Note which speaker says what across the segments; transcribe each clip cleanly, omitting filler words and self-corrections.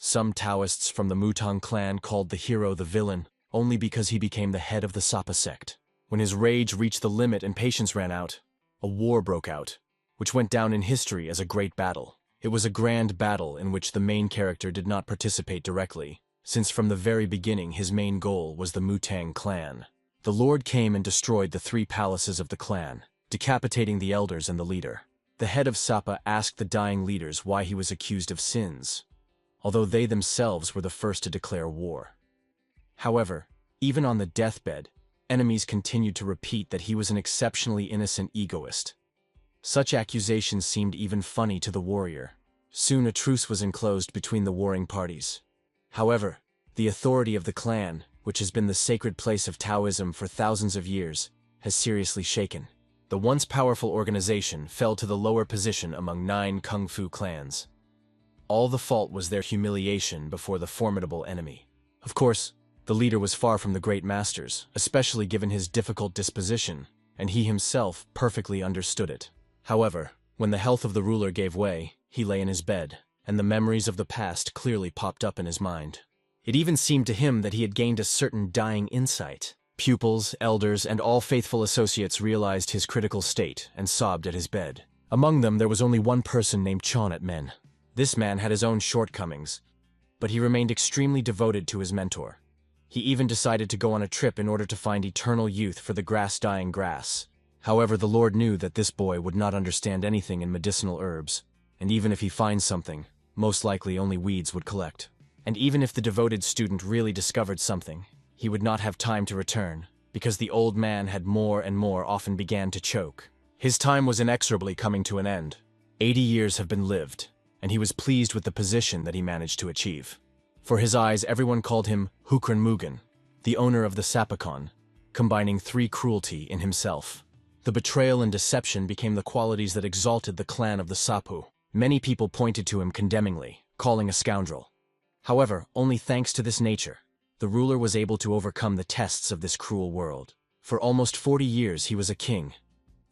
Speaker 1: Some Taoists from the Mutang clan called the hero the villain, only because he became the head of the Sapa sect. When his rage reached the limit and patience ran out, a war broke out, which went down in history as a great battle. It was a grand battle in which the main character did not participate directly, since from the very beginning his main goal was the Mutang clan. The Lord came and destroyed the 3 palaces of the clan, decapitating the elders and the leader. The head of Sapa asked the dying leaders why he was accused of sins, although they themselves were the first to declare war. However, even on the deathbed, enemies continued to repeat that he was an exceptionally innocent egoist. Such accusations seemed even funny to the warrior. Soon a truce was enclosed between the warring parties. However, the authority of the clan, which has been the sacred place of Taoism for thousands of years, has seriously shaken. The once powerful organization fell to the lower position among 9 kung fu clans. All the fault was their humiliation before the formidable enemy. Of course, the leader was far from the great masters, especially given his difficult disposition, and he himself perfectly understood it. However, when the health of the ruler gave way, he lay in his bed, and the memories of the past clearly popped up in his mind. It even seemed to him that he had gained a certain dying insight. Pupils, elders, and all faithful associates realized his critical state and sobbed at his bed. Among them there was only one person named Chonat Men. This man had his own shortcomings, but he remained extremely devoted to his mentor. He even decided to go on a trip in order to find eternal youth for the grass-dying grass. However, the Lord knew that this boy would not understand anything in medicinal herbs, and even if he finds something, most likely only weeds would collect. And even if the devoted student really discovered something, he would not have time to return, because the old man had more and more often began to choke. His time was inexorably coming to an end. 80 years have been lived, and he was pleased with the position that he managed to achieve. For his eyes, everyone called him Hukran Mugen, the owner of the Sapakon, combining 3 cruelty in himself. The betrayal and deception became the qualities that exalted the clan of the Sapu. Many people pointed to him condemningly, calling a scoundrel. However, only thanks to this nature, the ruler was able to overcome the tests of this cruel world. For almost 40 years he was a king,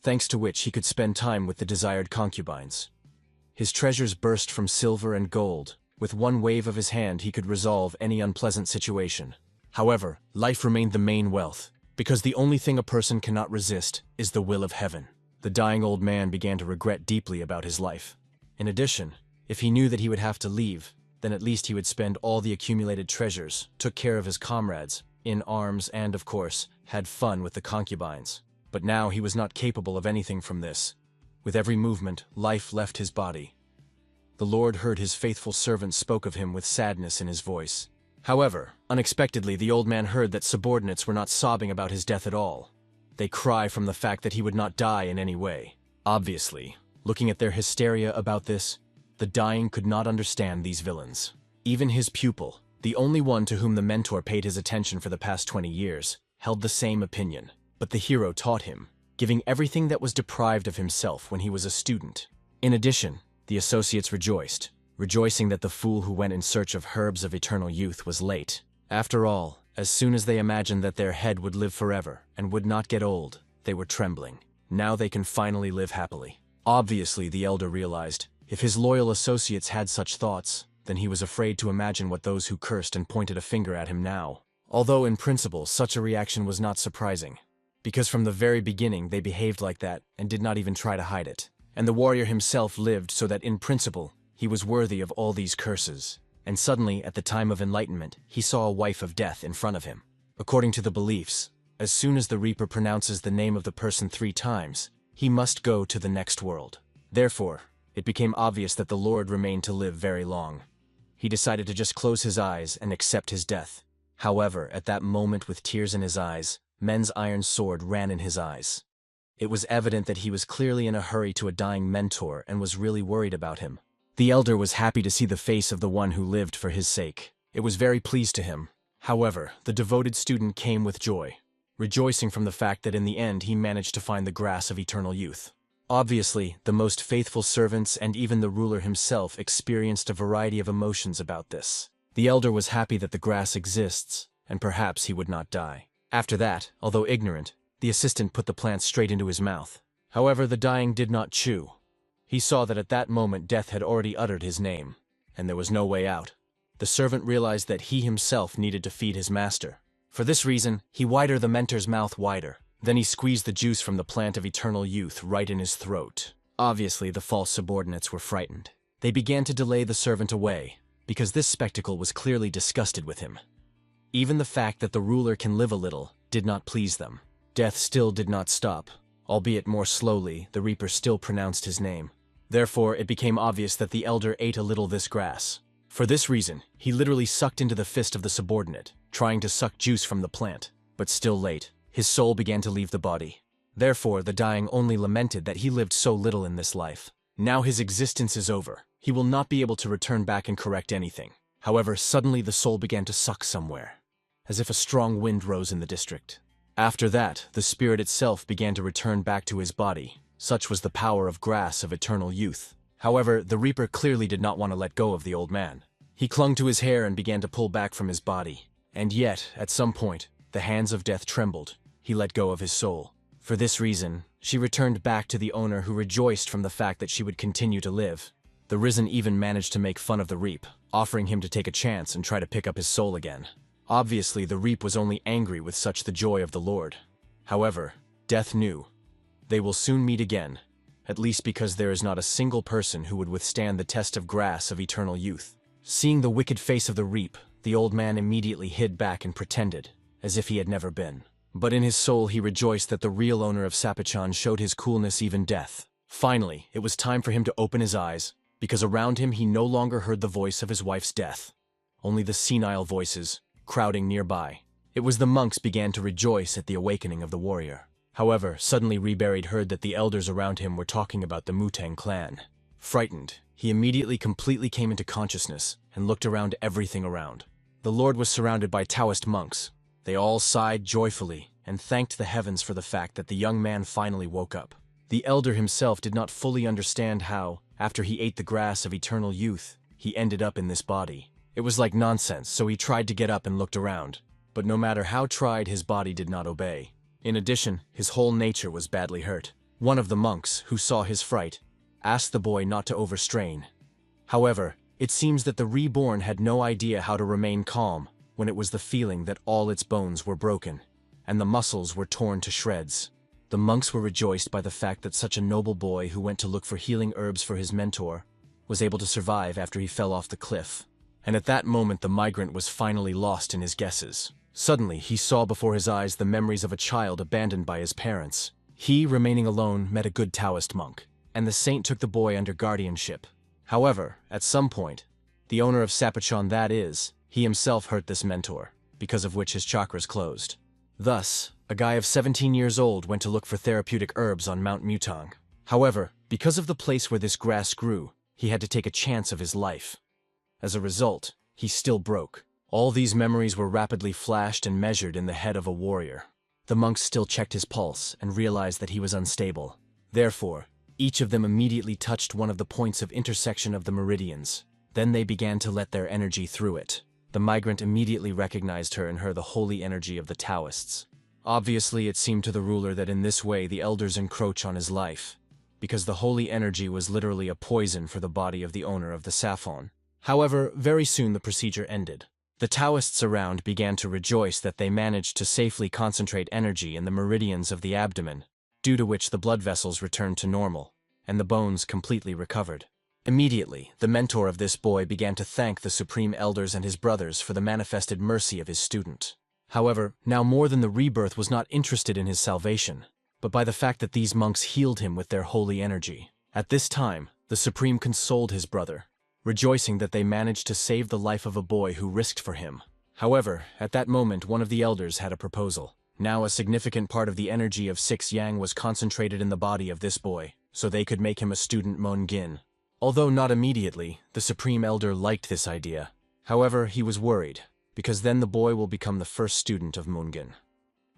Speaker 1: thanks to which he could spend time with the desired concubines. His treasures burst from silver and gold. With one wave of his hand he could resolve any unpleasant situation. However, life remained the main wealth, because the only thing a person cannot resist is the will of heaven. The dying old man began to regret deeply about his life. In addition, if he knew that he would have to leave, then at least he would spend all the accumulated treasures, took care of his comrades, in arms and, of course, had fun with the concubines. But now he was not capable of anything from this. With every movement, life left his body. The Lord heard his faithful servant spoke of him with sadness in his voice. However, unexpectedly the old man heard that subordinates were not sobbing about his death at all. They cry from the fact that he would not die in any way. Obviously, looking at their hysteria about this, the dying could not understand these villains. Even his pupil, the only one to whom the mentor paid his attention for the past 20 years, held the same opinion. But the hero taught him, giving everything that was deprived of himself when he was a student. In addition, the associates rejoiced, rejoicing that the fool who went in search of herbs of eternal youth was late. After all, as soon as they imagined that their head would live forever and would not get old, they were trembling. Now they can finally live happily. Obviously, the elder realized, if his loyal associates had such thoughts, then he was afraid to imagine what those who cursed and pointed a finger at him now. Although in principle, such a reaction was not surprising, because from the very beginning they behaved like that and did not even try to hide it. And the warrior himself lived so that in principle, he was worthy of all these curses. And suddenly, at the time of enlightenment, he saw a wife of death in front of him. According to the beliefs, as soon as the Reaper pronounces the name of the person 3 times, he must go to the next world. Therefore, it became obvious that the Lord remained to live very long. He decided to just close his eyes and accept his death. However, at that moment with tears in his eyes, Men's iron sword ran in his eyes. It was evident that he was clearly in a hurry to a dying mentor and was really worried about him. The elder was happy to see the face of the one who lived for his sake. It was very pleased to him. However, the devoted student came with joy, rejoicing from the fact that in the end he managed to find the grass of eternal youth. Obviously, the most faithful servants and even the ruler himself experienced a variety of emotions about this. The elder was happy that the grass exists, and perhaps he would not die. After that, although ignorant, the assistant put the plant straight into his mouth. However, the dying did not chew. He saw that at that moment death had already uttered his name, and there was no way out. the servant realized that he himself needed to feed his master. For this reason, he widened the mentor's mouth wider. Then he squeezed the juice from the plant of eternal youth right in his throat. Obviously, the false subordinates were frightened. They began to delay the servant away, because this spectacle was clearly disgusted with him. Even the fact that the ruler can live a little did not please them. Death still did not stop. Albeit more slowly, the reaper still pronounced his name. Therefore, it became obvious that the elder ate a little this grass. For this reason, he literally sucked into the fist of the subordinate, trying to suck juice from the plant. But still late, his soul began to leave the body. Therefore, the dying only lamented that he lived so little in this life. Now his existence is over. He will not be able to return back and correct anything. However, suddenly the soul began to suck somewhere, as if a strong wind rose in the district. After that, the spirit itself began to return back to his body. Such was the power of grass of eternal youth. However, the reaper clearly did not want to let go of the old man. He clung to his hair and began to pull back from his body. And yet, at some point, the hands of death trembled. He let go of his soul. For this reason, she returned back to the owner, who rejoiced from the fact that she would continue to live. The risen even managed to make fun of the reap, offering him to take a chance and try to pick up his soul again. Obviously, the reap was only angry with such the joy of the Lord. However, death knew. They will soon meet again, at least because there is not a single person who would withstand the test of grass of eternal youth. Seeing the wicked face of the reap, the old man immediately hid back and pretended, as if he had never been. But in his soul he rejoiced that the real owner of Sapichan showed his coolness even death. Finally, it was time for him to open his eyes, because around him he no longer heard the voice of his wife's death. Only the senile voices, crowding nearby. It was the monks began to rejoice at the awakening of the warrior. However, suddenly Reburied heard that the elders around him were talking about the Mutang clan. Frightened, he immediately completely came into consciousness and looked around everything around. The Lord was surrounded by Taoist monks. They all sighed joyfully and thanked the heavens for the fact that the young man finally woke up. The elder himself did not fully understand how, after he ate the grass of eternal youth, he ended up in this body. It was like nonsense, so he tried to get up and looked around. But no matter how tried, his body did not obey. In addition, his whole nature was badly hurt. One of the monks, who saw his fright, asked the boy not to overstrain. However, it seems that the Reborn had no idea how to remain calm when it was the feeling that all its bones were broken, and the muscles were torn to shreds. The monks were rejoiced by the fact that such a noble boy who went to look for healing herbs for his mentor was able to survive after he fell off the cliff. And at that moment the migrant was finally lost in his guesses. Suddenly, he saw before his eyes the memories of a child abandoned by his parents. He, remaining alone, met a good Taoist monk, and the saint took the boy under guardianship. However, at some point, the owner of Sapichan, that is, he himself hurt this mentor, because of which his chakras closed. Thus, a guy of 17 years old went to look for therapeutic herbs on Mount Mutang. However, because of the place where this grass grew, he had to take a chance of his life. As a result, he still broke. All these memories were rapidly flashed and measured in the head of a warrior. The monks still checked his pulse and realized that he was unstable. Therefore, each of them immediately touched one of the points of intersection of the meridians. Then they began to let their energy through it. The migrant immediately recognized her in her the holy energy of the Taoists. Obviously, it seemed to the ruler that in this way the elders encroach on his life, because the holy energy was literally a poison for the body of the owner of the Saffon. However, very soon the procedure ended. The Taoists around began to rejoice that they managed to safely concentrate energy in the meridians of the abdomen, due to which the blood vessels returned to normal, and the bones completely recovered. Immediately, the mentor of this boy began to thank the Supreme Elders and his brothers for the manifested mercy of his student. However, now more than the rebirth was not interested in his salvation, but by the fact that these monks healed him with their holy energy. At this time, the Supreme consoled his brother, rejoicing that they managed to save the life of a boy who risked for him. However, at that moment one of the elders had a proposal. Now a significant part of the energy of 6 Yang was concentrated in the body of this boy, so they could make him a student Mongin. Although not immediately, the Supreme Elder liked this idea. However, he was worried, because then the boy will become the first student of Mungin.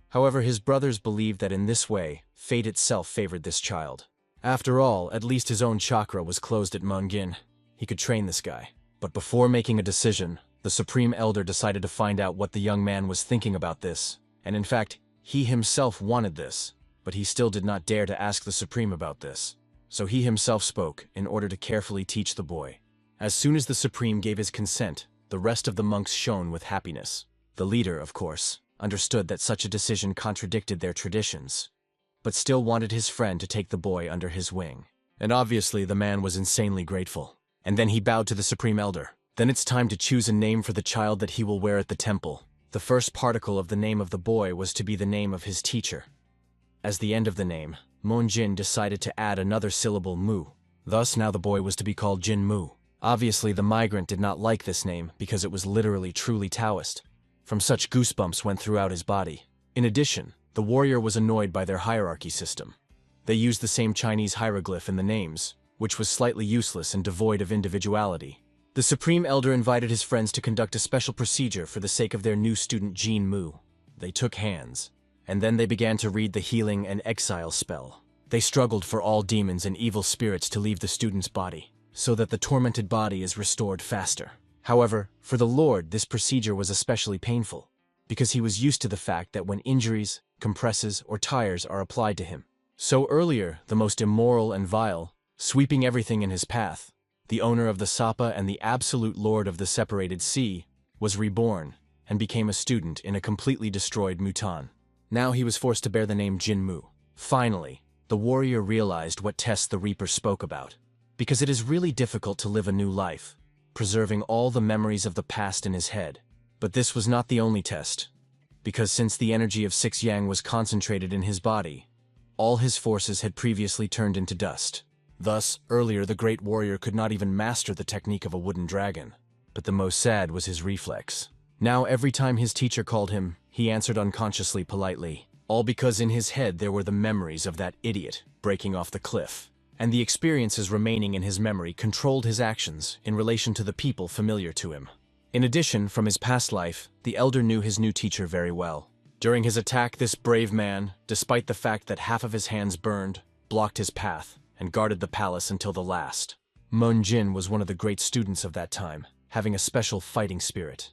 Speaker 1: However, his brothers believed that in this way, fate itself favored this child. After all, at least his own chakra was closed at Mungin. He could train this guy. But before making a decision, the Supreme Elder decided to find out what the young man was thinking about this. And in fact, he himself wanted this, but he still did not dare to ask the Supreme about this. So he himself spoke in order to carefully teach the boy. As soon as the Supreme gave his consent, the rest of the monks shone with happiness. The leader, of course, understood that such a decision contradicted their traditions, but still wanted his friend to take the boy under his wing. And obviously the man was insanely grateful. And then he bowed to the Supreme Elder. Then it's time to choose a name for the child that he will wear at the temple. The first particle of the name of the boy was to be the name of his teacher. As the end of the name, Monjin decided to add another syllable mu. Thus now the boy was to be called Jin Mu. Obviously the migrant did not like this name because it was literally truly Taoist. From such goosebumps went throughout his body. In addition, the warrior was annoyed by their hierarchy system. They used the same Chinese hieroglyph in the names, which was slightly useless and devoid of individuality. The Supreme Elder invited his friends to conduct a special procedure for the sake of their new student Jin Mu. They took hands, and then they began to read the healing and exile spell. They struggled for all demons and evil spirits to leave the student's body, so that the tormented body is restored faster. However, for the Lord, this procedure was especially painful, because he was used to the fact that when injuries, compresses, or tires are applied to him. So earlier, the most immoral and vile, sweeping everything in his path, the owner of the Sapa and the absolute lord of the separated sea, was reborn and became a student in a completely destroyed Mutan. Now he was forced to bear the name Jin Mu. Finally, the warrior realized what tests the Reaper spoke about, because it is really difficult to live a new life, preserving all the memories of the past in his head. But this was not the only test, because since the energy of 6 Yang was concentrated in his body, all his forces had previously turned into dust. Thus, earlier the great warrior could not even master the technique of a wooden dragon. But the most sad was his reflex. Now every time his teacher called him, he answered unconsciously politely, all because in his head there were the memories of that idiot breaking off the cliff. And the experiences remaining in his memory controlled his actions in relation to the people familiar to him. In addition, from his past life, the elder knew his new teacher very well. During his attack, this brave man, despite the fact that half of his hands burned, blocked his path, and guarded the palace until the last. Monjin was one of the great students of that time, having a special fighting spirit.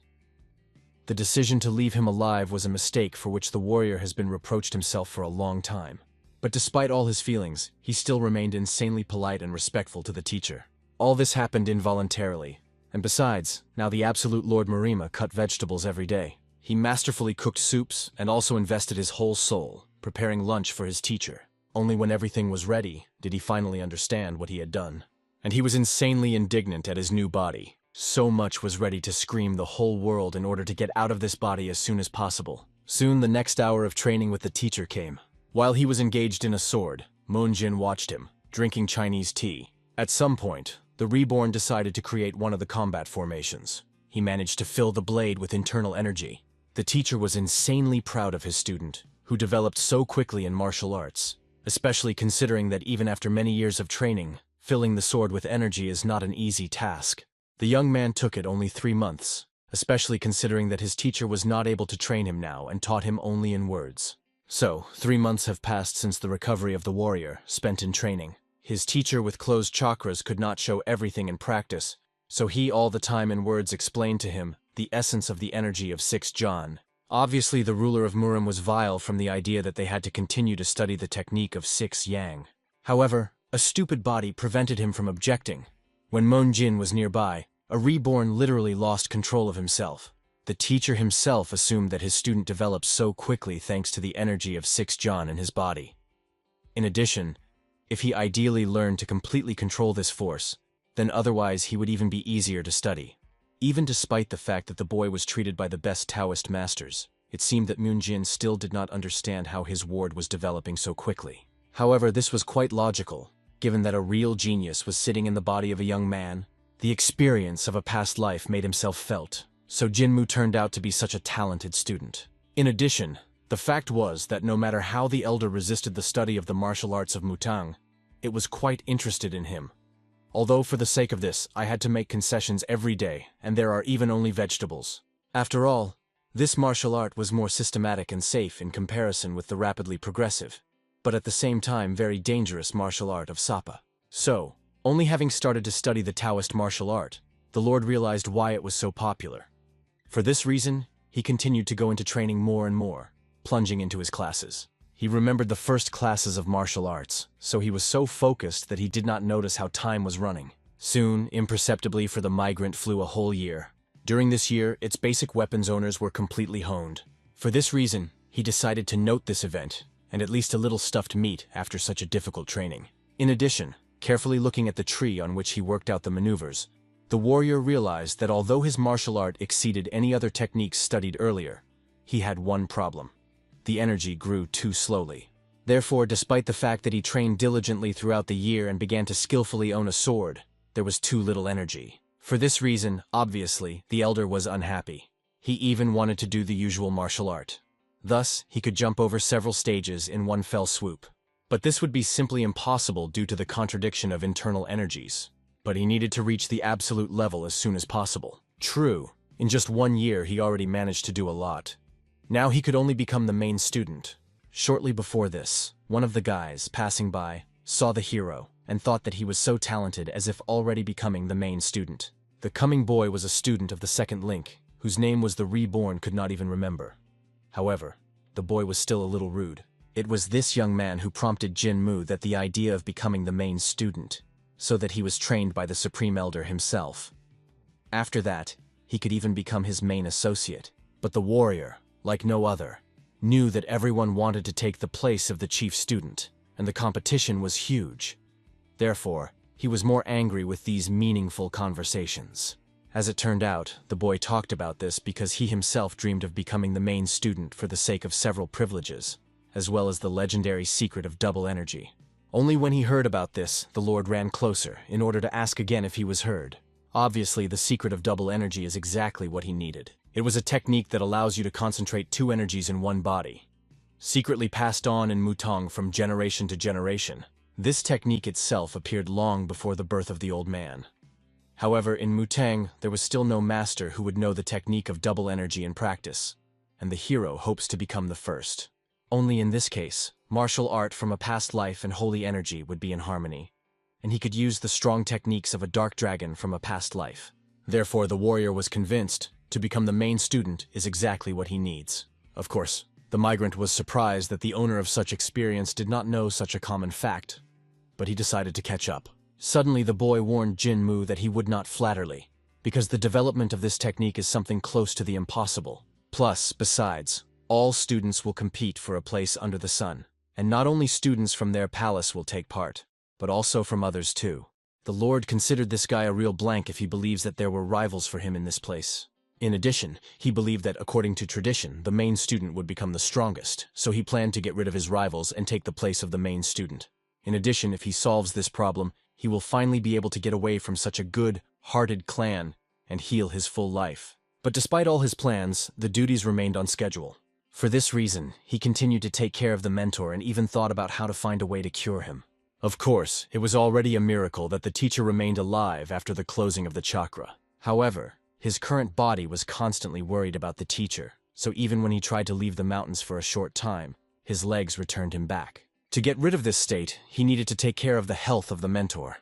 Speaker 1: The decision to leave him alive was a mistake for which the warrior has been reproached himself for a long time. But despite all his feelings, he still remained insanely polite and respectful to the teacher. All this happened involuntarily, and besides, now the absolute Lord Marima cut vegetables every day. He masterfully cooked soups and also invested his whole soul, preparing lunch for his teacher. Only when everything was ready did he finally understand what he had done. And he was insanely indignant at his new body. So much was ready to scream the whole world in order to get out of this body as soon as possible. Soon the next hour of training with the teacher came. While he was engaged in a sword, Monjin watched him, drinking Chinese tea. At some point, the Reborn decided to create one of the combat formations. He managed to fill the blade with internal energy. The teacher was insanely proud of his student, who developed so quickly in martial arts, especially considering that even after many years of training, filling the sword with energy is not an easy task. The young man took it only 3 months, especially considering that his teacher was not able to train him now and taught him only in words. So, 3 months have passed since the recovery of the warrior, spent in training. His teacher with closed chakras could not show everything in practice, so he all the time in words explained to him the essence of the energy of 6 John. Obviously the ruler of Murim was vile from the idea that they had to continue to study the technique of 6 Yang. However, a stupid body prevented him from objecting. When Monjin was nearby, a reborn literally lost control of himself. The teacher himself assumed that his student developed so quickly thanks to the energy of 6 John in his body. In addition, if he ideally learned to completely control this force, then otherwise he would even be easier to study. Even despite the fact that the boy was treated by the best Taoist masters, it seemed that Monjin still did not understand how his ward was developing so quickly. However, this was quite logical, given that a real genius was sitting in the body of a young man. The experience of a past life made himself felt, so Jinmu turned out to be such a talented student. In addition, the fact was that no matter how the elder resisted the study of the martial arts of Mutang, it was quite interested in him. Although for the sake of this, I had to make concessions every day, and there are even only vegetables. After all, this martial art was more systematic and safe in comparison with the rapidly progressive, but at the same time very dangerous martial art of Sapa. So, only having started to study the Taoist martial art, the Lord realized why it was so popular. For this reason, he continued to go into training more and more, plunging into his classes. He remembered the first classes of martial arts, so he was so focused that he did not notice how time was running. Soon, imperceptibly for the migrant flew a whole year. During this year, its basic weapons owners were completely honed. For this reason, he decided to note this event, and at least a little stuffed meat after such a difficult training. In addition, carefully looking at the tree on which he worked out the maneuvers, the warrior realized that although his martial art exceeded any other techniques studied earlier, he had one problem. The energy grew too slowly. Therefore, despite the fact that he trained diligently throughout the year and began to skillfully own a sword, there was too little energy. For this reason, obviously, the elder was unhappy. He even wanted to do the usual martial art. Thus, he could jump over several stages in one fell swoop. But this would be simply impossible due to the contradiction of internal energies. But he needed to reach the absolute level as soon as possible. True, in just 1 year he already managed to do a lot. Now he could only become the main student. Shortly before this, one of the guys passing by saw the hero and thought that he was so talented as if already becoming the main student. The coming boy was a student of the second link, whose name was the Reborn could not even remember. However, the boy was still a little rude. It was this young man who prompted Jinmu that the idea of becoming the main student, so that he was trained by the Supreme Elder himself. After that, he could even become his main associate. But the warrior, like no other, knew that everyone wanted to take the place of the chief student, and the competition was huge. Therefore, he was more angry with these meaningful conversations. As it turned out, the boy talked about this because he himself dreamed of becoming the main student for the sake of several privileges, as well as the legendary secret of double energy. Only when he heard about this, the Lord ran closer in order to ask again if he was heard. Obviously, the secret of double energy is exactly what he needed. It was a technique that allows you to concentrate 2 energies in one body. Secretly passed on in Mutong from generation to generation, this technique itself appeared long before the birth of the old man. However, in Mutang, there was still no master who would know the technique of double energy in practice, and the hero hopes to become the first. Only in this case, martial art from a past life and holy energy would be in harmony, and he could use the strong techniques of a dark dragon from a past life. Therefore, the warrior was convinced to become the main student is exactly what he needs. Of course, the migrant was surprised that the owner of such experience did not know such a common fact, but he decided to catch up. Suddenly, the boy warned Jinmu that he would not flatterly, because the development of this technique is something close to the impossible. Plus, besides, all students will compete for a place under the sun, and not only students from their palace will take part, but also from others too. The Lord considered this guy a real blank if he believes that there were rivals for him in this place. In addition, he believed that, according to tradition, the main student would become the strongest, so he planned to get rid of his rivals and take the place of the main student. In addition, if he solves this problem, he will finally be able to get away from such a good-hearted clan and heal his full life. But despite all his plans, the duties remained on schedule. For this reason, he continued to take care of the mentor and even thought about how to find a way to cure him. Of course, it was already a miracle that the teacher remained alive after the closing of the chakra. However, his current body was constantly worried about the teacher, so even when he tried to leave the mountains for a short time, his legs returned him back. To get rid of this state, he needed to take care of the health of the mentor.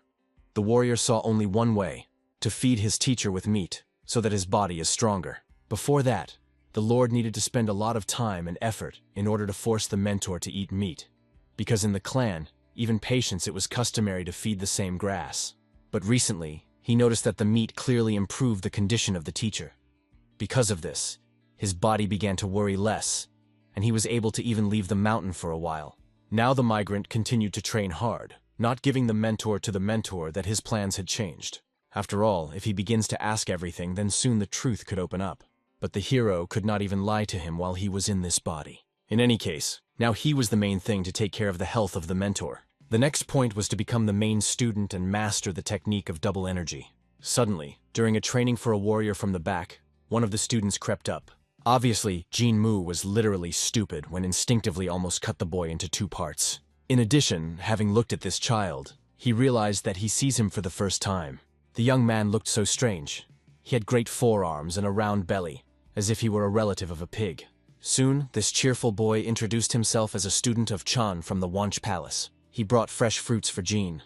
Speaker 1: The warrior saw only one way: to feed his teacher with meat, so that his body is stronger. Before that, the Lord needed to spend a lot of time and effort in order to force the mentor to eat meat, because in the clan, even patients, it was customary to feed the same grass. But recently, he noticed that the meat clearly improved the condition of the teacher. Because of this, his body began to worry less, and he was able to even leave the mountain for a while. Now the migrant continued to train hard, not giving the mentor to the mentor that his plans had changed. After all, if he begins to ask everything, then soon the truth could open up. But the hero could not even lie to him while he was in this body. In any case, now he was the main thing to take care of the health of the mentor. The next point was to become the main student and master the technique of double energy. Suddenly, during a training for a warrior from the back, one of the students crept up. Obviously, Jinmu was literally stupid when instinctively almost cut the boy into 2 parts. In addition, having looked at this child, he realized that he sees him for the first time. The young man looked so strange. He had great forearms and a round belly, as if he were a relative of a pig. Soon, this cheerful boy introduced himself as a student of Chan from the Wanch Palace. He brought fresh fruits for Jin.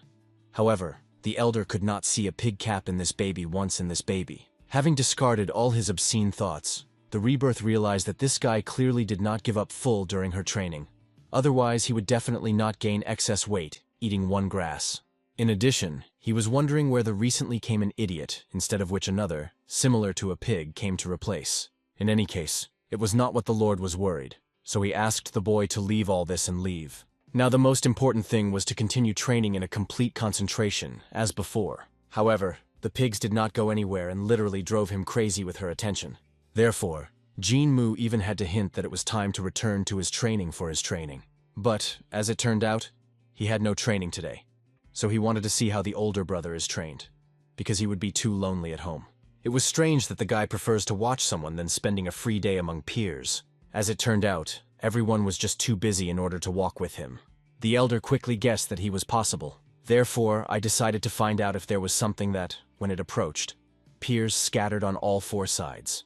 Speaker 1: However, the elder could not see a pig cap in this baby once in this baby. Having discarded all his obscene thoughts, the rebirth realized that this guy clearly did not give up full during her training. Otherwise, he would definitely not gain excess weight, eating 1 grass. In addition, he was wondering where the recently came an idiot, instead of which another, similar to a pig, came to replace. In any case, it was not what the Lord was worried, so he asked the boy to leave all this and leave. Now the most important thing was to continue training in a complete concentration, as before. However, the pigs did not go anywhere and literally drove him crazy with her attention. Therefore, Jinmu even had to hint that it was time to return to his training for his training. But, as it turned out, he had no training today, so he wanted to see how the older brother is trained, because he would be too lonely at home. It was strange that the guy prefers to watch someone than spending a free day among peers. As it turned out, everyone was just too busy in order to walk with him. The elder quickly guessed that he was possible. Therefore, I decided to find out if there was something that, when it approached, peers scattered on all four sides.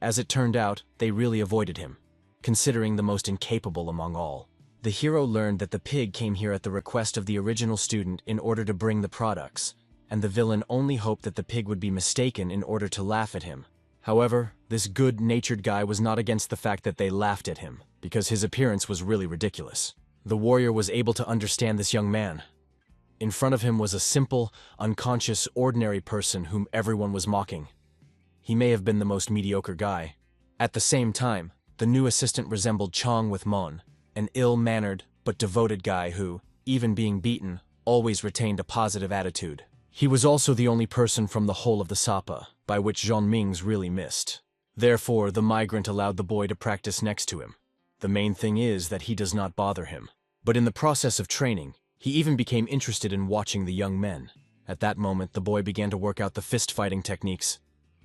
Speaker 1: As it turned out, they really avoided him, considering the most incapable among all. The hero learned that the pig came here at the request of the original student in order to bring the products, and the villain only hoped that the pig would be mistaken in order to laugh at him. However, this good-natured guy was not against the fact that they laughed at him, because his appearance was really ridiculous. The warrior was able to understand this young man. In front of him was a simple, unconscious, ordinary person whom everyone was mocking. He may have been the most mediocre guy. At the same time, the new assistant resembled Chong with Mon, an ill-mannered but devoted guy who, even being beaten, always retained a positive attitude. He was also the only person from the whole of the Sapa, by which Jean Ming's really missed. Therefore, the migrant allowed the boy to practice next to him. The main thing is that he does not bother him. But in the process of training, he even became interested in watching the young men. At that moment, the boy began to work out the fist-fighting techniques,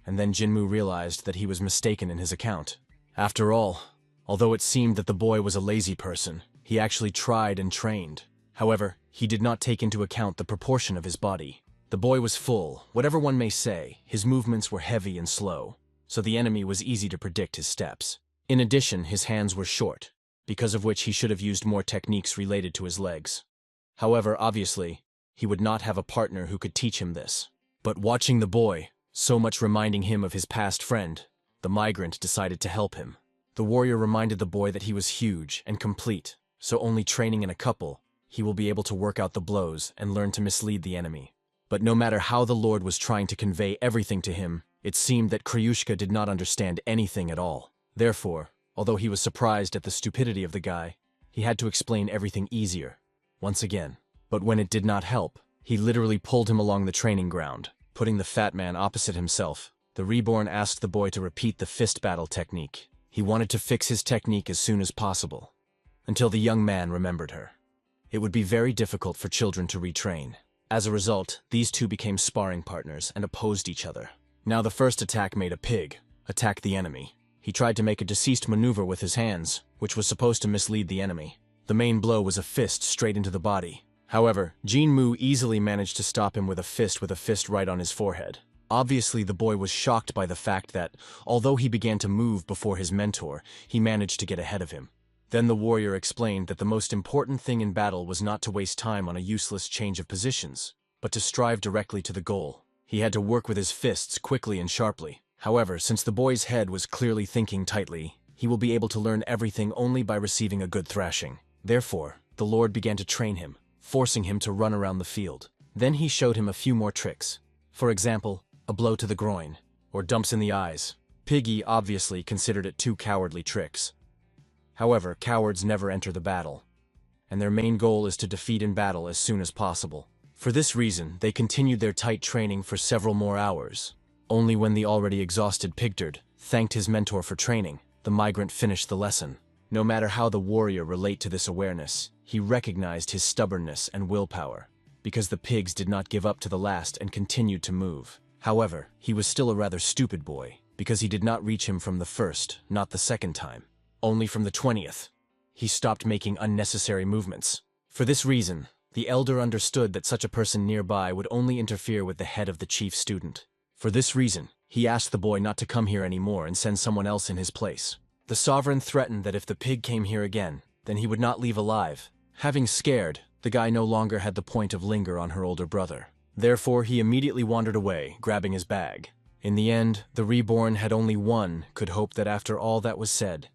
Speaker 1: and then Jinmu realized that he was mistaken in his account. After all, although it seemed that the boy was a lazy person, he actually tried and trained. However, he did not take into account the proportion of his body. The boy was full, whatever one may say, his movements were heavy and slow, so the enemy was easy to predict his steps. In addition, his hands were short, because of which he should have used more techniques related to his legs. However, obviously, he would not have a partner who could teach him this. But watching the boy, so much reminding him of his past friend, the migrant decided to help him. The warrior reminded the boy that he was huge and complete, so only training in a couple, he will be able to work out the blows and learn to mislead the enemy. But no matter how the Lord was trying to convey everything to him, it seemed that Kryushka did not understand anything at all. Therefore, although he was surprised at the stupidity of the guy, he had to explain everything easier, once again. But when it did not help, he literally pulled him along the training ground, putting the fat man opposite himself. The Reborn asked the boy to repeat the fist battle technique. He wanted to fix his technique as soon as possible, until the young man remembered her. It would be very difficult for children to retrain. As a result, these two became sparring partners and opposed each other. Now the first attack made a pig attack the enemy. He tried to make a deceased maneuver with his hands, which was supposed to mislead the enemy. The main blow was a fist straight into the body. However, Jinmu easily managed to stop him with a fist right on his forehead. Obviously, the boy was shocked by the fact that, although he began to move before his mentor, he managed to get ahead of him. Then the warrior explained that the most important thing in battle was not to waste time on a useless change of positions, but to strive directly to the goal. He had to work with his fists quickly and sharply. However, since the boy's head was clearly thinking tightly, he will be able to learn everything only by receiving a good thrashing. Therefore, the Lord began to train him, forcing him to run around the field. Then he showed him a few more tricks. For example, a blow to the groin, or dumps in the eyes. Piggy obviously considered it two cowardly tricks. However, cowards never enter the battle, and their main goal is to defeat in battle as soon as possible. For this reason, they continued their tight training for several more hours. Only when the already exhausted Pigtard thanked his mentor for training, the migrant finished the lesson. No matter how the warrior relate to this awareness, he recognized his stubbornness and willpower, because the pigs did not give up to the last and continued to move. However, he was still a rather stupid boy, because he did not reach him from the first, not the second time. Only from the 20th. He stopped making unnecessary movements. For this reason, the elder understood that such a person nearby would only interfere with the head of the chief student. For this reason, he asked the boy not to come here anymore and send someone else in his place. The sovereign threatened that if the pig came here again, then he would not leave alive. Having scared, the guy no longer had the point of linger on her older brother. Therefore, he immediately wandered away, grabbing his bag. In the end, the Reborn had only one could hope that after all that was said,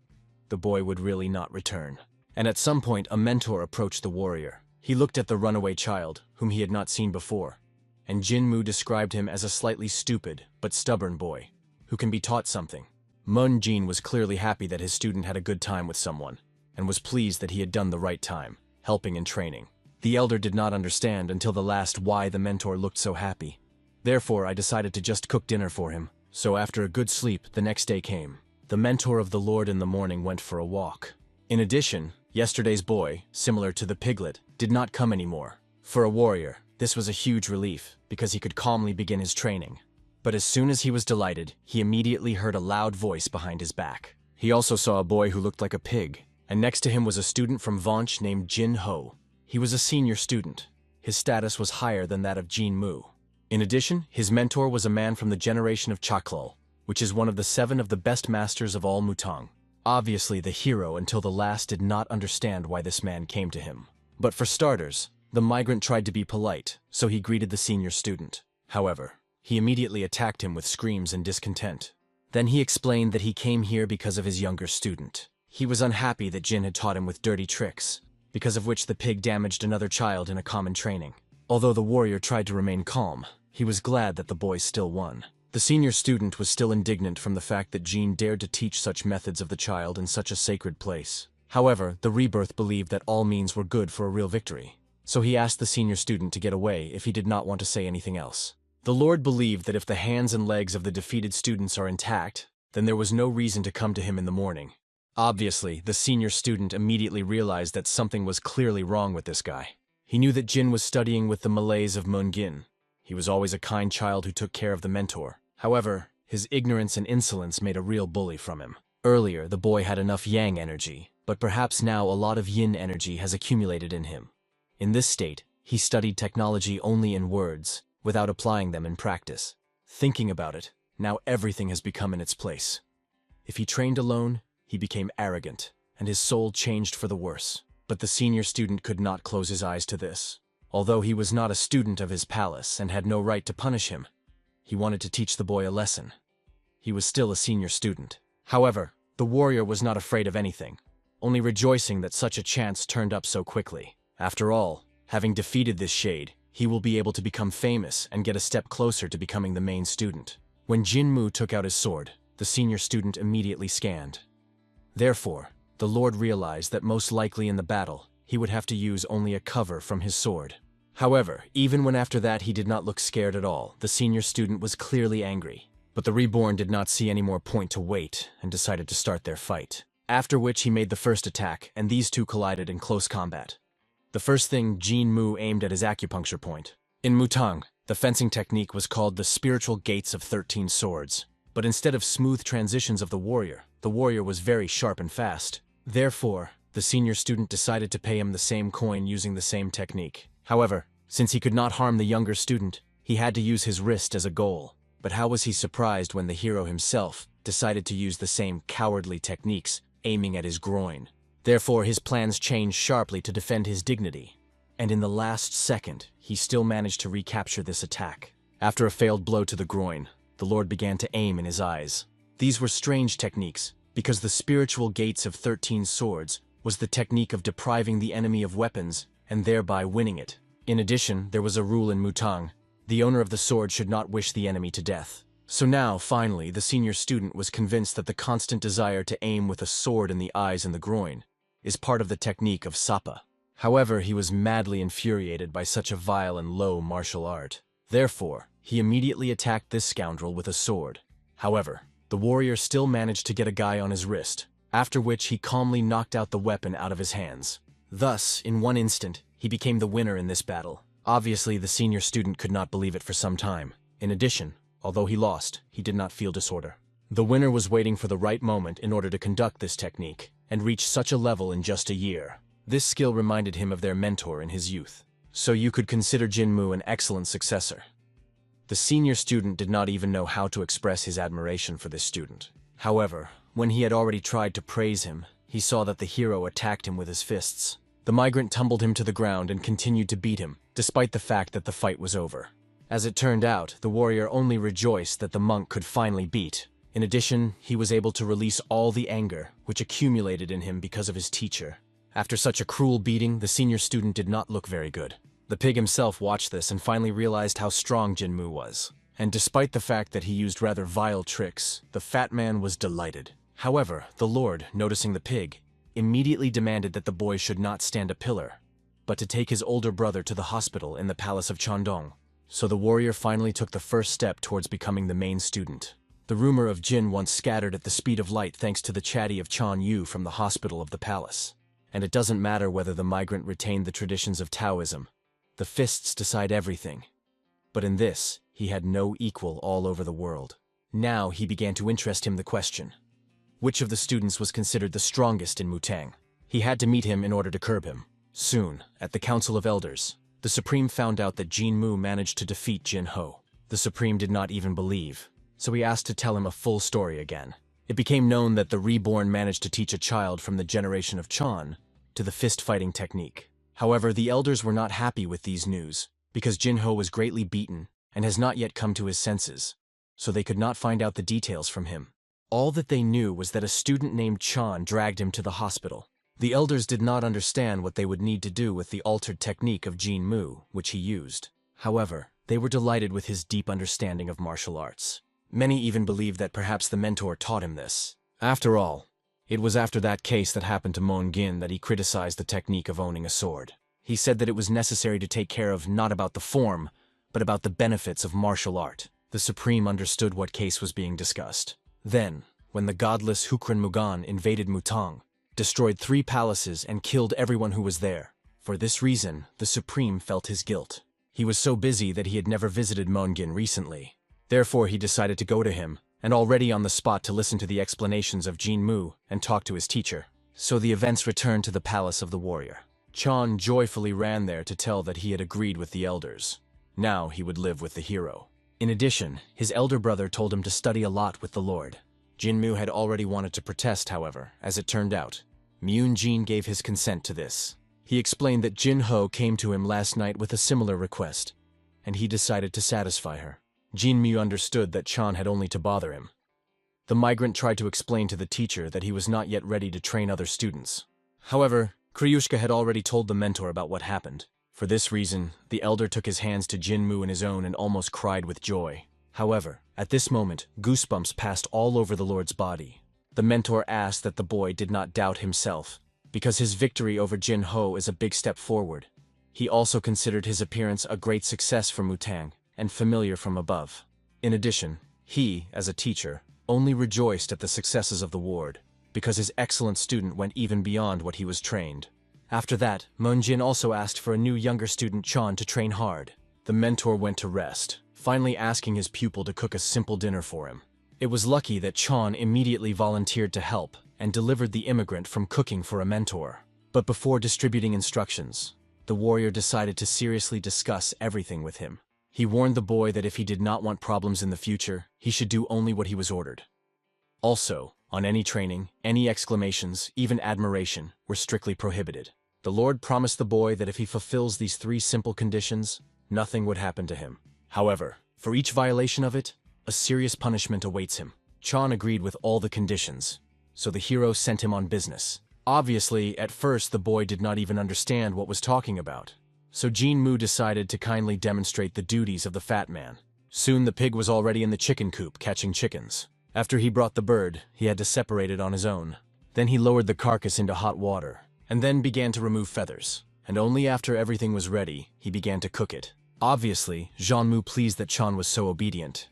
Speaker 1: the boy would really not return. And at some point, a mentor approached the warrior. He looked at the runaway child, whom he had not seen before. and Jinmu described him as a slightly stupid but stubborn boy who can be taught something. Mun Jin was clearly happy that his student had a good time with someone, and was pleased that he had done the right time, helping and training. The elder did not understand until the last why the mentor looked so happy. Therefore, I decided to just cook dinner for him. So after a good sleep, the next day came. The mentor of the Lord in the morning went for a walk. In addition, yesterday's boy, similar to the piglet, did not come anymore. For a warrior, this was a huge relief, because he could calmly begin his training. But as soon as he was delighted, he immediately heard a loud voice behind his back. He also saw a boy who looked like a pig, and next to him was a student from Vonch named Jin Ho. He was a senior student. His status was higher than that of Jin Mu. In addition, his mentor was a man from the generation of Chaklol, which is one of the 7 of the best masters of all Mutang. Obviously, the hero until the last did not understand why this man came to him. But for starters, the migrant tried to be polite, so he greeted the senior student. However, he immediately attacked him with screams and discontent. Then he explained that he came here because of his younger student. He was unhappy that Jin had taught him with dirty tricks, because of which the pig damaged another child in a common training. Although the warrior tried to remain calm, he was glad that the boys still won. The senior student was still indignant from the fact that Jin dared to teach such methods of the child in such a sacred place. However, the rebirth believed that all means were good for a real victory, so he asked the senior student to get away if he did not want to say anything else. The Lord believed that if the hands and legs of the defeated students are intact, then there was no reason to come to him in the morning. Obviously, the senior student immediately realized that something was clearly wrong with this guy. He knew that Jin was studying with the Malays of Mungin. He was always a kind child who took care of the mentor. However, his ignorance and insolence made a real bully from him. Earlier, the boy had enough yang energy, but perhaps now a lot of yin energy has accumulated in him. In this state, he studied technology only in words, without applying them in practice. Thinking about it, now everything has become in its place. If he trained alone, he became arrogant, and his soul changed for the worse. But the senior student could not close his eyes to this. Although he was not a student of his palace and had no right to punish him, he wanted to teach the boy a lesson. He was still a senior student. However, the warrior was not afraid of anything, only rejoicing that such a chance turned up so quickly. After all, having defeated this shade, he will be able to become famous and get a step closer to becoming the main student. When Jin Mu took out his sword, the senior student immediately scanned. Therefore, the Lord realized that most likely in the battle, he would have to use only a cover from his sword. However, even when after that he did not look scared at all, the senior student was clearly angry. But the Reborn did not see any more point to wait and decided to start their fight. After which he made the first attack, and these two collided in close combat. The first thing, Jin Mu aimed at his acupuncture point. In Mutang, the fencing technique was called the spiritual gates of 13 swords. But instead of smooth transitions of the warrior was very sharp and fast. Therefore, the senior student decided to pay him the same coin using the same technique. However, since he could not harm the younger student, he had to use his wrist as a goal. But how was he surprised when the hero himself decided to use the same cowardly techniques, aiming at his groin. Therefore, his plans changed sharply to defend his dignity. And in the last second, he still managed to recapture this attack. After a failed blow to the groin, the Lord began to aim in his eyes. These were strange techniques, because the spiritual gates of 13 swords was the technique of depriving the enemy of weapons and thereby winning it. In addition, there was a rule in Mutang: the owner of the sword should not wish the enemy to death. So now, finally, the senior student was convinced that the constant desire to aim with a sword in the eyes and the groin is part of the technique of Sapa. However, he was madly infuriated by such a vile and low martial art. Therefore, he immediately attacked this scoundrel with a sword. However, the warrior still managed to get a guy on his wrist, after which he calmly knocked out the weapon out of his hands. Thus, in one instant, he became the winner in this battle. Obviously, the senior student could not believe it for some time. In addition, although he lost, he did not feel disorder. The winner was waiting for the right moment in order to conduct this technique, and reach such a level in just a year. This skill reminded him of their mentor in his youth. So you could consider Jinmu an excellent successor. The senior student did not even know how to express his admiration for this student. However, when he had already tried to praise him, he saw that the hero attacked him with his fists. The migrant tumbled him to the ground and continued to beat him, despite the fact that the fight was over. As it turned out, the warrior only rejoiced that the monk could finally beat. In addition, he was able to release all the anger which accumulated in him because of his teacher. After such a cruel beating, the senior student did not look very good. The pig himself watched this and finally realized how strong Jinmu was. And despite the fact that he used rather vile tricks, the fat man was delighted. However, the Lord, noticing the pig, immediately demanded that the boy should not stand a pillar, but to take his older brother to the hospital in the palace of Chandong. So the warrior finally took the first step towards becoming the main student. The rumor of Jin once scattered at the speed of light thanks to the chatty of Chan Yu from the hospital of the palace. And it doesn't matter whether the migrant retained the traditions of Taoism. The fists decide everything. But in this, he had no equal all over the world. Now he began to interest him the question: which of the students was considered the strongest in Mutang? He had to meet him in order to curb him. Soon, at the Council of Elders, the Supreme found out that Jin Mu managed to defeat Jin Ho. The Supreme did not even believe, so he asked to tell him a full story again. It became known that the Reborn managed to teach a child from the generation of Chan to the fist-fighting technique. However, the elders were not happy with these news, because Jin Ho was greatly beaten and has not yet come to his senses, so they could not find out the details from him. All that they knew was that a student named Chan dragged him to the hospital. The elders did not understand what they would need to do with the altered technique of Jin Mu, which he used. However, they were delighted with his deep understanding of martial arts. Many even believed that perhaps the mentor taught him this. After all, it was after that case that happened to Mon Gin that he criticized the technique of owning a sword. He said that it was necessary to take care of not about the form, but about the benefits of martial art. The Supreme understood what case was being discussed. Then, when the godless Hukran Mugan invaded Mutang, destroyed 3 palaces and killed everyone who was there. For this reason, the Supreme felt his guilt. He was so busy that he had never visited Mongin recently. Therefore, he decided to go to him, and already on the spot to listen to the explanations of Jin Mu and talk to his teacher. So the events returned to the palace of the warrior. Chan joyfully ran there to tell that he had agreed with the elders. Now he would live with the hero. In addition, his elder brother told him to study a lot with the Lord. Jin Mu had already wanted to protest, however, as it turned out. Myun Jin gave his consent to this. He explained that Jin Ho came to him last night with a similar request, and he decided to satisfy her. Jin Mu understood that Chan had only to bother him. The migrant tried to explain to the teacher that he was not yet ready to train other students. However, Kryushka had already told the mentor about what happened. For this reason, the elder took his hands to Jin Mu in his own and almost cried with joy. However, at this moment, goosebumps passed all over the Lord's body. The mentor asked that the boy did not doubt himself, because his victory over Jin Ho is a big step forward. He also considered his appearance a great success for Mutang, and familiar from above. In addition, he, as a teacher, only rejoiced at the successes of the ward, because his excellent student went even beyond what he was trained. After that, Munjin also asked for a new younger student Chan to train hard. The mentor went to rest, finally asking his pupil to cook a simple dinner for him. It was lucky that Chan immediately volunteered to help and delivered the immigrant from cooking for a mentor. But before distributing instructions, the warrior decided to seriously discuss everything with him. He warned the boy that if he did not want problems in the future, he should do only what he was ordered. Also, on any training, any exclamations, even admiration, were strictly prohibited. The Lord promised the boy that if he fulfills these 3 simple conditions, nothing would happen to him. However, for each violation of it, a serious punishment awaits him. Chan agreed with all the conditions, so the hero sent him on business. Obviously, at first the boy did not even understand what was talking about. So Jin Mu decided to kindly demonstrate the duties of the fat man. Soon the pig was already in the chicken coop catching chickens. After he brought the bird, he had to separate it on his own. Then he lowered the carcass into hot water, and then began to remove feathers. And only after everything was ready, he began to cook it. Obviously, Jean Mu pleased that Chan was so obedient.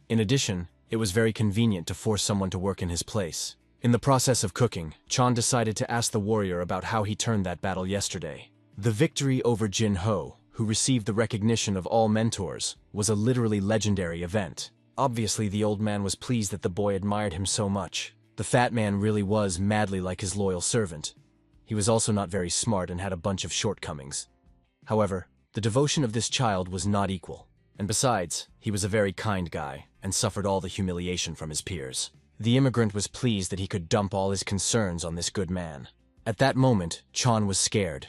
Speaker 1: In addition, it was very convenient to force someone to work in his place. In the process of cooking, Chan decided to ask the warrior about how he turned that battle yesterday. The victory over Jin Ho, who received the recognition of all mentors, was a literally legendary event. Obviously, the old man was pleased that the boy admired him so much. The fat man really was madly like his loyal servant. He was also not very smart and had a bunch of shortcomings. However, the devotion of this child was not equal. And besides, he was a very kind guy and suffered all the humiliation from his peers. The immigrant was pleased that he could dump all his concerns on this good man. At that moment, Chan was scared.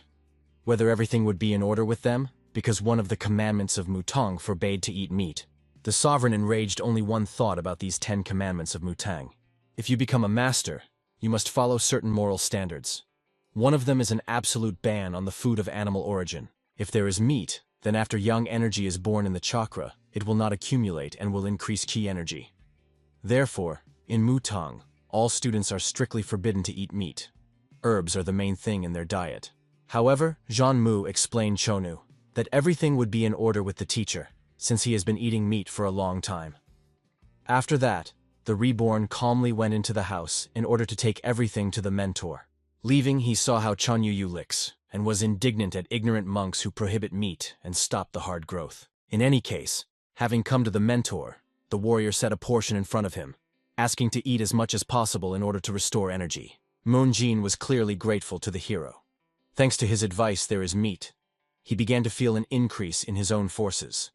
Speaker 1: Whether everything would be in order with them, because one of the commandments of Mutang forbade to eat meat. The sovereign enraged only one thought about these 10 commandments of Mutang. If you become a master, you must follow certain moral standards. One of them is an absolute ban on the food of animal origin. If there is meat, then after young energy is born in the chakra, it will not accumulate and will increase ki energy. Therefore, in Mutang, all students are strictly forbidden to eat meat. Herbs are the main thing in their diet. However, Jean Mu explained Chonu that everything would be in order with the teacher, since he has been eating meat for a long time. After that, the Reborn calmly went into the house in order to take everything to the mentor. Leaving, he saw how Chanyu licks, and was indignant at ignorant monks who prohibit meat and stop the hard growth. In any case, having come to the mentor, the warrior set a portion in front of him, asking to eat as much as possible in order to restore energy. Moonjin was clearly grateful to the hero. Thanks to his advice, there is meat. He began to feel an increase in his own forces.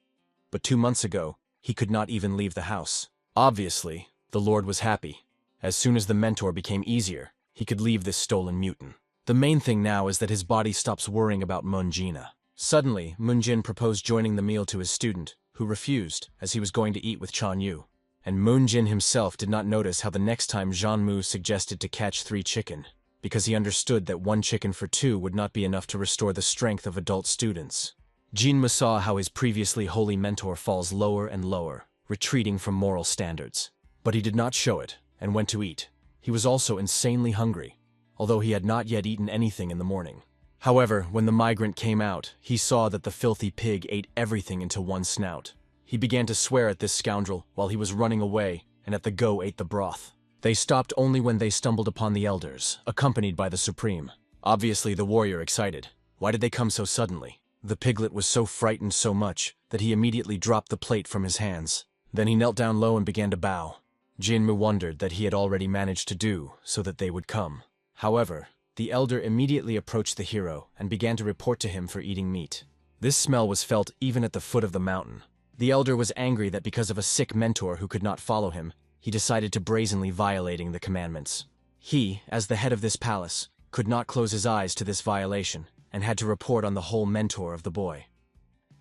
Speaker 1: But 2 months ago, he could not even leave the house. Obviously, the Lord was happy. As soon as the mentor became easier, he could leave this stolen mutant. The main thing now is that his body stops worrying about Moonjina. Suddenly, Moonjin proposed joining the meal to his student, who refused, as he was going to eat with Chanyu. And Moonjin himself did not notice how the next time Jeanmu suggested to catch 3 chicken, because he understood that 1 chicken for 2 would not be enough to restore the strength of adult students. Jinmu saw how his previously holy mentor falls lower and lower, retreating from moral standards. But he did not show it, and went to eat. He was also insanely hungry, although he had not yet eaten anything in the morning. However, when the migrant came out, he saw that the filthy pig ate everything into one snout. He began to swear at this scoundrel while he was running away, and at the goat ate the broth. They stopped only when they stumbled upon the elders, accompanied by the Supreme. Obviously, the warrior excited. Why did they come so suddenly? The piglet was so frightened so much that he immediately dropped the plate from his hands. Then he knelt down low and began to bow. Jinmu wondered that he had already managed to do so that they would come. However, the elder immediately approached the hero and began to report to him for eating meat. This smell was felt even at the foot of the mountain. The elder was angry that because of a sick mentor who could not follow him, he decided to brazenly violating the commandments. He, as the head of this palace, could not close his eyes to this violation and had to report on the whole mentor of the boy.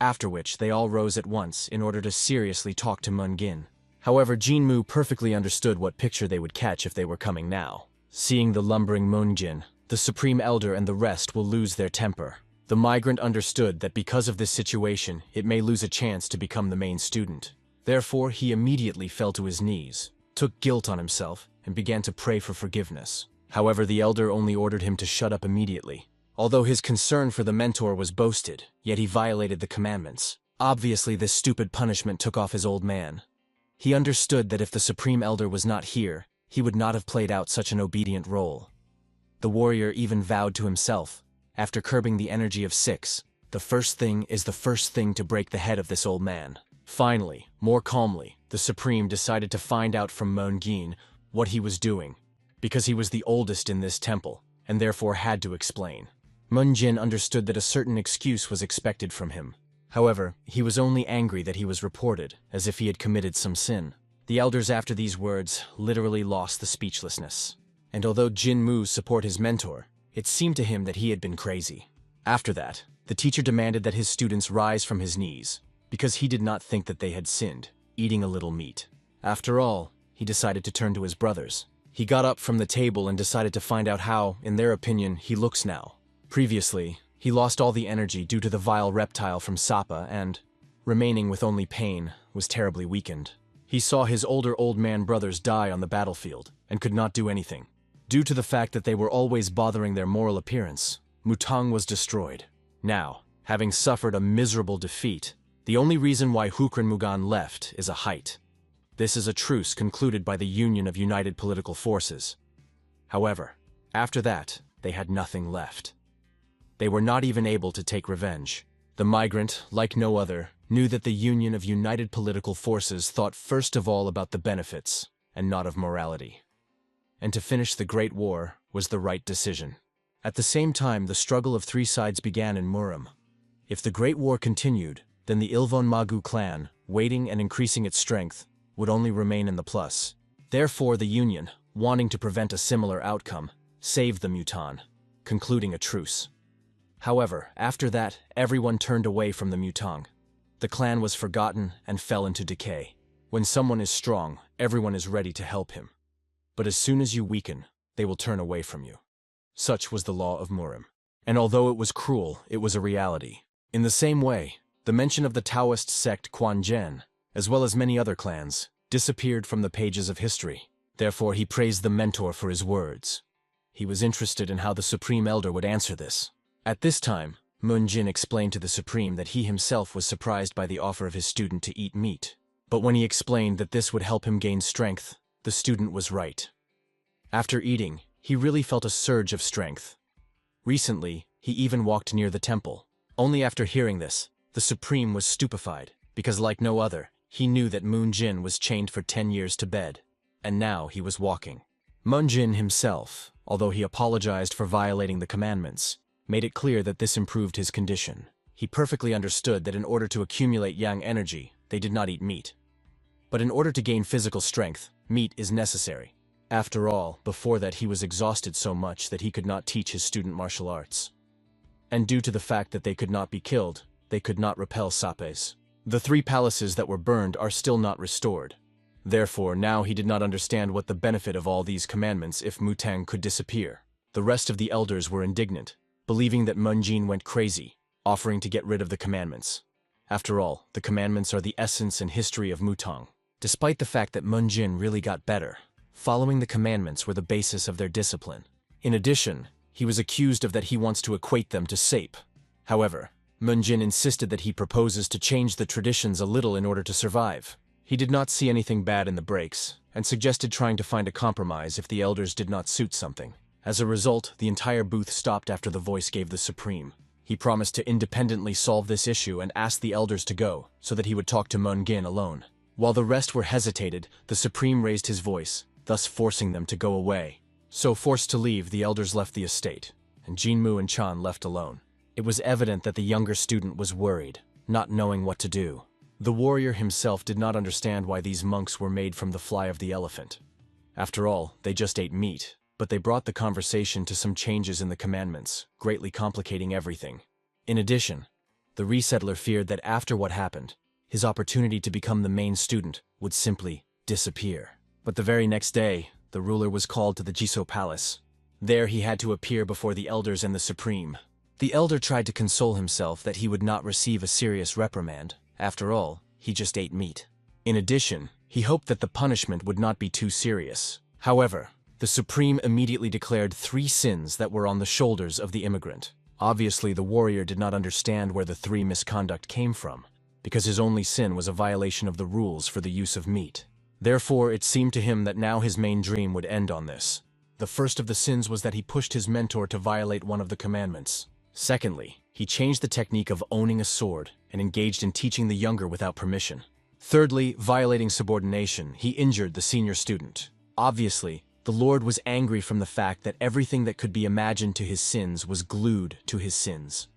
Speaker 1: After which, they all rose at once in order to seriously talk to Mungin. However, Jinmu perfectly understood what picture they would catch if they were coming now. Seeing the lumbering Moonjin, the Supreme Elder and the rest will lose their temper. The migrant understood that because of this situation, it may lose a chance to become the main student. Therefore, he immediately fell to his knees, took guilt on himself, and began to pray for forgiveness. However, the elder only ordered him to shut up immediately. Although his concern for the mentor was boasted, yet he violated the commandments. Obviously, this stupid punishment took off his old man. He understood that if the Supreme Elder was not here, he would not have played out such an obedient role. The warrior even vowed to himself, after curbing the energy of 6, the first thing is the first thing to break the head of this old man. Finally, more calmly, the Supreme decided to find out from Moongin what he was doing, because he was the oldest in this temple, and therefore had to explain. Moonjin understood that a certain excuse was expected from him. However, he was only angry that he was reported, as if he had committed some sin. The elders after these words literally lost the speechlessness. And although Jinmu supported his mentor, it seemed to him that he had been crazy. After that, the teacher demanded that his students rise from his knees, because he did not think that they had sinned, eating a little meat. After all, he decided to turn to his brothers. He got up from the table and decided to find out how, in their opinion, he looks now. Previously, he lost all the energy due to the vile reptile from Sapa and, remaining with only pain, was terribly weakened. He saw his older old man brothers die on the battlefield and could not do anything. Due to the fact that they were always bothering their moral appearance, Mutang was destroyed. Now, having suffered a miserable defeat, the only reason why Hukran Mugan left is a height. This is a truce concluded by the Union of United Political Forces. However, after that, they had nothing left. They were not even able to take revenge. The migrant, like no other, knew that the Union of United Political Forces thought first of all about the benefits, and not of morality. And to finish the Great War was the right decision. At the same time, the struggle of 3 sides began in Muram. If the Great War continued, then the Ilvon Magu clan, waiting and increasing its strength, would only remain in the plus. Therefore, the Union, wanting to prevent a similar outcome, saved the Mutan, concluding a truce. However, after that, everyone turned away from the Mutang. The clan was forgotten and fell into decay. When someone is strong, everyone is ready to help him. But as soon as you weaken, they will turn away from you. Such was the law of Muram. And although it was cruel, it was a reality. In the same way, the mention of the Taoist sect Quan Zhen, as well as many other clans, disappeared from the pages of history. Therefore, he praised the mentor for his words. He was interested in how the Supreme Elder would answer this. At this time, Moon Jin explained to the Supreme that he himself was surprised by the offer of his student to eat meat. But when he explained that this would help him gain strength, the student was right. After eating, he really felt a surge of strength. Recently, he even walked near the temple. Only after hearing this, the Supreme was stupefied, because like no other, he knew that Moon Jin was chained for 10 years to bed, and now he was walking. Moon Jin himself, although he apologized for violating the commandments, made it clear that this improved his condition. He perfectly understood that in order to accumulate yang energy, they did not eat meat. But in order to gain physical strength, meat is necessary. After all, before that he was exhausted so much that he could not teach his student martial arts. And due to the fact that they could not be killed, they could not repel sapes. The 3 palaces that were burned are still not restored. Therefore, now he did not understand what the benefit of all these commandments if Mutang could disappear. The rest of the elders were indignant, believing that Moon Jin went crazy, offering to get rid of the commandments. After all, the commandments are the essence and history of Mutang. Despite the fact that Moon Jin really got better, following the commandments were the basis of their discipline. In addition, he was accused of that he wants to equate them to sape. However, Moon Jin insisted that he proposes to change the traditions a little in order to survive. He did not see anything bad in the breaks, and suggested trying to find a compromise if the elders did not suit something. As a result, the entire booth stopped after the voice gave the Supreme. He promised to independently solve this issue and asked the elders to go, so that he would talk to Moon Jin alone. While the rest were hesitated, the Supreme raised his voice, thus forcing them to go away. So forced to leave, the elders left the estate, and Jinmu and Chan left alone. It was evident that the younger student was worried, not knowing what to do. The warrior himself did not understand why these monks were made from the fly of the elephant. After all, they just ate meat, but they brought the conversation to some changes in the commandments, greatly complicating everything. In addition, the resettler feared that after what happened, his opportunity to become the main student would simply disappear. But the very next day, the ruler was called to the Jiso Palace. There he had to appear before the elders and the Supreme. The elder tried to console himself that he would not receive a serious reprimand. After all, he just ate meat. In addition, he hoped that the punishment would not be too serious. However, the Supreme immediately declared 3 sins that were on the shoulders of the immigrant. Obviously, the warrior did not understand where the 3 misconduct came from, because his only sin was a violation of the rules for the use of meat. Therefore, it seemed to him that now his main dream would end on this. The first of the sins was that he pushed his mentor to violate one of the commandments. Secondly, he changed the technique of owning a sword and engaged in teaching the younger without permission. Thirdly, violating subordination, he injured the senior student. Obviously, the Lord was angry from the fact that everything that could be imagined to his sins was glued to his sins.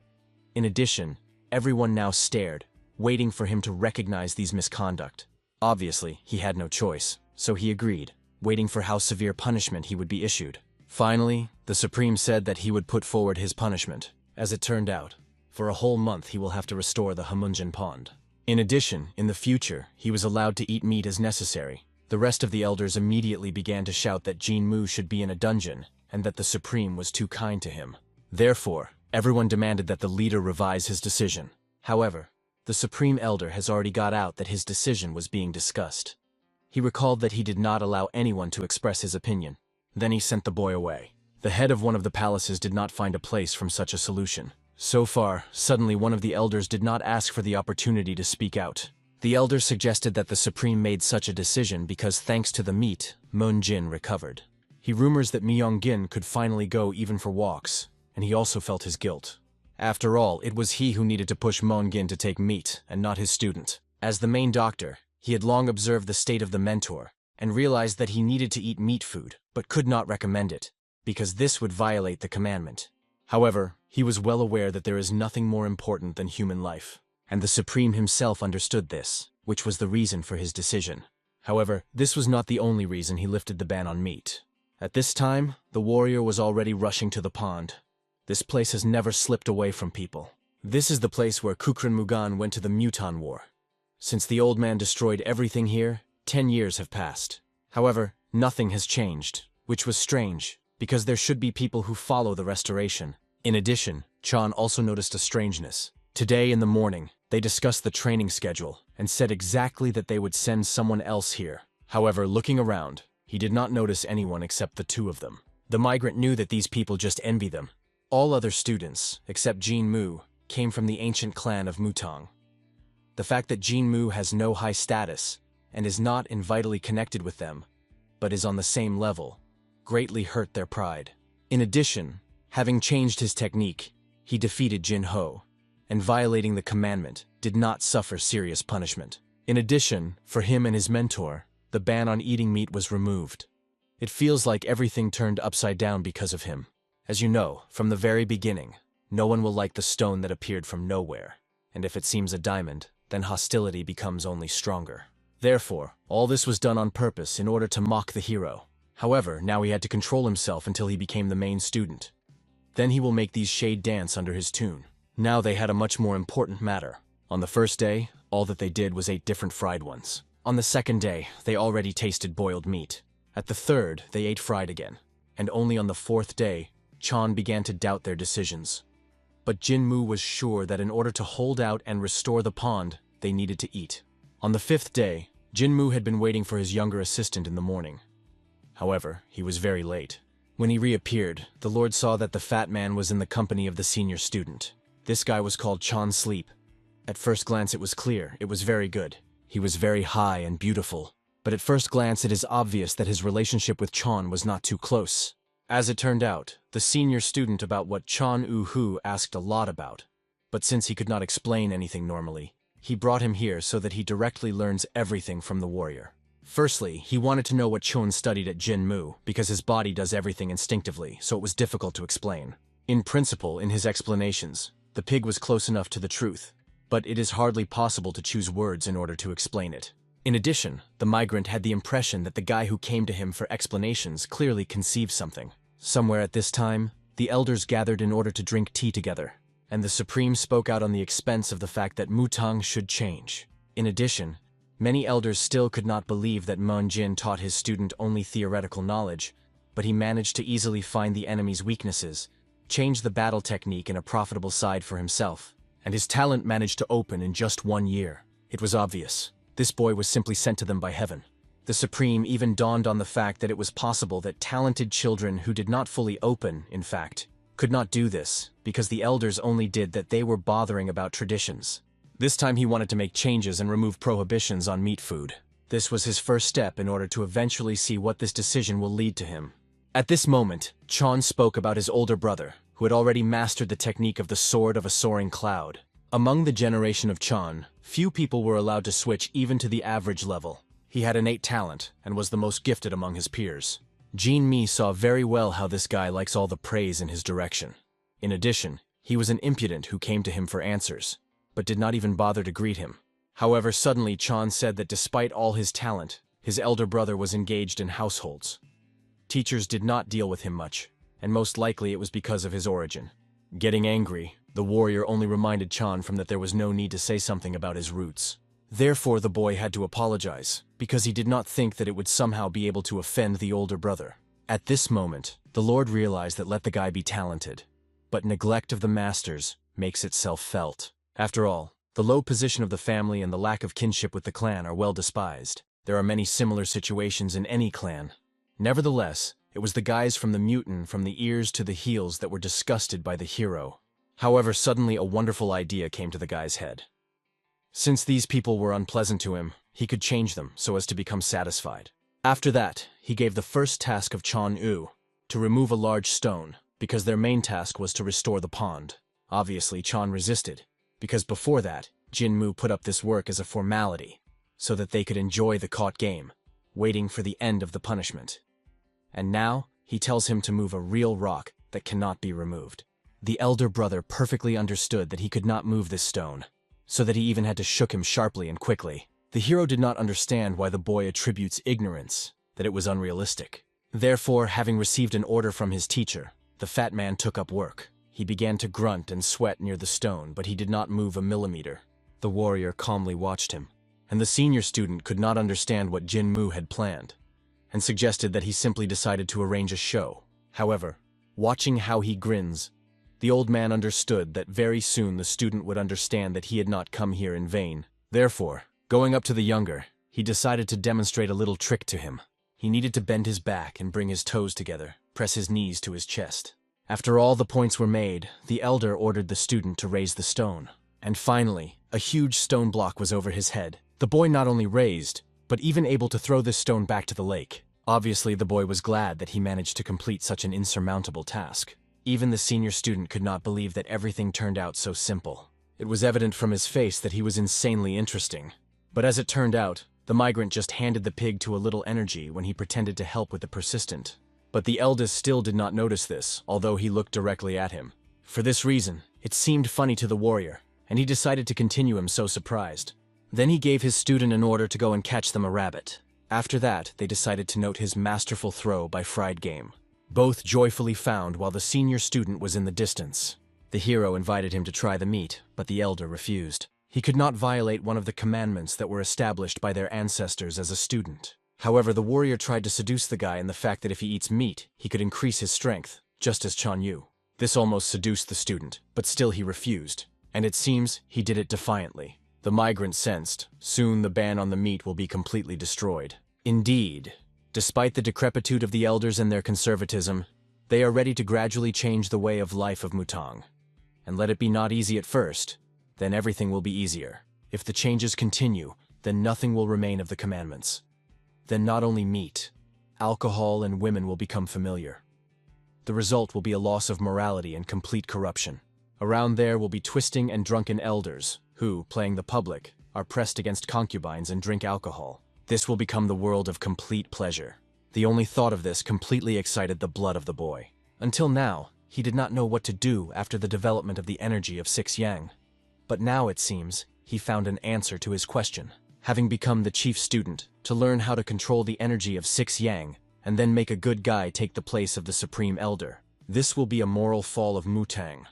Speaker 1: In addition, everyone now stared, waiting for him to recognize these misconduct. Obviously, he had no choice, so he agreed, waiting for how severe punishment he would be issued. Finally, the Supreme said that he would put forward his punishment. As it turned out, for a whole month he will have to restore the Hamunjin pond. In addition, in the future, he was allowed to eat meat as necessary. The rest of the elders immediately began to shout that Jinmu should be in a dungeon, and that the Supreme was too kind to him. Therefore, everyone demanded that the leader revise his decision. However, the Supreme Elder has already got out that his decision was being discussed. He recalled that he did not allow anyone to express his opinion. Then he sent the boy away. The head of one of the palaces did not find a place from such a solution. So far, suddenly one of the elders did not ask for the opportunity to speak out. The elder suggested that the Supreme made such a decision because thanks to the meat, Moon Jin recovered. He rumors that Myong-gin could finally go even for walks, and he also felt his guilt. After all, it was he who needed to push Myong-gin to take meat, and not his student. As the main doctor, he had long observed the state of the mentor, and realized that he needed to eat meat food, but could not recommend it, because this would violate the commandment. However, he was well aware that there is nothing more important than human life, and the Supreme himself understood this, which was the reason for his decision. However, this was not the only reason he lifted the ban on meat. At this time, the warrior was already rushing to the pond. This place has never slipped away from people. This is the place where Kukrin Mugan went to the Mutan War. Since the old man destroyed everything here, 10 years have passed. However, nothing has changed, which was strange, because there should be people who follow the restoration. In addition, Chan also noticed a strangeness. Today in the morning, they discussed the training schedule and said exactly that they would send someone else here. However, looking around, he did not notice anyone except the two of them. The migrant knew that these people just envy them. All other students, except Jin Mu, came from the ancient clan of Mutang. The fact that Jin Mu has no high status and is not vitally connected with them, but is on the same level, greatly hurt their pride. In addition, having changed his technique, he defeated Jin Ho, and violating the commandment did not suffer serious punishment. In addition, for him and his mentor, the ban on eating meat was removed. It feels like everything turned upside down because of him. As you know, from the very beginning, no one will like the stone that appeared from nowhere, and if it seems a diamond, then hostility becomes only stronger. Therefore, all this was done on purpose in order to mock the hero. However, now he had to control himself until he became the main student. Then he will make these shade dance under his tune. Now they had a much more important matter. On the first day, all that they did was ate different fried ones. On the second day, they already tasted boiled meat. At the third, they ate fried again. And only on the fourth day, Chan began to doubt their decisions. But Jin Mu was sure that in order to hold out and restore the pond, they needed to eat. On the fifth day, Jin Mu had been waiting for his younger assistant in the morning. However, he was very late. When he reappeared, the Lord saw that the fat man was in the company of the senior student. This guy was called Chan Sleep. At first glance it was clear, it was very good. He was very high and beautiful. But at first glance it is obvious that his relationship with Chan was not too close. As it turned out, the senior student about what Chan Hu asked a lot about. But since he could not explain anything normally, he brought him here so that he directly learns everything from the warrior. Firstly, he wanted to know what Chon studied at Jin Mu, because his body does everything instinctively, so it was difficult to explain. In principle, in his explanations, the pig was close enough to the truth, but it is hardly possible to choose words in order to explain it. In addition, the migrant had the impression that the guy who came to him for explanations clearly conceived something. Somewhere at this time, the elders gathered in order to drink tea together, and the Supreme spoke out on the expense of the fact that Mutang should change. In addition, many elders still could not believe that Mun Jin taught his student only theoretical knowledge, but he managed to easily find the enemy's weaknesses, change the battle technique in a profitable side for himself, and his talent managed to open in just 1 year. It was obvious. This boy was simply sent to them by heaven. The Supreme even dawned on the fact that it was possible that talented children who did not fully open, in fact, could not do this, because the elders only did that they were bothering about traditions. This time he wanted to make changes and remove prohibitions on meat food. This was his first step in order to eventually see what this decision will lead to him. At this moment, Chan spoke about his older brother, who had already mastered the technique of the sword of a soaring cloud. Among the generation of Chan, few people were allowed to switch even to the average level. He had innate talent and was the most gifted among his peers. Jin Mi saw very well how this guy likes all the praise in his direction. In addition, he was an impudent who came to him for answers, but did not even bother to greet him. However, suddenly Chan said that despite all his talent, his elder brother was engaged in households. Teachers did not deal with him much, and most likely it was because of his origin. Getting angry, the warrior only reminded Chan that there was no need to say something about his roots. Therefore the boy had to apologize, because he did not think that it would somehow be able to offend the older brother. At this moment, the Lord realized that let the guy be talented, but neglect of the masters makes itself felt. After all, the low position of the family and the lack of kinship with the clan are well despised. There are many similar situations in any clan. Nevertheless, it was the guys from the mutant from the ears to the heels that were disgusted by the hero. However, suddenly a wonderful idea came to the guy's head. Since these people were unpleasant to him, he could change them so as to become satisfied. After that, he gave the first task of Chan Yu to remove a large stone, because their main task was to restore the pond. Obviously, Chan resisted, because before that, Jin Mu put up this work as a formality, so that they could enjoy the caught game, waiting for the end of the punishment. And now, he tells him to move a real rock that cannot be removed. The elder brother perfectly understood that he could not move this stone, so that he even had to shook him sharply and quickly. The hero did not understand why the boy attributes ignorance, that it was unrealistic. Therefore, having received an order from his teacher, the fat man took up work. He began to grunt and sweat near the stone, but he did not move a millimeter. The warrior calmly watched him, and the senior student could not understand what Jin Mu had planned, and suggested that he simply decided to arrange a show. However, watching how he grins, The old man understood that very soon the student would understand that he had not come here in vain. Therefore, going up to the younger, he decided to demonstrate a little trick to him. He needed to bend his back and bring his toes together, press his knees to his chest. After all the points were made, the elder ordered the student to raise the stone. And finally, a huge stone block was over his head. The boy not only raised, but even able to throw this stone back to the lake. Obviously, the boy was glad that he managed to complete such an insurmountable task. Even the senior student could not believe that everything turned out so simple. It was evident from his face that he was insanely interesting. But as it turned out, the migrant just handed the pig to a little energy when he pretended to help with the persistent. But the eldest still did not notice this, although he looked directly at him. For this reason, it seemed funny to the warrior, and he decided to continue him so surprised. Then he gave his student an order to go and catch them a rabbit. After that, they decided to note his masterful throw by fried game. Both joyfully found while the senior student was in the distance. The hero invited him to try the meat, but the elder refused. He could not violate one of the commandments that were established by their ancestors as a student. However, the warrior tried to seduce the guy in the fact that if he eats meat, he could increase his strength, just as Chan Yu. This almost seduced the student, but still he refused. And it seems he did it defiantly. The migrant sensed, soon the ban on the meat will be completely destroyed. Indeed, despite the decrepitude of the elders and their conservatism, they are ready to gradually change the way of life of Mutang. And let it be not easy at first, then everything will be easier. If the changes continue, then nothing will remain of the commandments. Then not only meat, alcohol and women will become familiar. The result will be a loss of morality and complete corruption. Around there will be twisting and drunken elders, who, playing the public, are pressed against concubines and drink alcohol. This will become the world of complete pleasure. The only thought of this completely excited the blood of the boy. Until now, he did not know what to do after the development of the energy of 6 Yang. But now, it seems, he found an answer to his question. Having become the chief student, to learn how to control the energy of 6 Yang, and then make a good guy take the place of the supreme elder. This will be a moral fall of Mutang.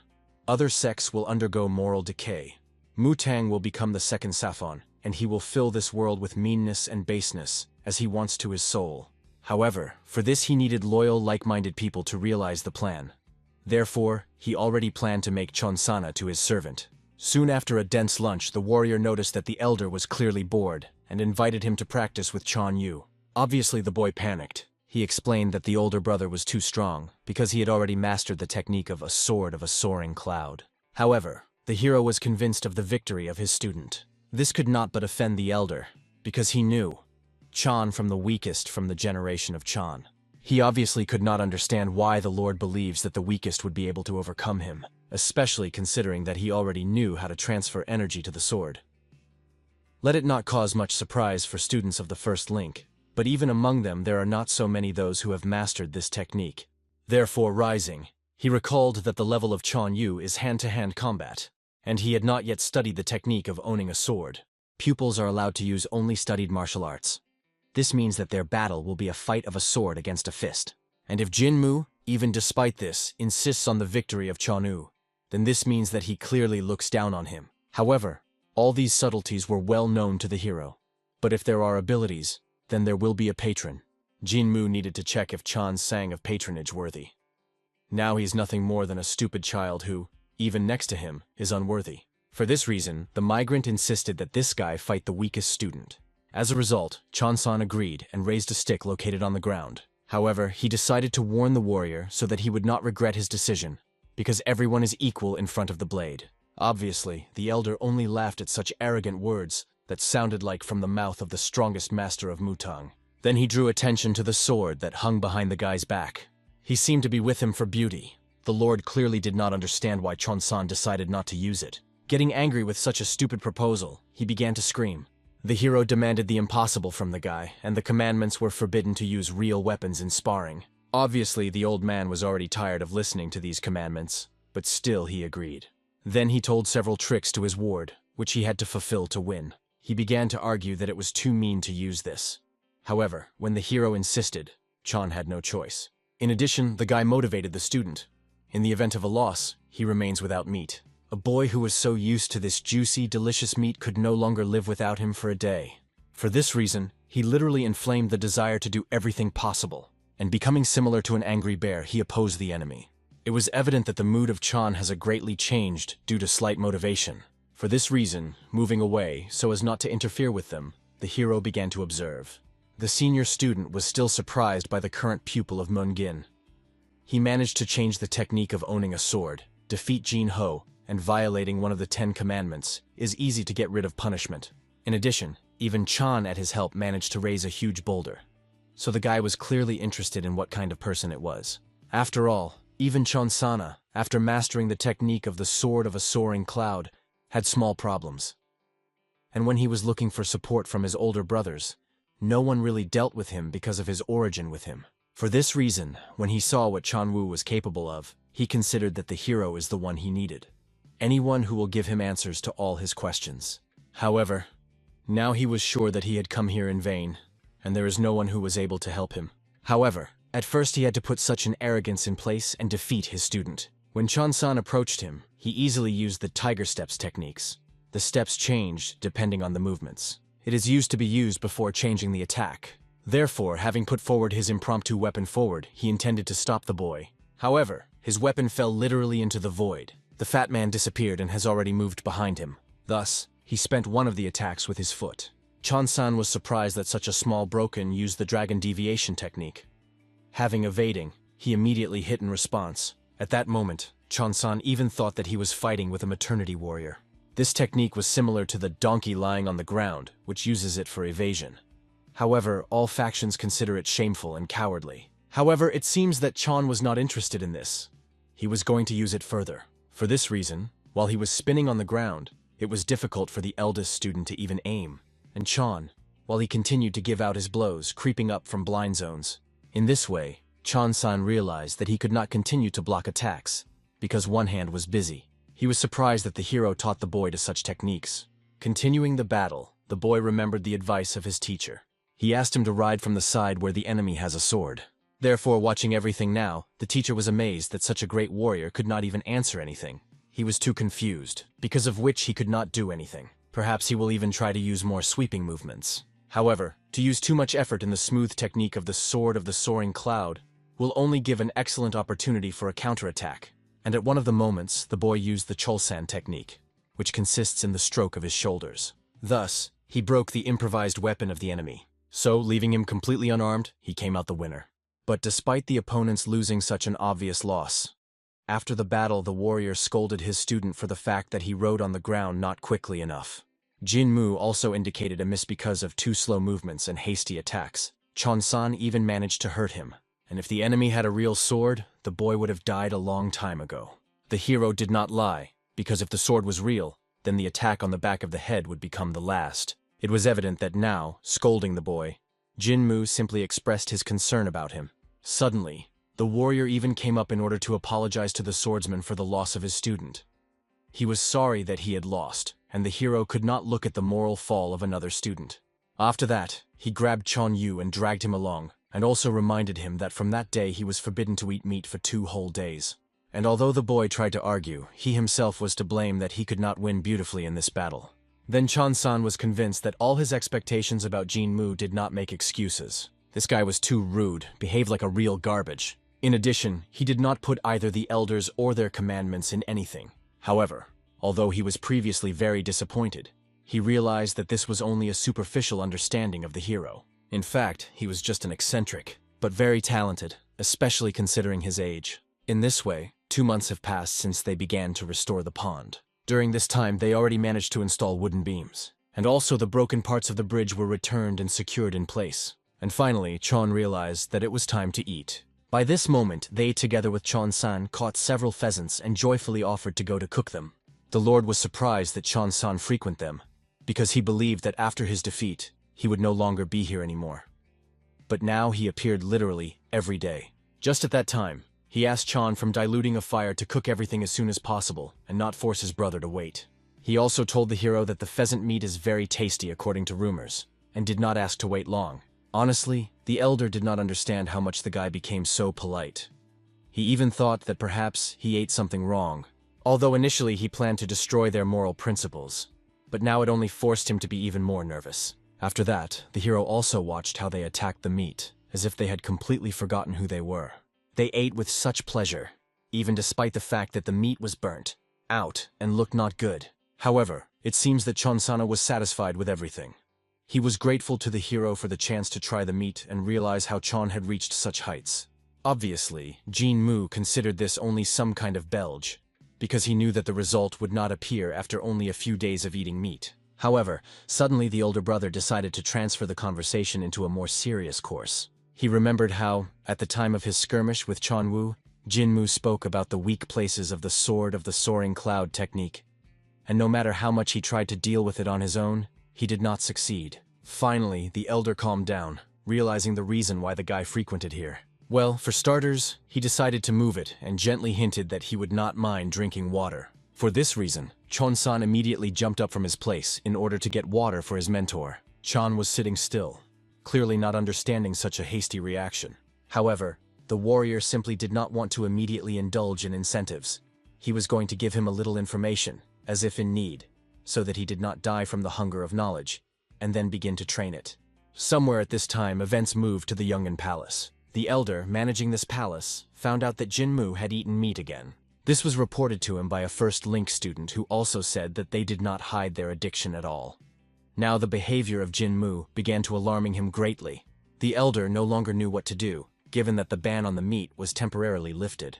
Speaker 1: Other sects will undergo moral decay. Mutang will become the second Safon, and he will fill this world with meanness and baseness, as he wants to his soul. However, for this he needed loyal, like-minded people to realize the plan. Therefore, he already planned to make Chonsana to his servant. Soon after a dense lunch, the warrior noticed that the elder was clearly bored, and invited him to practice with Chan Yu. Obviously, the boy panicked. He explained that the older brother was too strong, because he had already mastered the technique of a sword of a soaring cloud. However, the hero was convinced of the victory of his student. This could not but offend the elder, because he knew Chan from the weakest from the generation of Chan. He obviously could not understand why the Lord believes that the weakest would be able to overcome him, especially considering that he already knew how to transfer energy to the sword. Let it not cause much surprise for students of the first link, but even among them there are not so many those who have mastered this technique. Therefore, rising, he recalled that the level of Chan Yu is hand-to-hand combat, and he had not yet studied the technique of owning a sword. Pupils are allowed to use only studied martial arts. This means that their battle will be a fight of a sword against a fist. And if Jinmu, even despite this, insists on the victory of Chanu, then this means that he clearly looks down on him. However, all these subtleties were well known to the hero. But if there are abilities, then there will be a patron. Jinmu needed to check if Chan's sang of patronage worthy. Now he's nothing more than a stupid child who, even next to him, is unworthy. For this reason, the migrant insisted that this guy fight the weakest student. As a result, Chan-san agreed and raised a stick located on the ground. However, he decided to warn the warrior so that he would not regret his decision, because everyone is equal in front of the blade. Obviously, the elder only laughed at such arrogant words that sounded like from the mouth of the strongest master of Mutang. Then he drew attention to the sword that hung behind the guy's back. He seemed to be with him for beauty. The Lord clearly did not understand why Chon-san decided not to use it. Getting angry with such a stupid proposal, he began to scream. The hero demanded the impossible from the guy, and the commandments were forbidden to use real weapons in sparring. Obviously, the old man was already tired of listening to these commandments, but still he agreed. Then he told several tricks to his ward, which he had to fulfill to win. He began to argue that it was too mean to use this. However, when the hero insisted, Chan had no choice. In addition, the guy motivated the student. In the event of a loss, he remains without meat. A boy who was so used to this juicy, delicious meat could no longer live without him for a day. For this reason, he literally inflamed the desire to do everything possible, and becoming similar to an angry bear, he opposed the enemy. It was evident that the mood of Chan has greatly changed due to slight motivation. For this reason, moving away so as not to interfere with them, the hero began to observe. The senior student was still surprised by the current pupil of Mungin. He managed to change the technique of owning a sword, defeat Jin Ho, and violating one of the 10 commandments is easy to get rid of punishment. In addition, even Chan at his help managed to raise a huge boulder. So the guy was clearly interested in what kind of person it was. After all, even Chonsana, after mastering the technique of the sword of a soaring cloud, had small problems. And when he was looking for support from his older brothers, no one really dealt with him because of his origin with him. For this reason, when he saw what Chanwoo was capable of, he considered that the hero is the one he needed. Anyone who will give him answers to all his questions. However, now he was sure that he had come here in vain, and there is no one who was able to help him. However, at first he had to put such an arrogance in place and defeat his student. When Chon-san approached him, he easily used the tiger steps techniques. The steps changed depending on the movements. It is used to be used before changing the attack. Therefore, having put forward his impromptu weapon forward, he intended to stop the boy. However, his weapon fell literally into the void. The fat man disappeared and has already moved behind him. Thus, he spent one of the attacks with his foot. Chon-san was surprised that such a small broken used the dragon deviation technique. Having evading, he immediately hit in response. At that moment, Chon-san even thought that he was fighting with a maternity warrior. This technique was similar to the donkey lying on the ground, which uses it for evasion. However, all factions consider it shameful and cowardly. However, it seems that Chan was not interested in this. He was going to use it further. For this reason, while he was spinning on the ground, it was difficult for the eldest student to even aim. And Chan, while he continued to give out his blows, creeping up from blind zones. In this way, Chan-san realized that he could not continue to block attacks, because one hand was busy. He was surprised that the hero taught the boy to such techniques. Continuing the battle, the boy remembered the advice of his teacher. He asked him to ride from the side where the enemy has a sword. Therefore, watching everything now, the teacher was amazed that such a great warrior could not even answer anything. He was too confused, because of which he could not do anything. Perhaps he will even try to use more sweeping movements. However, to use too much effort in the smooth technique of the sword of the soaring cloud will only give an excellent opportunity for a counterattack. And at one of the moments, the boy used the Cholsan technique, which consists in the stroke of his shoulders. Thus, he broke the improvised weapon of the enemy. So, leaving him completely unarmed, he came out the winner. But despite the opponents losing such an obvious loss, after the battle the warrior scolded his student for the fact that he rode on the ground not quickly enough. Jin Mu also indicated a miss because of too slow movements and hasty attacks. Chon-san even managed to hurt him, and if the enemy had a real sword, the boy would have died a long time ago. The hero did not lie, because if the sword was real, then the attack on the back of the head would become the last. It was evident that now, scolding the boy, Jin Mu simply expressed his concern about him. Suddenly, the warrior even came up in order to apologize to the swordsman for the loss of his student. He was sorry that he had lost, and the hero could not look at the moral fall of another student. After that, he grabbed Chon Yu and dragged him along, and also reminded him that from that day he was forbidden to eat meat for 2 whole days. And although the boy tried to argue, he himself was to blame that he could not win beautifully in this battle. Then Chon-san was convinced that all his expectations about Jin Mu did not make excuses. This guy was too rude, behaved like a real garbage. In addition, he did not put either the elders or their commandments in anything. However, although he was previously very disappointed, he realized that this was only a superficial understanding of the hero. In fact, he was just an eccentric, but very talented, especially considering his age. In this way, 2 months have passed since they began to restore the pond. During this time, they already managed to install wooden beams, and also the broken parts of the bridge were returned and secured in place. And finally, Chon realized that it was time to eat. By this moment, they, together with Chon-san, caught several pheasants and joyfully offered to go to cook them. The Lord was surprised that Chon-san frequented them, because he believed that after his defeat, he would no longer be here anymore. But now he appeared literally every day. Just at that time, he asked Chon from diluting a fire to cook everything as soon as possible and not force his brother to wait. He also told the hero that the pheasant meat is very tasty according to rumors, and did not ask to wait long. Honestly, the elder did not understand how much the guy became so polite. He even thought that perhaps he ate something wrong, although initially he planned to destroy their moral principles. But now it only forced him to be even more nervous. After that, the hero also watched how they attacked the meat, as if they had completely forgotten who they were. They ate with such pleasure, even despite the fact that the meat was burnt out and looked not good. However, it seems that Chonsana was satisfied with everything. He was grateful to the hero for the chance to try the meat and realize how Chon had reached such heights. Obviously, Jin-moo considered this only some kind of belge, because he knew that the result would not appear after only a few days of eating meat. However, suddenly the older brother decided to transfer the conversation into a more serious course. He remembered how, at the time of his skirmish with Chonwoo, Jin-moo spoke about the weak places of the Sword of the Soaring Cloud technique, and no matter how much he tried to deal with it on his own, he did not succeed. Finally, the elder calmed down, realizing the reason why the guy frequented here. Well, for starters, he decided to move it and gently hinted that he would not mind drinking water. For this reason, Chon-san immediately jumped up from his place in order to get water for his mentor. Chon was sitting still, clearly not understanding such a hasty reaction. However, the warrior simply did not want to immediately indulge in incentives. He was going to give him a little information, as if in need, so that he did not die from the hunger of knowledge, and then begin to train it. Somewhere at this time, events moved to the Yungan Palace. The elder, managing this palace, found out that Jin-moo had eaten meat again. This was reported to him by a first Link student who also said that they did not hide their addiction at all. Now the behavior of Jin-moo began to alarming him greatly. The elder no longer knew what to do, given that the ban on the meat was temporarily lifted.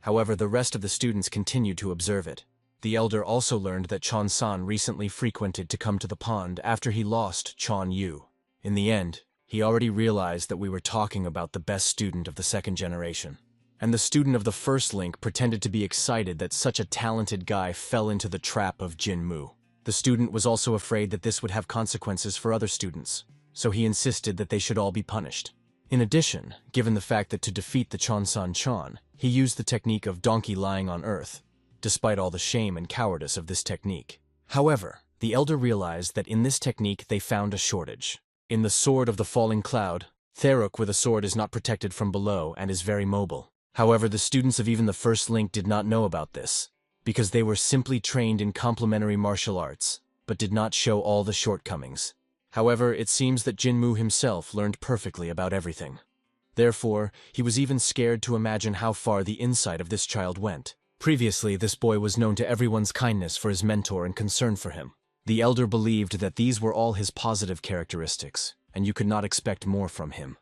Speaker 1: However, the rest of the students continued to observe it. The elder also learned that Chon-san recently frequented to come to the pond after he lost Chon-yu. In the end, he already realized that we were talking about the best student of the second generation. And the student of the first Link pretended to be excited that such a talented guy fell into the trap of Jin-moo. The student was also afraid that this would have consequences for other students, so he insisted that they should all be punished. In addition, given the fact that to defeat the Chon-san Chon, he used the technique of donkey lying on earth, despite all the shame and cowardice of this technique. However, the elder realized that in this technique they found a shortage. In the Sword of the Falling Cloud, Theruk with a sword is not protected from below and is very mobile. However, the students of even the first Link did not know about this, because they were simply trained in complementary martial arts, but did not show all the shortcomings. However, it seems that Jin-moo himself learned perfectly about everything. Therefore, he was even scared to imagine how far the insight of this child went. Previously, this boy was known to everyone's kindness for his mentor and concern for him. The elder believed that these were all his positive characteristics, and you could not expect more from him.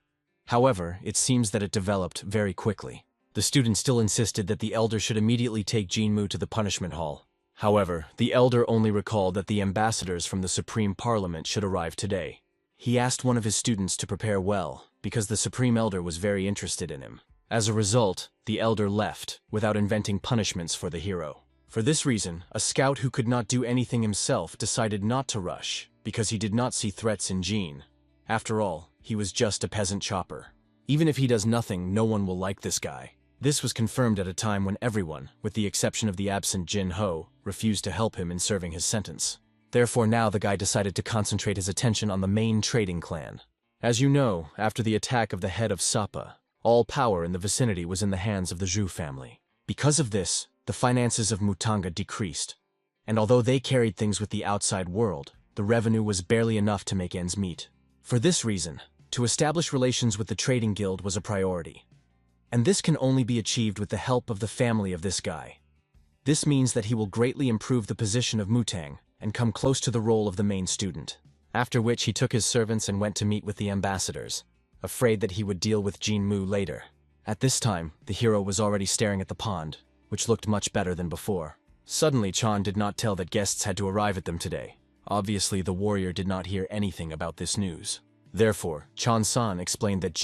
Speaker 1: However, it seems that it developed very quickly. The student still insisted that the elder should immediately take Jin-moo to the punishment hall. However, the elder only recalled that the ambassadors from the Supreme Parliament should arrive today. He asked one of his students to prepare well, because the Supreme Elder was very interested in him. As a result, the elder left, without inventing punishments for the hero. For this reason, a scout who could not do anything himself decided not to rush, because he did not see threats in Jin. After all, he was just a peasant chopper. Even if he does nothing, no one will like this guy. This was confirmed at a time when everyone, with the exception of the absent Jin-ho, refused to help him in serving his sentence. Therefore now the guy decided to concentrate his attention on the main trading clan. As you know, after the attack of the head of Sapa, all power in the vicinity was in the hands of the Zhu family. Because of this, the finances of Mutanga decreased, and although they carried things with the outside world, the revenue was barely enough to make ends meet. For this reason, to establish relations with the trading guild was a priority. And this can only be achieved with the help of the family of this guy. This means that he will greatly improve the position of Mutang and come close to the role of the main student. After which he took his servants and went to meet with the ambassadors, afraid that he would deal with Jin-moo later. At this time, the hero was already staring at the pond, which looked much better than before. Suddenly, Chan did not tell that guests had to arrive at them today. Obviously, the warrior did not hear anything about this news. Therefore, Chan-san explained that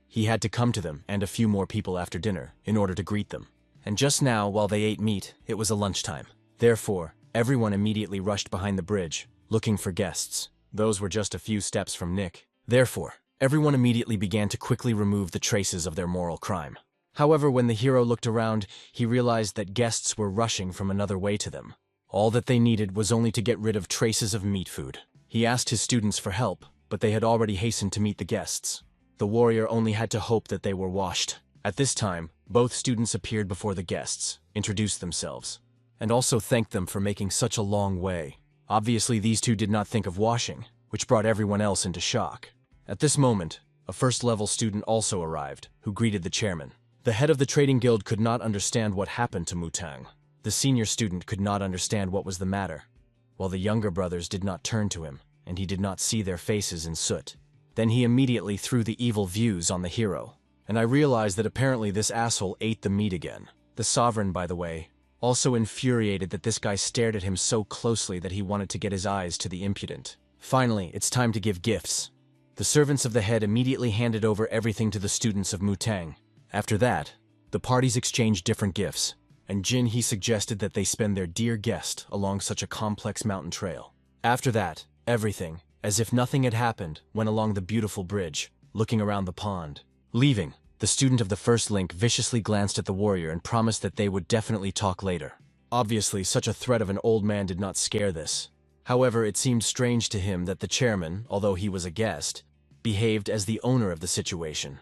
Speaker 1: he had to come to them and a few more people after dinner in order to greet them. And just now, while they ate meat, it was a lunchtime. Therefore, everyone immediately rushed behind the bridge, looking for guests. Those were just a few steps from Nick. Therefore, everyone immediately began to quickly remove the traces of their moral crime. However, when the hero looked around, he realized that guests were rushing from another way to them. All that they needed was only to get rid of traces of meat food. He asked his students for help, but they had already hastened to meet the guests. The warrior only had to hope that they were washed. At this time, both students appeared before the guests, introduced themselves, and also thanked them for making such a long way. Obviously, these two did not think of washing, which brought everyone else into shock. At this moment, a first-level student also arrived, who greeted the chairman. The head of the trading guild could not understand what happened to Mutang. The senior student could not understand what was the matter, while the younger brothers did not turn to him, and he did not see their faces in soot. Then he immediately threw the evil views on the hero, and I realized that apparently this asshole ate the meat again. The sovereign, by the way, also infuriated that this guy stared at him so closely that he wanted to get his eyes to the impudent. Finally, it's time to give gifts. The servants of the head immediately handed over everything to the students of Mutang. After that, the parties exchanged different gifts, and Jin He suggested that they spend their dear guest along such a complex mountain trail. After that, everything, as if nothing had happened, went along the beautiful bridge, looking around the pond. Leaving, the student of the first link viciously glanced at the warrior and promised that they would definitely talk later. Obviously, such a threat of an old man did not scare this. However, it seemed strange to him that the chairman, although he was a guest, behaved as the owner of the situation.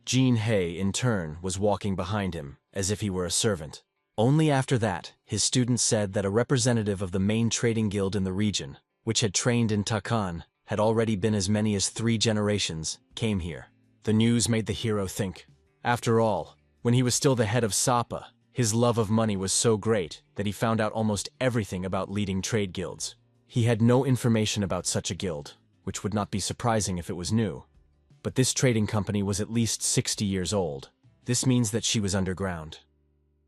Speaker 1: Jin He, in turn, was walking behind him, as if he were a servant. Only after that, his student said that a representative of the main trading guild in the region, which had trained in Takan, had already been as many as 3 generations, came here. The news made the hero think. After all, when he was still the head of Sapa, his love of money was so great that he found out almost everything about leading trade guilds. He had no information about such a guild, which would not be surprising if it was new. But this trading company was at least 60 years old. This means that she was underground.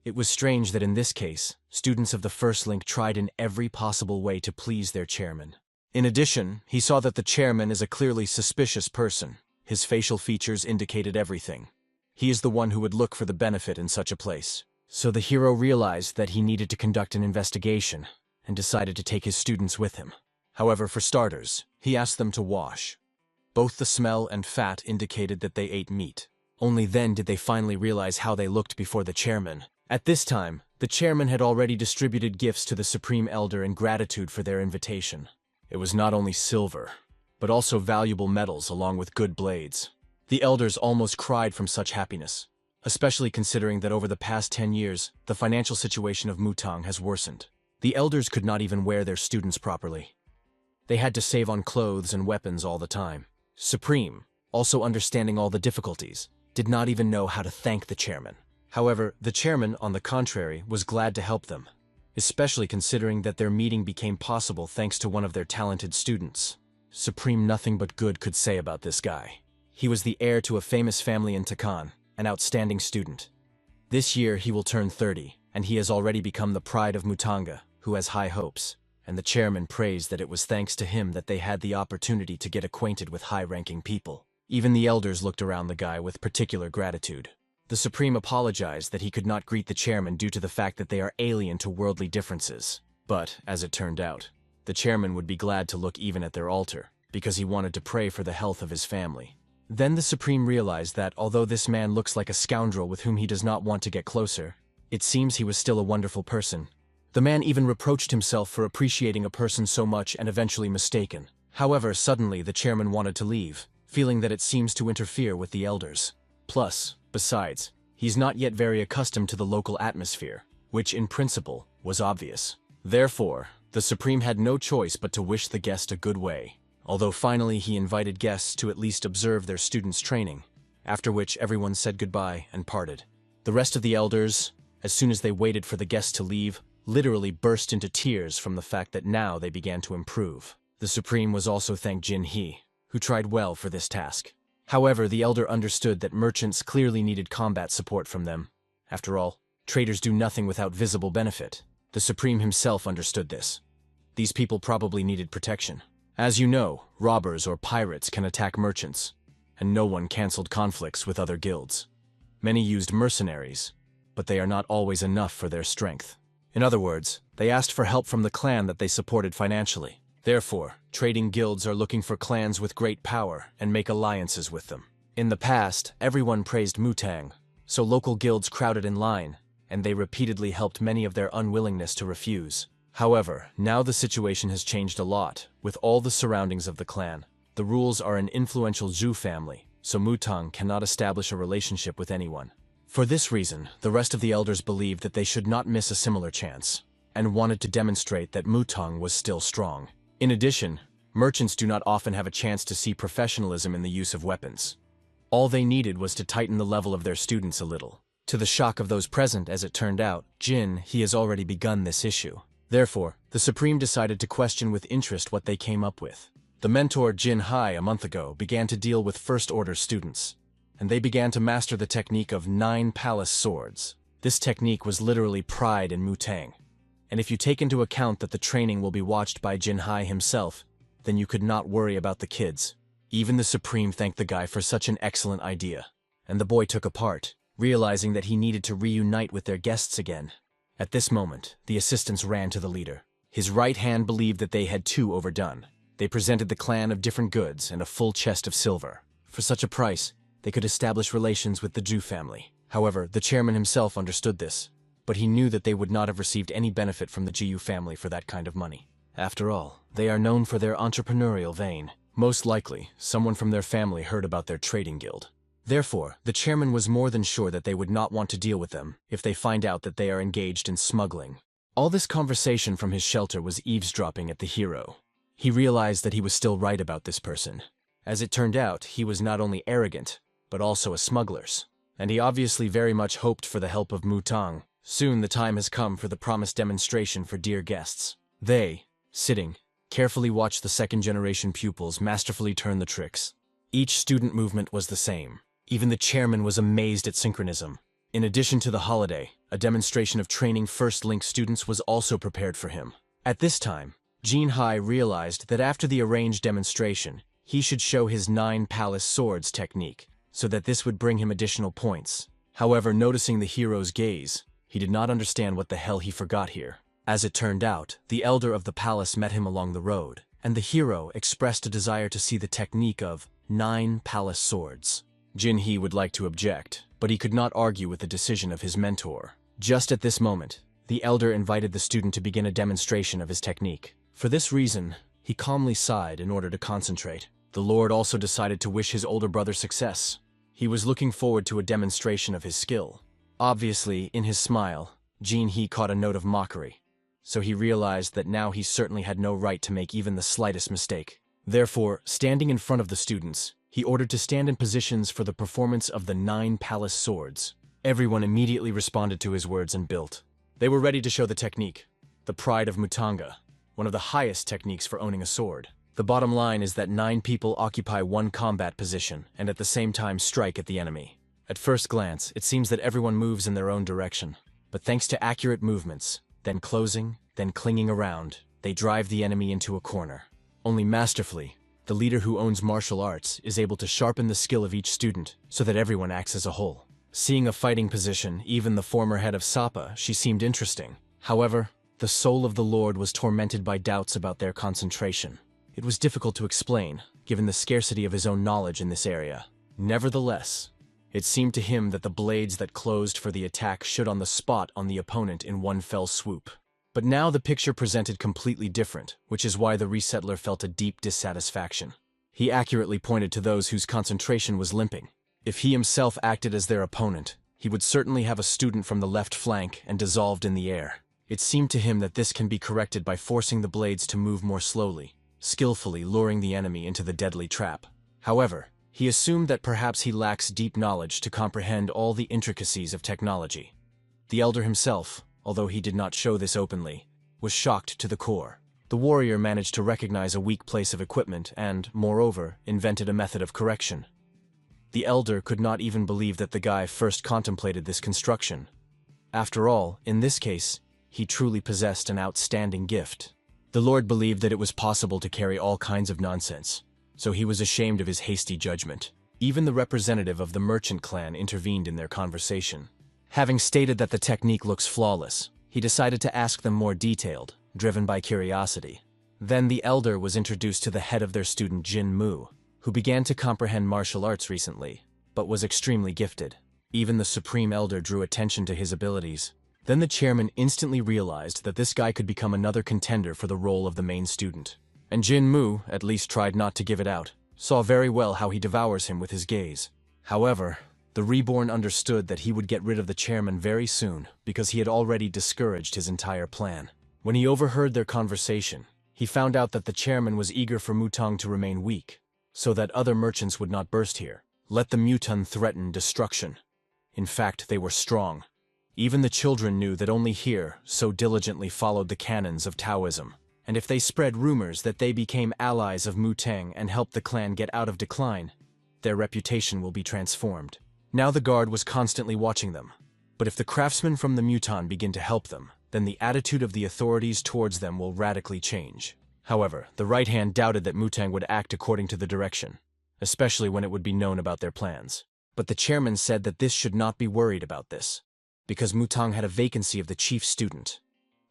Speaker 1: It was strange that in this case, students of the first link tried in every possible way to please their chairman. In addition, he saw that the chairman is a clearly suspicious person. His facial features indicated everything. He is the one who would look for the benefit in such a place. So the hero realized that he needed to conduct an investigation and decided to take his students with him. However, for starters, he asked them to wash. Both the smell and fat indicated that they ate meat. Only then did they finally realize how they looked before the chairman. At this time, the chairman had already distributed gifts to the Supreme Elder in gratitude for their invitation. It was not only silver, but also valuable metals along with good blades. The elders almost cried from such happiness, especially considering that over the past 10 years, the financial situation of Mutang has worsened. The elders could not even wear their students properly. They had to save on clothes and weapons all the time. Supreme, also understanding all the difficulties, did not even know how to thank the chairman. However, the chairman, on the contrary, was glad to help them, especially considering that their meeting became possible thanks to one of their talented students. Supreme nothing but good could say about this guy. He was the heir to a famous family in Takan, an outstanding student. This year he will turn 30, and he has already become the pride of Mutanga, who has high hopes, and the chairman praised that it was thanks to him that they had the opportunity to get acquainted with high-ranking people. Even the elders looked around the guy with particular gratitude. The Supreme apologized that he could not greet the chairman due to the fact that they are alien to worldly differences. But, as it turned out, the chairman would be glad to look even at their altar, because he wanted to pray for the health of his family. Then the Supreme realized that, although this man looks like a scoundrel with whom he does not want to get closer, it seems he was still a wonderful person. The man even reproached himself for appreciating a person so much and eventually mistaken. However, suddenly the chairman wanted to leave, feeling that it seems to interfere with the elders. Besides, he's not yet very accustomed to the local atmosphere, which, in principle, was obvious. Therefore, the Supreme had no choice but to wish the guest a good way, although finally he invited guests to at least observe their students' training, after which everyone said goodbye and parted. The rest of the elders, as soon as they waited for the guests to leave, literally burst into tears from the fact that now they began to improve. The Supreme was also thanked Jin He, who tried well for this task. However, the elder understood that merchants clearly needed combat support from them. After all, traders do nothing without visible benefit. The Supreme himself understood this. These people probably needed protection. As you know, robbers or pirates can attack merchants, and no one canceled conflicts with other guilds. Many used mercenaries, but they are not always enough for their strength. In other words, they asked for help from the clan that they supported financially. Therefore, trading guilds are looking for clans with great power and make alliances with them. In the past, everyone praised Mutang, so local guilds crowded in line, and they repeatedly helped many of their unwillingness to refuse. However, now the situation has changed a lot, with all the surroundings of the clan. The rules are an influential Zhu family, so Mutang cannot establish a relationship with anyone. For this reason, the rest of the elders believed that they should not miss a similar chance, and wanted to demonstrate that Mutang was still strong. In addition, merchants do not often have a chance to see professionalism in the use of weapons. All they needed was to tighten the level of their students a little, To the shock of those present, as it turned out, he has already begun this issue. Therefore, the Supreme decided to question with interest what they came up with. The mentor Hai a month ago began to deal with first-order students, and they began to master the technique of 9 palace swords. This technique was literally pride in Mutang. And if you take into account that the training will be watched by Hai himself, then you could not worry about the kids. Even the Supreme thanked the guy for such an excellent idea. And the boy took a part, realizing that he needed to reunite with their guests again. At this moment, the assistants ran to the leader. His right hand believed that they had too overdone. They presented the clan of different goods and a full chest of silver. For such a price, they could establish relations with the Zhu family. However, the chairman himself understood this, but he knew that they would not have received any benefit from the Jiu family for that kind of money. After all, they are known for their entrepreneurial vein. Most likely, someone from their family heard about their trading guild. Therefore, the chairman was more than sure that they would not want to deal with them if they find out that they are engaged in smuggling. All this conversation from his shelter was eavesdropping at the hero. He realized that he was still right about this person. As it turned out, he was not only arrogant, but also a smuggler's. And he obviously very much hoped for the help of Mutang. Soon the time has come for the promised demonstration for dear guests. They, sitting, carefully watched the second-generation pupils masterfully turn the tricks. Each student movement was the same. Even the chairman was amazed at synchronism. In addition to the holiday, a demonstration of training First Link students was also prepared for him. At this time, Hai realized that after the arranged demonstration, he should show his 9 palace swords technique, so that this would bring him additional points. However, noticing the hero's gaze, he did not understand what the hell he forgot here. As it turned out, the elder of the palace met him along the road, and the hero expressed a desire to see the technique of 9 palace swords. He would like to object, but he could not argue with the decision of his mentor. Just at this moment, the elder invited the student to begin a demonstration of his technique. For this reason, he calmly sighed in order to concentrate. The Lord also decided to wish his older brother success. He was looking forward to a demonstration of his skill. Obviously, in his smile, He caught a note of mockery, so he realized that now he certainly had no right to make even the slightest mistake. Therefore, standing in front of the students, he ordered to stand in positions for the performance of the 9 palace swords. Everyone immediately responded to his words and built. They were ready to show the technique, the pride of Mutanga, one of the highest techniques for owning a sword. The bottom line is that 9 people occupy one combat position and at the same time strike at the enemy. At first glance, it seems that everyone moves in their own direction, but thanks to accurate movements, then closing, then clinging around, they drive the enemy into a corner. Only masterfully, the leader who owns martial arts is able to sharpen the skill of each student so that everyone acts as a whole. Seeing a fighting position, even the former head of Sapa, she seemed interesting. However, the soul of the Lord was tormented by doubts about their concentration. It was difficult to explain, given the scarcity of his own knowledge in this area. Nevertheless, it seemed to him that the blades that closed for the attack should on the spot on the opponent in one fell swoop. But now the picture presented completely different, which is why the resettler felt a deep dissatisfaction. He accurately pointed to those whose concentration was limping. If he himself acted as their opponent, he would certainly have a student from the left flank and dissolved in the air. It seemed to him that this can be corrected by forcing the blades to move more slowly, skillfully luring the enemy into the deadly trap. However, he assumed that perhaps he lacks deep knowledge to comprehend all the intricacies of technology. The elder himself, although he did not show this openly, was shocked to the core. The warrior managed to recognize a weak place of equipment and, moreover, invented a method of correction. The elder could not even believe that the guy first contemplated this construction. After all, in this case, he truly possessed an outstanding gift. The Lord believed that it was possible to carry all kinds of nonsense, so he was ashamed of his hasty judgment. Even the representative of the merchant clan intervened in their conversation. Having stated that the technique looks flawless, he decided to ask them more detailed, driven by curiosity. Then the elder was introduced to the head of their student Mu, who began to comprehend martial arts recently, but was extremely gifted. Even the supreme elder drew attention to his abilities. Then the chairman instantly realized that this guy could become another contender for the role of the main student. And Mu, at least tried not to give it out, saw very well how he devours him with his gaze. However, the Reborn understood that he would get rid of the chairman very soon because he had already discouraged his entire plan. When he overheard their conversation, he found out that the chairman was eager for Mutang to remain weak, so that other merchants would not burst here. Let the Mutan threaten destruction. In fact, they were strong. Even the children knew that only here so diligently followed the canons of Taoism. And if they spread rumors that they became allies of Mutang and helped the clan get out of decline, their reputation will be transformed. Now the guard was constantly watching them. But if the craftsmen from the Mutan begin to help them, then the attitude of the authorities towards them will radically change. However, the right hand doubted that Mutang would act according to the direction, especially when it would be known about their plans. But the chairman said that this should not be worried about this, because Mutang had a vacancy of the chief student,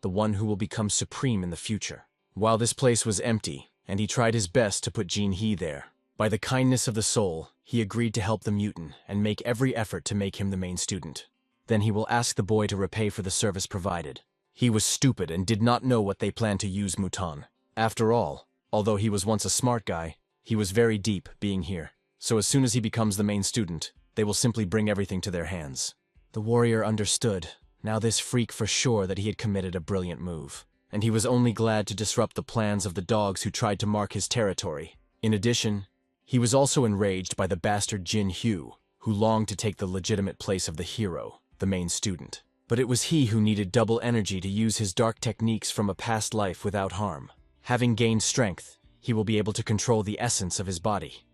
Speaker 1: the one who will become supreme in the future. While this place was empty, and he tried his best to put Jin He there, by the kindness of the soul, he agreed to help the mutant and make every effort to make him the main student. Then he will ask the boy to repay for the service provided. He was stupid and did not know what they planned to use Mutang. After all, although he was once a smart guy, he was very deep being here. So as soon as he becomes the main student, they will simply bring everything to their hands. The warrior understood, now this freak for sure that he had committed a brilliant move. And he was only glad to disrupt the plans of the dogs who tried to mark his territory. In addition, he was also enraged by the bastard Jin Hyu, who longed to take the legitimate place of the hero, the main student. But it was he who needed double energy to use his dark techniques from a past life without harm. Having gained strength, he will be able to control the essence of his body.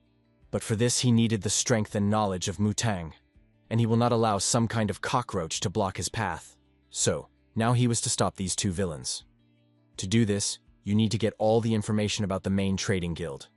Speaker 1: But for this he needed the strength and knowledge of Mutang, and he will not allow some kind of cockroach to block his path. So, now he was to stop these two villains. To do this, you need to get all the information about the main trading guild.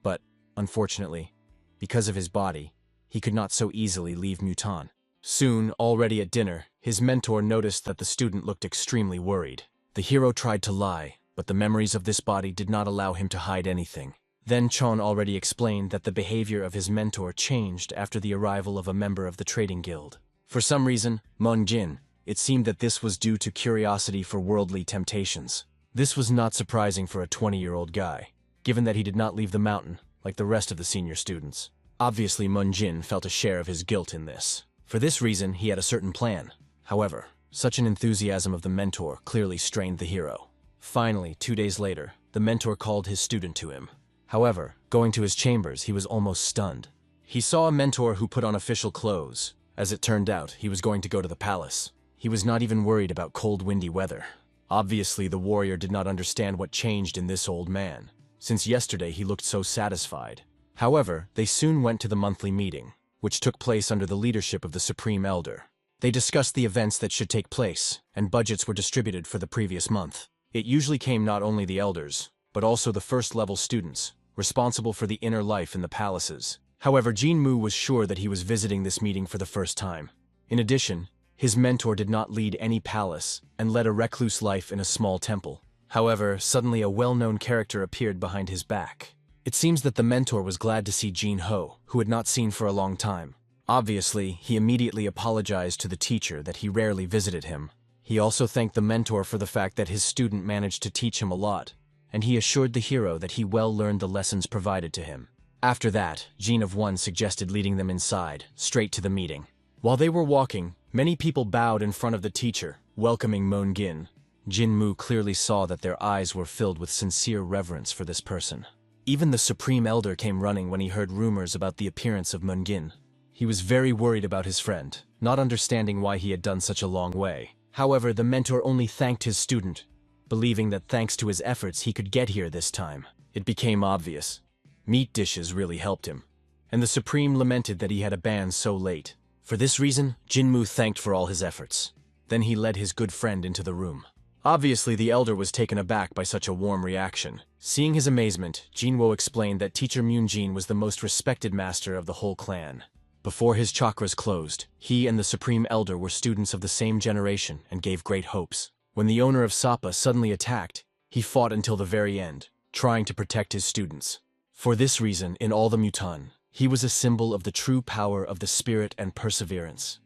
Speaker 1: But, unfortunately, because of his body, he could not so easily leave Mutan. Soon, already at dinner, his mentor noticed that the student looked extremely worried. The hero tried to lie, but the memories of this body did not allow him to hide anything. Then Chon already explained that the behavior of his mentor changed after the arrival of a member of the trading guild. For some reason, Meng Jin, it seemed that this was due to curiosity for worldly temptations. This was not surprising for a 20-year-old guy, given that he did not leave the mountain like the rest of the senior students. Obviously, Meng Jin felt a share of his guilt in this. For this reason, he had a certain plan. However, such an enthusiasm of the mentor clearly strained the hero. Finally, 2 days later, the mentor called his student to him. However, going to his chambers, he was almost stunned. He saw a mentor who put on official clothes. As it turned out, he was going to go to the palace. He was not even worried about cold, windy weather. Obviously, the warrior did not understand what changed in this old man, since yesterday he looked so satisfied. However, they soon went to the monthly meeting, which took place under the leadership of the Supreme Elder. They discussed the events that should take place, and budgets were distributed for the previous month. It usually came not only the elders, but also the first-level students, responsible for the inner life in the palaces. However, Jin Mu was sure that he was visiting this meeting for the first time. In addition, his mentor did not lead any palace and led a recluse life in a small temple. However, suddenly a well-known character appeared behind his back. It seems that the mentor was glad to see Jin Ho, who had not seen for a long time. Obviously, he immediately apologized to the teacher that he rarely visited him. He also thanked the mentor for the fact that his student managed to teach him a lot, and he assured the hero that he well learned the lessons provided to him. After that, Jin of One suggested leading them inside, straight to the meeting. While they were walking, many people bowed in front of the teacher, welcoming Moon Gin. Jin Mu clearly saw that their eyes were filled with sincere reverence for this person. Even the Supreme Elder came running when he heard rumors about the appearance of Moon Gin. He was very worried about his friend, not understanding why he had done such a long way. However, the mentor only thanked his student, believing that thanks to his efforts he could get here this time. It became obvious. Meat dishes really helped him, and the Supreme lamented that he had a ban so late. For this reason, Jinmu thanked for all his efforts. Then he led his good friend into the room. Obviously, the elder was taken aback by such a warm reaction. Seeing his amazement, Jinwo explained that teacher Myunjin was the most respected master of the whole clan. Before his chakras closed, he and the Supreme Elder were students of the same generation and gave great hopes. When the owner of Sapa suddenly attacked, he fought until the very end, trying to protect his students. For this reason, in all the Mutan, he was a symbol of the true power of the spirit and perseverance.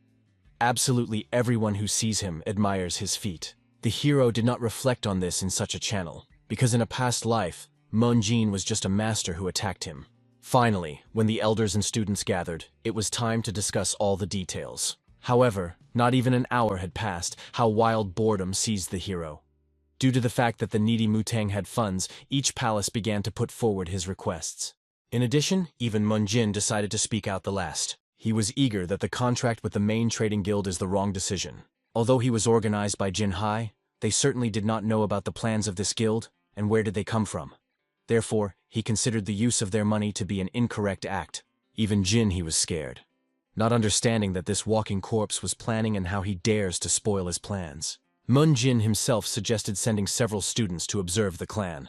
Speaker 1: Absolutely everyone who sees him admires his feat. The hero did not reflect on this in such a channel, because in a past life, Moonjin was just a master who attacked him. Finally, when the elders and students gathered, it was time to discuss all the details. However, not even an hour had passed, how wild boredom seized the hero. Due to the fact that the needy Mutang had funds, each palace began to put forward his requests. In addition, even Moonjin decided to speak out the last. He was eager that the contract with the main trading guild is the wrong decision. Although he was organized by Jinhai, they certainly did not know about the plans of this guild, and where did they come from. Therefore, he considered the use of their money to be an incorrect act. Even He was scared, not understanding that this walking corpse was planning and how he dares to spoil his plans. Jin himself suggested sending several students to observe the clan.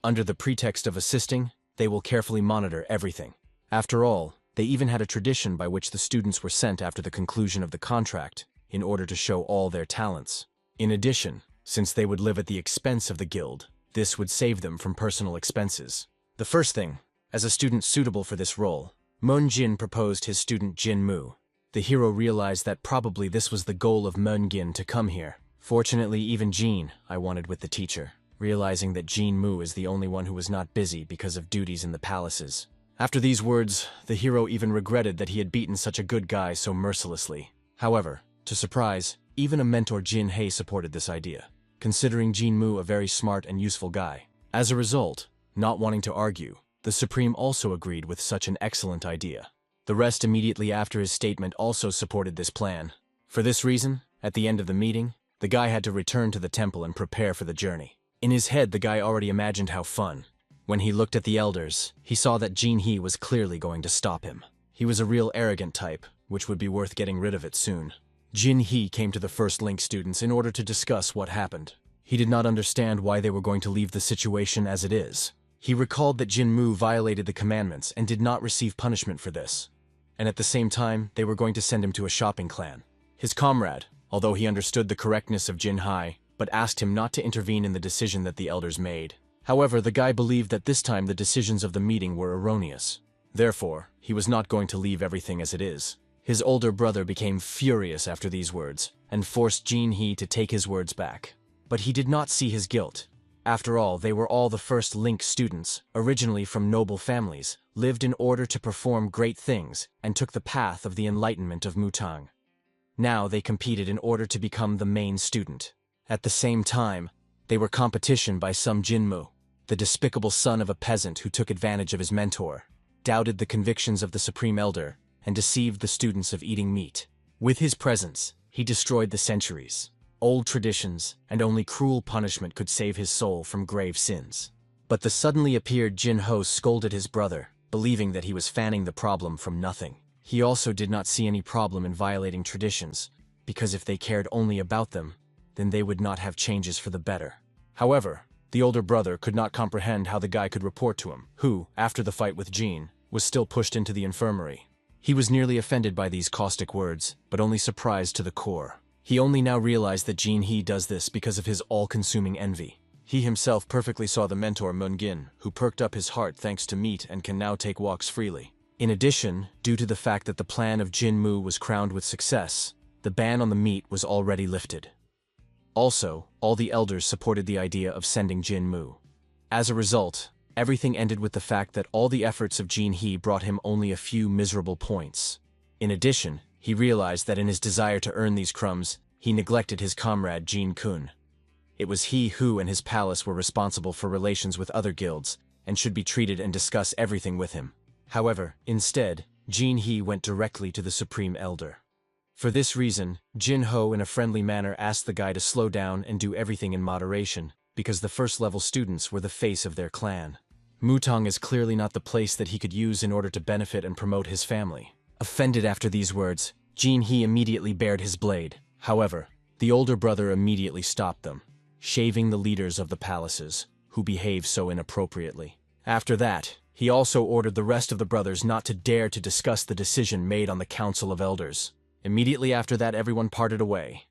Speaker 1: Under the pretext of assisting, they will carefully monitor everything. After all, they even had a tradition by which the students were sent after the conclusion of the contract, in order to show all their talents. In addition, since they would live at the expense of the guild, this would save them from personal expenses. The first thing, as a student suitable for this role, Jin proposed his student Mu. The hero realized that probably this was the goal of Jin to come here. Fortunately, even I wanted with the teacher, realizing that Mu is the only one who was not busy because of duties in the palaces. After these words, the hero even regretted that he had beaten such a good guy so mercilessly. However, to surprise, even a mentor Jinhei supported this idea, considering Mu a very smart and useful guy. As a result, not wanting to argue, the Supreme also agreed with such an excellent idea. The rest immediately after his statement also supported this plan. For this reason, at the end of the meeting, the guy had to return to the temple and prepare for the journey. In his head, the guy already imagined how fun. When he looked at the elders, he saw that Jinhei was clearly going to stop him. He was a real arrogant type, which would be worth getting rid of it soon. Jinhei came to the first Link students in order to discuss what happened. He did not understand why they were going to leave the situation as it is. He recalled that Mu violated the commandments and did not receive punishment for this. And at the same time, they were going to send him to a shopping clan. His comrade, although he understood the correctness of Jinhai, but asked him not to intervene in the decision that the elders made. However, the guy believed that this time the decisions of the meeting were erroneous. Therefore, he was not going to leave everything as it is. His older brother became furious after these words, and forced Jinhei to take his words back. But he did not see his guilt. After all, they were all the first Link students, originally from noble families, lived in order to perform great things, and took the path of the enlightenment of Mutang. Now they competed in order to become the main student. At the same time, they were competition by some Jinmu, the despicable son of a peasant who took advantage of his mentor, doubted the convictions of the Supreme Elder, and deceived the students of eating meat. With his presence, he destroyed the centuries, old traditions, and only cruel punishment could save his soul from grave sins. But the suddenly appeared Jinho scolded his brother, believing that he was fanning the problem from nothing. He also did not see any problem in violating traditions, because if they cared only about them, then they would not have changes for the better. However, the older brother could not comprehend how the guy could report to him, who, after the fight with Jean, was still pushed into the infirmary. He was nearly offended by these caustic words, but only surprised to the core. He only now realized that Jinhei does this because of his all-consuming envy. He himself perfectly saw the mentor Mungin, who perked up his heart thanks to meat and can now take walks freely. In addition, due to the fact that the plan of Jinmu was crowned with success, the ban on the meat was already lifted. Also, all the elders supported the idea of sending Jinmu. As a result, everything ended with the fact that all the efforts of Jinhei brought him only a few miserable points. In addition, he realized that in his desire to earn these crumbs, he neglected his comrade Jin-kun. It was he who and his palace were responsible for relations with other guilds, and should be treated and discuss everything with him. However, instead, Jinhei went directly to the Supreme Elder. For this reason, Jinho in a friendly manner asked the guy to slow down and do everything in moderation, because the first-level students were the face of their clan. Mutang is clearly not the place that he could use in order to benefit and promote his family. Offended after these words, Jinhei immediately bared his blade. However, the older brother immediately stopped them, shaving the leaders of the palaces, who behaved so inappropriately. After that, he also ordered the rest of the brothers not to dare to discuss the decision made on the Council of Elders. Immediately after that, everyone parted away,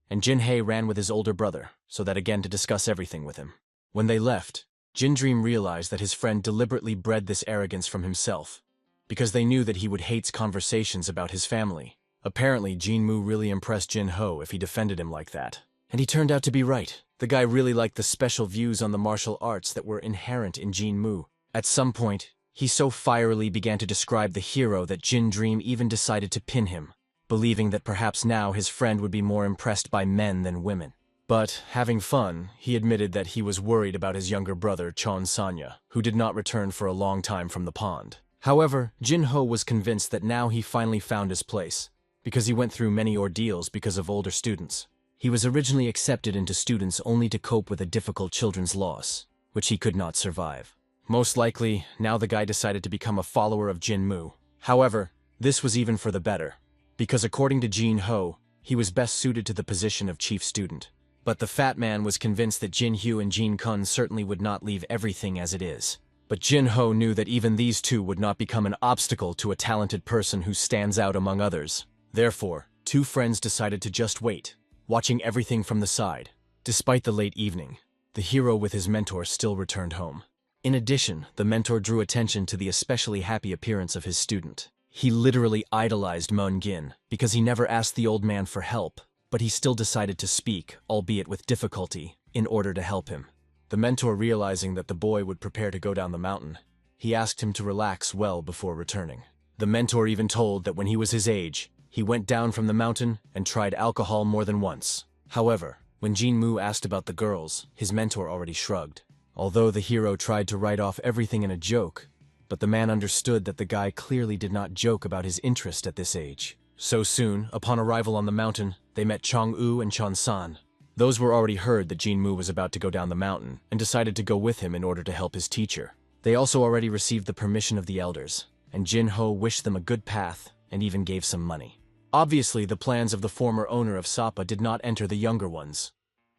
Speaker 1: and Jinhei ran with his older brother, so that again to discuss everything with him. When they left, Jindream realized that his friend deliberately bred this arrogance from himself, because they knew that he would hate conversations about his family. Apparently, Jinmu really impressed Jinho if he defended him like that. And he turned out to be right. The guy really liked the special views on the martial arts that were inherent in Jinmu. At some point, he so fierily began to describe the hero that Jindream even decided to pin him, believing that perhaps now his friend would be more impressed by men than women. But, having fun, he admitted that he was worried about his younger brother, Chon Sanya, who did not return for a long time from the pond. However, Jin-ho was convinced that now he finally found his place, because he went through many ordeals because of older students. He was originally accepted into students only to cope with a difficult children's loss, which he could not survive. Most likely, now the guy decided to become a follower of Jin-moo. However, this was even for the better, because according to Jin-ho, he was best suited to the position of chief student. But the fat man was convinced that Jin-hyo and Jin-kun certainly would not leave everything as it is. But Jin-ho knew that even these two would not become an obstacle to a talented person who stands out among others. Therefore, two friends decided to just wait, watching everything from the side. Despite the late evening, the hero with his mentor still returned home. In addition, the mentor drew attention to the especially happy appearance of his student. He literally idolized Moon-gin because he never asked the old man for help, but he still decided to speak, albeit with difficulty, in order to help him. The mentor, realizing that the boy would prepare to go down the mountain, he asked him to relax well before returning. The mentor even told that when he was his age, he went down from the mountain and tried alcohol more than once. However, when Jin-moo asked about the girls, his mentor already shrugged. Although the hero tried to write off everything in a joke, but the man understood that the guy clearly did not joke about his interest at this age. So soon, upon arrival on the mountain, they met Chong-woo and Chon-san. Those were already heard that Jin-moo was about to go down the mountain and decided to go with him in order to help his teacher. They also already received the permission of the elders, and Jin-ho wished them a good path and even gave some money. Obviously, the plans of the former owner of Sapa did not enter the younger ones.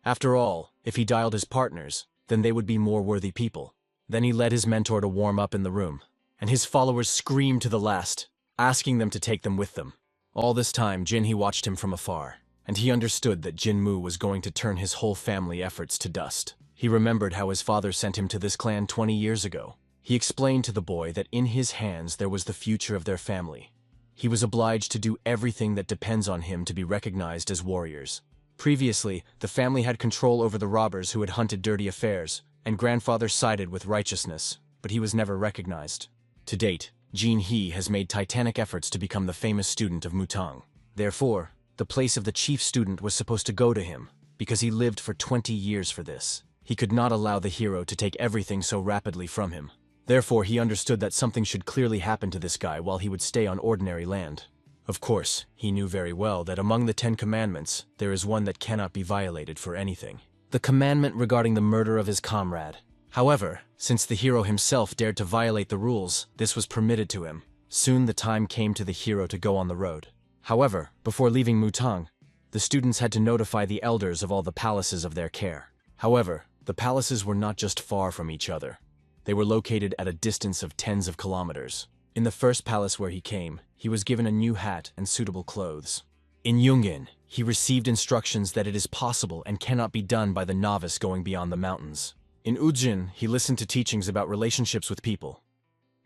Speaker 1: After all, if he dialed his partners, then they would be more worthy people. Then he led his mentor to warm up in the room, and his followers screamed to the last, asking them to take them with them. All this time, Jin-he watched him from afar, and he understood that Jin-moo was going to turn his whole family efforts to dust. He remembered how his father sent him to this clan 20 years ago. He explained to the boy that in his hands there was the future of their family. He was obliged to do everything that depends on him to be recognized as warriors. Previously, the family had control over the robbers who had hunted dirty affairs, and grandfather sided with righteousness, but he was never recognized. To date, Jin-he has made titanic efforts to become the famous student of Mutang. Therefore, the place of the chief student was supposed to go to him, because he lived for 20 years for this. He could not allow the hero to take everything so rapidly from him. Therefore, he understood that something should clearly happen to this guy while he would stay on ordinary land. Of course, he knew very well that among the 10 commandments, there is one that cannot be violated for anything. The commandment regarding the murder of his comrade. However, since the hero himself dared to violate the rules, this was permitted to him. Soon the time came to the hero to go on the road. However, before leaving Mutang, the students had to notify the elders of all the palaces of their care. However, the palaces were not just far from each other. They were located at a distance of tens of kilometers. In the first palace where he came, he was given a new hat and suitable clothes. In Yungin, he received instructions that it is possible and cannot be done by the novice going beyond the mountains. In Ujin, he listened to teachings about relationships with people.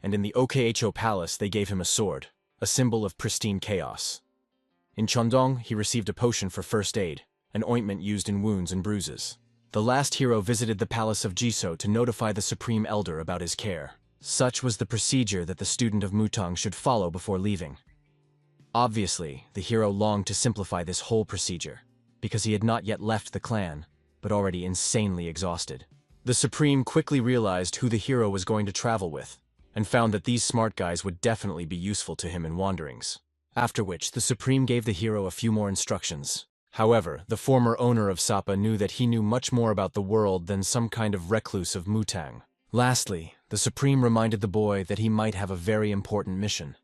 Speaker 1: And in the Okho Palace, they gave him a sword, a symbol of pristine chaos. In Cheongdong, he received a potion for first aid, an ointment used in wounds and bruises. The last hero visited the palace of Jiso to notify the Supreme Elder about his care. Such was the procedure that the student of Mutang should follow before leaving. Obviously, the hero longed to simplify this whole procedure, because he had not yet left the clan, but already insanely exhausted. The Supreme quickly realized who the hero was going to travel with, and found that these smart guys would definitely be useful to him in wanderings. After which, the Supreme gave the hero a few more instructions. However, the former owner of Sapa knew that he knew much more about the world than some kind of recluse of Mutang. Lastly, the Supreme reminded the boy that he might have a very important mission.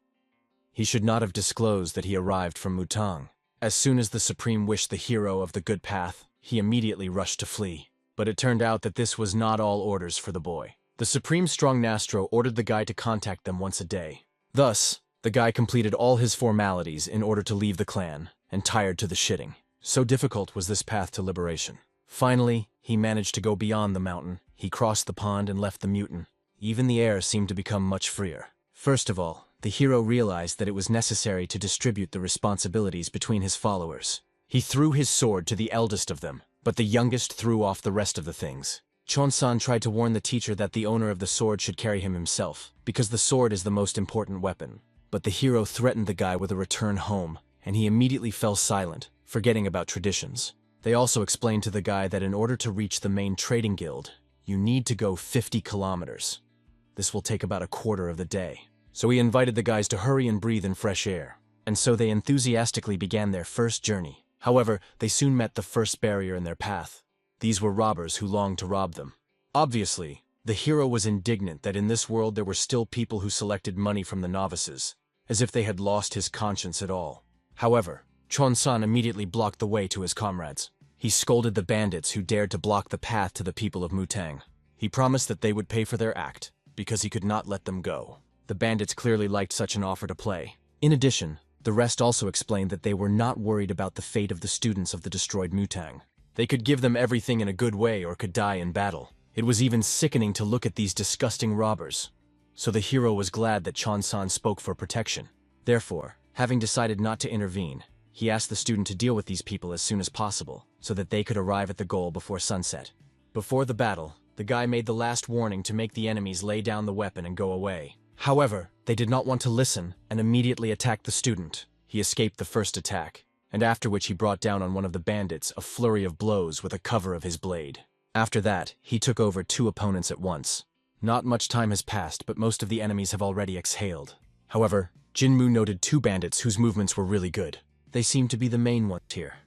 Speaker 1: He should not have disclosed that he arrived from Mutang. As soon as the Supreme wished the hero of the good path, he immediately rushed to flee. But it turned out that this was not all orders for the boy. The Supreme Strong Nastro ordered the guy to contact them once a day. Thus, the guy completed all his formalities in order to leave the clan, and tired to the shitting. So difficult was this path to liberation. Finally, he managed to go beyond the mountain. He crossed the pond and left the mutant. Even the air seemed to become much freer. First of all, the hero realized that it was necessary to distribute the responsibilities between his followers. He threw his sword to the eldest of them, but the youngest threw off the rest of the things. Chon-san tried to warn the teacher that the owner of the sword should carry him himself, because the sword is the most important weapon. But the hero threatened the guy with a return home, and he immediately fell silent, forgetting about traditions. They also explained to the guy that in order to reach the main trading guild, you need to go 50 kilometers. This will take about a quarter of the day. So he invited the guys to hurry and breathe in fresh air. And so they enthusiastically began their first journey. However, they soon met the first barrier in their path. These were robbers who longed to rob them. Obviously, the hero was indignant that in this world there were still people who selected money from the novices, as if they had lost his conscience at all. However, Chon-san immediately blocked the way to his comrades. He scolded the bandits who dared to block the path to the people of Mutang. He promised that they would pay for their act, because he could not let them go. The bandits clearly liked such an offer to play. In addition, the rest also explained that they were not worried about the fate of the students of the destroyed Mutang. They could give them everything in a good way or could die in battle. It was even sickening to look at these disgusting robbers. So the hero was glad that Chon-san spoke for protection. Therefore, having decided not to intervene, he asked the student to deal with these people as soon as possible, so that they could arrive at the goal before sunset. Before the battle, the guy made the last warning to make the enemies lay down the weapon and go away. However, they did not want to listen and immediately attacked the student. He escaped the first attack, and after which he brought down on one of the bandits a flurry of blows with a cover of his blade. After that, he took over 2 opponents at once. Not much time has passed, but most of the enemies have already exhaled. However, Jinmu noted 2 bandits whose movements were really good. They seemed to be the main ones here.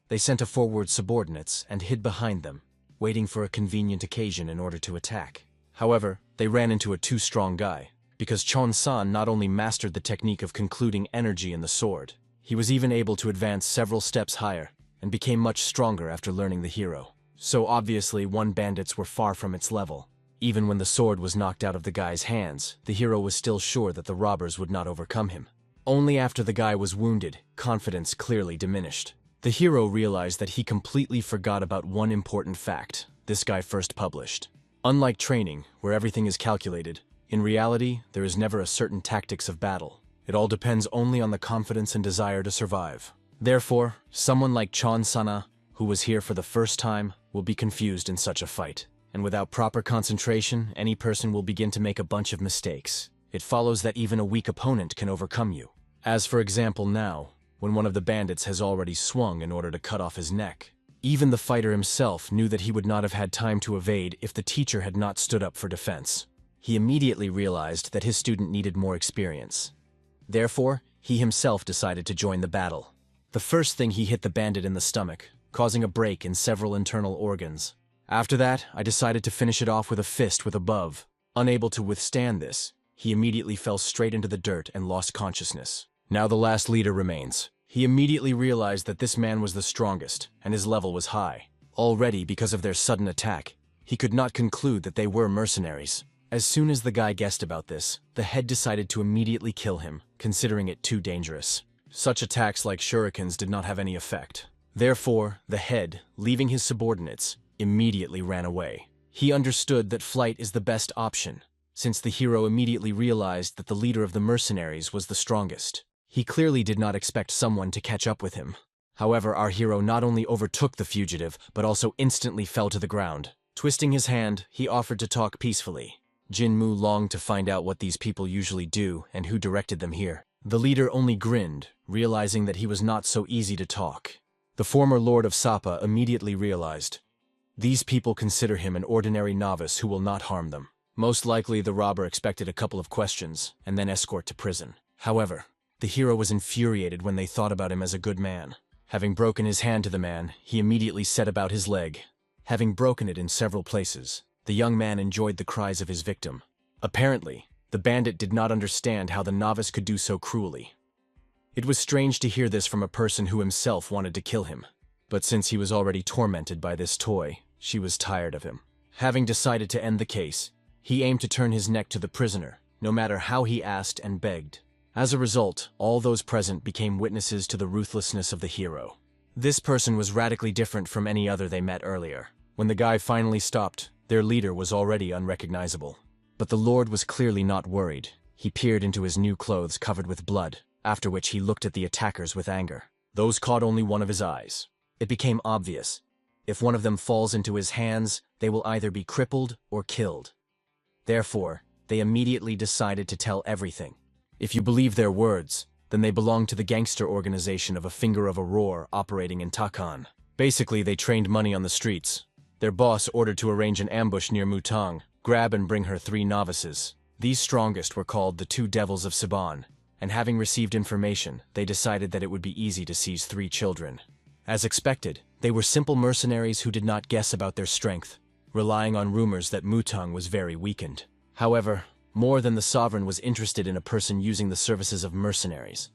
Speaker 1: They sent a forward subordinates and hid behind them, waiting for a convenient occasion in order to attack. However, they ran into a too strong guy, because Chon-san not only mastered the technique of concluding energy in the sword, he was even able to advance several steps higher, and became much stronger after learning the hero. So obviously one bandits were far from its level. Even when the sword was knocked out of the guy's hands, the hero was still sure that the robbers would not overcome him. Only after the guy was wounded, confidence clearly diminished. The hero realized that he completely forgot about one important fact this guy first published. Unlike training, where everything is calculated, in reality, there is never a certain tactics of battle. It all depends only on the confidence and desire to survive. Therefore, someone like Chon-sana, who was here for the first time, will be confused in such a fight. And without proper concentration, any person will begin to make a bunch of mistakes. It follows that even a weak opponent can overcome you. As for example now, when one of the bandits has already swung in order to cut off his neck. Even the fighter himself knew that he would not have had time to evade if the teacher had not stood up for defense. He immediately realized that his student needed more experience. Therefore, he himself decided to join the battle. The first thing he hit the bandit in the stomach, causing a break in several internal organs. After that, I decided to finish it off with a fist with a above. Unable to withstand this, he immediately fell straight into the dirt and lost consciousness. Now the last leader remains. He immediately realized that this man was the strongest, and his level was high. Already, because of their sudden attack, he could not conclude that they were mercenaries. As soon as the guy guessed about this, the head decided to immediately kill him, considering it too dangerous. Such attacks like shurikens did not have any effect. Therefore, the head, leaving his subordinates, immediately ran away. He understood that flight is the best option, since the hero immediately realized that the leader of the mercenaries was the strongest. He clearly did not expect someone to catch up with him. However, our hero not only overtook the fugitive, but also instantly fell to the ground. Twisting his hand, he offered to talk peacefully. Jinmu longed to find out what these people usually do and who directed them here. The leader only grinned, realizing that he was not so easy to talk. The former lord of Sapa immediately realized. These people consider him an ordinary novice who will not harm them. Most likely the robber expected a couple of questions, and then escort to prison. However, the hero was infuriated when they thought about him as a good man. Having broken his hand to the man, he immediately set about his leg. Having broken it in several places, the young man enjoyed the cries of his victim. Apparently, the bandit did not understand how the novice could do so cruelly. It was strange to hear this from a person who himself wanted to kill him. But since he was already tormented by this toy, she was tired of him. Having decided to end the case, he aimed to turn his neck to the prisoner, no matter how he asked and begged. As a result, all those present became witnesses to the ruthlessness of the hero. This person was radically different from any other they met earlier. When the guy finally stopped, their leader was already unrecognizable. But the lord was clearly not worried. He peered into his new clothes covered with blood, after which he looked at the attackers with anger. Those caught only one of his eyes. It became obvious. If one of them falls into his hands, they will either be crippled or killed. Therefore, they immediately decided to tell everything. If you believe their words, then they belong to the gangster organization of a Finger of a Roar operating in Takan. Basically, they trained money on the streets. Their boss ordered to arrange an ambush near Mutang, grab and bring her 3 novices. These strongest were called the two devils of Saban, and having received information, they decided that it would be easy to seize 3 children. As expected, they were simple mercenaries who did not guess about their strength, relying on rumors that Mutang was very weakened. However, more than the sovereign was interested in a person using the services of mercenaries.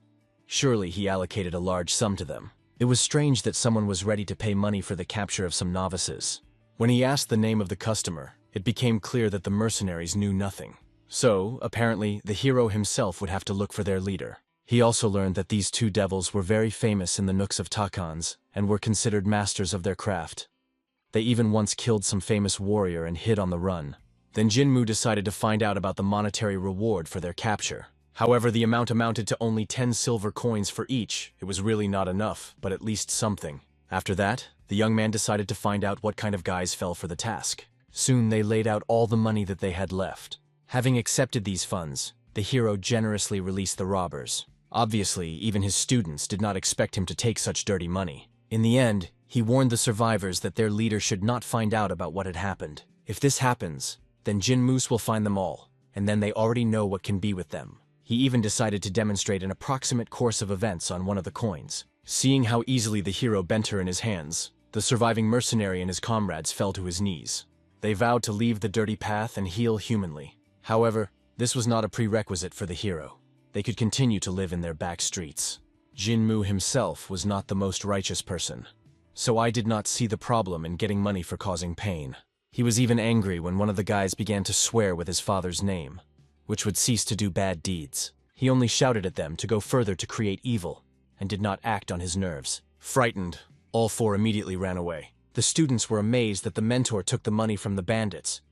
Speaker 1: Surely he allocated a large sum to them. It was strange that someone was ready to pay money for the capture of some novices. When he asked the name of the customer, it became clear that the mercenaries knew nothing. So, apparently, the hero himself would have to look for their leader. He also learned that these 2 devils were very famous in the nooks of Takans and were considered masters of their craft. They even once killed some famous warrior and hid on the run. Then Jinmu decided to find out about the monetary reward for their capture. However, the amount amounted to only 10 silver coins for each. It was really not enough, but at least something. After that, the young man decided to find out what kind of guys fell for the task. Soon they laid out all the money that they had left. Having accepted these funds, the hero generously released the robbers. Obviously, even his students did not expect him to take such dirty money. In the end, he warned the survivors that their leader should not find out about what had happened. If this happens, then Jinmoose will find them all, and then they already know what can be with them. He even decided to demonstrate an approximate course of events on one of the coins. Seeing how easily the hero bent her in his hands, the surviving mercenary and his comrades fell to his knees. They vowed to leave the dirty path and heal humanly. However, this was not a prerequisite for the hero. They could continue to live in their back streets. Jinmu himself was not the most righteous person, so I did not see the problem in getting money for causing pain. He was even angry when one of the guys began to swear with his father's name, which would cease to do bad deeds. He only shouted at them to go further to create evil, and did not act on his nerves. Frightened, all 4 immediately ran away. The students were amazed that the mentor took the money from the bandits.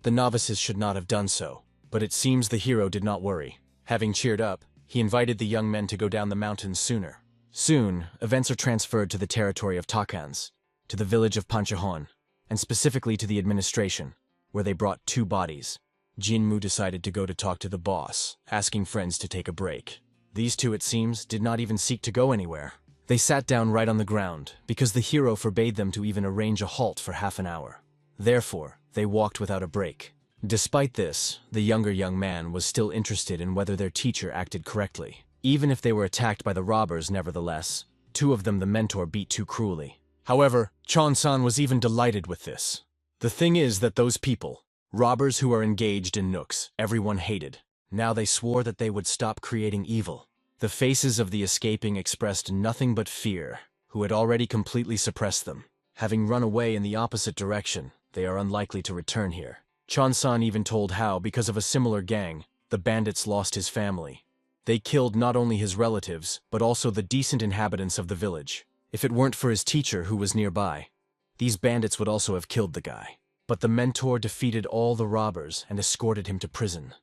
Speaker 1: The novices should not have done so, but it seems the hero did not worry. Having cheered up, he invited the young men to go down the mountains sooner. Soon, events are transferred to the territory of Takans, to the village of Panchahon, and specifically to the administration, where they brought 2 bodies. Jinmu decided to go to talk to the boss, asking friends to take a break. These 2, it seems, did not even seek to go anywhere. They sat down right on the ground, because the hero forbade them to even arrange a halt for half an hour. Therefore, they walked without a break. Despite this, the younger young man was still interested in whether their teacher acted correctly. Even if they were attacked by the robbers, nevertheless, 2 of them the mentor beat too cruelly. However, Chon-san was even delighted with this. The thing is that those people, robbers who are engaged in nooks, everyone hated. Now they swore that they would stop creating evil. The faces of the escaping expressed nothing but fear, who had already completely suppressed them. Having run away in the opposite direction, they are unlikely to return here. Chon-san even told how, because of a similar gang, the bandits lost his family. They killed not only his relatives, but also the decent inhabitants of the village. If it weren't for his teacher who was nearby, these bandits would also have killed the guy. But the mentor defeated all the robbers and escorted him to prison.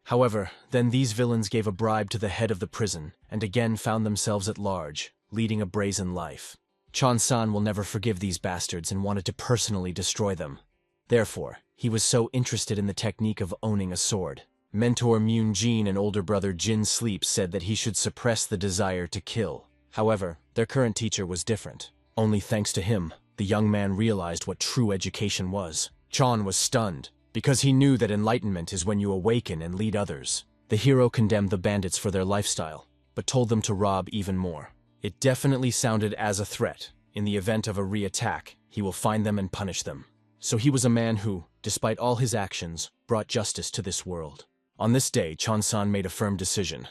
Speaker 1: However, then these villains gave a bribe to the head of the prison, and again found themselves at large, leading a brazen life. Chon-san will never forgive these bastards and wanted to personally destroy them. Therefore, he was so interested in the technique of owning a sword. Mentor Myun-jin and older brother Jin Sleep said that he should suppress the desire to kill. However, their current teacher was different. Only thanks to him, the young man realized what true education was. Chon was stunned, because he knew that enlightenment is when you awaken and lead others. The hero condemned the bandits for their lifestyle, but told them to rob even more. It definitely sounded as a threat. In the event of a re-attack, he will find them and punish them. So he was a man who, despite all his actions, brought justice to this world. On this day, Chon-san made a firm decision.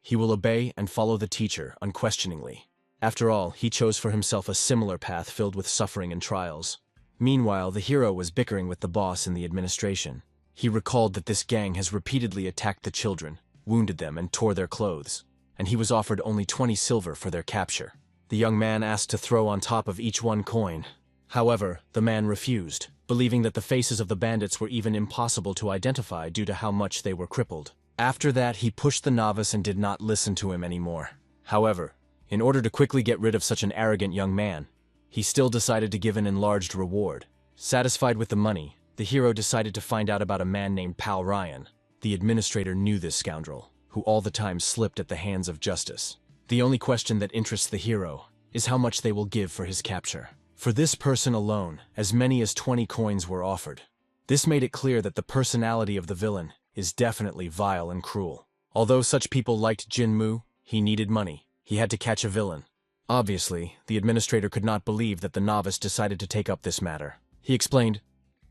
Speaker 1: He will obey and follow the teacher unquestioningly. After all, he chose for himself a similar path filled with suffering and trials. Meanwhile, the hero was bickering with the boss in the administration. He recalled that this gang has repeatedly attacked the children, wounded them, and tore their clothes, and he was offered only 20 silver for their capture. The young man asked to throw on top of each 1 coin. However, the man refused, believing that the faces of the bandits were even impossible to identify due to how much they were crippled. After that, he pushed the novice and did not listen to him anymore. However, in order to quickly get rid of such an arrogant young man, he still decided to give an enlarged reward. Satisfied with the money, the hero decided to find out about a man named Pal Ryan. The administrator knew this scoundrel, who all the time slipped at the hands of justice. The only question that interests the hero is how much they will give for his capture. For this person alone, as many as 20 coins were offered. This made it clear that the personality of the villain is definitely vile and cruel. Although such people liked Jinmu, he needed money. He had to catch a villain. Obviously, the administrator could not believe that the novice decided to take up this matter. He explained,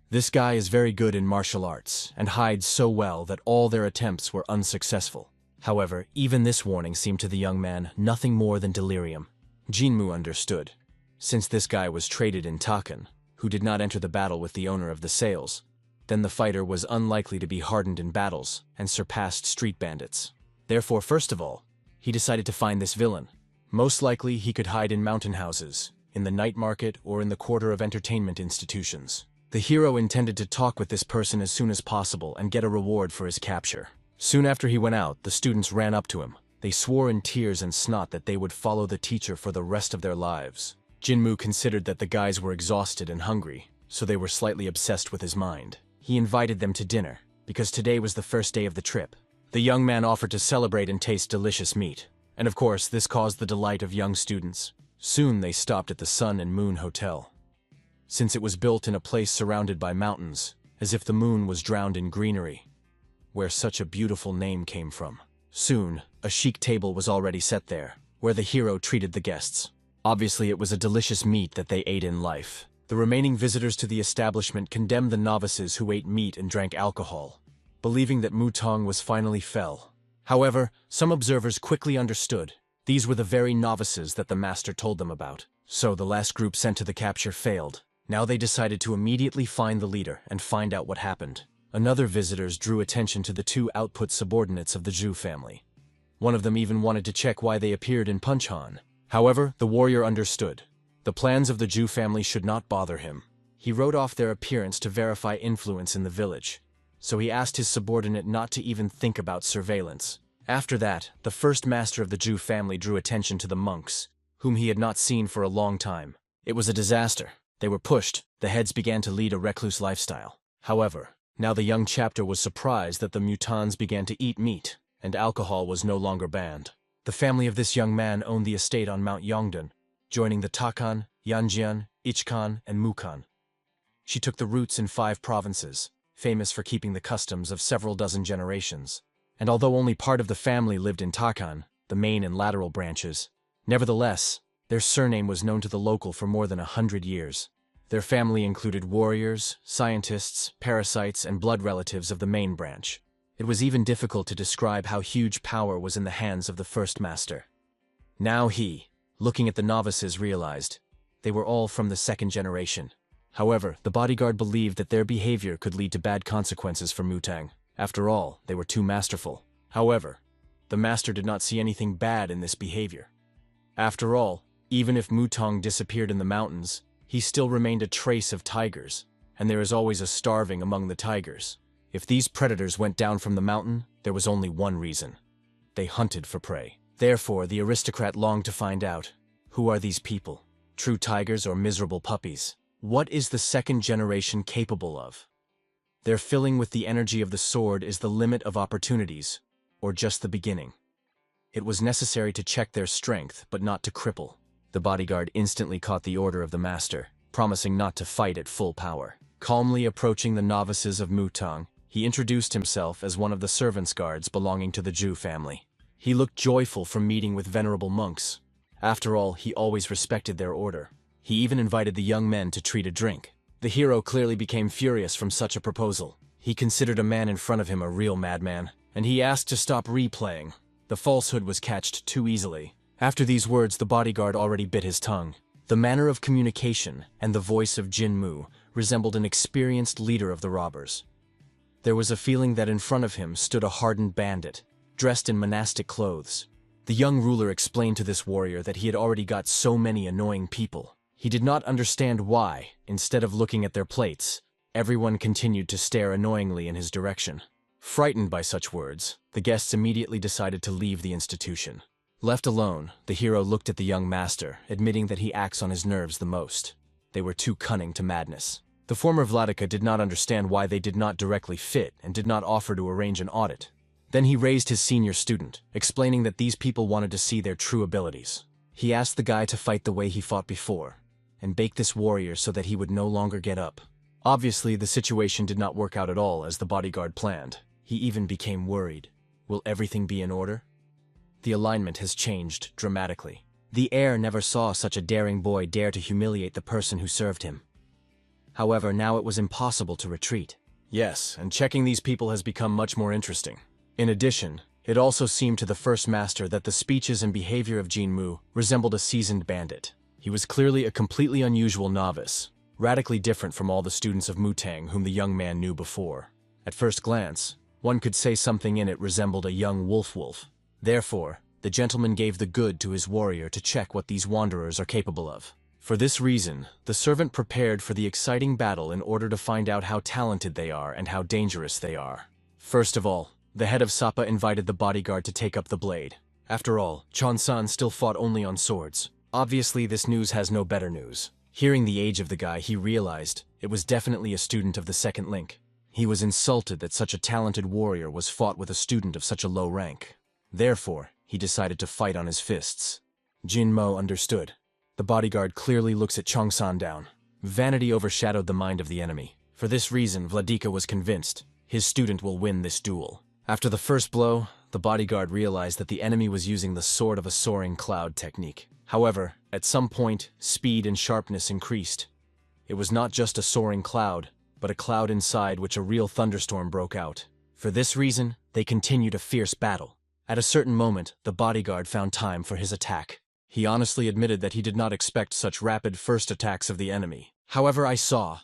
Speaker 1: "This guy is very good in martial arts and hides so well that all their attempts were unsuccessful." However, even this warning seemed to the young man nothing more than delirium. Jinmu understood. Since this guy was traded in Takan, who did not enter the battle with the owner of the sales, then the fighter was unlikely to be hardened in battles and surpassed street bandits. Therefore, first of all, he decided to find this villain. Most likely, he could hide in mountain houses, in the night market, or in the quarter of entertainment institutions. The hero intended to talk with this person as soon as possible and get a reward for his capture. Soon after he went out, the students ran up to him. They swore in tears and snot that they would follow the teacher for the rest of their lives. Jinmu considered that the guys were exhausted and hungry, so they were slightly obsessed with his mind. He invited them to dinner, because today was the first day of the trip. The young man offered to celebrate and taste delicious meat. And of course, this caused the delight of young students. Soon they stopped at the Sun and Moon Hotel. Since it was built in a place surrounded by mountains, as if the moon was drowned in greenery, where such a beautiful name came from. Soon, a chic table was already set there, where the hero treated the guests. Obviously, it was a delicious meat that they ate in life. The remaining visitors to the establishment condemned the novices who ate meat and drank alcohol, believing that Mutong was finally fell. However, some observers quickly understood. These were the very novices that the master told them about. So the last group sent to the capture failed. Now they decided to immediately find the leader and find out what happened. Another visitors drew attention to the two output subordinates of the Zhu family. One of them even wanted to check why they appeared in Puncheon. However, the warrior understood. The plans of the Zhu family should not bother him. He wrote off their appearance to verify influence in the village. So he asked his subordinate not to even think about surveillance. After that, the first master of the Zhu family drew attention to the monks, whom he had not seen for a long time. It was a disaster. They were pushed. The heads began to lead a recluse lifestyle. However, now the young chapter was surprised that the mutans began to eat meat, and alcohol was no longer banned. The family of this young man owned the estate on Mount Yongdan, joining the Takan, Yanjian, Ichkan, and Mukan. She took the roots in 5 provinces, famous for keeping the customs of several dozen generations. And although only part of the family lived in Takan, the main and lateral branches, nevertheless, their surname was known to the local for more than 100 years. Their family included warriors, scientists, parasites, and blood relatives of the main branch. It was even difficult to describe how huge power was in the hands of the first master. Now he, looking at the novices, realized they were all from the second generation. However, the bodyguard believed that their behavior could lead to bad consequences for Mutang. After all, they were too masterful. However, the master did not see anything bad in this behavior. After all, even if Mutang disappeared in the mountains, he still remained a trace of tigers, and there is always a starving among the tigers. If these predators went down from the mountain, there was only one reason. They hunted for prey. Therefore, the aristocrat longed to find out, who are these people? True tigers or miserable puppies? What is the second generation capable of? Their filling with the energy of the sword is the limit of opportunities, or just the beginning. It was necessary to check their strength, but not to cripple. The bodyguard instantly caught the order of the master, promising not to fight at full power. Calmly approaching the novices of Mutang, he introduced himself as one of the servants' guards belonging to the Zhu family. He looked joyful from meeting with venerable monks. After all, he always respected their order. He even invited the young men to treat a drink. The hero clearly became furious from such a proposal. He considered a man in front of him a real madman, and he asked to stop replaying. The falsehood was catched too easily. After these words, the bodyguard already bit his tongue. The manner of communication and the voice of Jinmu resembled an experienced leader of the robbers. There was a feeling that in front of him stood a hardened bandit, dressed in monastic clothes. The young ruler explained to this warrior that he had already got so many annoying people. He did not understand why, instead of looking at their plates, everyone continued to stare annoyingly in his direction. Frightened by such words, the guests immediately decided to leave the institution. Left alone, the hero looked at the young master, admitting that he acts on his nerves the most. They were too cunning to madness. The former Vladika did not understand why they did not directly fit and did not offer to arrange an audit. Then he raised his senior student, explaining that these people wanted to see their true abilities. He asked the guy to fight the way he fought before, and bake this warrior so that he would no longer get up. Obviously, the situation did not work out at all as the bodyguard planned. He even became worried. Will everything be in order? The alignment has changed dramatically. The heir never saw such a daring boy dare to humiliate the person who served him. However, now it was impossible to retreat. Yes, and checking these people has become much more interesting. In addition, it also seemed to the first master that the speeches and behavior of Jinmu resembled a seasoned bandit. He was clearly a completely unusual novice, radically different from all the students of Mutang whom the young man knew before. At first glance, one could say something in it resembled a young wolf. Therefore, the gentleman gave the good to his warrior to check what these wanderers are capable of. For this reason, the servant prepared for the exciting battle in order to find out how talented they are and how dangerous they are. First of all, the head of Sapa invited the bodyguard to take up the blade. After all, Chon-san still fought only on swords. Obviously, this news has no better news. Hearing the age of the guy, he realized it was definitely a student of the second link. He was insulted that such a talented warrior was fought with a student of such a low rank. Therefore, he decided to fight on his fists. Jinmo understood. The bodyguard clearly looks at Chong-san down. Vanity overshadowed the mind of the enemy. For this reason, Vladika was convinced his student will win this duel. After the first blow, the bodyguard realized that the enemy was using the sword of a soaring cloud technique. However, at some point, speed and sharpness increased. It was not just a soaring cloud, but a cloud inside which a real thunderstorm broke out. For this reason, they continued a fierce battle. At a certain moment, the bodyguard found time for his attack. He honestly admitted that he did not expect such rapid first attacks of the enemy. However, I saw.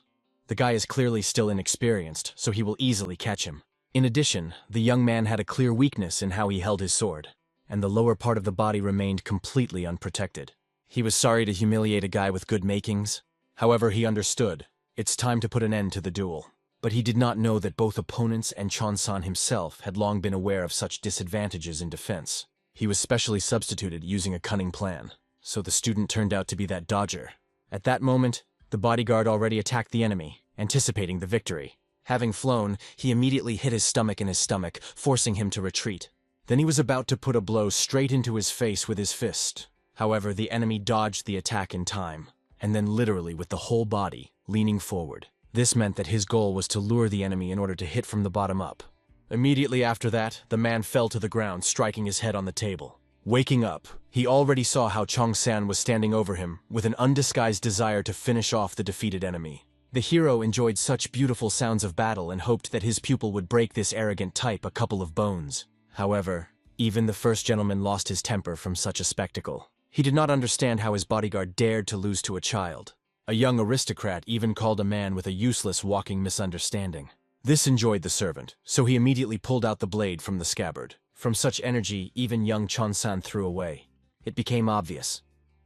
Speaker 1: The guy is clearly still inexperienced, so he will easily catch him. In addition, the young man had a clear weakness in how he held his sword, and the lower part of the body remained completely unprotected. He was sorry to humiliate a guy with good makings. However, he understood. It's time to put an end to the duel. But he did not know that both opponents and Chon-san himself had long been aware of such disadvantages in defense. He was specially substituted using a cunning plan, so the student turned out to be that dodger. At that moment, the bodyguard already attacked the enemy, anticipating the victory. Having flown, he immediately hit his stomach in his stomach, forcing him to retreat. Then he was about to put a blow straight into his face with his fist. However, the enemy dodged the attack in time, and then literally with the whole body, leaning forward. This meant that his goal was to lure the enemy in order to hit from the bottom up. Immediately after that, the man fell to the ground, striking his head on the table. Waking up, he already saw how Chong-san was standing over him, with an undisguised desire to finish off the defeated enemy. The hero enjoyed such beautiful sounds of battle and hoped that his pupil would break this arrogant type a couple of bones. However, even the first gentleman lost his temper from such a spectacle. He did not understand how his bodyguard dared to lose to a child. A young aristocrat even called a man with a useless walking misunderstanding. This enjoyed the servant, so he immediately pulled out the blade from the scabbard. From such energy, even young Chon-san threw away. It became obvious.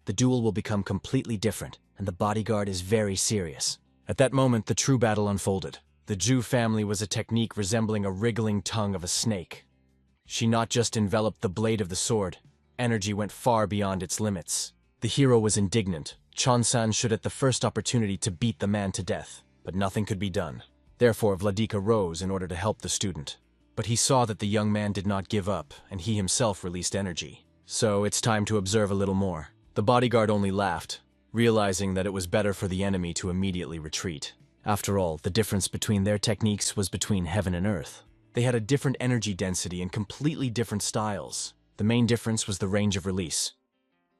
Speaker 1: The duel will become completely different, and the bodyguard is very serious. At that moment, the true battle unfolded. The Ju family was a technique resembling a wriggling tongue of a snake. She not just enveloped the blade of the sword, energy went far beyond its limits. The hero was indignant. Chon-san should at the first opportunity to beat the man to death, but nothing could be done. Therefore, Vladika rose in order to help the student. But he saw that the young man did not give up, and he himself released energy. So it's time to observe a little more. The bodyguard only laughed, realizing that it was better for the enemy to immediately retreat. After all, the difference between their techniques was between heaven and earth. They had a different energy density and completely different styles. The main difference was the range of release.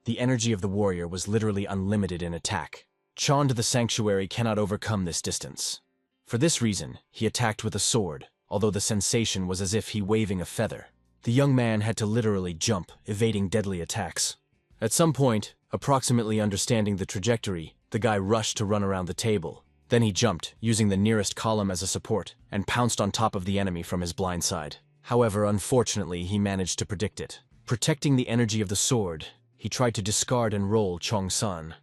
Speaker 1: The energy of the warrior was literally unlimited in attack. Chon to the sanctuary cannot overcome this distance. For this reason, he attacked with a sword, although the sensation was as if he waving a feather. The young man had to literally jump, evading deadly attacks. At some point, approximately understanding the trajectory, the guy rushed to run around the table. Then he jumped, using the nearest column as a support, and pounced on top of the enemy from his blind side. However, unfortunately, he managed to predict it. Protecting the energy of the sword, he tried to discard and roll Chong-san,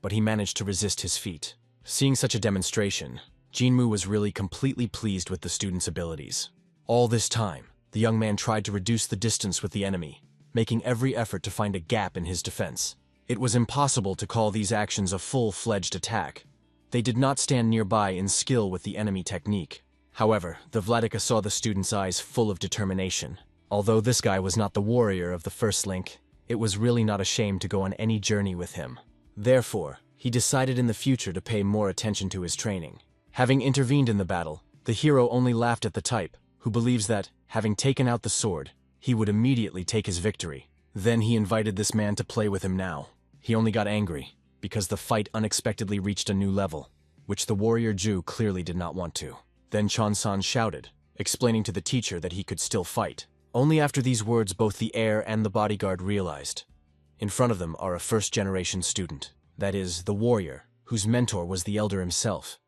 Speaker 1: but he managed to resist his feat. Seeing such a demonstration, Jinmu was really completely pleased with the student's abilities. All this time, the young man tried to reduce the distance with the enemy, making every effort to find a gap in his defense. It was impossible to call these actions a full-fledged attack. They did not stand nearby in skill with the enemy technique. However, the Vladika saw the student's eyes full of determination. Although this guy was not the warrior of the first link, it was really not ashamed to go on any journey with him. Therefore, he decided in the future to pay more attention to his training. Having intervened in the battle, the hero only laughed at the type, who believes that, having taken out the sword, he would immediately take his victory. Then he invited this man to play with him now. He only got angry, because the fight unexpectedly reached a new level, which the warrior Jew clearly did not want to. Then Chon-san shouted, explaining to the teacher that he could still fight. Only after these words both the heir and the bodyguard realized. In front of them are a first-generation student, that is, the warrior, whose mentor was the elder himself.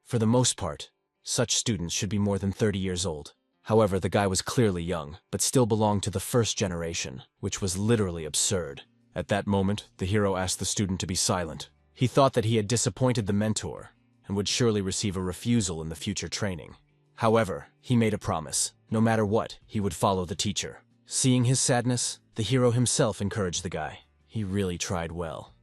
Speaker 1: For the most part, such students should be more than 30 years old. However, the guy was clearly young, but still belonged to the first generation, which was literally absurd. At that moment, the hero asked the student to be silent. He thought that he had disappointed the mentor, and would surely receive a refusal in the future training. However, he made a promise. No matter what, he would follow the teacher. Seeing his sadness, the hero himself encouraged the guy. He really tried well.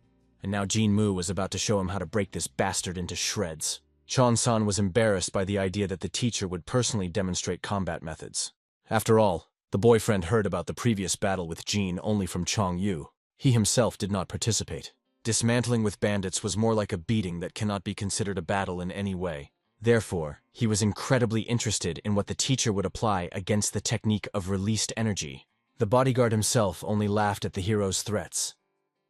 Speaker 1: And now Jin-Moo was about to show him how to break this bastard into shreds. Chon-san was embarrassed by the idea that the teacher would personally demonstrate combat methods. After all, the boyfriend heard about the previous battle with Jin only from Chong-yu. He himself did not participate. Dismantling with bandits was more like a beating that cannot be considered a battle in any way. Therefore, he was incredibly interested in what the teacher would apply against the technique of released energy. The bodyguard himself only laughed at the hero's threats,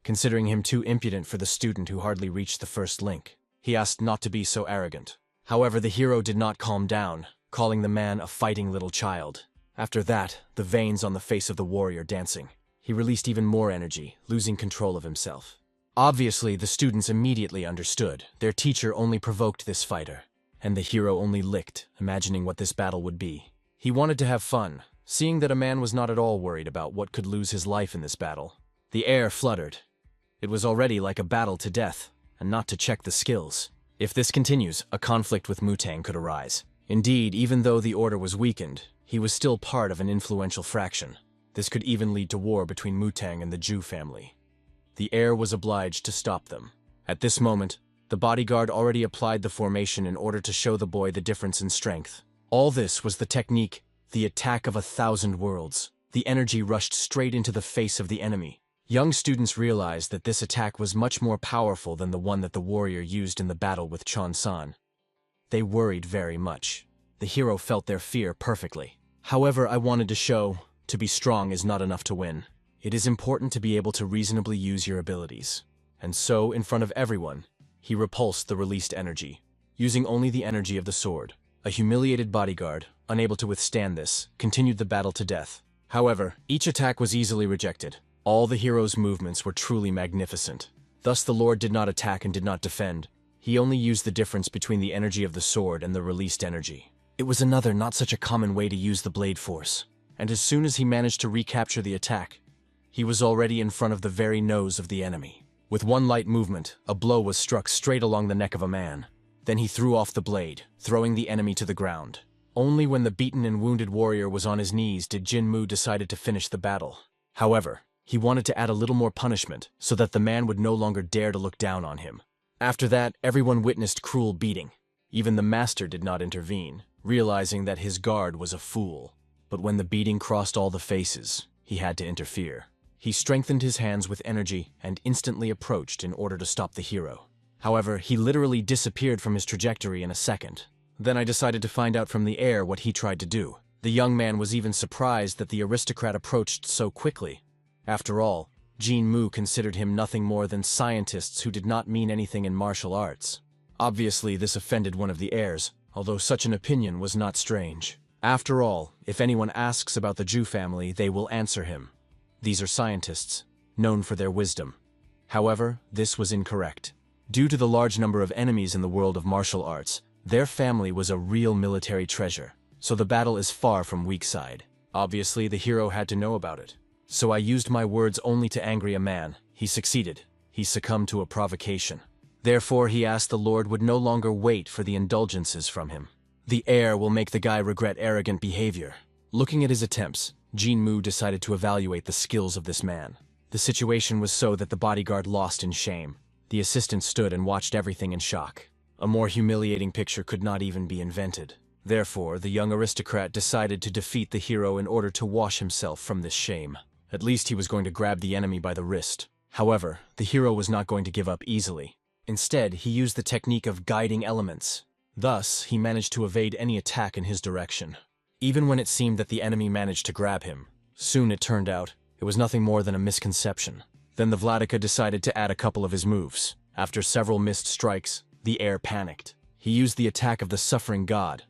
Speaker 1: considering him too impudent for the student who hardly reached the first link. He asked not to be so arrogant. However, the hero did not calm down, calling the man a fighting little child. After that, the veins on the face of the warrior dancing. He released even more energy, losing control of himself. Obviously, the students immediately understood. Their teacher only provoked this fighter, and the hero only licked, imagining what this battle would be. He wanted to have fun, seeing that a man was not at all worried about what could lose his life in this battle. The air fluttered. It was already like a battle to death, and not to check the skills. If this continues, a conflict with Mutang could arise. Indeed, even though the order was weakened, he was still part of an influential fraction. This could even lead to war between Mutang and the Jew family. The heir was obliged to stop them. At this moment, the bodyguard already applied the formation in order to show the boy the difference in strength. All this was the technique, the attack of 1,000 worlds. The energy rushed straight into the face of the enemy. Young students realized that this attack was much more powerful than the one that the warrior used in the battle with Chon-san. They worried very much. The hero felt their fear perfectly. However, I wanted to show, to be strong is not enough to win. It is important to be able to reasonably use your abilities. And so, in front of everyone, he repulsed the released energy, using only the energy of the sword. A humiliated bodyguard, unable to withstand this, continued the battle to death. However, each attack was easily rejected. All the hero's movements were truly magnificent. Thus the Lord did not attack and did not defend. He only used the difference between the energy of the sword and the released energy. It was another not such a common way to use the blade force. And as soon as he managed to recapture the attack, he was already in front of the very nose of the enemy. With one light movement, a blow was struck straight along the neck of a man. Then he threw off the blade, throwing the enemy to the ground. Only when the beaten and wounded warrior was on his knees did Jin-Moo decide to finish the battle. However, he wanted to add a little more punishment so that the man would no longer dare to look down on him. After that, everyone witnessed cruel beating. Even the master did not intervene, realizing that his guard was a fool. But when the beating crossed all the faces, he had to interfere. He strengthened his hands with energy and instantly approached in order to stop the hero. However, he literally disappeared from his trajectory in a second. Then I decided to find out from the heir what he tried to do. The young man was even surprised that the aristocrat approached so quickly. After all, Jin-Moo considered him nothing more than scientists who did not mean anything in martial arts. Obviously, this offended one of the heirs, although such an opinion was not strange. After all, if anyone asks about the Jew family, they will answer him. These are scientists, known for their wisdom. However, this was incorrect. Due to the large number of enemies in the world of martial arts, their family was a real military treasure, so the battle is far from weak side. Obviously, the hero had to know about it. So I used my words only to angry a man. He succeeded. He succumbed to a provocation. Therefore, he asked the Lord would no longer wait for the indulgences from him. The heir will make the guy regret arrogant behavior. Looking at his attempts, Jin-Moo decided to evaluate the skills of this man. The situation was so that the bodyguard lost in shame. The assistant stood and watched everything in shock. A more humiliating picture could not even be invented. Therefore, the young aristocrat decided to defeat the hero in order to wash himself from this shame. At least he was going to grab the enemy by the wrist. However, the hero was not going to give up easily. Instead, he used the technique of guiding elements. Thus, he managed to evade any attack in his direction. even when it seemed that the enemy managed to grab him. Soon it turned out, it was nothing more than a misconception. Then the Vladika decided to add a couple of his moves. After several missed strikes, the heir panicked. He used the attack of the suffering god,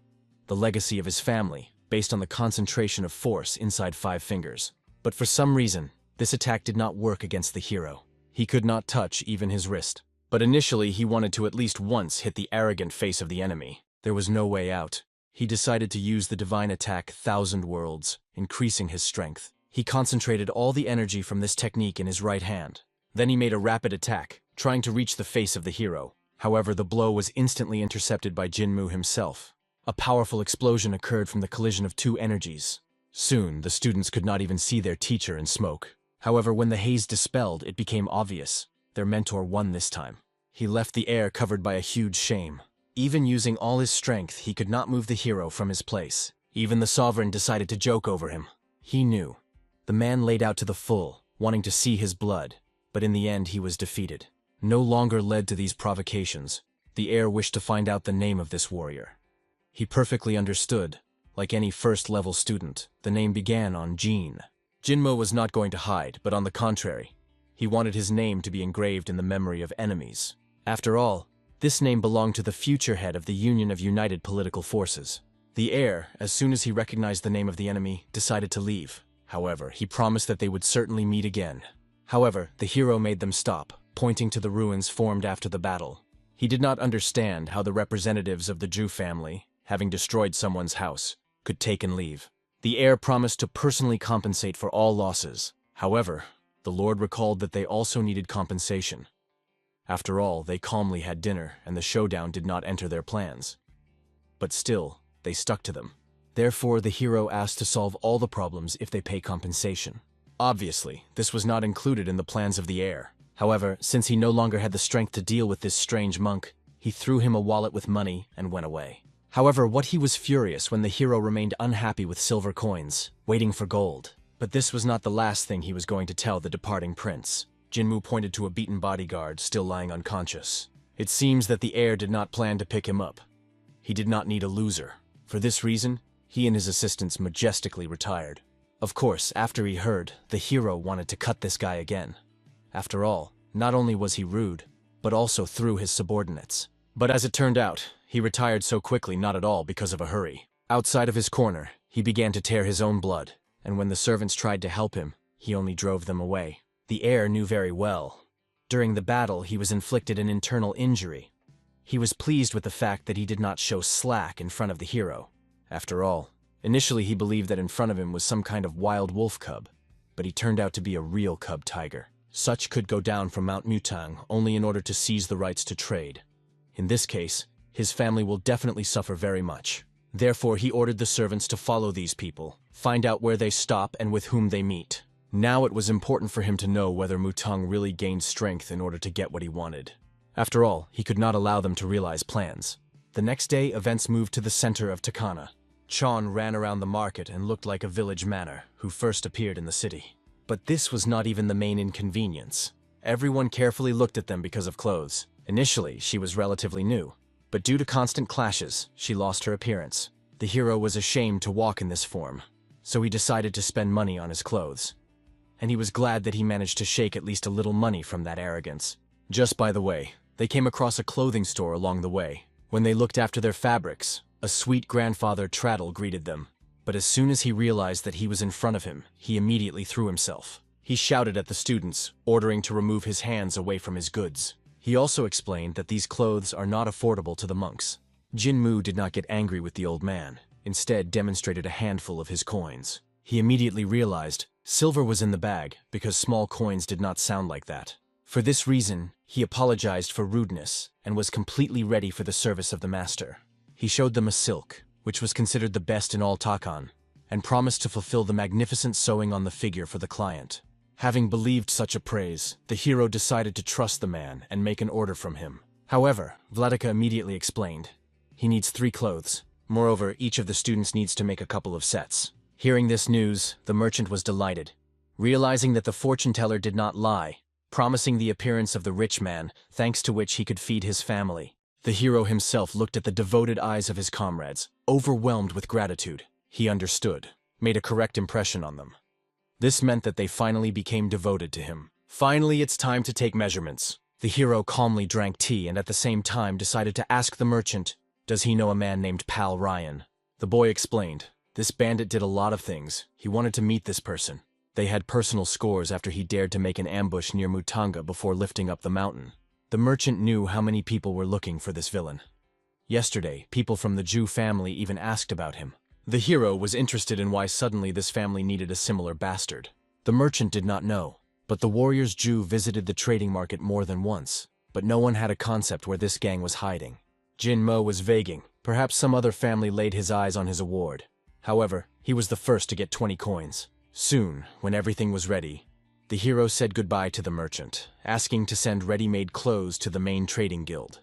Speaker 1: the legacy of his family, based on the concentration of force inside 5 fingers. But for some reason, this attack did not work against the hero. He could not touch even his wrist. But initially he wanted to at least once hit the arrogant face of the enemy. There was no way out. He decided to use the divine attack 1,000 Worlds, increasing his strength. He concentrated all the energy from this technique in his right hand. Then he made a rapid attack, trying to reach the face of the hero. However, the blow was instantly intercepted by Jinmu himself. A powerful explosion occurred from the collision of 2 energies. Soon, the students could not even see their teacher in smoke. However, when the haze dispelled, it became obvious. Their mentor won this time. He left the air covered by a huge shame. Even using all his strength, he could not move the hero from his place. Even the sovereign decided to joke over him. He knew. The man laid out to the full, wanting to see his blood, but in the end he was defeated. No longer led to these provocations, the heir wished to find out the name of this warrior. He perfectly understood. Like any first-level student, the name began on Jin. Jinmo was not going to hide, but on the contrary, he wanted his name to be engraved in the memory of enemies. After all, this name belonged to the future head of the Union of United Political Forces. The heir, as soon as he recognized the name of the enemy, decided to leave. However, he promised that they would certainly meet again. However, the hero made them stop, pointing to the ruins formed after the battle. He did not understand how the representatives of the Zhu family, having destroyed someone's house, could take and leave. The heir promised to personally compensate for all losses. However, the lord recalled that they also needed compensation. After all, they calmly had dinner, and the showdown did not enter their plans. But still, they stuck to them. Therefore, the hero asked to solve all the problems if they pay compensation. Obviously, this was not included in the plans of the heir. However, since he no longer had the strength to deal with this strange monk, he threw him a wallet with money and went away. However, he was furious when the hero remained unhappy with silver coins, waiting for gold. But this was not the last thing he was going to tell the departing prince. Jinmu pointed to a beaten bodyguard still lying unconscious. It seems that the heir did not plan to pick him up. He did not need a loser. For this reason, he and his assistants majestically retired. Of course, after he heard, the hero wanted to cut this guy again. After all, not only was he rude, but also through his subordinates. But as it turned out, he retired so quickly not at all because of a hurry. Outside of his corner, he began to tear his own blood, and when the servants tried to help him, he only drove them away. The heir knew very well. During the battle, he was inflicted an internal injury. He was pleased with the fact that he did not show slack in front of the hero. After all, initially he believed that in front of him was some kind of wild wolf cub, but he turned out to be a real cub tiger. Such could go down from Mount Mutang only in order to seize the rights to trade. In this case, his family will definitely suffer very much. Therefore, he ordered the servants to follow these people, find out where they stop and with whom they meet. Now it was important for him to know whether Mutang really gained strength in order to get what he wanted. After all, he could not allow them to realize plans. The next day, events moved to the center of Takana. Chon ran around the market and looked like a village manor who first appeared in the city. But this was not even the main inconvenience. Everyone carefully looked at them because of clothes. Initially, she was relatively new, but due to constant clashes, she lost her appearance. The hero was ashamed to walk in this form, so he decided to spend money on his clothes. And he was glad that he managed to shake at least a little money from that arrogance. Just by the way, they came across a clothing store along the way. When they looked after their fabrics, a sweet grandfather Traddle greeted them. But as soon as he realized that he was in front of him, he immediately threw himself. He shouted at the students, ordering to remove his hands away from his goods. He also explained that these clothes are not affordable to the monks. Jinmu did not get angry with the old man, instead demonstrated a handful of his coins. He immediately realized silver was in the bag because small coins did not sound like that. For this reason, he apologized for rudeness and was completely ready for the service of the master. He showed them a silk, which was considered the best in all Takan, and promised to fulfill the magnificent sewing on the figure for the client. Having believed such a praise, the hero decided to trust the man and make an order from him. However, Vladika immediately explained, he needs 3 clothes. Moreover, each of the students needs to make a couple of sets. Hearing this news, the merchant was delighted. Realizing that the fortune teller did not lie, promising the appearance of the rich man, thanks to which he could feed his family. The hero himself looked at the devoted eyes of his comrades, overwhelmed with gratitude. he understood, made a correct impression on them. This meant that they finally became devoted to him. Finally, it's time to take measurements. The hero calmly drank tea and at the same time decided to ask the merchant, does he know a man named Pal Ryan? The boy explained, this bandit did a lot of things. He wanted to meet this person. They had personal scores after he dared to make an ambush near Mutanga before lifting up the mountain. The merchant knew how many people were looking for this villain. Yesterday, people from the Jew family even asked about him. The hero was interested in why suddenly this family needed a similar bastard. The merchant did not know, but the warrior's Jew visited the trading market more than once, but no one had a concept where this gang was hiding. Jin Mo was vaguing. Perhaps some other family laid his eyes on his award. However, he was the first to get 20 coins. Soon, when everything was ready, the hero said goodbye to the merchant, asking to send ready-made clothes to the main trading guild.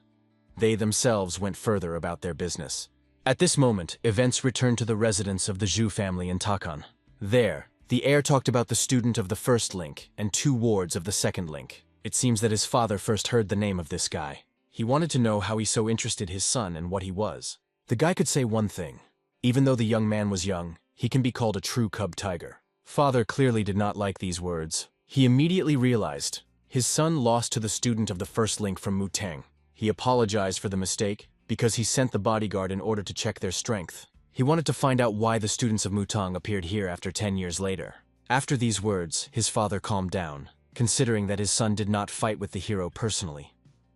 Speaker 1: They themselves went further about their business. At this moment, events returned to the residence of the Zhu family in Takan. There, the heir talked about the student of the first link and 2 wards of the second link. It seems that his father first heard the name of this guy. He wanted to know how he so interested his son and what he was. The guy could say one thing. Even though the young man was young, he can be called a true cub tiger. Father clearly did not like these words. He immediately realized his son lost to the student of the first link from Mutang. He apologized for the mistake because he sent the bodyguard in order to check their strength. He wanted to find out why the students of Mutang appeared here after 10 years later. After these words, his father calmed down, considering that his son did not fight with the hero personally.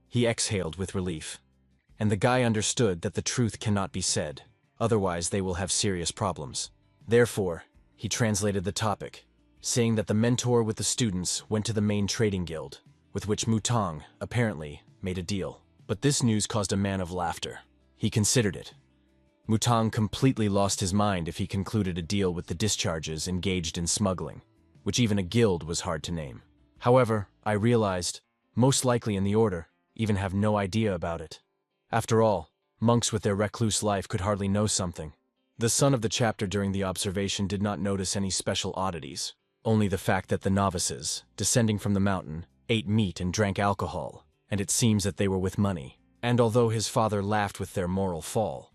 Speaker 1: He exhaled with relief. And the guy understood that the truth cannot be said, otherwise they will have serious problems. Therefore, he translated the topic, saying that the mentor with the students went to the main trading guild, with which Mutang, apparently, made a deal. But this news caused a man of laughter. He considered it. Mutang completely lost his mind if he concluded a deal with the discharges engaged in smuggling, which even a guild was hard to name. However, I realized, most likely in the order, even have no idea about it. After all, monks with their recluse life could hardly know something. The son of the chapter during the observation did not notice any special oddities, only the fact that the novices, descending from the mountain, ate meat and drank alcohol, and it seems that they were with money. And although his father laughed with their moral fall,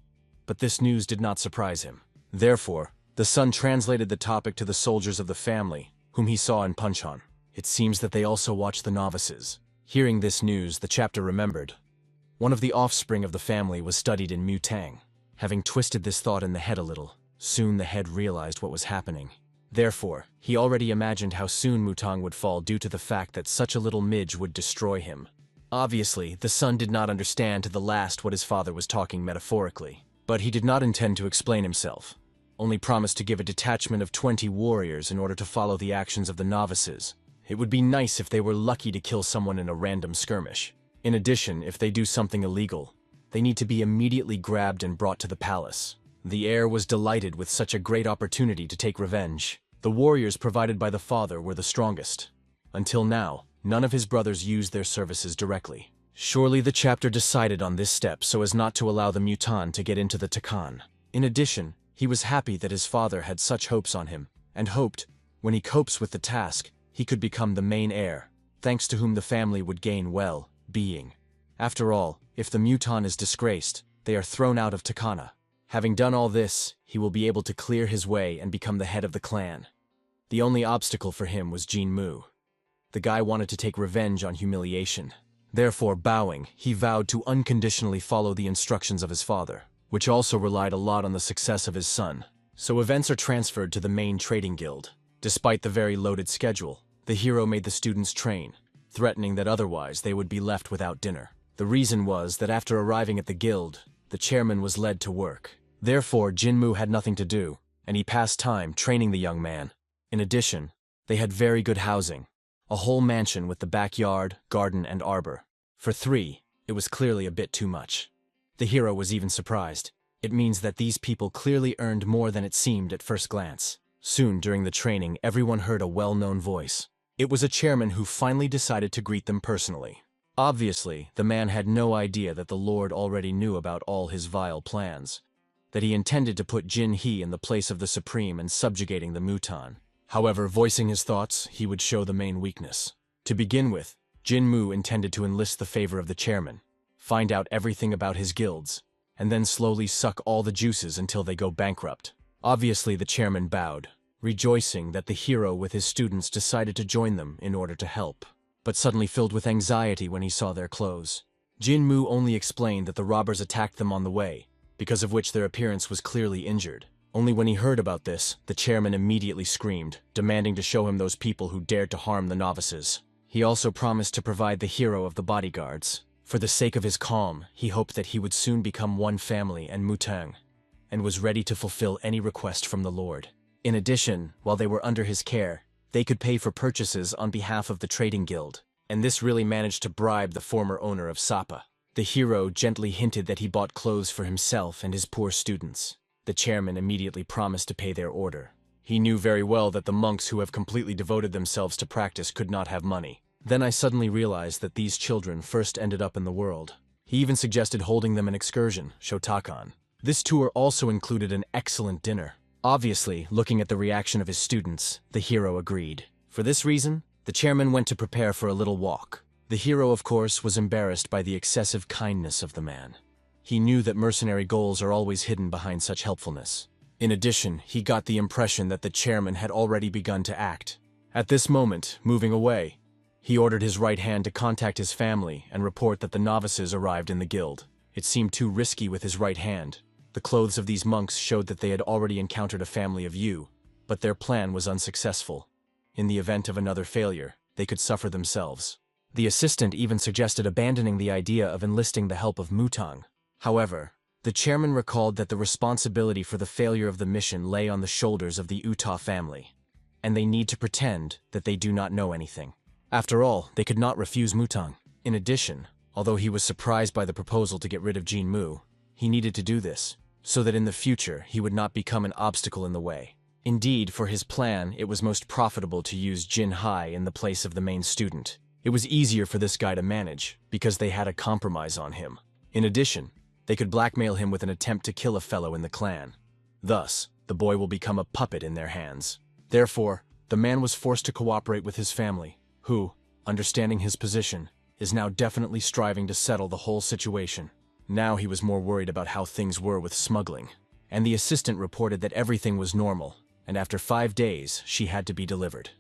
Speaker 1: but this news did not surprise him. Therefore, the son translated the topic to the soldiers of the family, whom he saw in Punchan. It seems that they also watched the novices. Hearing this news, the chapter remembered. One of the offspring of the family was studied in Mutang. Having twisted this thought in the head a little, soon the head realized what was happening. Therefore, he already imagined how soon Mutang would fall due to the fact that such a little midge would destroy him. Obviously, the son did not understand to the last what his father was talking metaphorically. But he did not intend to explain himself, only promised to give a detachment of 20 warriors in order to follow the actions of the novices. It would be nice if they were lucky to kill someone in a random skirmish. In addition, if they do something illegal, they need to be immediately grabbed and brought to the palace. The heir was delighted with such a great opportunity to take revenge. The warriors provided by the father were the strongest. Until now, none of his brothers used their services directly. Surely the chapter decided on this step so as not to allow the Mutan to get into the Takan. In addition, he was happy that his father had such hopes on him, and hoped, when he copes with the task, he could become the main heir, thanks to whom the family would gain well-being. After all, if the Mutan is disgraced, they are thrown out of Takana. Having done all this, he will be able to clear his way and become the head of the clan. The only obstacle for him was Jin Mu. The guy wanted to take revenge on humiliation. Therefore, bowing, he vowed to unconditionally follow the instructions of his father, which also relied a lot on the success of his son. So events are transferred to the main trading guild. Despite the very loaded schedule, the hero made the students train, threatening that otherwise they would be left without dinner. The reason was that after arriving at the guild, the chairman was led to work. Therefore, Jinmu had nothing to do, and he passed time training the young man. In addition, they had very good housing. A whole mansion with the backyard, garden, and arbor. For 3, it was clearly a bit too much. The hero was even surprised. It means that these people clearly earned more than it seemed at first glance. Soon, during the training, everyone heard a well-known voice. It was a chairman who finally decided to greet them personally. Obviously, the man had no idea that the Lord already knew about all his vile plans, that he intended to put Jin He in the place of the Supreme and subjugating the Mutan. However, voicing his thoughts, he would show the main weakness. To begin with, Jin Mu intended to enlist the favor of the chairman, find out everything about his guilds, and then slowly suck all the juices until they go bankrupt. Obviously, the chairman bowed, rejoicing that the hero with his students decided to join them in order to help, but suddenly filled with anxiety when he saw their clothes. Jin-moo only explained that the robbers attacked them on the way, because of which their appearance was clearly injured. Only when he heard about this, the chairman immediately screamed, demanding to show him those people who dared to harm the novices. He also promised to provide the hero of the bodyguards. For the sake of his calm, he hoped that he would soon become one family and mutang, and was ready to fulfill any request from the Lord. In addition, while they were under his care, they could pay for purchases on behalf of the trading guild, and this really managed to bribe the former owner of Sapa. The hero gently hinted that he bought clothes for himself and his poor students. The chairman immediately promised to pay their order. He knew very well that the monks who have completely devoted themselves to practice could not have money. Then I suddenly realized that these children first ended up in the world. He even suggested holding them an excursion, Shotakan. This tour also included an excellent dinner. Obviously, looking at the reaction of his students, the hero agreed. For this reason, the chairman went to prepare for a little walk. The hero, of course, was embarrassed by the excessive kindness of the man. He knew that mercenary goals are always hidden behind such helpfulness. In addition, he got the impression that the chairman had already begun to act. At this moment, moving away, he ordered his right hand to contact his family and report that the novices arrived in the guild. It seemed too risky with his right hand. The clothes of these monks showed that they had already encountered a family of Yu, but their plan was unsuccessful. In the event of another failure, they could suffer themselves. The assistant even suggested abandoning the idea of enlisting the help of Mutang. However, the chairman recalled that the responsibility for the failure of the mission lay on the shoulders of the Uta family, and they need to pretend that they do not know anything. After all, they could not refuse Mutang. In addition, although he was surprised by the proposal to get rid of Jin-moo, he needed to do this, so that in the future he would not become an obstacle in the way. Indeed, for his plan, it was most profitable to use Jin-hai in the place of the main student. It was easier for this guy to manage, because they had a compromise on him. In addition, they could blackmail him with an attempt to kill a fellow in the clan. Thus, the boy will become a puppet in their hands. Therefore, the man was forced to cooperate with his family, who, understanding his position, is now definitely striving to settle the whole situation. Now he was more worried about how things were with smuggling, and the assistant reported that everything was normal, and after 5 days, she had to be delivered.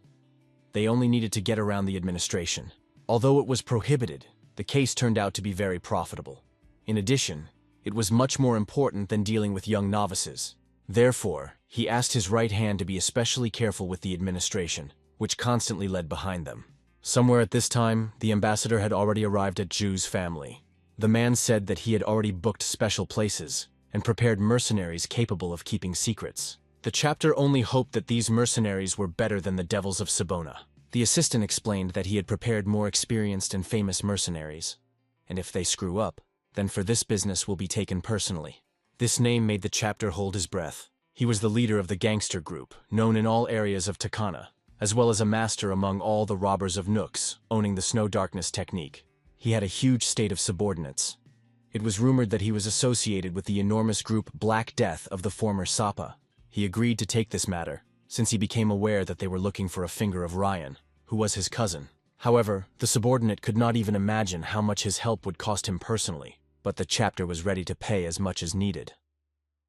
Speaker 1: They only needed to get around the administration. Although it was prohibited, the case turned out to be very profitable. In addition, it was much more important than dealing with young novices. Therefore, he asked his right hand to be especially careful with the administration, which constantly led behind them. Somewhere at this time, the ambassador had already arrived at Ju's family. The man said that he had already booked special places and prepared mercenaries capable of keeping secrets. The chapter only hoped that these mercenaries were better than the devils of Sabona. The assistant explained that he had prepared more experienced and famous mercenaries, and if they screw up, then for this business will be taken personally. This name made the chapter hold his breath. He was the leader of the gangster group, known in all areas of Takana, as well as a master among all the robbers of nooks, owning the snow darkness technique. He had a huge state of subordinates. It was rumored that he was associated with the enormous group Black Death of the former Sapa. He agreed to take this matter, since he became aware that they were looking for a finger of Ryan, who was his cousin. However, the subordinate could not even imagine how much his help would cost him personally, but the chapter was ready to pay as much as needed.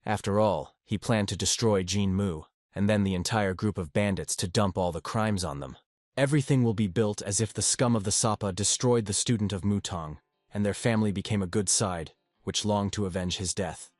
Speaker 1: After all, he planned to destroy Jin-moo, and then the entire group of bandits to dump all the crimes on them. Everything will be built as if the scum of the Sapa destroyed the student of Mutang, and their family became a good side, which longed to avenge his death.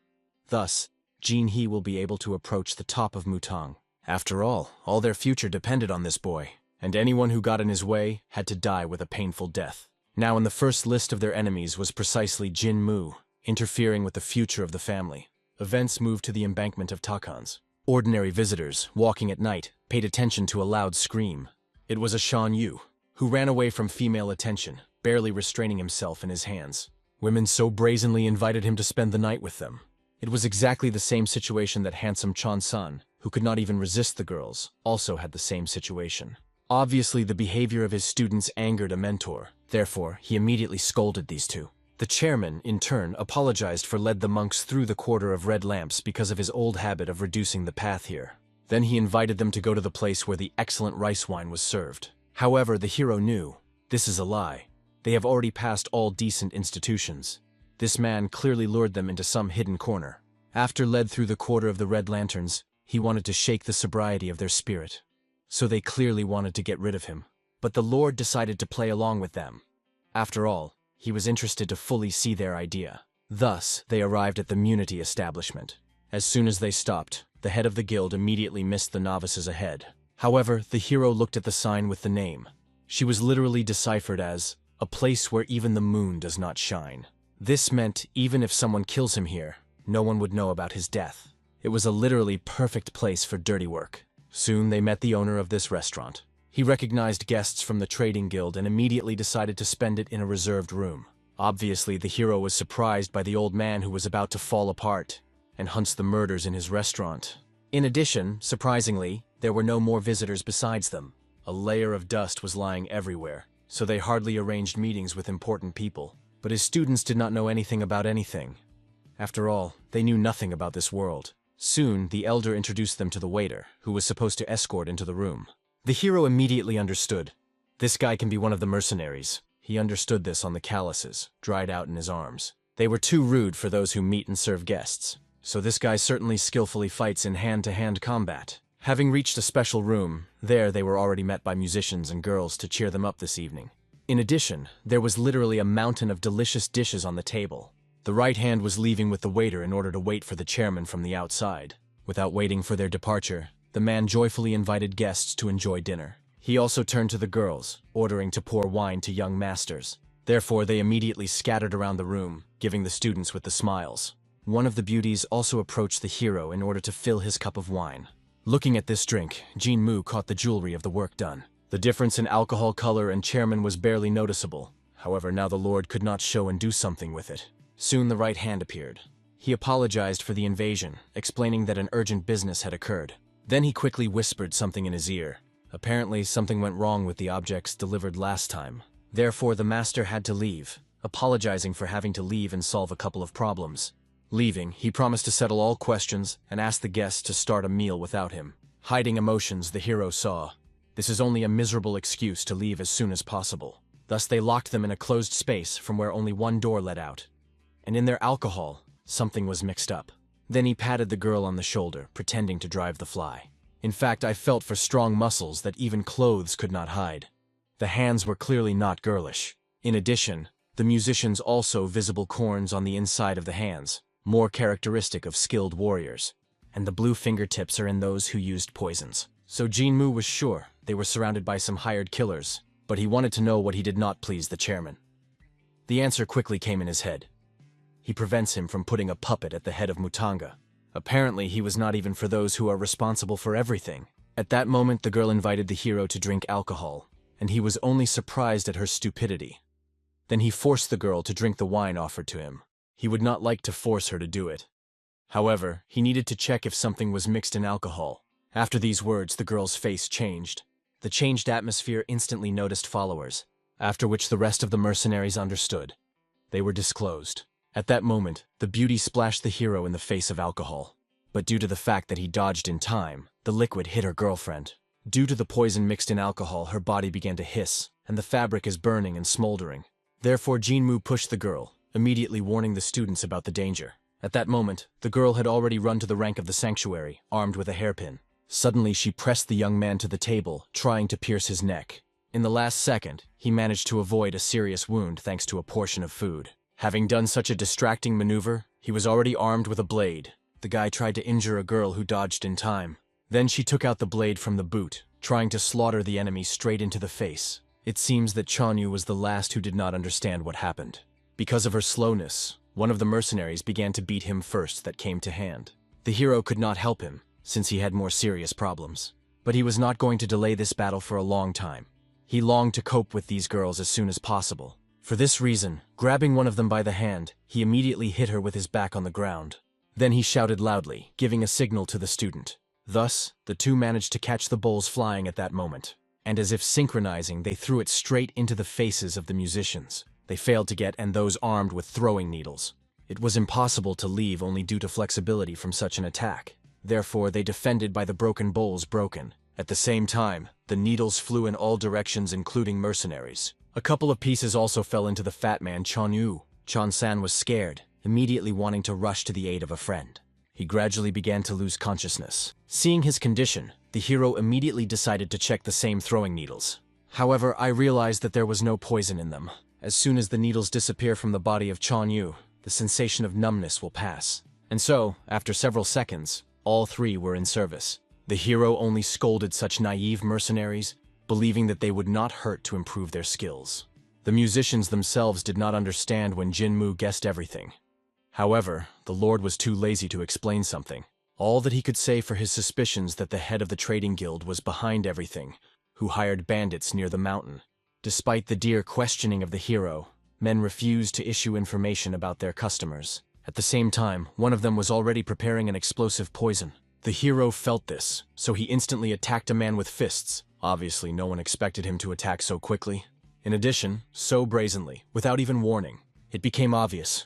Speaker 1: Thus, Jin-hee will be able to approach the top of Mutang. After all their future depended on this boy, and anyone who got in his way had to die with a painful death. Now in the first list of their enemies was precisely Jin-moo, interfering with the future of the family. Events moved to the embankment of Takans. Ordinary visitors, walking at night, paid attention to a loud scream. It was a Shan Yu, who ran away from female attention, barely restraining himself in his hands. Women so brazenly invited him to spend the night with them. It was exactly the same situation that handsome Chon-san, who could not even resist the girls, also had the same situation. Obviously, the behavior of his students angered a mentor. Therefore, he immediately scolded these two. The chairman, in turn, apologized for led the monks through the quarter of red lamps because of his old habit of reducing the path here. Then he invited them to go to the place where the excellent rice wine was served. However, the hero knew, this is a lie. They have already passed all decent institutions. This man clearly lured them into some hidden corner. After led through the quarter of the red lanterns, He wanted to shake the sobriety of their spirit. So they clearly wanted to get rid of him. But the Lord decided to play along with them. After all, he was interested to fully see their idea. Thus, they arrived at the Munity establishment. As soon as they stopped, the head of the guild immediately missed the novices ahead. However, the hero looked at the sign with the name. She was literally deciphered as, a place where even the moon does not shine. This meant even if someone kills him here, no one would know about his death. It was a literally perfect place for dirty work. Soon they met the owner of this restaurant. He recognized guests from the trading guild and immediately decided to spend it in a reserved room. Obviously, the hero was surprised by the old man who was about to fall apart and hunts the murders in his restaurant. In addition, surprisingly, there were no more visitors besides them. A layer of dust was lying everywhere, so they hardly arranged meetings with important people. But his students did not know anything about anything. After all, they knew nothing about this world. Soon, the elder introduced them to the waiter, who was supposed to escort into the room. The hero immediately understood. This guy can be one of the mercenaries. He understood this on the calluses, dried out in his arms. They were too rude for those who meet and serve guests. So this guy certainly skillfully fights in hand-to-hand combat. Having reached a special room, there they were already met by musicians and girls to cheer them up this evening. In addition, there was literally a mountain of delicious dishes on the table. The right hand was leaving with the waiter in order to wait for the chairman from the outside. Without waiting for their departure, the man joyfully invited guests to enjoy dinner. He also turned to the girls, ordering to pour wine to young masters. Therefore, they immediately scattered around the room, giving the students with the smiles. One of the beauties also approached the hero in order to fill his cup of wine. Looking at this drink, Jin-Moo caught the jewelry of the work done. The difference in alcohol color and chairman was barely noticeable. However, now the Lord could not show and do something with it. Soon the right hand appeared. He apologized for the invasion, explaining that an urgent business had occurred. Then he quickly whispered something in his ear. Apparently, something went wrong with the objects delivered last time. Therefore, the master had to leave, apologizing for having to leave and solve a couple of problems. Leaving, he promised to settle all questions and asked the guests to start a meal without him. Hiding emotions, the hero saw. This is only a miserable excuse to leave as soon as possible. Thus they locked them in a closed space from where only one door led out. And in their alcohol, something was mixed up. Then he patted the girl on the shoulder, pretending to drive the fly. In fact, I felt for strong muscles that even clothes could not hide. The hands were clearly not girlish. In addition, the musicians also visible corns on the inside of the hands, more characteristic of skilled warriors. And the blue fingertips are in those who used poisons. So Jin-Moo was sure they were surrounded by some hired killers, but he wanted to know what he did not please the chairman. The answer quickly came in his head. He prevents him from putting a puppet at the head of Mutanga. Apparently, he was not even for those who are responsible for everything. At that moment, the girl invited the hero to drink alcohol, and he was only surprised at her stupidity. Then he forced the girl to drink the wine offered to him. He would not like to force her to do it. However, he needed to check if something was mixed in alcohol. After these words, the girl's face changed. The changed atmosphere instantly noticed followers, after which the rest of the mercenaries understood. They were disclosed. At that moment, the beauty splashed the hero in the face of alcohol. But due to the fact that he dodged in time, the liquid hit her girlfriend. Due to the poison mixed in alcohol, her body began to hiss, and the fabric is burning and smoldering. Therefore, Jin-Moo pushed the girl, immediately warning the students about the danger. At that moment, the girl had already run to the rank of the sanctuary, armed with a hairpin. Suddenly, she pressed the young man to the table, trying to pierce his neck. In the last second, he managed to avoid a serious wound thanks to a portion of food. Having done such a distracting maneuver, he was already armed with a blade. The guy tried to injure a girl who dodged in time. Then she took out the blade from the boot, trying to slaughter the enemy straight into the face. It seems that Chanyu was the last who did not understand what happened. Because of her slowness, one of the mercenaries began to beat him first that came to hand. The hero could not help him, since he had more serious problems. But he was not going to delay this battle for a long time. He longed to cope with these girls as soon as possible. For this reason, grabbing one of them by the hand, he immediately hit her with his back on the ground. Then he shouted loudly, giving a signal to the student. Thus, the two managed to catch the bowls flying at that moment. And as if synchronizing, they threw it straight into the faces of the musicians. They failed to get and those armed with throwing needles. It was impossible to leave only due to flexibility from such an attack. Therefore, they defended by the broken bowls broken. At the same time, the needles flew in all directions including mercenaries. A couple of pieces also fell into the fat man Chanyu. Chan-san was scared, immediately wanting to rush to the aid of a friend. He gradually began to lose consciousness. Seeing his condition, the hero immediately decided to check the same throwing needles. However, I realized that there was no poison in them. As soon as the needles disappear from the body of Chan Yu, the sensation of numbness will pass. And so, after several seconds, all three were in service. The hero only scolded such naive mercenaries, believing that they would not hurt to improve their skills. The musicians themselves did not understand when Jinmu guessed everything. However, the Lord was too lazy to explain something. All that he could say for his suspicions that the head of the trading guild was behind everything, who hired bandits near the mountain. Despite the dear questioning of the hero, men refused to issue information about their customers. At the same time, one of them was already preparing an explosive poison. The hero felt this, so he instantly attacked a man with fists. Obviously, no one expected him to attack so quickly. In addition, so brazenly, without even warning, it became obvious.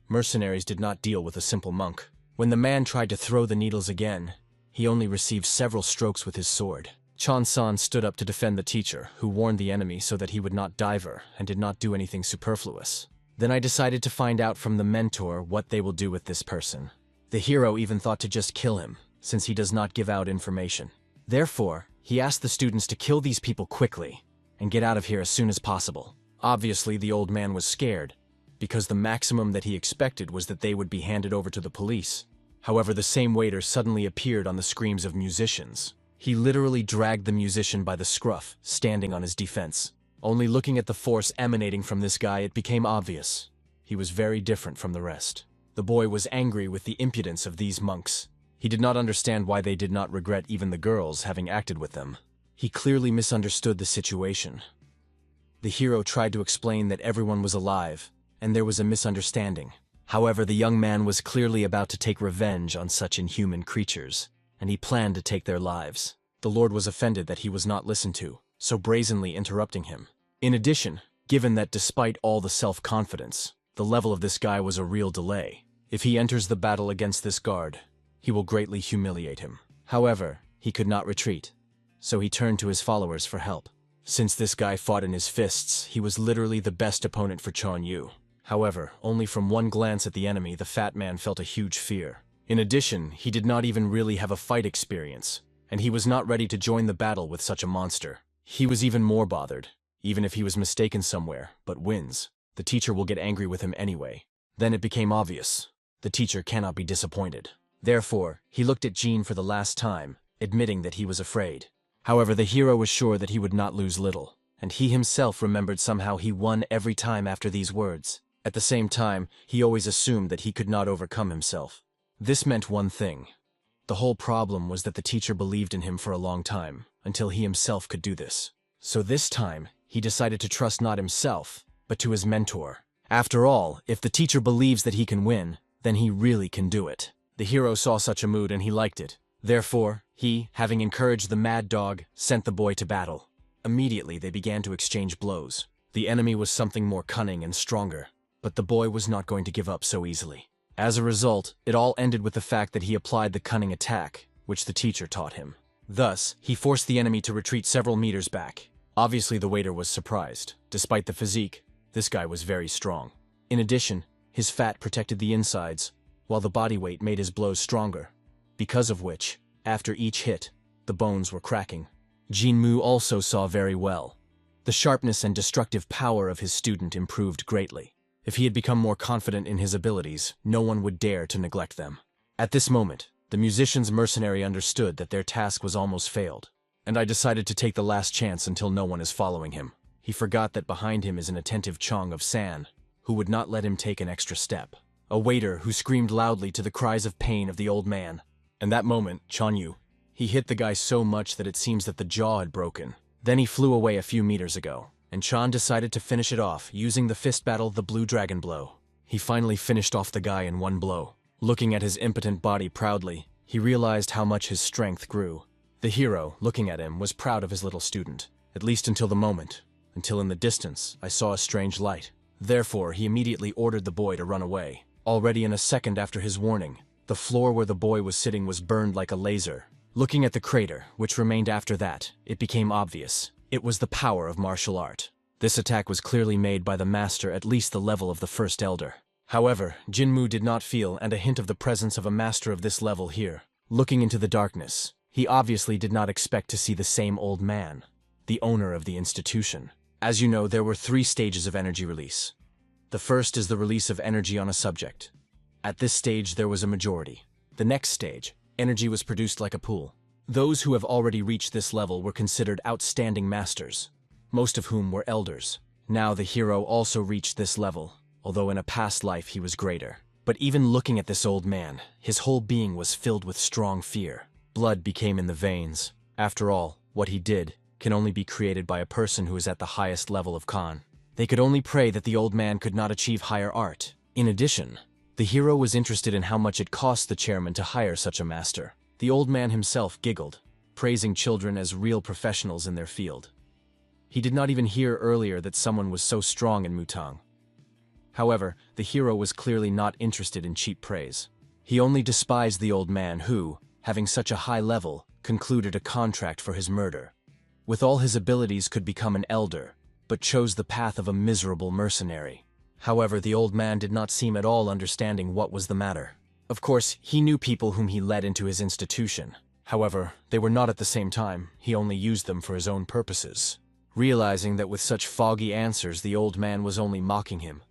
Speaker 1: Mercenaries did not deal with a simple monk. When the man tried to throw the needles again, he only received several strokes with his sword. Chan-san stood up to defend the teacher, who warned the enemy so that he would not diver and did not do anything superfluous. Then I decided to find out from the mentor what they will do with this person. The hero even thought to just kill him, since he does not give out information. Therefore, he asked the students to kill these people quickly and get out of here as soon as possible. Obviously, the old man was scared, because the maximum that he expected was that they would be handed over to the police. However, the same waiter suddenly appeared on the screams of musicians. He literally dragged the musician by the scruff, standing on his defense. Only looking at the force emanating from this guy, it became obvious. He was very different from the rest. The boy was angry with the impudence of these monks. He did not understand why they did not regret even the girls having acted with them. He clearly misunderstood the situation. The hero tried to explain that everyone was alive, and there was a misunderstanding. However, the young man was clearly about to take revenge on such inhuman creatures, and he planned to take their lives. The Lord was offended that he was not listened to, so brazenly interrupting him. In addition, given that despite all the self-confidence, the level of this guy was a real delay. If he enters the battle against this guard, he will greatly humiliate him. However, he could not retreat, so he turned to his followers for help. Since this guy fought in his fists, he was literally the best opponent for Chan Yu. However, only from one glance at the enemy, the fat man felt a huge fear. In addition, he did not even really have a fight experience, and he was not ready to join the battle with such a monster. He was even more bothered. Even if he was mistaken somewhere, but wins, the teacher will get angry with him anyway. Then it became obvious. The teacher cannot be disappointed. Therefore, he looked at Jean for the last time, admitting that he was afraid. However, the hero was sure that he would not lose little, and he himself remembered somehow he won every time after these words. At the same time, he always assumed that he could not overcome himself. This meant one thing. The whole problem was that the teacher believed in him for a long time, until he himself could do this. So this time, he decided to trust not himself, but to his mentor. After all, if the teacher believes that he can win, then he really can do it. The hero saw such a mood and he liked it. Therefore, he, having encouraged the mad dog, sent the boy to battle. Immediately, they began to exchange blows. The enemy was something more cunning and stronger, but the boy was not going to give up so easily. As a result, it all ended with the fact that he applied the cunning attack, which the teacher taught him. Thus, he forced the enemy to retreat several meters back. Obviously, the waiter was surprised. Despite the physique, this guy was very strong. In addition, his fat protected the insides, while the body weight made his blows stronger, because of which, after each hit, the bones were cracking. Jinmu also saw very well. The sharpness and destructive power of his student improved greatly. If he had become more confident in his abilities, no one would dare to neglect them. At this moment, the musician's mercenary understood that their task was almost failed, and I decided to take the last chance until no one is following him. He forgot that behind him is an attentive Chong of San, who would not let him take an extra step. A waiter who screamed loudly to the cries of pain of the old man. In that moment, Chanyu, he hit the guy so much that it seems that the jaw had broken. Then he flew away a few meters ago, and Chan decided to finish it off using the fist battle, the blue dragon blow. He finally finished off the guy in one blow. Looking at his impotent body proudly, he realized how much his strength grew. The hero, looking at him, was proud of his little student, at least until the moment, until in the distance I saw a strange light. Therefore, he immediately ordered the boy to run away. Already in a second after his warning, the floor where the boy was sitting was burned like a laser. Looking at the crater, which remained after that, it became obvious. It was the power of martial art. This attack was clearly made by the master at least the level of the first elder. However, Jinmu did not feel and a hint of the presence of a master of this level here. Looking into the darkness, he obviously did not expect to see the same old man, the owner of the institution. As you know, there were 3 stages of energy release. The first is the release of energy on a subject. At this stage, there was a majority. The next stage, energy was produced like a pool. Those who have already reached this level were considered outstanding masters, most of whom were elders. Now the hero also reached this level, although in a past life he was greater. But even looking at this old man, his whole being was filled with strong fear. Blood became in the veins. After all, what he did can only be created by a person who is at the highest level of Khan. They could only pray that the old man could not achieve higher art. In addition, the hero was interested in how much it cost the chairman to hire such a master. The old man himself giggled, praising children as real professionals in their field. He did not even hear earlier that someone was so strong in Mutang. However, the hero was clearly not interested in cheap praise. He only despised the old man who, having such a high level, concluded a contract for his murder. With all his abilities could become an elder, but chose the path of a miserable mercenary. However, the old man did not seem at all understanding what was the matter. Of course, he knew people whom he led into his institution. However, they were not at the same time, he only used them for his own purposes. Realizing that with such foggy answers the old man was only mocking him,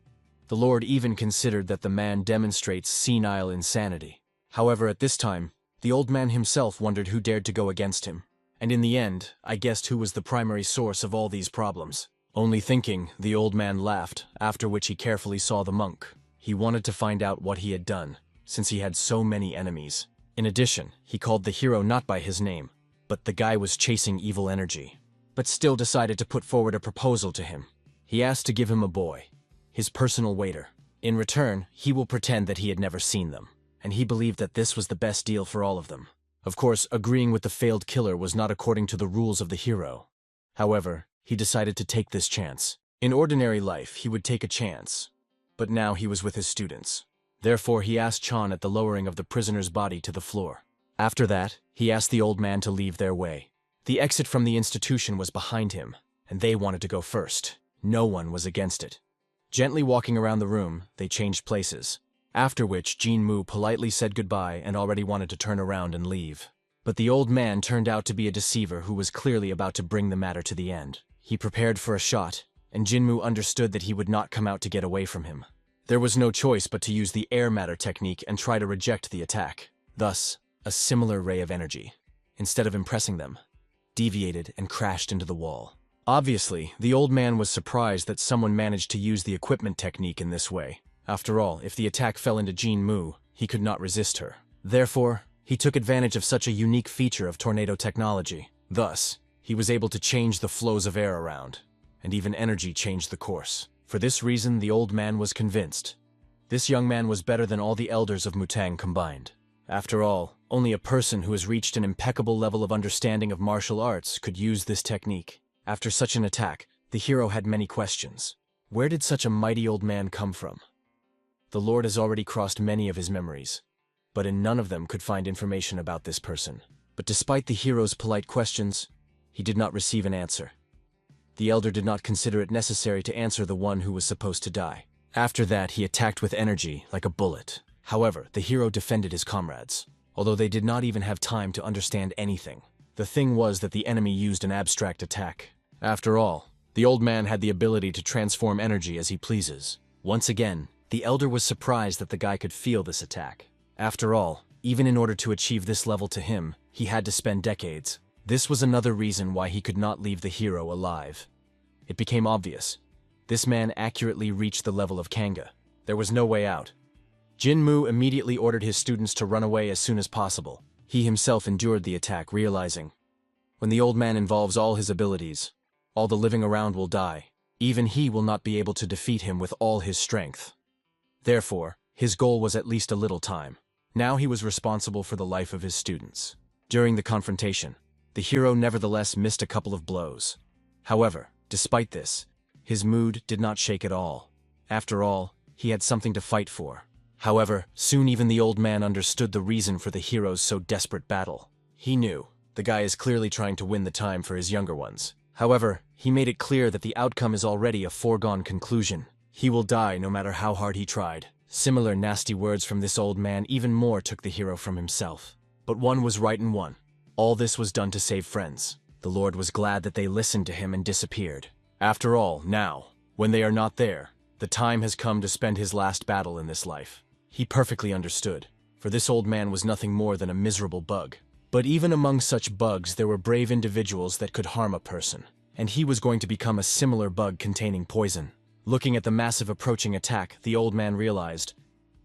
Speaker 1: the Lord even considered that the man demonstrates senile insanity. However, at this time, the old man himself wondered who dared to go against him. And in the end, I guessed who was the primary source of all these problems. Only thinking, the old man laughed, after which he carefully saw the monk. He wanted to find out what he had done, since he had so many enemies. In addition, he called the hero not by his name, but the guy was chasing evil energy, but still decided to put forward a proposal to him. He asked to give him a boy, his personal waiter. In return, he will pretend that he had never seen them, and he believed that this was the best deal for all of them. Of course, agreeing with the failed killer was not according to the rules of the hero. However, he decided to take this chance. In ordinary life, he would take a chance, but now he was with his students. Therefore, he asked Chan at the lowering of the prisoner's body to the floor. After that, he asked the old man to leave their way. The exit from the institution was behind him, and they wanted to go first. No one was against it. Gently walking around the room, they changed places, after which Jinmu politely said goodbye and already wanted to turn around and leave. But the old man turned out to be a deceiver who was clearly about to bring the matter to the end. He prepared for a shot, and Jinmu understood that he would not come out to get away from him. There was no choice but to use the air matter technique and try to reject the attack. Thus, a similar ray of energy, instead of impressing them, deviated and crashed into the wall. Obviously, the old man was surprised that someone managed to use the equipment technique in this way. After all, if the attack fell into Jinmu, he could not resist her. Therefore, he took advantage of such a unique feature of tornado technology. Thus, he was able to change the flows of air around, and even energy changed the course. For this reason, the old man was convinced. This young man was better than all the elders of Mutang combined. After all, only a person who has reached an impeccable level of understanding of martial arts could use this technique. After such an attack, the hero had many questions. Where did such a mighty old man come from? The Lord has already crossed many of his memories, but in none of them could find information about this person. But despite the hero's polite questions, he did not receive an answer. The elder did not consider it necessary to answer the one who was supposed to die. After that, he attacked with energy, like a bullet. However, the hero defended his comrades, although they did not even have time to understand anything. The thing was that the enemy used an abstract attack. After all, the old man had the ability to transform energy as he pleases. Once again, the elder was surprised that the guy could feel this attack. After all, even in order to achieve this level to him, he had to spend decades. This was another reason why he could not leave the hero alive. It became obvious. This man accurately reached the level of Kanga. There was no way out. Jinmu immediately ordered his students to run away as soon as possible. He himself endured the attack, realizing, when the old man involves all his abilities, all the living around will die. Even he will not be able to defeat him with all his strength. Therefore, his goal was at least a little time. Now he was responsible for the life of his students. During the confrontation, the hero nevertheless missed a couple of blows. However, despite this, his mood did not shake at all. After all, he had something to fight for. However, soon even the old man understood the reason for the hero's so desperate battle. He knew, the guy is clearly trying to win the time for his younger ones. However, he made it clear that the outcome is already a foregone conclusion. He will die no matter how hard he tried. Similar nasty words from this old man even more took the hero from himself. But one was right and one. All this was done to save friends. The Lord was glad that they listened to him and disappeared. After all, now, when they are not there, the time has come to spend his last battle in this life. He perfectly understood, for this old man was nothing more than a miserable bug. But even among such bugs, there were brave individuals that could harm a person, and he was going to become a similar bug containing poison. Looking at the massive approaching attack, the old man realized,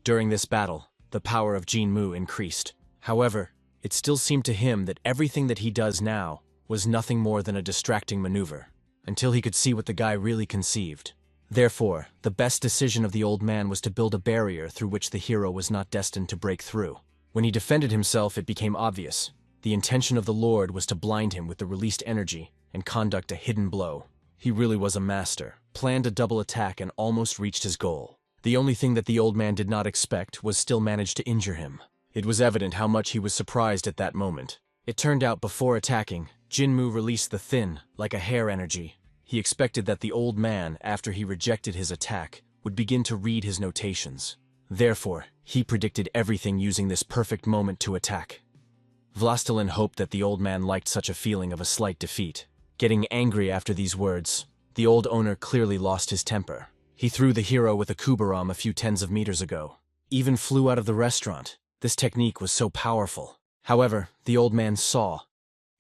Speaker 1: during this battle, the power of Jinmu increased. However, it still seemed to him that everything that he does now was nothing more than a distracting maneuver, until he could see what the guy really conceived. Therefore, the best decision of the old man was to build a barrier through which the hero was not destined to break through. When he defended himself, it became obvious. The intention of the Lord was to blind him with the released energy and conduct a hidden blow. He really was a master, planned a double attack and almost reached his goal. The only thing that the old man did not expect was still managed to injure him. It was evident how much he was surprised at that moment. It turned out before attacking, Jinmu released the thin, like a hair energy. He expected that the old man, after he rejected his attack, would begin to read his notations. Therefore, he predicted everything using this perfect moment to attack. Vlastelin hoped that the old man liked such a feeling of a slight defeat. Getting angry after these words, the old owner clearly lost his temper. He threw the hero with a kubaram a few tens of meters ago. Even flew out of the restaurant. This technique was so powerful. However, the old man saw.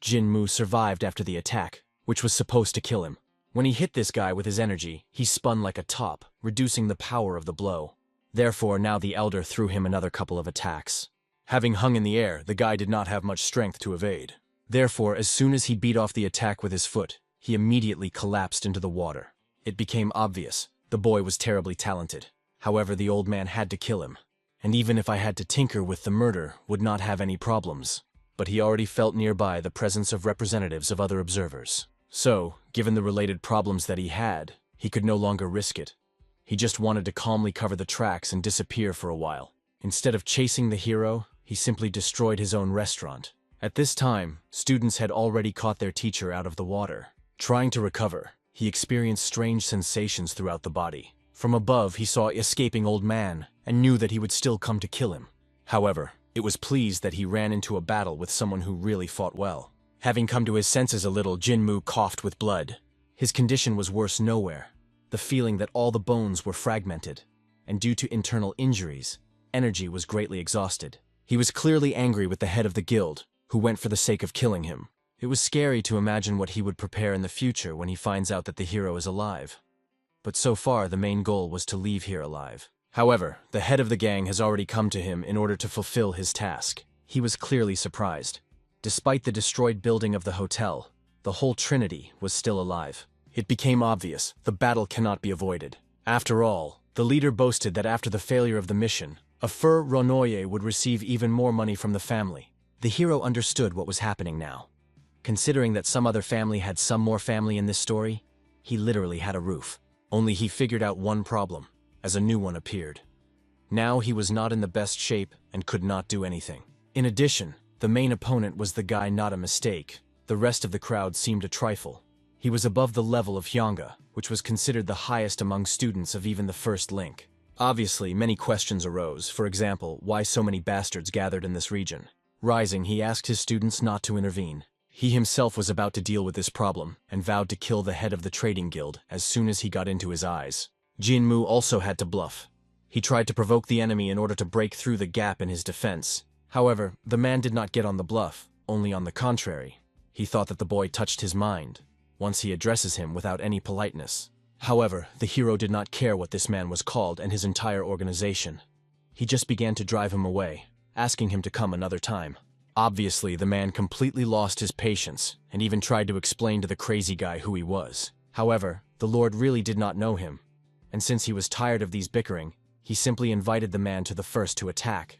Speaker 1: Jinmu survived after the attack, which was supposed to kill him. When he hit this guy with his energy, he spun like a top, reducing the power of the blow. Therefore, now the elder threw him another couple of attacks. Having hung in the air, the guy did not have much strength to evade. Therefore, as soon as he beat off the attack with his foot, he immediately collapsed into the water. It became obvious. The boy was terribly talented. However, the old man had to kill him. And even if I had to tinker with the murder, would not have any problems. But he already felt nearby the presence of representatives of other observers. So, given the related problems that he had, he could no longer risk it. He just wanted to calmly cover the tracks and disappear for a while. Instead of chasing the hero, he simply destroyed his own restaurant. At this time, students had already caught their teacher out of the water. Trying to recover, he experienced strange sensations throughout the body. From above, he saw escaping old man and knew that he would still come to kill him. However, it was pleased that he ran into a battle with someone who really fought well. Having come to his senses a little, Jinmu coughed with blood. His condition was worse nowhere. The feeling that all the bones were fragmented, and due to internal injuries, energy was greatly exhausted. He was clearly angry with the head of the guild, who went for the sake of killing him. It was scary to imagine what he would prepare in the future when he finds out that the hero is alive. But so far, the main goal was to leave here alive. However, the head of the gang has already come to him in order to fulfill his task. He was clearly surprised. Despite the destroyed building of the hotel, the whole Trinity was still alive. It became obvious, the battle cannot be avoided. After all, the leader boasted that after the failure of the mission, a Fur Ronoye would receive even more money from the family. The hero understood what was happening now. Considering that some other family had some more family in this story, he literally had a roof. Only he figured out one problem, as a new one appeared. Now he was not in the best shape and could not do anything. In addition, the main opponent was the guy not a mistake. The rest of the crowd seemed a trifle. He was above the level of Hyanga, which was considered the highest among students of even the first link. Obviously, many questions arose. For example, why so many bastards gathered in this region? Rising, he asked his students not to intervene. He himself was about to deal with this problem, and vowed to kill the head of the trading guild as soon as he got into his eyes. Jinmu also had to bluff. He tried to provoke the enemy in order to break through the gap in his defense. However, the man did not get on the bluff, only on the contrary. He thought that the boy touched his mind, once he addresses him without any politeness. However, the hero did not care what this man was called and his entire organization. He just began to drive him away, asking him to come another time. Obviously, the man completely lost his patience and even tried to explain to the crazy guy who he was. However, the Lord really did not know him, and since he was tired of these bickering, he simply invited the man to the first to attack.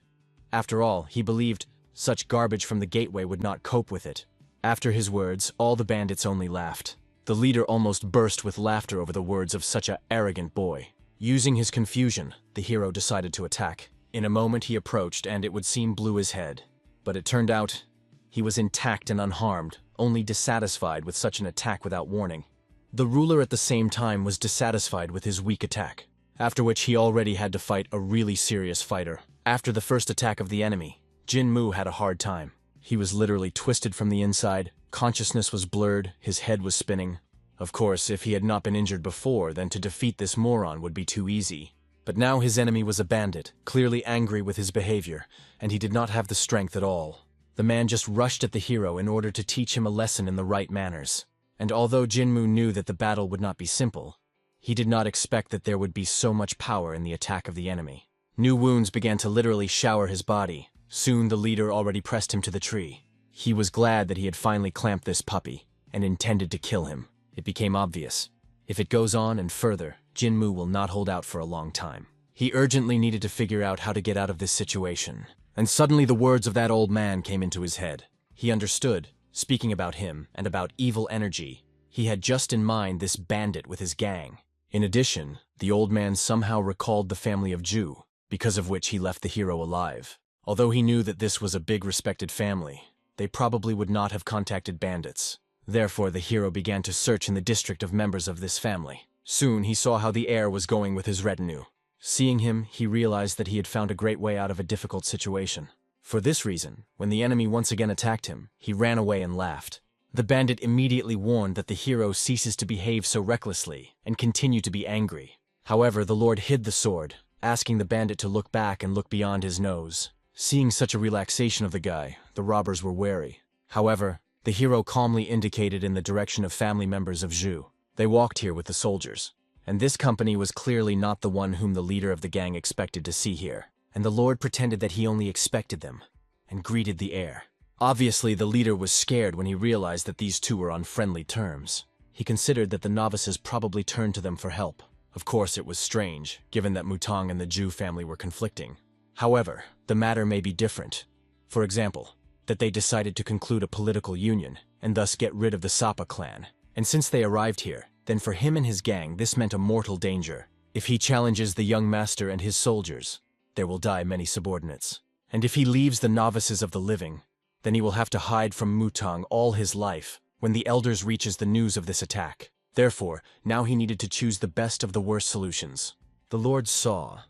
Speaker 1: After all, he believed such garbage from the gateway would not cope with it. After his words, all the bandits only laughed. The leader almost burst with laughter over the words of such an arrogant boy. Using his confusion, the hero decided to attack. In a moment he approached and it would seem blew his head. But it turned out, he was intact and unharmed, only dissatisfied with such an attack without warning. The ruler at the same time was dissatisfied with his weak attack. after which he already had to fight a really serious fighter. After the first attack of the enemy, Jin-Moo had a hard time. He was literally twisted from the inside, consciousness was blurred, his head was spinning. Of course, if he had not been injured before, then to defeat this moron would be too easy. But now his enemy was a bandit, clearly angry with his behavior, and he did not have the strength at all. The man just rushed at the hero in order to teach him a lesson in the right manners. And although Jin-Moo knew that the battle would not be simple, he did not expect that there would be so much power in the attack of the enemy. New wounds began to literally shower his body. Soon the leader already pressed him to the tree. He was glad that he had finally clamped this puppy, and intended to kill him. It became obvious. If it goes on and further, Jin-Moo will not hold out for a long time. He urgently needed to figure out how to get out of this situation. And suddenly the words of that old man came into his head. He understood, speaking about him and about evil energy. He had just in mind this bandit with his gang. In addition, the old man somehow recalled the family of Ju, because of which he left the hero alive. Although he knew that this was a big respected family, they probably would not have contacted bandits. Therefore, the hero began to search in the district of members of this family. Soon he saw how the heir was going with his retinue. Seeing him, he realized that he had found a great way out of a difficult situation. For this reason, when the enemy once again attacked him, he ran away and laughed. The bandit immediately warned that the hero ceases to behave so recklessly and continue to be angry. However, the Lord hid the sword, asking the bandit to look back and look beyond his nose. Seeing such a relaxation of the guy, the robbers were wary. However, the hero calmly indicated in the direction of family members of Zhu. They walked here with the soldiers, and this company was clearly not the one whom the leader of the gang expected to see here. And the Lord pretended that he only expected them, and greeted the heir. Obviously, the leader was scared when he realized that these two were on friendly terms. He considered that the novices probably turned to them for help. Of course, it was strange, given that Mutang and the Zhu family were conflicting. However, the matter may be different. For example, that they decided to conclude a political union, and thus get rid of the Sapa clan. And since they arrived here, then for him and his gang this meant a mortal danger. If he challenges the young master and his soldiers, there will die many subordinates. And if he leaves the novices of the living, then he will have to hide from Mutang all his life when the elders reaches the news of this attack. Therefore, now he needed to choose the best of the worst solutions. The Lord saw.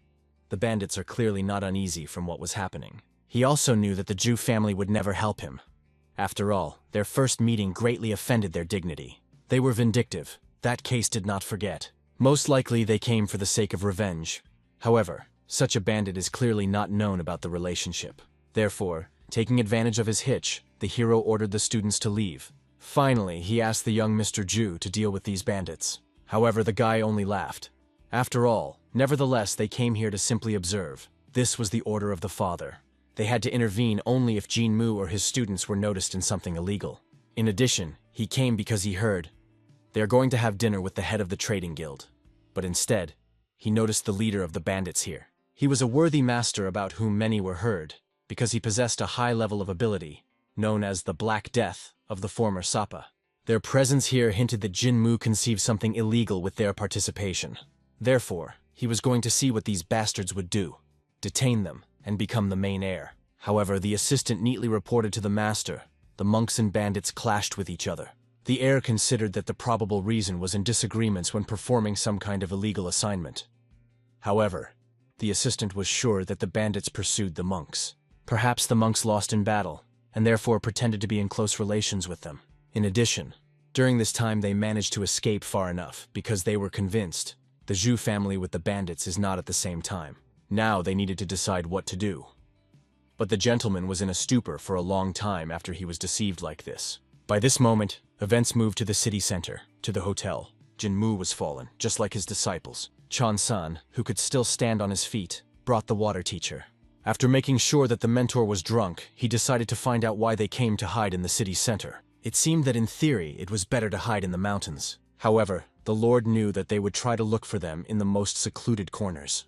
Speaker 1: The bandits are clearly not uneasy from what was happening. He also knew that the Zhu family would never help him. After all, their first meeting greatly offended their dignity. They were vindictive. That case did not forget. Most likely they came for the sake of revenge. However, such a bandit is clearly not known about the relationship. Therefore, taking advantage of his hitch, the hero ordered the students to leave. Finally, he asked the young Mr. Zhu to deal with these bandits. However, the guy only laughed. After all, nevertheless, they came here to simply observe. This was the order of the father. They had to intervene only if Jin-Moo or his students were noticed in something illegal. In addition, he came because he heard they are going to have dinner with the head of the trading guild. But instead, he noticed the leader of the bandits here. He was a worthy master about whom many were heard, because he possessed a high level of ability, known as the Black Death of the former Sapa. Their presence here hinted that Jin-Moo conceived something illegal with their participation. Therefore, he was going to see what these bastards would do, detain them, and become the main heir. However, the assistant neatly reported to the master. The monks and bandits clashed with each other. The heir considered that the probable reason was in disagreements when performing some kind of illegal assignment. However, the assistant was sure that the bandits pursued the monks. Perhaps the monks lost in battle, and therefore pretended to be in close relations with them. In addition, during this time they managed to escape far enough because they were convinced the Zhu family with the bandits is not at the same time. Now they needed to decide what to do. But the gentleman was in a stupor for a long time after he was deceived like this. By this moment, events moved to the city center, to the hotel. Jin-Moo was fallen, just like his disciples. Chan-san, who could still stand on his feet, brought the water teacher. After making sure that the mentor was drunk, he decided to find out why they came to hide in the city center. It seemed that in theory, it was better to hide in the mountains. However, the Lord knew that they would try to look for them in the most secluded corners.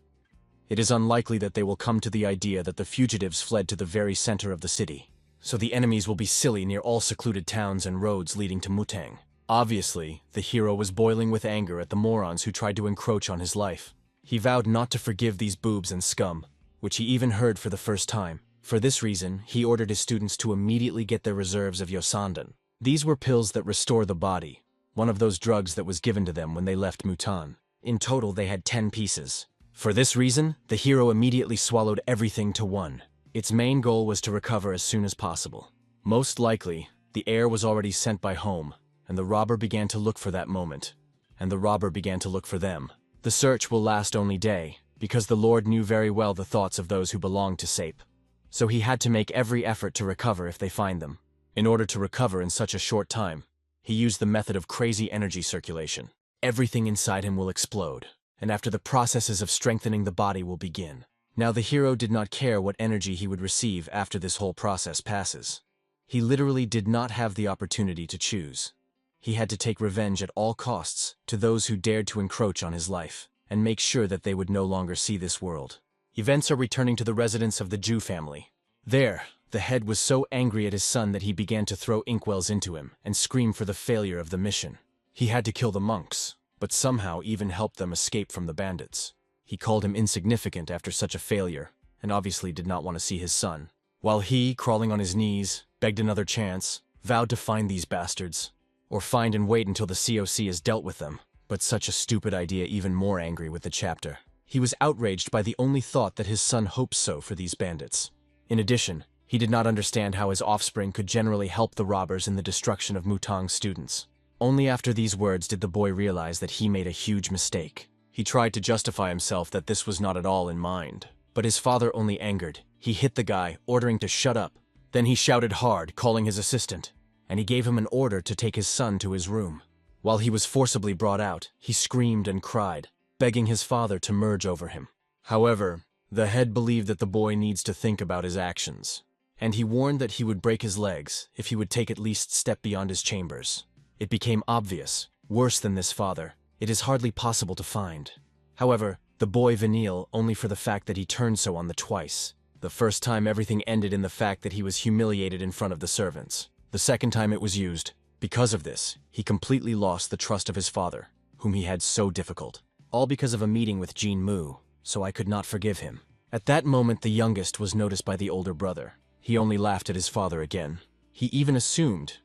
Speaker 1: It is unlikely that they will come to the idea that the fugitives fled to the very center of the city. So the enemies will be silly near all secluded towns and roads leading to Mutang. Obviously, the hero was boiling with anger at the morons who tried to encroach on his life. He vowed not to forgive these boobs and scum, which he even heard for the first time. For this reason, he ordered his students to immediately get their reserves of Yosandan. These were pills that restore the body, one of those drugs that was given to them when they left Mutan. In total, they had 10 pieces. For this reason, the hero immediately swallowed everything to one. Its main goal was to recover as soon as possible. Most likely, the heir was already sent by home, and the robber began to look for that moment. And the robber began to look for them. The search will last only day, because the Lord knew very well the thoughts of those who belonged to Sape. So he had to make every effort to recover if they find them. In order to recover in such a short time, he used the method of crazy energy circulation. Everything inside him will explode, and after the processes of strengthening the body will begin. Now the hero did not care what energy he would receive after this whole process passes. He literally did not have the opportunity to choose. He had to take revenge at all costs to those who dared to encroach on his life, and make sure that they would no longer see this world. Events are returning to the residence of the Jew family. There, the head was so angry at his son that he began to throw inkwells into him and scream for the failure of the mission. He had to kill the monks, but somehow even helped them escape from the bandits. He called him insignificant after such a failure, and obviously did not want to see his son. While he, crawling on his knees, begged another chance, vowed to find these bastards, or find and wait until the COC has dealt with them. But such a stupid idea even more angry with the chapter. He was outraged by the only thought that his son hoped so for these bandits. In addition, he did not understand how his offspring could generally help the robbers in the destruction of Mutang's students. Only after these words did the boy realize that he made a huge mistake. He tried to justify himself that this was not at all in mind. But his father only angered. He hit the guy, ordering to shut up. Then he shouted hard, calling his assistant, and he gave him an order to take his son to his room. While he was forcibly brought out, he screamed and cried, begging his father to merge over him. However, the head believed that the boy needs to think about his actions, and he warned that he would break his legs if he would take at least step beyond his chambers. It became obvious, worse than this father, it is hardly possible to find. However, the boy Vanille only for the fact that he turned so on the twice. The first time everything ended in the fact that he was humiliated in front of the servants. The second time it was used. Because of this, he completely lost the trust of his father, whom he had so difficult. All because of a meeting with Jean Mu, so I could not forgive him. At that moment the youngest was noticed by the older brother. He only laughed at his father again. He even assumed,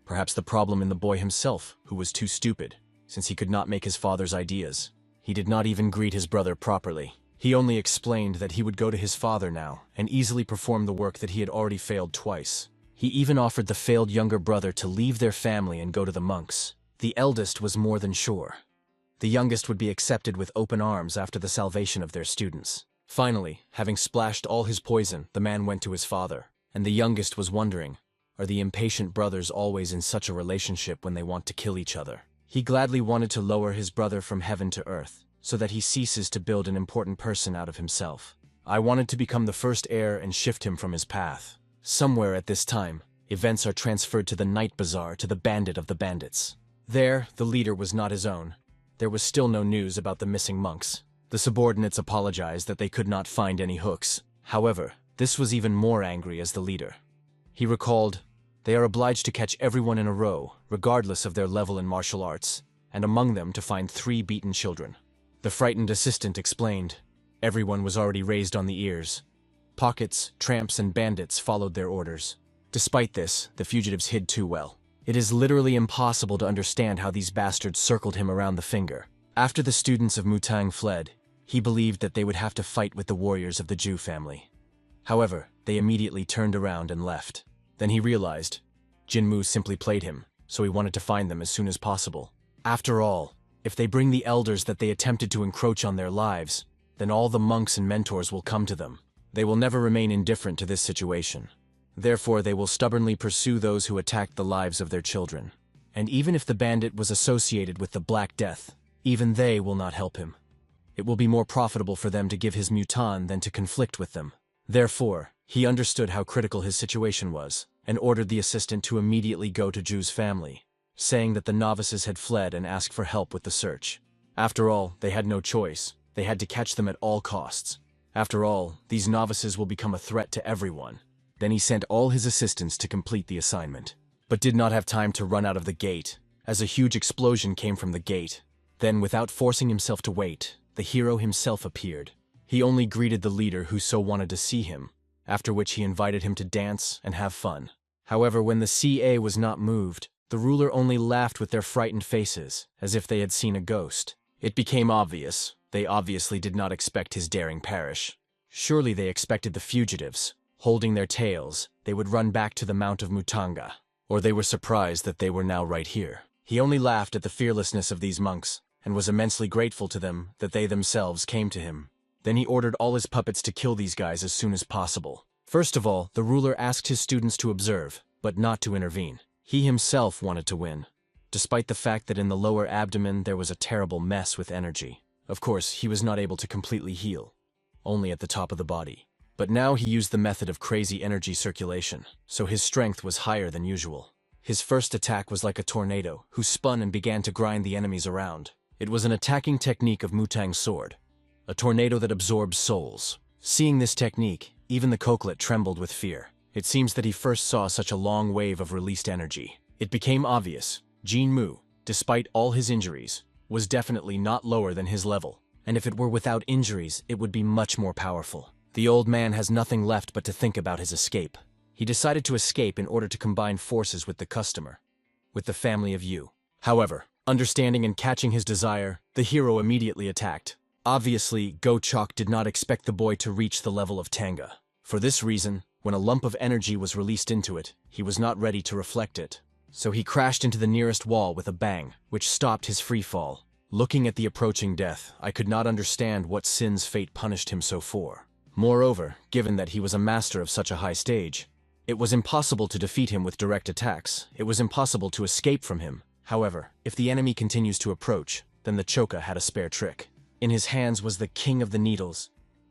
Speaker 1: perhaps the problem in the boy himself, who was too stupid, since he could not make his father's ideas. He did not even greet his brother properly. He only explained that he would go to his father now, and easily perform the work that he had already failed twice. He even offered the failed younger brother to leave their family and go to the monks. The eldest was more than sure. The youngest would be accepted with open arms after the salvation of their students. Finally, having splashed all his poison, the man went to his father, and the youngest was wondering, are the impatient brothers always in such a relationship when they want to kill each other? He gladly wanted to lower his brother from heaven to earth, so that he ceases to build an important person out of himself. I wanted to become the first heir and shift him from his path. Somewhere at this time, events are transferred to the night bazaar to the bandit of the bandits. There, the leader was not his own. There was still no news about the missing monks. The subordinates apologized that they could not find any hooks. However, this was even more angry as the leader. He recalled, they are obliged to catch everyone in a row, regardless of their level in martial arts, and among them to find 3 beaten children. The frightened assistant explained, everyone was already raised on the ears. Pockets, tramps, and bandits followed their orders. Despite this, the fugitives hid too well. It is literally impossible to understand how these bastards circled him around the finger. After the students of Mutang fled, he believed that they would have to fight with the warriors of the Jew family. However, they immediately turned around and left. Then he realized, Jinmu simply played him, so he wanted to find them as soon as possible. After all, if they bring the elders that they attempted to encroach on their lives, then all the monks and mentors will come to them. They will never remain indifferent to this situation. Therefore, they will stubbornly pursue those who attacked the lives of their children. And even if the bandit was associated with the Black Death, even they will not help him. It will be more profitable for them to give his mutan than to conflict with them. Therefore, he understood how critical his situation was, and ordered the assistant to immediately go to Ju's family, saying that the novices had fled and asked for help with the search. After all, they had no choice. They had to catch them at all costs. After all, these novices will become a threat to everyone. Then he sent all his assistants to complete the assignment, but did not have time to run out of the gate, as a huge explosion came from the gate. Then, without forcing himself to wait, the hero himself appeared. He only greeted the leader who so wanted to see him, after which he invited him to dance and have fun. However, when the CA was not moved, the ruler only laughed with their frightened faces, as if they had seen a ghost. It became obvious. They obviously did not expect his daring perish. Surely they expected the fugitives, holding their tails, they would run back to the Mount of Mutanga. Or they were surprised that they were now right here. He only laughed at the fearlessness of these monks, and was immensely grateful to them that they themselves came to him. Then he ordered all his puppets to kill these guys as soon as possible. First of all, the ruler asked his students to observe, but not to intervene. He himself wanted to win, despite the fact that in the lower abdomen there was a terrible mess with energy. Of course, he was not able to completely heal, only at the top of the body. But now he used the method of crazy energy circulation, so his strength was higher than usual. His first attack was like a tornado, who spun and began to grind the enemies around. It was an attacking technique of Mutang's sword, a tornado that absorbs souls. Seeing this technique, even the coquelet trembled with fear. It seems that he first saw such a long wave of released energy. It became obvious, Jinmu, despite all his injuries, was definitely not lower than his level, and if it were without injuries, it would be much more powerful. The old man has nothing left but to think about his escape. He decided to escape in order to combine forces with the customer, with the family of Yu. However, understanding and catching his desire, the hero immediately attacked. Obviously, Gochok did not expect the boy to reach the level of Tanga. For this reason, when a lump of energy was released into it, he was not ready to reflect it. So he crashed into the nearest wall with a bang, which stopped his free fall. Looking at the approaching death, I could not understand what sins fate punished him so for. Moreover, given that he was a master of such a high stage, it was impossible to defeat him with direct attacks. It was impossible to escape from him. However, if the enemy continues to approach, then the Choka had a spare trick. In his hands was the King of the Needles,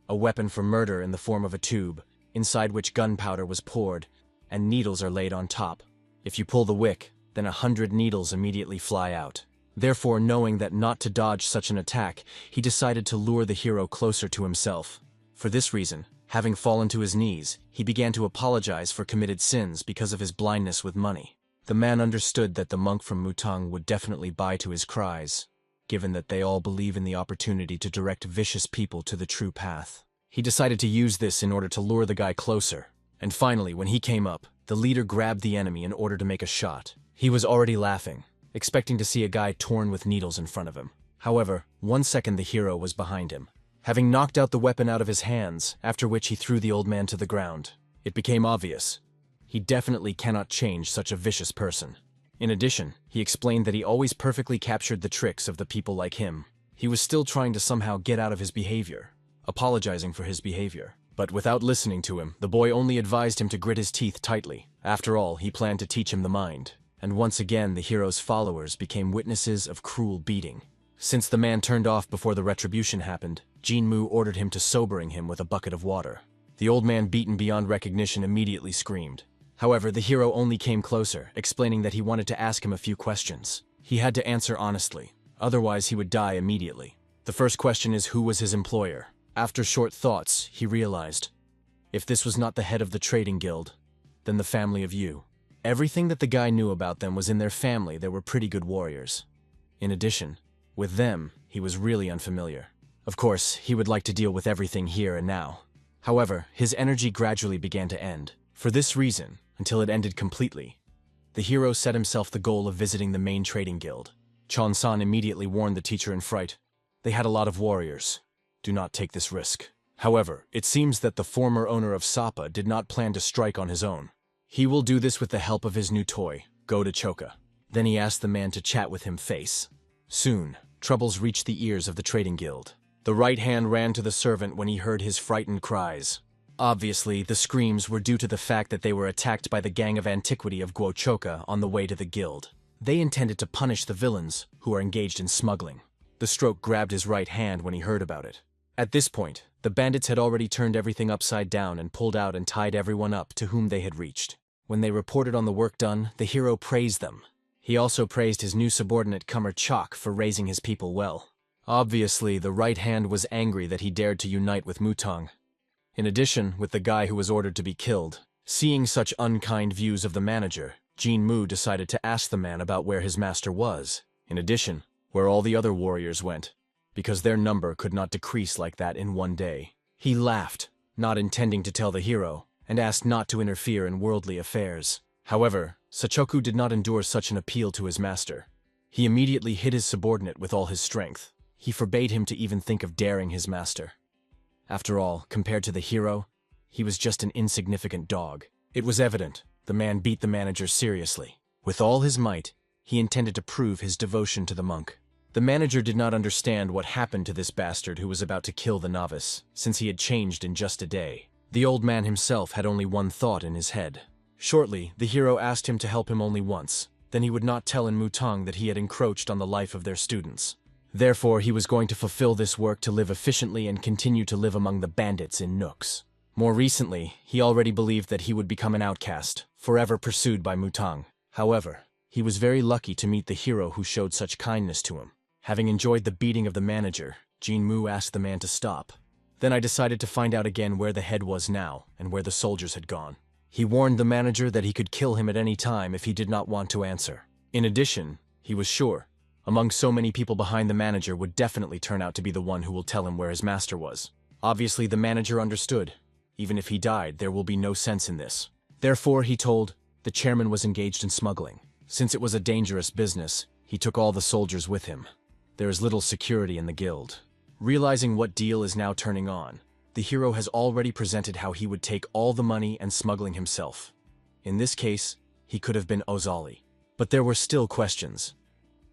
Speaker 1: a weapon for murder in the form of a tube, inside which gunpowder was poured, and needles are laid on top. If you pull the wick, then 100 needles immediately fly out. Therefore, knowing that not to dodge such an attack, he decided to lure the hero closer to himself. For this reason, having fallen to his knees, he began to apologize for committed sins because of his blindness with money. The man understood that the monk from Mutang would definitely buy to his cries, given that they all believe in the opportunity to direct vicious people to the true path. He decided to use this in order to lure the guy closer. And finally, when he came up, the leader grabbed the enemy in order to make a shot. He was already laughing, expecting to see a guy torn with needles in front of him. However, 1 second the hero was behind him, having knocked out the weapon out of his hands, after which he threw the old man to the ground. It became obvious. He definitely cannot change such a vicious person. In addition, he explained that he always perfectly captured the tricks of the people like him. He was still trying to somehow get out of his behavior, apologizing for his behavior. But without listening to him, the boy only advised him to grit his teeth tightly. After all, he planned to teach him the mind. And once again, the hero's followers became witnesses of cruel beating. Since the man turned off before the retribution happened, Jinmu ordered him to sobering him with a bucket of water. The old man, beaten beyond recognition, immediately screamed. However, the hero only came closer, explaining that he wanted to ask him a few questions. He had to answer honestly, otherwise he would die immediately. The first question is, who was his employer? After short thoughts, he realized, if this was not the head of the trading guild, then the family of Yu. Everything that the guy knew about them was in their family. They were pretty good warriors. In addition, with them, he was really unfamiliar. Of course, he would like to deal with everything here and now. However, his energy gradually began to end. For this reason, until it ended completely, the hero set himself the goal of visiting the main trading guild. Chon-san immediately warned the teacher in fright. They had a lot of warriors. Do not take this risk. However, it seems that the former owner of Sapa did not plan to strike on his own. He will do this with the help of his new toy, Choka. Then he asked the man to chat with him face. Soon, troubles reached the ears of the trading guild. The right hand ran to the servant when he heard his frightened cries. Obviously, the screams were due to the fact that they were attacked by the gang of antiquity of Choka on the way to the guild. They intended to punish the villains, who are engaged in smuggling. The stroke grabbed his right hand when he heard about it. At this point, the bandits had already turned everything upside down and pulled out and tied everyone up to whom they had reached. When they reported on the work done, the hero praised them. He also praised his new subordinate Kummer Chok for raising his people well. Obviously, the right hand was angry that he dared to unite with Mutang. In addition, with the guy who was ordered to be killed. Seeing such unkind views of the manager, Jinmu decided to ask the man about where his master was. In addition, where all the other warriors went, because their number could not decrease like that in one day. He laughed, not intending to tell the hero, and asked not to interfere in worldly affairs. However, Sachoku did not endure such an appeal to his master. He immediately hit his subordinate with all his strength. He forbade him to even think of daring his master. After all, compared to the hero, he was just an insignificant dog. It was evident the man beat the manager seriously. With all his might, he intended to prove his devotion to the monk. The manager did not understand what happened to this bastard who was about to kill the novice, since he had changed in just a day. The old man himself had only one thought in his head. Shortly, the hero asked him to help him only once. Then he would not tell in Mutang that he had encroached on the life of their students. Therefore, he was going to fulfill this work to live efficiently and continue to live among the bandits in nooks. More recently, he already believed that he would become an outcast, forever pursued by Mutang. However, he was very lucky to meet the hero who showed such kindness to him. Having enjoyed the beating of the manager, Jinmu asked the man to stop. Then I decided to find out again where the head was now and where the soldiers had gone. He warned the manager that he could kill him at any time if he did not want to answer. In addition, he was sure, among so many people behind the manager would definitely turn out to be the one who will tell him where his master was. Obviously, the manager understood. Even if he died, there will be no sense in this. Therefore, he told, the chairman was engaged in smuggling. Since it was a dangerous business, he took all the soldiers with him. There is little security in the guild. Realizing what deal is now turning on, the hero has already presented how he would take all the money and smuggling himself. In this case, he could have been Ozali. But there were still questions.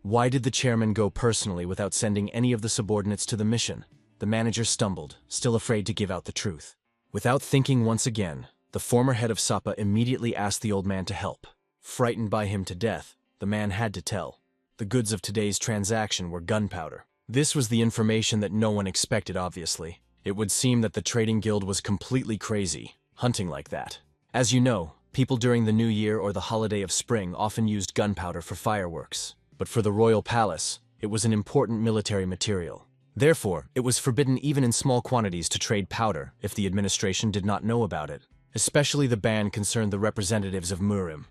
Speaker 1: Why did the chairman go personally without sending any of the subordinates to the mission? The manager stumbled, still afraid to give out the truth. Without thinking once again, the former head of Sapa immediately asked the old man to help. Frightened by him to death, the man had to tell. The goods of today's transaction were gunpowder. This was the information that no one expected, obviously. It would seem that the trading guild was completely crazy, hunting like that. As you know, people during the New Year or the holiday of spring often used gunpowder for fireworks. But for the royal palace, it was an important military material. Therefore, it was forbidden even in small quantities to trade powder if the administration did not know about it. Especially the ban concerned the representatives of Murim.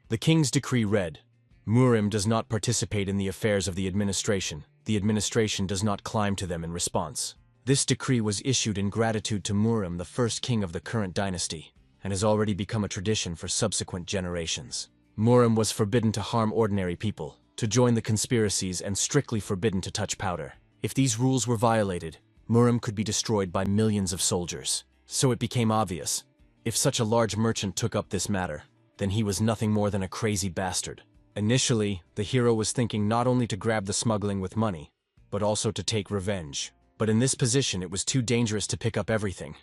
Speaker 1: The king's decree read, Murim does not participate in the affairs of the administration. The administration does not climb to them in response. This decree was issued in gratitude to Murim, the first king of the current dynasty, and has already become a tradition for subsequent generations. Murim was forbidden to harm ordinary people, to join the conspiracies, and strictly forbidden to touch powder. If these rules were violated, Murim could be destroyed by millions of soldiers. So it became obvious, if such a large merchant took up this matter, then he was nothing more than a crazy bastard. Initially, the hero was thinking not only to grab the smuggling with money, but also to take revenge. But in this position, it was too dangerous to pick up everything.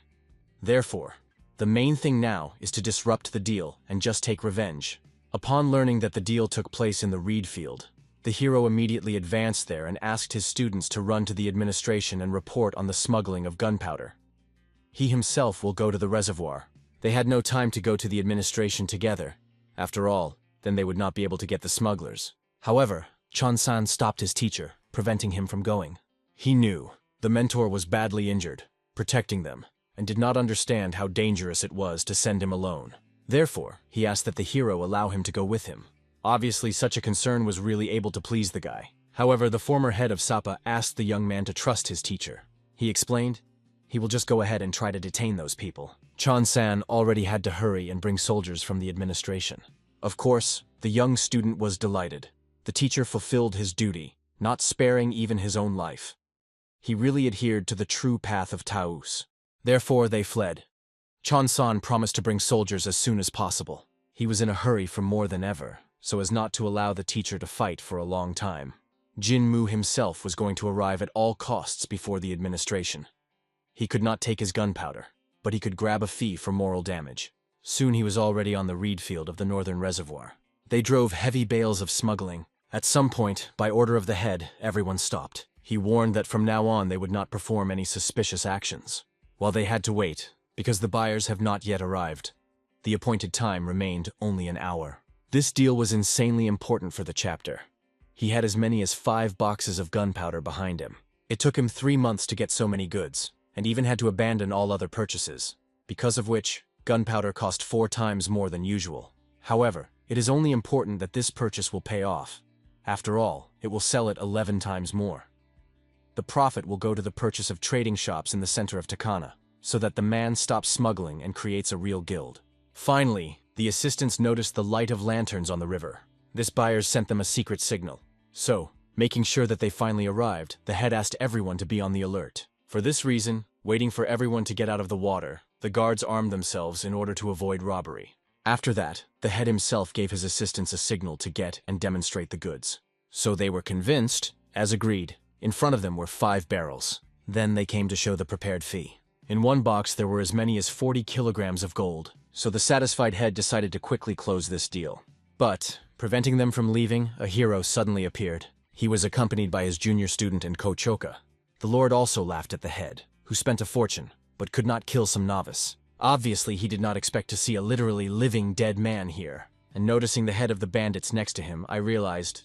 Speaker 1: Therefore, the main thing now is to disrupt the deal and just take revenge. Upon learning that the deal took place in the reed field, the hero immediately advanced there and asked his students to run to the administration and report on the smuggling of gunpowder. He himself will go to the reservoir. They had no time to go to the administration together. After all, then they would not be able to get the smugglers. However, Chon-san stopped his teacher, preventing him from going. He knew the mentor was badly injured, protecting them, and did not understand how dangerous it was to send him alone. Therefore, he asked that the hero allow him to go with him. Obviously, such a concern was really able to please the guy. However, the former head of Sapa asked the young man to trust his teacher. He explained, he will just go ahead and try to detain those people. Chon-san already had to hurry and bring soldiers from the administration. Of course, the young student was delighted. The teacher fulfilled his duty, not sparing even his own life. He really adhered to the true path of Taos. Therefore, they fled. Chon-san promised to bring soldiers as soon as possible. He was in a hurry for more than ever, so as not to allow the teacher to fight for a long time. Jinmu himself was going to arrive at all costs before the administration. He could not take his gunpowder, but he could grab a fee for moral damage. Soon he was already on the reed field of the northern reservoir. They drove heavy bales of smuggling. At some point, by order of the head, everyone stopped. He warned that from now on they would not perform any suspicious actions. While they had to wait, because the buyers have not yet arrived. The appointed time remained only an hour. This deal was insanely important for the chapter. He had as many as 5 boxes of gunpowder behind him. It took him 3 months to get so many goods, and even had to abandon all other purchases, because of which, gunpowder cost 4 times more than usual. However, it is only important that this purchase will pay off. After all, it will sell it 11 times more. The profit will go to the purchase of trading shops in the center of Takana, so that the man stops smuggling and creates a real guild. Finally, the assistants noticed the light of lanterns on the river. This buyers sent them a secret signal. So, Making sure that they finally arrived, the head asked everyone to be on the alert. For this reason, waiting for everyone to get out of the water, the guards armed themselves in order to avoid robbery. After that, the head himself gave his assistants a signal to get and demonstrate the goods. So they were convinced, as agreed. In front of them were 5 barrels. Then they came to show the prepared fee. In one box there were as many as 40 kilograms of gold, so the satisfied head decided to quickly close this deal. But, preventing them from leaving, a hero suddenly appeared. He was accompanied by his junior student and Kochoka. The Lord also laughed at the head, who spent a fortune, but could not kill some novice. Obviously, he did not expect to see a literally living dead man here. And noticing the head of the bandits next to him, I realized,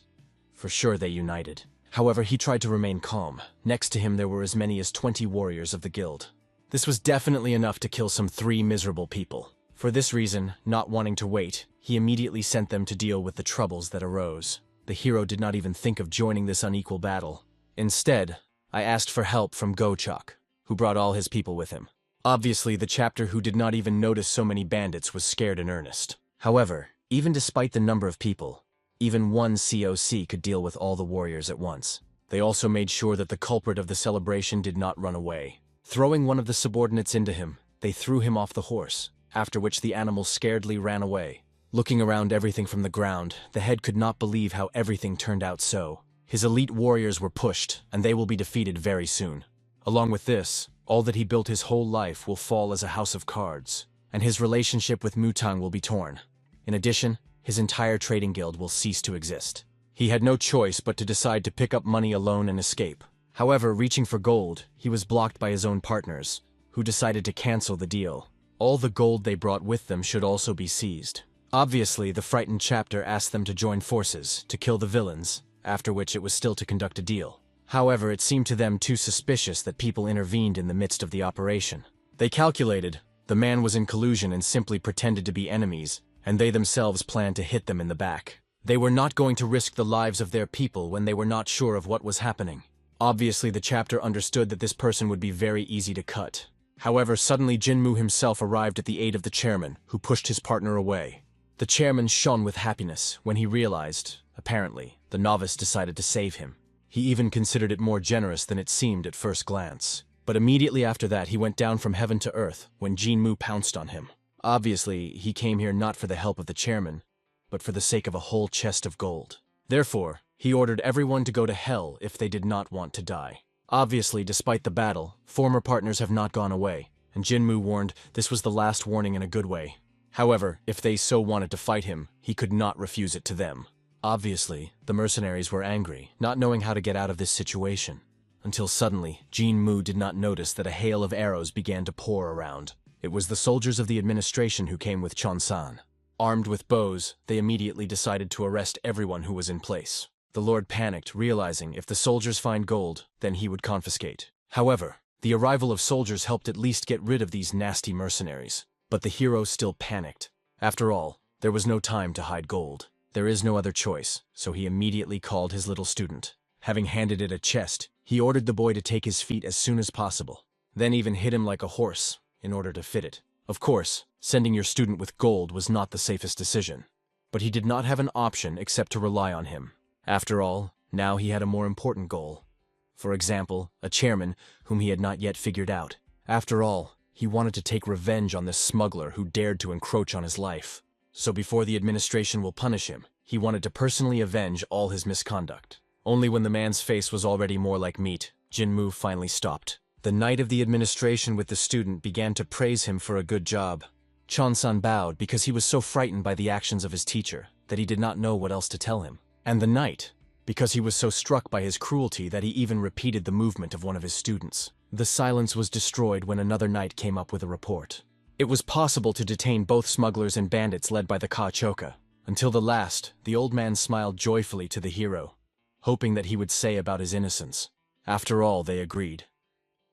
Speaker 1: for sure they united. However, he tried to remain calm. Next to him there were as many as 20 warriors of the guild. This was definitely enough to kill some 3 miserable people. For this reason, not wanting to wait, he immediately sent them to deal with the troubles that arose. The hero did not even think of joining this unequal battle. Instead, I asked for help from Gochok, who brought all his people with him. Obviously, the chapter who did not even notice so many bandits was scared in earnest. However, even despite the number of people, even one COC could deal with all the warriors at once. They also made sure that the culprit of the celebration did not run away. Throwing one of the subordinates into him, they threw him off the horse, after which the animal scaredly ran away. Looking around everything from the ground, the head could not believe how everything turned out so. His elite warriors were pushed, and they will be defeated very soon. Along with this, all that he built his whole life will fall as a house of cards, and his relationship with Mutang will be torn. In addition, his entire trading guild will cease to exist. He had no choice but to decide to pick up money alone and escape. However, reaching for gold, he was blocked by his own partners, who decided to cancel the deal. All the gold they brought with them should also be seized. Obviously, the frightened chapter asked them to join forces, to kill the villains, after which it was still to conduct a deal. However, it seemed to them too suspicious that people intervened in the midst of the operation. They calculated, the man was in collusion and simply pretended to be enemies, and they themselves planned to hit them in the back. They were not going to risk the lives of their people when they were not sure of what was happening. Obviously, the chapter understood that this person would be very easy to cut. However, suddenly Jinmu himself arrived at the aid of the chairman, who pushed his partner away. The chairman shone with happiness when he realized, apparently, the novice decided to save him. He even considered it more generous than it seemed at first glance. But immediately after that, he went down from heaven to earth when Jinmu pounced on him. Obviously, he came here not for the help of the chairman, but for the sake of a whole chest of gold. Therefore, he ordered everyone to go to hell if they did not want to die. Obviously, despite the battle, former partners have not gone away, and Jinmu warned this was the last warning in a good way. However, if they so wanted to fight him, he could not refuse it to them. Obviously, the mercenaries were angry, not knowing how to get out of this situation. Until suddenly, Jinmu did not notice that a hail of arrows began to pour around. It was the soldiers of the administration who came with Chon-san. Armed with bows, they immediately decided to arrest everyone who was in place. The Lord panicked, realizing if the soldiers find gold, then he would confiscate. However, the arrival of soldiers helped at least get rid of these nasty mercenaries. But the hero still panicked. After all, there was no time to hide gold. There is no other choice, so he immediately called his little student. Having handed it a chest, he ordered the boy to take his feet as soon as possible, then even hit him like a horse in order to fit it. Of course, sending your student with gold was not the safest decision, but he did not have an option except to rely on him. After all, now he had a more important goal. For example, a chairman whom he had not yet figured out. After all, he wanted to take revenge on this smuggler who dared to encroach on his life. So before the administration will punish him, he wanted to personally avenge all his misconduct. Only when the man's face was already more like meat, Jinmu finally stopped. The knight of the administration with the student began to praise him for a good job. Chon-san bowed because he was so frightened by the actions of his teacher that he did not know what else to tell him. And the knight, because he was so struck by his cruelty that he even repeated the movement of one of his students. The silence was destroyed when another knight came up with a report. It was possible to detain both smugglers and bandits led by the Kachoka. Until the last, the old man smiled joyfully to the hero, hoping that he would say about his innocence. After all, they agreed.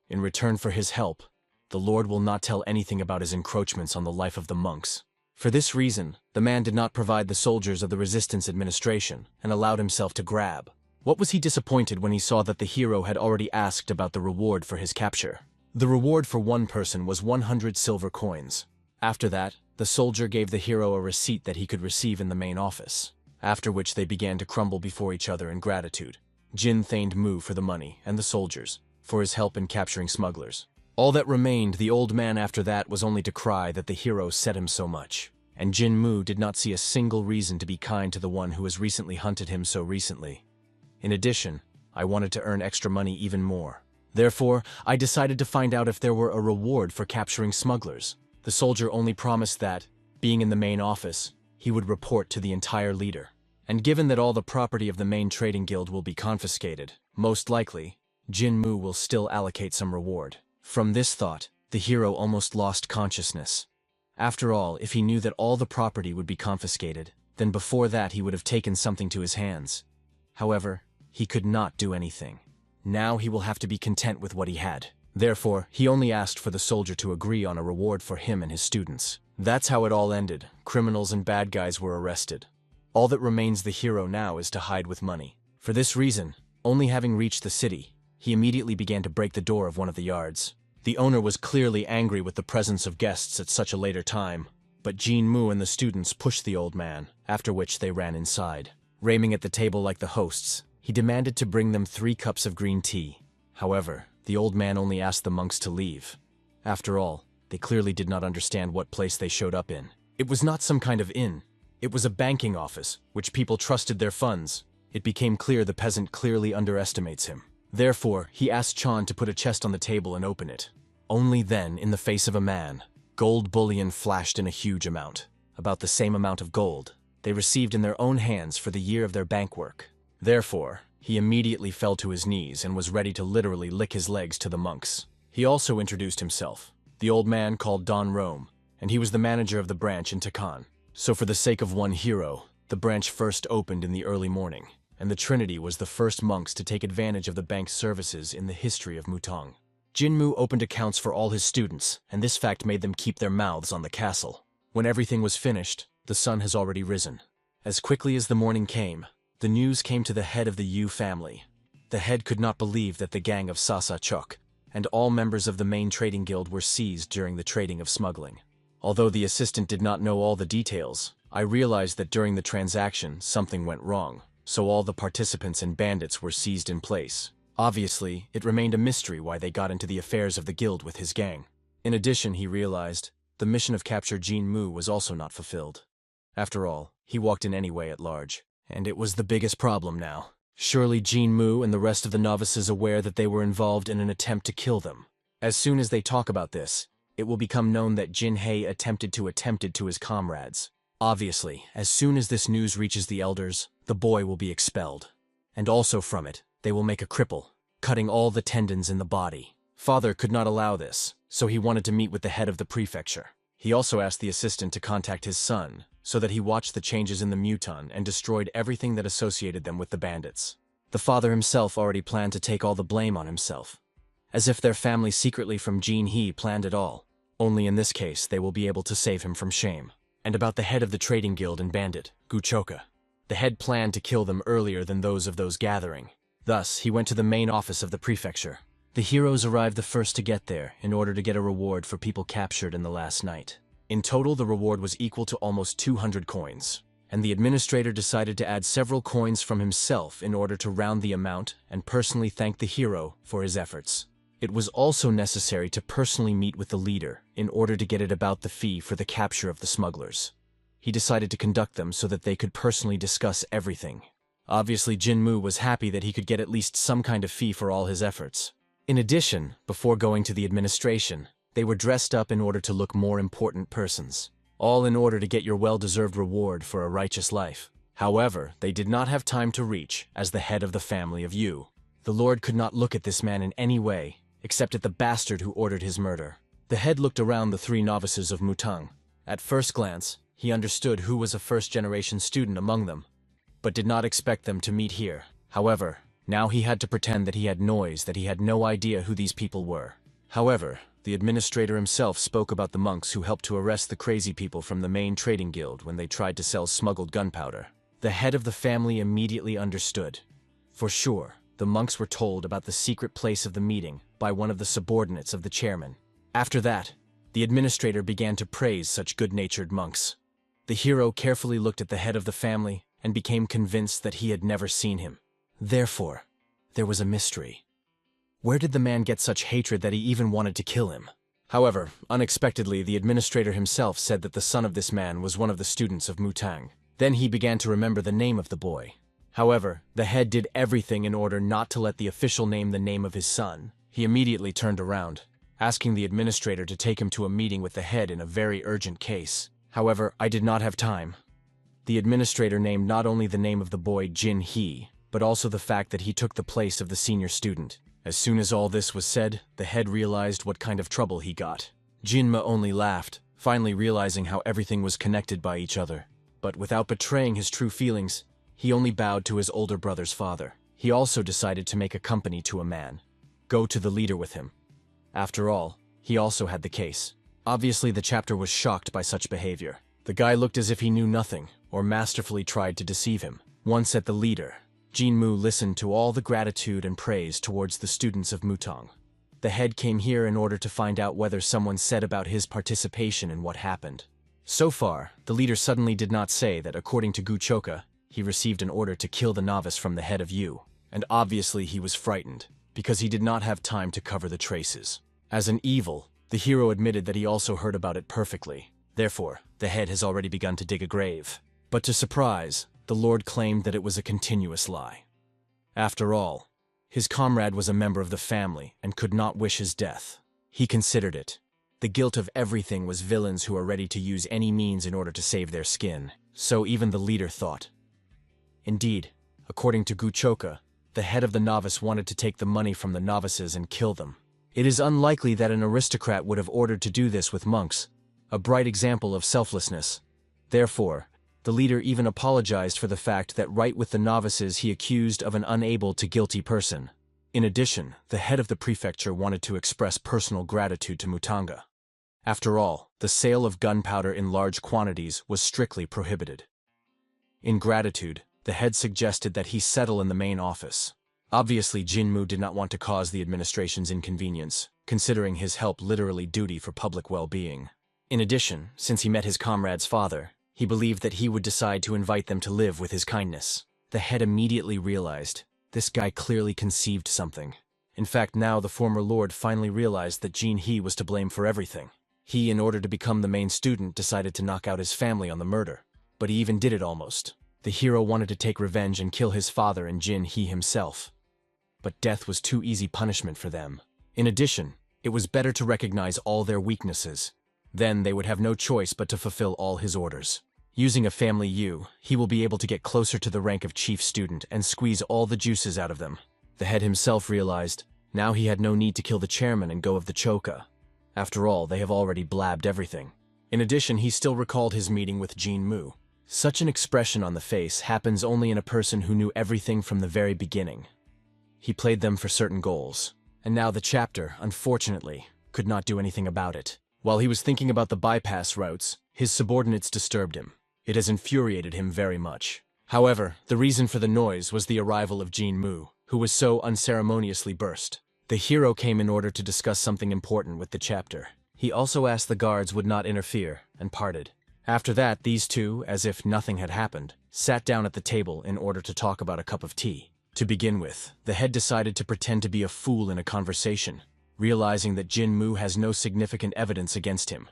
Speaker 1: In return for his help, the Lord will not tell anything about his encroachments on the life of the monks. For this reason, the man did not provide the soldiers of the resistance administration and allowed himself to grab. What was he disappointed when he saw that the hero had already asked about the reward for his capture? The reward for one person was 100 silver coins. After that, the soldier gave the hero a receipt that he could receive in the main office, after which they began to crumble before each other in gratitude. Jin thanked Mu for the money and the soldiers for his help in capturing smugglers. All that remained the old man after that was only to cry that the hero set him so much. And Jin Mu did not see a single reason to be kind to the one who has recently hunted him so recently. In addition, I wanted to earn extra money even more. Therefore, I decided to find out if there were a reward for capturing smugglers. The soldier only promised that, being in the main office, he would report to the entire leader. And given that all the property of the main trading guild will be confiscated, most likely, Jin Mu will still allocate some reward. From this thought, the hero almost lost consciousness. After all, if he knew that all the property would be confiscated, then before that he would have taken something to his hands. However, he could not do anything. Now he will have to be content with what he had. Therefore, he only asked for the soldier to agree on a reward for him and his students. That's how it all ended. Criminals and bad guys were arrested. All that remains the hero now is to hide with money. For this reason, only having reached the city, he immediately began to break the door of one of the yards. The owner was clearly angry with the presence of guests at such a later time, but Jin Mu and the students pushed the old man, after which they ran inside. Reigning at the table like the hosts, he demanded to bring them 3 cups of green tea. However, the old man only asked the monks to leave. After all, they clearly did not understand what place they showed up in. It was not some kind of inn. It was a banking office, which people trusted their funds. It became clear the peasant clearly underestimates him. Therefore, he asked Chan to put a chest on the table and open it. Only then, in the face of a man, gold bullion flashed in a huge amount. About the same amount of gold they received in their own hands for the year of their bank work. Therefore, he immediately fell to his knees and was ready to literally lick his legs to the monks. He also introduced himself, the old man called Don Rome, and he was the manager of the branch in Takan. So for the sake of one hero, the branch first opened in the early morning, and the Trinity was the first monks to take advantage of the bank's services in the history of Mutong. Jinmu opened accounts for all his students, and this fact made them keep their mouths on the castle. When everything was finished, the sun has already risen. As quickly as the morning came, the news came to the head of the Yu family. The head could not believe that the gang of Sasa Chok and all members of the main trading guild were seized during the trading of smuggling. Although the assistant did not know all the details, I realized that during the transaction something went wrong, so all the participants and bandits were seized in place. Obviously, it remained a mystery why they got into the affairs of the guild with his gang. In addition, he realized the mission of capture Jin Mu was also not fulfilled. After all, he walked in anyway at large, and it was the biggest problem now. Surely Jin Mu and the rest of the novices aware that they were involved in an attempt to kill them. As soon as they talk about this, it will become known that Jin Hei attempted to his comrades. Obviously, as soon as this news reaches the elders, the boy will be expelled. And also from it, they will make a cripple, cutting all the tendons in the body. Father could not allow this, so he wanted to meet with the head of the prefecture. He also asked the assistant to contact his son, so that he watched the changes in the Muton and destroyed everything that associated them with the bandits. The father himself already planned to take all the blame on himself, as if their family secretly from Jin He planned it all. Only in this case they will be able to save him from shame. And about the head of the trading guild and bandit, Guchoka. The head planned to kill them earlier than those of those gathering. Thus, he went to the main office of the prefecture. The heroes arrived the first to get there in order to get a reward for people captured in the last night. In total, the reward was equal to almost 200 coins, and the administrator decided to add several coins from himself in order to round the amount and personally thank the hero for his efforts. It was also necessary to personally meet with the leader in order to get it about the fee for the capture of the smugglers. He decided to conduct them so that they could personally discuss everything. Obviously, Jin Mu was happy that he could get at least some kind of fee for all his efforts. In addition, before going to the administration, they were dressed up in order to look more important persons, all in order to get your well-deserved reward for a righteous life. However, they did not have time to reach as the head of the family of Yu. The Lord could not look at this man in any way, except at the bastard who ordered his murder. The head looked around the 3 novices of Mutang. At first glance, he understood who was a first-generation student among them, but did not expect them to meet here. However, now he had to pretend that he had no idea who these people were. However, the administrator himself spoke about the monks who helped to arrest the crazy people from the main trading guild when they tried to sell smuggled gunpowder. The head of the family immediately understood. For sure, the monks were told about the secret place of the meeting by one of the subordinates of the chairman. After that, the administrator began to praise such good-natured monks. The hero carefully looked at the head of the family and became convinced that he had never seen him. Therefore, there was a mystery. Where did the man get such hatred that he even wanted to kill him? However, unexpectedly, the administrator himself said that the son of this man was one of the students of Mutang. Then he began to remember the name of the boy. However, the head did everything in order not to let the official name the name of his son. He immediately turned around, asking the administrator to take him to a meeting with the head in a very urgent case. However, I did not have time. The administrator named not only the name of the boy Jin Hee, but also the fact that he took the place of the senior student. As soon as all this was said, the head realized what kind of trouble he got. Jinma only laughed, finally realizing how everything was connected by each other. But without betraying his true feelings, he only bowed to his older brother's father. He also decided to make a company to a man. Go to the leader with him. After all, he also had the case. Obviously, the chapter was shocked by such behavior. The guy looked as if he knew nothing, or masterfully tried to deceive him. Once at the leader, Jinmu listened to all the gratitude and praise towards the students of Mutang. The head came here in order to find out whether someone said about his participation in what happened. So far, the leader suddenly did not say that according to Guchoka, he received an order to kill the novice from the head of Yu, and obviously he was frightened, because he did not have time to cover the traces. As an evil, the hero admitted that he also heard about it perfectly. Therefore, the head has already begun to dig a grave. But to surprise, the Lord claimed that it was a continuous lie. After all, his comrade was a member of the family and could not wish his death. He considered it. The guilt of everything was villains who are ready to use any means in order to save their skin. So even the leader thought. Indeed, according to Guchoka, the head of the novice wanted to take the money from the novices and kill them. It is unlikely that an aristocrat would have ordered to do this with monks, a bright example of selflessness. Therefore, the leader even apologized for the fact that right with the novices he accused of an unable to guilty person. In addition, the head of the prefecture wanted to express personal gratitude to Mutanga. After all, the sale of gunpowder in large quantities was strictly prohibited. In gratitude, the head suggested that he settle in the main office. Obviously, Jinmu did not want to cause the administration's inconvenience, considering his help literally duty for public well-being. In addition, since he met his comrade's father, he believed that he would decide to invite them to live with his kindness. The head immediately realized, this guy clearly conceived something. In fact, now the former lord finally realized that Jin Hee was to blame for everything. He, in order to become the main student, decided to knock out his family on the murder. But he even did it almost. The hero wanted to take revenge and kill his father and Jin Hee himself. But death was too easy punishment for them. In addition, it was better to recognize all their weaknesses. Then they would have no choice but to fulfill all his orders. Using a family U, he will be able to get closer to the rank of chief student and squeeze all the juices out of them. The head himself realized, now he had no need to kill the chairman and go of the choka. After all, they have already blabbed everything. In addition, he still recalled his meeting with Jinmu. Such an expression on the face happens only in a person who knew everything from the very beginning. He played them for certain goals, and now the chapter, unfortunately, could not do anything about it. While he was thinking about the bypass routes, his subordinates disturbed him. It has infuriated him very much. However, the reason for the noise was the arrival of Jinmu, who was so unceremoniously burst. The hero came in order to discuss something important with the chapter. He also asked the guards would not interfere, and parted. After that, these two, as if nothing had happened, sat down at the table in order to talk about a cup of tea. To begin with, the head decided to pretend to be a fool in a conversation, realizing that Jinmu has no significant evidence against him,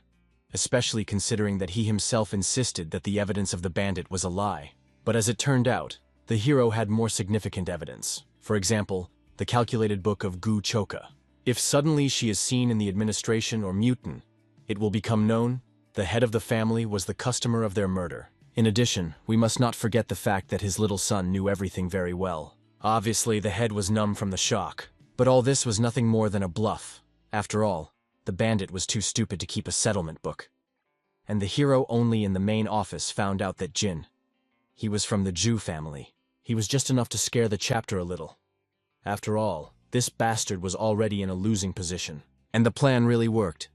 Speaker 1: especially considering that he himself insisted that the evidence of the bandit was a lie. But as it turned out, the hero had more significant evidence. For example, the calculated book of Gu Choka. If suddenly she is seen in the administration or Mutin, it will become known the head of the family was the customer of their murder. In addition, we must not forget the fact that his little son knew everything very well. Obviously, the head was numb from the shock. But all this was nothing more than a bluff. After all, the bandit was too stupid to keep a settlement book. And the hero only in the main office found out that he was from the Jew family. He was just enough to scare the chapter a little. After all, this bastard was already in a losing position. And the plan really worked.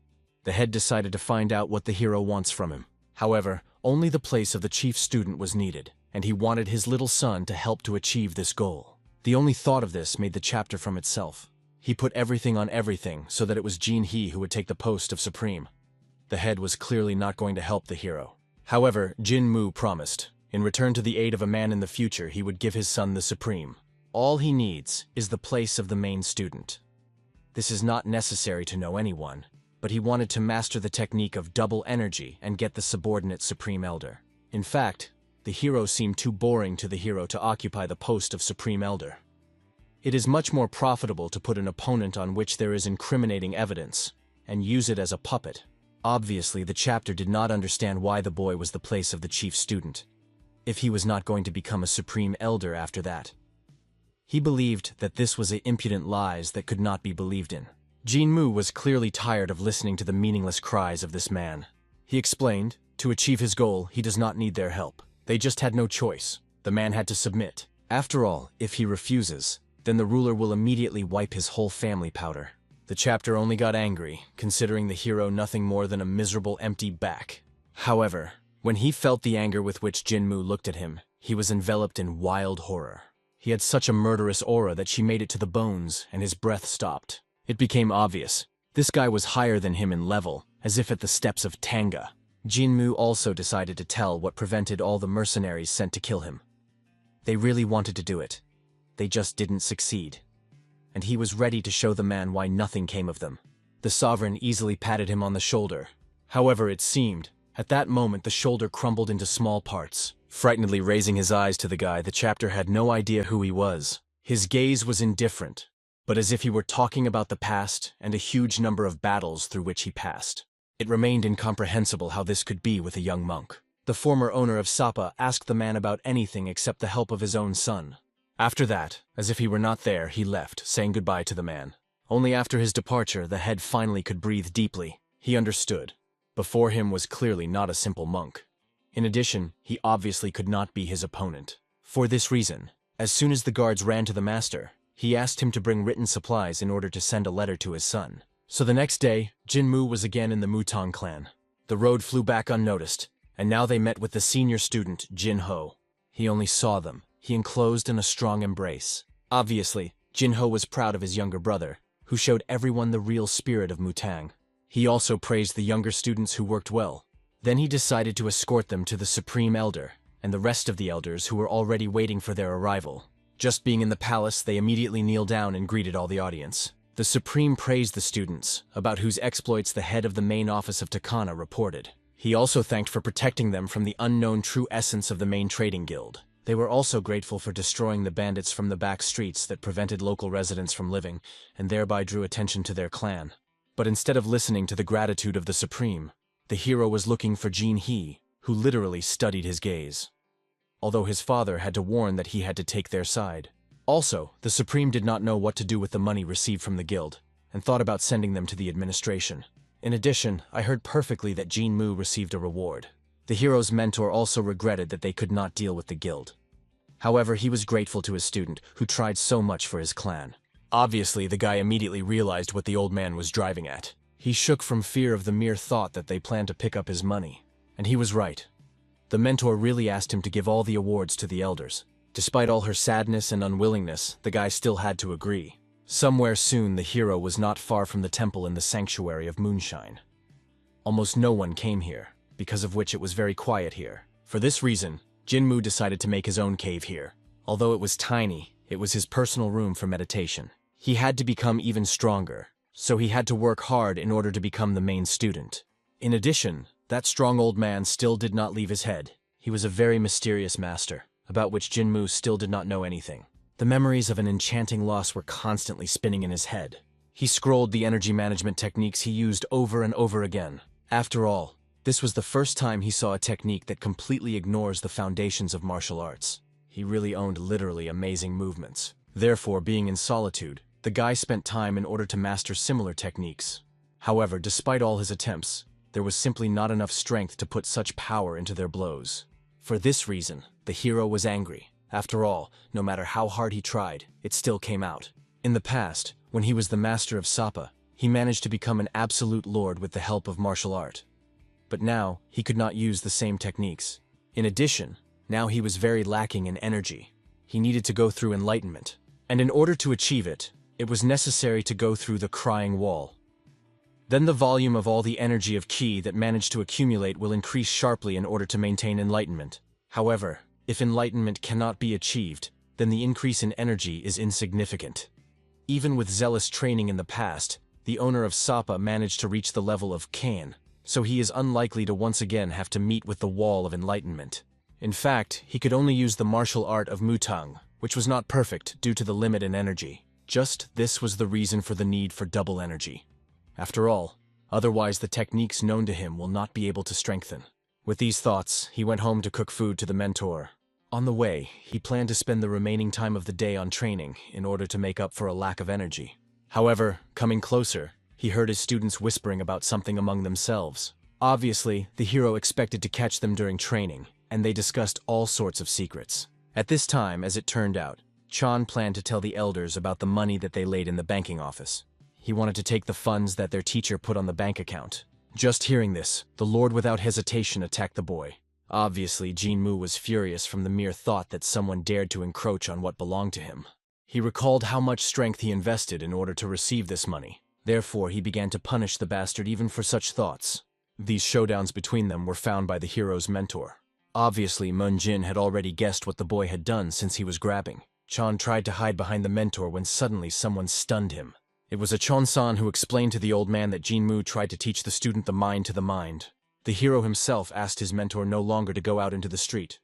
Speaker 1: The head decided to find out what the hero wants from him. However, only the place of the chief student was needed, and he wanted his little son to help to achieve this goal. The only thought of this made the chapter from itself. He put everything on everything so that it was Jin Hee who would take the post of supreme. The head was clearly not going to help the hero. However, Jinmu promised, in return to the aid of a man in the future, he would give his son the supreme. All he needs is the place of the main student. This is not necessary to know anyone, but he wanted to master the technique of double energy and get the subordinate Supreme Elder. In fact, the hero seemed too boring to the hero to occupy the post of Supreme Elder. It is much more profitable to put an opponent on which there is incriminating evidence, and use it as a puppet. Obviously, the chapter did not understand why the boy was the place of the chief student, if he was not going to become a Supreme Elder after that. He believed that this was impudent lies that could not be believed in. Jinmu was clearly tired of listening to the meaningless cries of this man. He explained, to achieve his goal, he does not need their help. They just had no choice. The man had to submit. After all, if he refuses, then the ruler will immediately wipe his whole family powder. The chapter only got angry, considering the hero nothing more than a miserable empty back. However, when he felt the anger with which Jinmu looked at him, he was enveloped in wild horror. He had such a murderous aura that she made it to the bones, and his breath stopped. It became obvious. This guy was higher than him in level, as if at the steps of Tanga. Jinmu also decided to tell what prevented all the mercenaries sent to kill him. They really wanted to do it. They just didn't succeed. And he was ready to show the man why nothing came of them. The sovereign easily patted him on the shoulder. However, it seemed, at that moment the shoulder crumbled into small parts. Frightenedly raising his eyes to the guy, the chapter had no idea who he was. His gaze was indifferent, but as if he were talking about the past and a huge number of battles through which he passed. It remained incomprehensible how this could be with a young monk. The former owner of Sapa asked the man about anything except the help of his own son. After that, as if he were not there, he left, saying goodbye to the man. Only after his departure, the head finally could breathe deeply. He understood. Before him was clearly not a simple monk. In addition, he obviously could not be his opponent. For this reason, as soon as the guards ran to the master, he asked him to bring written supplies in order to send a letter to his son. So the next day, Jinmu was again in the Mutang clan. The road flew back unnoticed, and now they met with the senior student, Jinho. He only saw them. He enclosed in a strong embrace. Obviously, Jinho was proud of his younger brother, who showed everyone the real spirit of Mutang. He also praised the younger students who worked well. Then he decided to escort them to the Supreme Elder, and the rest of the elders who were already waiting for their arrival. Just being in the palace, they immediately kneeled down and greeted all the audience. The Supreme praised the students, about whose exploits the head of the main office of Takana reported. He also thanked for protecting them from the unknown true essence of the main trading guild. They were also grateful for destroying the bandits from the back streets that prevented local residents from living, and thereby drew attention to their clan. But instead of listening to the gratitude of the Supreme, the hero was looking for Jin-hee, who literally studied his gaze. Although his father had to warn that he had to take their side. Also, the Supreme did not know what to do with the money received from the guild, and thought about sending them to the administration. In addition, I heard perfectly that Jinmu received a reward. The hero's mentor also regretted that they could not deal with the guild. However, he was grateful to his student, who tried so much for his clan. Obviously, the guy immediately realized what the old man was driving at. He shook from fear of the mere thought that they planned to pick up his money. And he was right. The mentor really asked him to give all the awards to the elders. Despite all her sadness and unwillingness, the guy still had to agree. Somewhere soon, the hero was not far from the temple in the sanctuary of Moonshine. Almost no one came here, because of which it was very quiet here. For this reason, Jinmu decided to make his own cave here. Although it was tiny, it was his personal room for meditation. He had to become even stronger, so he had to work hard in order to become the main student. In addition, that strong old man still did not leave his head. He was a very mysterious master, about which Jinmu still did not know anything. The memories of an enchanting loss were constantly spinning in his head. He scrolled the energy management techniques he used over and over again. After all, this was the first time he saw a technique that completely ignores the foundations of martial arts. He really owned literally amazing movements. Therefore, being in solitude, the guy spent time in order to master similar techniques. However, despite all his attempts, there was simply not enough strength to put such power into their blows. For this reason, the hero was angry. After all, no matter how hard he tried, it still came out. In the past, when he was the master of Sapa, he managed to become an absolute lord with the help of martial art. But now, he could not use the same techniques. In addition, now he was very lacking in energy. He needed to go through enlightenment. And in order to achieve it, it was necessary to go through the crying wall. Then the volume of all the energy of ki that managed to accumulate will increase sharply in order to maintain enlightenment. However, if enlightenment cannot be achieved, then the increase in energy is insignificant. Even with zealous training in the past, the owner of Sapa managed to reach the level of Kan, so he is unlikely to once again have to meet with the wall of enlightenment. In fact, he could only use the martial art of Mutang, which was not perfect due to the limit in energy. Just this was the reason for the need for double energy. After all, otherwise the techniques known to him will not be able to strengthen. With these thoughts, he went home to cook food to the mentor. On the way, he planned to spend the remaining time of the day on training in order to make up for a lack of energy. However, coming closer, he heard his students whispering about something among themselves. Obviously, the hero expected to catch them during training, and they discussed all sorts of secrets. At this time, as it turned out, Chan planned to tell the elders about the money that they laid in the banking office. He wanted to take the funds that their teacher put on the bank account. Just hearing this, the Lord without hesitation attacked the boy. Obviously, Jinmu was furious from the mere thought that someone dared to encroach on what belonged to him. He recalled how much strength he invested in order to receive this money. Therefore, he began to punish the bastard even for such thoughts. These showdowns between them were found by the hero's mentor. Obviously, Mun-jin had already guessed what the boy had done since he was grabbing. Chan tried to hide behind the mentor when suddenly someone stunned him. It was a Chon-san who explained to the old man that Jinmu tried to teach the student the mind to the mind. The hero himself asked his mentor no longer to go out into the street.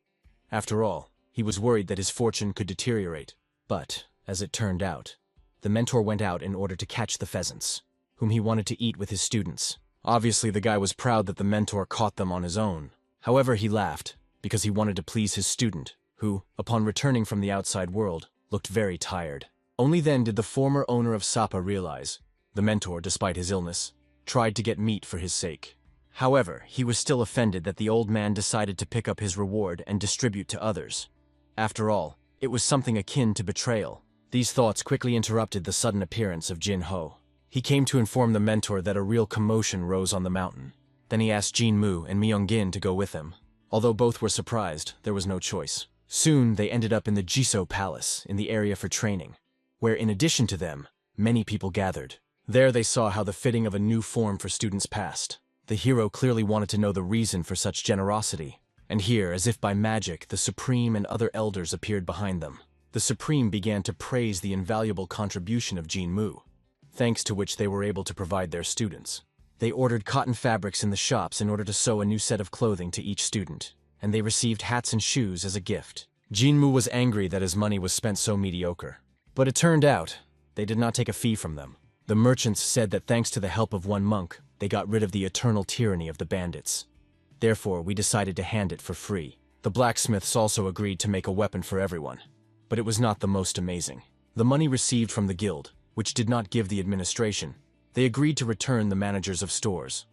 Speaker 1: After all, he was worried that his fortune could deteriorate. But, as it turned out, the mentor went out in order to catch the pheasants, whom he wanted to eat with his students. Obviously, the guy was proud that the mentor caught them on his own. However, he laughed, because he wanted to please his student, who, upon returning from the outside world, looked very tired. Only then did the former owner of Sapa realize the mentor, despite his illness, tried to get meat for his sake. However, he was still offended that the old man decided to pick up his reward and distribute to others. After all, it was something akin to betrayal. These thoughts quickly interrupted the sudden appearance of Jin Ho. He came to inform the mentor that a real commotion rose on the mountain. Then he asked Jin Mu and Myung-gin to go with him. Although both were surprised, there was no choice. Soon, they ended up in the Jiso Palace, in the area for training, where in addition to them, many people gathered. There they saw how the fitting of a new form for students passed. The hero clearly wanted to know the reason for such generosity. And here, as if by magic, the Supreme and other elders appeared behind them. The Supreme began to praise the invaluable contribution of Jinmu, thanks to which they were able to provide their students. They ordered cotton fabrics in the shops in order to sew a new set of clothing to each student, and they received hats and shoes as a gift. Jinmu was angry that his money was spent so mediocre. But it turned out, they did not take a fee from them. The merchants said that thanks to the help of one monk, they got rid of the eternal tyranny of the bandits. Therefore, we decided to hand it for free. The blacksmiths also agreed to make a weapon for everyone. But it was not the most amazing. The money received from the guild, which did not give the administration, they agreed to return the managers of stores.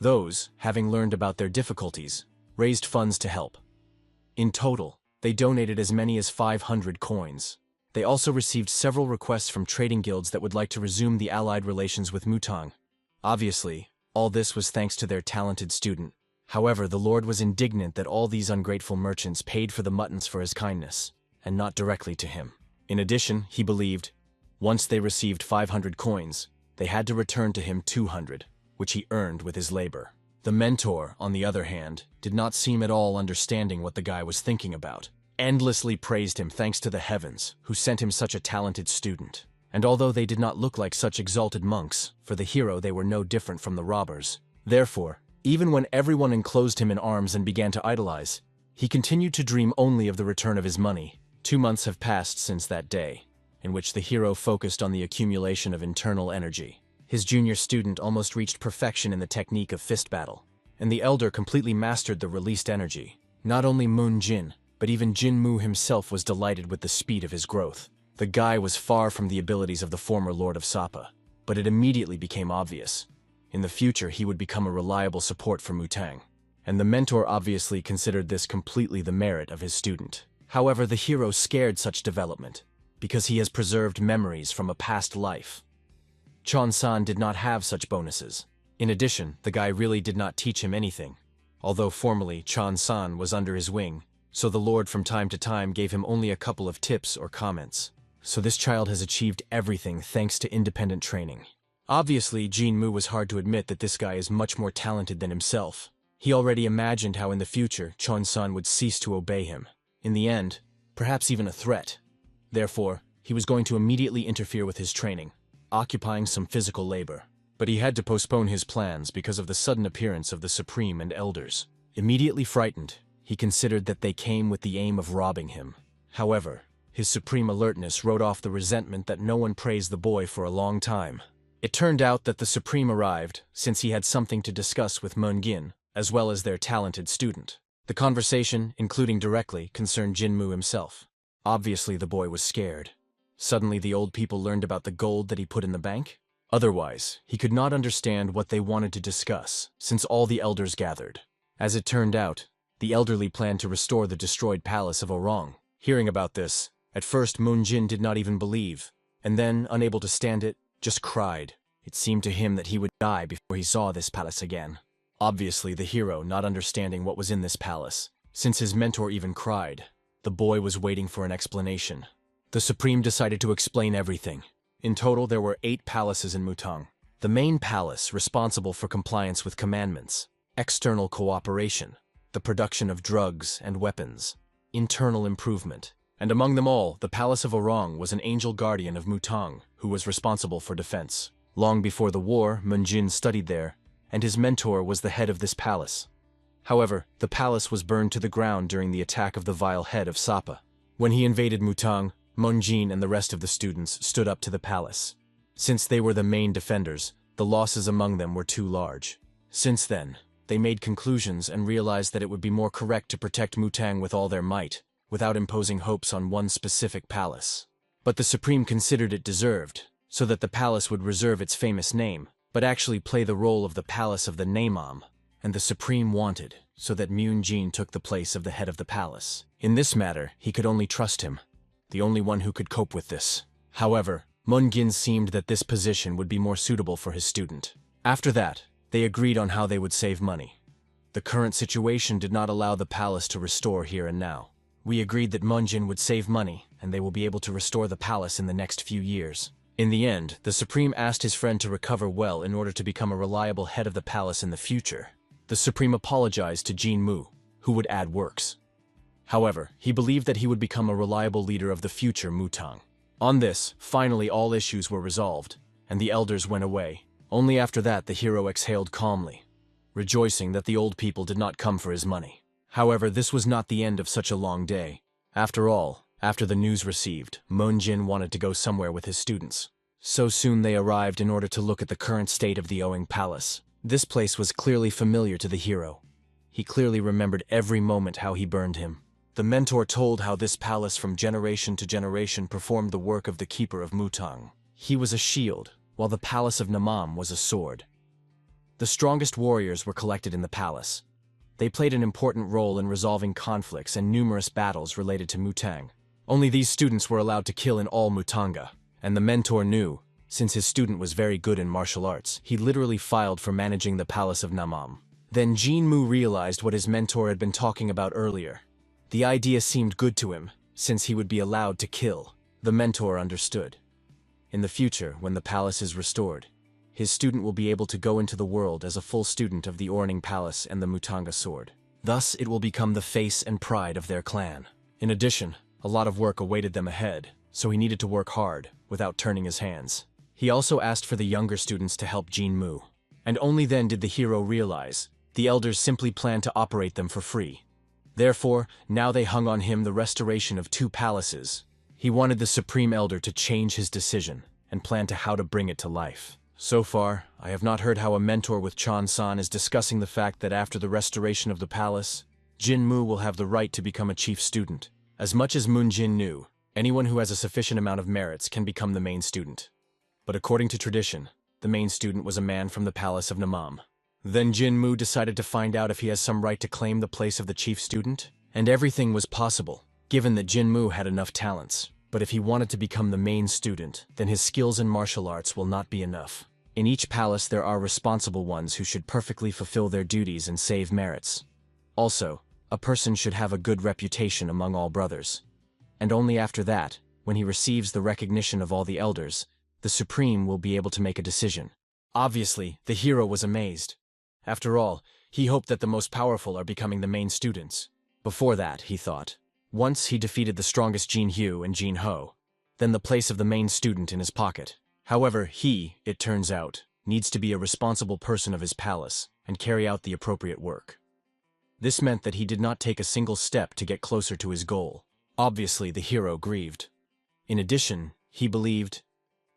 Speaker 1: Those, having learned about their difficulties, raised funds to help. In total, they donated as many as 500 coins. They also received several requests from trading guilds that would like to resume the allied relations with Mutang. Obviously, all this was thanks to their talented student. However, the Lord was indignant that all these ungrateful merchants paid for the muttons for his kindness, and not directly to him. In addition, he believed, once they received 500 coins, they had to return to him 200, which he earned with his labor. The mentor, on the other hand, did not seem at all understanding what the guy was thinking about. Endlessly praised him thanks to the heavens, who sent him such a talented student. And although they did not look like such exalted monks, for the hero they were no different from the robbers. Therefore, even when everyone enclosed him in arms and began to idolize, he continued to dream only of the return of his money. 2 months have passed since that day, in which the hero focused on the accumulation of internal energy. His junior student almost reached perfection in the technique of fist battle, and the elder completely mastered the released energy. Not only Moon-jin, but even Jinmu himself was delighted with the speed of his growth. The guy was far from the abilities of the former Lord of Sapa, but it immediately became obvious. In the future, he would become a reliable support for Mutang, and the mentor obviously considered this completely the merit of his student. However, the hero scared such development, because he has preserved memories from a past life. Chon-san did not have such bonuses. In addition, the guy really did not teach him anything. Although formally Chon-san was under his wing, so the Lord from time to time gave him only a couple of tips or comments. So this child has achieved everything thanks to independent training. Obviously, Jinmu was hard to admit that this guy is much more talented than himself. He already imagined how in the future Chon-san would cease to obey him. In the end, perhaps even a threat. Therefore, he was going to immediately interfere with his training, occupying some physical labor. But he had to postpone his plans because of the sudden appearance of the Supreme and Elders. Immediately frightened, he considered that they came with the aim of robbing him. However, his supreme alertness wrote off the resentment that no one praised the boy for a long time. It turned out that the Supreme arrived since he had something to discuss with Mungin, as well as their talented student. The conversation, including directly, concerned Jinmu himself. Obviously, the boy was scared. Suddenly, the old people learned about the gold that he put in the bank? Otherwise, he could not understand what they wanted to discuss, since all the elders gathered. As it turned out, the elderly planned to restore the destroyed palace of Orang. Hearing about this, at first Moonjin did not even believe, and then, unable to stand it, just cried. It seemed to him that he would die before he saw this palace again. Obviously, the hero not understanding what was in this palace, since his mentor even cried. The boy was waiting for an explanation. The Supreme decided to explain everything. In total, there were 8 palaces in Mutang. The main palace, responsible for compliance with commandments, external cooperation, the production of drugs and weapons, internal improvement. And among them all, the Palace of Orang was an angel guardian of Mutang, who was responsible for defense. Long before the war, Munjin studied there, and his mentor was the head of this palace. However, the palace was burned to the ground during the attack of the vile head of Sapa. When he invaded Mutang, Munjin and the rest of the students stood up to the palace. Since they were the main defenders, the losses among them were too large. Since then, they made conclusions and realized that it would be more correct to protect Mutang with all their might, without imposing hopes on one specific palace. But the Supreme considered it deserved, so that the palace would reserve its famous name, but actually play the role of the palace of the Naimam, and the Supreme wanted, so that Moonjin took the place of the head of the palace. In this matter, he could only trust him, the only one who could cope with this. However, Mungin seemed that this position would be more suitable for his student. After that, they agreed on how they would save money. The current situation did not allow the palace to restore here and now. We agreed that Munjin would save money, and they will be able to restore the palace in the next few years. In the end, the Supreme asked his friend to recover well in order to become a reliable head of the palace in the future. The Supreme apologized to Jinmu, who would add works. However, he believed that he would become a reliable leader of the future Mutang. On this, finally all issues were resolved, and the elders went away. Only after that the hero exhaled calmly, rejoicing that the old people did not come for his money. However, this was not the end of such a long day. After all, after the news received, Munjin wanted to go somewhere with his students. So soon they arrived in order to look at the current state of the Owing Palace. This place was clearly familiar to the hero. He clearly remembered every moment how he burned him. The mentor told how this palace from generation to generation performed the work of the keeper of Mutang. He was a shield, while the palace of Namam was a sword. The strongest warriors were collected in the palace. They played an important role in resolving conflicts and numerous battles related to Mutang. Only these students were allowed to kill in all Mutanga, and the mentor knew, since his student was very good in martial arts, he literally filed for managing the palace of Namam. Then Jinmu realized what his mentor had been talking about earlier. The idea seemed good to him, since he would be allowed to kill. The mentor understood. In the future, when the palace is restored, his student will be able to go into the world as a full student of the Orning Palace and the Mutanga sword. Thus, it will become the face and pride of their clan. In addition, a lot of work awaited them ahead, so he needed to work hard, without turning his hands. He also asked for the younger students to help Jinmu. And only then did the hero realize, the elders simply planned to operate them for free. Therefore, now they hung on him the restoration of 2 palaces. He wanted the Supreme Elder to change his decision, and plan to how to bring it to life. So far, I have not heard how a mentor with Chan-san is discussing the fact that after the restoration of the palace, Jinmu will have the right to become a chief student. As much as Moonjin knew, anyone who has a sufficient amount of merits can become the main student. But according to tradition, the main student was a man from the palace of Namam. Then Jinmu decided to find out if he has some right to claim the place of the chief student, and everything was possible, given that Jinmu had enough talents. But if he wanted to become the main student, then his skills in martial arts will not be enough. In each palace there are responsible ones who should perfectly fulfill their duties and save merits. Also, a person should have a good reputation among all brothers. And only after that, when he receives the recognition of all the elders, the Supreme will be able to make a decision. Obviously, the hero was amazed. After all, he hoped that the most powerful are becoming the main students. Before that, he thought. Once he defeated the strongest Jin Hyu and Jin Ho, than the place of the main student in his pocket. However, he, it turns out, needs to be a responsible person of his palace and carry out the appropriate work. This meant that he did not take a single step to get closer to his goal. Obviously, the hero grieved. In addition, he believed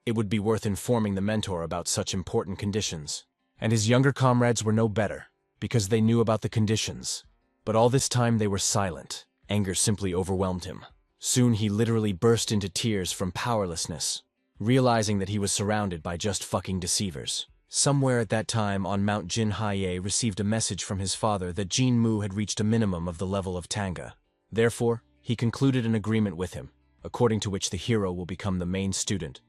Speaker 1: it would be worth informing the mentor about such important conditions. And his younger comrades were no better, because they knew about the conditions. But all this time they were silent. Anger simply overwhelmed him. Soon he literally burst into tears from powerlessness, realizing that he was surrounded by just fucking deceivers. Somewhere at that time on Mount Jinhaye received a message from his father that Jinmu had reached a minimum of the level of Tanga. Therefore, he concluded an agreement with him, according to which the hero will become the main student,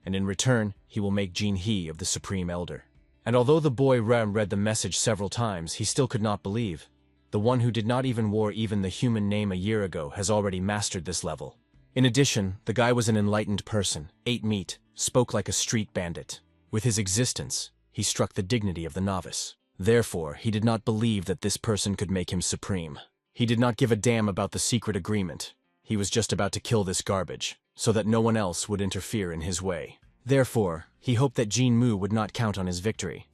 Speaker 1: and in return, he will make Jinhe of the Supreme Elder. And although the boy Rem read the message several times, he still could not believe. The one who did not even wore even the human name a year ago has already mastered this level. In addition, the guy was an enlightened person, ate meat, spoke like a street bandit. With his existence, he struck the dignity of the novice. Therefore, he did not believe that this person could make him supreme. He did not give a damn about the secret agreement. He was just about to kill this garbage, so that no one else would interfere in his way. Therefore, he hoped that Jinmu would not count on his victory.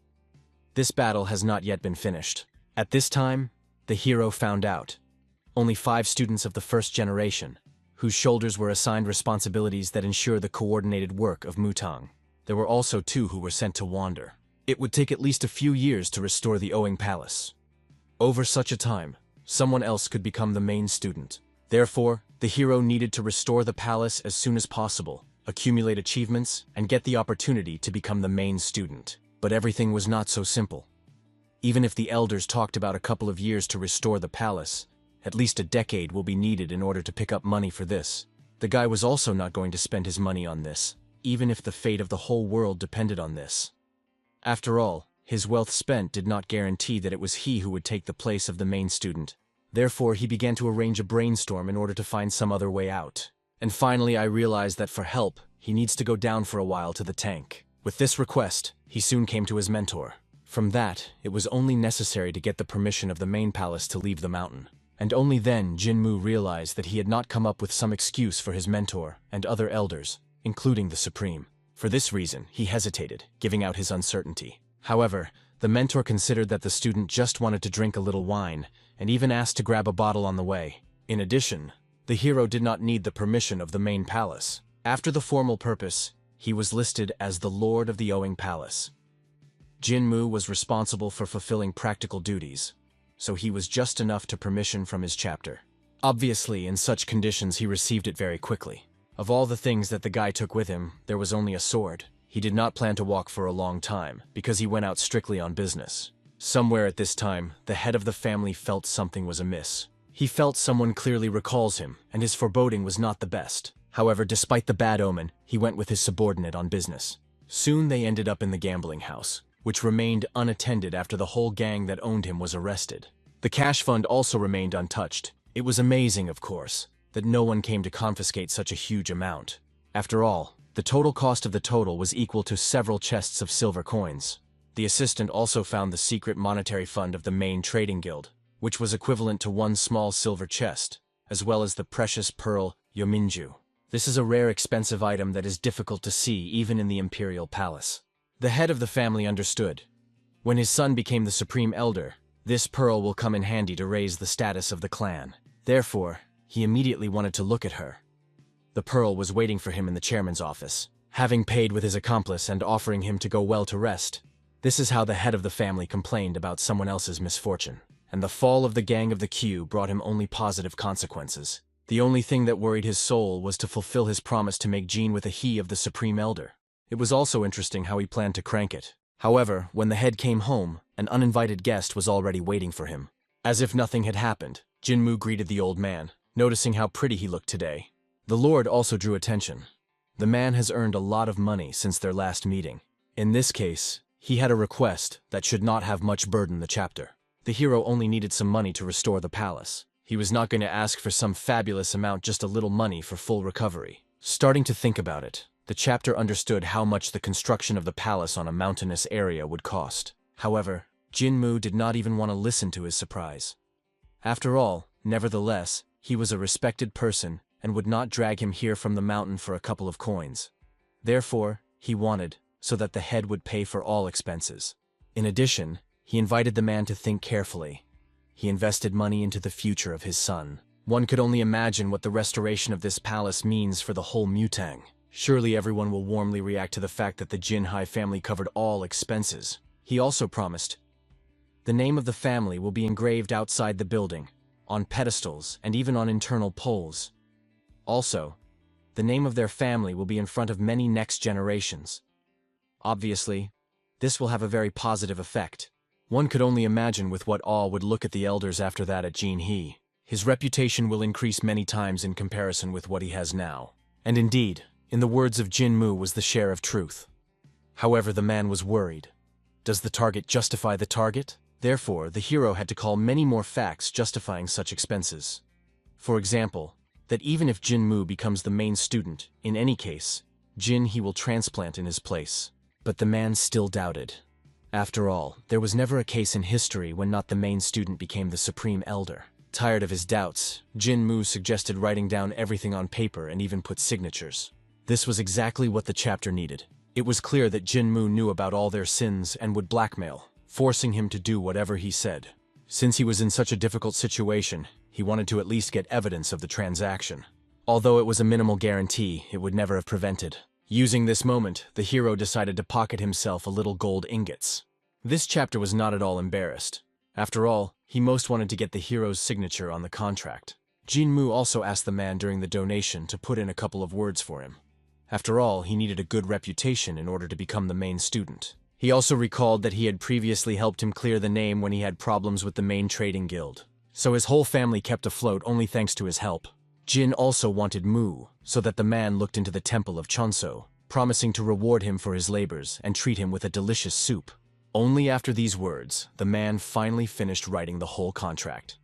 Speaker 1: This battle has not yet been finished. At this time, the hero found out. Only 5 students of the first generation, whose shoulders were assigned responsibilities that ensure the coordinated work of Mutang. There were also 2 who were sent to wander. It would take at least a few years to restore the Owing Palace. Over such a time, someone else could become the main student. Therefore, the hero needed to restore the palace as soon as possible, accumulate achievements, and get the opportunity to become the main student. But everything was not so simple. Even if the elders talked about a couple of years to restore the palace, at least a decade will be needed in order to pick up money for this. The guy was also not going to spend his money on this, even if the fate of the whole world depended on this. After all, his wealth spent did not guarantee that it was he who would take the place of the main student. Therefore, he began to arrange a brainstorm in order to find some other way out. And finally, I realized that for help, he needs to go down for a while to the tank. With this request, he soon came to his mentor. From that, it was only necessary to get the permission of the main palace to leave the mountain. And only then Jinmu realized that he had not come up with some excuse for his mentor and other elders, including the Supreme. For this reason, he hesitated, giving out his uncertainty. However, the mentor considered that the student just wanted to drink a little wine, and even asked to grab a bottle on the way. In addition, the hero did not need the permission of the main palace. After the formal purpose, he was listed as the Lord of the Owing Palace. Jinmu was responsible for fulfilling practical duties, so he was just enough to permission from his chapter. Obviously, in such conditions he received it very quickly. Of all the things that the guy took with him, there was only a sword. He did not plan to walk for a long time, because he went out strictly on business. Somewhere at this time, the head of the family felt something was amiss. He felt someone clearly recalls him, and his foreboding was not the best. However, despite the bad omen, he went with his subordinate on business. Soon they ended up in the gambling house, which remained unattended after the whole gang that owned him was arrested. The cash fund also remained untouched. It was amazing, of course, that no one came to confiscate such a huge amount. After all, the total cost of the total was equal to several chests of silver coins. The assistant also found the secret monetary fund of the main trading guild, which was equivalent to 1 small silver chest, as well as the precious pearl Yominju. This is a rare expensive item that is difficult to see even in the imperial palace. The head of the family understood. When his son became the supreme elder, this pearl will come in handy to raise the status of the clan. Therefore, he immediately wanted to look at her. The pearl was waiting for him in the chairman's office, having paid with his accomplice and offering him to go well to rest. This is how the head of the family complained about someone else's misfortune. And the fall of the gang of the Q brought him only positive consequences. The only thing that worried his soul was to fulfill his promise to make Jean with a he of the Supreme Elder. It was also interesting how he planned to crank it. However, when the head came home, an uninvited guest was already waiting for him. As if nothing had happened, Jinmu greeted the old man, noticing how pretty he looked today. The Lord also drew attention. The man has earned a lot of money since their last meeting. In this case, he had a request that should not have much burden the chapter. The hero only needed some money to restore the palace. He was not going to ask for some fabulous amount, just a little money for full recovery. Starting to think about it, the chapter understood how much the construction of the palace on a mountainous area would cost. However, Jinmu did not even want to listen to his surprise. After all, nevertheless, he was a respected person, and would not drag him here from the mountain for a couple of coins. Therefore, he wanted, so that the head would pay for all expenses. In addition, he invited the man to think carefully. He invested money into the future of his son. One could only imagine what the restoration of this palace means for the whole Mutang. Surely everyone will warmly react to the fact that the Jinhai family covered all expenses. He also promised, the name of the family will be engraved outside the building, on pedestals, and even on internal poles. Also, the name of their family will be in front of many next generations. Obviously, this will have a very positive effect. One could only imagine with what awe would look at the elders after that at Jinhee. His reputation will increase many times in comparison with what he has now. And indeed, in the words of Jinmu was the share of truth. However, the man was worried. Does the target justify the target? Therefore, the hero had to call many more facts justifying such expenses. For example, that even if Jinmu becomes the main student, in any case, Jin he will transplant in his place. But the man still doubted. After all, there was never a case in history when not the main student became the supreme elder. Tired of his doubts, Jinmu suggested writing down everything on paper and even put signatures. This was exactly what the chapter needed. It was clear that Jinmu knew about all their sins and would blackmail, forcing him to do whatever he said. Since he was in such a difficult situation, he wanted to at least get evidence of the transaction. Although it was a minimal guarantee, it would never have prevented. Using this moment, the hero decided to pocket himself a little gold ingots. This chapter was not at all embarrassed. After all, he most wanted to get the hero's signature on the contract. Jinmu also asked the man during the donation to put in a couple of words for him. After all, he needed a good reputation in order to become the main student. He also recalled that he had previously helped him clear the name when he had problems with the main trading guild. So his whole family kept afloat only thanks to his help. Jin also wanted Mu, so that the man looked into the temple of Chonso, promising to reward him for his labors and treat him with a delicious soup. Only after these words, the man finally finished writing the whole contract.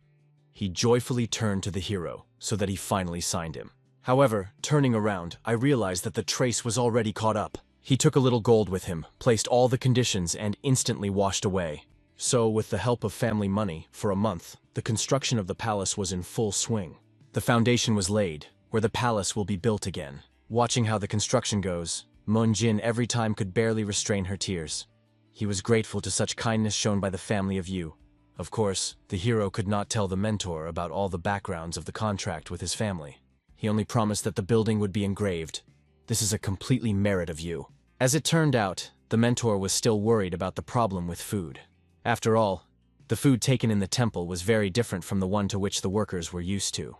Speaker 1: He joyfully turned to the hero, so that he finally signed him. However, turning around, I realized that the trace was already caught up. He took a little gold with him, placed all the conditions, and instantly washed away. So, with the help of family money, for a month, the construction of the palace was in full swing. The foundation was laid, where the palace will be built again. Watching how the construction goes, Moon-jin every time could barely restrain her tears. He was grateful to such kindness shown by the family of Yu. Of course, the hero could not tell the mentor about all the backgrounds of the contract with his family. He only promised that the building would be engraved. This is a completely merit of Yu. As it turned out, the mentor was still worried about the problem with food. After all, the food taken in the temple was very different from the one to which the workers were used to.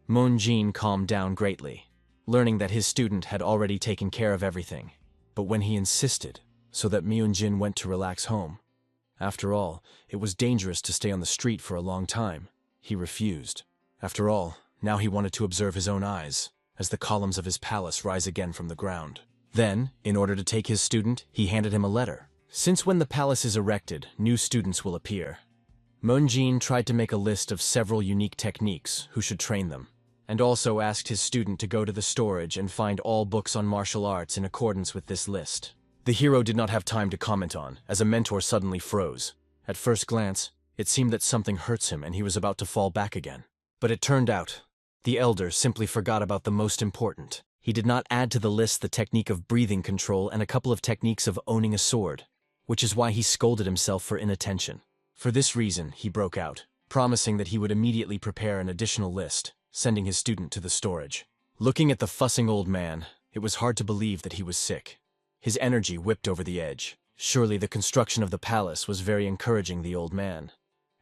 Speaker 1: Moon-jin calmed down greatly, learning that his student had already taken care of everything. But when he insisted, so that Myun-jin went to relax home. After all, it was dangerous to stay on the street for a long time. He refused. After all, now he wanted to observe his own eyes, as the columns of his palace rise again from the ground. Then, in order to take his student, he handed him a letter. Since when the palace is erected, new students will appear. Moon-jin tried to make a list of several unique techniques who should train them, and also asked his student to go to the storage and find all books on martial arts in accordance with this list. The hero did not have time to comment on, as a mentor suddenly froze. At first glance, it seemed that something hurts him and he was about to fall back again. But it turned out, the elder simply forgot about the most important. He did not add to the list the technique of breathing control and a couple of techniques of owning a sword, which is why he scolded himself for inattention. For this reason, he broke out, promising that he would immediately prepare an additional list, sending his student to the storage. Looking at the fussing old man, it was hard to believe that he was sick. His energy whipped over the edge. Surely the construction of the palace was very encouraging the old man.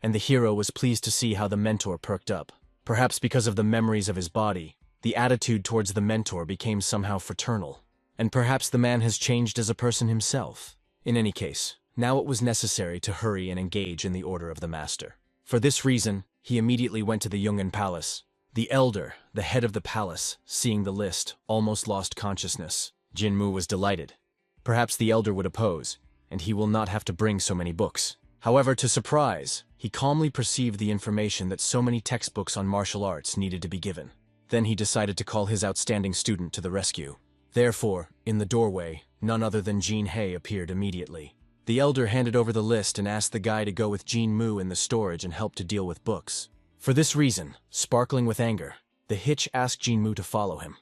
Speaker 1: And the hero was pleased to see how the mentor perked up. Perhaps because of the memories of his body, the attitude towards the mentor became somehow fraternal. And perhaps the man has changed as a person himself. In any case, now it was necessary to hurry and engage in the order of the master. For this reason, he immediately went to the Yungan Palace. The elder, the head of the palace, seeing the list, almost lost consciousness. Jinmu was delighted. Perhaps the elder would oppose, and he will not have to bring so many books. However, to surprise, he calmly perceived the information that so many textbooks on martial arts needed to be given. Then he decided to call his outstanding student to the rescue. Therefore, in the doorway, none other than Jin Hei appeared immediately. The elder handed over the list and asked the guy to go with Jin Mu in the storage and help to deal with books. For this reason, sparkling with anger, The Hitch asked Jinmu to follow him.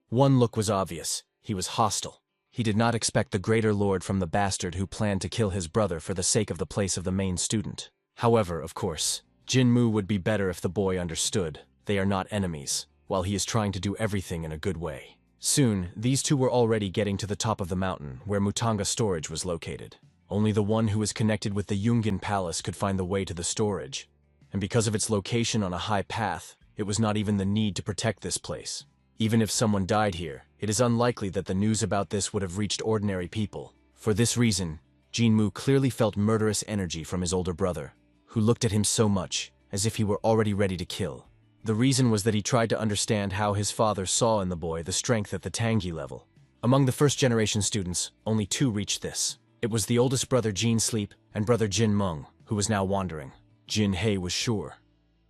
Speaker 1: One look was obvious. He was hostile. He did not expect the greater lord from the bastard who planned to kill his brother for the sake of the place of the main student. However, of course, Jinmu would be better if the boy understood. They are not enemies, while he is trying to do everything in a good way. Soon, these two were already getting to the top of the mountain, where Mutanga storage was located. Only the one who was connected with the Yungan Palace could find the way to the storage. And because of its location on a high path, it was not even the need to protect this place. Even if someone died here, it is unlikely that the news about this would have reached ordinary people. For this reason, Jinmu clearly felt murderous energy from his older brother, who looked at him so much, as if he were already ready to kill. The reason was that he tried to understand how his father saw in the boy the strength at the Tangi level. Among the first-generation students, only 2 reached this. It was the oldest brother Jin Sleep and brother Jin Meng, who was now wandering. Jin Hei was sure.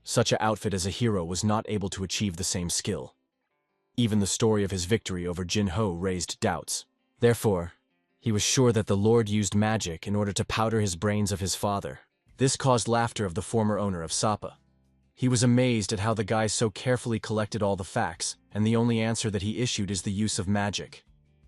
Speaker 1: Such an outfit as a hero was not able to achieve the same skill. Even the story of his victory over Jin Ho raised doubts. Therefore, he was sure that the Lord used magic in order to powder his brains of his father. This caused laughter of the former owner of Sapa. He was amazed at how the guy so carefully collected all the facts, and the only answer that he issued is the use of magic.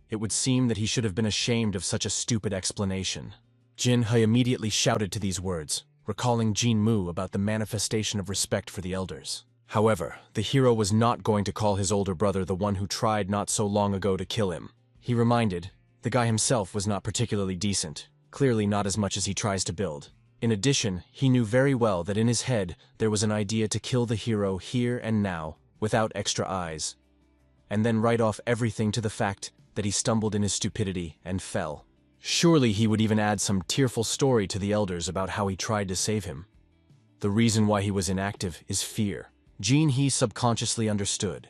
Speaker 1: It would seem that he should have been ashamed of such a stupid explanation. Jin He immediately shouted to these words, recalling Jin Mu about the manifestation of respect for the elders. However, the hero was not going to call his older brother the one who tried not so long ago to kill him. He reminded, the guy himself was not particularly decent, clearly not as much as he tries to build. In addition, he knew very well that in his head there was an idea to kill the hero here and now, without extra eyes, and then write off everything to the fact that he stumbled in his stupidity and fell. Surely he would even add some tearful story to the elders about how he tried to save him. The reason why he was inactive is fear. Jin He subconsciously understood.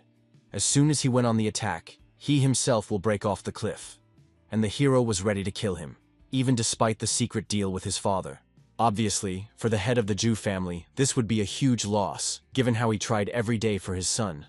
Speaker 1: As soon as he went on the attack, he himself will break off the cliff. And the hero was ready to kill him, even despite the secret deal with his father. Obviously, for the head of the Jew family, this would be a huge loss, given how he tried every day for his son.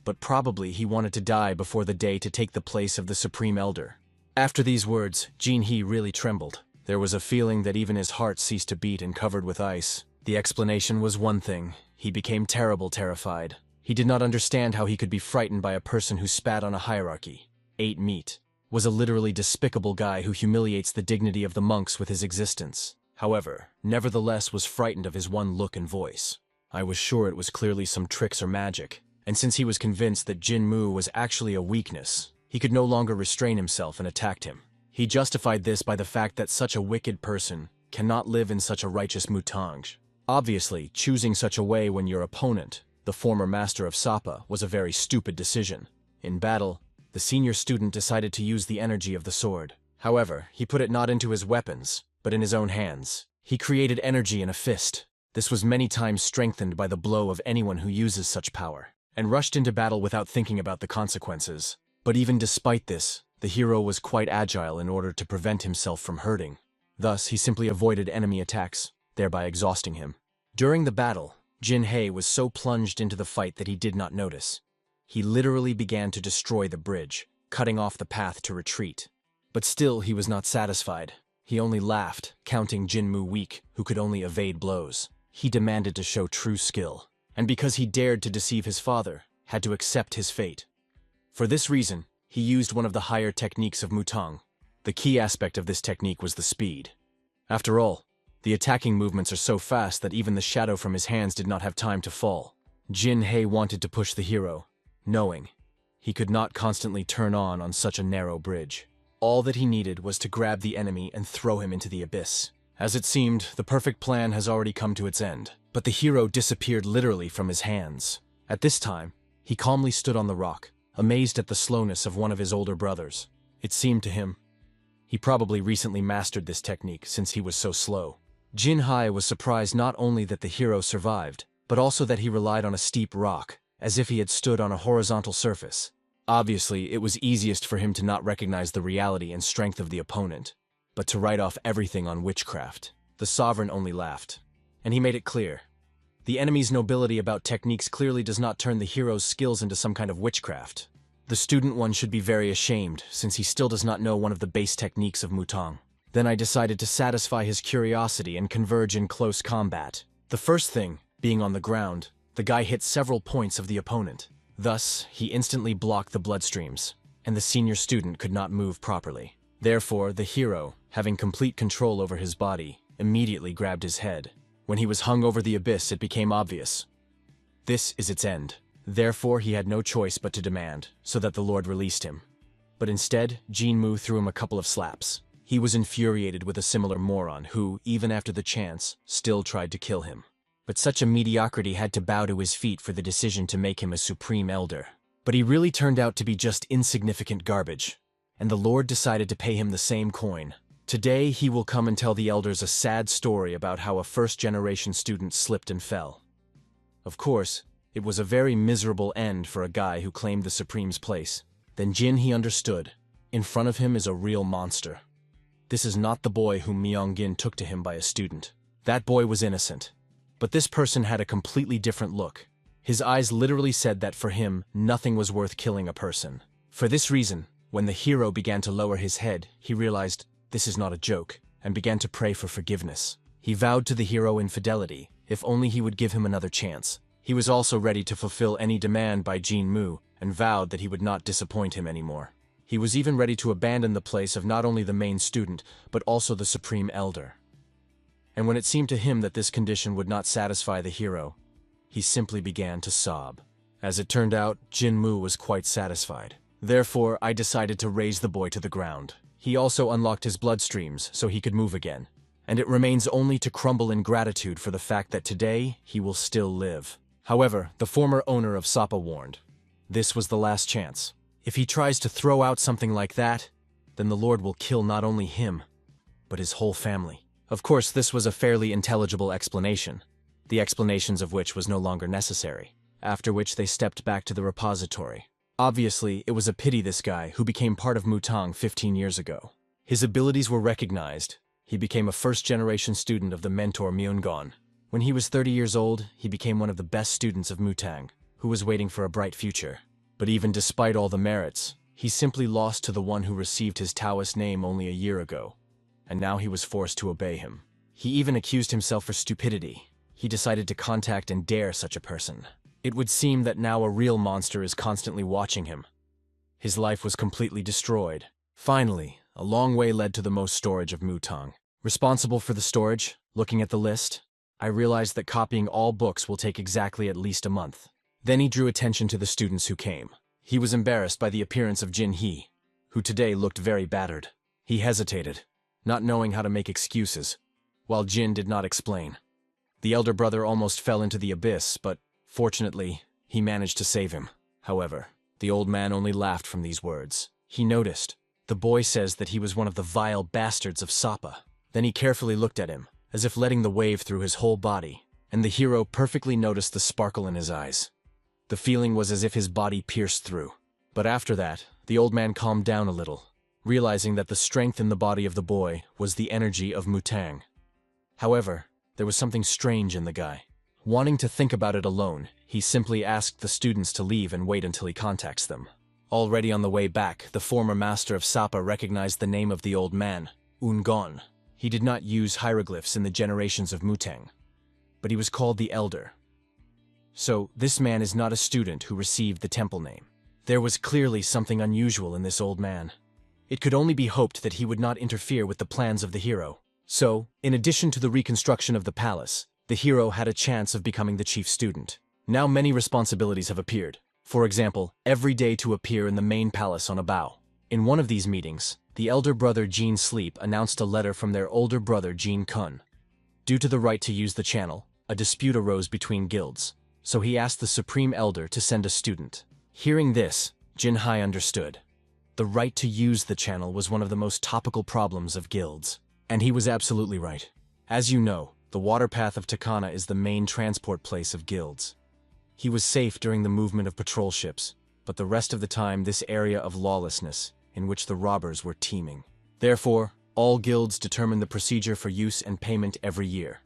Speaker 1: But probably he wanted to die before the day to take the place of the Supreme Elder. After these words, Jin He really trembled. There was a feeling that even his heart ceased to beat and covered with ice. The explanation was one thing. He became terrified. He did not understand how he could be frightened by a person who spat on a hierarchy, ate meat, was a literally despicable guy who humiliates the dignity of the monks with his existence. However, nevertheless was frightened of his one look and voice. I was sure it was clearly some tricks or magic, and since he was convinced that Jin Mu was actually a weakness, he could no longer restrain himself and attacked him. He justified this by the fact that such a wicked person cannot live in such a righteous Mutang. Obviously, choosing such a way when your opponent, the former master of Sapa, was a very stupid decision. In battle, the senior student decided to use the energy of the sword. However, he put it not into his weapons, but in his own hands. He created energy in a fist. This was many times strengthened by the blow of anyone who uses such power, and rushed into battle without thinking about the consequences. But even despite this, the hero was quite agile in order to prevent himself from hurting. Thus, he simply avoided enemy attacks, thereby exhausting him. During the battle, Jin Hei was so plunged into the fight that he did not notice. He literally began to destroy the bridge, cutting off the path to retreat. But still, he was not satisfied. He only laughed, counting Jinmu weak, who could only evade blows. He demanded to show true skill, and because he dared to deceive his father, had to accept his fate. For this reason, he used one of the higher techniques of Mutang. The key aspect of this technique was the speed. After all, the attacking movements are so fast that even the shadow from his hands did not have time to fall. Jin Hei wanted to push the hero, knowing he could not constantly turn on such a narrow bridge. All that he needed was to grab the enemy and throw him into the abyss. As it seemed, the perfect plan has already come to its end, but the hero disappeared literally from his hands. At this time, he calmly stood on the rock, amazed at the slowness of one of his older brothers. It seemed to him he probably recently mastered this technique since he was so slow. Jin Hai was surprised not only that the hero survived, but also that he relied on a steep rock, as if he had stood on a horizontal surface. Obviously, it was easiest for him to not recognize the reality and strength of the opponent, but to write off everything on witchcraft. The sovereign only laughed, and he made it clear. The enemy's nobility about techniques clearly does not turn the hero's skills into some kind of witchcraft. The student one should be very ashamed, since he still does not know one of the base techniques of Mutang. Then I decided to satisfy his curiosity and converge in close combat. The first thing, being on the ground, the guy hit several points of the opponent. Thus, he instantly blocked the bloodstreams, and the senior student could not move properly. Therefore, the hero, having complete control over his body, immediately grabbed his head. When he was hung over the abyss, it became obvious. This is its end. Therefore, he had no choice but to demand, so that the Lord released him. But instead, Jinmu threw him a couple of slaps. He was infuriated with a similar moron who, even after the chance, still tried to kill him. But such a mediocrity had to bow to his feet for the decision to make him a supreme elder. But he really turned out to be just insignificant garbage, and the Lord decided to pay him the same coin. Today, he will come and tell the elders a sad story about how a first-generation student slipped and fell. Of course, it was a very miserable end for a guy who claimed the Supreme's place. Then he understood. In front of him is a real monster. This is not the boy whom Myung-gin took to him by a student. That boy was innocent. But this person had a completely different look. His eyes literally said that for him, nothing was worth killing a person. For this reason, when the hero began to lower his head, he realized this is not a joke, and began to pray for forgiveness. He vowed to the hero infidelity, if only he would give him another chance. He was also ready to fulfill any demand by Jinmu, and vowed that he would not disappoint him anymore. He was even ready to abandon the place of not only the main student, but also the supreme elder. And when it seemed to him that this condition would not satisfy the hero, he simply began to sob. As it turned out, Jinmu was quite satisfied. Therefore, I decided to raise the boy to the ground. He also unlocked his bloodstreams so he could move again. And it remains only to crumble in gratitude for the fact that today he will still live. However, the former owner of Sapa warned, this was the last chance. If he tries to throw out something like that, then the Lord will kill not only him, but his whole family. Of course, this was a fairly intelligible explanation, the explanations of which was no longer necessary, after which they stepped back to the repository. Obviously, it was a pity this guy, who became part of Mutang 15 years ago. His abilities were recognized. He became a first-generation student of the mentor Myung-gon. When he was 30 years old, he became one of the best students of Mutang, who was waiting for a bright future. But even despite all the merits, he simply lost to the one who received his Taoist name only a year ago, and now he was forced to obey him. He even accused himself for stupidity. He decided to contact and dare such a person. It would seem that now a real monster is constantly watching him. His life was completely destroyed. Finally, a long way led to the most storage of Mutang. Responsible for the storage, looking at the list, I realized that copying all books will take exactly at least a month. Then he drew attention to the students who came. He was embarrassed by the appearance of Jin-hee, who today looked very battered. He hesitated, not knowing how to make excuses, while Jin did not explain. The elder brother almost fell into the abyss, but fortunately, he managed to save him. However, the old man only laughed from these words. He noticed. The boy says that he was one of the vile bastards of Sapa. Then he carefully looked at him, as if letting the wave through his whole body, and the hero perfectly noticed the sparkle in his eyes. The feeling was as if his body pierced through. But after that, the old man calmed down a little, realizing that the strength in the body of the boy was the energy of Mutang. However, there was something strange in the guy. Wanting to think about it alone, he simply asked the students to leave and wait until he contacts them. Already on the way back, the former master of Sapa recognized the name of the old man, Ungon. He did not use hieroglyphs in the generations of Mutang, but he was called the Elder. So, this man is not a student who received the temple name. There was clearly something unusual in this old man. It could only be hoped that he would not interfere with the plans of the hero. So, in addition to the reconstruction of the palace, the hero had a chance of becoming the chief student. Now many responsibilities have appeared. For example, every day to appear in the main palace on a bow. In one of these meetings, the elder brother Jin Sleep announced a letter from their older brother Jin Kun. Due to the right to use the channel, a dispute arose between guilds, so he asked the Supreme Elder to send a student. Hearing this, Jin Hai understood. The right to use the channel was one of the most topical problems of guilds. And he was absolutely right. As you know, the water path of Takana is the main transport place of guilds. He was safe during the movement of patrol ships, but the rest of the time this area of lawlessness, in which the robbers were teeming. Therefore, all guilds determine the procedure for use and payment every year.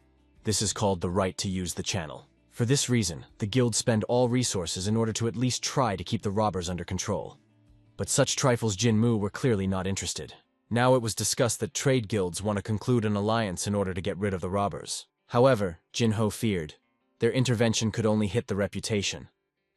Speaker 1: This is called the right to use the channel. For this reason, the guilds spend all resources in order to at least try to keep the robbers under control. But such trifles Jinmu were clearly not interested. Now it was discussed that trade guilds want to conclude an alliance in order to get rid of the robbers. However, Jinho feared. their intervention could only hit the reputation.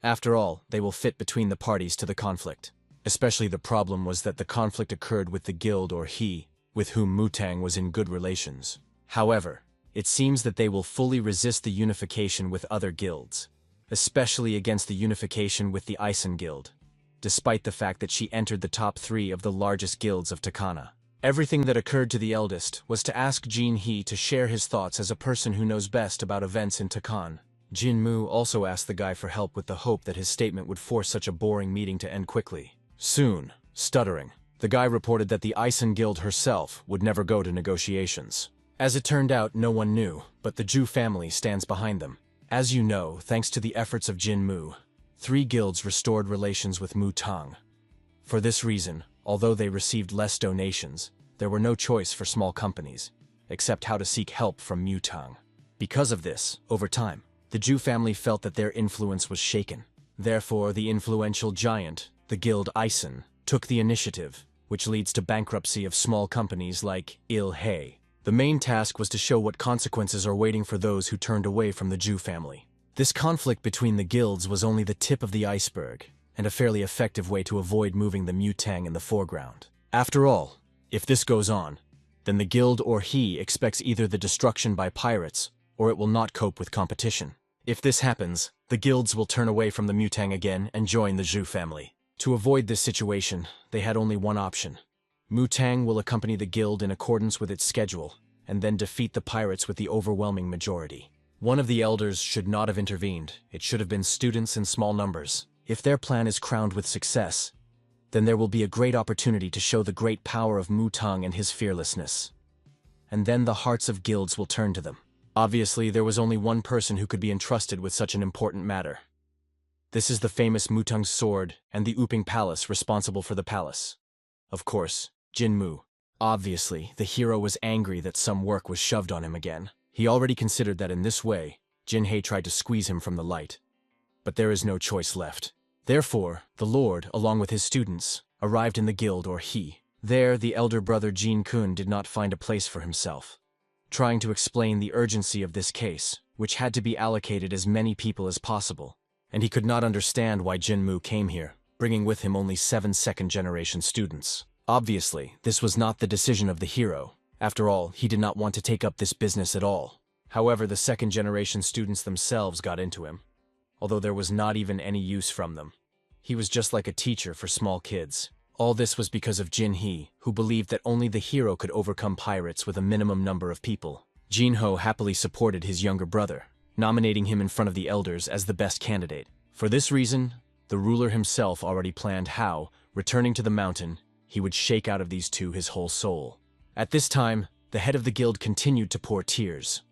Speaker 1: After all, they will fit between the parties to the conflict. Especially the problem was that the conflict occurred with the guild or he, with whom Mutang was in good relations. However, it seems that they will fully resist the unification with other guilds, especially against the unification with the Isen Guild, despite the fact that she entered the top 3 of the largest guilds of Takana. Everything that occurred to the eldest was to ask Jin He to share his thoughts as a person who knows best about events in Takan. Jin Mu also asked the guy for help with the hope that his statement would force such a boring meeting to end quickly. Soon, stuttering, the guy reported that the Isen Guild herself would never go to negotiations. As it turned out, no one knew, but the Ju family stands behind them. As you know, thanks to the efforts of Jin Mu, 3 guilds restored relations with Mu Tang. For this reason, although they received less donations, there were no choice for small companies, except how to seek help from Mu Tang. Because of this, over time, the Ju family felt that their influence was shaken. Therefore, the influential giant, the guild Isen, took the initiative, which leads to bankruptcy of small companies like Il Hei. The main task was to show what consequences are waiting for those who turned away from the Ju family. This conflict between the guilds was only the tip of the iceberg, and a fairly effective way to avoid moving the Mutang in the foreground. After all, if this goes on, then the guild or he expects either the destruction by pirates, or it will not cope with competition. If this happens, the guilds will turn away from the Mutang again and join the Ju family. To avoid this situation, they had only one option. Mutang will accompany the guild in accordance with its schedule, and then defeat the pirates with the overwhelming majority. One of the elders should not have intervened. It should have been students in small numbers. If their plan is crowned with success, then there will be a great opportunity to show the great power of Mutang and his fearlessness. And then the hearts of guilds will turn to them. Obviously, there was only one person who could be entrusted with such an important matter. This is the famous Mutang's sword and the Uping Palace responsible for the palace. Of course, Jin Mu. Obviously, the hero was angry that some work was shoved on him again. He already considered that in this way, Jin Hei tried to squeeze him from the light. But there is no choice left. Therefore, the Lord, along with his students, arrived in the guild or he. There, the elder brother Jin Kun did not find a place for himself. Trying to explain the urgency of this case, which had to be allocated as many people as possible, and he could not understand why Jin Mu came here, bringing with him only 7 second-generation students. Obviously, this was not the decision of the hero. After all, he did not want to take up this business at all. However, the second-generation students themselves got into him, although there was not even any use from them. He was just like a teacher for small kids. All this was because of Jin He, who believed that only the hero could overcome pirates with a minimum number of people. Jin Ho happily supported his younger brother, nominating him in front of the elders as the best candidate. For this reason, the ruler himself already planned how, returning to the mountain, he would shake out of these two his whole soul. At this time, the head of the guild continued to pour tears.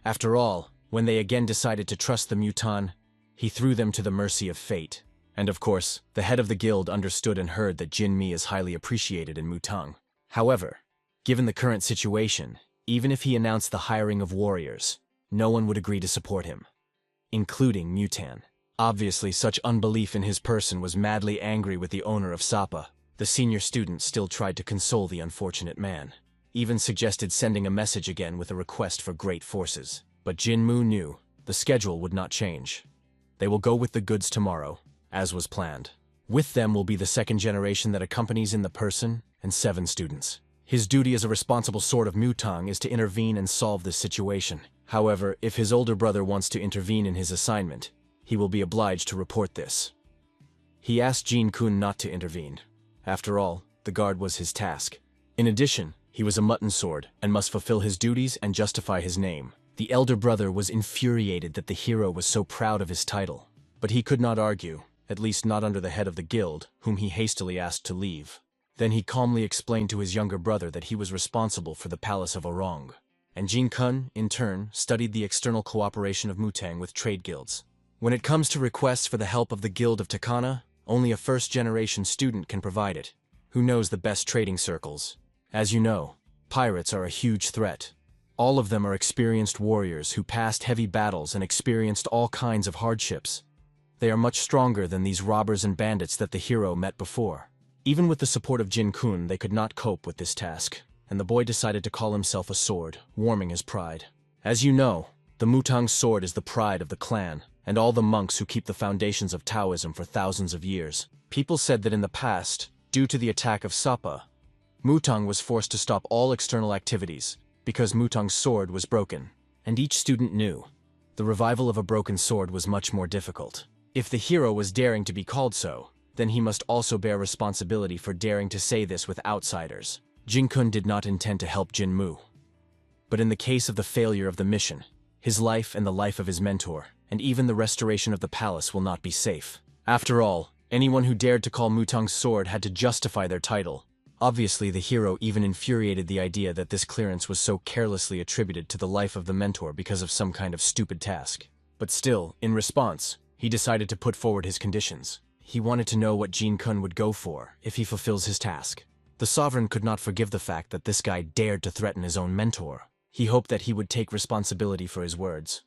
Speaker 1: After all, when they again decided to trust the Mutan, he threw them to the mercy of fate. And of course, the head of the guild understood and heard that Jin Mi is highly appreciated in Mutang. However, given the current situation, even if he announced the hiring of warriors, no one would agree to support him, including Mutan. Obviously, such unbelief in his person was madly angry with the owner of Sapa. The senior student still tried to console the unfortunate man, even suggested sending a message again with a request for great forces. But Jin Mu knew the schedule would not change. They will go with the goods tomorrow, as was planned. With them will be the second generation that accompanies in the person and 7 students. His duty as a responsible sword of Mutang is to intervene and solve this situation. However, if his older brother wants to intervene in his assignment, he will be obliged to report this. He asked Jin Kun not to intervene. After all, the guard was his task. In addition, he was a mutton sword and must fulfill his duties and justify his name. The elder brother was infuriated that the hero was so proud of his title, but he could not argue, at least not under the head of the guild, whom he hastily asked to leave. Then he calmly explained to his younger brother that he was responsible for the palace of Orong. And Jin Kun, in turn, studied the external cooperation of Mutang with trade guilds. When it comes to requests for the help of the Guild of Takana, only a first-generation student can provide it, who knows the best trading circles. As you know, pirates are a huge threat. All of them are experienced warriors who passed heavy battles and experienced all kinds of hardships. They are much stronger than these robbers and bandits that the hero met before. Even with the support of Jin Kun, they could not cope with this task, and the boy decided to call himself a sword, warming his pride. As you know, The Mutang sword is the pride of the clan, and all the monks who keep the foundations of Taoism for thousands of years. People said that in the past, due to the attack of Sapa, Mutang was forced to stop all external activities because Mutang's sword was broken. And each student knew the revival of a broken sword was much more difficult. If the hero was daring to be called so, then he must also bear responsibility for daring to say this with outsiders. Jin-kun did not intend to help Jin-mu. But in the case of the failure of the mission, his life and the life of his mentor, and even the restoration of the palace will not be safe. After all, anyone who dared to call Mutang's sword had to justify their title. Obviously, the hero even infuriated the idea that this clearance was so carelessly attributed to the life of the mentor because of some kind of stupid task. But still, in response, he decided to put forward his conditions. He wanted to know what Jin-kun would go for if he fulfills his task. The sovereign could not forgive the fact that this guy dared to threaten his own mentor. He hoped that he would take responsibility for his words.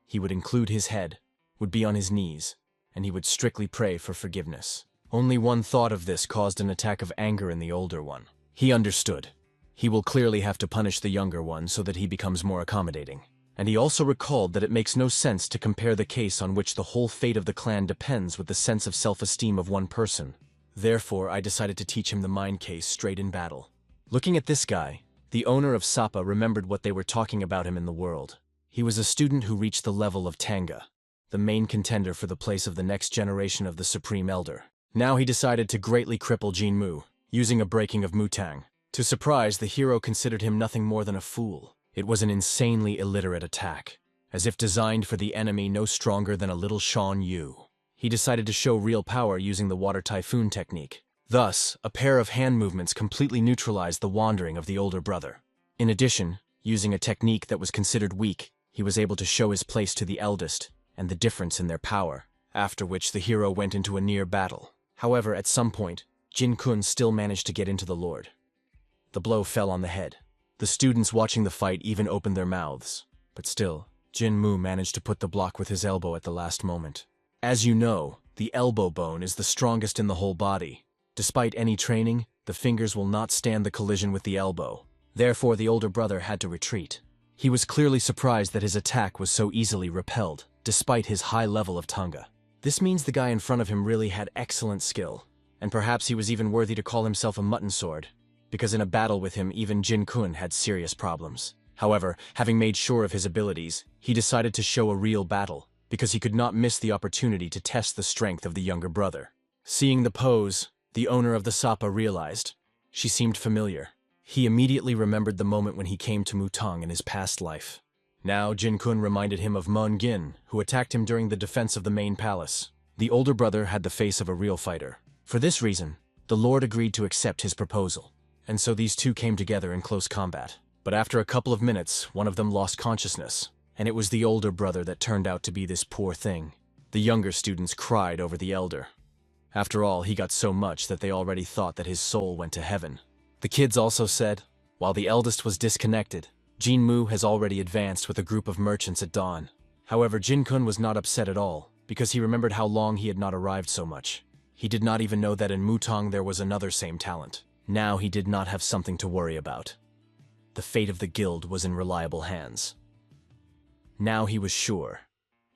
Speaker 1: He would include his head, would be on his knees, and he would strictly pray for forgiveness. Only one thought of this caused an attack of anger in the older one. He understood. He will clearly have to punish the younger one so that he becomes more accommodating. And he also recalled that it makes no sense to compare the case on which the whole fate of the clan depends with the sense of self-esteem of one person. Therefore, I decided to teach him the mind case straight in battle. Looking at this guy, the owner of Sapa remembered what they were talking about him in the world. He was a student who reached the level of Tanga, the main contender for the place of the next generation of the Supreme Elder. Now he decided to greatly cripple Jin-mu, using a breaking of Mutang. To surprise, the hero considered him nothing more than a fool. It was an insanely illiterate attack, as if designed for the enemy no stronger than a little Shan Yu. He decided to show real power using the water typhoon technique. Thus, a pair of hand movements completely neutralized the wandering of the older brother. In addition, using a technique that was considered weak, he was able to show his place to the eldest and the difference in their power, after which the hero went into a near battle. However, at some point, Jin-kun still managed to get into the Lord. The blow fell on the head. The students watching the fight even opened their mouths. But still, Jin-mu managed to put the block with his elbow at the last moment. As you know, the elbow bone is the strongest in the whole body. Despite any training, the fingers will not stand the collision with the elbow. Therefore, the older brother had to retreat. He was clearly surprised that his attack was so easily repelled, despite his high level of Tanga. This means the guy in front of him really had excellent skill, and perhaps he was even worthy to call himself a mutton sword, because in a battle with him even Jin-kun had serious problems. However, having made sure of his abilities, he decided to show a real battle, because he could not miss the opportunity to test the strength of the younger brother. Seeing the pose, the owner of the Sapa realized she seemed familiar. He immediately remembered the moment when he came to Mutang in his past life. Now, Jin-kun reminded him of Mun-gin, who attacked him during the defense of the main palace. The older brother had the face of a real fighter. For this reason, the Lord agreed to accept his proposal, and so these two came together in close combat. But after a couple of minutes, one of them lost consciousness, and it was the older brother that turned out to be this poor thing. The younger students cried over the elder. After all, he got so much that they already thought that his soul went to heaven. The kids also said, while the eldest was disconnected, Jin-mu has already advanced with a group of merchants at dawn. However, Jin-kun was not upset at all, because he remembered how long he had not arrived so much. He did not even know that in Mutang there was another same talent. Now he did not have something to worry about. The fate of the guild was in reliable hands. Now he was sure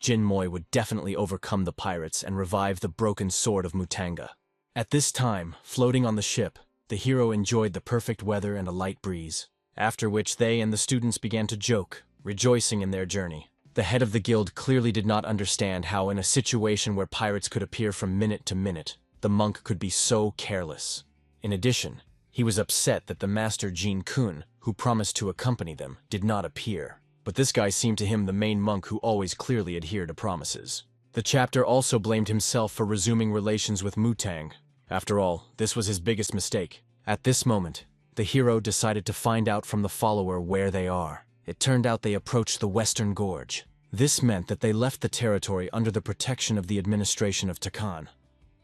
Speaker 1: Jin-moy would definitely overcome the pirates and revive the broken sword of Mutanga. At this time, floating on the ship, the hero enjoyed the perfect weather and a light breeze, after which they and the students began to joke, rejoicing in their journey. The head of the guild clearly did not understand how in a situation where pirates could appear from minute to minute, the monk could be so careless. In addition, he was upset that the master Jin-kun, who promised to accompany them, did not appear. But this guy seemed to him the main monk who always clearly adhered to promises. The chapter also blamed himself for resuming relations with Mutang. After all, this was his biggest mistake. At this moment, the hero decided to find out from the follower where they are. It turned out they approached the Western Gorge. This meant that they left the territory under the protection of the administration of Takan.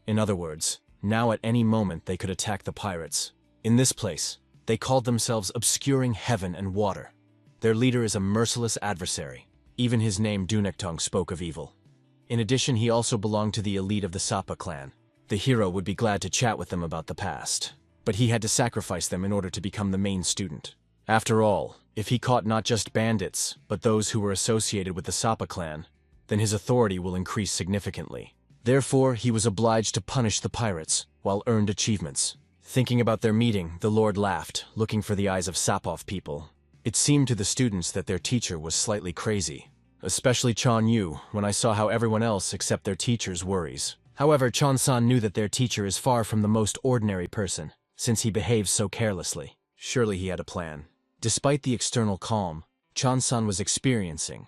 Speaker 1: In other words, now at any moment they could attack the pirates. In this place, they called themselves Obscuring Heaven and Water. Their leader is a merciless adversary. Even his name Dunektung spoke of evil. In addition, he also belonged to the elite of the Sapa clan. The hero would be glad to chat with them about the past, but he had to sacrifice them in order to become the main student. After all, if he caught not just bandits, but those who were associated with the Sapa clan, then his authority will increase significantly. Therefore, he was obliged to punish the pirates, while earned achievements. Thinking about their meeting, the Lord laughed, looking for the eyes of Sapov people. It seemed to the students that their teacher was slightly crazy. Especially Chan Yu, when I saw how everyone else except their teacher's worries. However, Chan-san knew that their teacher is far from the most ordinary person, since he behaves so carelessly. Surely he had a plan. Despite the external calm, Chan-san was experiencing.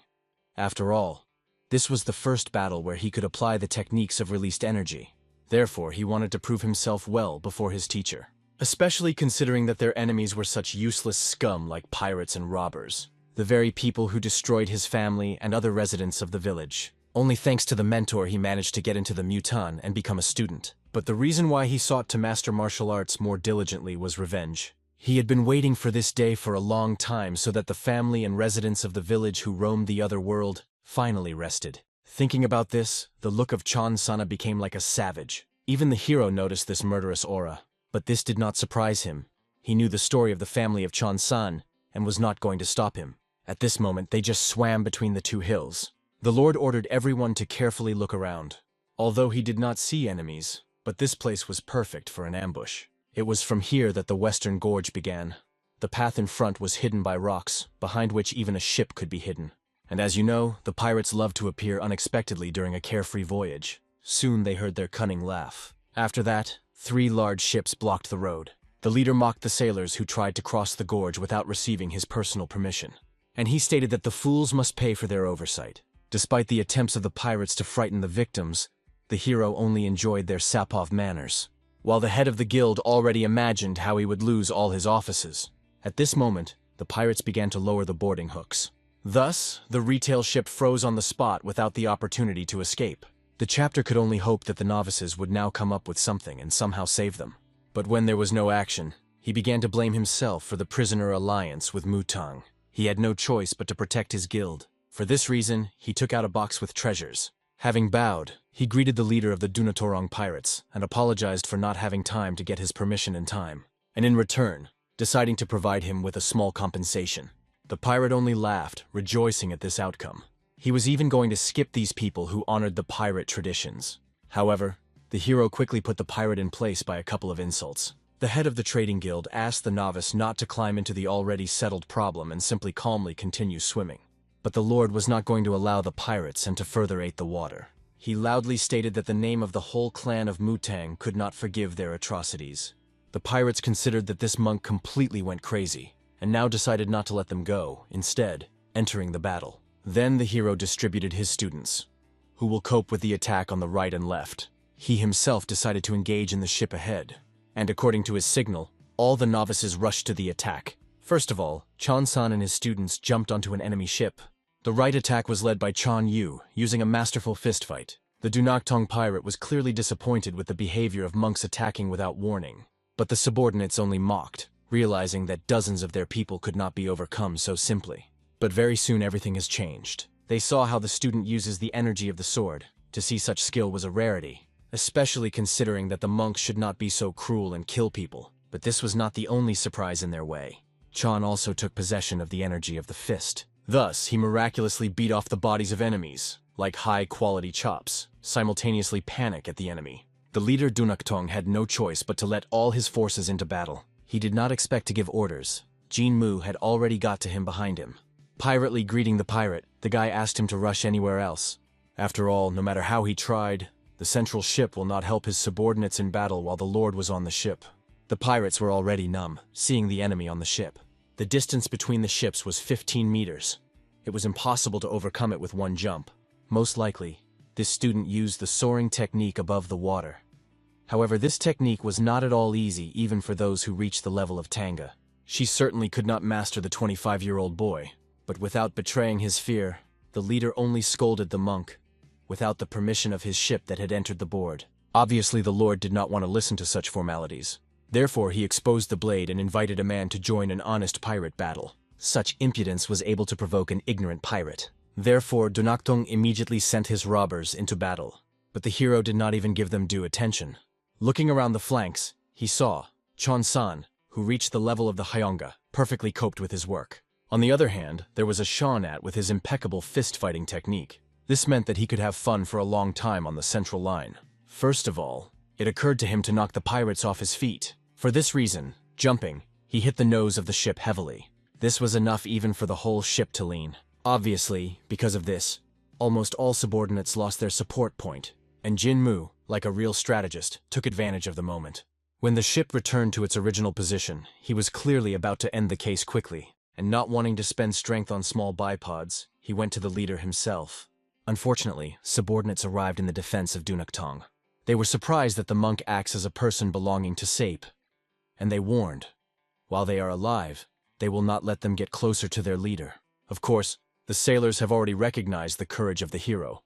Speaker 1: After all, this was the first battle where he could apply the techniques of released energy. Therefore, he wanted to prove himself well before his teacher. Especially considering that their enemies were such useless scum like pirates and robbers. The very people who destroyed his family and other residents of the village. Only thanks to the mentor he managed to get into the Mutan and become a student. But the reason why he sought to master martial arts more diligently was revenge. He had been waiting for this day for a long time so that the family and residents of the village who roamed the other world finally rested. Thinking about this, the look of Chan-sana became like a savage. Even the hero noticed this murderous aura. But this did not surprise him. He knew the story of the family of Chan-san and was not going to stop him. At this moment, they just swam between the two hills. The Lord ordered everyone to carefully look around. Although he did not see enemies, but this place was perfect for an ambush. It was from here that the western gorge began. The path in front was hidden by rocks, behind which even a ship could be hidden. And as you know, the pirates love to appear unexpectedly during a carefree voyage. Soon they heard their cunning laugh. After that, 3 large ships blocked the road. The leader mocked the sailors who tried to cross the gorge without receiving his personal permission. And he stated that the fools must pay for their oversight. Despite the attempts of the pirates to frighten the victims, the hero only enjoyed their Sapov manners. While the head of the guild already imagined how he would lose all his offices. At this moment, the pirates began to lower the boarding hooks. Thus, the retail ship froze on the spot without the opportunity to escape. The chapter could only hope that the novices would now come up with something and somehow save them. But when there was no action, he began to blame himself for the prisoner alliance with Mutang. He had no choice but to protect his guild. For this reason, he took out a box with treasures. Having bowed, he greeted the leader of the Dunatorong pirates and apologized for not having time to get his permission in time. And in return, deciding to provide him with a small compensation. The pirate only laughed, rejoicing at this outcome. He was even going to skip these people who honored the pirate traditions. However, the hero quickly put the pirate in place by a couple of insults. The head of the trading guild asked the novice not to climb into the already settled problem and simply calmly continue swimming. But the Lord was not going to allow the pirates and to further ate the water. He loudly stated that the name of the whole clan of Mutang could not forgive their atrocities. The pirates considered that this monk completely went crazy, and now decided not to let them go, instead, entering the battle. Then the hero distributed his students, who will cope with the attack on the right and left. He himself decided to engage in the ship ahead, and according to his signal, all the novices rushed to the attack. First of all, Chan-san and his students jumped onto an enemy ship. The right attack was led by Chan Yu, using a masterful fistfight. The Dunaktong pirate was clearly disappointed with the behavior of monks attacking without warning, but the subordinates only mocked, realizing that dozens of their people could not be overcome so simply. But very soon everything has changed. They saw how the student uses the energy of the sword. To see such skill was a rarity, especially considering that the monks should not be so cruel and kill people. But this was not the only surprise in their way. Chan also took possession of the energy of the fist. Thus, he miraculously beat off the bodies of enemies, like high-quality chops, simultaneously panic at the enemy. The leader Dunaktong had no choice but to let all his forces into battle. He did not expect to give orders. Jin Mu had already got to him behind him. Pirately greeting the pirate, the guy asked him to rush anywhere else. After all, no matter how he tried, the central ship will not help his subordinates in battle while the Lord was on the ship. The pirates were already numb, seeing the enemy on the ship. The distance between the ships was 15 meters. It was impossible to overcome it with one jump. Most likely, this student used the soaring technique above the water. However, this technique was not at all easy even for those who reached the level of Tanga. She certainly could not master the 25-year-old boy, but without betraying his fear, the leader only scolded the monk, without the permission of his ship that had entered the board. Obviously, the Lord did not want to listen to such formalities. Therefore, he exposed the blade and invited a man to join an honest pirate battle. Such impudence was able to provoke an ignorant pirate. Therefore, Dunaktong immediately sent his robbers into battle. But the hero did not even give them due attention. Looking around the flanks, he saw Chon-san, who reached the level of the Hyonga. perfectly coped with his work. On the other hand, there was a Shawnat with his impeccable fist-fighting technique. This meant that he could have fun for a long time on the central line. First of all, it occurred to him to knock the pirates off his feet. For this reason, jumping, he hit the nose of the ship heavily. This was enough even for the whole ship to lean. Obviously, because of this, almost all subordinates lost their support point, and Jinmu, like a real strategist, took advantage of the moment. When the ship returned to its original position, he was clearly about to end the case quickly, and not wanting to spend strength on small bipods, he went to the leader himself. Unfortunately, subordinates arrived in the defense of Dunaktong. They were surprised that the monk acts as a person belonging to Sape, and they warned, while they are alive, they will not let them get closer to their leader. Of course, the sailors have already recognized the courage of the hero,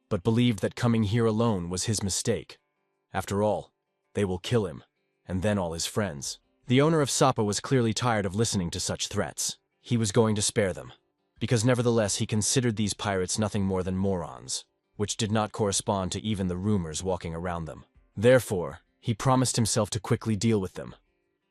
Speaker 1: but believed that coming here alone was his mistake. After all, they will kill him, and then all his friends. The owner of Sapa was clearly tired of listening to such threats. He was going to spare them, because nevertheless he considered these pirates nothing more than morons, which did not correspond to even the rumors walking around them. Therefore, he promised himself to quickly deal with them.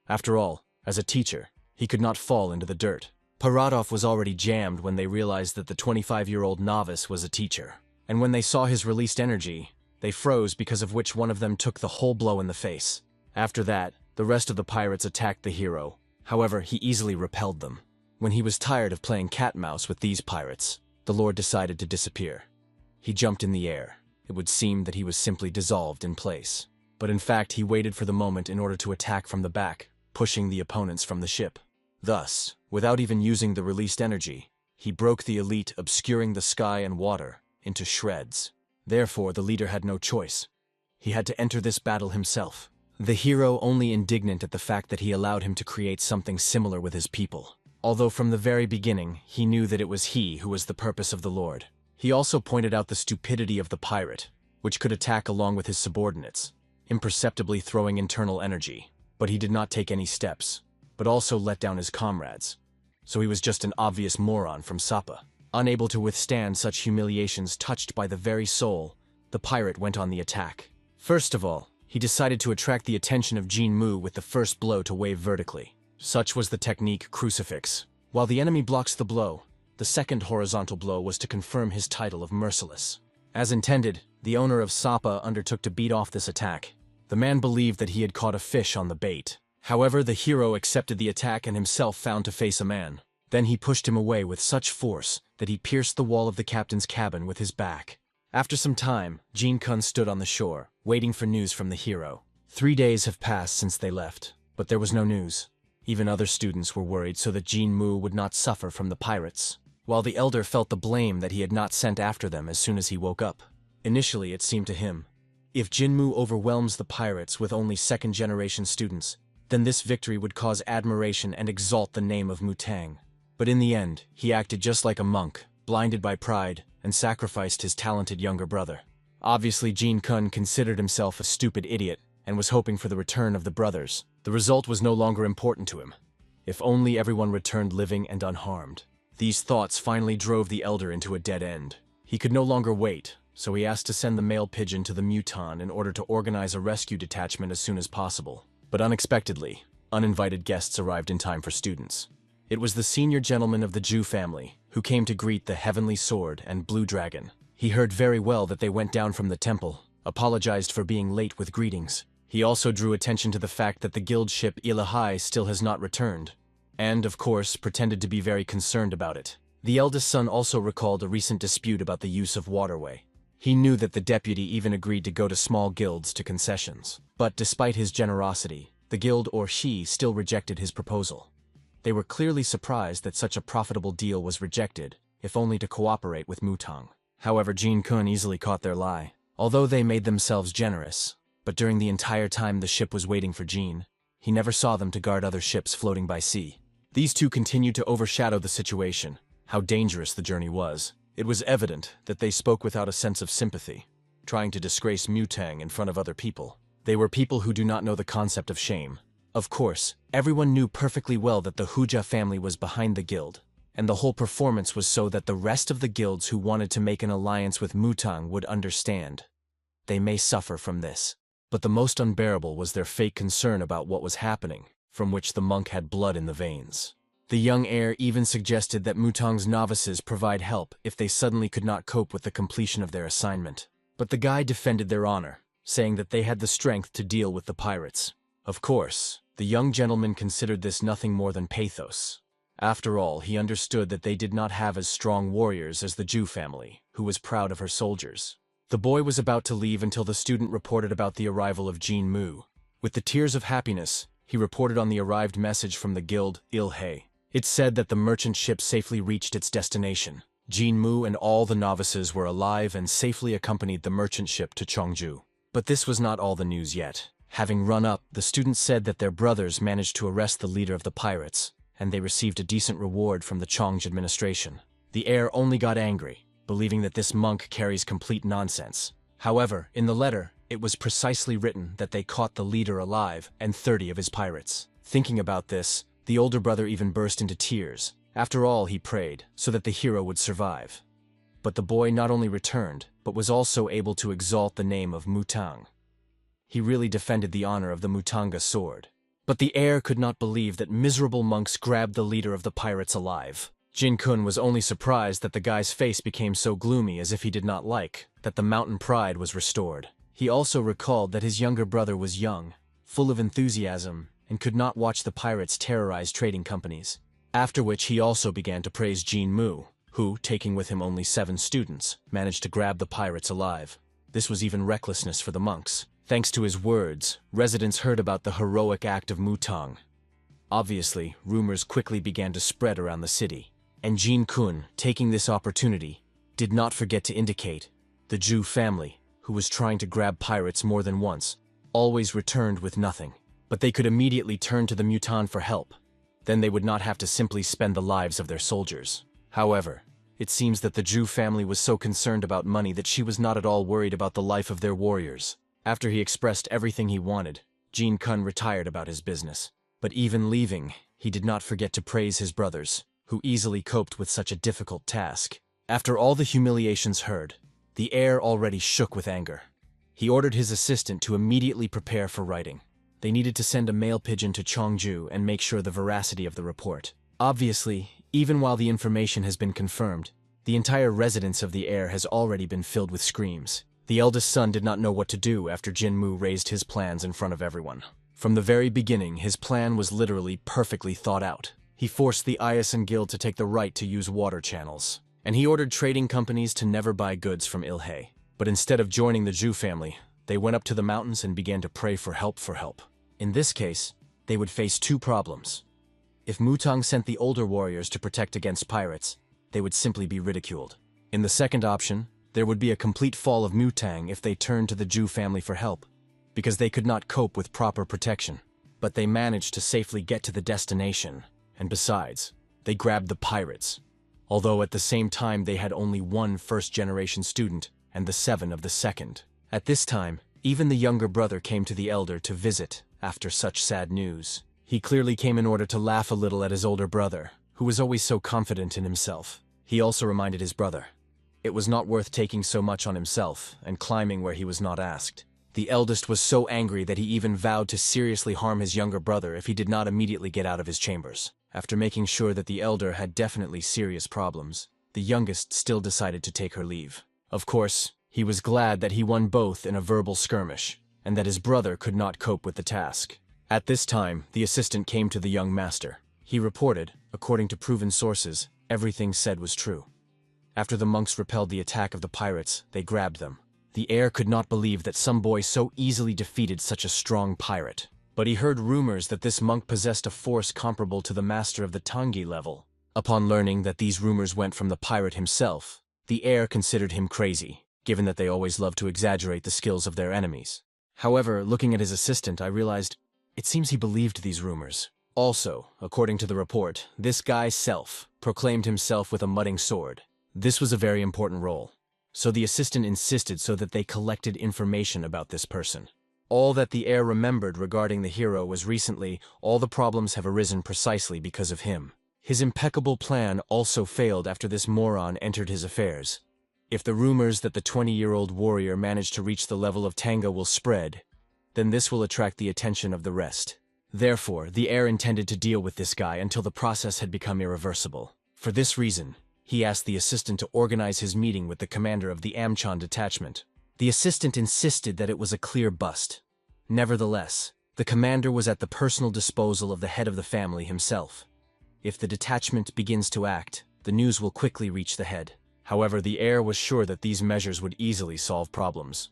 Speaker 1: After all, as a teacher, he could not fall into the dirt. Paradov was already jammed when they realized that the 25-year-old novice was a teacher. And when they saw his released energy, they froze, because of which one of them took the whole blow in the face. After that, the rest of the pirates attacked the hero. However, he easily repelled them. When he was tired of playing cat-mouse with these pirates, the Lord decided to disappear. He jumped in the air. It would seem that he was simply dissolved in place. But in fact, he waited for the moment in order to attack from the back, pushing the opponents from the ship. Thus, without even using the released energy, he broke the elite, obscuring the sky and water, into shreds. Therefore, the leader had no choice. He had to enter this battle himself. The hero only indignant at the fact that he allowed him to create something similar with his people. Although from the very beginning, he knew that it was he who was the purpose of the Lord. He also pointed out the stupidity of the pirate, which could attack along with his subordinates, imperceptibly throwing internal energy. But he did not take any steps, but also let down his comrades. So he was just an obvious moron from Sapa. Unable to withstand such humiliations touched by the very soul, the pirate went on the attack. First of all, he decided to attract the attention of Jinmu with the first blow to wave vertically. Such was the technique crucifix. While the enemy blocks the blow, the second horizontal blow was to confirm his title of merciless. As intended, the owner of Sapa undertook to beat off this attack. The man believed that he had caught a fish on the bait. However, the hero accepted the attack and himself found to face a man. Then he pushed him away with such force that he pierced the wall of the captain's cabin with his back. After some time, Jin-kun stood on the shore, waiting for news from the hero. 3 days have passed since they left, but there was no news. Even other students were worried so that Jinmu would not suffer from the pirates, while the elder felt the blame that he had not sent after them as soon as he woke up. Initially, it seemed to him, if Jinmu overwhelms the pirates with only second-generation students, then this victory would cause admiration and exalt the name of Mutang. But in the end, he acted just like a monk, blinded by pride, and sacrificed his talented younger brother. Obviously, Jin-kun considered himself a stupid idiot and was hoping for the return of the brothers. The result was no longer important to him. If only everyone returned living and unharmed. These thoughts finally drove the elder into a dead end. He could no longer wait, so he asked to send the mail pigeon to the Muton in order to organize a rescue detachment as soon as possible. But unexpectedly, uninvited guests arrived in time for students. It was the senior gentleman of the Jew family, who came to greet the Heavenly Sword and Blue Dragon. He heard very well that they went down from the temple, apologized for being late with greetings. He also drew attention to the fact that the guild ship Ilahai still has not returned, and, of course, pretended to be very concerned about it. The eldest son also recalled a recent dispute about the use of waterway. He knew that the deputy even agreed to go to small guilds to concessions. But despite his generosity, the guild or she still rejected his proposal. They were clearly surprised that such a profitable deal was rejected, if only to cooperate with Mutang. However, Jin-kun easily caught their lie. Although they made themselves generous, but during the entire time the ship was waiting for Jin, he never saw them to guard other ships floating by sea. These two continued to overshadow the situation, how dangerous the journey was. It was evident that they spoke without a sense of sympathy, trying to disgrace Mutang in front of other people. They were people who do not know the concept of shame. Of course, everyone knew perfectly well that the Huja family was behind the guild, and the whole performance was so that the rest of the guilds who wanted to make an alliance with Mutang would understand. They may suffer from this. But the most unbearable was their fake concern about what was happening, from which the monk had blood in the veins. The young heir even suggested that Mutang's novices provide help if they suddenly could not cope with the completion of their assignment. But the guy defended their honor, saying that they had the strength to deal with the pirates. Of course, the young gentleman considered this nothing more than pathos. After all, he understood that they did not have as strong warriors as the Jew family, who was proud of her soldiers. The boy was about to leave until the student reported about the arrival of Jin Mu. With the tears of happiness, he reported on the arrived message from the guild Il-Hei. It said that the merchant ship safely reached its destination. Jin Mu and all the novices were alive and safely accompanied the merchant ship to Chongju. But this was not all the news yet. Having run up, the students said that their brothers managed to arrest the leader of the pirates, and they received a decent reward from the Chongju administration. The heir only got angry, believing that this monk carries complete nonsense. However, in the letter, it was precisely written that they caught the leader alive and 30 of his pirates. Thinking about this, the older brother even burst into tears. After all, he prayed, so that the hero would survive. But the boy not only returned, but was also able to exalt the name of Mutang. He really defended the honor of the Mutanga sword. But the heir could not believe that miserable monks grabbed the leader of the pirates alive. Jin-kun was only surprised that the guy's face became so gloomy, as if he did not like that the mountain pride was restored. He also recalled that his younger brother was young, full of enthusiasm, and could not watch the pirates terrorize trading companies. After which he also began to praise Jin Mu, who, taking with him only 7 students, managed to grab the pirates alive. This was even recklessness for the monks. Thanks to his words, residents heard about the heroic act of Mutang. Obviously, rumors quickly began to spread around the city, and Jin-kun, taking this opportunity, did not forget to indicate the Jew family, who was trying to grab pirates more than once, always returned with nothing. But they could immediately turn to the Mutan for help. Then they would not have to simply spend the lives of their soldiers. However, it seems that the Jew family was so concerned about money that she was not at all worried about the life of their warriors. After he expressed everything he wanted, Jin-kun retired about his business. But even leaving, he did not forget to praise his brothers, who easily coped with such a difficult task. After all the humiliations heard, the heir already shook with anger. He ordered his assistant to immediately prepare for writing. They needed to send a mail pigeon to Chongju and make sure the veracity of the report. Obviously, even while the information has been confirmed, the entire residence of the heir has already been filled with screams. The eldest son did not know what to do after Jin Mu raised his plans in front of everyone. From the very beginning, his plan was literally perfectly thought out. He forced the Iasan Guild to take the right to use water channels, and he ordered trading companies to never buy goods from Il-Hei. But instead of joining the Jew family, they went up to the mountains and began to pray for help. In this case, they would face 2 problems. If Mutang sent the older warriors to protect against pirates, they would simply be ridiculed. In the second option, there would be a complete fall of Mutang if they turned to the Jew family for help, because they could not cope with proper protection. But they managed to safely get to the destination, and besides, they grabbed the pirates. Although at the same time they had only 1 first-generation student and the 7 of the second. At this time, even the younger brother came to the elder to visit after such sad news. He clearly came in order to laugh a little at his older brother, who was always so confident in himself. He also reminded his brother it was not worth taking so much on himself and climbing where he was not asked. The eldest was so angry that he even vowed to seriously harm his younger brother if he did not immediately get out of his chambers. After making sure that the elder had definitely serious problems, the youngest still decided to take her leave. Of course, he was glad that he won both in a verbal skirmish, and that his brother could not cope with the task. At this time, the assistant came to the young master. He reported, according to proven sources, everything said was true. After the monks repelled the attack of the pirates, they grabbed them. The heir could not believe that some boy so easily defeated such a strong pirate. But he heard rumors that this monk possessed a force comparable to the master of the Tangi level. Upon learning that these rumors went from the pirate himself, the heir considered him crazy, given that they always love to exaggerate the skills of their enemies. However, looking at his assistant, I realized it seems he believed these rumors. Also, according to the report, this guy Self proclaimed himself with a mudding sword. This was a very important role. So the assistant insisted so that they collected information about this person. All that the heir remembered regarding the hero was recently all the problems have arisen precisely because of him. His impeccable plan also failed after this moron entered his affairs. If the rumors that the 20-year-old warrior managed to reach the level of Tanga will spread, then this will attract the attention of the rest. Therefore, the heir intended to deal with this guy until the process had become irreversible. For this reason, he asked the assistant to organize his meeting with the commander of the Amchon detachment. The assistant insisted that it was a clear bust. Nevertheless, the commander was at the personal disposal of the head of the family himself. If the detachment begins to act, the news will quickly reach the head. However, the heir was sure that these measures would easily solve problems.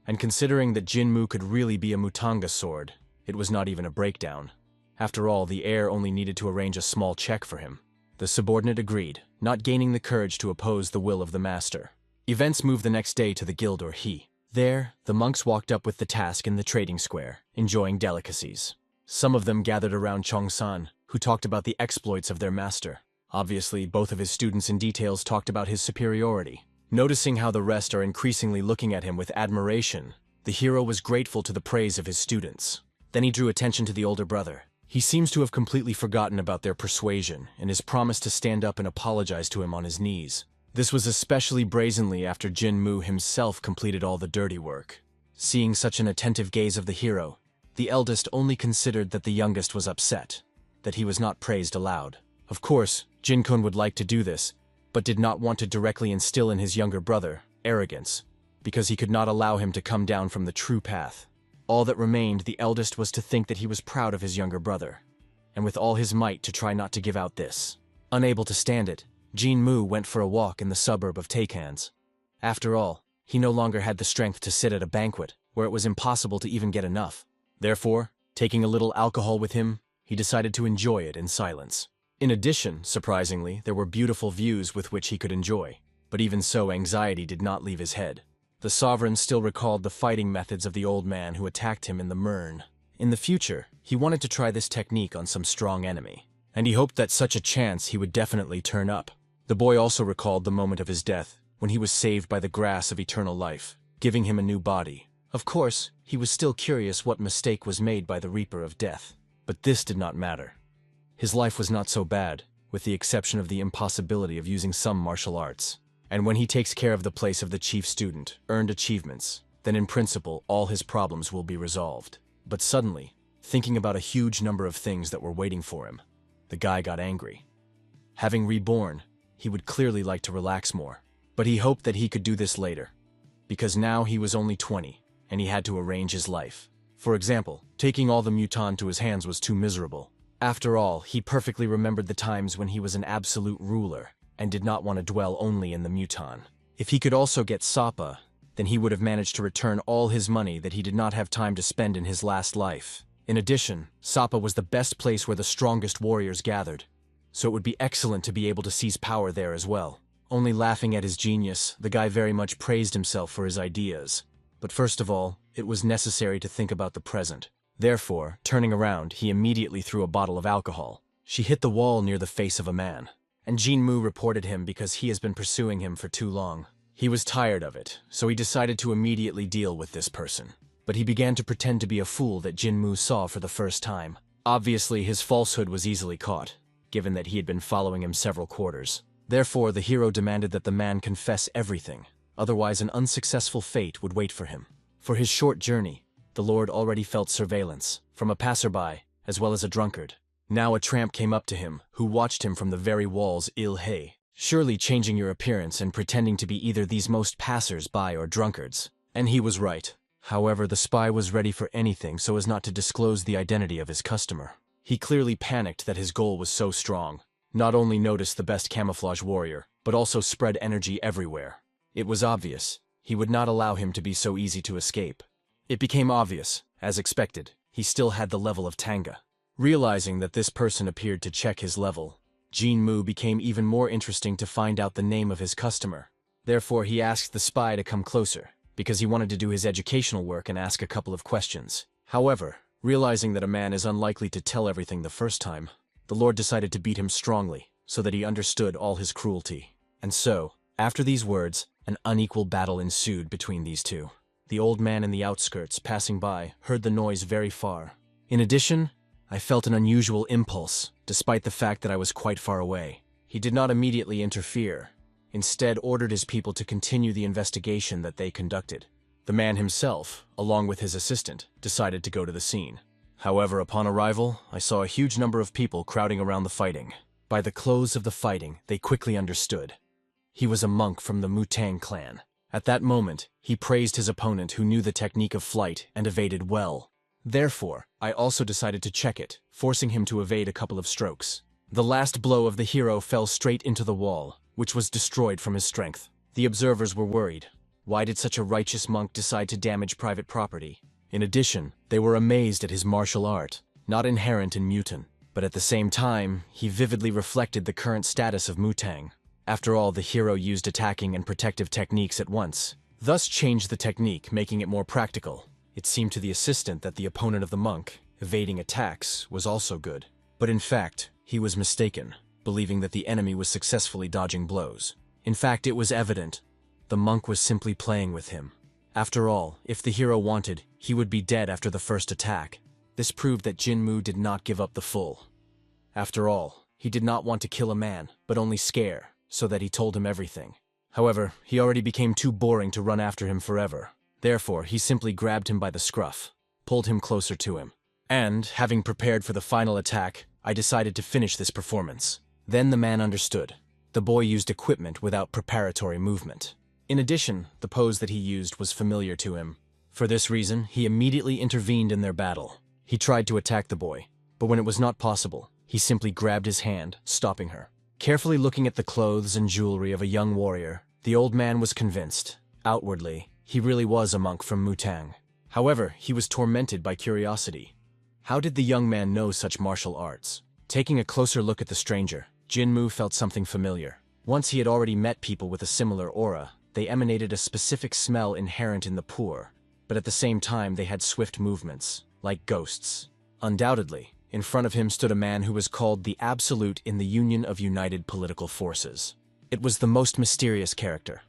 Speaker 1: And considering that Jinmu could really be a Mutanga sword, it was not even a breakdown. After all, the heir only needed to arrange a small check for him. The subordinate agreed, not gaining the courage to oppose the will of the master. Events moved the next day to the guild or he. There, the monks walked up with the task in the trading square, enjoying delicacies. Some of them gathered around Chong-san, who talked about the exploits of their master. Obviously, both of his students in details talked about his superiority. Noticing how the rest are increasingly looking at him with admiration, the hero was grateful to the praise of his students. Then he drew attention to the older brother. He seems to have completely forgotten about their persuasion and his promise to stand up and apologize to him on his knees. This was especially brazenly after Jinmu himself completed all the dirty work. Seeing such an attentive gaze of the hero, the eldest only considered that the youngest was upset, that he was not praised aloud. Of course, Jinkun would like to do this, but did not want to directly instill in his younger brother arrogance, because he could not allow him to come down from the true path. All that remained, the eldest was to think that he was proud of his younger brother, and with all his might to try not to give out this. Unable to stand it, Jinmu went for a walk in the suburb of Taikans. After all, he no longer had the strength to sit at a banquet, where it was impossible to even get enough. Therefore, taking a little alcohol with him, he decided to enjoy it in silence. In addition, surprisingly, there were beautiful views with which he could enjoy, but even so, anxiety did not leave his head. The sovereign still recalled the fighting methods of the old man who attacked him in the Mern. In the future, he wanted to try this technique on some strong enemy, and he hoped that such a chance he would definitely turn up. The boy also recalled the moment of his death, when he was saved by the grass of eternal life, giving him a new body. Of course, he was still curious what mistake was made by the Reaper of Death, but this did not matter. His life was not so bad, with the exception of the impossibility of using some martial arts. And when he takes care of the place of the chief student, earned achievements, then in principle all his problems will be resolved. But suddenly, thinking about a huge number of things that were waiting for him, the guy got angry. Having reborn, he would clearly like to relax more, but he hoped that he could do this later, because now he was only 20, and he had to arrange his life. For example, taking all the muton to his hands was too miserable. After all, he perfectly remembered the times when he was an absolute ruler, and did not want to dwell only in the muton. If he could also get Sapa, then he would have managed to return all his money that he did not have time to spend in his last life. In addition, Sapa was the best place where the strongest warriors gathered, so it would be excellent to be able to seize power there as well. Only laughing at his genius, the guy very much praised himself for his ideas. But first of all, it was necessary to think about the present. Therefore, turning around, he immediately threw a bottle of alcohol. She hit the wall near the face of a man, and Jinmu reported him because he has been pursuing him for too long. He was tired of it, so he decided to immediately deal with this person. But he began to pretend to be a fool that Jinmu saw for the first time. Obviously, his falsehood was easily caught, given that he had been following him several quarters. Therefore, the hero demanded that the man confess everything, otherwise an unsuccessful fate would wait for him. For his short journey, the lord already felt surveillance, from a passerby, as well as a drunkard. Now a tramp came up to him, who watched him from the very walls Il-Hey. Surely changing your appearance and pretending to be either these most passers-by or drunkards. And he was right. However, the spy was ready for anything so as not to disclose the identity of his customer. He clearly panicked that his goal was so strong. Not only noticed the best camouflage warrior, but also spread energy everywhere. It was obvious. He would not allow him to be so easy to escape. It became obvious, as expected, he still had the level of Tanga. Realizing that this person appeared to check his level, Jinmu became even more interesting to find out the name of his customer. Therefore, he asked the spy to come closer, because he wanted to do his educational work and ask a couple of questions. However, realizing that a man is unlikely to tell everything the first time, the lord decided to beat him strongly, so that he understood all his cruelty. And so, after these words, an unequal battle ensued between these two. The old man in the outskirts, passing by, heard the noise very far. In addition, I felt an unusual impulse, despite the fact that I was quite far away. He did not immediately interfere, instead ordered his people to continue the investigation that they conducted. The man himself, along with his assistant, decided to go to the scene. However, upon arrival, I saw a huge number of people crowding around the fighting. By the close of the fighting, they quickly understood. He was a monk from the Mutang clan. At that moment, he praised his opponent who knew the technique of flight and evaded well. Therefore, I also decided to check it, forcing him to evade a couple of strokes. The last blow of the hero fell straight into the wall, which was destroyed from his strength. The observers were worried. Why did such a righteous monk decide to damage private property? In addition, they were amazed at his martial art, not inherent in Mutan, but at the same time, he vividly reflected the current status of Mutang. After all, the hero used attacking and protective techniques at once, thus changed the technique, making it more practical. It seemed to the assistant that the opponent of the monk, evading attacks, was also good. But in fact, he was mistaken, believing that the enemy was successfully dodging blows. In fact, it was evident. The monk was simply playing with him. After all, if the hero wanted, he would be dead after the first attack. This proved that Jinmu did not give up the full. After all, he did not want to kill a man, but only scare, so that he told him everything. However, he already became too boring to run after him forever. Therefore, he simply grabbed him by the scruff, pulled him closer to him. And, having prepared for the final attack, I decided to finish this performance. Then the man understood. The boy used equipment without preparatory movement. In addition, the pose that he used was familiar to him. For this reason, he immediately intervened in their battle. He tried to attack the boy, but when it was not possible, he simply grabbed his hand, stopping her. Carefully looking at the clothes and jewelry of a young warrior, the old man was convinced. Outwardly, he really was a monk from Mutang. However, he was tormented by curiosity. How did the young man know such martial arts? Taking a closer look at the stranger, Jinmu felt something familiar. Once he had already met people with a similar aura. They emanated a specific smell inherent in the poor, but at the same time they had swift movements, like ghosts. Undoubtedly, in front of him stood a man who was called the Absolute in the Union of United Political Forces. It was the most mysterious character,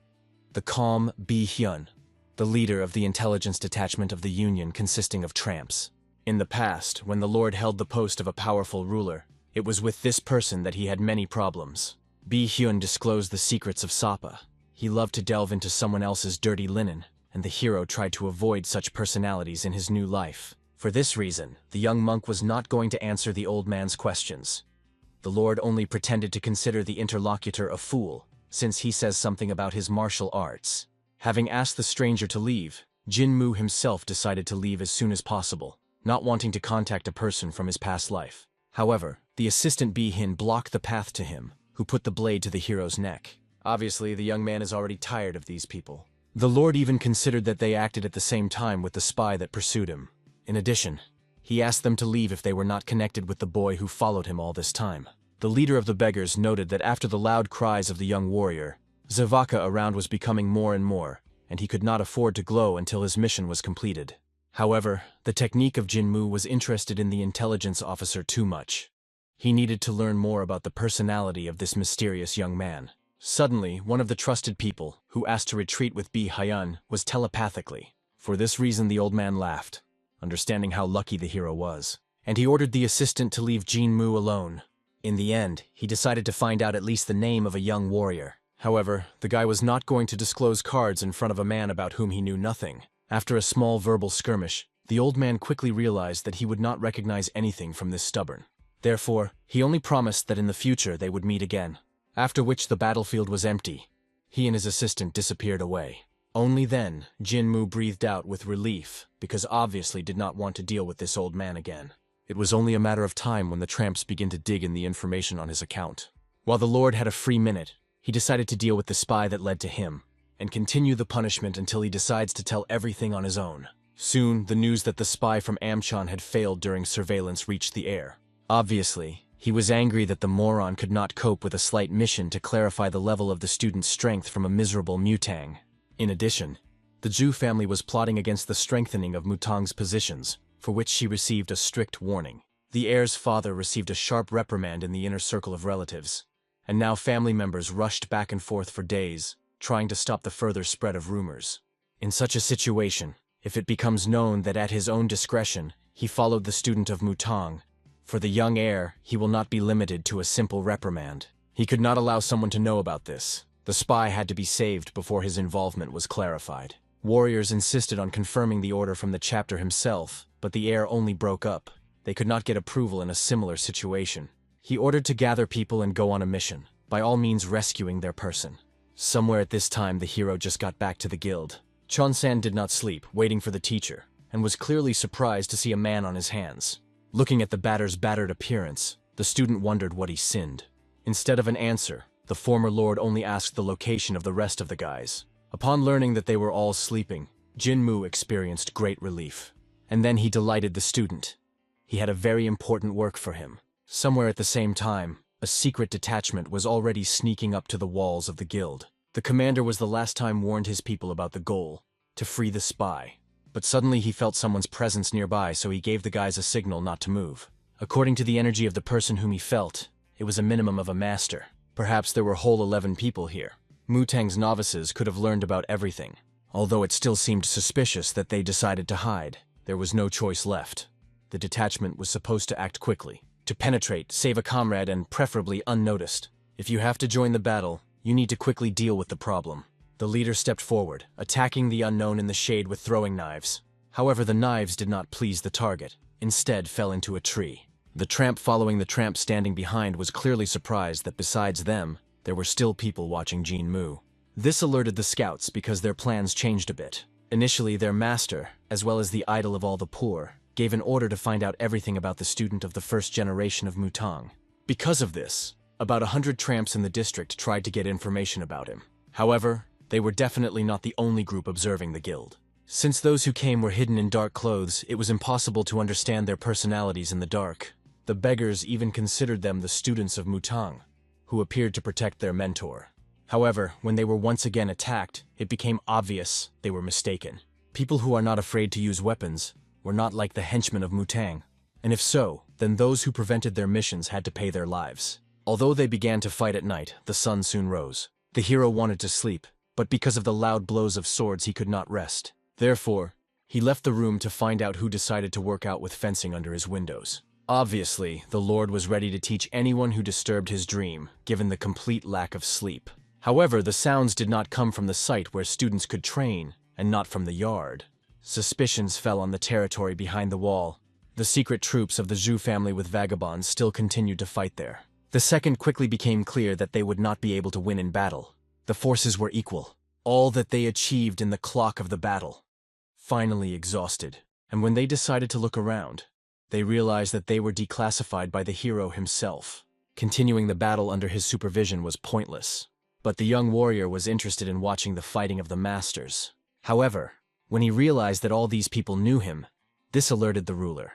Speaker 1: the calm Bi-hyun, the leader of the intelligence detachment of the Union consisting of tramps. In the past, when the Lord held the post of a powerful ruler, it was with this person that he had many problems. Bi-hyun disclosed the secrets of Sapa. He loved to delve into someone else's dirty linen, and the hero tried to avoid such personalities in his new life. For this reason, the young monk was not going to answer the old man's questions. The Lord only pretended to consider the interlocutor a fool, since he says something about his martial arts. Having asked the stranger to leave, Jinmu himself decided to leave as soon as possible, not wanting to contact a person from his past life. However, the assistant Bi-hin blocked the path to him, who put the blade to the hero's neck. Obviously, the young man is already tired of these people. The Lord even considered that they acted at the same time with the spy that pursued him. In addition, he asked them to leave if they were not connected with the boy who followed him all this time. The leader of the beggars noted that after the loud cries of the young warrior, Zavaka around was becoming more and more, and he could not afford to glow until his mission was completed. However, the technique of Jinmu was interested in the intelligence officer too much. He needed to learn more about the personality of this mysterious young man. Suddenly, one of the trusted people, who asked to retreat with Bi-hyun, was telepathically. For this reason the old man laughed, understanding how lucky the hero was. And he ordered the assistant to leave Jinmu alone. In the end, he decided to find out at least the name of a young warrior. However, the guy was not going to disclose cards in front of a man about whom he knew nothing. After a small verbal skirmish, the old man quickly realized that he would not recognize anything from this stubborn. Therefore, he only promised that in the future they would meet again. After which the battlefield was empty. He and his assistant disappeared away. Only then, Jinmu breathed out with relief, because obviously did not want to deal with this old man again. It was only a matter of time when the tramps began to dig in the information on his account. While the Lord had a free minute, he decided to deal with the spy that led to him, and continue the punishment until he decides to tell everything on his own. Soon, the news that the spy from Amchon had failed during surveillance reached the air. Obviously, he was angry that the moron could not cope with a slight mission to clarify the level of the student's strength from a miserable Mutang. In addition, the Zhu family was plotting against the strengthening of Mutang's positions, for which she received a strict warning. The heir's father received a sharp reprimand in the inner circle of relatives, and now family members rushed back and forth for days, trying to stop the further spread of rumors. In such a situation, if it becomes known that at his own discretion, he followed the student of Mutang, for the young heir, he will not be limited to a simple reprimand. He could not allow someone to know about this. The spy had to be saved before his involvement was clarified. Warriors insisted on confirming the order from the chapter himself, but the heir only broke up. They could not get approval in a similar situation. He ordered to gather people and go on a mission, by all means rescuing their person. Somewhere at this time, the hero just got back to the guild. Chon-san did not sleep, waiting for the teacher, and was clearly surprised to see a man on his hands. Looking at the batter's battered appearance, the student wondered what he sinned. Instead of an answer, the former lord only asked the location of the rest of the guys. Upon learning that they were all sleeping, Jin-moo experienced great relief. And then he delighted the student. He had a very important work for him. Somewhere at the same time, a secret detachment was already sneaking up to the walls of the guild. The commander was the last time warned his people about the goal, to free the spy. But suddenly he felt someone's presence nearby, so he gave the guys a signal not to move. According to the energy of the person whom he felt, it was a minimum of a master. Perhaps there were whole 11 people here. Mutang's novices could have learned about everything. Although it still seemed suspicious that they decided to hide, there was no choice left. The detachment was supposed to act quickly, to penetrate, save a comrade, and preferably unnoticed. If you have to join the battle, you need to quickly deal with the problem. The leader stepped forward, attacking the unknown in the shade with throwing knives. However, the knives did not please the target, instead fell into a tree. The tramp following the tramp standing behind was clearly surprised that besides them, there were still people watching Jin-moo. This alerted the scouts because their plans changed a bit. Initially, their master, as well as the idol of all the poor, gave an order to find out everything about the student of the first generation of Mutang. Because of this, about 100 tramps in the district tried to get information about him. However, they were definitely not the only group observing the guild. Since those who came were hidden in dark clothes, it was impossible to understand their personalities in the dark. The beggars even considered them the students of Mutang, who appeared to protect their mentor. However, when they were once again attacked, it became obvious they were mistaken. People who are not afraid to use weapons were not like the henchmen of Mutang, and if so, then those who prevented their missions had to pay their lives. Although they began to fight at night, the sun soon rose. The hero wanted to sleep, but because of the loud blows of swords he could not rest. Therefore, he left the room to find out who decided to work out with fencing under his windows. Obviously, the Lord was ready to teach anyone who disturbed his dream, given the complete lack of sleep. However, the sounds did not come from the site where students could train, and not from the yard. Suspicions fell on the territory behind the wall. The secret troops of the Zhu family with vagabonds still continued to fight there. The second quickly became clear that they would not be able to win in battle. The forces were equal. All that they achieved in the clock of the battle. Finally exhausted, and when they decided to look around, they realized that they were declassified by the hero himself. Continuing the battle under his supervision was pointless. But the young warrior was interested in watching the fighting of the masters. However, when he realized that all these people knew him, this alerted the ruler.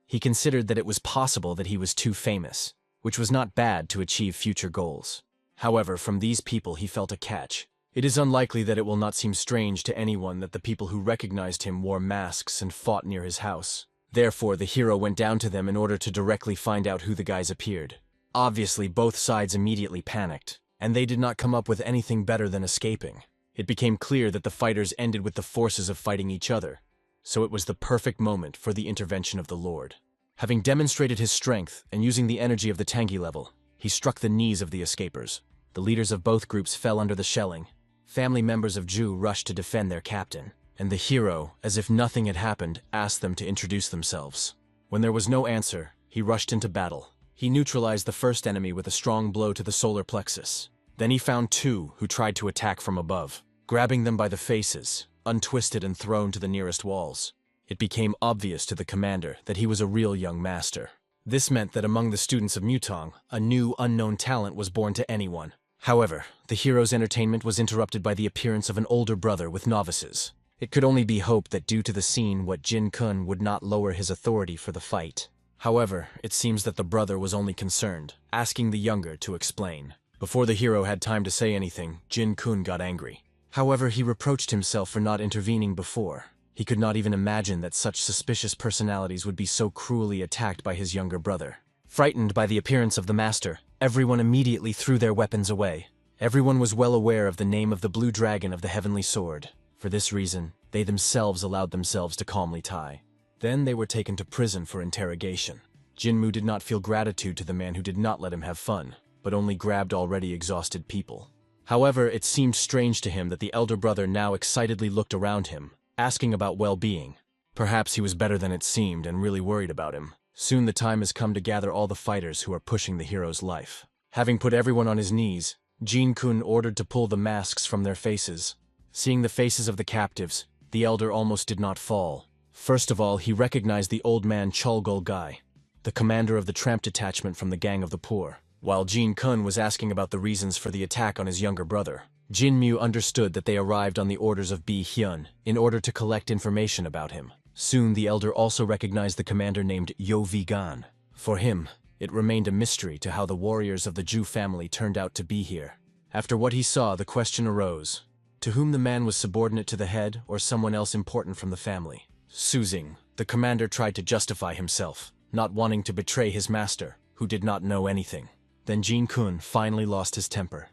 Speaker 1: He considered that it was possible that he was too famous, which was not bad to achieve future goals. However, from these people he felt a catch. It is unlikely that it will not seem strange to anyone that the people who recognized him wore masks and fought near his house. Therefore, the hero went down to them in order to directly find out who the guys appeared. Obviously, both sides immediately panicked, and they did not come up with anything better than escaping. It became clear that the fighters ended with the forces of fighting each other, so it was the perfect moment for the intervention of the Lord. Having demonstrated his strength and using the energy of the Tangi level, he struck the knees of the escapers. The leaders of both groups fell under the shelling. Family members of Zhu rushed to defend their captain, and the hero, as if nothing had happened, asked them to introduce themselves. When there was no answer, he rushed into battle. He neutralized the first enemy with a strong blow to the solar plexus. Then he found two who tried to attack from above. Grabbing them by the faces, untwisted and thrown to the nearest walls. It became obvious to the commander that he was a real young master. This meant that among the students of Mutang, a new, unknown talent was born to anyone. However, the hero's entertainment was interrupted by the appearance of an older brother with novices. It could only be hoped that due to the scene, what Jin-kun would not lower his authority for the fight. However, it seems that the brother was only concerned, asking the younger to explain. Before the hero had time to say anything, Jin-kun got angry. However, he reproached himself for not intervening before. He could not even imagine that such suspicious personalities would be so cruelly attacked by his younger brother. Frightened by the appearance of the master, everyone immediately threw their weapons away. Everyone was well aware of the name of the Blue Dragon of the Heavenly Sword. For this reason, they themselves allowed themselves to calmly tie. Then they were taken to prison for interrogation. Jin-moo did not feel gratitude to the man who did not let him have fun, but only grabbed already exhausted people. However, it seemed strange to him that the elder brother now excitedly looked around him, asking about well-being. Perhaps he was better than it seemed and really worried about him. Soon the time has come to gather all the fighters who are pushing the hero's life. Having put everyone on his knees, Jin-kun ordered to pull the masks from their faces. Seeing the faces of the captives, the elder almost did not fall. First of all, he recognized the old man Chulgul-gai, the commander of the tramp detachment from the Gang of the Poor. While Jin-kun was asking about the reasons for the attack on his younger brother, Jin-mu understood that they arrived on the orders of Bi-hyun in order to collect information about him. Soon the elder also recognized the commander named Yo-vi-gan. For him, it remained a mystery to how the warriors of the Ju family turned out to be here. After what he saw, the question arose, to whom the man was subordinate to the head or someone else important from the family. Suzing, the commander, tried to justify himself, not wanting to betray his master, who did not know anything. Then Jin-kun finally lost his temper.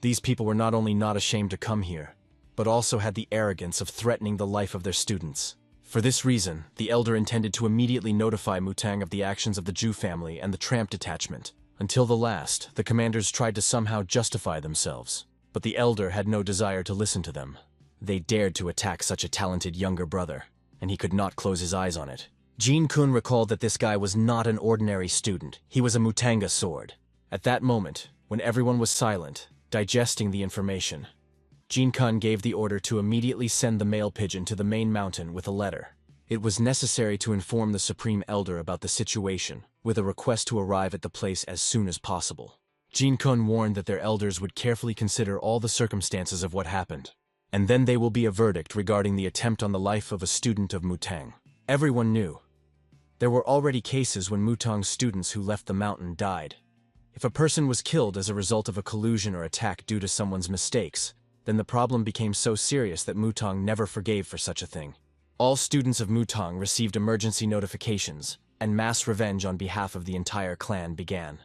Speaker 1: These people were not only not ashamed to come here, but also had the arrogance of threatening the life of their students. For this reason, the elder intended to immediately notify Mutang of the actions of the Ju family and the tramp detachment. Until the last, the commanders tried to somehow justify themselves, but the elder had no desire to listen to them. They dared to attack such a talented younger brother, and he could not close his eyes on it. Jin-kun recalled that this guy was not an ordinary student. He was a Mutanga sword. At that moment, when everyone was silent, digesting the information, Jin-kun gave the order to immediately send the mail pigeon to the main mountain with a letter. It was necessary to inform the Supreme Elder about the situation, with a request to arrive at the place as soon as possible. Jin-kun warned that their elders would carefully consider all the circumstances of what happened, and then there will be a verdict regarding the attempt on the life of a student of Mutang. Everyone knew. There were already cases when Mutang students who left the mountain died. If a person was killed as a result of a collusion or attack due to someone's mistakes, then the problem became so serious that Mutang never forgave for such a thing. All students of Mutang received emergency notifications, and mass revenge on behalf of the entire clan began.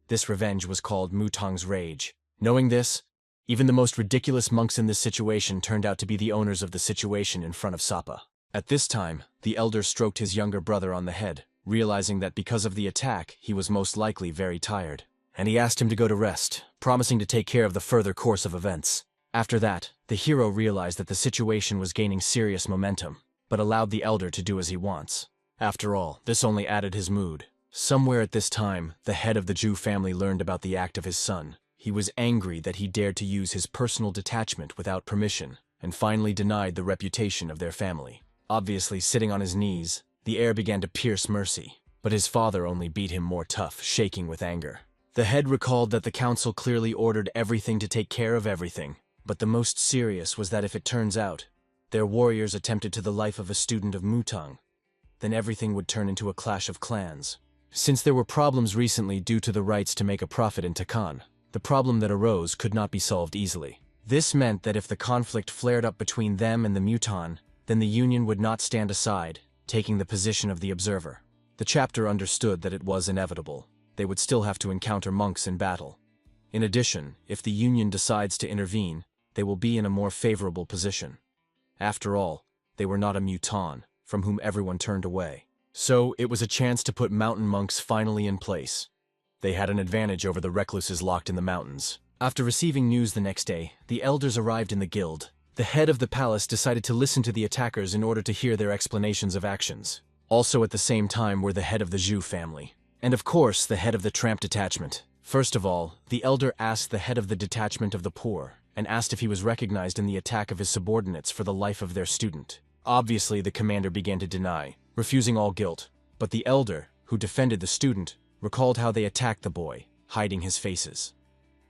Speaker 1: This revenge was called Mutang's Rage. Knowing this, even the most ridiculous monks in this situation turned out to be the owners of the situation in front of Sapa. At this time, the elder stroked his younger brother on the head, realizing that because of the attack, he was most likely very tired. And he asked him to go to rest, promising to take care of the further course of events. After that, the hero realized that the situation was gaining serious momentum, but allowed the elder to do as he wants. After all, this only added his mood. Somewhere at this time, the head of the Ju family learned about the act of his son. He was angry that he dared to use his personal detachment without permission, and finally denied the reputation of their family. Obviously, sitting on his knees, the heir began to pierce mercy, but his father only beat him more tough, shaking with anger. The head recalled that the council clearly ordered everything to take care of everything, but the most serious was that if it turns out their warriors attempted to the life of a student of Mutang, then everything would turn into a clash of clans. Since there were problems recently due to the rights to make a profit in Takan, the problem that arose could not be solved easily. This meant that if the conflict flared up between them and the Mutan, then the Union would not stand aside, taking the position of the observer. The chapter understood that it was inevitable. They would still have to encounter monks in battle. In addition, if the Union decides to intervene, they will be in a more favorable position. After all, they were not a Mutan, from whom everyone turned away. So, it was a chance to put mountain monks finally in place. They had an advantage over the recluses locked in the mountains. After receiving news the next day, the elders arrived in the guild. The head of the palace decided to listen to the attackers in order to hear their explanations of actions. Also at the same time were the head of the Ju family. And of course, the head of the tramp detachment. First of all, the elder asked the head of the detachment of the poor, and asked if he was recognized in the attack of his subordinates for the life of their student. Obviously, the commander began to deny, refusing all guilt, but the elder, who defended the student, recalled how they attacked the boy, hiding his faces.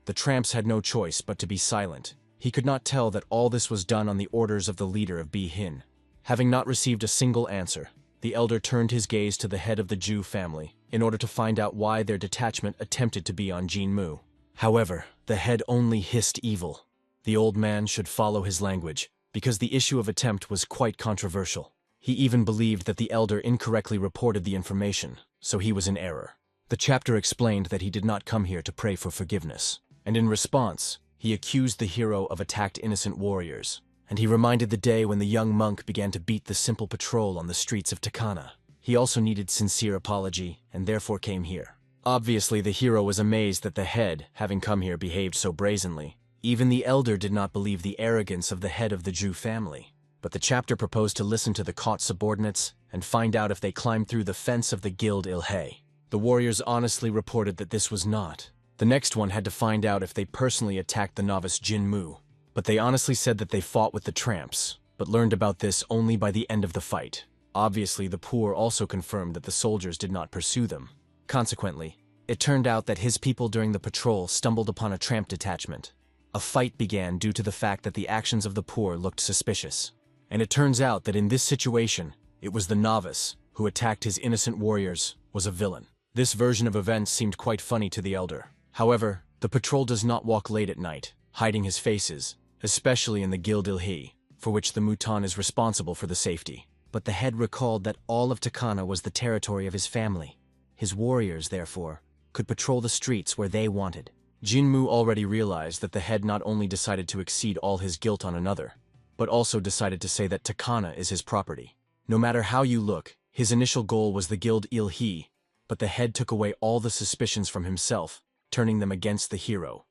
Speaker 1: The tramps had no choice but to be silent. He could not tell that all this was done on the orders of the leader of Bi-hin. Having not received a single answer, the elder turned his gaze to the head of the Ju family in order to find out why their detachment attempted to be on Jinmu. However, the head only hissed evil. The old man should follow his language, because the issue of attempt was quite controversial. He even believed that the elder incorrectly reported the information, so he was in error. The chapter explained that he did not come here to pray for forgiveness, and in response, he accused the hero of attacked innocent warriors, and he reminded the day when the young monk began to beat the simple patrol on the streets of Takana. He also needed sincere apology, and therefore came here. Obviously, the hero was amazed that the head, having come here, behaved so brazenly. Even the elder did not believe the arrogance of the head of the Ju family. But the chapter proposed to listen to the caught subordinates and find out if they climbed through the fence of the guild Ilhe. The warriors honestly reported that this was not. The next one had to find out if they personally attacked the novice Jinmu. But they honestly said that they fought with the tramps, but learned about this only by the end of the fight. Obviously, the poor also confirmed that the soldiers did not pursue them. Consequently, it turned out that his people during the patrol stumbled upon a tramp detachment. A fight began due to the fact that the actions of the poor looked suspicious. And it turns out that in this situation, it was the novice who attacked his innocent warriors was a villain. This version of events seemed quite funny to the elder. However, the patrol does not walk late at night, hiding his faces, especially in the Guild Ilhi, for which the Mutan is responsible for the safety. But the head recalled that all of Takana was the territory of his family. His warriors, therefore, could patrol the streets where they wanted. Jinmu already realized that the head not only decided to exceed all his guilt on another, but also decided to say that Takana is his property. No matter how you look, his initial goal was the Guild Ilhi, but the head took away all the suspicions from himself, turning them against the hero.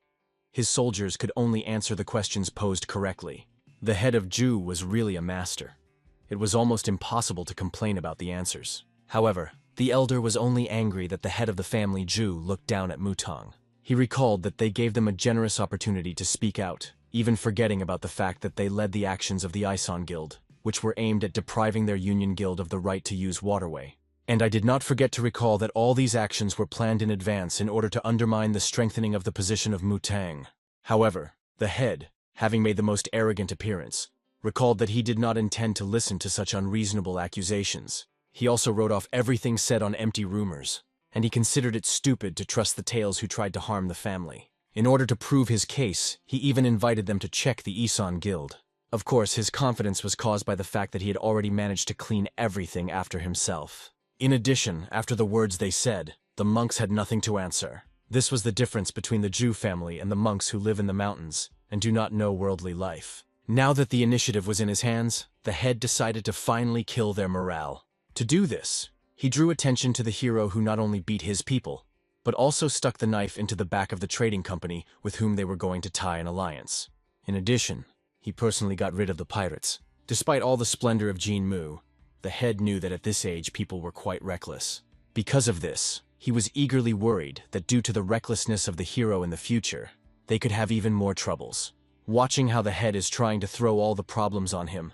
Speaker 1: His soldiers could only answer the questions posed correctly. The head of Ju was really a master. It was almost impossible to complain about the answers. However, the elder was only angry that the head of the family Ju looked down at Mutang. He recalled that they gave them a generous opportunity to speak out, even forgetting about the fact that they led the actions of the Ison Guild, which were aimed at depriving their union guild of the right to use waterway. And I did not forget to recall that all these actions were planned in advance in order to undermine the strengthening of the position of Mutang. However, the head, having made the most arrogant appearance, recalled that he did not intend to listen to such unreasonable accusations. He also wrote off everything said on empty rumors, and he considered it stupid to trust the tales who tried to harm the family. In order to prove his case, he even invited them to check the Isan Guild. Of course, his confidence was caused by the fact that he had already managed to clean everything after himself. In addition, after the words they said, the monks had nothing to answer. This was the difference between the Jew family and the monks who live in the mountains and do not know worldly life. Now that the initiative was in his hands, the head decided to finally kill their morale. To do this, he drew attention to the hero who not only beat his people, but also stuck the knife into the back of the trading company with whom they were going to tie an alliance. In addition, he personally got rid of the pirates. Despite all the splendor of Jinmu, the head knew that at this age people were quite reckless. Because of this, he was eagerly worried that due to the recklessness of the hero in the future, they could have even more troubles. Watching how the head is trying to throw all the problems on him,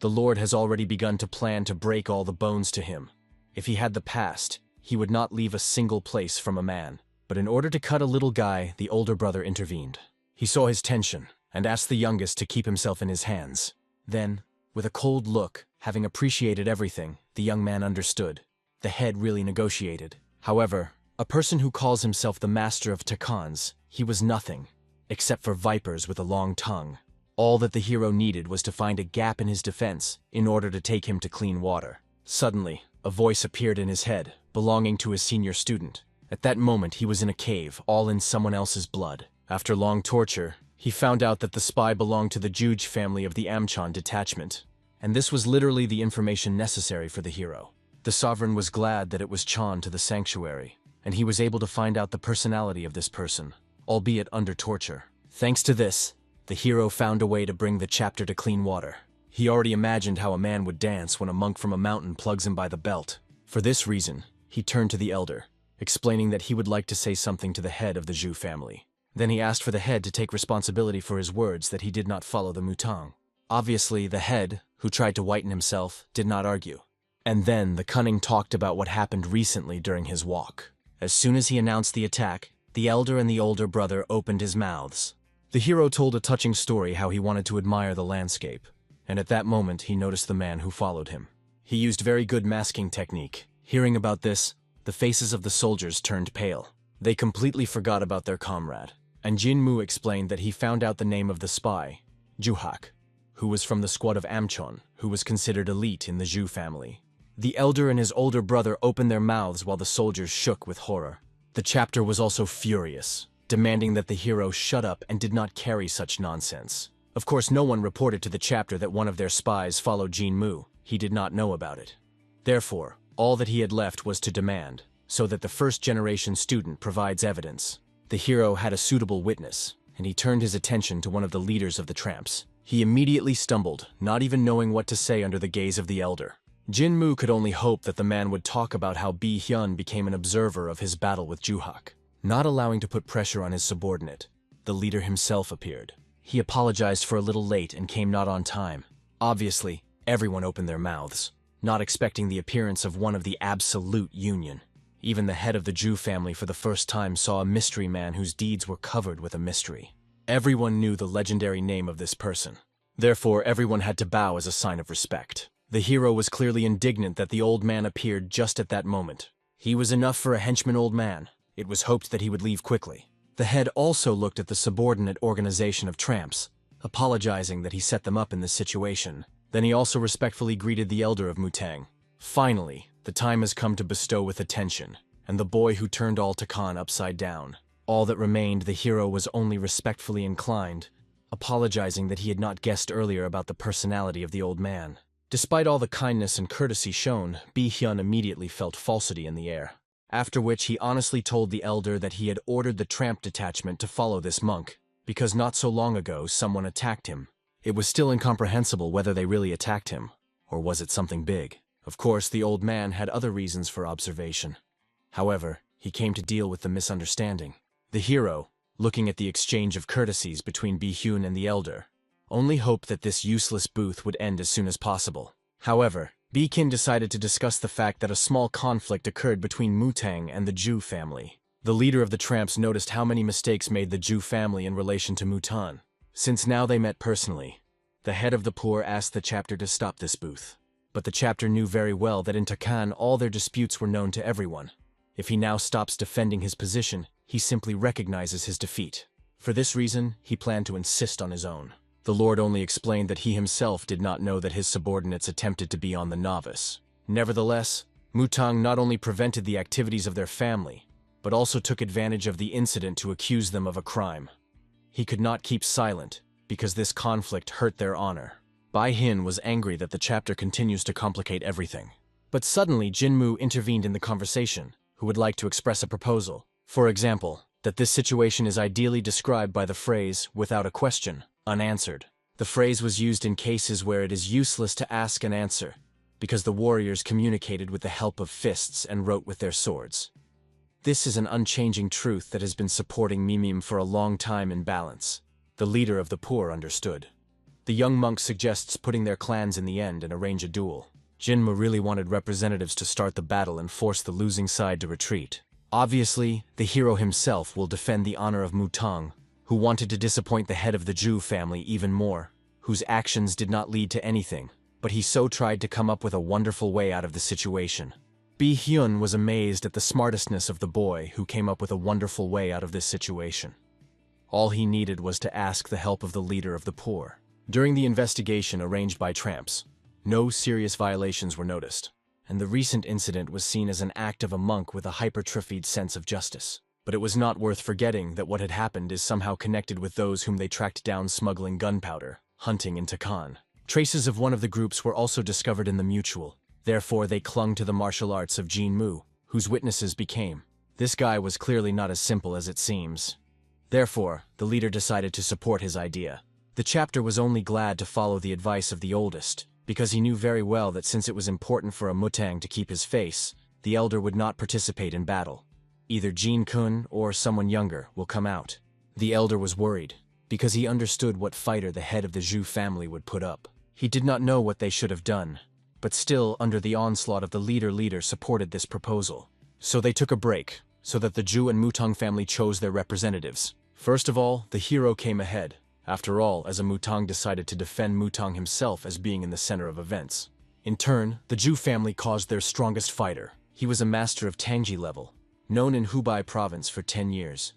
Speaker 1: the Lord has already begun to plan to break all the bones to him. If he had the past, he would not leave a single place from a man. But in order to cut a little guy, the older brother intervened. He saw his tension and asked the youngest to keep himself in his hands. Then, with a cold look, having appreciated everything, the young man understood. The head really negotiated. However, a person who calls himself the master of Takans, he was nothing, except for vipers with a long tongue. All that the hero needed was to find a gap in his defense in order to take him to clean water. Suddenly, a voice appeared in his head, belonging to his senior student. At that moment, he was in a cave, all in someone else's blood. After long torture, he found out that the spy belonged to the Juj family of the Amchon detachment. And this was literally the information necessary for the hero. The sovereign was glad that it was Chan to the sanctuary, and he was able to find out the personality of this person, albeit under torture. Thanks to this, the hero found a way to bring the chapter to clean water. He already imagined how a man would dance when a monk from a mountain plugs him by the belt. For this reason, he turned to the elder, explaining that he would like to say something to the head of the Zhu family. Then he asked for the head to take responsibility for his words that he did not follow the Mutang. Obviously, the head, who tried to whiten himself, did not argue. And then the cunning talked about what happened recently during his walk. As soon as he announced the attack, the elder and the older brother opened his mouths. The hero told a touching story how he wanted to admire the landscape, and at that moment he noticed the man who followed him. He used very good masking technique. Hearing about this, the faces of the soldiers turned pale. They completely forgot about their comrade, and Jinmu explained that he found out the name of the spy, Juhak, who was from the squad of Amchon, who was considered elite in the Zhu family. The elder and his older brother opened their mouths while the soldiers shook with horror. The chapter was also furious, demanding that the hero shut up and did not carry such nonsense. Of course, no one reported to the chapter that one of their spies followed Jinmu. He did not know about it. Therefore, all that he had left was to demand, so that the first-generation student provides evidence. The hero had a suitable witness, and he turned his attention to one of the leaders of the tramps. He immediately stumbled, not even knowing what to say under the gaze of the elder. Jin-moo could only hope that the man would talk about how Bi-hyun became an observer of his battle with Juhak. Not allowing to put pressure on his subordinate, the leader himself appeared. He apologized for a little late and came not on time. Obviously, everyone opened their mouths, not expecting the appearance of one of the absolute union. Even the head of the Ju family for the first time saw a mystery man whose deeds were covered with a mystery. Everyone knew the legendary name of this person. Therefore, everyone had to bow as a sign of respect. The hero was clearly indignant that the old man appeared just at that moment. He was enough for a henchman old man. It was hoped that he would leave quickly. The head also looked at the subordinate organization of tramps, apologizing that he set them up in this situation. Then he also respectfully greeted the elder of Mutang. Finally, the time has come to bestow with attention, and the boy who turned all Takan upside down. All that remained, the hero was only respectfully inclined, apologizing that he had not guessed earlier about the personality of the old man. Despite all the kindness and courtesy shown, Bi-hyun immediately felt falsity in the air. After which he honestly told the elder that he had ordered the tramp detachment to follow this monk, because not so long ago someone attacked him. It was still incomprehensible whether they really attacked him, or was it something big. Of course, the old man had other reasons for observation. However, he came to deal with the misunderstanding. The hero, looking at the exchange of courtesies between Bi-hyun and the elder, only hoped that this useless booth would end as soon as possible. However, Bi-kin decided to discuss the fact that a small conflict occurred between Mutang and the Ju family. The leader of the tramps noticed how many mistakes made the Ju family in relation to Mutan. Since now they met personally, the head of the poor asked the chapter to stop this booth. But the chapter knew very well that in Takan all their disputes were known to everyone. If he now stops defending his position, he simply recognizes his defeat. For this reason, he planned to insist on his own. The Lord only explained that he himself did not know that his subordinates attempted to be on the novice. Nevertheless, Mutang not only prevented the activities of their family, but also took advantage of the incident to accuse them of a crime. He could not keep silent, because this conflict hurt their honor. Bai-hin was angry that the chapter continues to complicate everything. But suddenly Jin-moo intervened in the conversation, who would like to express a proposal. For example, that this situation is ideally described by the phrase, without a question, unanswered. The phrase was used in cases where it is useless to ask and answer, because the warriors communicated with the help of fists and wrote with their swords. This is an unchanging truth that has been supporting Mimim for a long time in balance. The leader of the poor understood. The young monk suggests putting their clans in the end and arrange a duel. Jinmu really wanted representatives to start the battle and force the losing side to retreat. Obviously, the hero himself will defend the honor of Mutang, who wanted to disappoint the head of the Ju family even more, whose actions did not lead to anything, but he so tried to come up with a wonderful way out of the situation. Bi-hyun was amazed at the smartestness of the boy who came up with a wonderful way out of this situation. All he needed was to ask the help of the leader of the poor. During the investigation arranged by tramps, no serious violations were noticed, and the recent incident was seen as an act of a monk with a hypertrophied sense of justice. But it was not worth forgetting that what had happened is somehow connected with those whom they tracked down smuggling gunpowder, hunting in Takan. Traces of one of the groups were also discovered in the mutual. Therefore, they clung to the martial arts of Jin-moo, whose witnesses became. This guy was clearly not as simple as it seems. Therefore, the leader decided to support his idea. The chapter was only glad to follow the advice of the oldest, because he knew very well that since it was important for a Mutang to keep his face, the elder would not participate in battle. Either Jin-kun or someone younger will come out. The elder was worried, because he understood what fighter the head of the Zhu family would put up. He did not know what they should have done, but still, under the onslaught of the leader supported this proposal. So they took a break, so that the Zhu and Mutang family chose their representatives. First of all, the hero came ahead. After all, as a Mutang decided to defend Mutang himself as being in the center of events. In turn, the Zhu family caused their strongest fighter. He was a master of Tangji level, known in Hubei province for 10 years.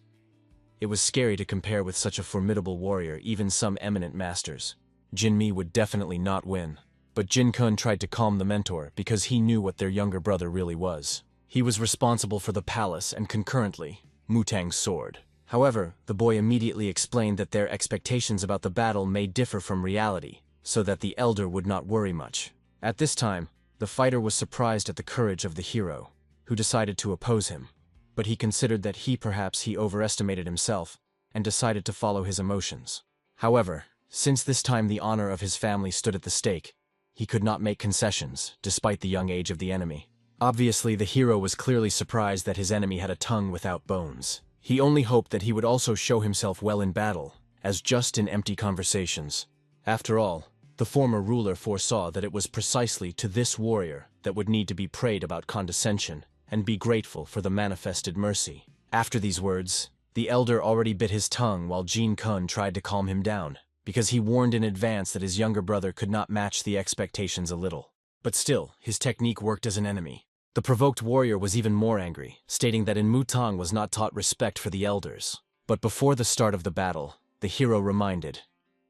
Speaker 1: It was scary to compare with such a formidable warrior, even some eminent masters. Jin-mi would definitely not win. But Jin-kun tried to calm the mentor because he knew what their younger brother really was. He was responsible for the palace and concurrently, Mutang's sword. However, the boy immediately explained that their expectations about the battle may differ from reality, so that the elder would not worry much. At this time, the fighter was surprised at the courage of the hero, who decided to oppose him. But he considered that perhaps he overestimated himself, and decided to follow his emotions. However, Since this time the honor of his family stood at the stake, he could not make concessions, despite the young age of the enemy. Obviously, the hero was clearly surprised that his enemy had a tongue without bones. He only hoped that he would also show himself well in battle, as just in empty conversations. After all, the former ruler foresaw that it was precisely to this warrior that would need to be prayed about condescension and be grateful for the manifested mercy. After these words, the elder already bit his tongue while Jin Kun tried to calm him down, because he warned in advance that his younger brother could not match the expectations a little. But still, his technique worked as an enemy. The provoked warrior was even more angry, stating that in Mutang was not taught respect for the elders. But before the start of the battle, the hero reminded,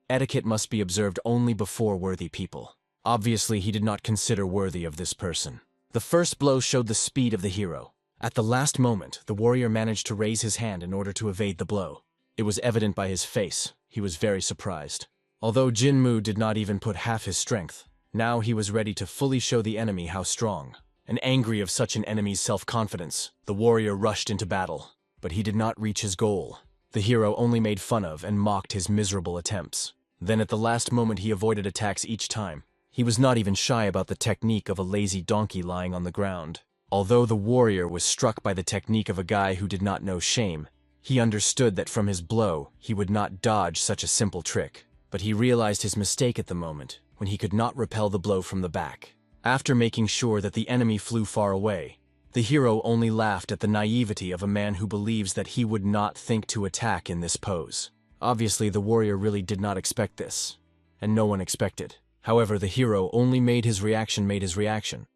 Speaker 1: etiquette must be observed only before worthy people. Obviously, he did not consider worthy of this person. The first blow showed the speed of the hero. At the last moment, the warrior managed to raise his hand in order to evade the blow. It was evident by his face. He was very surprised. Although Jinmu did not even put half his strength, now he was ready to fully show the enemy how strong. And angry of such an enemy's self-confidence, the warrior rushed into battle. But he did not reach his goal. The hero only made fun of and mocked his miserable attempts. Then at the last moment he avoided attacks each time. He was not even shy about the technique of a lazy donkey lying on the ground. Although the warrior was struck by the technique of a guy who did not know shame, he understood that from his blow he would not dodge such a simple trick. But he realized his mistake at the moment, when he could not repel the blow from the back. After making sure that the enemy flew far away, the hero only laughed at the naivety of a man who believes that he would not think to attack in this pose. Obviously, the warrior really did not expect this, and no one expected. However, the hero only made his reaction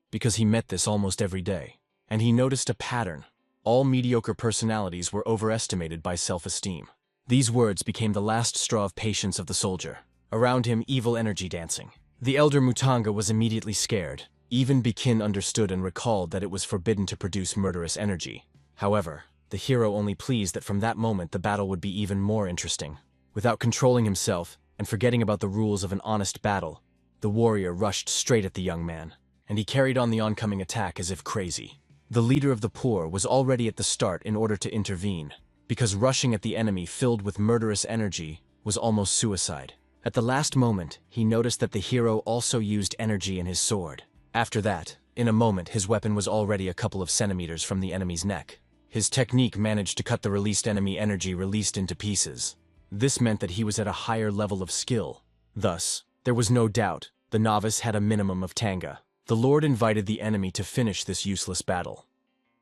Speaker 1: because he met this almost every day. And he noticed a pattern. All mediocre personalities were overestimated by self-esteem. These words became the last straw of patience of the soldier. Around him, evil energy dancing. The elder Mutanga was immediately scared. Even Bikin understood and recalled that it was forbidden to produce murderous energy. However, the hero only pleased that from that moment the battle would be even more interesting. Without controlling himself and forgetting about the rules of an honest battle, the warrior rushed straight at the young man, and he carried on the oncoming attack as if crazy. The leader of the poor was already at the start in order to intervene, because rushing at the enemy filled with murderous energy was almost suicide. At the last moment, he noticed that the hero also used energy in his sword. After that, in a moment his weapon was already a couple of centimeters from the enemy's neck. His technique managed to cut the released enemy energy released into pieces. This meant that he was at a higher level of skill. Thus, there was no doubt, the novice had a minimum of tanga. The Lord invited the enemy to finish this useless battle.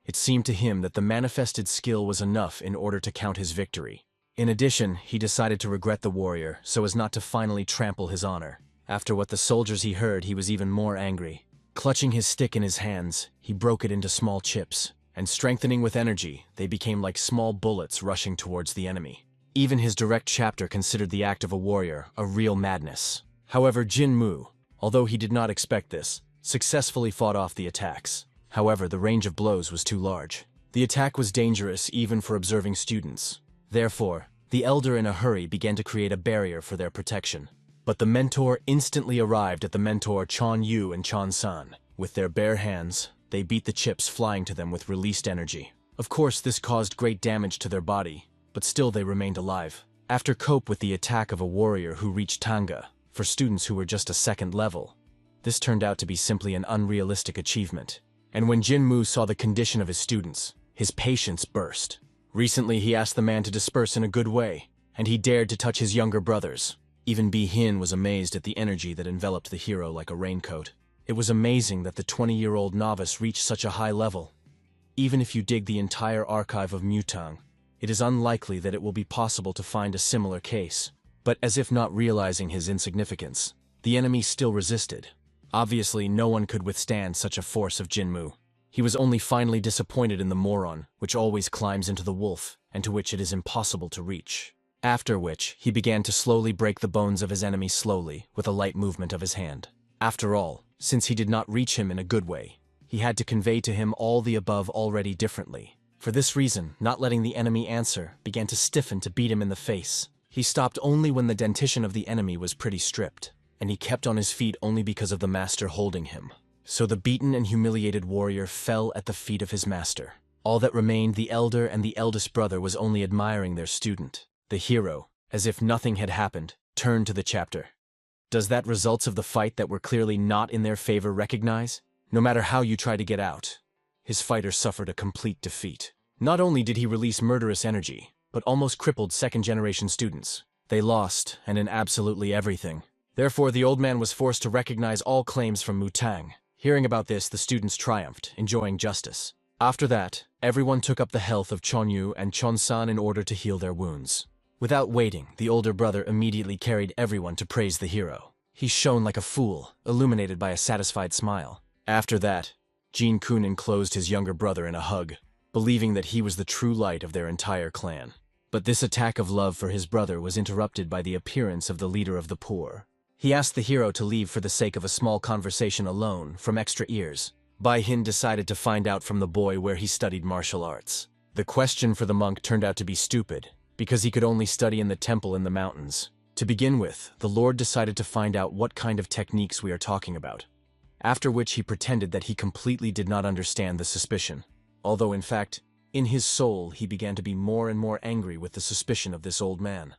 Speaker 1: It seemed to him that the manifested skill was enough in order to count his victory. In addition, he decided to regret the warrior so as not to finally trample his honor. After what the soldiers he heard, he was even more angry. Clutching his stick in his hands, he broke it into small chips, and strengthening with energy, they became like small bullets rushing towards the enemy. Even his direct chapter considered the act of a warrior a real madness. However, Jin Mu, although he did not expect this, successfully fought off the attacks. However, the range of blows was too large. The attack was dangerous even for observing students. Therefore, the elder in a hurry began to create a barrier for their protection. But the mentor instantly arrived at the mentor Chan Yu and Chan San. With their bare hands, they beat the chips flying to them with released energy. Of course, this caused great damage to their body, but still they remained alive. After cope with the attack of a warrior who reached Tanga, for students who were just a second level, this turned out to be simply an unrealistic achievement. And when Jin Mu saw the condition of his students, his patience burst. Recently, he asked the man to disperse in a good way, and he dared to touch his younger brothers. Even Bi Hin was amazed at the energy that enveloped the hero like a raincoat. It was amazing that the 20-year-old novice reached such a high level. Even if you dig the entire archive of Mutang, it is unlikely that it will be possible to find a similar case. But as if not realizing his insignificance, the enemy still resisted. Obviously, no one could withstand such a force of Jinmu. He was only finally disappointed in the moron, which always climbs into the wolf, and to which it is impossible to reach. After which, he began to slowly break the bones of his enemy slowly, with a light movement of his hand. After all, since he did not reach him in a good way, he had to convey to him all the above already differently. For this reason, not letting the enemy answer, began to stiffen to beat him in the face. He stopped only when the dentition of the enemy was pretty stripped, and he kept on his feet only because of the master holding him. So the beaten and humiliated warrior fell at the feet of his master. All that remained, the elder and the eldest brother, was only admiring their student. The hero, as if nothing had happened, turned to the chapter. Does that results of the fight that were clearly not in their favor recognize? No matter how you try to get out, his fighter suffered a complete defeat. Not only did he release murderous energy, but almost crippled second-generation students. They lost, and in absolutely everything. Therefore, the old man was forced to recognize all claims from Mutang. Hearing about this, the students triumphed, enjoying justice. After that, everyone took up the health of Chonyu and Chonsan in order to heal their wounds. Without waiting, the older brother immediately carried everyone to praise the hero. He shone like a fool, illuminated by a satisfied smile. After that, Jin-kun enclosed his younger brother in a hug, believing that he was the true light of their entire clan. But this attack of love for his brother was interrupted by the appearance of the leader of the poor. He asked the hero to leave for the sake of a small conversation alone, from extra ears. Bai-hin decided to find out from the boy where he studied martial arts. The question for the monk turned out to be stupid, because he could only study in the temple in the mountains. To begin with, the Lord decided to find out what kind of techniques we are talking about, after which he pretended that he completely did not understand the suspicion. Although in fact, in his soul he began to be more and more angry with the suspicion of this old man.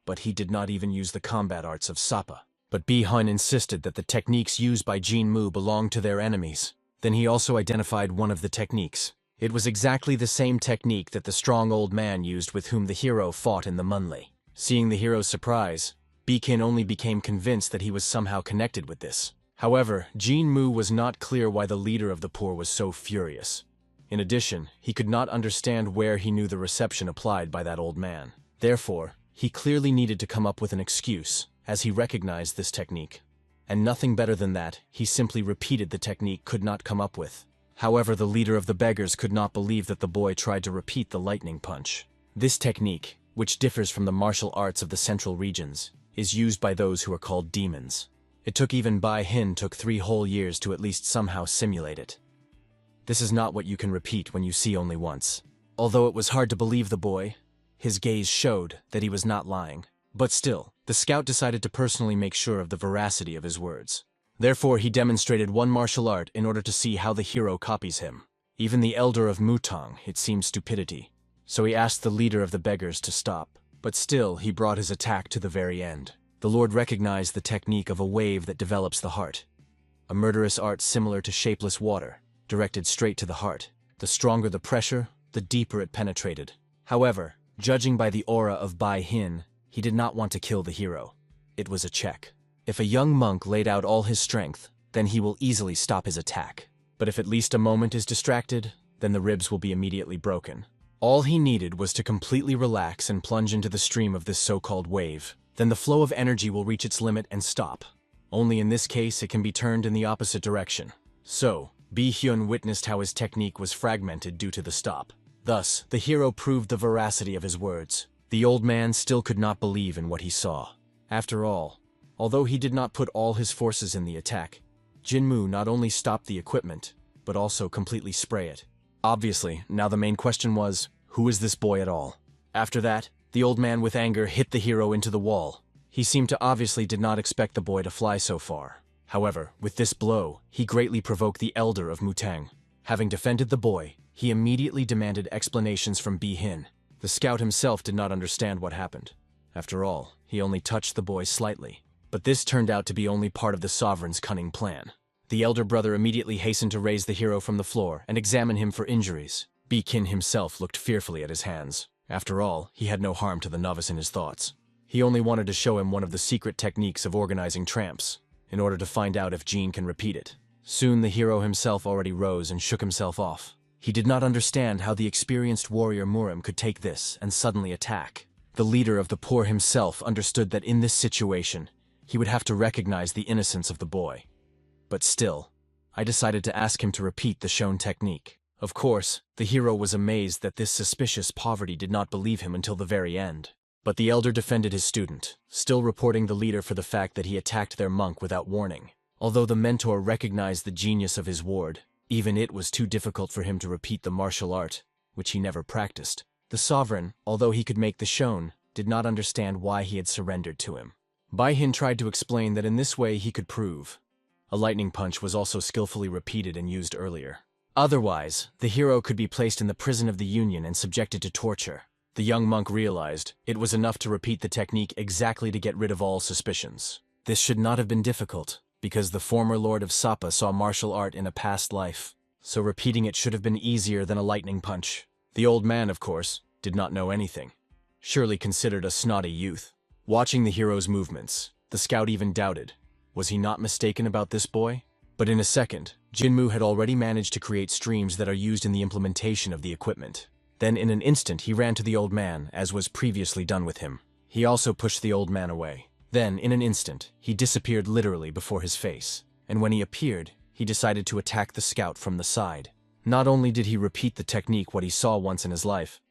Speaker 1: But he did not even use the combat arts of Sapa. But Bi-hun insisted that the techniques used by Jin-mu belonged to their enemies. Then he also identified one of the techniques. It was exactly the same technique that the strong old man used with whom the hero fought in the Munli. Seeing the hero's surprise, Bi-kin only became convinced that he was somehow connected with this. However, Jin-mu was not clear why the leader of the poor was so furious. In addition, he could not understand where he knew the reception applied by that old man. Therefore, he clearly needed to come up with an excuse, as he recognized this technique. And nothing better than that, he simply repeated the technique could not come up with. However, the leader of the beggars could not believe that the boy tried to repeat the lightning punch. This technique, which differs from the martial arts of the central regions, is used by those who are called demons. It took even Bai-hin took 3 whole years to at least somehow simulate it. This is not what you can repeat when you see only once. Although it was hard to believe the boy, his gaze showed that he was not lying. But still, the scout decided to personally make sure of the veracity of his words. Therefore, he demonstrated one martial art in order to see how the hero copies him. Even the elder of Mutang, it seemed stupidity. So he asked the leader of the beggars to stop. But still, he brought his attack to the very end. The Lord recognized the technique of a wave that develops the heart. A murderous art similar to shapeless water, directed straight to the heart. The stronger the pressure, the deeper it penetrated. However, judging by the aura of Bai-hin, he did not want to kill the hero. It was a check. If a young monk laid out all his strength, then he will easily stop his attack. But if at least a moment is distracted, then the ribs will be immediately broken. All he needed was to completely relax and plunge into the stream of this so-called wave. Then the flow of energy will reach its limit and stop. Only in this case it can be turned in the opposite direction. So, Bi-hyun witnessed how his technique was fragmented due to the stop. Thus, the hero proved the veracity of his words. The old man still could not believe in what he saw. After all, although he did not put all his forces in the attack, Jin-mu not only stopped the equipment, but also completely spray it. Obviously, now the main question was, who is this boy at all? After that, the old man with anger hit the hero into the wall. He seemed to obviously did not expect the boy to fly so far. However, with this blow, he greatly provoked the elder of Mutang. Having defended the boy, he immediately demanded explanations from Bi-hin. The scout himself did not understand what happened. After all, he only touched the boy slightly. But this turned out to be only part of the sovereign's cunning plan. The elder brother immediately hastened to raise the hero from the floor and examine him for injuries. Bi-kin himself looked fearfully at his hands. After all, he had no harm to the novice in his thoughts. He only wanted to show him one of the secret techniques of organizing tramps, in order to find out if Jin can repeat it. Soon the hero himself already rose and shook himself off. He did not understand how the experienced warrior Murim could take this and suddenly attack. The leader of the poor himself understood that in this situation, he would have to recognize the innocence of the boy. But still, I decided to ask him to repeat the shown technique. Of course, the hero was amazed that this suspicious poverty did not believe him until the very end. But the elder defended his student, still reporting the leader for the fact that he attacked their monk without warning. Although the mentor recognized the genius of his ward, even it was too difficult for him to repeat the martial art, which he never practiced. The sovereign, although he could make the shown, did not understand why he had surrendered to him. Bai-hin tried to explain that in this way he could prove. A lightning punch was also skillfully repeated and used earlier. Otherwise, the hero could be placed in the prison of the Union and subjected to torture. The young monk realized it was enough to repeat the technique exactly to get rid of all suspicions. This should not have been difficult, because the former Lord of Sapa saw martial art in a past life, so repeating it should have been easier than a lightning punch. The old man, of course, did not know anything, surely considered a snotty youth. Watching the hero's movements, the scout even doubted, was he not mistaken about this boy? But in a second, Jinmu had already managed to create streams that are used in the implementation of the equipment. Then in an instant he ran to the old man, as was previously done with him. He also pushed the old man away. Then, in an instant, he disappeared literally before his face, and when he appeared, he decided to attack the scout from the side. Not only did he repeat the technique what he saw once in his life,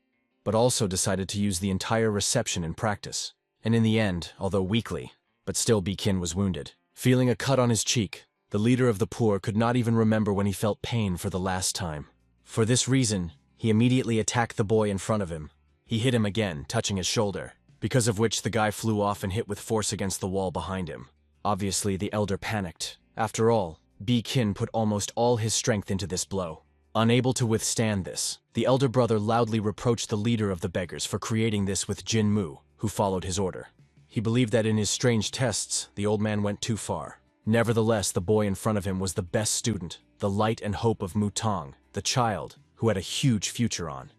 Speaker 1: but also decided to use the entire reception in practice. And in the end, although weakly, but still Bikin was wounded. Feeling a cut on his cheek, the leader of the poor could not even remember when he felt pain for the last time. For this reason, he immediately attacked the boy in front of him. He hit him again, touching his shoulder, because of which the guy flew off and hit with force against the wall behind him. Obviously, the elder panicked. After all, Bikin put almost all his strength into this blow. Unable to withstand this, the elder brother loudly reproached the leader of the beggars for creating this with Jinmu, who followed his order. He believed that in his strange tests, the old man went too far. Nevertheless, the boy in front of him was the best student, the light and hope of Mutang, the child, who had a huge future on.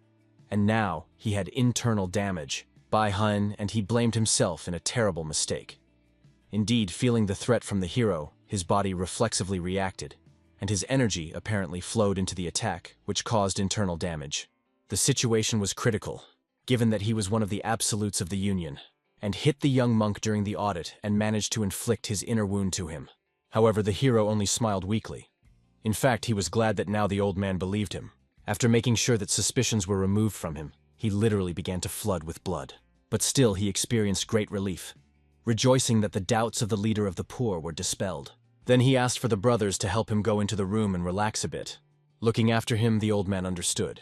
Speaker 1: And now, he had internal damage by Hun, and he blamed himself in a terrible mistake. Indeed, feeling the threat from the hero, his body reflexively reacted, and his energy apparently flowed into the attack, which caused internal damage. The situation was critical, given that he was one of the absolutes of the Union, and hit the young monk during the audit and managed to inflict his inner wound to him. However, the hero only smiled weakly. In fact, he was glad that now the old man believed him. After making sure that suspicions were removed from him, he literally began to flood with blood. But still, he experienced great relief, rejoicing that the doubts of the leader of the poor were dispelled. Then he asked for the brothers to help him go into the room and relax a bit. Looking after him, the old man understood.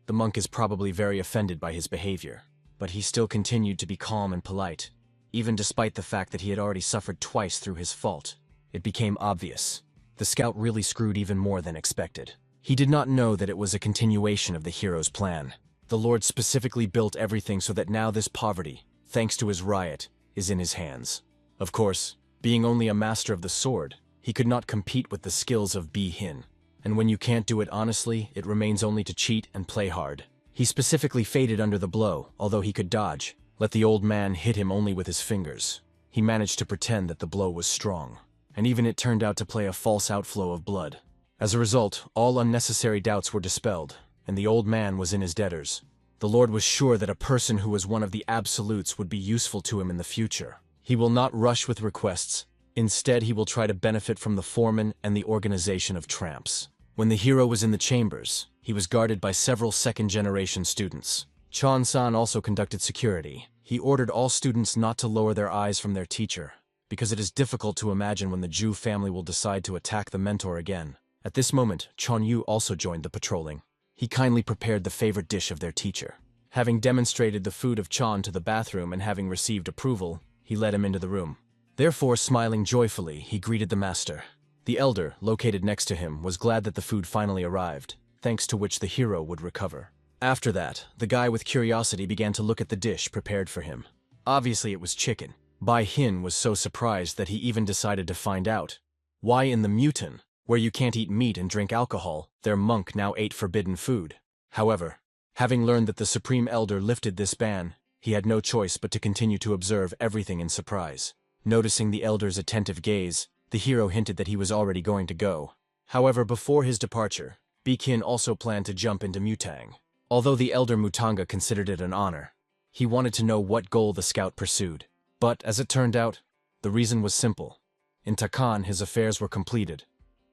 Speaker 1: The monk is probably very offended by his behavior, but he still continued to be calm and polite, even despite the fact that he had already suffered twice through his fault. It became obvious. The scout really screwed even more than expected. He did not know that it was a continuation of the hero's plan. The Lord specifically built everything so that now this poverty, thanks to his riot, is in his hands. Of course, being only a master of the sword, he could not compete with the skills of Bi-Hin. And when you can't do it honestly, it remains only to cheat and play hard. He specifically faded under the blow, although he could dodge. Let the old man hit him only with his fingers. He managed to pretend that the blow was strong, and even it turned out to play a false outflow of blood. As a result, all unnecessary doubts were dispelled, and the old man was in his debtors. The Lord was sure that a person who was one of the absolutes would be useful to him in the future. He will not rush with requests. Instead, he will try to benefit from the foreman and the organization of tramps. When the hero was in the chambers, he was guarded by several second-generation students. Chon-san also conducted security. He ordered all students not to lower their eyes from their teacher, because it is difficult to imagine when the Ju family will decide to attack the mentor again. At this moment, Chon-yu also joined the patrolling. He kindly prepared the favorite dish of their teacher. Having demonstrated the food of Chon to the bathroom and having received approval, he led him into the room. Therefore, smiling joyfully, he greeted the master. The elder, located next to him, was glad that the food finally arrived, thanks to which the hero would recover. After that, the guy with curiosity began to look at the dish prepared for him. Obviously, it was chicken. Bai-Hin was so surprised that he even decided to find out why in the Mutin, where you can't eat meat and drink alcohol, their monk now ate forbidden food. However, having learned that the Supreme Elder lifted this ban, he had no choice but to continue to observe everything in surprise. Noticing the elder's attentive gaze, the hero hinted that he was already going to go. However, before his departure, Bikin also planned to jump into Mutang. Although the elder Mutanga considered it an honor, he wanted to know what goal the scout pursued. But, as it turned out, the reason was simple. In Takan, his affairs were completed,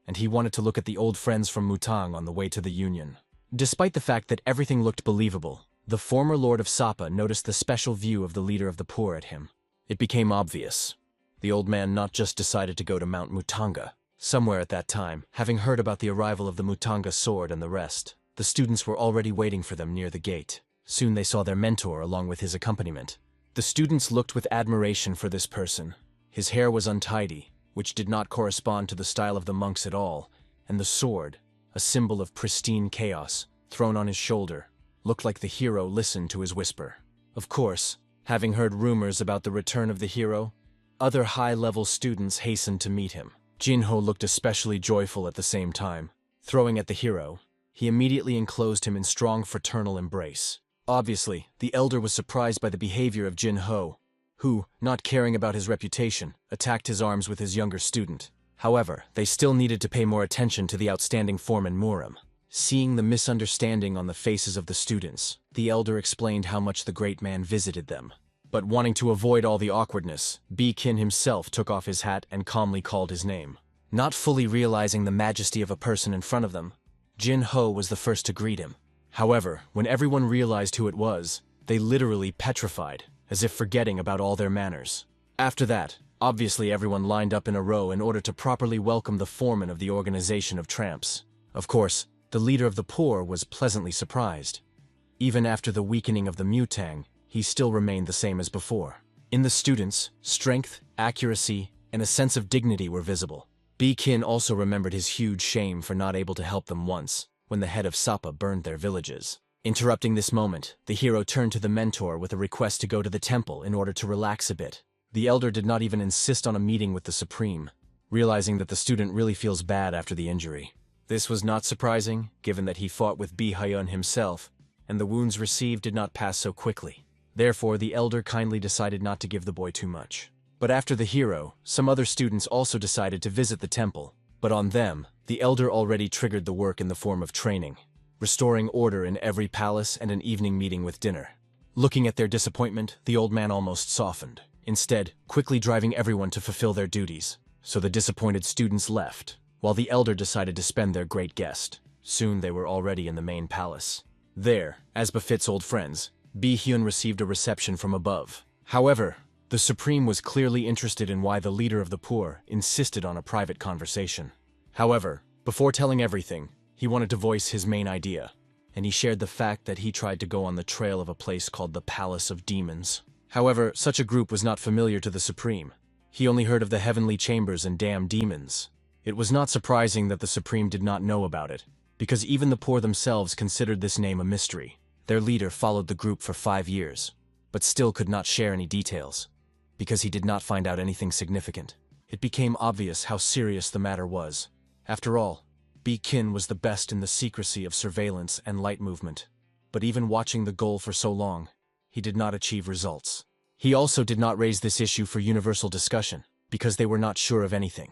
Speaker 1: and he wanted to look at the old friends from Mutang on the way to the Union. Despite the fact that everything looked believable, the former Lord of Sapa noticed the special view of the leader of the poor at him. It became obvious. The old man not just decided to go to Mount Mutanga. Somewhere at that time, having heard about the arrival of the Mutanga sword and the rest, the students were already waiting for them near the gate. Soon they saw their mentor along with his accompaniment. The students looked with admiration for this person. His hair was untidy, which did not correspond to the style of the monks at all, and the sword, a symbol of pristine chaos, thrown on his shoulder, looked like the hero listened to his whisper. Of course, having heard rumors about the return of the hero, other high-level students hastened to meet him. Jinho looked especially joyful at the same time. Throwing at the hero, he immediately enclosed him in strong fraternal embrace. Obviously, the elder was surprised by the behavior of Jinho, who, not caring about his reputation, attacked his arms with his younger student. However, they still needed to pay more attention to the outstanding foreman Muram. Seeing the misunderstanding on the faces of the students, the elder explained how much the great man visited them. But wanting to avoid all the awkwardness, B-Kin himself took off his hat and calmly called his name. Not fully realizing the majesty of a person in front of them, Jin-ho was the first to greet him. However, when everyone realized who it was, they literally petrified, as if forgetting about all their manners. After that, obviously everyone lined up in a row in order to properly welcome the foreman of the organization of tramps. Of course, the leader of the poor was pleasantly surprised. Even after the weakening of the Mutang, he still remained the same as before. In the students, strength, accuracy, and a sense of dignity were visible. B-Kin also remembered his huge shame for not able to help them once, when the head of Sapa burned their villages. Interrupting this moment, the hero turned to the mentor with a request to go to the temple in order to relax a bit. The elder did not even insist on a meeting with the Supreme, realizing that the student really feels bad after the injury. This was not surprising, given that he fought with Bi-Hyun himself, and the wounds received did not pass so quickly. Therefore, the elder kindly decided not to give the boy too much. But after the hero, some other students also decided to visit the temple. But on them, the elder already triggered the work in the form of training, restoring order in every palace and an evening meeting with dinner. Looking at their disappointment, the old man almost softened, instead quickly driving everyone to fulfill their duties. So the disappointed students left, while the elder decided to spend their great guest. Soon they were already in the main palace. There, as befits old friends, Bi-Hyun received a reception from above. However, the Supreme was clearly interested in why the leader of the poor insisted on a private conversation. However, before telling everything, he wanted to voice his main idea, and he shared the fact that he tried to go on the trail of a place called the Palace of Demons. However, such a group was not familiar to the Supreme. He only heard of the heavenly chambers and damned demons. It was not surprising that the Supreme did not know about it, because even the poor themselves considered this name a mystery. Their leader followed the group for 5 years, but still could not share any details, because he did not find out anything significant. It became obvious how serious the matter was. After all, B-Kin was the best in the secrecy of surveillance and light movement, but even watching the goal for so long, he did not achieve results. He also did not raise this issue for universal discussion, because they were not sure of anything.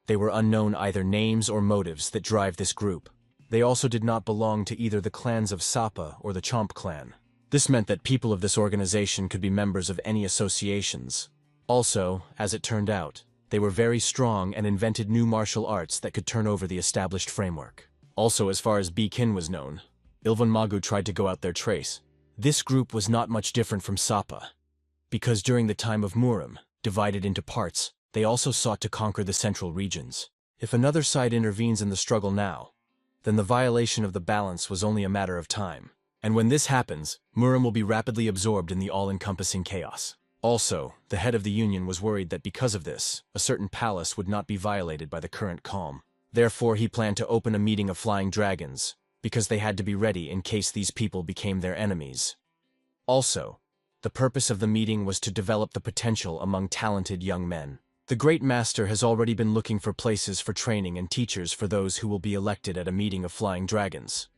Speaker 1: They were unknown either names or motives that drive this group. They also did not belong to either the clans of Sapa or the Chomp clan. This meant that people of this organization could be members of any associations. Also, as it turned out, they were very strong and invented new martial arts that could turn over the established framework. Also, as far as B-Kin was known, Ilvan Magu tried to go out their trace. This group was not much different from Sapa, because during the time of Muram, divided into parts, they also sought to conquer the central regions. If another side intervenes in the struggle now, then the violation of the balance was only a matter of time. And when this happens, Muram will be rapidly absorbed in the all-encompassing chaos. Also, the head of the Union was worried that because of this, a certain palace would not be violated by the current calm. Therefore, he planned to open a meeting of flying dragons, because they had to be ready in case these people became their enemies. Also, the purpose of the meeting was to develop the potential among talented young men. The Great Master has already been looking for places for training and teachers for those who will be elected at a meeting of flying dragons.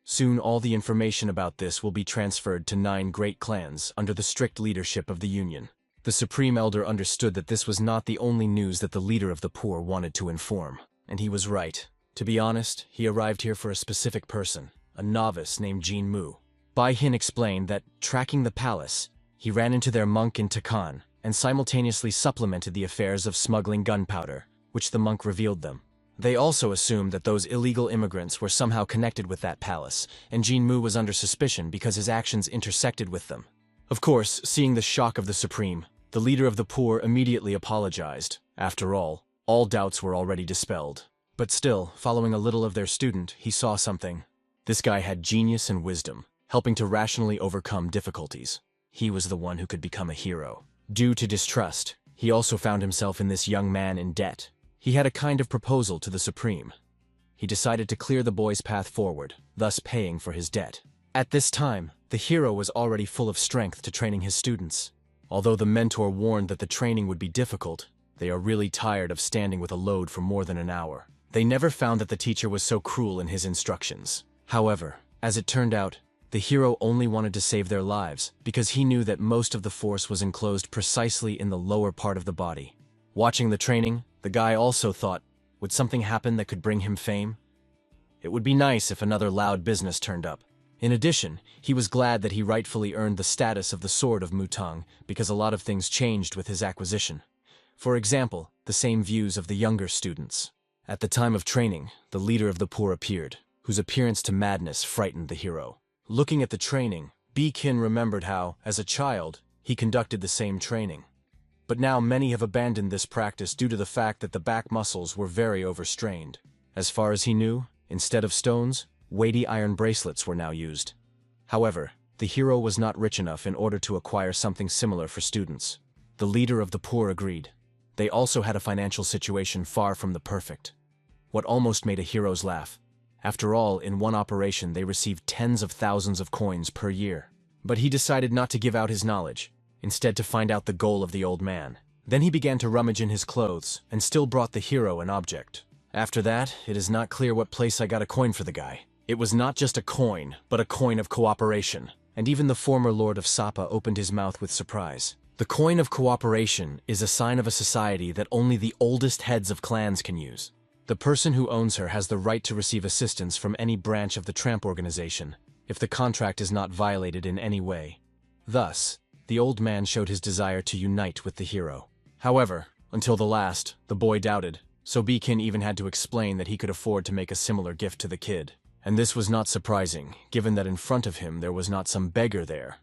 Speaker 1: Soon all the information about this will be transferred to 9 great clans under the strict leadership of the Union. The Supreme Elder understood that this was not the only news that the leader of the poor wanted to inform. And he was right. To be honest, he arrived here for a specific person, a novice named Jin Mu. Bai-Hin explained that, tracking the palace, he ran into their monk in Takan, and simultaneously supplemented the affairs of smuggling gunpowder, which the monk revealed them. They also assumed that those illegal immigrants were somehow connected with that palace, and Jin Mu was under suspicion because his actions intersected with them. Of course, seeing the shock of the Supreme, the leader of the poor immediately apologized. After all doubts were already dispelled. But still, following a little of their student, he saw something. This guy had genius and wisdom, helping to rationally overcome difficulties. He was the one who could become a hero. Due to distrust, he also found himself in this young man in debt. He had a kind of proposal to the Supreme. He decided to clear the boy's path forward, thus paying for his debt. At this time, the hero was already full of strength to training his students. Although the mentor warned that the training would be difficult, they are really tired of standing with a load for more than an hour. They never found that the teacher was so cruel in his instructions. However, as it turned out, the hero only wanted to save their lives because he knew that most of the force was enclosed precisely in the lower part of the body. Watching the training, the guy also thought, would something happen that could bring him fame? It would be nice if another loud business turned up. In addition, he was glad that he rightfully earned the status of the Sword of Mutang because a lot of things changed with his acquisition. For example, the same views of the younger students. At the time of training, the leader of the poor appeared, whose appearance to madness frightened the hero. Looking at the training, B-Kin remembered how, as a child, he conducted the same training. But now many have abandoned this practice due to the fact that the back muscles were very overstrained. As far as he knew, instead of stones, weighty iron bracelets were now used. However, the hero was not rich enough in order to acquire something similar for students. The leader of the poor agreed. They also had a financial situation far from the perfect. What almost made a hero's laugh. After all, in one operation they received tens of thousands of coins per year. But he decided not to give out his knowledge, instead to find out the goal of the old man. Then he began to rummage in his clothes, and still brought the hero an object. After that, it is not clear what place I got a coin for the guy. It was not just a coin, but a coin of cooperation, and even the former Lord of Sapa opened his mouth with surprise. The coin of cooperation is a sign of a society that only the oldest heads of clans can use. The person who owns her has the right to receive assistance from any branch of the tramp organization, if the contract is not violated in any way. Thus, the old man showed his desire to unite with the hero. However, until the last, the boy doubted, so B-Kin even had to explain that he could afford to make a similar gift to the kid. And this was not surprising, given that in front of him there was not some beggar there,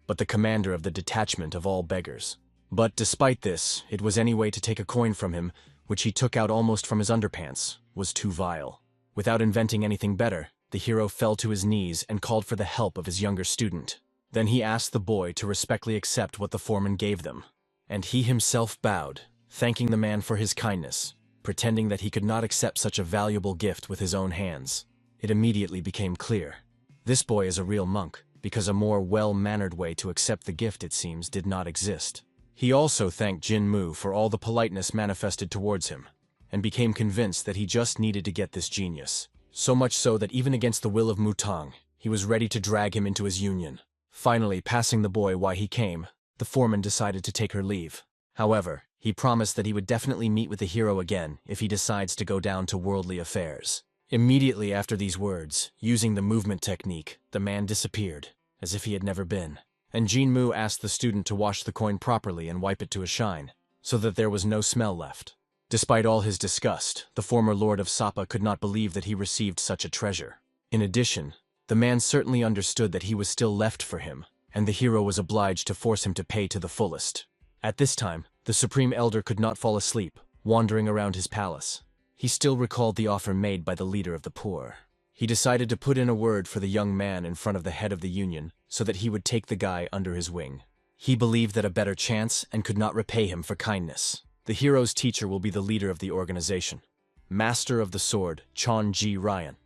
Speaker 1: but the commander of the detachment of all beggars. But despite this, it was any way to take a coin from him, which he took out almost from his underpants, was too vile. Without inventing anything better, the hero fell to his knees and called for the help of his younger student. Then he asked the boy to respectfully accept what the foreman gave them, and he himself bowed, thanking the man for his kindness, pretending that he could not accept such a valuable gift with his own hands. It immediately became clear. This boy is a real monk, because a more well-mannered way to accept the gift, it seems, did not exist. He also thanked Jin Mu for all the politeness manifested towards him, and became convinced that he just needed to get this genius. So much so that even against the will of Mutang, he was ready to drag him into his union. Finally, passing the boy why he came, the foreman decided to take her leave. However, he promised that he would definitely meet with the hero again if he decides to go down to worldly affairs. Immediately after these words, using the movement technique, the man disappeared, as if he had never been. And Jin Mu asked the student to wash the coin properly and wipe it to a shine, so that there was no smell left. Despite all his disgust, the former Lord of Sapa could not believe that he received such a treasure. In addition, the man certainly understood that he was still left for him, and the hero was obliged to force him to pay to the fullest. At this time, the Supreme Elder could not fall asleep, wandering around his palace. He still recalled the offer made by the leader of the poor. He decided to put in a word for the young man in front of the head of the union so that he would take the guy under his wing. He believed that a better chance and could not repay him for kindness. The hero's teacher will be the leader of the organization, Master of the Sword, Chon Ji Ryan.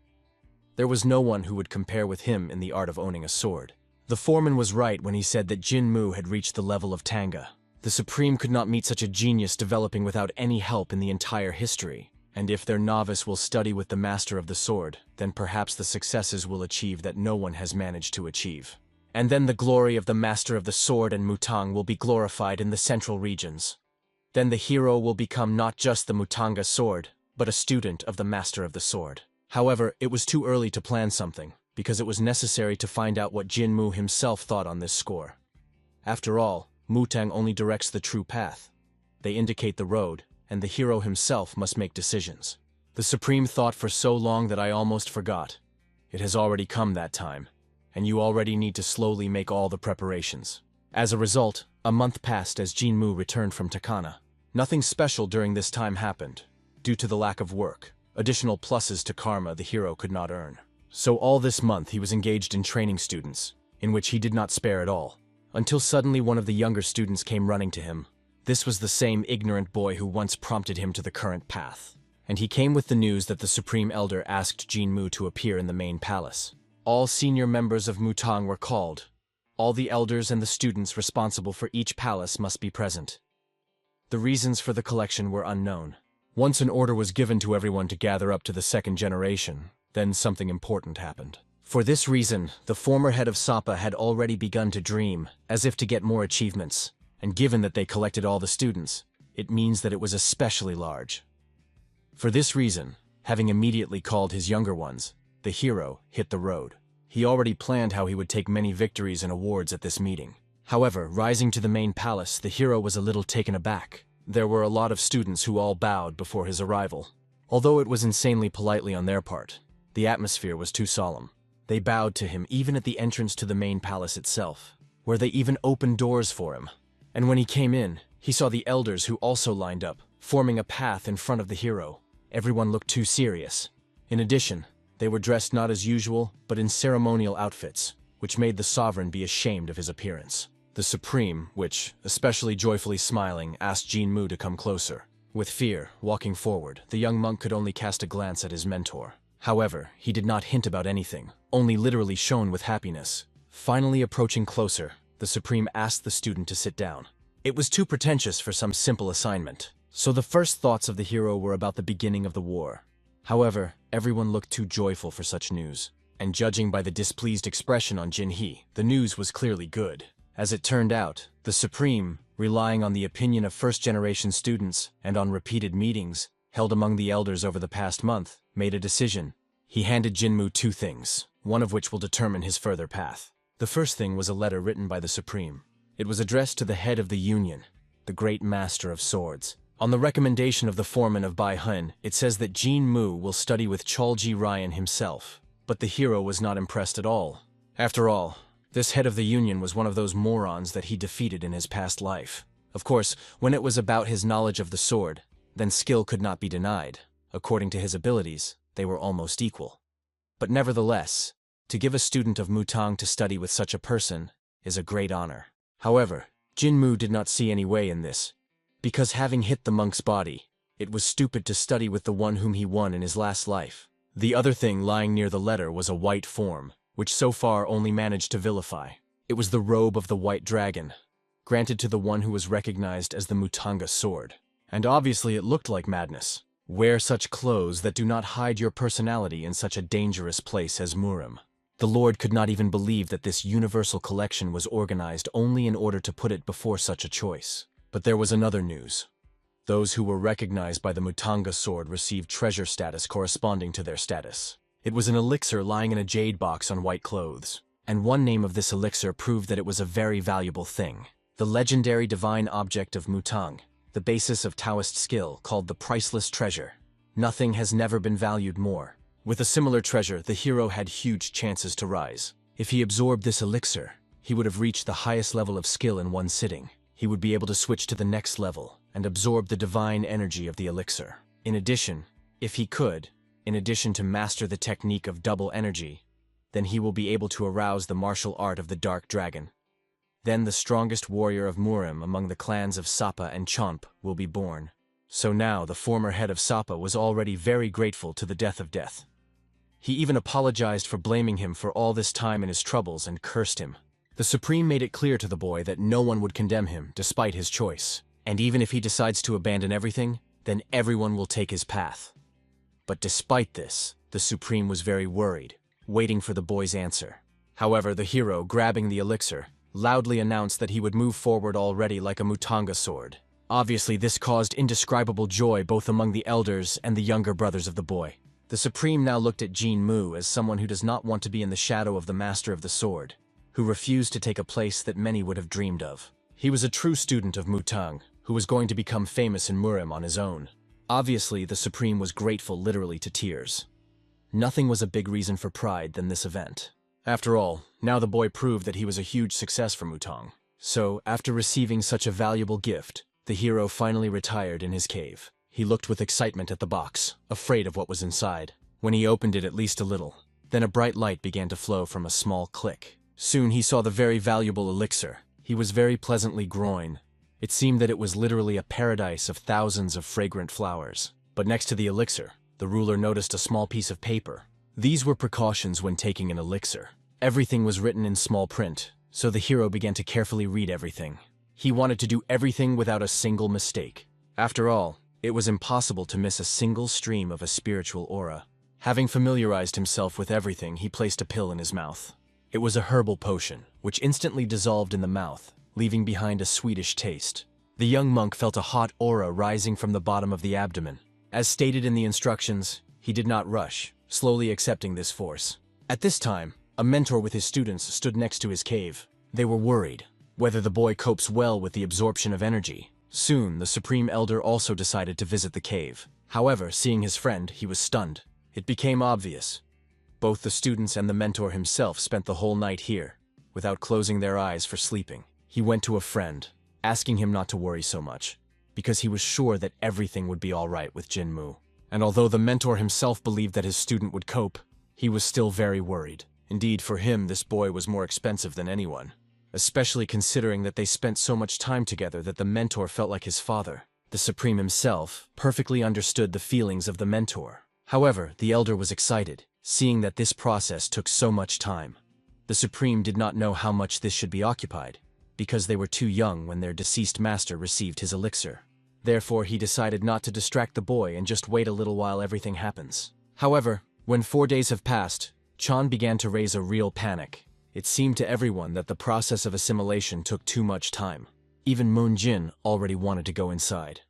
Speaker 1: There was no one who would compare with him in the art of owning a sword. The foreman was right when he said that Jin Mu had reached the level of Tanga. The Supreme could not meet such a genius developing without any help in the entire history. And if their novice will study with the Master of the Sword, then perhaps the successes will achieve that no one has managed to achieve. And then the glory of the Master of the Sword and Mutang will be glorified in the central regions. Then the hero will become not just the Mutanga sword, but a student of the Master of the Sword. However, it was too early to plan something, because it was necessary to find out what Jin Mu himself thought on this score. After all, Mutang only directs the true path. They indicate the road, and the hero himself must make decisions. The Supreme thought for so long that I almost forgot. It has already come that time, and you already need to slowly make all the preparations. As a result, a month passed as Jin Mu returned from Takana. Nothing special during this time happened. Due to the lack of work, additional pluses to karma the hero could not earn. So all this month he was engaged in training students, in which he did not spare at all, until suddenly one of the younger students came running to him. This was the same ignorant boy who once prompted him to the current path, and he came with the news that the Supreme Elder asked Jin Mu to appear in the main palace. All senior members of Mutang were called. All the elders and the students responsible for each palace must be present. The reasons for the collection were unknown. Once an order was given to everyone to gather up to the second generation, then something important happened. For this reason, the former head of Sapa had already begun to dream, as if to get more achievements, and given that they collected all the students, it means that it was especially large. For this reason, having immediately called his younger ones, the hero hit the road. He already planned how he would take many victories and awards at this meeting. However, rising to the main palace, the hero was a little taken aback. There were a lot of students who all bowed before his arrival. Although it was insanely politely on their part, the atmosphere was too solemn. They bowed to him even at the entrance to the main palace itself, where they even opened doors for him. And when he came in, he saw the elders who also lined up, forming a path in front of the hero. Everyone looked too serious. In addition, they were dressed not as usual, but in ceremonial outfits, which made the sovereign be ashamed of his appearance. The Supreme, which, especially joyfully smiling, asked Jinmu to come closer. With fear, walking forward, the young monk could only cast a glance at his mentor. However, he did not hint about anything, only literally shone with happiness. Finally approaching closer, the Supreme asked the student to sit down. It was too pretentious for some simple assignment, so the first thoughts of the hero were about the beginning of the war. However, everyone looked too joyful for such news, and judging by the displeased expression on Jinhee, the news was clearly good. As it turned out, the Supreme, relying on the opinion of first-generation students and on repeated meetings held among the elders over the past month, made a decision. He handed Jinmu two things, one of which will determine his further path. The first thing was a letter written by the Supreme. It was addressed to the head of the Union, the great master of swords. On the recommendation of the foreman of Bai Hun, it says that Jinmu will study with Cholji Ryan himself. But the hero was not impressed at all. After all, this head of the Union was one of those morons that he defeated in his past life. Of course, when it was about his knowledge of the sword, then skill could not be denied. According to his abilities, they were almost equal. But nevertheless, to give a student of Mutang to study with such a person is a great honor. However, Jinmu did not see any way in this, because having hit the monk's body, it was stupid to study with the one whom he won in his last life. The other thing lying near the letter was a white form, which so far only managed to vilify. It was the robe of the White Dragon, granted to the one who was recognized as the Mutanga sword. And obviously it looked like madness. Wear such clothes that do not hide your personality in such a dangerous place as Murim. The Lord could not even believe that this universal collection was organized only in order to put it before such a choice. But there was another news. Those who were recognized by the Mutanga sword received treasure status corresponding to their status. It was an elixir lying in a jade box on white clothes, and one name of this elixir proved that it was a very valuable thing. The legendary divine object of Mutang, the basis of Taoist skill, called the priceless treasure. Nothing has never been valued more. With a similar treasure, the hero had huge chances to rise. If he absorbed this elixir, he would have reached the highest level of skill in one sitting. He would be able to switch to the next level and absorb the divine energy of the elixir. In addition, if he could, in addition to master the technique of double energy, then he will be able to arouse the martial art of the Dark Dragon. Then the strongest warrior of Murim among the clans of Sapa and Chomp will be born. So now the former head of Sapa was already very grateful to the Death of Death. He even apologized for blaming him for all this time in his troubles and cursed him. The Supreme made it clear to the boy that no one would condemn him despite his choice. And even if he decides to abandon everything, then everyone will take his path. But despite this, the Supreme was very worried, waiting for the boy's answer. However, the hero, grabbing the elixir, loudly announced that he would move forward already like a Mutanga sword. Obviously, this caused indescribable joy both among the elders and the younger brothers of the boy. The Supreme now looked at Jinmu as someone who does not want to be in the shadow of the master of the sword, who refused to take a place that many would have dreamed of. He was a true student of Mutang, who was going to become famous in Murim on his own. Obviously, the Supreme was grateful literally to tears. Nothing was a big reason for pride than this event. After all, now the boy proved that he was a huge success for Mutang. So, after receiving such a valuable gift, the hero finally retired in his cave. He looked with excitement at the box, afraid of what was inside. When he opened it at least a little, then a bright light began to flow from a small click. Soon he saw the very valuable elixir. He was very pleasantly grown. It seemed that it was literally a paradise of thousands of fragrant flowers. But next to the elixir, the ruler noticed a small piece of paper. These were precautions when taking an elixir. Everything was written in small print, so the hero began to carefully read everything. He wanted to do everything without a single mistake. After all, it was impossible to miss a single stream of a spiritual aura. Having familiarized himself with everything, he placed a pill in his mouth. It was a herbal potion, which instantly dissolved in the mouth, leaving behind a sweetish taste. The young monk felt a hot aura rising from the bottom of the abdomen. As stated in the instructions, he did not rush, slowly accepting this force. At this time, a mentor with his students stood next to his cave. They were worried whether the boy copes well with the absorption of energy. Soon, the Supreme Elder also decided to visit the cave. However, seeing his friend, he was stunned. It became obvious. Both the students and the mentor himself spent the whole night here, without closing their eyes for sleeping. He went to a friend, asking him not to worry so much, because he was sure that everything would be all right with Jinmu. And although the mentor himself believed that his student would cope, he was still very worried. Indeed, for him, this boy was more expensive than anyone, especially considering that they spent so much time together that the mentor felt like his father. The Supreme himself perfectly understood the feelings of the mentor. However, the elder was excited, seeing that this process took so much time. The Supreme did not know how much this should be occupied, because they were too young when their deceased master received his elixir. Therefore, he decided not to distract the boy and just wait a little while everything happens. However, when 4 days have passed, Chan began to raise a real panic. It seemed to everyone that the process of assimilation took too much time. Even Moon Jin already wanted to go inside.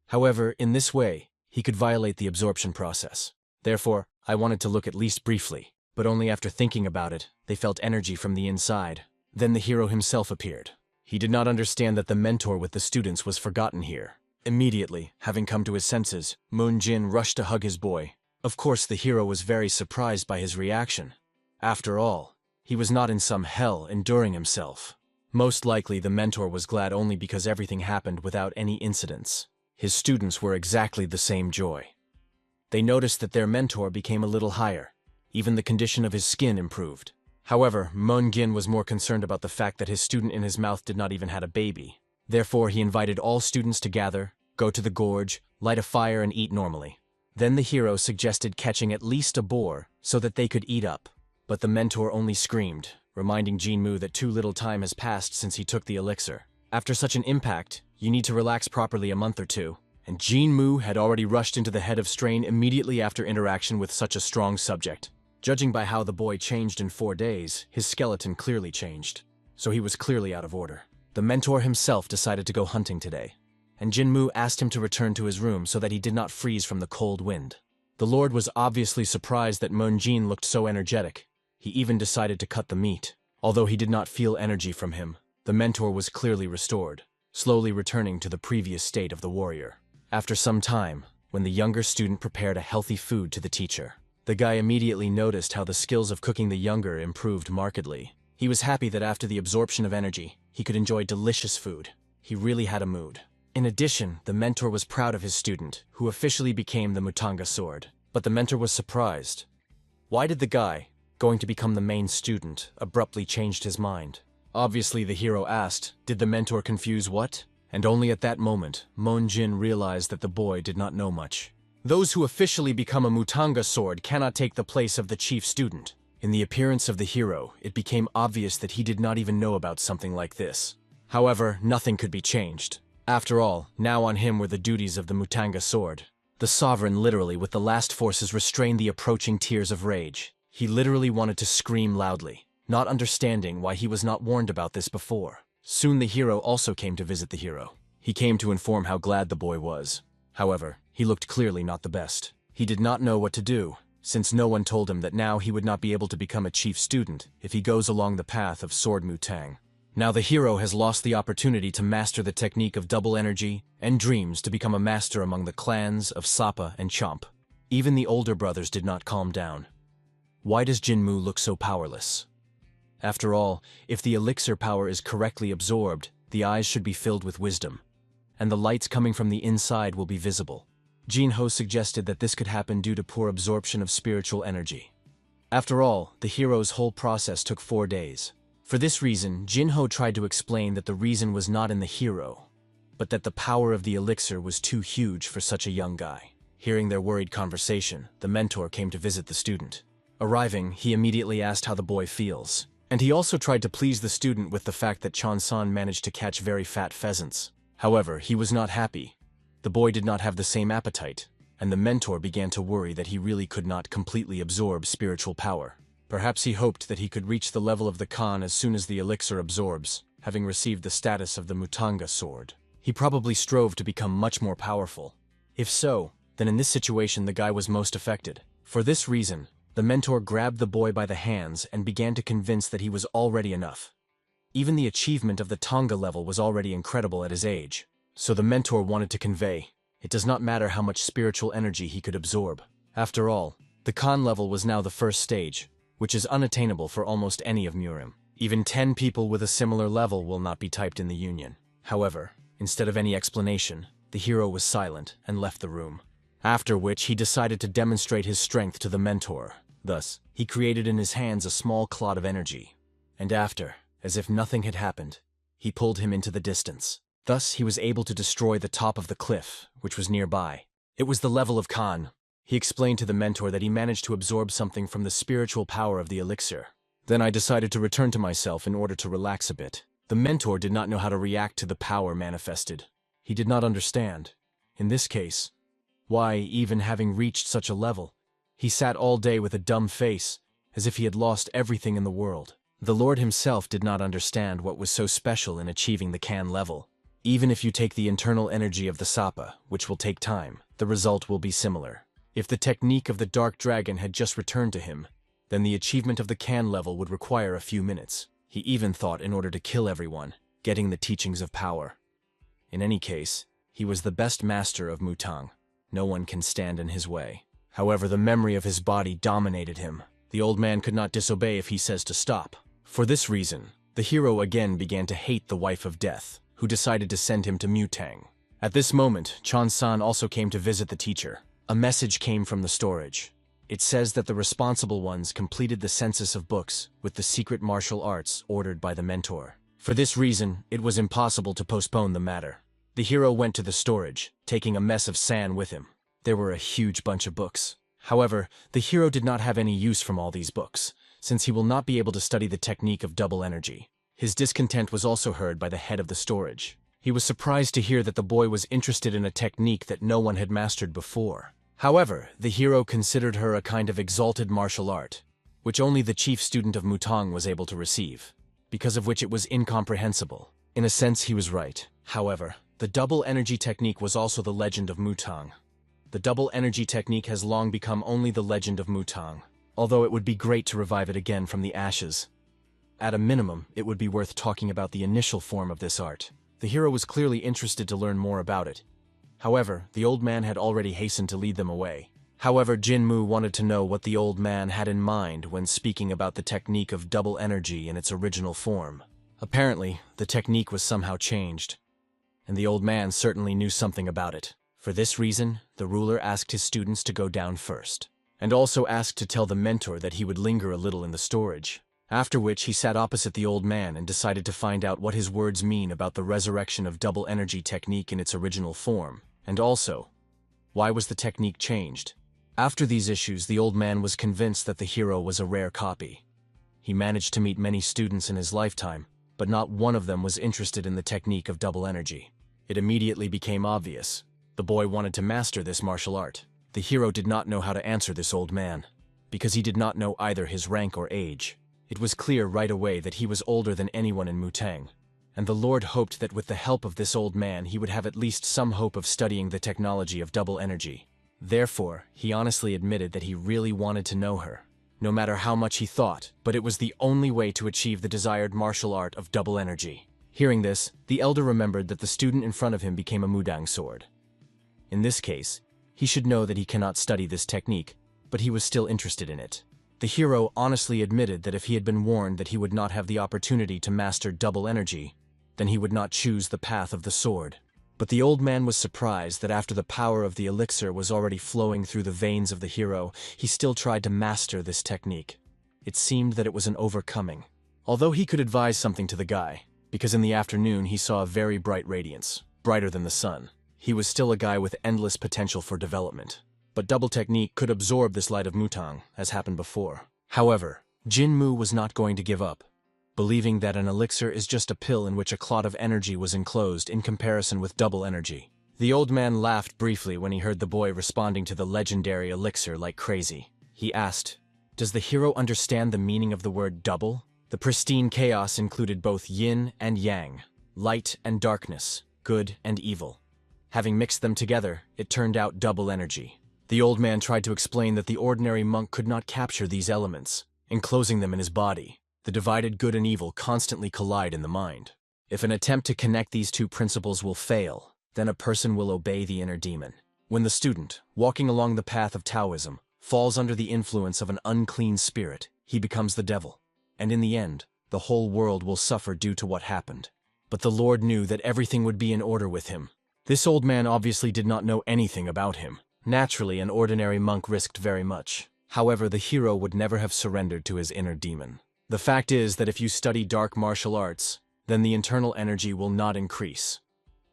Speaker 1: However, in this way, he could violate the absorption process. Therefore, I wanted to look at least briefly, but only after thinking about it, they felt energy from the inside. Then the hero himself appeared. He did not understand that the mentor with the students was forgotten here. Immediately, having come to his senses, Moon Jin rushed to hug his boy. Of course, the hero was very surprised by his reaction. After all, he was not in some hell enduring himself. Most likely, the mentor was glad only because everything happened without any incidents. His students were exactly the same joy. They noticed that their mentor became a little higher. Even the condition of his skin improved. However, Moon Jin was more concerned about the fact that his student in his mouth did not even have a baby. Therefore, he invited all students to gather, go to the gorge, light a fire and eat normally. Then the hero suggested catching at least a boar so that they could eat up. But the mentor only screamed, reminding Jinmu that too little time has passed since he took the elixir. After such an impact, you need to relax properly a month or two. And Jinmu had already rushed into the head of strain immediately after interaction with such a strong subject. Judging by how the boy changed in 4 days, his skeleton clearly changed. So he was clearly out of order. The mentor himself decided to go hunting today, and Jinmu asked him to return to his room so that he did not freeze from the cold wind. The Lord was obviously surprised that Moon Jin looked so energetic. He even decided to cut the meat. Although he did not feel energy from him, the mentor was clearly restored, slowly returning to the previous state of the warrior. After some time, when the younger student prepared a healthy food to the teacher, the guy immediately noticed how the skills of cooking the younger improved markedly. He was happy that after the absorption of energy, he could enjoy delicious food. He really had a mood. In addition, the mentor was proud of his student, who officially became the Mutanga sword. But the mentor was surprised. Why did the guy, going to become the main student, abruptly changed his mind? Obviously, the hero asked, did the mentor confuse what? And only at that moment, Moon Jin realized that the boy did not know much. Those who officially become a Mutanga sword cannot take the place of the chief student. In the appearance of the hero, it became obvious that he did not even know about something like this. However, nothing could be changed. After all, now on him were the duties of the Mutanga sword. The sovereign literally, with the last forces, restrained the approaching tears of rage. He literally wanted to scream loudly, not understanding why he was not warned about this before. Soon the hero also came to visit the hero. He came to inform how glad the boy was. However, he looked clearly not the best. He did not know what to do, since no one told him that now he would not be able to become a chief student if he goes along the path of Sword Mutang. Now the hero has lost the opportunity to master the technique of double energy and dreams to become a master among the clans of Sappa and Chomp. Even the older brothers did not calm down. Why does Jinmu look so powerless? After all, if the elixir power is correctly absorbed, the eyes should be filled with wisdom, and the lights coming from the inside will be visible. Jinho suggested that this could happen due to poor absorption of spiritual energy. After all, the hero's whole process took 4 days. For this reason, Jinho tried to explain that the reason was not in the hero, but that the power of the elixir was too huge for such a young guy. Hearing their worried conversation, the mentor came to visit the student. Arriving, he immediately asked how the boy feels. And he also tried to please the student with the fact that Chon-san managed to catch very fat pheasants. However, he was not happy. The boy did not have the same appetite, and the mentor began to worry that he really could not completely absorb spiritual power. Perhaps he hoped that he could reach the level of the Khan as soon as the elixir absorbs, having received the status of the Mutanga sword. He probably strove to become much more powerful. If so, then in this situation the guy was most affected. For this reason, the mentor grabbed the boy by the hands and began to convince that he was already enough. Even the achievement of the Tonga level was already incredible at his age. So the mentor wanted to convey, it does not matter how much spiritual energy he could absorb. After all, the Khan level was now the first stage, which is unattainable for almost any of Murim. Even 10 people with a similar level will not be typed in the union. However, instead of any explanation, the hero was silent and left the room. After which he decided to demonstrate his strength to the mentor. Thus, he created in his hands a small clot of energy. And after, as if nothing had happened, he pulled him into the distance. Thus, he was able to destroy the top of the cliff, which was nearby. It was the level of Khan. He explained to the mentor that he managed to absorb something from the spiritual power of the elixir. Then I decided to return to myself in order to relax a bit. The mentor did not know how to react to the power manifested. He did not understand. In this case, why, even having reached such a level, he sat all day with a dumb face, as if he had lost everything in the world. The Lord himself did not understand what was so special in achieving the Khan level. Even if you take the internal energy of the Sapa, which will take time, the result will be similar. If the technique of the Dark Dragon had just returned to him, then the achievement of the Khan level would require a few minutes. He even thought in order to kill everyone, getting the teachings of power. In any case, he was the best master of Mutang. No one can stand in his way. However, the memory of his body dominated him. The old man could not disobey if he says to stop. For this reason, the hero again began to hate the wife of death, who decided to send him to Mutang. At this moment, Chon-san also came to visit the teacher. A message came from the storage. It says that the responsible ones completed the census of books with the secret martial arts ordered by the mentor. For this reason, it was impossible to postpone the matter. The hero went to the storage, taking a mess of sand with him. There were a huge bunch of books. However, the hero did not have any use from all these books, since he will not be able to study the technique of double energy. His discontent was also heard by the head of the storage. He was surprised to hear that the boy was interested in a technique that no one had mastered before. However, the hero considered her a kind of exalted martial art, which only the chief student of Mutang was able to receive, because of which it was incomprehensible. In a sense, he was right. However, the double energy technique was also the legend of Mutang. The double energy technique has long become only the legend of Mutang, although it would be great to revive it again from the ashes. At a minimum, it would be worth talking about the initial form of this art. The hero was clearly interested to learn more about it. However, the old man had already hastened to lead them away. However, Jinmu wanted to know what the old man had in mind when speaking about the technique of double energy in its original form. Apparently, the technique was somehow changed, and the old man certainly knew something about it. For this reason, the ruler asked his students to go down first, and also asked to tell the mentor that he would linger a little in the storage. After which he sat opposite the old man and decided to find out what his words mean about the resurrection of double energy technique in its original form, and also, why was the technique changed? After these issues, the old man was convinced that the hero was a rare copy. He managed to meet many students in his lifetime, but not one of them was interested in the technique of double energy. It immediately became obvious. The boy wanted to master this martial art. The hero did not know how to answer this old man, because he did not know either his rank or age. It was clear right away that he was older than anyone in Mutang, and the Lord hoped that with the help of this old man he would have at least some hope of studying the technology of double energy. Therefore, he honestly admitted that he really wanted to know her, no matter how much he thought, but it was the only way to achieve the desired martial art of double energy. Hearing this, the elder remembered that the student in front of him became a Mudang sword. In this case, he should know that he cannot study this technique, but he was still interested in it. The hero honestly admitted that if he had been warned that he would not have the opportunity to master double energy, then he would not choose the path of the sword. But the old man was surprised that after the power of the elixir was already flowing through the veins of the hero, he still tried to master this technique. It seemed that it was an overcoming. Although he could advise something to the guy, because in the afternoon he saw a very bright radiance, brighter than the sun. He was still a guy with endless potential for development. but double technique could absorb this light of Mutang, as happened before. However, Jinmu was not going to give up, believing that an elixir is just a pill in which a clot of energy was enclosed in comparison with double energy. The old man laughed briefly when he heard the boy responding to the legendary elixir like crazy. He asked, "Does the hero understand the meaning of the word double?" The pristine chaos included both yin and yang, light and darkness, good and evil. Having mixed them together, it turned out double energy. The old man tried to explain that the ordinary monk could not capture these elements, enclosing them in his body. The divided good and evil constantly collide in the mind. If an attempt to connect these two principles will fail, then a person will obey the inner demon. When the student, walking along the path of Taoism, falls under the influence of an unclean spirit, he becomes the devil. And in the end, the whole world will suffer due to what happened. But the Lord knew that everything would be in order with him. This old man obviously did not know anything about him. Naturally, an ordinary monk risked very much. However, the hero would never have surrendered to his inner demon. The fact is that if you study dark martial arts, then the internal energy will not increase.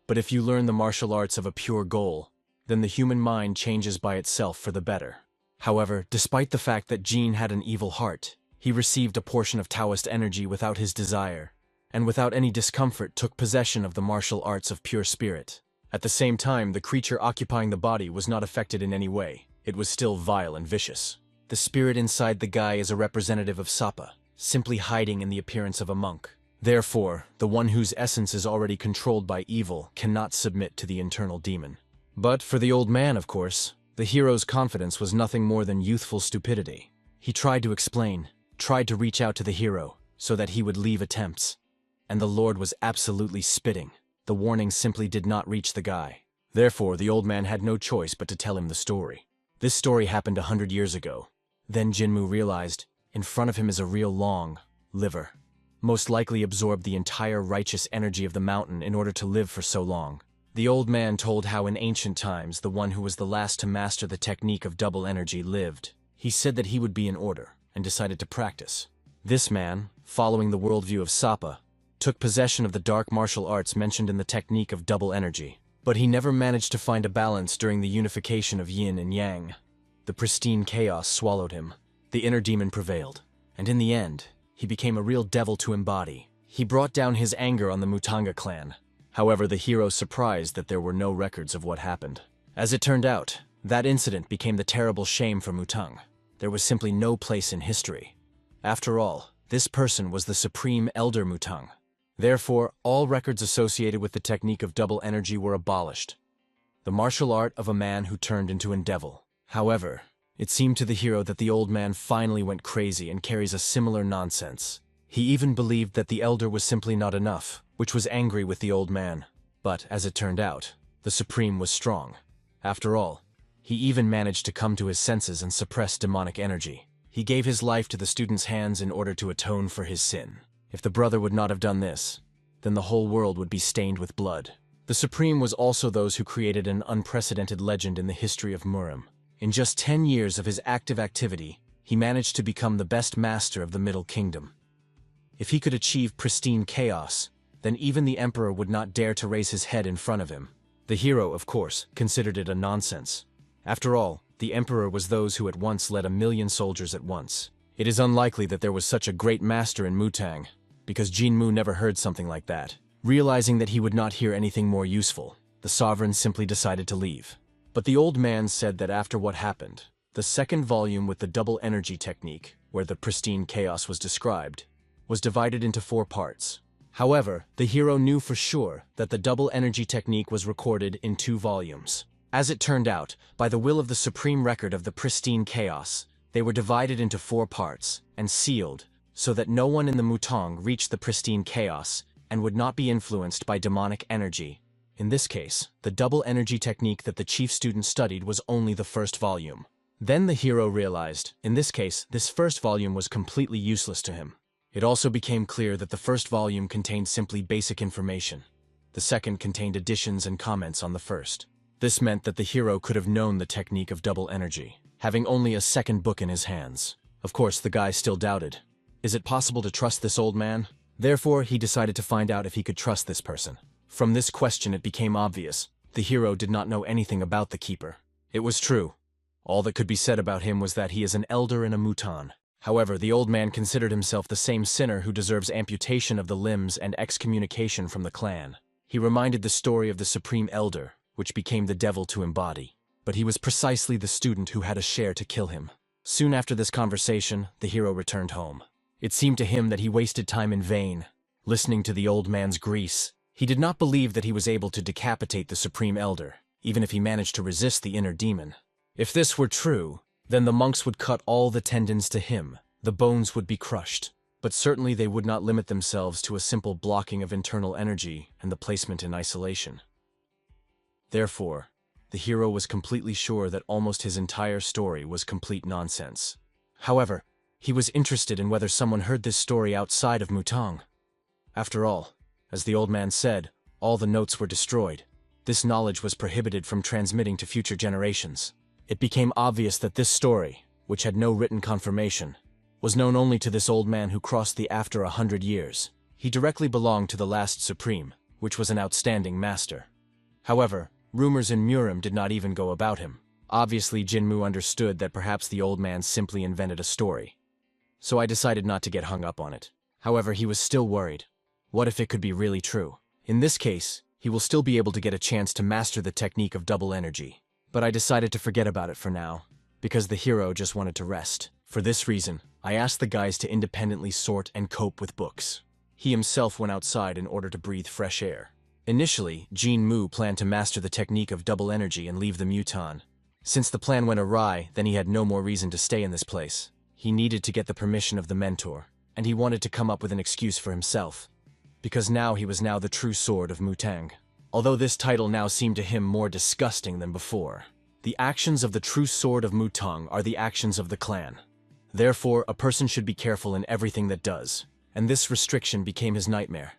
Speaker 1: But if you learn the martial arts of a pure goal, then the human mind changes by itself for the better. However, despite the fact that Jin had an evil heart, he received a portion of Taoist energy without his desire, and without any discomfort took possession of the martial arts of pure spirit. At the same time, the creature occupying the body was not affected in any way. It was still vile and vicious. The spirit inside the guy is a representative of Sapa, simply hiding in the appearance of a monk. Therefore, the one whose essence is already controlled by evil cannot submit to the internal demon. But for the old man, of course, the hero's confidence was nothing more than youthful stupidity. He tried to explain, tried to reach out to the hero, so that he would leave attempts. And the Lord was absolutely spitting. The warning simply did not reach the guy. Therefore, the old man had no choice but to tell him the story. This story happened 100 years ago. Then Jinmu realized, in front of him is a real long liver. Most likely absorbed the entire righteous energy of the mountain in order to live for so long. The old man told how in ancient times the one who was the last to master the technique of double energy lived. He said that he would be in order, and decided to practice. This man, following the worldview of Sapa, took possession of the dark martial arts mentioned in the technique of double energy. But he never managed to find a balance during the unification of yin and yang. The pristine chaos swallowed him. The inner demon prevailed, and in the end, he became a real devil to embody. He brought down his anger on the Mutanga clan. However, the hero surprised that there were no records of what happened. As it turned out, that incident became the terrible shame for Mutang. There was simply no place in history. After all, this person was the supreme elder Mutang. Therefore, all records associated with the technique of double energy were abolished. The martial art of a man who turned into a devil. However, it seemed to the hero that the old man finally went crazy and carries a similar nonsense. He even believed that the elder was simply not enough, which was angry with the old man. But, as it turned out, the supreme was strong. After all, he even managed to come to his senses and suppress demonic energy. He gave his life to the student's hands in order to atone for his sin. If the brother would not have done this, then the whole world would be stained with blood. The Supreme was also those who created an unprecedented legend in the history of Murim. In just 10 years of his active activity, he managed to become the best master of the Middle Kingdom. If he could achieve pristine chaos, then even the emperor would not dare to raise his head in front of him. The hero, of course, considered it a nonsense. After all, the emperor was those who at once led 1,000,000 soldiers at once. It is unlikely that there was such a great master in Mutang, because Jinmu never heard something like that. Realizing that he would not hear anything more useful, the sovereign simply decided to leave. But the old man said that after what happened, the second volume with the double energy technique, where the pristine chaos was described, was divided into 4 parts. However, the hero knew for sure that the double energy technique was recorded in 2 volumes. As it turned out, by the will of the supreme record of the pristine chaos, they were divided into 4 parts and sealed, so that no one in the Mutang reached the pristine chaos and would not be influenced by demonic energy. In this case, the double energy technique that the chief student studied was only the first volume. Then the hero realized, in this case, this first volume was completely useless to him. It also became clear that the first volume contained simply basic information. The second contained additions and comments on the first. This meant that the hero could have known the technique of double energy, having only a second book in his hands. Of course, the guy still doubted. Is it possible to trust this old man? Therefore, he decided to find out if he could trust this person. From this question it became obvious. The hero did not know anything about the keeper. It was true. All that could be said about him was that he is an elder and a mutan. However, the old man considered himself the same sinner who deserves amputation of the limbs and excommunication from the clan. He reminded the story of the Supreme Elder, which became the devil to embody. But he was precisely the student who had a share to kill him. Soon after this conversation, the hero returned home. It seemed to him that he wasted time in vain, listening to the old man's grease. He did not believe that he was able to decapitate the Supreme Elder, even if he managed to resist the inner demon. If this were true, then the monks would cut all the tendons to him, the bones would be crushed. But certainly they would not limit themselves to a simple blocking of internal energy and the placement in isolation. Therefore, the hero was completely sure that almost his entire story was complete nonsense. However, he was interested in whether someone heard this story outside of Mutang. After all, as the old man said, all the notes were destroyed. This knowledge was prohibited from transmitting to future generations. It became obvious that this story, which had no written confirmation, was known only to this old man who crossed the after 100 years. He directly belonged to the last Supreme, which was an outstanding master. However, rumors in Murim did not even go about him. Obviously, Jinmu understood that perhaps the old man simply invented a story. So I decided not to get hung up on it. However, he was still worried. What if it could be really true? In this case, he will still be able to get a chance to master the technique of double energy. But I decided to forget about it for now, because the hero just wanted to rest. For this reason, I asked the guys to independently sort and cope with books. He himself went outside in order to breathe fresh air. Initially, Jinmu planned to master the technique of double energy and leave the Mutan. Since the plan went awry, then he had no more reason to stay in this place. He needed to get the permission of the mentor, and he wanted to come up with an excuse for himself. Because now he was the true sword of Mutang. Although this title now seemed to him more disgusting than before. The actions of the true sword of Mutang are the actions of the clan. Therefore, a person should be careful in everything that does, and this restriction became his nightmare.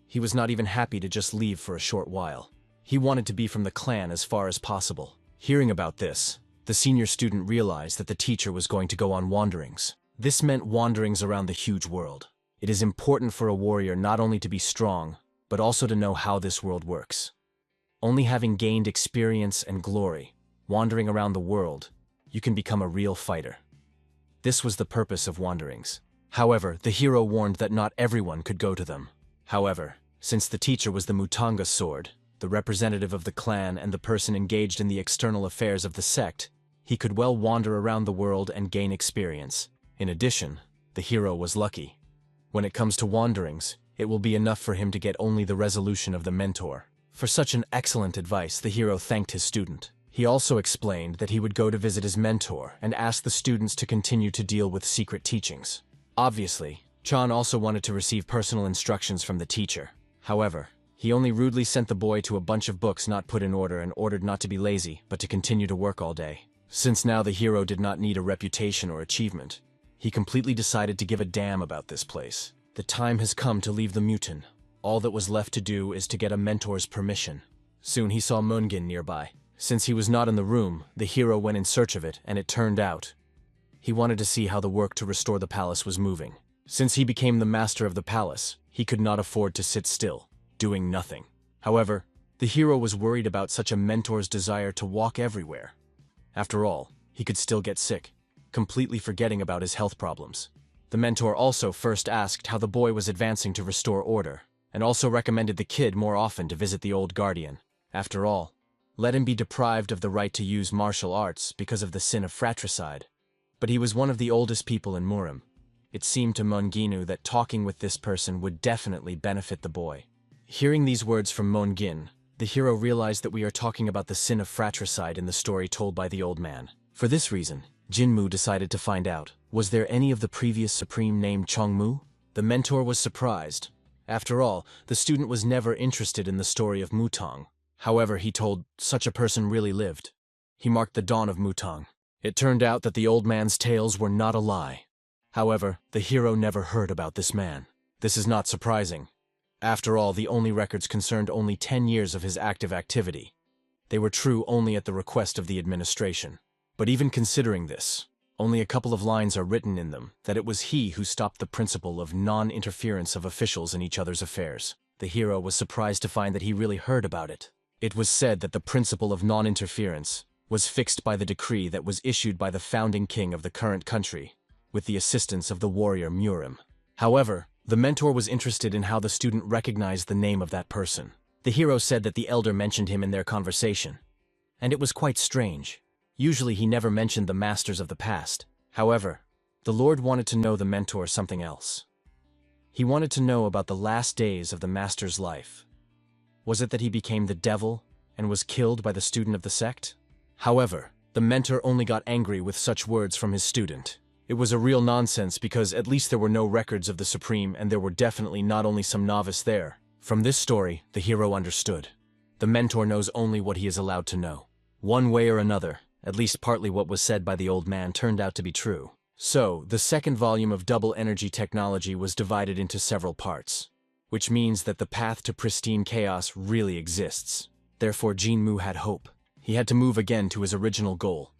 Speaker 1: He was not even happy to just leave for a short while. He wanted to be from the clan as far as possible. Hearing about this, the senior student realized that the teacher was going to go on wanderings. This meant wanderings around the huge world. It is important for a warrior not only to be strong, but also to know how this world works. Only having gained experience and glory, wandering around the world, you can become a real fighter. This was the purpose of wanderings. However, the hero warned that not everyone could go to them. However, since the teacher was the Mutanga sword, the representative of the clan and the person engaged in the external affairs of the sect, he could well wander around the world and gain experience. In addition, the hero was lucky. When it comes to wanderings, it will be enough for him to get only the resolution of the mentor. For such an excellent advice, the hero thanked his student. He also explained that he would go to visit his mentor and ask the students to continue to deal with secret teachings. Obviously, Chan also wanted to receive personal instructions from the teacher. However, he only rudely sent the boy to a bunch of books not put in order and ordered not to be lazy, but to continue to work all day. Since now the hero did not need a reputation or achievement, he completely decided to give a damn about this place. The time has come to leave the Mutin. All that was left to do is to get a mentor's permission. Soon he saw Mungin nearby. Since he was not in the room, the hero went in search of it, and it turned out he wanted to see how the work to restore the palace was moving. Since he became the master of the palace, he could not afford to sit still, doing nothing. However, the hero was worried about such a mentor's desire to walk everywhere. After all, he could still get sick, completely forgetting about his health problems. The mentor also first asked how the boy was advancing to restore order, and also recommended the kid more often to visit the old guardian. After all, let him be deprived of the right to use martial arts because of the sin of fratricide. But he was one of the oldest people in Murim. It seemed to Monginu that talking with this person would definitely benefit the boy. Hearing these words from Mongin, the hero realized that we are talking about the sin of fratricide in the story told by the old man. For this reason, Jinmu decided to find out, was there any of the previous Supreme named Chongmu? The mentor was surprised. After all, the student was never interested in the story of Mutang. However, he told such a person really lived. He marked the dawn of Mutang. It turned out that the old man's tales were not a lie. However, the hero never heard about this man. This is not surprising. After all, the only records concerned only 10 years of his active activity. They were true only at the request of the administration. But even considering this, only a couple of lines are written in them that it was he who stopped the principle of non-interference of officials in each other's affairs. The hero was surprised to find that he really heard about it. It was said that the principle of non-interference was fixed by the decree that was issued by the founding king of the current country, with the assistance of the warrior Murim. However, the mentor was interested in how the student recognized the name of that person. The hero said that the elder mentioned him in their conversation, and it was quite strange. Usually he never mentioned the masters of the past. However, the Lord wanted to know the mentor something else. He wanted to know about the last days of the master's life. Was it that he became the devil and was killed by the student of the sect? However, the mentor only got angry with such words from his student. It was a real nonsense because at least there were no records of the Supreme and there were definitely not only some novice there. From this story, the hero understood. The mentor knows only what he is allowed to know. One way or another, at least partly what was said by the old man turned out to be true. So, the second volume of double energy technology was divided into several parts, which means that the path to pristine chaos really exists. Therefore, Jinmu had hope. He had to move again to his original goal.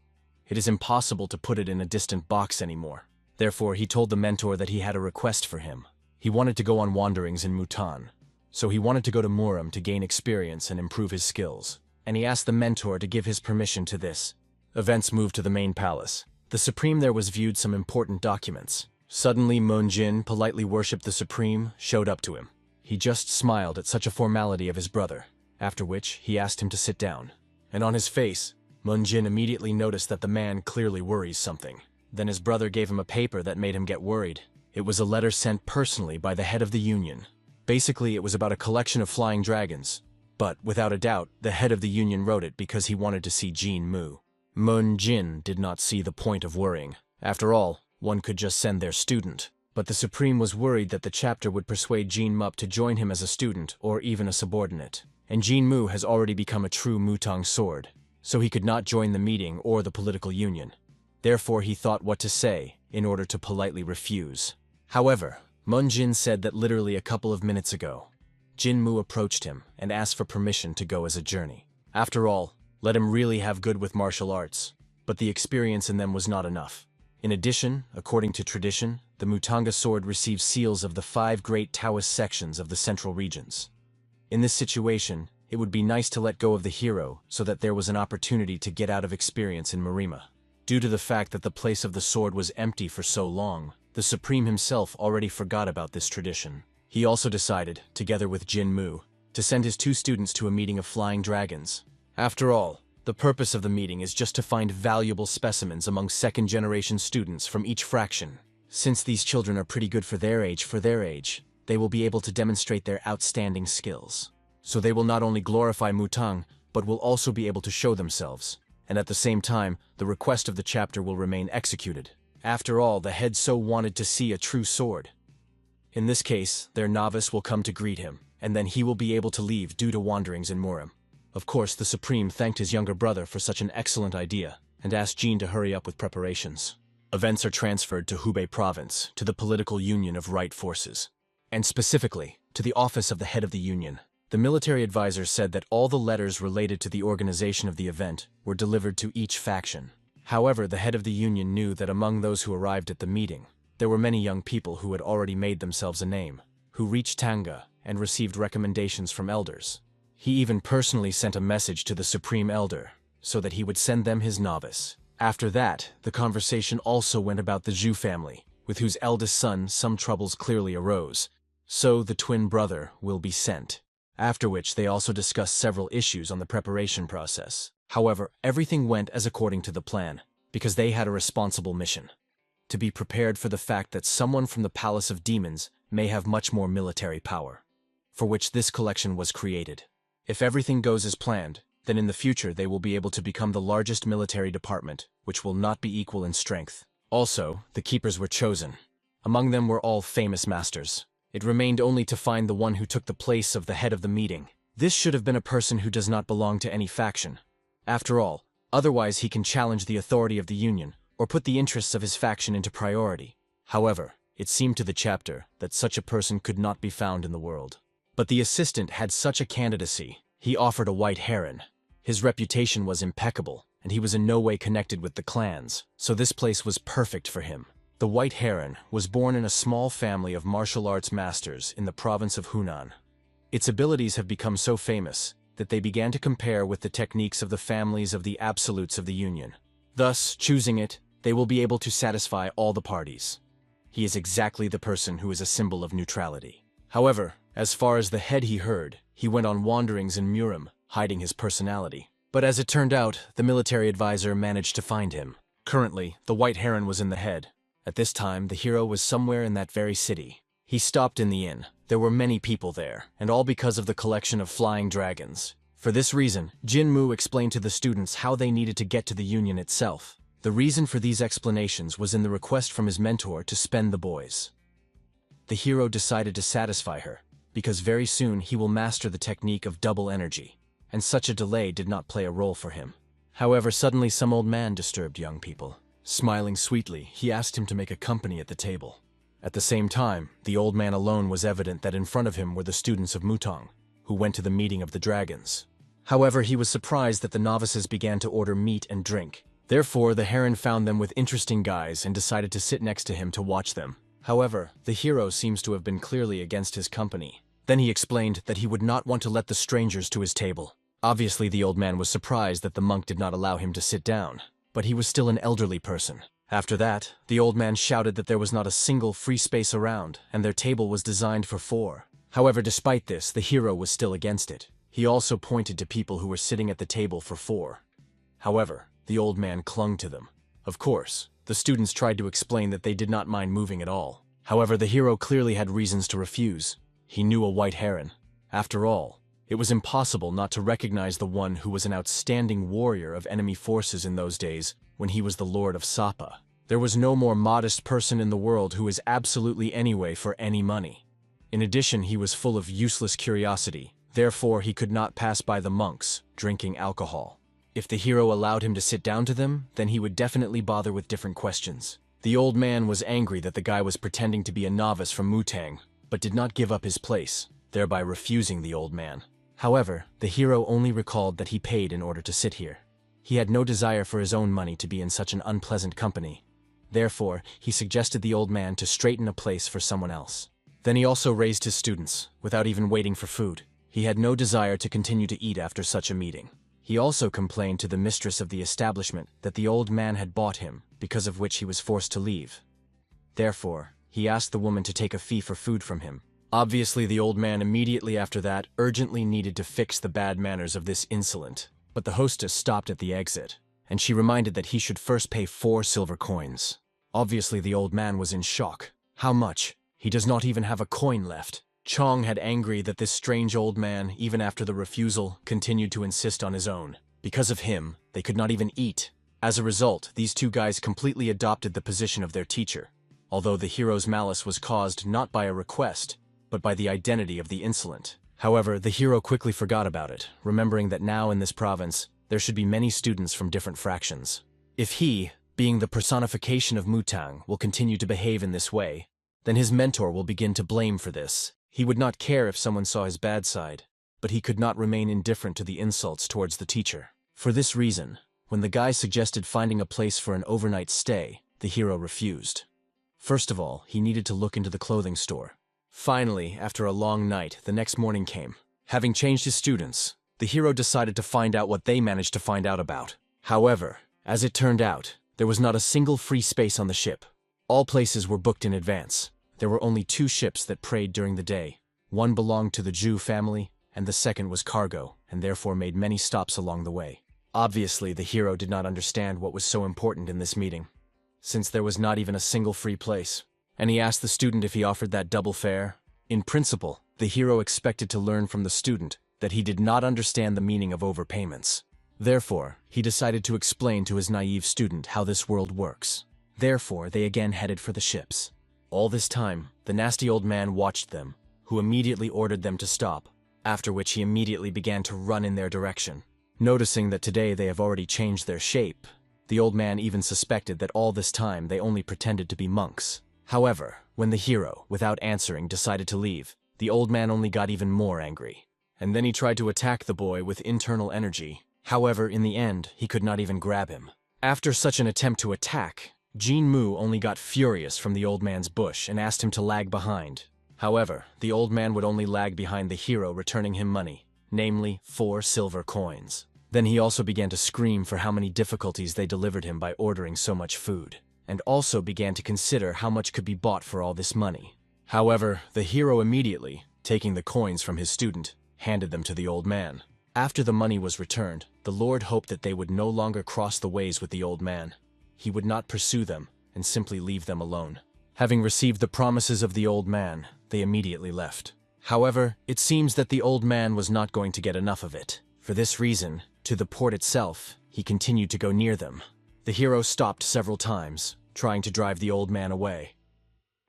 Speaker 1: It is impossible to put it in a distant box anymore. Therefore, he told the mentor that he had a request for him. He wanted to go on wanderings in Mutan, so he wanted to go to Murim to gain experience and improve his skills. And he asked the mentor to give his permission to this. Events moved to the main palace. The Supreme there was viewed some important documents. Suddenly, Moonjin, politely worshipped the Supreme, showed up to him. He just smiled at such a formality of his brother, after which he asked him to sit down. And on his face, Moonjin immediately noticed that the man clearly worries something. Then his brother gave him a paper that made him get worried. It was a letter sent personally by the head of the Union. Basically, it was about a collection of flying dragons. But, without a doubt, the head of the Union wrote it because he wanted to see Jinmu. Moonjin did not see the point of worrying. After all, one could just send their student. But the Supreme was worried that the chapter would persuade Jinmu to join him as a student or even a subordinate. And Jinmu has already become a true Mutang sword, so he could not join the meeting or the political union. Therefore, he thought what to say in order to politely refuse. However, Moonjin said that literally a couple of minutes ago, Jinmu approached him and asked for permission to go as a journey. After all, let him really have good with martial arts, but the experience in them was not enough. In addition, according to tradition, the Mutanga sword receives seals of the 5 great Taoist sections of the central regions. In this situation, it would be nice to let go of the hero so that there was an opportunity to get out of experience in Marima. Due to the fact that the place of the sword was empty for so long, the Supreme himself already forgot about this tradition. He also decided, together with Jinmu, to send his 2 students to a meeting of flying dragons. After all, the purpose of the meeting is just to find valuable specimens among second-generation students from each fraction. Since these children are pretty good for their age, they will be able to demonstrate their outstanding skills. So they will not only glorify Mutang, but will also be able to show themselves. And at the same time, the request of the chapter will remain executed. After all, the head so wanted to see a true sword. In this case, their novice will come to greet him, and then he will be able to leave due to wanderings in Murim. Of course, the Supreme thanked his younger brother for such an excellent idea, and asked Jin to hurry up with preparations. Events are transferred to Hubei province, to the political union of right forces, and specifically, to the office of the head of the union. The military advisor said that all the letters related to the organization of the event were delivered to each faction. However, the head of the union knew that among those who arrived at the meeting, there were many young people who had already made themselves a name, who reached Tanga and received recommendations from elders. He even personally sent a message to the Supreme Elder, so that he would send them his novice. After that, the conversation also went about the Zhu family, with whose eldest son some troubles clearly arose, so the twin brother will be sent. After which they also discussed several issues on the preparation process. However, everything went as according to the plan, because they had a responsible mission. To be prepared for the fact that someone from the Palace of Demons may have much more military power, for which this collection was created. If everything goes as planned, then in the future they will be able to become the largest military department, which will not be equal in strength. Also, the keepers were chosen. Among them were all famous masters. It remained only to find the one who took the place of the head of the meeting. This should have been a person who does not belong to any faction. After all, otherwise he can challenge the authority of the union, or put the interests of his faction into priority. However, it seemed to the chapter that such a person could not be found in the world. But the assistant had such a candidacy. He offered a white heron. His reputation was impeccable, and he was in no way connected with the clans, so this place was perfect for him. The white heron was born in a small family of martial arts masters in the province of Hunan. Its abilities have become so famous that they began to compare with the techniques of the families of the absolutes of the Union. Thus, choosing it, they will be able to satisfy all the parties. He is exactly the person who is a symbol of neutrality. However, as far as the head he heard, he went on wanderings in Murim, hiding his personality. But as it turned out, the military advisor managed to find him. Currently, the White Heron was in the head. At this time, the hero was somewhere in that very city. He stopped in the inn. There were many people there, and all because of the collection of flying dragons. For this reason, Jin Mu explained to the students how they needed to get to the Union itself. The reason for these explanations was in the request from his mentor to spend the boys. The hero decided to satisfy her, because very soon he will master the technique of double energy, and such a delay did not play a role for him. However, suddenly some old man disturbed young people. Smiling sweetly, he asked him to make a company at the table. At the same time, the old man alone was evident that in front of him were the students of Mutang, who went to the meeting of the dragons. However, he was surprised that the novices began to order meat and drink. Therefore, the heron found them with interesting guys and decided to sit next to him to watch them. However, the hero seems to have been clearly against his company. Then he explained that he would not want to let the strangers to his table. Obviously, the old man was surprised that the monk did not allow him to sit down, but he was still an elderly person. After that, the old man shouted that there was not a single free space around, and their table was designed for 4. However, despite this, the hero was still against it. He also pointed to people who were sitting at the table for 4. However, the old man clung to them. Of course, the students tried to explain that they did not mind moving at all. However, the hero clearly had reasons to refuse. He knew a white heron. After all, it was impossible not to recognize the one who was an outstanding warrior of enemy forces in those days when he was the Lord of Sapa. There was no more modest person in the world who was absolutely anyway for any money. In addition, he was full of useless curiosity. Therefore, he could not pass by the monks, drinking alcohol. If the hero allowed him to sit down to them, then he would definitely bother with different questions. The old man was angry that the guy was pretending to be a novice from Mutang, but did not give up his place, thereby refusing the old man. However, the hero only recalled that he paid in order to sit here. He had no desire for his own money to be in such an unpleasant company. Therefore, he suggested the old man to straighten a place for someone else. Then he also raised his students, without even waiting for food. He had no desire to continue to eat after such a meeting. He also complained to the mistress of the establishment that the old man had bought him, because of which he was forced to leave. Therefore, he asked the woman to take a fee for food from him. Obviously, the old man immediately after that urgently needed to fix the bad manners of this insolent. But the hostess stopped at the exit, and she reminded that he should first pay 4 silver coins. Obviously, the old man was in shock. How much? He does not even have a coin left. Chong had angry that this strange old man, even after the refusal, continued to insist on his own. Because of him, they could not even eat. As a result, these two guys completely adopted the position of their teacher, although the hero's malice was caused not by a request, but by the identity of the insolent. However, the hero quickly forgot about it, remembering that now in this province, there should be many students from different fractions. If he, being the personification of Mutang, will continue to behave in this way, then his mentor will begin to blame for this. He would not care if someone saw his bad side, but he could not remain indifferent to the insults towards the teacher. For this reason, when the guy suggested finding a place for an overnight stay, the hero refused. First of all, he needed to look into the clothing store. Finally, after a long night, the next morning came. Having changed his students, the hero decided to find out what they managed to find out about. However, as it turned out, there was not a single free space on the ship. All places were booked in advance. There were only 2 ships that prayed during the day. One belonged to the Jew family, and the second was cargo, and therefore made many stops along the way. Obviously, the hero did not understand what was so important in this meeting, since there was not even a single free place, and he asked the student if he offered that double fare. In principle, the hero expected to learn from the student that he did not understand the meaning of overpayments. Therefore, he decided to explain to his naive student how this world works. Therefore, they again headed for the ships. All this time, the nasty old man watched them, who immediately ordered them to stop, after which he immediately began to run in their direction. Noticing that today they have already changed their shape, the old man even suspected that all this time they only pretended to be monks. However, when the hero, without answering, decided to leave, the old man only got even more angry. And then he tried to attack the boy with internal energy. However, in the end, he could not even grab him. After such an attempt to attack, Jin Mu only got furious from the old man's bush and asked him to lag behind. However, the old man would only lag behind the hero, returning him money. namely 4 silver coins. Then he also began to scream for how many difficulties they delivered him by ordering so much food, and also began to consider how much could be bought for all this money. However, the hero immediately, taking the coins from his student, handed them to the old man. After the money was returned, the Lord hoped that they would no longer cross the ways with the old man. He would not pursue them and simply leave them alone. Having received the promises of the old man, they immediately left. However, it seems that the old man was not going to get enough of it. For this reason, to the port itself, he continued to go near them. The hero stopped several times, trying to drive the old man away.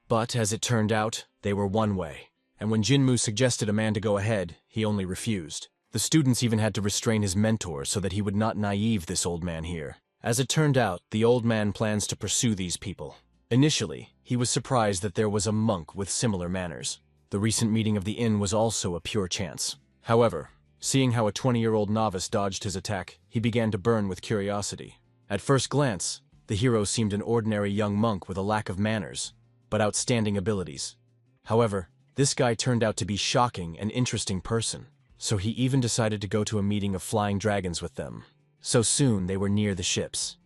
Speaker 1: But, as it turned out, they were one way, and when Jinmu suggested a man to go ahead, he only refused. The students even had to restrain his mentor so that he would not naive this old man here. As it turned out, the old man plans to pursue these people. Initially, he was surprised that there was a monk with similar manners. The recent meeting of the inn was also a pure chance. However, seeing how a 20-year-old novice dodged his attack, he began to burn with curiosity. At first glance, the hero seemed an ordinary young monk with a lack of manners, but outstanding abilities. However, this guy turned out to be shocking and interesting person, so he even decided to go to a meeting of flying dragons with them. So soon they were near the ships.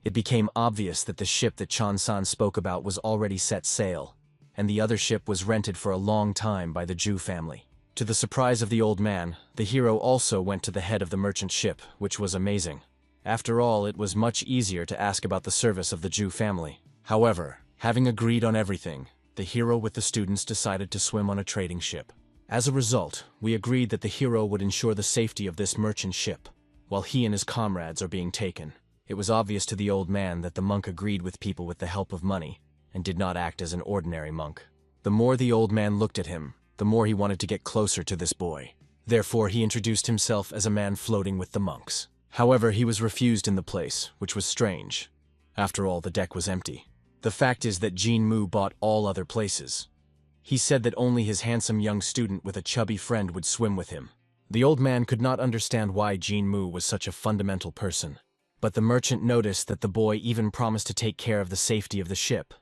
Speaker 1: It became obvious that the ship that Chan-san spoke about was already set sail, and the other ship was rented for a long time by the Jew family. To the surprise of the old man, the hero also went to the head of the merchant ship, which was amazing. After all, it was much easier to ask about the service of the Jew family. However, having agreed on everything, the hero with the students decided to swim on a trading ship. As a result, we agreed that the hero would ensure the safety of this merchant ship, while he and his comrades are being taken. It was obvious to the old man that the monk agreed with people with the help of money, and did not act as an ordinary monk. The more the old man looked at him, the more he wanted to get closer to this boy. Therefore, he introduced himself as a man floating with the monks. However, he was refused in the place, which was strange. After all, the deck was empty. The fact is that Jinmu bought all other places. He said that only his handsome young student with a chubby friend would swim with him. The old man could not understand why Jinmu was such a fundamental person. But the merchant noticed that the boy even promised to take care of the safety of the ship.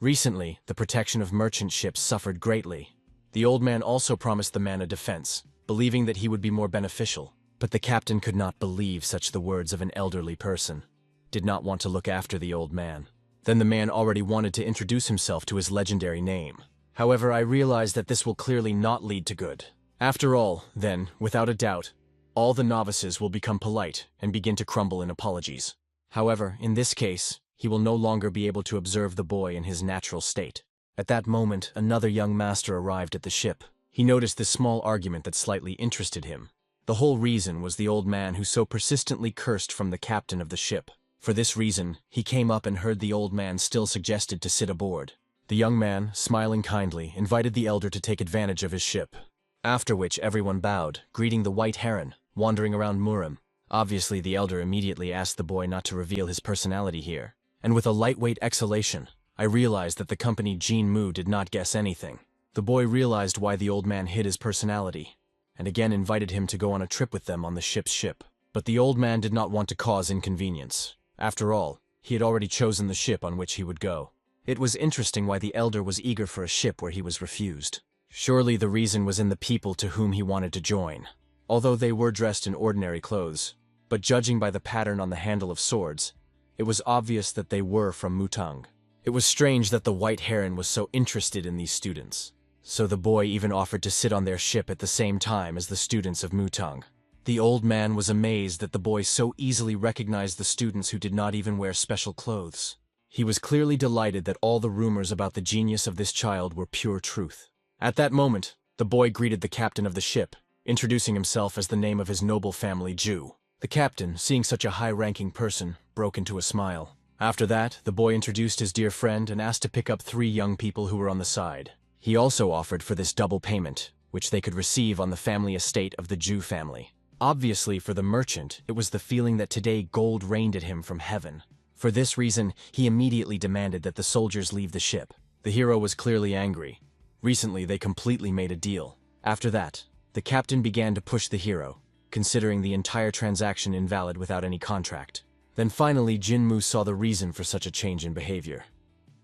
Speaker 1: Recently, the protection of merchant ships suffered greatly. The old man also promised the man a defense, believing that he would be more beneficial. But the captain could not believe such the words of an elderly person. Did not want to look after the old man. Then the man already wanted to introduce himself to his legendary name. However, I realized that this will clearly not lead to good. After all, then, without a doubt, all the novices will become polite and begin to crumble in apologies. However, in this case, he will no longer be able to observe the boy in his natural state. At that moment, another young master arrived at the ship. He noticed this small argument that slightly interested him. The whole reason was the old man who so persistently cursed from the captain of the ship. For this reason, he came up and heard the old man still suggested to sit aboard. The young man, smiling kindly, invited the elder to take advantage of his ship. After which everyone bowed, greeting the white heron, wandering around Murim. Obviously, the elder immediately asked the boy not to reveal his personality here. And with a lightweight exhalation, I realized that the company Jinmu did not guess anything. The boy realized why the old man hid his personality, and again invited him to go on a trip with them on the ship's ship. But the old man did not want to cause inconvenience. After all, he had already chosen the ship on which he would go. It was interesting why the elder was eager for a ship where he was refused. Surely the reason was in the people to whom he wanted to join. Although they were dressed in ordinary clothes, but judging by the pattern on the handle of swords, it was obvious that they were from Mutang. It was strange that the white heron was so interested in these students. So the boy even offered to sit on their ship at the same time as the students of Mutang. The old man was amazed that the boy so easily recognized the students who did not even wear special clothes. He was clearly delighted that all the rumors about the genius of this child were pure truth. At that moment, the boy greeted the captain of the ship, introducing himself as the name of his noble family Jew. The captain, seeing such a high-ranking person, broke into a smile. After that, the boy introduced his dear friend and asked to pick up 3 young people who were on the side. He also offered for this double payment, which they could receive on the family estate of the Jew family. Obviously, for the merchant, it was the feeling that today gold rained at him from heaven. For this reason, he immediately demanded that the soldiers leave the ship. The hero was clearly angry. Recently, they completely made a deal. After that, the captain began to push the hero, considering the entire transaction invalid without any contract. Then finally, Jinmu saw the reason for such a change in behavior.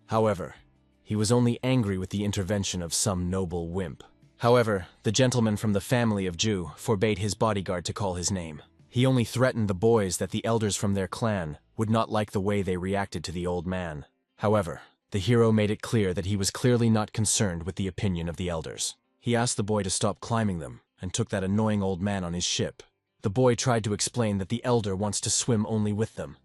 Speaker 1: However, he was only angry with the intervention of some noble wimp. However, the gentleman from the family of Ju forbade his bodyguard to call his name. He only threatened the boys that the elders from their clan would not like the way they reacted to the old man. However, the hero made it clear that he was clearly not concerned with the opinion of the elders. He asked the boy to stop climbing them and took that annoying old man on his ship. The boy tried to explain that the elder wants to swim only with them,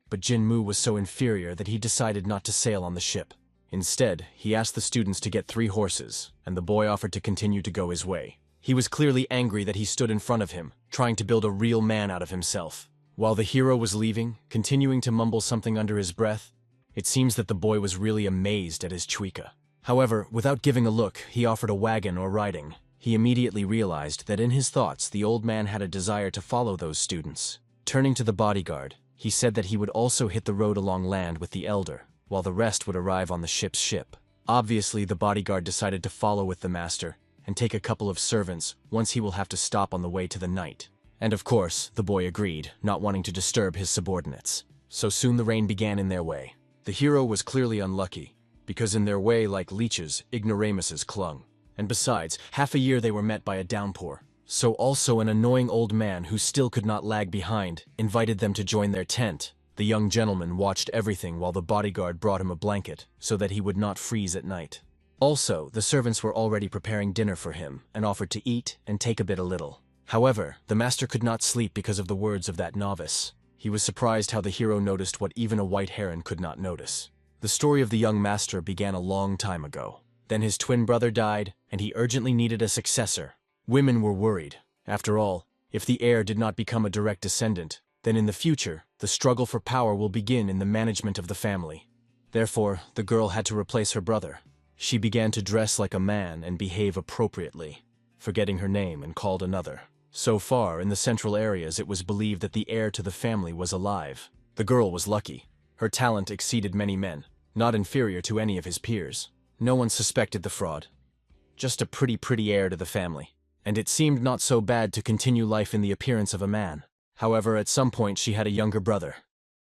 Speaker 1: but Jinmu was so inferior that he decided not to sail on the ship. Instead, he asked the students to get 3 horses, and the boy offered to continue to go his way. He was clearly angry that he stood in front of him, trying to build a real man out of himself. While the hero was leaving, continuing to mumble something under his breath, it seems that the boy was really amazed at his chuika. However, without giving a look, he offered a wagon or riding. He immediately realized that in his thoughts the old man had a desire to follow those students. Turning to the bodyguard, he said that he would also hit the road along land with the elder, while the rest would arrive on the ship's ship. Obviously, the bodyguard decided to follow with the master and take a couple of servants once he will have to stop on the way to the knight. And of course, the boy agreed, not wanting to disturb his subordinates. So soon the rain began in their way. The hero was clearly unlucky, because in their way, like leeches, ignoramuses clung. And besides, half a year they were met by a downpour. So also an annoying old man who still could not lag behind invited them to join their tent. The young gentleman watched everything while the bodyguard brought him a blanket so that he would not freeze at night. Also, the servants were already preparing dinner for him and offered to eat and take a little. However, the master could not sleep because of the words of that novice. He was surprised how the hero noticed what even a white heron could not notice. The story of the young master began a long time ago. Then his twin brother died, and he urgently needed a successor. Women were worried. After all, if the heir did not become a direct descendant, then in the future, the struggle for power will begin in the management of the family. Therefore, the girl had to replace her brother. She began to dress like a man and behave appropriately, forgetting her name and called another. So far, in the central areas, it was believed that the heir to the family was alive. The girl was lucky. Her talent exceeded many men, not inferior to any of his peers. No one suspected the fraud. Just a pretty heir to the family. And it seemed not so bad to continue life in the appearance of a man. However, at some point she had a younger brother.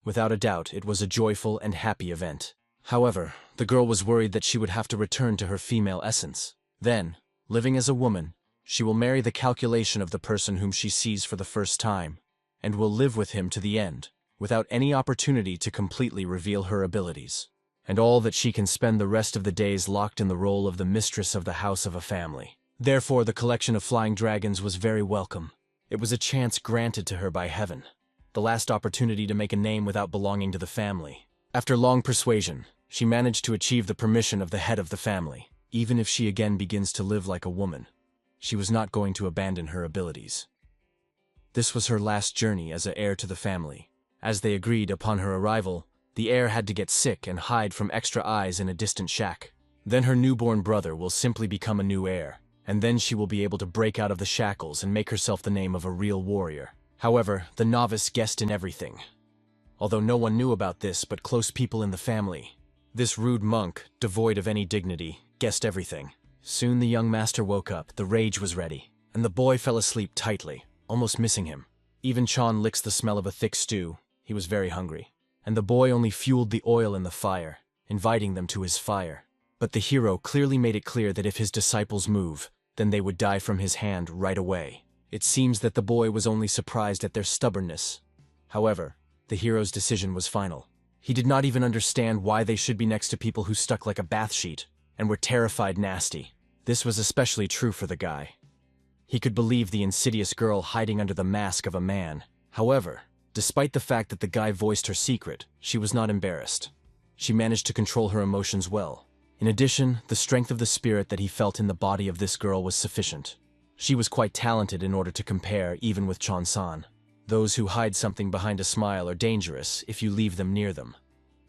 Speaker 1: Without a doubt, it was a joyful and happy event. However, the girl was worried that she would have to return to her female essence. Then, living as a woman, she will marry the calculation of the person whom she sees for the first time, and will live with him to the end, without any opportunity to completely reveal her abilities. And all that she can spend the rest of the days locked in the role of the mistress of the house of a family. Therefore, the collection of flying dragons was very welcome. It was a chance granted to her by heaven, the last opportunity to make a name without belonging to the family. After long persuasion, she managed to achieve the permission of the head of the family. Even if she again begins to live like a woman, she was not going to abandon her abilities. This was her last journey as an heir to the family. As they agreed upon her arrival, the heir had to get sick and hide from extra eyes in a distant shack. Then her newborn brother will simply become a new heir, and then she will be able to break out of the shackles and make herself the name of a real warrior. However, the novice guessed in everything. Although no one knew about this but close people in the family, this rude monk, devoid of any dignity, guessed everything. Soon the young master woke up, the rage was ready, and the boy fell asleep tightly, almost missing him. Even Chan licks the smell of a thick stew. He was very hungry. And the boy only fueled the oil in the fire, inviting them to his fire. But the hero clearly made it clear that if his disciples move, then they would die from his hand right away. It seems that the boy was only surprised at their stubbornness. However, the hero's decision was final. He did not even understand why they should be next to people who stuck like a bath sheet and were terrified nasty. This was especially true for the guy. He could believe the insidious girl hiding under the mask of a man. However, despite the fact that the guy voiced her secret, she was not embarrassed. She managed to control her emotions well. In addition, the strength of the spirit that he felt in the body of this girl was sufficient. She was quite talented in order to compare even with Chon-san. Those who hide something behind a smile are dangerous if you leave them near them.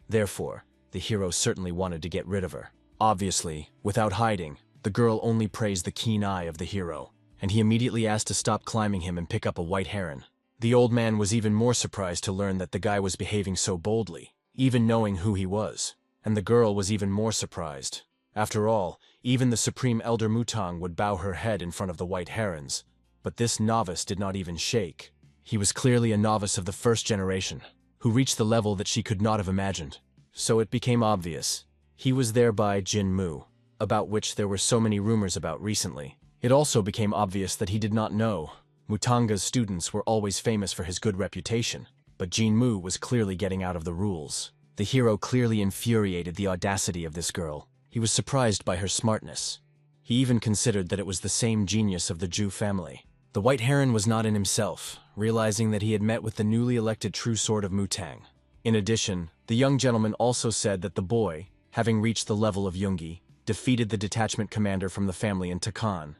Speaker 1: Therefore, the hero certainly wanted to get rid of her. Obviously, without hiding, the girl only praised the keen eye of the hero, and he immediately asked to stop climbing him and pick up a white heron. The old man was even more surprised to learn that the guy was behaving so boldly, even knowing who he was. And the girl was even more surprised. After all, even the Supreme Elder Mutang would bow her head in front of the white herons. But this novice did not even shake. He was clearly a novice of the first generation, who reached the level that she could not have imagined. So it became obvious. He was there by Jinmu, about which there were so many rumors about recently. It also became obvious that he did not know. Mutanga's students were always famous for his good reputation, but Jinmu was clearly getting out of the rules. The hero clearly infuriated the audacity of this girl. He was surprised by her smartness. He even considered that it was the same genius of the Ju family. The White Heron was not in himself, realizing that he had met with the newly elected True Sword of Mutang. In addition, the young gentleman also said that the boy, having reached the level of Yoongi, defeated the detachment commander from the family in Takan,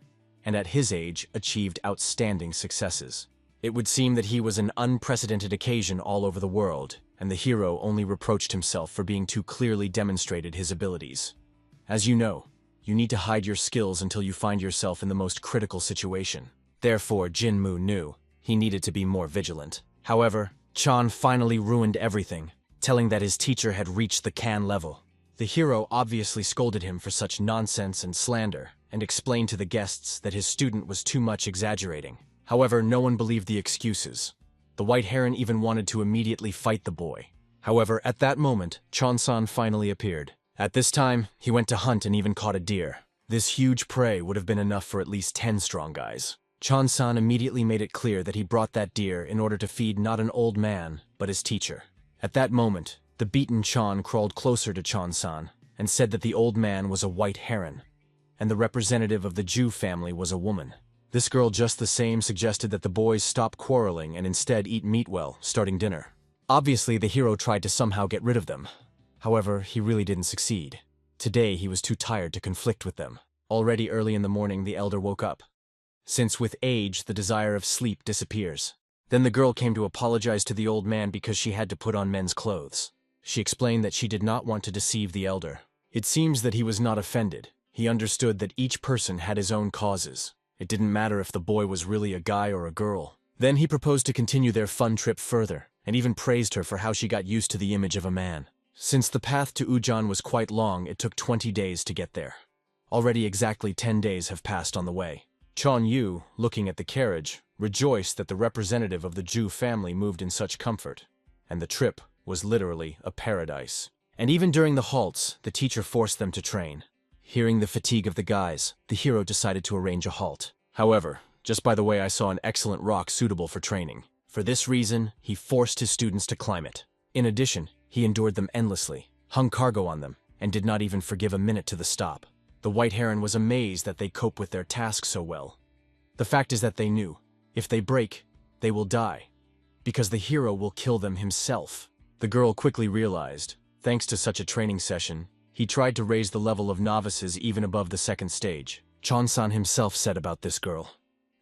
Speaker 1: and at his age achieved outstanding successes. It would seem that he was an unprecedented occasion all over the world, and the hero only reproached himself for being too clearly demonstrated his abilities. As you know, you need to hide your skills until you find yourself in the most critical situation. Therefore, Jinmu knew he needed to be more vigilant. However, Chan finally ruined everything, telling that his teacher had reached the Kan level. The hero obviously scolded him for such nonsense and slander, and explained to the guests that his student was too much exaggerating. However, no one believed the excuses. The White Heron even wanted to immediately fight the boy. However, at that moment, Chon-san finally appeared. At this time, he went to hunt and even caught a deer. This huge prey would have been enough for at least 10 strong guys. Chon-san immediately made it clear that he brought that deer in order to feed not an old man, but his teacher. At that moment, the beaten Chan crawled closer to Chon-san and said that the old man was a White Heron, and the representative of the Ju family was a woman. This girl just the same suggested that the boys stop quarreling and instead eat meat well, starting dinner. Obviously, the hero tried to somehow get rid of them. However, he really didn't succeed. Today, he was too tired to conflict with them. Already early in the morning, the elder woke up, since with age, the desire of sleep disappears. Then the girl came to apologize to the old man because she had to put on men's clothes. She explained that she did not want to deceive the elder. It seems that he was not offended. He understood that each person had his own causes. It didn't matter if the boy was really a guy or a girl. Then he proposed to continue their fun trip further, and even praised her for how she got used to the image of a man. Since the path to Ujan was quite long, it took 20 days to get there. Already exactly 10 days have passed on the way. Chon Yu, looking at the carriage, rejoiced that the representative of the Ju family moved in such comfort, and the trip was literally a paradise. And even during the halts, the teacher forced them to train. Hearing the fatigue of the guys, the hero decided to arrange a halt. However, just by the way, I saw an excellent rock suitable for training. For this reason, he forced his students to climb it. In addition, he endured them endlessly, hung cargo on them, and did not even forgive a minute to the stop. The White Heron was amazed that they cope with their task so well. The fact is that they knew, if they break, they will die, because the hero will kill them himself. The girl quickly realized, thanks to such a training session, he tried to raise the level of novices even above the second stage. Chon-san himself said about this girl.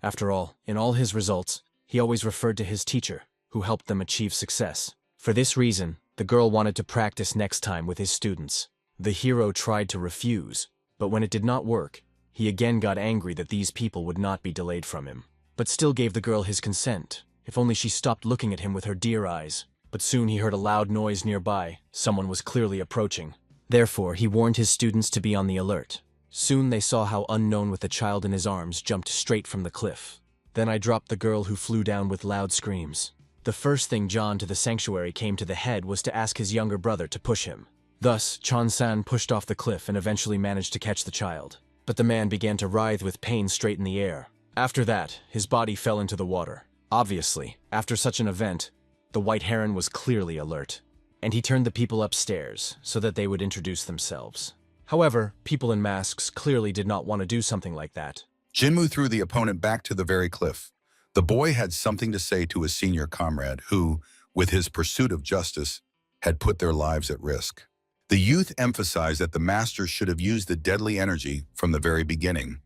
Speaker 1: After all, in all his results, he always referred to his teacher, who helped them achieve success. For this reason, the girl wanted to practice next time with his students. The hero tried to refuse, but when it did not work, he again got angry that these people would not be delayed from him, but still gave the girl his consent, if only she stopped looking at him with her deer eyes. But soon he heard a loud noise nearby. Someone was clearly approaching. Therefore, he warned his students to be on the alert. Soon they saw how Unknown with the child in his arms jumped straight from the cliff. Then I dropped the girl who flew down with loud screams. The first thing John to the sanctuary came to the head was to ask his younger brother to push him. Thus, Chon-san pushed off the cliff and eventually managed to catch the child. But the man began to writhe with pain straight in the air. After that, his body fell into the water. Obviously, after such an event, the White Heron was clearly alert, and he turned the people upstairs so that they would introduce themselves. However, people in masks clearly did not want to do something like that.
Speaker 2: Jinmu threw the opponent back to the very cliff. The boy had something to say to his senior comrade who, with his pursuit of justice, had put their lives at risk. The youth emphasized that the master should have used the deadly energy from the very beginning,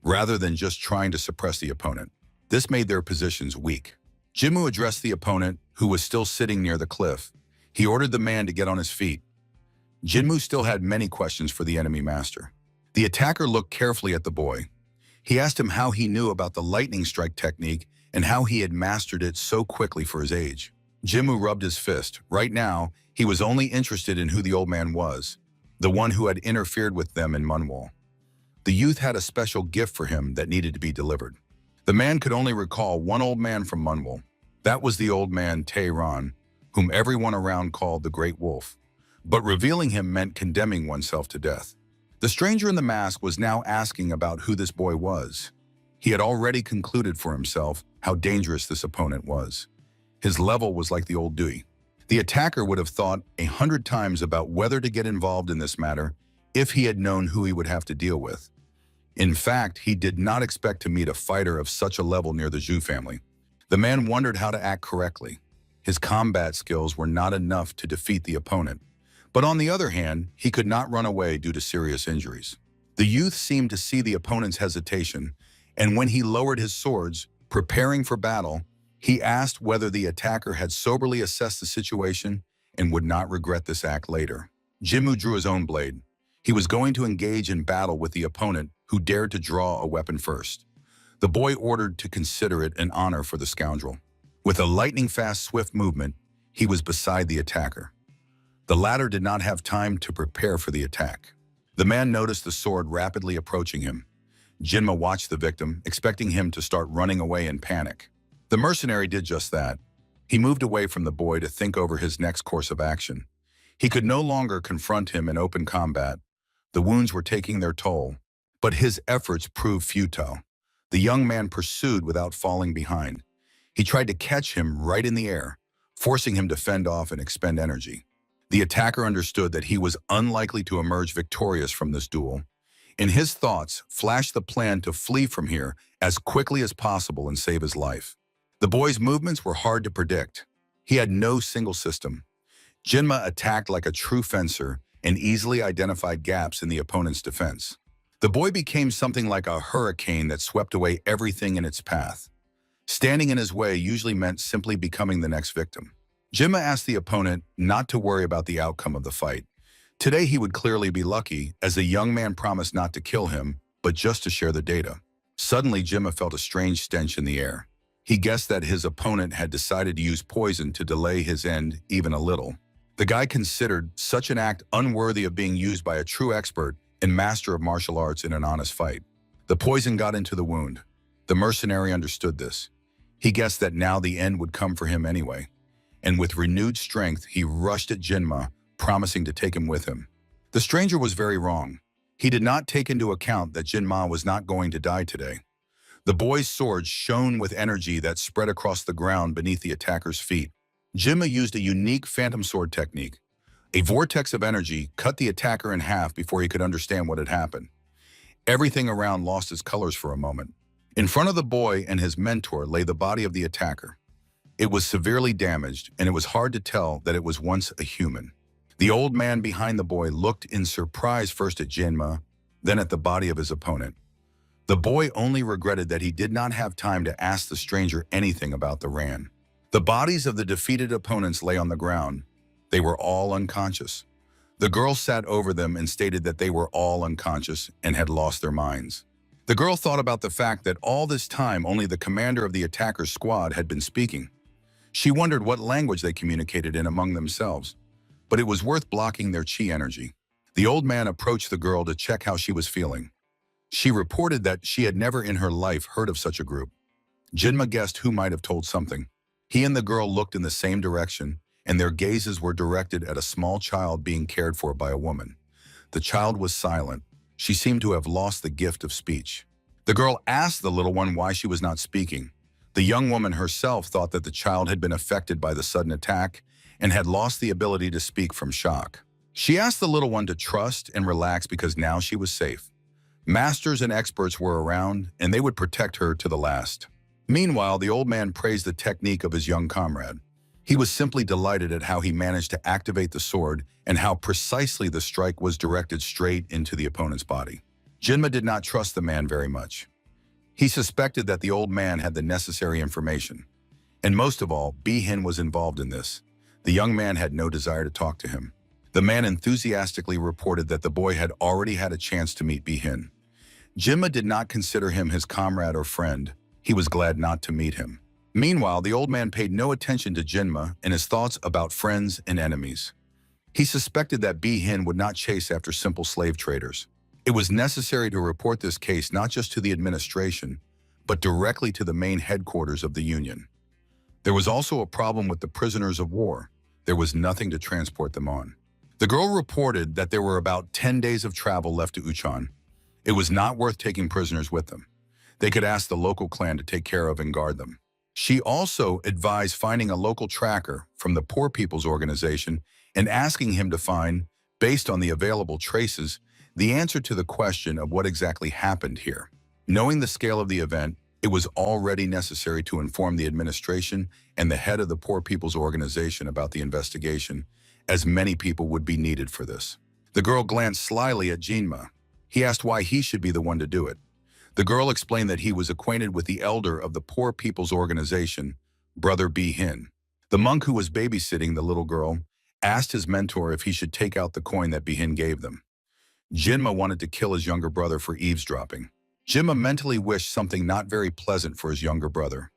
Speaker 2: rather than just trying to suppress the opponent. This made their positions weak. Jinmu addressed the opponent, who was still sitting near the cliff. He ordered the man to get on his feet. Jinmu still had many questions for the enemy master. The attacker looked carefully at the boy. He asked him how he knew about the lightning strike technique and how he had mastered it so quickly for his age. Jinmu rubbed his fist. Right now, he was only interested in who the old man was, the one who had interfered with them in Manhwa. The youth had a special gift for him that needed to be delivered. The man could only recall one old man from Manhwa. That was the old man Tae-ran, whom everyone around called the Great Wolf. But revealing him meant condemning oneself to death. The stranger in the mask was now asking about who this boy was. He had already concluded for himself how dangerous this opponent was. His level was like the old Dewey. The attacker would have thought 100 times about whether to get involved in this matter if he had known who he would have to deal with. In fact, he did not expect to meet a fighter of such a level near the Zhu family. The man wondered how to act correctly. His combat skills were not enough to defeat the opponent. But on the other hand, he could not run away due to serious injuries. The youth seemed to see the opponent's hesitation, and when he lowered his swords, preparing for battle, he asked whether the attacker had soberly assessed the situation and would not regret this act later. Jinmu drew his own blade. He was going to engage in battle with the opponent who dared to draw a weapon first. The boy ordered to consider it an honor for the scoundrel. With a lightning-fast, swift movement, he was beside the attacker. The latter did not have time to prepare for the attack. The man noticed the sword rapidly approaching him. Jinma watched the victim, expecting him to start running away in panic. The mercenary did just that. He moved away from the boy to think over his next course of action. He could no longer confront him in open combat. The wounds were taking their toll, but his efforts proved futile. The young man pursued without falling behind. He tried to catch him right in the air, forcing him to fend off and expend energy. The attacker understood that he was unlikely to emerge victorious from this duel. In his thoughts flashed the plan to flee from here as quickly as possible and save his life. The boy's movements were hard to predict. He had no single system. Jinma attacked like a true fencer and easily identified gaps in the opponent's defense. The boy became something like a hurricane that swept away everything in its path. Standing in his way usually meant simply becoming the next victim. Jinma asked the opponent not to worry about the outcome of the fight. Today he would clearly be lucky, as the young man promised not to kill him, but just to share the data. Suddenly, Jinma felt a strange stench in the air. He guessed that his opponent had decided to use poison to delay his end even a little. The guy considered such an act unworthy of being used by a true expert and master of martial arts in an honest fight. The poison got into the wound. The mercenary understood this. He guessed that now the end would come for him anyway. And with renewed strength, he rushed at Jinma, promising to take him with him. The stranger was very wrong. He did not take into account that Jinma was not going to die today. The boy's sword shone with energy that spread across the ground beneath the attacker's feet. Jinma used a unique phantom sword technique. A vortex of energy cut the attacker in half before he could understand what had happened. Everything around lost its colors for a moment. In front of the boy and his mentor lay the body of the attacker. It was severely damaged, and it was hard to tell that it was once a human. The old man behind the boy looked in surprise first at Jinma, then at the body of his opponent. The boy only regretted that he did not have time to ask the stranger anything about the ran. The bodies of the defeated opponents lay on the ground. They were all unconscious. The girl sat over them and stated that they were all unconscious and had lost their minds. The girl thought about the fact that all this time only the commander of the attacker's squad had been speaking. She wondered what language they communicated in among themselves, but it was worth blocking their chi energy. The old man approached the girl to check how she was feeling. She reported that she had never in her life heard of such a group. Jinma guessed who might have told something. He and the girl looked in the same direction, and their gazes were directed at a small child being cared for by a woman. The child was silent. She seemed to have lost the gift of speech. The girl asked the little one why she was not speaking. The young woman herself thought that the child had been affected by the sudden attack and had lost the ability to speak from shock. She asked the little one to trust and relax because now she was safe. Masters and experts were around, and they would protect her to the last. Meanwhile, the old man praised the technique of his young comrade. He was simply delighted at how he managed to activate the sword and how precisely the strike was directed straight into the opponent's body. Jinma did not trust the man very much. He suspected that the old man had the necessary information. And most of all, Bi-hin was involved in this. The young man had no desire to talk to him. The man enthusiastically reported that the boy had already had a chance to meet Bi-hin. Jinma did not consider him his comrade or friend. He was glad not to meet him. Meanwhile, the old man paid no attention to Jinma and his thoughts about friends and enemies. He suspected that Bi-hin would not chase after simple slave traders. It was necessary to report this case not just to the administration, but directly to the main headquarters of the Union. There was also a problem with the prisoners of war. There was nothing to transport them on. The girl reported that there were about 10 days of travel left to Uchon. It was not worth taking prisoners with them. They could ask the local clan to take care of and guard them. She also advised finding a local tracker from the Poor People's Organization and asking him to find, based on the available traces, the answer to the question of what exactly happened here. Knowing the scale of the event, it was already necessary to inform the administration and the head of the Poor People's Organization about the investigation, as many people would be needed for this. The girl glanced slyly at Jinma. He asked why he should be the one to do it. The girl explained that he was acquainted with the elder of the Poor People's Organization, Brother Bi-hin. The monk who was babysitting the little girl asked his mentor if he should take out the coin that Bi-hin gave them. Jinma wanted to kill his younger brother for eavesdropping. Jinma mentally wished something not very pleasant for his younger brother.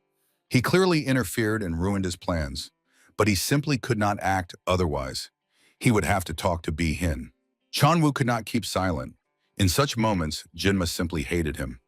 Speaker 2: He clearly interfered and ruined his plans, but he simply could not act otherwise. He would have to talk to Bi-hin. Chanwoo could not keep silent. In such moments, Jinma simply hated him.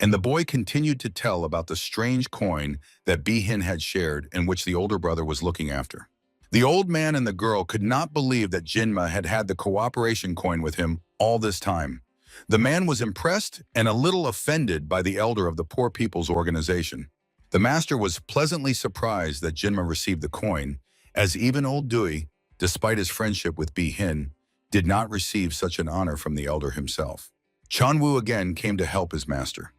Speaker 2: And the boy continued to tell about the strange coin that Bi-hin had shared and which the older brother was looking after. The old man and the girl could not believe that Jinma had had the cooperation coin with him all this time. The man was impressed and a little offended by the elder of the Poor People's Organization. The master was pleasantly surprised that Jinma received the coin, as even old Dewey, despite his friendship with Bi-hin, did not receive such an honor from the elder himself. Chanwoo again came to help his master.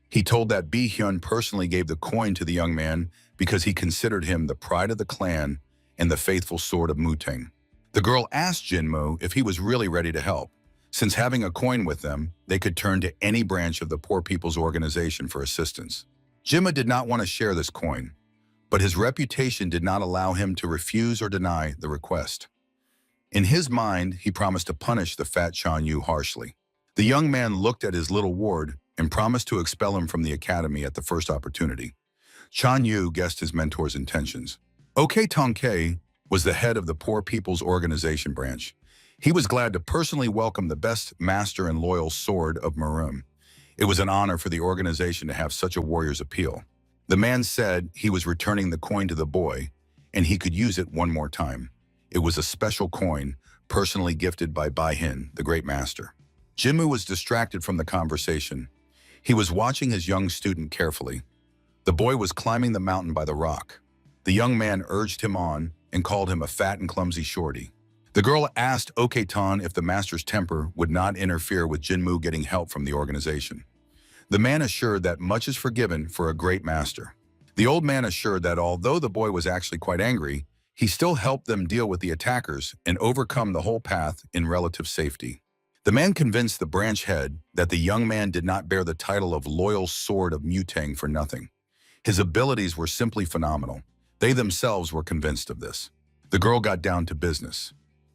Speaker 2: He told that Bi-hyun personally gave the coin to the young man because he considered him the pride of the clan and the faithful sword of Muteng. The girl asked Jinmu if he was really ready to help. Since having a coin with them, they could turn to any branch of the Poor People's Organization for assistance. Jinmu did not want to share this coin, but his reputation did not allow him to refuse or deny the request. In his mind, he promised to punish the fat Chanyu harshly. The young man looked at his little ward and promised to expel him from the academy at the first opportunity. Chanyu guessed his mentor's intentions. OK Tongke was the head of the Poor People's Organization branch. He was glad to personally welcome the best master and loyal sword of Marum. It was an honor for the organization to have such a warrior's appeal. The man said he was returning the coin to the boy, and he could use it one more time. It was a special coin, personally gifted by Bi-hin, the great master. Jinmu was distracted from the conversation. He was watching his young student carefully. The boy was climbing the mountain by the rock. The young man urged him on and called him a fat and clumsy shorty. The girl asked Oketan if the master's temper would not interfere with Jinmu getting help from the organization. The man assured that much is forgiven for a great master. The old man assured that although the boy was actually quite angry, he still helped them deal with the attackers and overcome the whole path in relative safety. The man convinced the branch head that the young man did not bear the title of Loyal Sword of Muteng for nothing. His abilities were simply phenomenal. They themselves were convinced of this. The girl got down to business.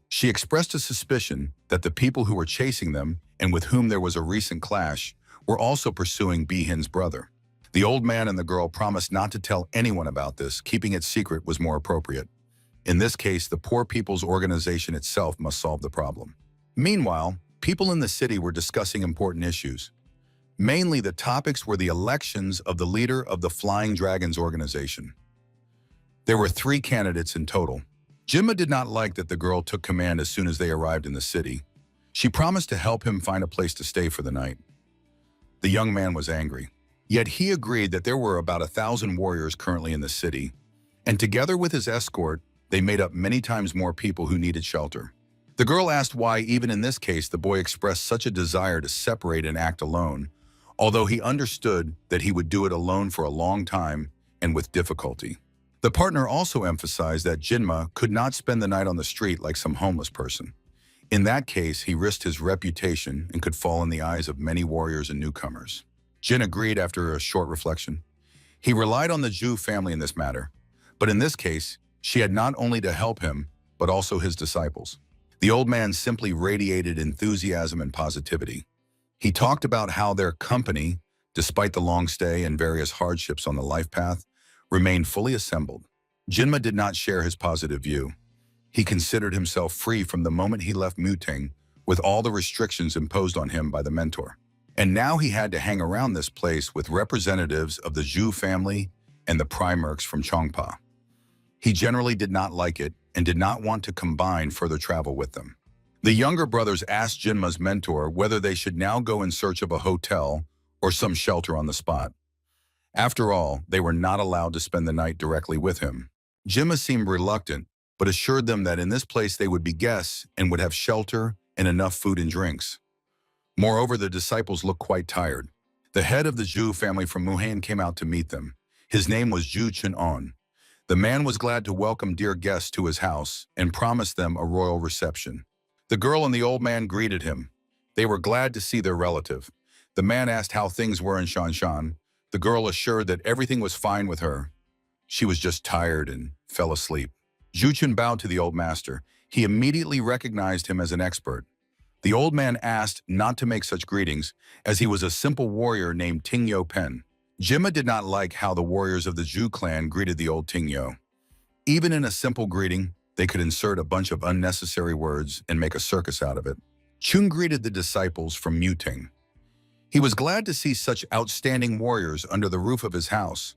Speaker 2: She expressed a suspicion that the people who were chasing them and with whom there was a recent clash were also pursuing Bi-hin's brother. The old man and the girl promised not to tell anyone about this. Keeping it secret was more appropriate. In this case, the Poor People's Organization itself must solve the problem. Meanwhile, people in the city were discussing important issues. Mainly, the topics were the elections of the leader of the Flying Dragons organization. There were 3 candidates in total. Jinma did not like that the girl took command as soon as they arrived in the city. She promised to help him find a place to stay for the night. The young man was angry. Yet he agreed that there were about 1,000 warriors currently in the city, and together with his escort, they made up many times more people who needed shelter. The girl asked why, even in this case, the boy expressed such a desire to separate and act alone, although he understood that he would do it alone for a long time and with difficulty. The partner also emphasized that Jinma could not spend the night on the street like some homeless person. In that case, he risked his reputation and could fall in the eyes of many warriors and newcomers. Jin agreed after a short reflection. He relied on the Zhu family in this matter, but in this case, she had not only to help him, but also his disciples. The old man simply radiated enthusiasm and positivity. He talked about how their company, despite the long stay and various hardships on the life path, remained fully assembled. Jinma did not share his positive view. He considered himself free from the moment he left Muteng, with all the restrictions imposed on him by the mentor. And now he had to hang around this place with representatives of the Zhu family and the Primarchs from Chongpa. He generally did not like it and did not want to combine further travel with them. The younger brothers asked Jinma's mentor whether they should now go in search of a hotel or some shelter on the spot. After all, they were not allowed to spend the night directly with him. Jinma seemed reluctant, but assured them that in this place they would be guests and would have shelter and enough food and drinks. Moreover, the disciples looked quite tired. The head of the Zhu family from Wuhan came out to meet them. His name was Zhu Chun-on. The man was glad to welcome dear guests to his house and promised them a royal reception. The girl and the old man greeted him. They were glad to see their relative. The man asked how things were in Shanshan. The girl assured that everything was fine with her. She was just tired and fell asleep. Zhu Chun bowed to the old master. He immediately recognized him as an expert. The old man asked not to make such greetings, as he was a simple warrior named Tingyo Pen. Jinma did not like how the warriors of the Zhu clan greeted the old Tingyo. Even in a simple greeting, they could insert a bunch of unnecessary words and make a circus out of it. Chun greeted the disciples from Muting. He was glad to see such outstanding warriors under the roof of his house.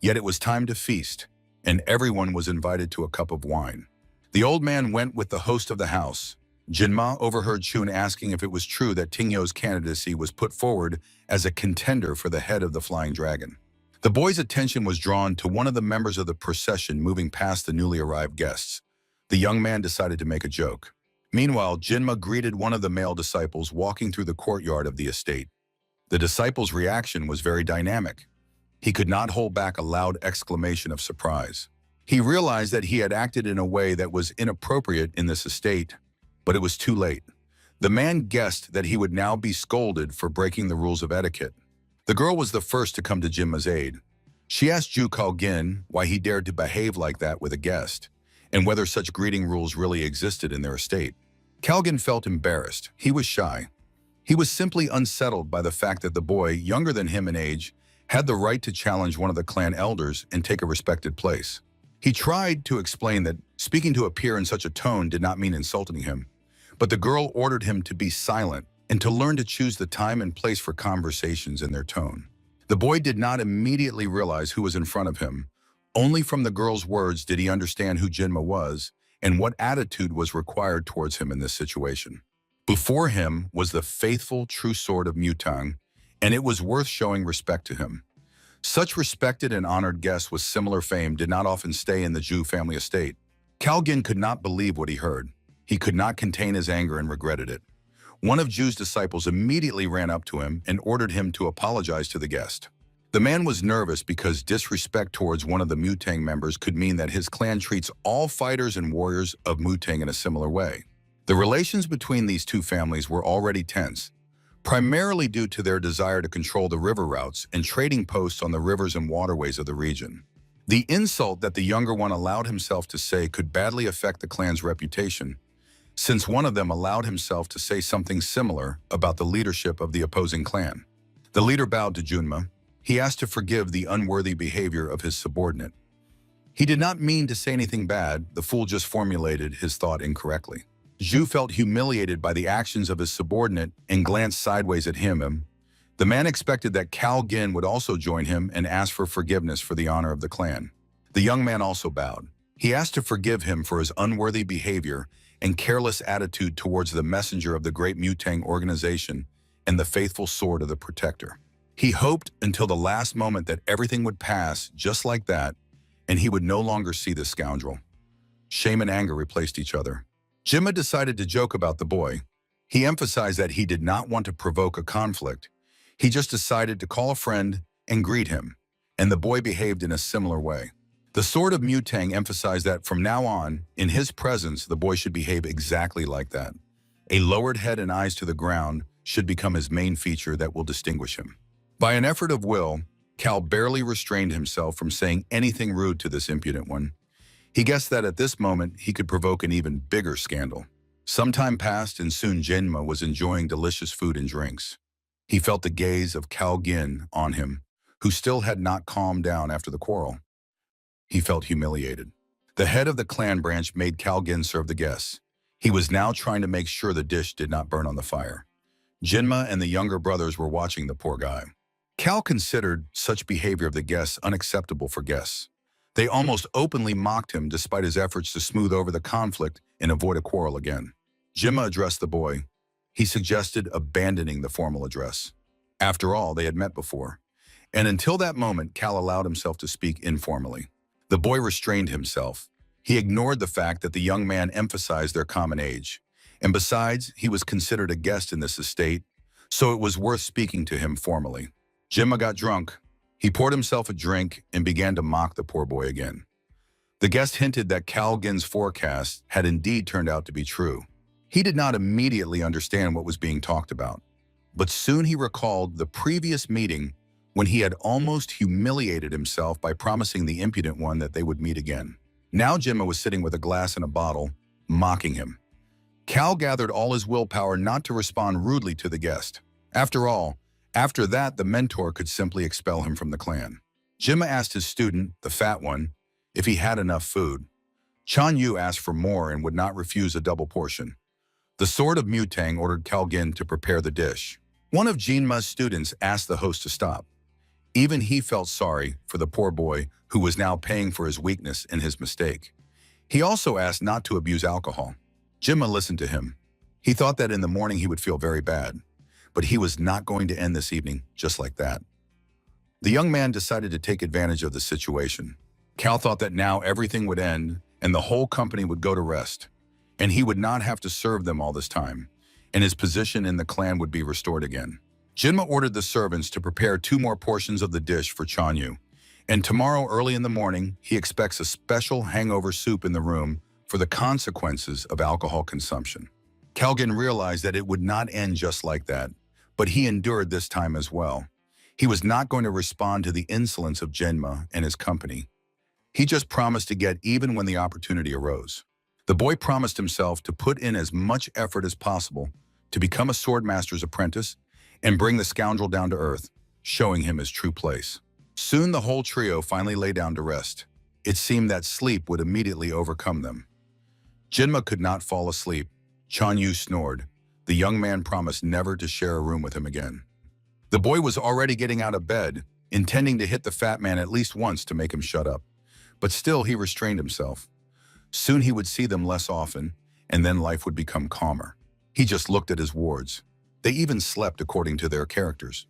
Speaker 2: Yet it was time to feast, and everyone was invited to a cup of wine. The old man went with the host of the house. Jinma overheard Chun asking if it was true that Tingyo's candidacy was put forward as a contender for the head of the Flying Dragon. The boy's attention was drawn to one of the members of the procession moving past the newly arrived guests. The young man decided to make a joke. Meanwhile, Jinma greeted one of the male disciples walking through the courtyard of the estate. The disciple's reaction was very dynamic. He could not hold back a loud exclamation of surprise. He realized that he had acted in a way that was inappropriate in this estate, but it was too late. The man guessed that he would now be scolded for breaking the rules of etiquette. The girl was the first to come to Jinma's aid. She asked Zhu Kaogin why he dared to behave like that with a guest, and whether such greeting rules really existed in their estate. Kaogin felt embarrassed. He was shy. He was simply unsettled by the fact that the boy, younger than him in age, had the right to challenge one of the clan elders and take a respected place. He tried to explain that speaking to a peer in such a tone did not mean insulting him, but the girl ordered him to be silent and to learn to choose the time and place for conversations and their tone. The boy did not immediately realize who was in front of him. Only from the girl's words did he understand who Jinma was and what attitude was required towards him in this situation. Before him was the faithful true sword of Mutang, and it was worth showing respect to him. Such respected and honored guests with similar fame did not often stay in the Zhu family estate. Kaogin could not believe what he heard. He could not contain his anger and regretted it. One of Zhu's disciples immediately ran up to him and ordered him to apologize to the guest. The man was nervous because disrespect towards one of the Mutang members could mean that his clan treats all fighters and warriors of Mutang in a similar way. The relations between these two families were already tense, primarily due to their desire to control the river routes and trading posts on the rivers and waterways of the region. The insult that the younger one allowed himself to say could badly affect the clan's reputation, since one of them allowed himself to say something similar about the leadership of the opposing clan. The leader bowed to Junma. He asked to forgive the unworthy behavior of his subordinate. He did not mean to say anything bad, the fool just formulated his thought incorrectly. Zhu felt humiliated by the actions of his subordinate and glanced sideways at him. The man expected that Kaogin would also join him and ask for forgiveness for the honor of the clan. The young man also bowed. He asked to forgive him for his unworthy behavior and careless attitude towards the messenger of the great Mutang organization and the faithful sword of the protector. He hoped until the last moment that everything would pass just like that, and he would no longer see the scoundrel. Shame and anger replaced each other. Jinma decided to joke about the boy. He emphasized that he did not want to provoke a conflict. He just decided to call a friend and greet him, and the boy behaved in a similar way. The sword of Mutang emphasized that from now on, in his presence, the boy should behave exactly like that. A lowered head and eyes to the ground should become his main feature that will distinguish him. By an effort of will, Cal barely restrained himself from saying anything rude to this impudent one. He guessed that at this moment he could provoke an even bigger scandal. Some time passed and soon Jinma was enjoying delicious food and drinks. He felt the gaze of Kaogin on him, who still had not calmed down after the quarrel. He felt humiliated. The head of the clan branch made Kaogin serve the guests. He was now trying to make sure the dish did not burn on the fire. Jinma and the younger brothers were watching the poor guy. Cal considered such behavior of the guests unacceptable for guests. They almost openly mocked him despite his efforts to smooth over the conflict and avoid a quarrel again. Jimma addressed the boy. He suggested abandoning the formal address. After all, they had met before. And until that moment, Cal allowed himself to speak informally. The boy restrained himself. He ignored the fact that the young man emphasized their common age. And besides, he was considered a guest in this estate, so it was worth speaking to him formally. Jimma got drunk. He poured himself a drink and began to mock the poor boy again. The guest hinted that Cal Gin's forecast had indeed turned out to be true. He did not immediately understand what was being talked about, but soon he recalled the previous meeting when he had almost humiliated himself by promising the impudent one that they would meet again. Now Jimma was sitting with a glass and a bottle, mocking him. Cal gathered all his willpower not to respond rudely to the guest. After all, after that, the mentor could simply expel him from the clan. Jimma asked his student, the fat one, if he had enough food. Chan Yu asked for more and would not refuse a double portion. The Sword of Mutang ordered Cal Gin to prepare the dish. One of Jinma's students asked the host to stop. Even he felt sorry for the poor boy who was now paying for his weakness and his mistake. He also asked not to abuse alcohol. Jimma listened to him. He thought that in the morning he would feel very bad, but he was not going to end this evening just like that. The young man decided to take advantage of the situation. Cal thought that now everything would end and the whole company would go to rest, and he would not have to serve them all this time, and his position in the clan would be restored again. Jinma ordered the servants to prepare 2 more portions of the dish for Chanyu, and tomorrow early in the morning, he expects a special hangover soup in the room for the consequences of alcohol consumption. Calgin realized that it would not end just like that, but he endured this time as well. He was not going to respond to the insolence of Jinma and his company. He just promised to get even when the opportunity arose. The boy promised himself to put in as much effort as possible to become a swordmaster's apprentice and bring the scoundrel down to earth, showing him his true place. Soon the whole trio finally lay down to rest. It seemed that sleep would immediately overcome them. Jinma could not fall asleep. Chanyu snored. The young man promised never to share a room with him again. The boy was already getting out of bed, intending to hit the fat man at least once to make him shut up. But still he restrained himself. Soon he would see them less often, and then life would become calmer. He just looked at his wards. They even slept according to their characters.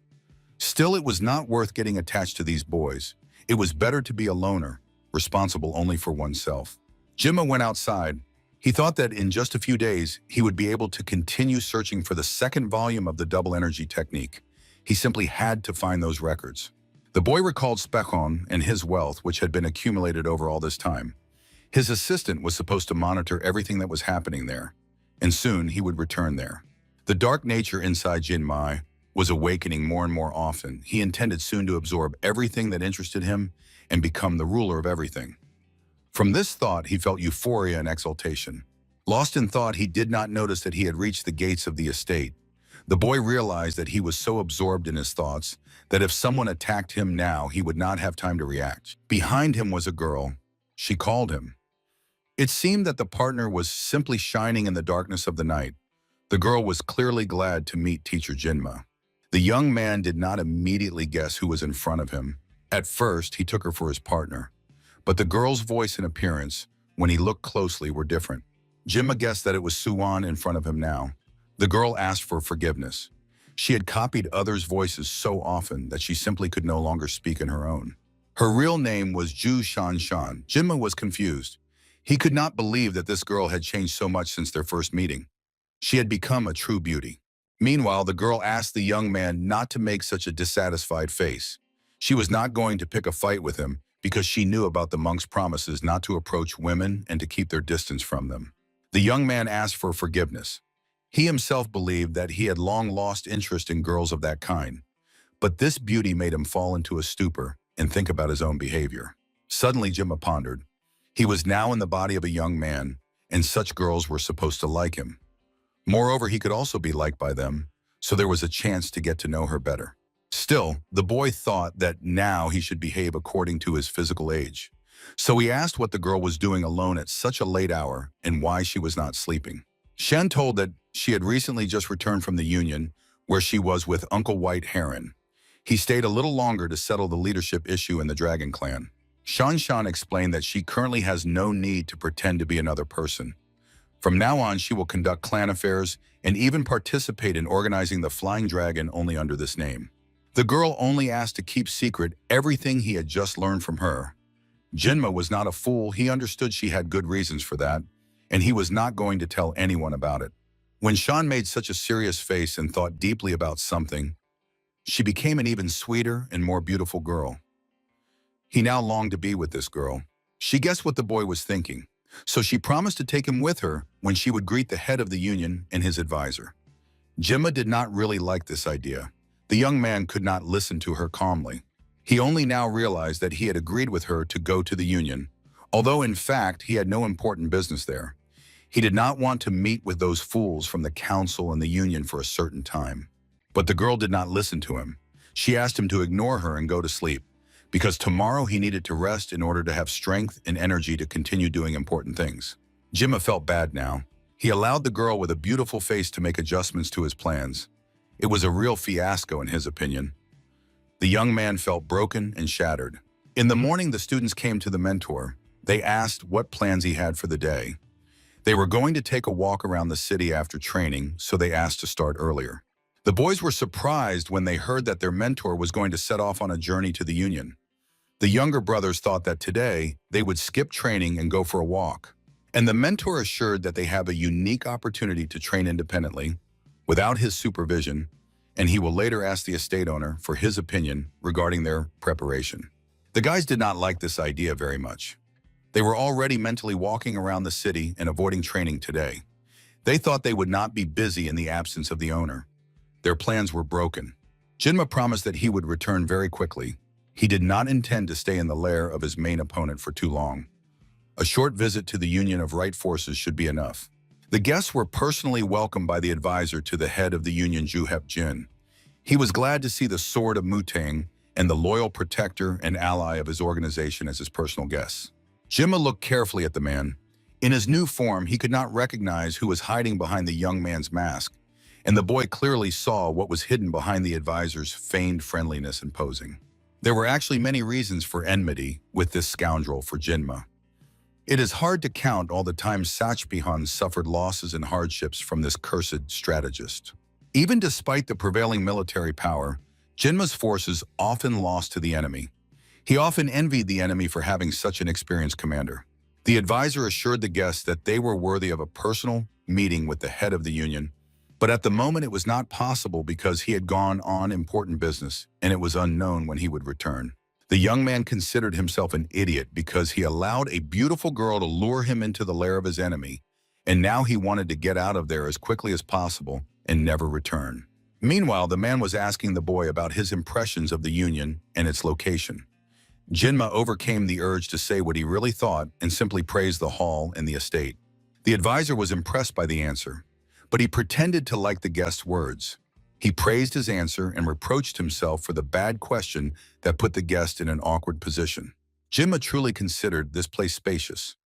Speaker 2: Still, it was not worth getting attached to these boys. It was better to be a loner, responsible only for oneself. Jinma went outside. He thought that in just a few days, he would be able to continue searching for the second volume of the double energy technique. He simply had to find those records. The boy recalled Spechon and his wealth, which had been accumulated over all this time. His assistant was supposed to monitor everything that was happening there, and soon he would return there. The dark nature inside Jinmai was awakening more and more often. He intended soon to absorb everything that interested him and become the ruler of everything. From this thought, he felt euphoria and exultation. Lost in thought, he did not notice that he had reached the gates of the estate. The boy realized that he was so absorbed in his thoughts that if someone attacked him now, he would not have time to react. Behind him was a girl. She called him. It seemed that the partner was simply shining in the darkness of the night. The girl was clearly glad to meet Teacher Jinma. The young man did not immediately guess who was in front of him. At first, he took her for his partner. But the girl's voice and appearance, when he looked closely, were different. Jinma guessed that it was Suwan in front of him now. The girl asked for forgiveness. She had copied others' voices so often that she simply could no longer speak in her own. Her real name was Ju Shan Shan. Jinma was confused. He could not believe that this girl had changed so much since their first meeting. She had become a true beauty. Meanwhile, the girl asked the young man not to make such a dissatisfied face. She was not going to pick a fight with him because she knew about the monk's promises not to approach women and to keep their distance from them. The young man asked for forgiveness. He himself believed that he had long lost interest in girls of that kind. But this beauty made him fall into a stupor and think about his own behavior. Suddenly, Jinma pondered. He was now in the body of a young man, and such girls were supposed to like him. Moreover, he could also be liked by them, so there was a chance to get to know her better. Still, the boy thought that now he should behave according to his physical age. So he asked what the girl was doing alone at such a late hour and why she was not sleeping. Shen told that she had recently just returned from the Union, where she was with Uncle White Heron. He stayed a little longer to settle the leadership issue in the Dragon Clan. Shan Shan explained that she currently has no need to pretend to be another person. From now on, she will conduct clan affairs and even participate in organizing the Flying Dragon only under this name. The girl only asked to keep secret everything he had just learned from her. Jinma was not a fool. He understood she had good reasons for that, and he was not going to tell anyone about it. When Sean made such a serious face and thought deeply about something, she became an even sweeter and more beautiful girl. He now longed to be with this girl. She guessed what the boy was thinking, so she promised to take him with her when she would greet the head of the union and his advisor. Jinma did not really like this idea. The young man could not listen to her calmly. He only now realized that he had agreed with her to go to the union, although in fact he had no important business there. He did not want to meet with those fools from the council and the union for a certain time. But the girl did not listen to him. She asked him to ignore her and go to sleep, because tomorrow he needed to rest in order to have strength and energy to continue doing important things. Jinma felt bad now. He allowed the girl with a beautiful face to make adjustments to his plans. It was a real fiasco in his opinion. The young man felt broken and shattered. In the morning, the students came to the mentor. They asked what plans he had for the day. They were going to take a walk around the city after training, so they asked to start earlier. The boys were surprised when they heard that their mentor was going to set off on a journey to the union. The younger brothers thought that today they would skip training and go for a walk. And the mentor assured that they have a unique opportunity to train independently, without his supervision, and he will later ask the estate owner for his opinion regarding their preparation. The guys did not like this idea very much. They were already mentally walking around the city and avoiding training today. They thought they would not be busy in the absence of the owner. Their plans were broken. Jinma promised that he would return very quickly. He did not intend to stay in the lair of his main opponent for too long. A short visit to the Union of Right Forces should be enough. The guests were personally welcomed by the advisor to the head of the Union, Juhep Jin. He was glad to see the sword of Mutang and the loyal protector and ally of his organization as his personal guests. Jinma looked carefully at the man. In his new form, he could not recognize who was hiding behind the young man's mask, and the boy clearly saw what was hidden behind the advisor's feigned friendliness and posing. There were actually many reasons for enmity with this scoundrel for Jinma. It is hard to count all the times Sachbihan suffered losses and hardships from this cursed strategist. Even despite the prevailing military power, Jinma's forces often lost to the enemy. He often envied the enemy for having such an experienced commander. The advisor assured the guests that they were worthy of a personal meeting with the head of the union, but at the moment it was not possible because he had gone on important business and it was unknown when he would return. The young man considered himself an idiot because he allowed a beautiful girl to lure him into the lair of his enemy, and now he wanted to get out of there as quickly as possible and never return. Meanwhile, the man was asking the boy about his impressions of the union and its location. Jinma overcame the urge to say what he really thought and simply praised the hall and the estate. The advisor was impressed by the answer, but he pretended to like the guest's words. He praised his answer and reproached himself for the bad question that put the guest in an awkward position. Jinma truly considered this place spacious.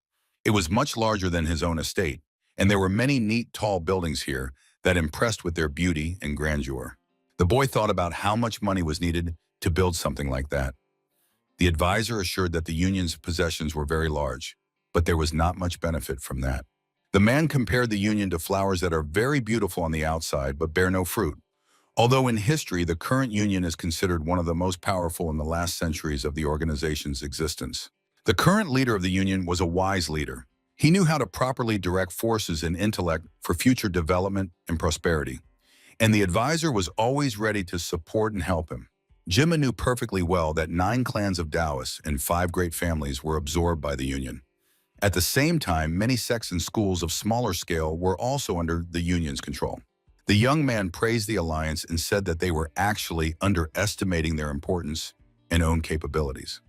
Speaker 2: It was much larger than his own estate, and there were many neat, tall buildings here that impressed with their beauty and grandeur. The boy thought about how much money was needed to build something like that. The advisor assured that the union's possessions were very large, but there was not much benefit from that. The man compared the union to flowers that are very beautiful on the outside but bear no fruit. Although in history, the current union is considered one of the most powerful in the last centuries of the organization's existence. The current leader of the union was a wise leader. He knew how to properly direct forces and intellect for future development and prosperity, and the advisor was always ready to support and help him. Jinma knew perfectly well that 9 clans of Taoists and 5 great families were absorbed by the union. At the same time, many sects and schools of smaller scale were also under the union's control. The young man praised the alliance and said that they were actually underestimating their importance and own capabilities.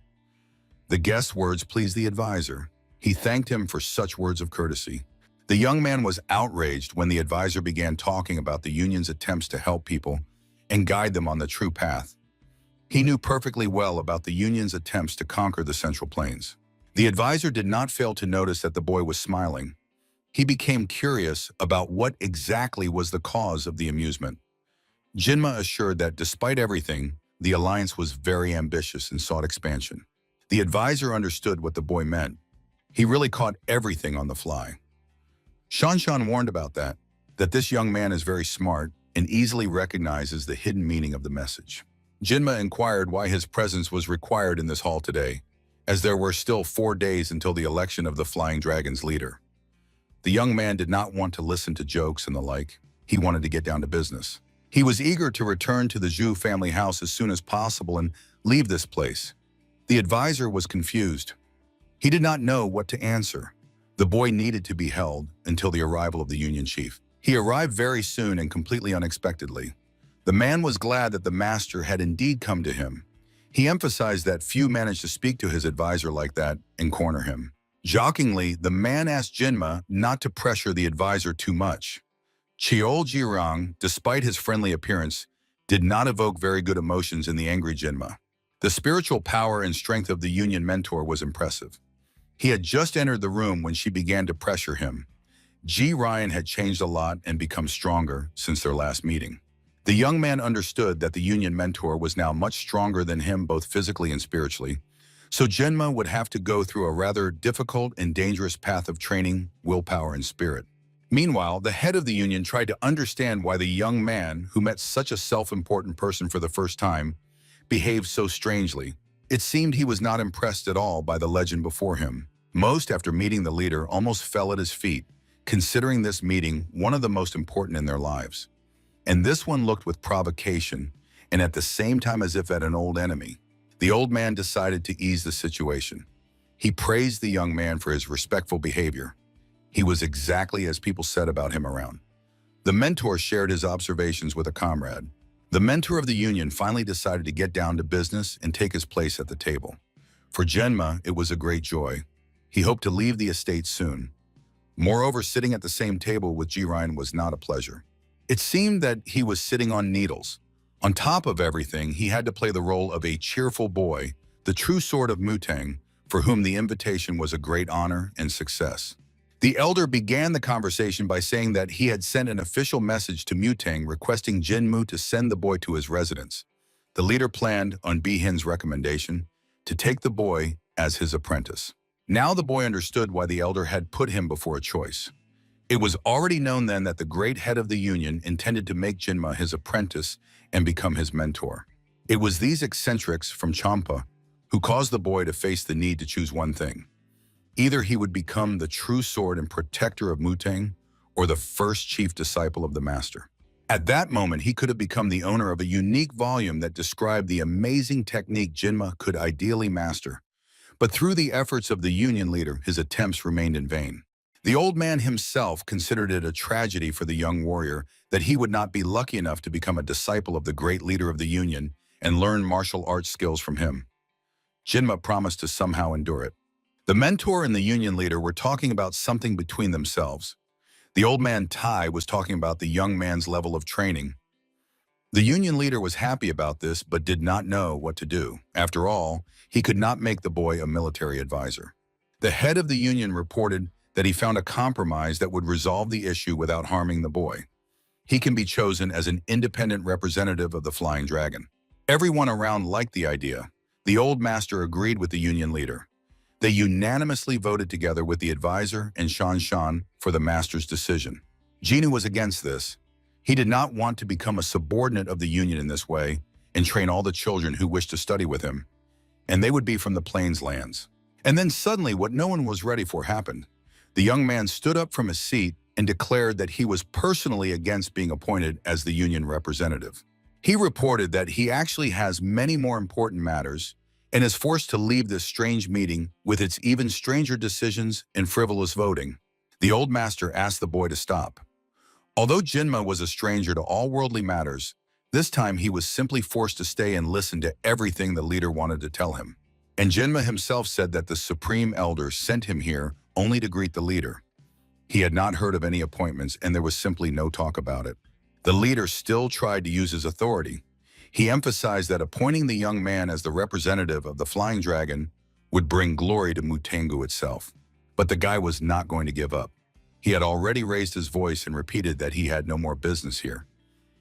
Speaker 2: The guest's words pleased the advisor. He thanked him for such words of courtesy. The young man was outraged when the advisor began talking about the union's attempts to help people and guide them on the true path. He knew perfectly well about the union's attempts to conquer the Central Plains. The advisor did not fail to notice that the boy was smiling. He became curious about what exactly was the cause of the amusement. Jinma assured that despite everything, the alliance was very ambitious and sought expansion. The advisor understood what the boy meant. He really caught everything on the fly. Shanshan warned about that this young man is very smart and easily recognizes the hidden meaning of the message. Jinma inquired why his presence was required in this hall today, as there were still 4 days until the election of the Flying Dragon's leader. The young man did not want to listen to jokes and the like. He wanted to get down to business. He was eager to return to the Zhu family house as soon as possible and leave this place. The advisor was confused. He did not know what to answer. The boy needed to be held until the arrival of the Union chief. He arrived very soon and completely unexpectedly. The man was glad that the master had indeed come to him. He emphasized that few managed to speak to his advisor like that and corner him. Jokingly, the man asked Jinma not to pressure the advisor too much. Chiol Jirang, despite his friendly appearance, did not evoke very good emotions in the angry Jinma. The spiritual power and strength of the Union mentor was impressive. He had just entered the room when she began to pressure him. Ji Ryan had changed a lot and become stronger since their last meeting. The young man understood that the Union mentor was now much stronger than him both physically and spiritually, so Jinma would have to go through a rather difficult and dangerous path of training, willpower, and spirit. Meanwhile, the head of the Union tried to understand why the young man, who met such a self-important person for the first time, behaved so strangely. It seemed he was not impressed at all by the legend before him. Most, after meeting the leader, almost fell at his feet, considering this meeting one of the most important in their lives. And this one looked with provocation, and at the same time as if at an old enemy. The old man decided to ease the situation. He praised the young man for his respectful behavior. He was exactly as people said about him around. The mentor shared his observations with a comrade. The mentor of the Union finally decided to get down to business and take his place at the table. For Jinma, it was a great joy. He hoped to leave the estate soon. Moreover, sitting at the same table with Jiran was not a pleasure. It seemed that he was sitting on needles. On top of everything, he had to play the role of a cheerful boy, the true sword of Mutang, for whom the invitation was a great honor and success. The elder began the conversation by saying that he had sent an official message to Mutang requesting Jinmu to send the boy to his residence. The leader planned, on Bihin's recommendation, to take the boy as his apprentice. Now the boy understood why the elder had put him before a choice. It was already known then that the great head of the Union intended to make Jinma his apprentice and become his mentor. It was these eccentrics from Champa who caused the boy to face the need to choose one thing. Either he would become the true sword and protector of Mutang, or the first chief disciple of the master. At that moment, he could have become the owner of a unique volume that described the amazing technique Jinma could ideally master. But through the efforts of the Union leader, his attempts remained in vain. The old man himself considered it a tragedy for the young warrior that he would not be lucky enough to become a disciple of the great leader of the Union and learn martial arts skills from him. Jinma promised to somehow endure it. The mentor and the Union leader were talking about something between themselves. The old man Tai was talking about the young man's level of training. The Union leader was happy about this but did not know what to do. After all, he could not make the boy a military advisor. The head of the Union reported that he found a compromise that would resolve the issue without harming the boy. He can be chosen as an independent representative of the Flying Dragon. Everyone around liked the idea. The old master agreed with the Union leader. They unanimously voted together with the advisor and Shan for the master's decision. Jinu was against this. He did not want to become a subordinate of the Union in this way and train all the children who wished to study with him, and they would be from the Plains lands. And then suddenly what no one was ready for happened. The young man stood up from his seat and declared that he was personally against being appointed as the Union representative. He reported that he actually has many more important matters and is forced to leave this strange meeting with its even stranger decisions and frivolous voting. The old master asked the boy to stop. Although Jinma was a stranger to all worldly matters, this time he was simply forced to stay and listen to everything the leader wanted to tell him. And Jinma himself said that the Supreme Elder sent him here only to greet the leader. He had not heard of any appointments and there was simply no talk about it. The leader still tried to use his authority. He emphasized that appointing the young man as the representative of the Flying Dragon would bring glory to Mutangu itself. But the guy was not going to give up. He had already raised his voice and repeated that he had no more business here.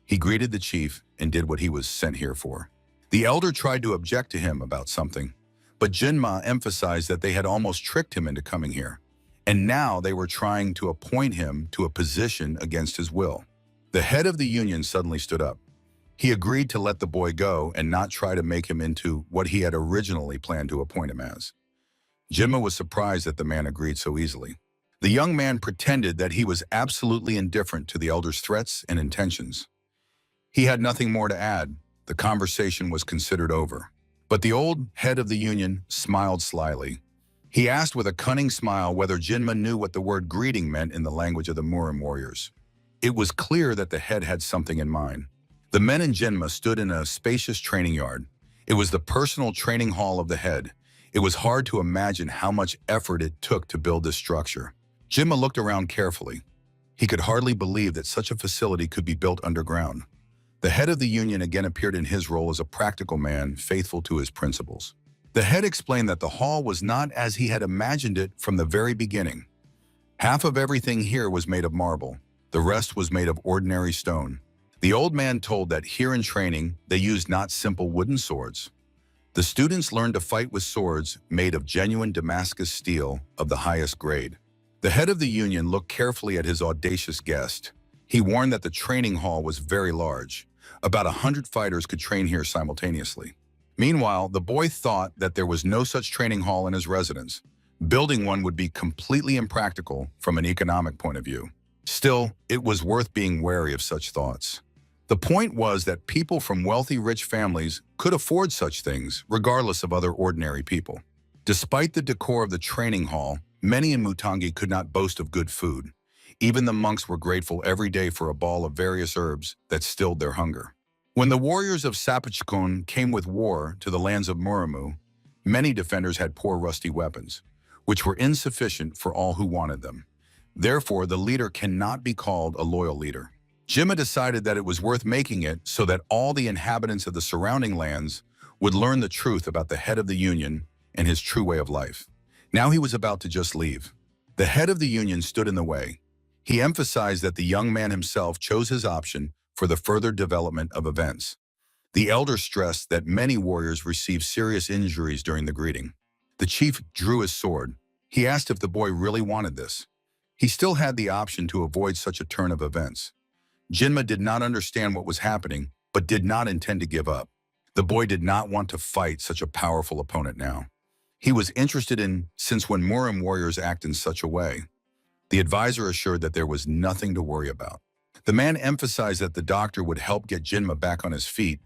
Speaker 2: He greeted the chief and did what he was sent here for. The elder tried to object to him about something, but Jinma emphasized that they had almost tricked him into coming here, and now they were trying to appoint him to a position against his will. The head of the union suddenly stood up. He agreed to let the boy go and not try to make him into what he had originally planned to appoint him as. Jinma was surprised that the man agreed so easily. The young man pretended that he was absolutely indifferent to the elder's threats and intentions. He had nothing more to add. The conversation was considered over. But the old head of the union smiled slyly. He asked with a cunning smile whether Jinma knew what the word greeting meant in the language of the Murim warriors. It was clear that the head had something in mind. The men in Jinma stood in a spacious training yard. It was the personal training hall of the head. It was hard to imagine how much effort it took to build this structure. Jinma looked around carefully. He could hardly believe that such a facility could be built underground. The head of the union again appeared in his role as a practical man faithful to his principles. The head explained that the hall was not as he had imagined it from the very beginning. Half of everything here was made of marble. The rest was made of ordinary stone. The old man told that here in training, they used not simple wooden swords. The students learned to fight with swords made of genuine Damascus steel of the highest grade. The head of the union looked carefully at his audacious guest. He warned that the training hall was very large. About 100 fighters could train here simultaneously. Meanwhile, the boy thought that there was no such training hall in his residence. Building one would be completely impractical from an economic point of view. Still, it was worth being wary of such thoughts. The point was that people from wealthy, rich families could afford such things, regardless of other ordinary people. Despite the decor of the training hall, many in Mutangi could not boast of good food. Even the monks were grateful every day for a ball of various herbs that stilled their hunger. When the warriors of Sapachkon came with war to the lands of Murimu, many defenders had poor rusty weapons, which were insufficient for all who wanted them. Therefore, the leader cannot be called a loyal leader. Jinma decided that it was worth making it so that all the inhabitants of the surrounding lands would learn the truth about the head of the union and his true way of life. Now he was about to just leave. The head of the union stood in the way. He emphasized that the young man himself chose his option for the further development of events. The elder stressed that many warriors received serious injuries during the greeting. The chief drew his sword. He asked if the boy really wanted this. He still had the option to avoid such a turn of events. Jinma did not understand what was happening, but did not intend to give up. The boy did not want to fight such a powerful opponent now. He was interested in, since when Murim warriors act in such a way. The advisor assured that there was nothing to worry about. The man emphasized that the doctor would help get Jinma back on his feet,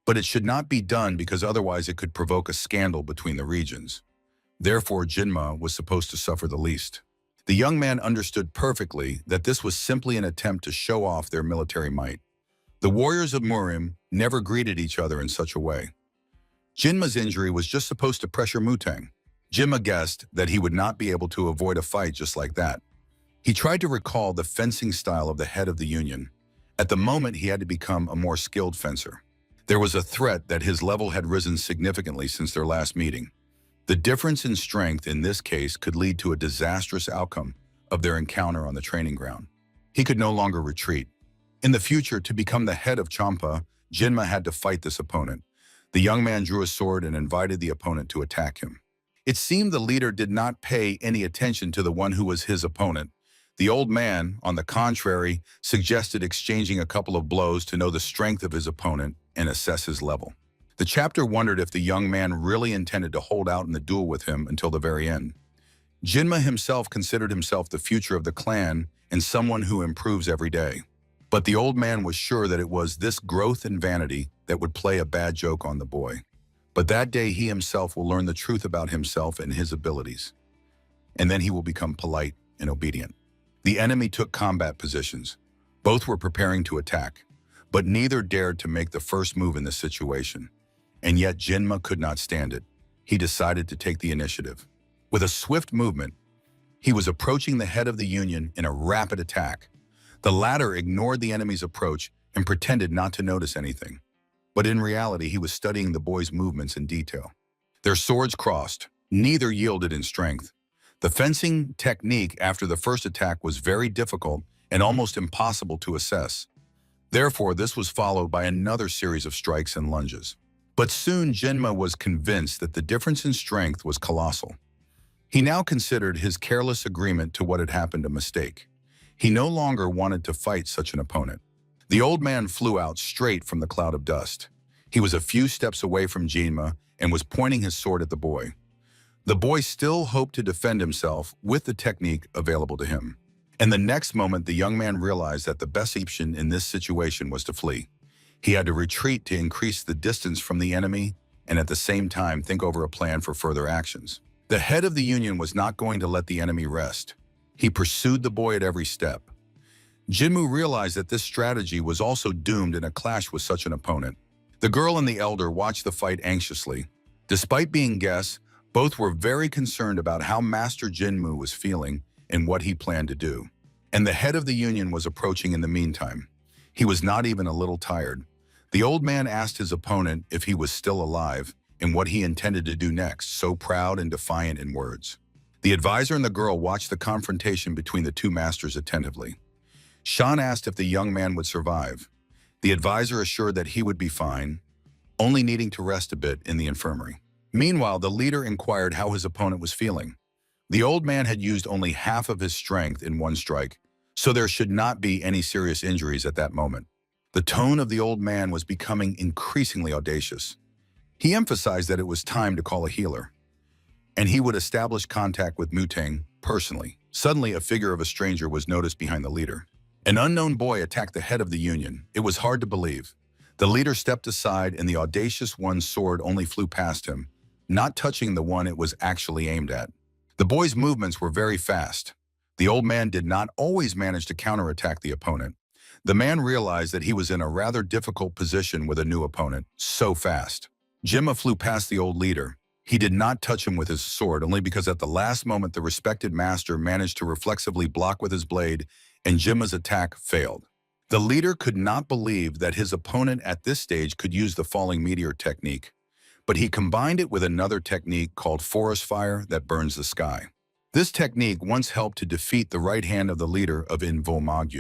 Speaker 2: but it should not be done because otherwise it could provoke a scandal between the regions. Therefore, Jinma was supposed to suffer the least. The young man understood perfectly that this was simply an attempt to show off their military might. The warriors of Murim never greeted each other in such a way. Jinma's injury was just supposed to pressure Mutang. Jinma guessed that he would not be able to avoid a fight just like that. He tried to recall the fencing style of the head of the union. At the moment, he had to become a more skilled fencer. There was a threat that his level had risen significantly since their last meeting. The difference in strength in this case could lead to a disastrous outcome of their encounter on the training ground. He could no longer retreat. In the future, to become the head of Champa, Jinma had to fight this opponent. The young man drew a sword and invited the opponent to attack him. It seemed the leader did not pay any attention to the one who was his opponent. The old man, on the contrary, suggested exchanging a couple of blows to know the strength of his opponent and assess his level. The chapter wondered if the young man really intended to hold out in the duel with him until the very end. Jinma himself considered himself the future of the clan and someone who improves every day. But the old man was sure that it was this growth and vanity that would play a bad joke on the boy. But that day he himself will learn the truth about himself and his abilities. And then he will become polite and obedient. The enemy took combat positions. Both were preparing to attack, but neither dared to make the first move in this situation. And yet Jinma could not stand it. He decided to take the initiative. With a swift movement, he was approaching the head of the union in a rapid attack. The latter ignored the enemy's approach and pretended not to notice anything. But in reality, he was studying the boy's movements in detail. Their swords crossed. Neither yielded in strength. The fencing technique after the first attack was very difficult and almost impossible to assess. Therefore, this was followed by another series of strikes and lunges. But soon Jinma was convinced that the difference in strength was colossal. He now considered his careless agreement to what had happened a mistake. He no longer wanted to fight such an opponent. The old man flew out straight from the cloud of dust. He was a few steps away from Jinma and was pointing his sword at the boy. The boy still hoped to defend himself with the technique available to him. And the next moment, the young man realized that the best option in this situation was to flee. He had to retreat to increase the distance from the enemy and at the same time think over a plan for further actions. The head of the Union was not going to let the enemy rest. He pursued the boy at every step. Jinmu realized that this strategy was also doomed in a clash with such an opponent. The girl and the elder watched the fight anxiously. Despite being guests, both were very concerned about how Master Jinmu was feeling and what he planned to do. And the head of the Union was approaching in the meantime. He was not even a little tired. The old man asked his opponent if he was still alive and what he intended to do next, so proud and defiant in words. The advisor and the girl watched the confrontation between the two masters attentively. Shan asked if the young man would survive. The advisor assured that he would be fine, only needing to rest a bit in the infirmary. Meanwhile, the leader inquired how his opponent was feeling. The old man had used only half of his strength in one strike, so there should not be any serious injuries at that moment. The tone of the old man was becoming increasingly audacious. He emphasized that it was time to call a healer, and he would establish contact with Mutang personally. Suddenly, a figure of a stranger was noticed behind the leader. An unknown boy attacked the head of the Union. It was hard to believe. The leader stepped aside, and the audacious one's sword only flew past him, not touching the one it was actually aimed at. The boy's movements were very fast. The old man did not always manage to counterattack the opponent. The man realized that he was in a rather difficult position with a new opponent, so fast. Jinma flew past the old leader. He did not touch him with his sword, only because at the last moment the respected master managed to reflexively block with his blade, and Jinma's attack failed. The leader could not believe that his opponent at this stage could use the falling meteor technique, but he combined it with another technique called forest fire that burns the sky. This technique once helped to defeat the right hand of the leader of Enrollment,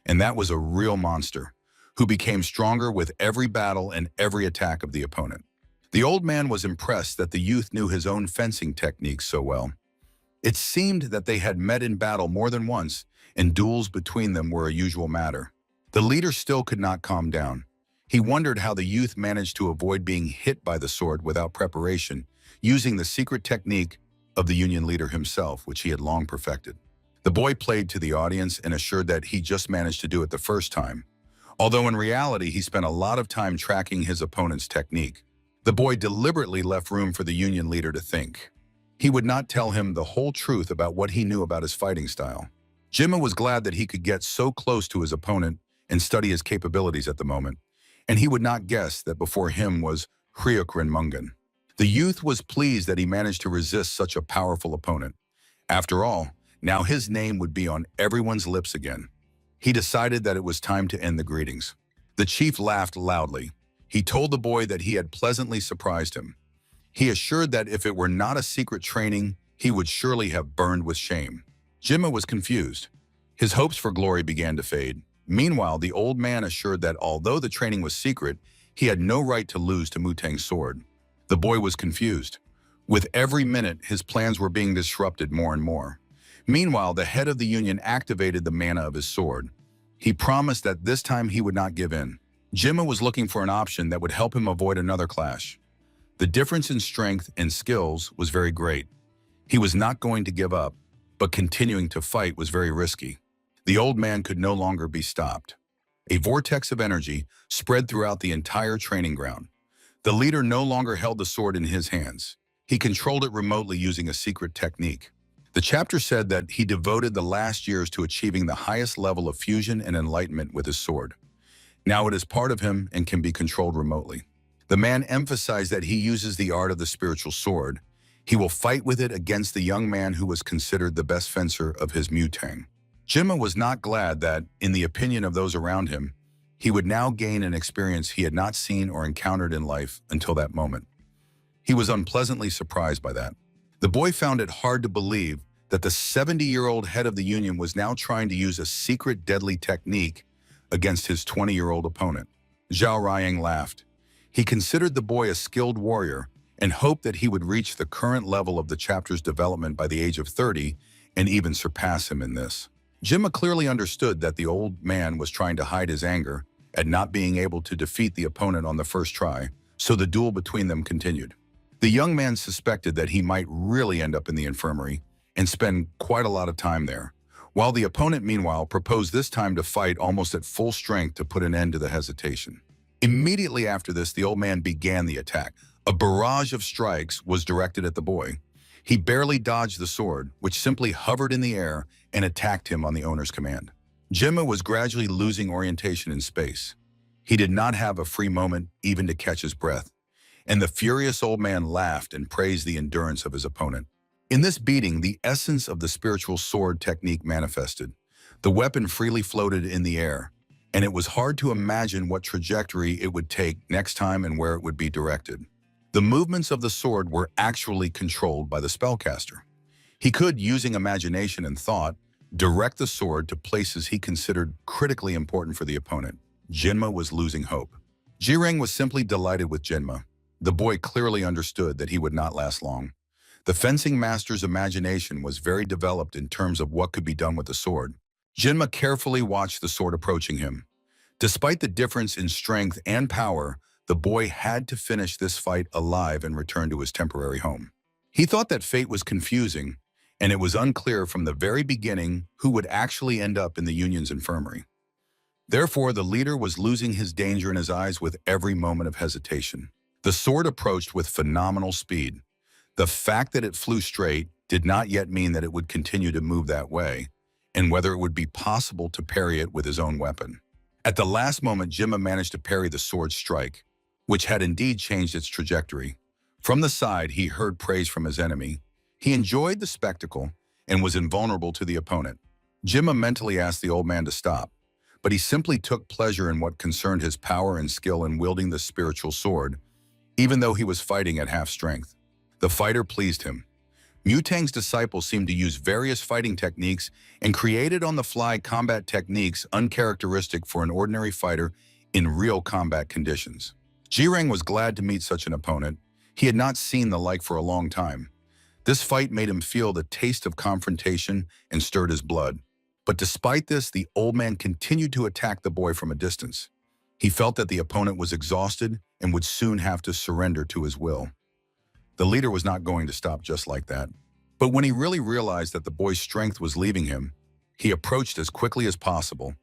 Speaker 2: and that was a real monster, who became stronger with every battle and every attack of the opponent. The old man was impressed that the youth knew his own fencing techniques so well. It seemed that they had met in battle more than once, and duels between them were a usual matter. The leader still could not calm down. He wondered how the youth managed to avoid being hit by the sword without preparation, using the secret technique of the Union leader himself, which he had long perfected. The boy played to the audience and assured that he just managed to do it the first time, although in reality he spent a lot of time tracking his opponent's technique. The boy deliberately left room for the Union leader to think. He would not tell him the whole truth about what he knew about his fighting style. Jinma was glad that he could get so close to his opponent and study his capabilities at the moment, and he would not guess that before him was Ryukrin Mungan. The youth was pleased that he managed to resist such a powerful opponent. After all, now his name would be on everyone's lips again. He decided that it was time to end the greetings. The chief laughed loudly. He told the boy that he had pleasantly surprised him. He assured that if it were not a secret training, he would surely have burned with shame. Jinma was confused. His hopes for glory began to fade. Meanwhile, the old man assured that although the training was secret, he had no right to lose to Mutang's sword. The boy was confused. With every minute, his plans were being disrupted more and more. Meanwhile, the head of the Union activated the mana of his sword. He promised that this time he would not give in. Jinma was looking for an option that would help him avoid another clash. The difference in strength and skills was very great. He was not going to give up, but continuing to fight was very risky. The old man could no longer be stopped. A vortex of energy spread throughout the entire training ground. The leader no longer held the sword in his hands. He controlled it remotely using a secret technique. The chapter said that he devoted the last years to achieving the highest level of fusion and enlightenment with his sword. Now it is part of him and can be controlled remotely. The man emphasized that he uses the art of the spiritual sword. He will fight with it against the young man who was considered the best fencer of his Mutang. Jinma was not glad that, in the opinion of those around him, he would now gain an experience he had not seen or encountered in life until that moment. He was unpleasantly surprised by that. The boy found it hard to believe that the 70-year-old head of the Union was now trying to use a secret deadly technique against his 20-year-old opponent. Zhao Riyang laughed. He considered the boy a skilled warrior and hoped that he would reach the current level of the chapter's development by the age of 30 and even surpass him in this. Jinma clearly understood that the old man was trying to hide his anger at not being able to defeat the opponent on the first try, so the duel between them continued. The young man suspected that he might really end up in the infirmary and spend quite a lot of time there, while the opponent meanwhile proposed this time to fight almost at full strength to put an end to the hesitation. Immediately after this, the old man began the attack. A barrage of strikes was directed at the boy. He barely dodged the sword, which simply hovered in the air and attacked him on the owner's command. Jinma was gradually losing orientation in space. He did not have a free moment even to catch his breath, and the furious old man laughed and praised the endurance of his opponent. In this beating, the essence of the spiritual sword technique manifested. The weapon freely floated in the air, and it was hard to imagine what trajectory it would take next time and where it would be directed. The movements of the sword were actually controlled by the spellcaster. He could, using imagination and thought, direct the sword to places he considered critically important for the opponent. Jinma was losing hope. Jireng was simply delighted with Jinma. The boy clearly understood that he would not last long. The fencing master's imagination was very developed in terms of what could be done with the sword. Jinma carefully watched the sword approaching him. Despite the difference in strength and power, the boy had to finish this fight alive and return to his temporary home. He thought that fate was confusing, and it was unclear from the very beginning who would actually end up in the Union's infirmary. Therefore, the leader was losing his danger in his eyes with every moment of hesitation. The sword approached with phenomenal speed. The fact that it flew straight did not yet mean that it would continue to move that way, and whether it would be possible to parry it with his own weapon. At the last moment, Jinma managed to parry the sword's strike, which had indeed changed its trajectory. From the side, he heard praise from his enemy. He enjoyed the spectacle and was invulnerable to the opponent. Jinma mentally asked the old man to stop, but he simply took pleasure in what concerned his power and skill in wielding the spiritual sword, even though he was fighting at half strength. The fighter pleased him. Mutang's disciples seemed to use various fighting techniques and created on-the-fly combat techniques uncharacteristic for an ordinary fighter in real combat conditions. Jireng was glad to meet such an opponent. He had not seen the like for a long time. This fight made him feel the taste of confrontation and stirred his blood. But despite this, the old man continued to attack the boy from a distance. He felt that the opponent was exhausted and would soon have to surrender to his will. The leader was not going to stop just like that. But when he really realized that the boy's strength was leaving him, he approached as quickly as possible.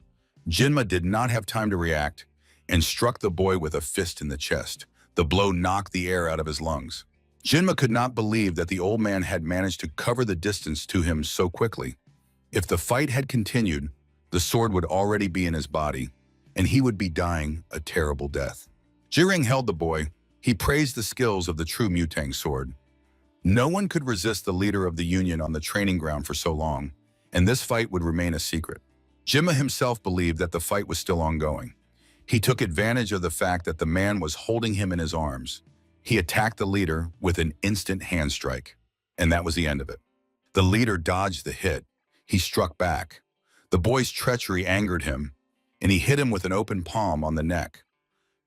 Speaker 2: Jinma did not have time to react and struck the boy with a fist in the chest. The blow knocked the air out of his lungs. Jinma could not believe that the old man had managed to cover the distance to him so quickly. If the fight had continued, the sword would already be in his body, and he would be dying a terrible death. Jireng held the boy. He praised the skills of the true Mutang sword. No one could resist the leader of the Union on the training ground for so long, and this fight would remain a secret. Jinma himself believed that the fight was still ongoing. He took advantage of the fact that the man was holding him in his arms. He attacked the leader with an instant hand strike, and that was the end of it. The leader dodged the hit. He struck back. The boy's treachery angered him, and he hit him with an open palm on the neck.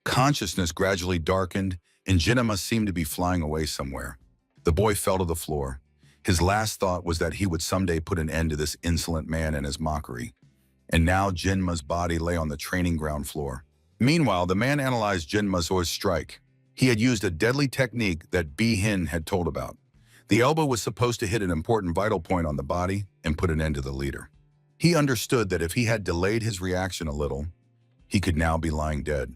Speaker 2: Consciousness gradually darkened, and Jinma seemed to be flying away somewhere. The boy fell to the floor. His last thought was that he would someday put an end to this insolent man and his mockery. And now Jinma's body lay on the training ground floor. Meanwhile, the man analyzed Jinma's strike. He had used a deadly technique that Bi-Hin had told about. The elbow was supposed to hit an important vital point on the body and put an end to the leader. He understood that if he had delayed his reaction a little, he could now be lying dead.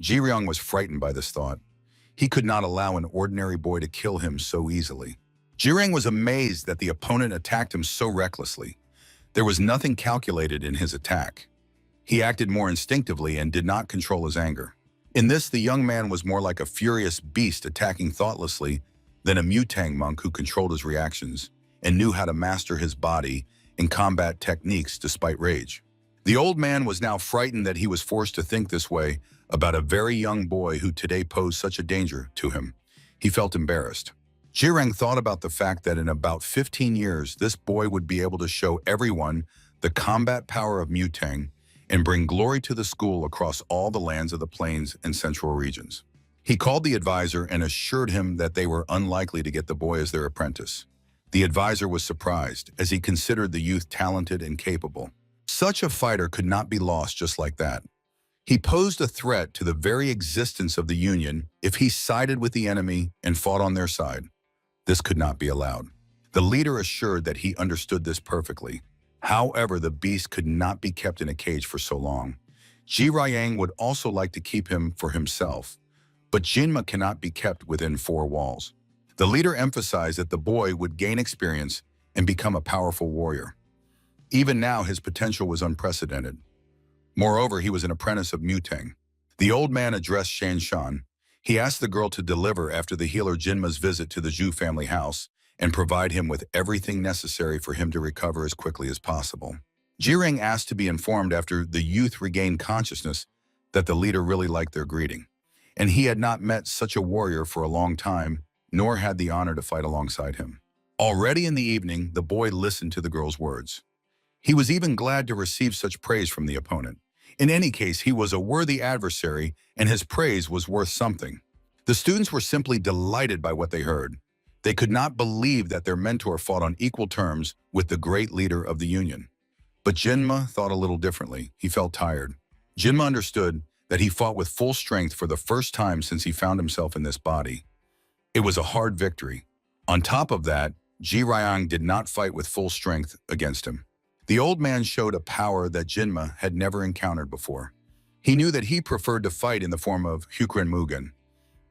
Speaker 2: Jireng was frightened by this thought. He could not allow an ordinary boy to kill him so easily. Jireng was amazed that the opponent attacked him so recklessly. There was nothing calculated in his attack. He acted more instinctively and did not control his anger. In this, the young man was more like a furious beast attacking thoughtlessly than a Mutang monk who controlled his reactions and knew how to master his body and combat techniques despite rage. The old man was now frightened that he was forced to think this way about a very young boy who today posed such a danger to him. He felt embarrassed. Jireng thought about the fact that in about 15 years, this boy would be able to show everyone the combat power of Mutang and bring glory to the school across all the lands of the plains and central regions. He called the advisor and assured him that they were unlikely to get the boy as their apprentice. The advisor was surprised, as he considered the youth talented and capable. Such a fighter could not be lost just like that. He posed a threat to the very existence of the Union if he sided with the enemy and fought on their side. This could not be allowed. The leader assured that he understood this perfectly. However, the beast could not be kept in a cage for so long. Ji Ryang would also like to keep him for himself, but Jinma cannot be kept within four walls. The leader emphasized that the boy would gain experience and become a powerful warrior. Even now, his potential was unprecedented. Moreover, he was an apprentice of Mutang. The old man addressed Shan Shan. He asked the girl to deliver after the healer Jinma's visit to the Zhu family house and provide him with everything necessary for him to recover as quickly as possible. Jirang asked to be informed after the youth regained consciousness that the leader really liked their greeting, and he had not met such a warrior for a long time, nor had the honor to fight alongside him. Already in the evening, the boy listened to the girl's words. He was even glad to receive such praise from the opponent. In any case, he was a worthy adversary, and his praise was worth something. The students were simply delighted by what they heard. They could not believe that their mentor fought on equal terms with the great leader of the Union. But Jinma thought a little differently. He felt tired. Jinma understood that he fought with full strength for the first time since he found himself in this body. It was a hard victory. On top of that, Ji Ryang did not fight with full strength against him. The old man showed a power that Jinma had never encountered before. He knew that he preferred to fight in the form of Hukren Mugen.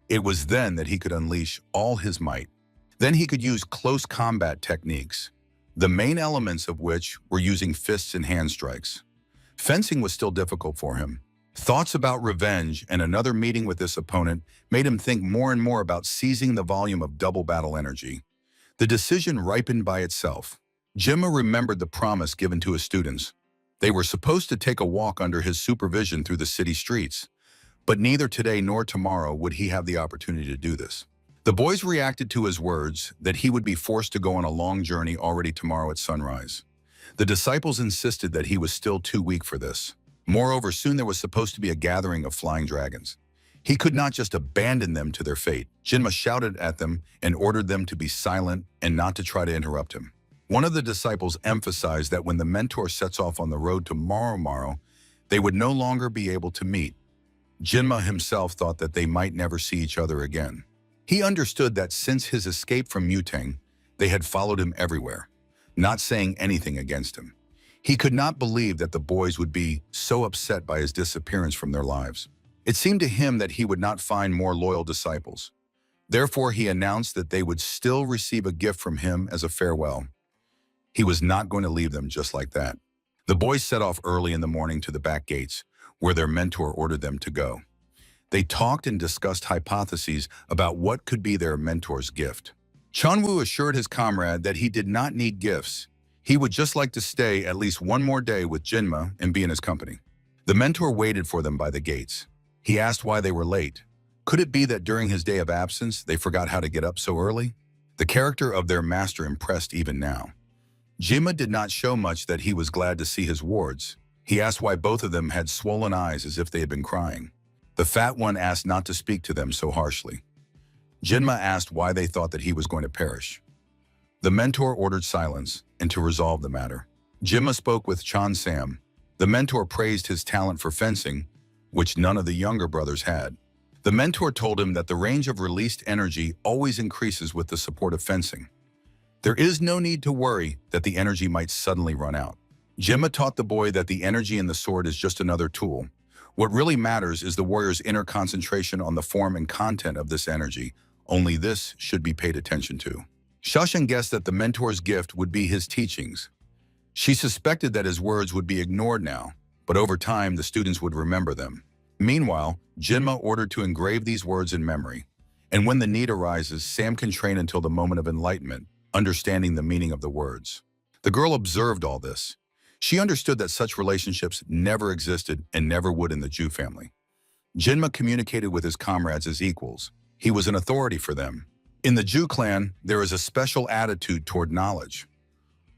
Speaker 2: It was then that he could unleash all his might. Then he could use close combat techniques, the main elements of which were using fists and hand strikes. Fencing was still difficult for him. Thoughts about revenge and another meeting with this opponent made him think more and more about seizing the volume of double battle energy. The decision ripened by itself. Jinma remembered the promise given to his students. They were supposed to take a walk under his supervision through the city streets, but neither today nor tomorrow would he have the opportunity to do this. The boys reacted to his words that he would be forced to go on a long journey already tomorrow at sunrise. The disciples insisted that he was still too weak for this. Moreover, soon there was supposed to be a gathering of flying dragons. He could not just abandon them to their fate. Jinma shouted at them and ordered them to be silent and not to try to interrupt him. One of the disciples emphasized that when the mentor sets off on the road tomorrow, they would no longer be able to meet. Jinma himself thought that they might never see each other again. He understood that since his escape from Mutang, they had followed him everywhere, not saying anything against him. He could not believe that the boys would be so upset by his disappearance from their lives. It seemed to him that he would not find more loyal disciples. Therefore, he announced that they would still receive a gift from him as a farewell. He was not going to leave them just like that. The boys set off early in the morning to the back gates, where their mentor ordered them to go. They talked and discussed hypotheses about what could be their mentor's gift. Chanwoo assured his comrade that he did not need gifts. He would just like to stay at least one more day with Jinma and be in his company. The mentor waited for them by the gates. He asked why they were late. Could it be that during his day of absence, they forgot how to get up so early? The character of their master impressed even now. Jinma did not show much that he was glad to see his wards. He asked why both of them had swollen eyes as if they had been crying. The fat one asked not to speak to them so harshly. Jinma asked why they thought that he was going to perish. The mentor ordered silence and to resolve the matter. Jinma spoke with Chan Sam. The mentor praised his talent for fencing, which none of the younger brothers had. The mentor told him that the range of released energy always increases with the support of fencing. There is no need to worry that the energy might suddenly run out. Jinma taught the boy that the energy in the sword is just another tool. What really matters is the warrior's inner concentration on the form and content of this energy. Only this should be paid attention to. Shashan guessed that the mentor's gift would be his teachings. She suspected that his words would be ignored now, but over time the students would remember them. Meanwhile, Jinma ordered to engrave these words in memory. And when the need arises, Sam can train until the moment of enlightenment, understanding the meaning of the words. The girl observed all this. She understood that such relationships never existed and never would in the Zhu family. Jinma communicated with his comrades as equals. He was an authority for them. In the Zhu clan, there is a special attitude toward knowledge.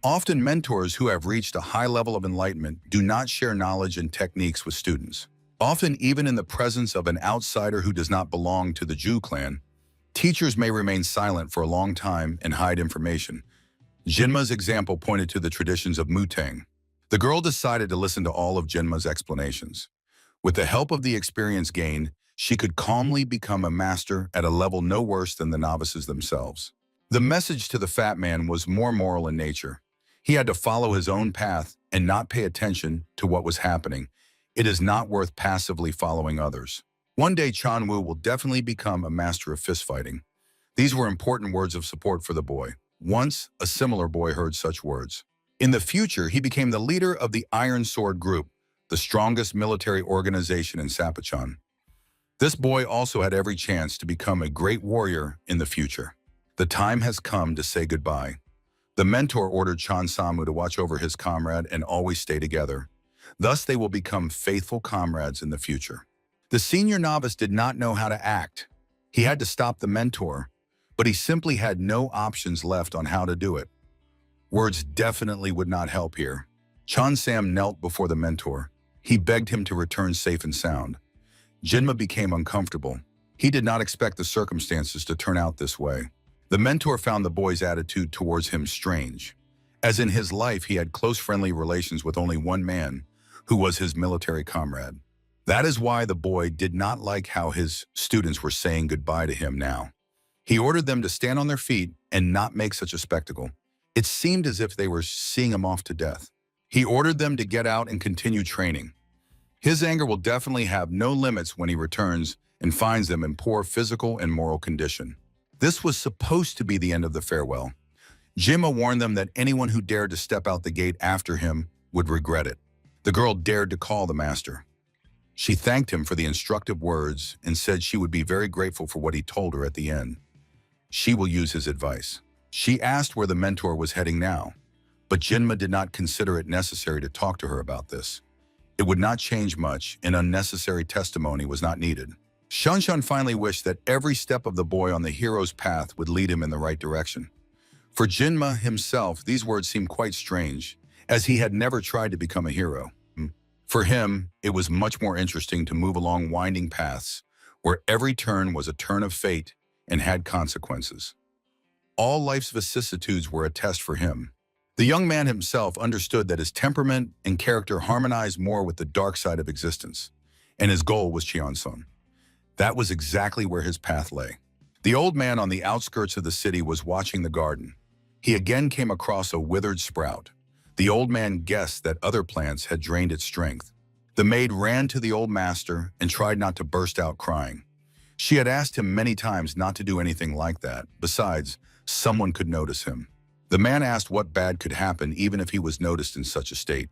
Speaker 2: Often mentors who have reached a high level of enlightenment do not share knowledge and techniques with students. Often even in the presence of an outsider who does not belong to the Jew clan, teachers may remain silent for a long time and hide information. Jinma's example pointed to the traditions of Mutang. The girl decided to listen to all of Jinma's explanations. With the help of the experience gained, she could calmly become a master at a level no worse than the novices themselves. The message to the fat man was more moral in nature. He had to follow his own path and not pay attention to what was happening. It is not worth passively following others. One day Chanwu will definitely become a master of fistfighting. These were important words of support for the boy. Once, a similar boy heard such words. In the future, he became the leader of the Iron Sword Group, the strongest military organization in Sapachan. This boy also had every chance to become a great warrior in the future. The time has come to say goodbye. The mentor ordered Chan Samu to watch over his comrade and always stay together. Thus, they will become faithful comrades in the future. The senior novice did not know how to act. He had to stop the mentor, but he simply had no options left on how to do it. Words definitely would not help here. Chan Sam knelt before the mentor. He begged him to return safe and sound. Jinma became uncomfortable. He did not expect the circumstances to turn out this way. The mentor found the boy's attitude towards him strange. As in his life, he had close friendly relations with only one man, who was his military comrade. That is why the boy did not like how his students were saying goodbye to him now. He ordered them to stand on their feet and not make such a spectacle. It seemed as if they were seeing him off to death. He ordered them to get out and continue training. His anger will definitely have no limits when he returns and finds them in poor physical and moral condition. This was supposed to be the end of the farewell. Jinma warned them that anyone who dared to step out the gate after him would regret it. The girl dared to call the master. She thanked him for the instructive words and said she would be very grateful for what he told her at the end. She will use his advice. She asked where the mentor was heading now, but Jinma did not consider it necessary to talk to her about this. It would not change much, and unnecessary testimony was not needed. Shanshan finally wished that every step of the boy on the hero's path would lead him in the right direction. For Jinma himself, these words seemed quite strange, as he had never tried to become a hero. For him, it was much more interesting to move along winding paths, where every turn was a turn of fate and had consequences. All life's vicissitudes were a test for him. The young man himself understood that his temperament and character harmonized more with the dark side of existence, and his goal was Cheonsun. That was exactly where his path lay. The old man on the outskirts of the city was watching the garden. He again came across a withered sprout. The old man guessed that other plants had drained its strength. The maid ran to the old master and tried not to burst out crying. She had asked him many times not to do anything like that. Besides, someone could notice him. The man asked what bad could happen even if he was noticed in such a state.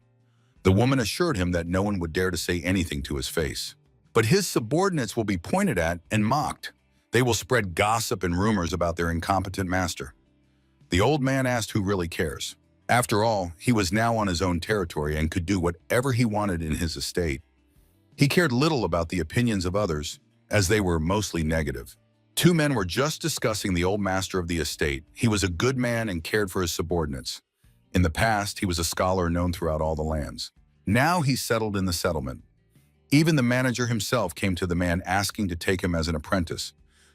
Speaker 2: The woman assured him that no one would dare to say anything to his face. But his subordinates will be pointed at and mocked. They will spread gossip and rumors about their incompetent master. The old man asked who really cares. After all, he was now on his own territory and could do whatever he wanted in his estate. He cared little about the opinions of others, as they were mostly negative. Two men were just discussing the old master of the estate. He was a good man and cared for his subordinates. In the past, he was a scholar known throughout all the lands. Now he settled in the settlement. Even the manager himself came to the man asking to take him as an apprentice,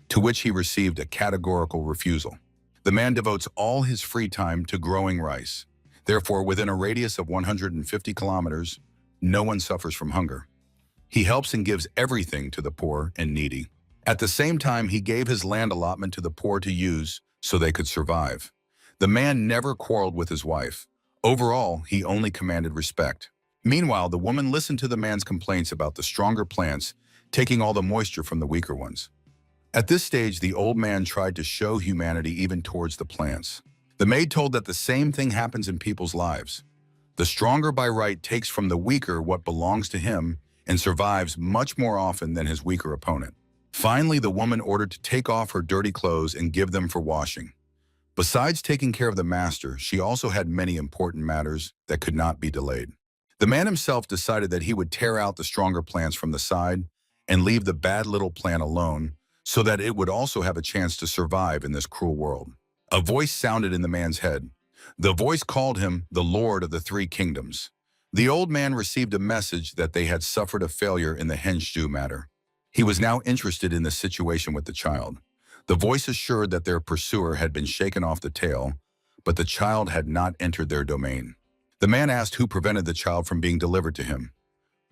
Speaker 2: to which he received a categorical refusal. The man devotes all his free time to growing rice. Therefore, within a radius of 150 kilometers, no one suffers from hunger. He helps and gives everything to the poor and needy. At the same time, he gave his land allotment to the poor to use so they could survive. The man never quarreled with his wife. Overall, he only commanded respect. Meanwhile, the woman listened to the man's complaints about the stronger plants taking all the moisture from the weaker ones. At this stage, the old man tried to show humanity even towards the plants. The maid told that the same thing happens in people's lives. The stronger by right takes from the weaker what belongs to him and survives much more often than his weaker opponent. Finally, the woman ordered to take off her dirty clothes and give them for washing. Besides taking care of the master, she also had many important matters that could not be delayed. The man himself decided that he would tear out the stronger plants from the side and leave the bad little plant alone, so that it would also have a chance to survive in this cruel world. A voice sounded in the man's head. The voice called him the Lord of the Three Kingdoms. The old man received a message that they had suffered a failure in the Henshu matter. He was now interested in the situation with the child. The voice assured that their pursuer had been shaken off the tail, but the child had not entered their domain. The man asked who prevented the child from being delivered to him.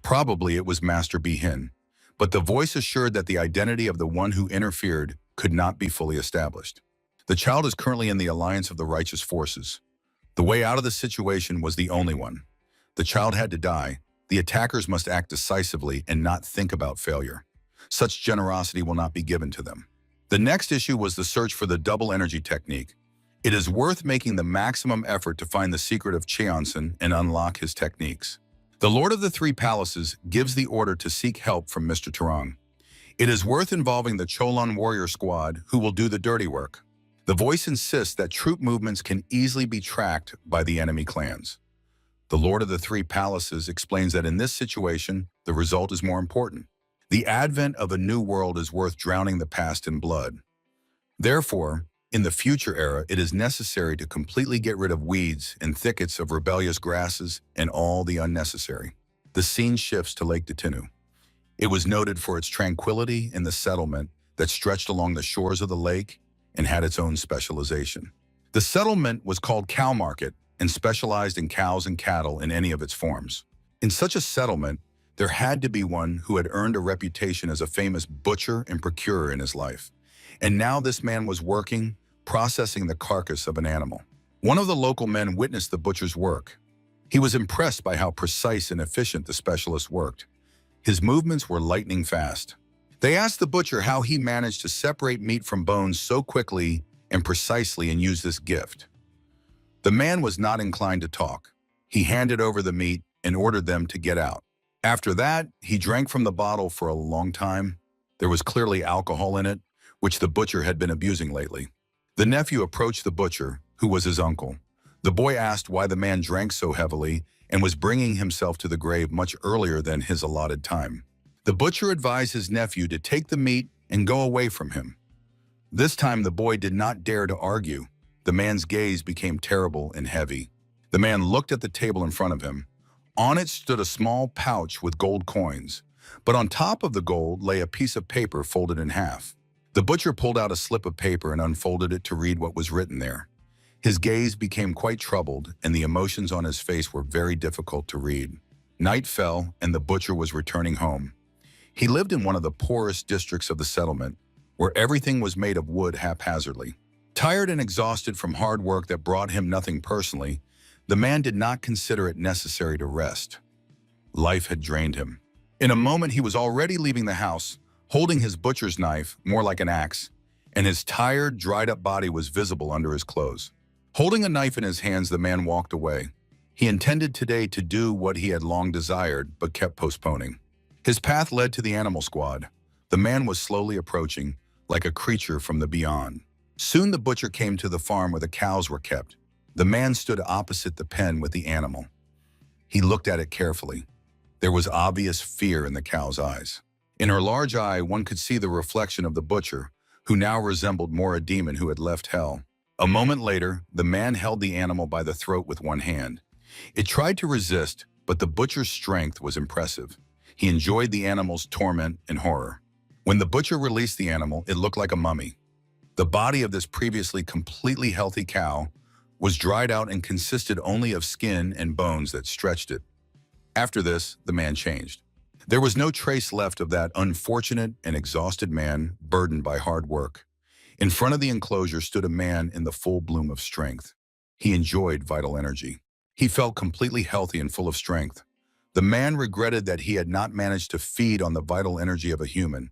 Speaker 2: Probably it was Master Bihin, but the voice assured that the identity of the one who interfered could not be fully established. The child is currently in the alliance of the righteous forces. The way out of the situation was the only one. The child had to die. The attackers must act decisively and not think about failure. Such generosity will not be given to them. The next issue was the search for the double energy technique. It is worth making the maximum effort to find the secret of Cheonsen and unlock his techniques. The Lord of the Three Palaces gives the order to seek help from Mr. Tarang. It is worth involving the Cholon warrior squad who will do the dirty work. The voice insists that troop movements can easily be tracked by the enemy clans. The Lord of the Three Palaces explains that in this situation, the result is more important. The advent of a new world is worth drowning the past in blood. Therefore, in the future era, it is necessary to completely get rid of weeds and thickets of rebellious grasses and all the unnecessary. The scene shifts to Lake Detinu. It was noted for its tranquility in the settlement that stretched along the shores of the lake and had its own specialization. The settlement was called Cow Market and specialized in cows and cattle in any of its forms. In such a settlement, there had to be one who had earned a reputation as a famous butcher and procurer in his life. And now this man was working, processing the carcass of an animal. One of the local men witnessed the butcher's work. He was impressed by how precise and efficient the specialist worked. His movements were lightning fast. They asked the butcher how he managed to separate meat from bones so quickly and precisely and use this gift. The man was not inclined to talk. He handed over the meat and ordered them to get out. After that, he drank from the bottle for a long time. There was clearly alcohol in it, which the butcher had been abusing lately. The nephew approached the butcher, who was his uncle. The boy asked why the man drank so heavily and was bringing himself to the grave much earlier than his allotted time. The butcher advised his nephew to take the meat and go away from him. This time the boy did not dare to argue. The man's gaze became terrible and heavy. The man looked at the table in front of him. On it stood a small pouch with gold coins, but on top of the gold lay a piece of paper folded in half. The butcher pulled out a slip of paper and unfolded it to read what was written there. His gaze became quite troubled, and the emotions on his face were very difficult to read. Night fell, and the butcher was returning home. He lived in one of the poorest districts of the settlement, where everything was made of wood haphazardly. Tired and exhausted from hard work that brought him nothing personally, the man did not consider it necessary to rest. Life had drained him. In a moment, he was already leaving the house, holding his butcher's knife, more like an axe, and his tired, dried-up body was visible under his clothes. Holding a knife in his hands, the man walked away. He intended today to do what he had long desired, but kept postponing. His path led to the animal squad. The man was slowly approaching, like a creature from the beyond. Soon the butcher came to the farm where the cows were kept. The man stood opposite the pen with the animal. He looked at it carefully. There was obvious fear in the cow's eyes. In her large eye, one could see the reflection of the butcher, who now resembled more a demon who had left hell. A moment later, the man held the animal by the throat with one hand. It tried to resist, but the butcher's strength was impressive. He enjoyed the animal's torment and horror. When the butcher released the animal, it looked like a mummy. The body of this previously completely healthy cow was dried out and consisted only of skin and bones that stretched it. After this, the man changed. There was no trace left of that unfortunate and exhausted man burdened by hard work. In front of the enclosure stood a man in the full bloom of strength. He enjoyed vital energy. He felt completely healthy and full of strength. The man regretted that he had not managed to feed on the vital energy of a human,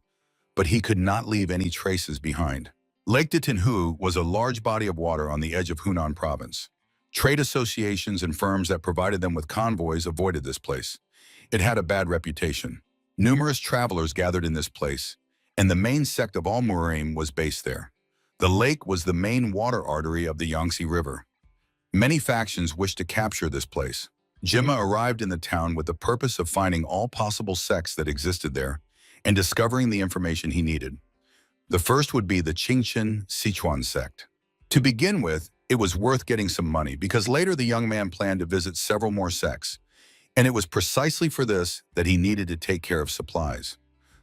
Speaker 2: but he could not leave any traces behind. Lake Detinhu was a large body of water on the edge of Hunan province. Trade associations and firms that provided them with convoys avoided this place. It had a bad reputation. Numerous travelers gathered in this place, and the main sect of Al Murim was based there. The lake was the main water artery of the Yangtze River. Many factions wished to capture this place. Jimma arrived in the town with the purpose of finding all possible sects that existed there and discovering the information he needed. The first would be the Qingchen Sichuan sect. To begin with, it was worth getting some money because later the young man planned to visit several more sects. And it was precisely for this that he needed to take care of supplies.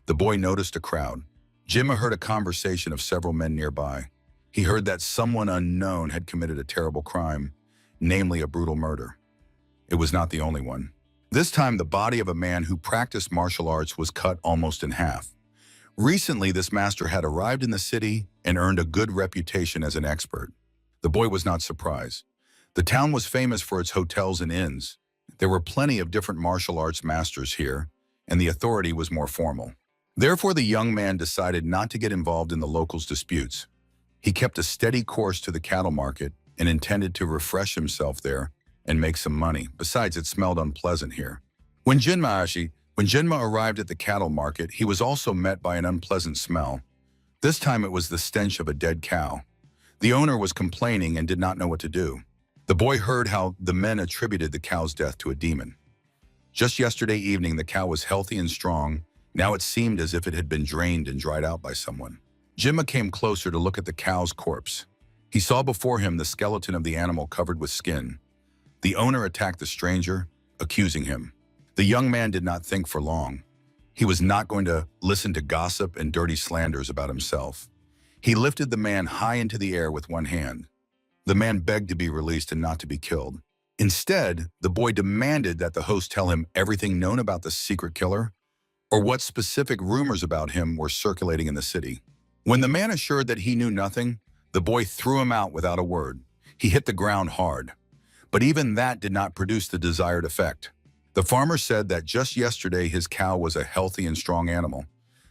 Speaker 2: The boy noticed a crowd. Jimma heard a conversation of several men nearby. He heard that someone unknown had committed a terrible crime, namely a brutal murder. It was not the only one. This time, the body of a man who practiced martial arts was cut almost in half. Recently, this master had arrived in the city and earned a good reputation as an expert. The boy was not surprised. The town was famous for its hotels and inns. There were plenty of different martial arts masters here, and the authority was more formal. Therefore, the young man decided not to get involved in the locals' disputes. He kept a steady course to the cattle market and intended to refresh himself there and make some money. Besides, it smelled unpleasant here. When Jinma arrived at the cattle market, he was also met by an unpleasant smell. This time it was the stench of a dead cow. The owner was complaining and did not know what to do. The boy heard how the men attributed the cow's death to a demon. Just yesterday evening, the cow was healthy and strong. Now it seemed as if it had been drained and dried out by someone. Jinma came closer to look at the cow's corpse. He saw before him the skeleton of the animal covered with skin. The owner attacked the stranger, accusing him. The young man did not think for long. He was not going to listen to gossip and dirty slanders about himself. He lifted the man high into the air with one hand. The man begged to be released and not to be killed. Instead, the boy demanded that the host tell him everything known about the secret killer, or what specific rumors about him were circulating in the city. When the man assured that he knew nothing, the boy threw him out without a word. He hit the ground hard. But even that did not produce the desired effect. The farmer said that just yesterday his cow was a healthy and strong animal.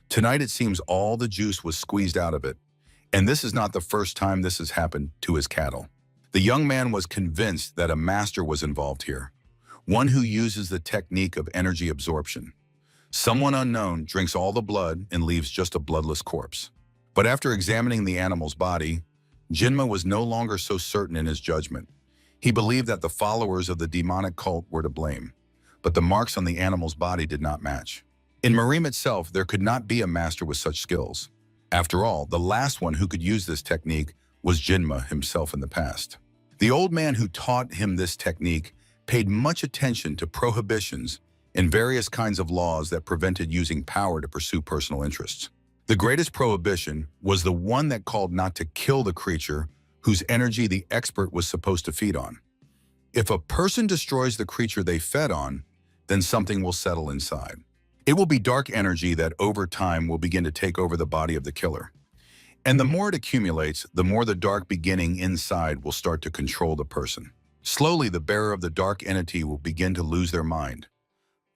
Speaker 2: Tonight it seems all the juice was squeezed out of it. And this is not the first time this has happened to his cattle. The young man was convinced that a master was involved here, one who uses the technique of energy absorption. Someone unknown drinks all the blood and leaves just a bloodless corpse. But after examining the animal's body, Jinma was no longer so certain in his judgment. He believed that the followers of the demonic cult were to blame, but the marks on the animal's body did not match. In Merim itself, there could not be a master with such skills. After all, the last one who could use this technique was Jinma himself in the past. The old man who taught him this technique paid much attention to prohibitions and various kinds of laws that prevented using power to pursue personal interests. The greatest prohibition was the one that called not to kill the creature whose energy the expert was supposed to feed on. If a person destroys the creature they fed on, then something will settle inside. It will be dark energy that over time will begin to take over the body of the killer. And the more it accumulates, the more the dark beginning inside will start to control the person. Slowly, the bearer of the dark entity will begin to lose their mind.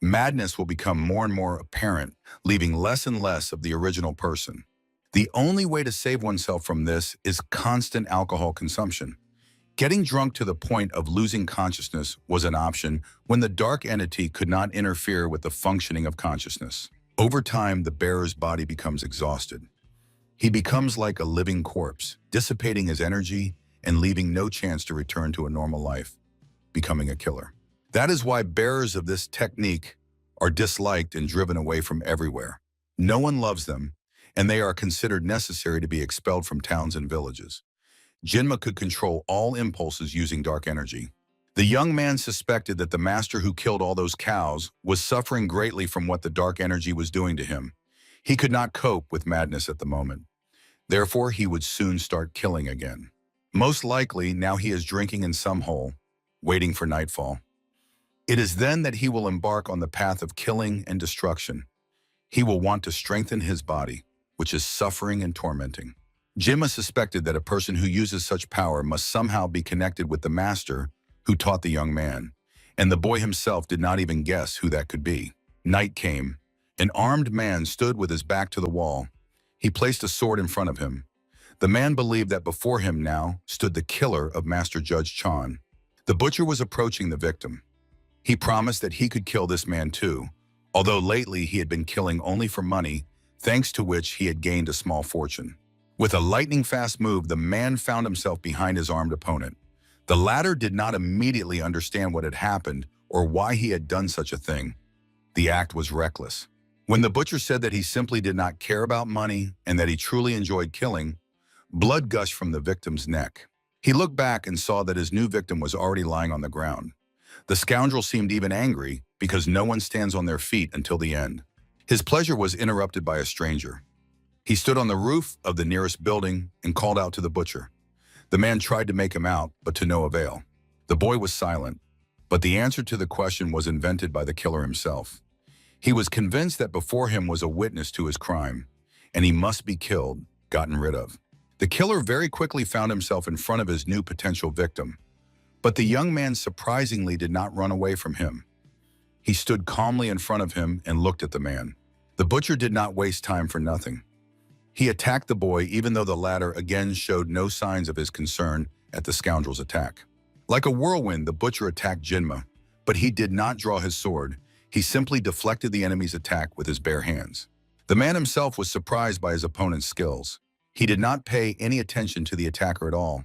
Speaker 2: Madness will become more and more apparent, leaving less and less of the original person. The only way to save oneself from this is constant alcohol consumption. Getting drunk to the point of losing consciousness was an option when the dark entity could not interfere with the functioning of consciousness. Over time, the bearer's body becomes exhausted. He becomes like a living corpse, dissipating his energy and leaving no chance to return to a normal life, becoming a killer. That is why bearers of this technique are disliked and driven away from everywhere. No one loves them, and they are considered necessary to be expelled from towns and villages. Jinma could control all impulses using dark energy. The young man suspected that the master who killed all those cows was suffering greatly from what the dark energy was doing to him. He could not cope with madness at the moment. Therefore, he would soon start killing again. Most likely, now he is drinking in some hole, waiting for nightfall. It is then that he will embark on the path of killing and destruction. He will want to strengthen his body, which is suffering and tormenting. Jinma suspected that a person who uses such power must somehow be connected with the master who taught the young man, and the boy himself did not even guess who that could be. Night came. An armed man stood with his back to the wall. He placed a sword in front of him. The man believed that before him now stood the killer of Master Judge Chan. The butcher was approaching the victim. He promised that he could kill this man too, although lately he had been killing only for money, thanks to which he had gained a small fortune. With a lightning-fast move, the man found himself behind his armed opponent. The latter did not immediately understand what had happened or why he had done such a thing. The act was reckless. When the butcher said that he simply did not care about money and that he truly enjoyed killing, blood gushed from the victim's neck. He looked back and saw that his new victim was already lying on the ground. The scoundrel seemed even angry, because no one stands on their feet until the end. His pleasure was interrupted by a stranger. He stood on the roof of the nearest building and called out to the butcher. The man tried to make him out, but to no avail. The boy was silent, but the answer to the question was invented by the killer himself. He was convinced that before him was a witness to his crime, and he must be killed, gotten rid of. The killer very quickly found himself in front of his new potential victim, but the young man surprisingly did not run away from him. He stood calmly in front of him and looked at the man. The butcher did not waste time for nothing. He attacked the boy even though the latter again showed no signs of his concern at the scoundrel's attack. Like a whirlwind, the butcher attacked Jinma, but he did not draw his sword. He simply deflected the enemy's attack with his bare hands. The man himself was surprised by his opponent's skills. He did not pay any attention to the attacker at all.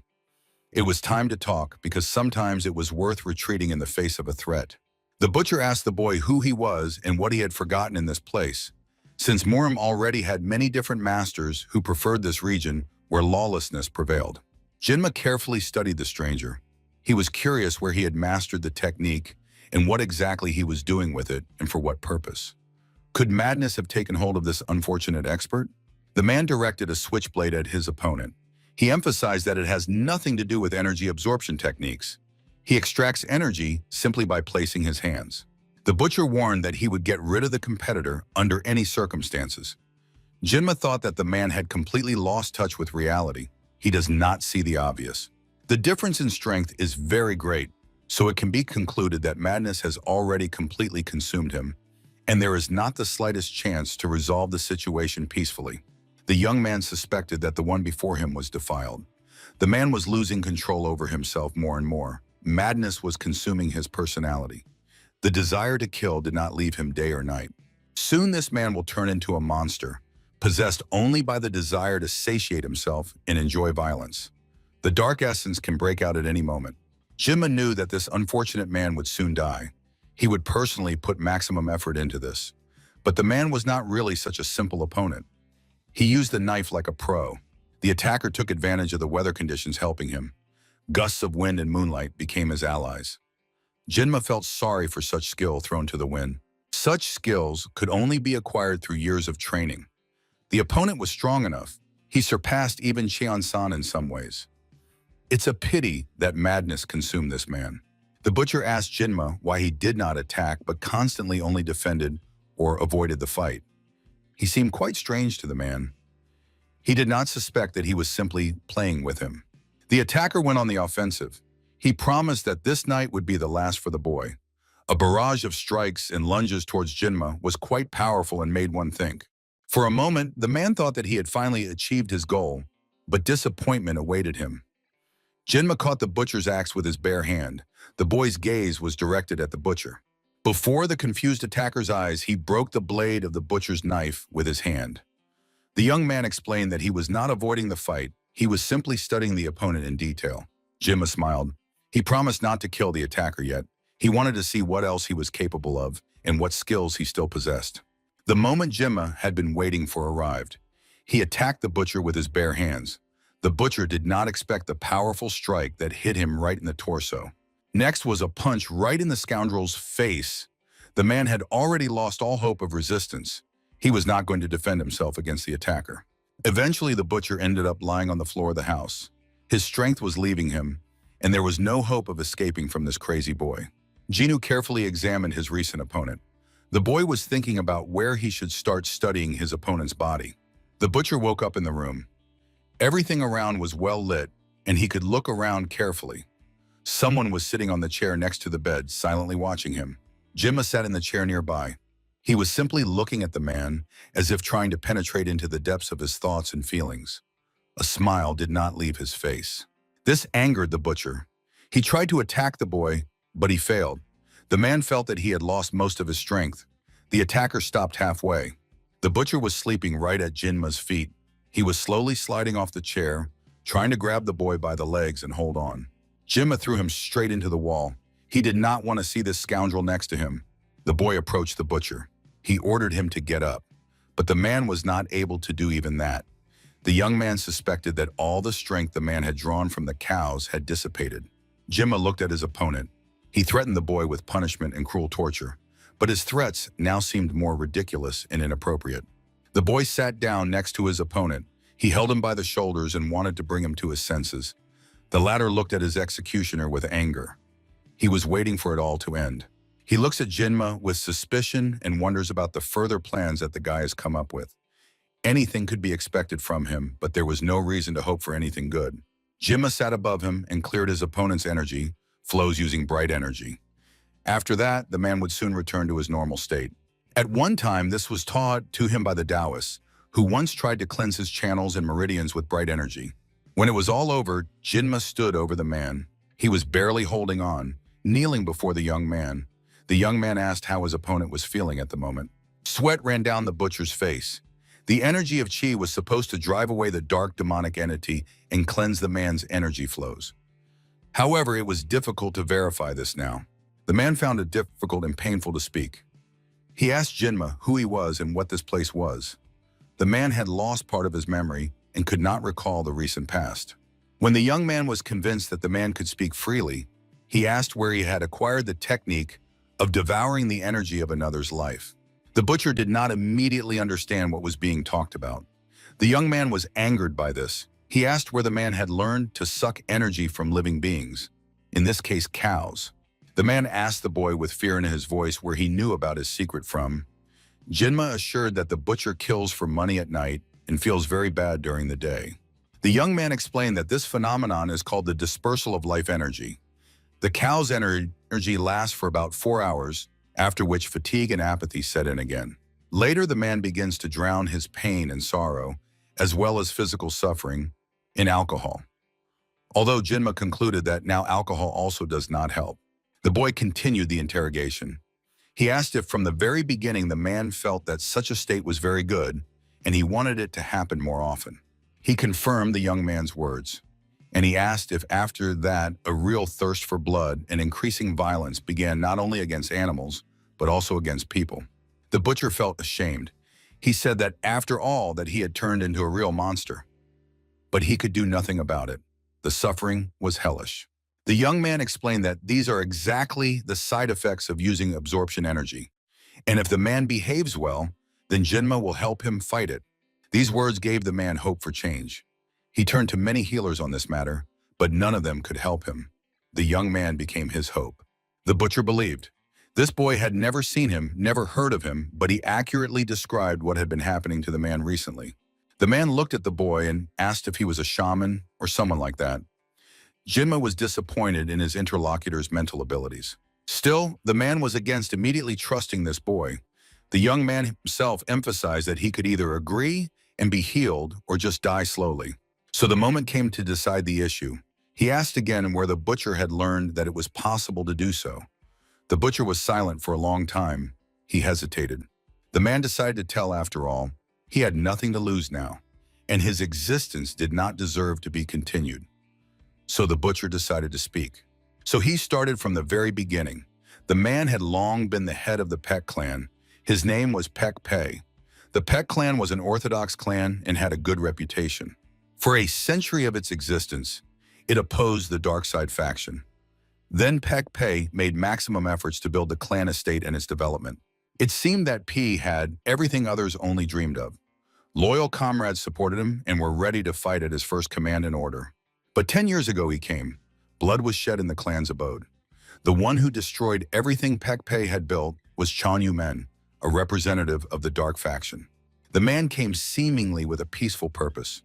Speaker 2: It was time to talk because sometimes it was worth retreating in the face of a threat. The butcher asked the boy who he was and what he had forgotten in this place, since Muram already had many different masters who preferred this region where lawlessness prevailed. Jinma carefully studied the stranger. He was curious where he had mastered the technique and what exactly he was doing with it and for what purpose. Could madness have taken hold of this unfortunate expert? The man directed a switchblade at his opponent. He emphasized that it has nothing to do with energy absorption techniques. He extracts energy simply by placing his hands. The butcher warned that he would get rid of the competitor under any circumstances. Jinma thought that the man had completely lost touch with reality. He does not see the obvious. The difference in strength is very great, so it can be concluded that madness has already completely consumed him, and there is not the slightest chance to resolve the situation peacefully. The young man suspected that the one before him was defiled. The man was losing control over himself more and more. Madness was consuming his personality. The desire to kill did not leave him day or night. Soon this man will turn into a monster, possessed only by the desire to satiate himself and enjoy violence. The dark essence can break out at any moment. Jinma knew that this unfortunate man would soon die. He would personally put maximum effort into this. But the man was not really such a simple opponent. He used the knife like a pro. The attacker took advantage of the weather conditions helping him. Gusts of wind and moonlight became his allies. Jinma felt sorry for such skill thrown to the wind. Such skills could only be acquired through years of training. The opponent was strong enough. He surpassed even Cheon-san in some ways. It's a pity that madness consumed this man. The butcher asked Jinma why he did not attack but constantly only defended or avoided the fight. He seemed quite strange to the man. He did not suspect that he was simply playing with him. The attacker went on the offensive. He promised that this night would be the last for the boy. A barrage of strikes and lunges towards Jinma was quite powerful and made one think. For a moment, the man thought that he had finally achieved his goal, but disappointment awaited him. Jinma caught the butcher's axe with his bare hand. The boy's gaze was directed at the butcher. Before the confused attacker's eyes, he broke the blade of the butcher's knife with his hand. The young man explained that he was not avoiding the fight. He was simply studying the opponent in detail. Jinma smiled. He promised not to kill the attacker yet. He wanted to see what else he was capable of and what skills he still possessed. The moment Jinma had been waiting for arrived. He attacked the butcher with his bare hands. The butcher did not expect the powerful strike that hit him right in the torso. Next was a punch right in the scoundrel's face. The man had already lost all hope of resistance. He was not going to defend himself against the attacker. Eventually, the butcher ended up lying on the floor of the house. His strength was leaving him, and there was no hope of escaping from this crazy boy. Jinnu carefully examined his recent opponent. The boy was thinking about where he should start studying his opponent's body. The butcher woke up in the room. Everything around was well lit, and he could look around carefully. Someone was sitting on the chair next to the bed, silently watching him. Jinma sat in the chair nearby. He was simply looking at the man, as if trying to penetrate into the depths of his thoughts and feelings. A smile did not leave his face. This angered the butcher. He tried to attack the boy, but he failed. The man felt that he had lost most of his strength. The attacker stopped halfway. The butcher was sleeping right at Jinma's feet. He was slowly sliding off the chair, trying to grab the boy by the legs and hold on. Jinma threw him straight into the wall. He did not want to see this scoundrel next to him. The boy approached the butcher. He ordered him to get up, but the man was not able to do even that. The young man suspected that all the strength the man had drawn from the cows had dissipated. Jinma looked at his opponent. He threatened the boy with punishment and cruel torture, but his threats now seemed more ridiculous and inappropriate. The boy sat down next to his opponent. He held him by the shoulders and wanted to bring him to his senses. The latter looked at his executioner with anger. He was waiting for it all to end. He looks at Jinma with suspicion and wonders about the further plans that the guy has come up with. Anything could be expected from him, but there was no reason to hope for anything good. Jinma sat above him and cleared his opponent's energy, flows using bright energy. After that, the man would soon return to his normal state. At one time, this was taught to him by the Taoists, who once tried to cleanse his channels and meridians with bright energy. When it was all over, Jinma stood over the man. He was barely holding on, kneeling before the young man. The young man asked how his opponent was feeling at the moment. Sweat ran down the butcher's face. The energy of Qi was supposed to drive away the dark demonic entity and cleanse the man's energy flows. However, it was difficult to verify this now. The man found it difficult and painful to speak. He asked Jinma who he was and what this place was. The man had lost part of his memory and could not recall the recent past. When the young man was convinced that the man could speak freely, he asked where he had acquired the technique of devouring the energy of another's life. The butcher did not immediately understand what was being talked about. The young man was angered by this. He asked where the man had learned to suck energy from living beings, in this case cows. The man asked the boy with fear in his voice where he knew about his secret from. Jinma assured that the butcher kills for money at night and feels very bad during the day. The young man explained that this phenomenon is called the dispersal of life energy. The cow's energy lasts for about 4 hours, after which fatigue and apathy set in again. Later, the man begins to drown his pain and sorrow, as well as physical suffering, in alcohol. Although Jinma concluded that now alcohol also does not help. The boy continued the interrogation. He asked if from the very beginning the man felt that such a state was very good, and he wanted it to happen more often. He confirmed the young man's words, and he asked if after that a real thirst for blood and increasing violence began not only against animals, but also against people. The butcher felt ashamed. He said that after all that he had turned into a real monster, but he could do nothing about it. The suffering was hellish. The young man explained that these are exactly the side effects of using absorption energy, and if the man behaves well, then Jinma will help him fight it. These words gave the man hope for change. He turned to many healers on this matter, but none of them could help him. The young man became his hope. The butcher believed. This boy had never seen him, never heard of him, but he accurately described what had been happening to the man recently. The man looked at the boy and asked if he was a shaman or someone like that. Jinma was disappointed in his interlocutor's mental abilities. Still, the man was against immediately trusting this boy. The young man himself emphasized that he could either agree and be healed or just die slowly. So the moment came to decide the issue. He asked again where the butcher had learned that it was possible to do so. The butcher was silent for a long time. He hesitated. The man decided to tell after all. He had nothing to lose now, and his existence did not deserve to be continued. So the butcher decided to speak. So he started from the very beginning. The man had long been the head of the Peck clan. His name was Peck Pei. The Peck clan was an orthodox clan and had a good reputation. For a century of its existence, it opposed the dark side faction. Then Peck Pei made maximum efforts to build the clan estate and its development. It seemed that P had everything others only dreamed of. Loyal comrades supported him and were ready to fight at his first command and order. But 10 years ago he came. Blood was shed in the clan's abode. The one who destroyed everything Peck Pei had built was Chan Yu-men, a representative of the dark faction. The man came seemingly with a peaceful purpose.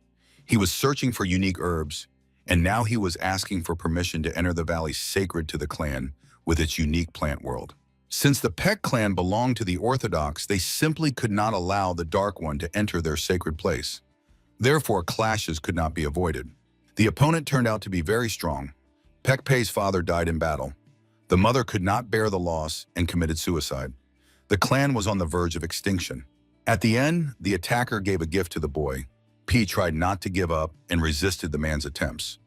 Speaker 2: He was searching for unique herbs, and now he was asking for permission to enter the valley sacred to the clan with its unique plant world. Since the Peck clan belonged to the Orthodox, they simply could not allow the Dark One to enter their sacred place. Therefore, clashes could not be avoided. The opponent turned out to be very strong. Peck Pei's father died in battle. The mother could not bear the loss and committed suicide. The clan was on the verge of extinction. At the end, the attacker gave a gift to the boy. P tried not to give up and resisted the man's attempts.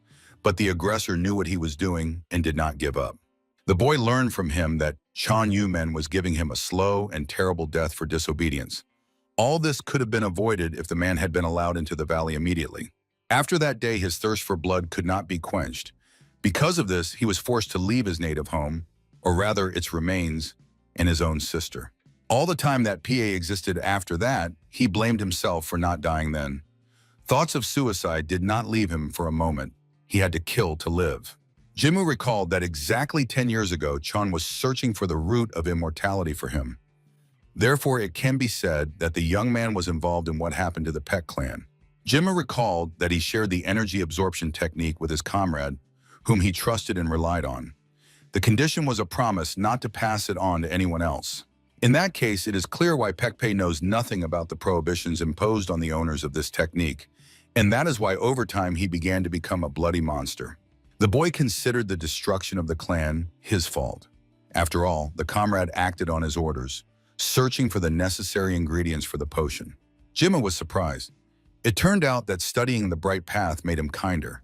Speaker 2: But the aggressor knew what he was doing and did not give up. The boy learned from him that Chan Yu-men was giving him a slow and terrible death for disobedience. All this could have been avoided if the man had been allowed into the valley immediately. After that day, his thirst for blood could not be quenched. Because of this, he was forced to leave his native home, or rather its remains, and his own sister. All the time that PA existed after that, he blamed himself for not dying then. Thoughts of suicide did not leave him for a moment. He had to kill to live. Jimu recalled that exactly 10 years ago, Chon was searching for the root of immortality for him. Therefore, it can be said that the young man was involved in what happened to the Peck clan. Jimu recalled that he shared the energy absorption technique with his comrade, whom he trusted and relied on. The condition was a promise not to pass it on to anyone else. In that case, it is clear why Pekpei knows nothing about the prohibitions imposed on the owners of this technique, and that is why over time he began to become a bloody monster. The boy considered the destruction of the clan his fault. After all, the comrade acted on his orders, searching for the necessary ingredients for the potion. Jimma was surprised. It turned out that studying the bright path made him kinder.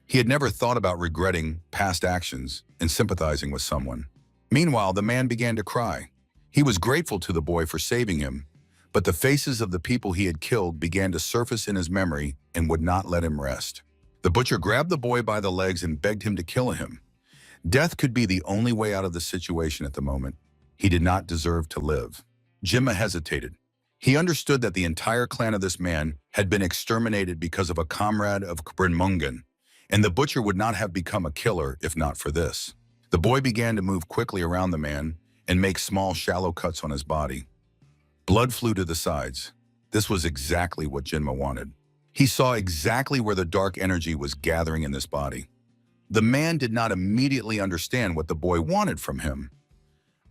Speaker 2: He had never thought about regretting past actions and sympathizing with someone. Meanwhile, the man began to cry. He was grateful to the boy for saving him, but the faces of the people he had killed began to surface in his memory and would not let him rest. The butcher grabbed the boy by the legs and begged him to kill him. Death could be the only way out of the situation at the moment. He did not deserve to live. Jimma hesitated. He understood that the entire clan of this man had been exterminated because of a comrade of Mungan, and the butcher would not have become a killer if not for this. The boy began to move quickly around the man and make small, shallow cuts on his body. Blood flew to the sides. This was exactly what Jinma wanted. He saw exactly where the dark energy was gathering in this body. The man did not immediately understand what the boy wanted from him.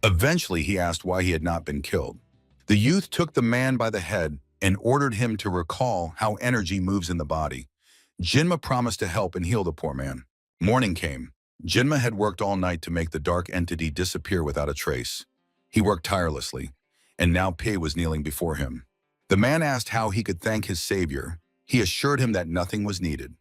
Speaker 2: Eventually, he asked why he had not been killed. The youth took the man by the head and ordered him to recall how energy moves in the body. Jinma promised to help and heal the poor man. Morning came. Jinma had worked all night to make the dark entity disappear without a trace. He worked tirelessly, and now Pei was kneeling before him. The man asked how he could thank his savior. He assured him that nothing was needed.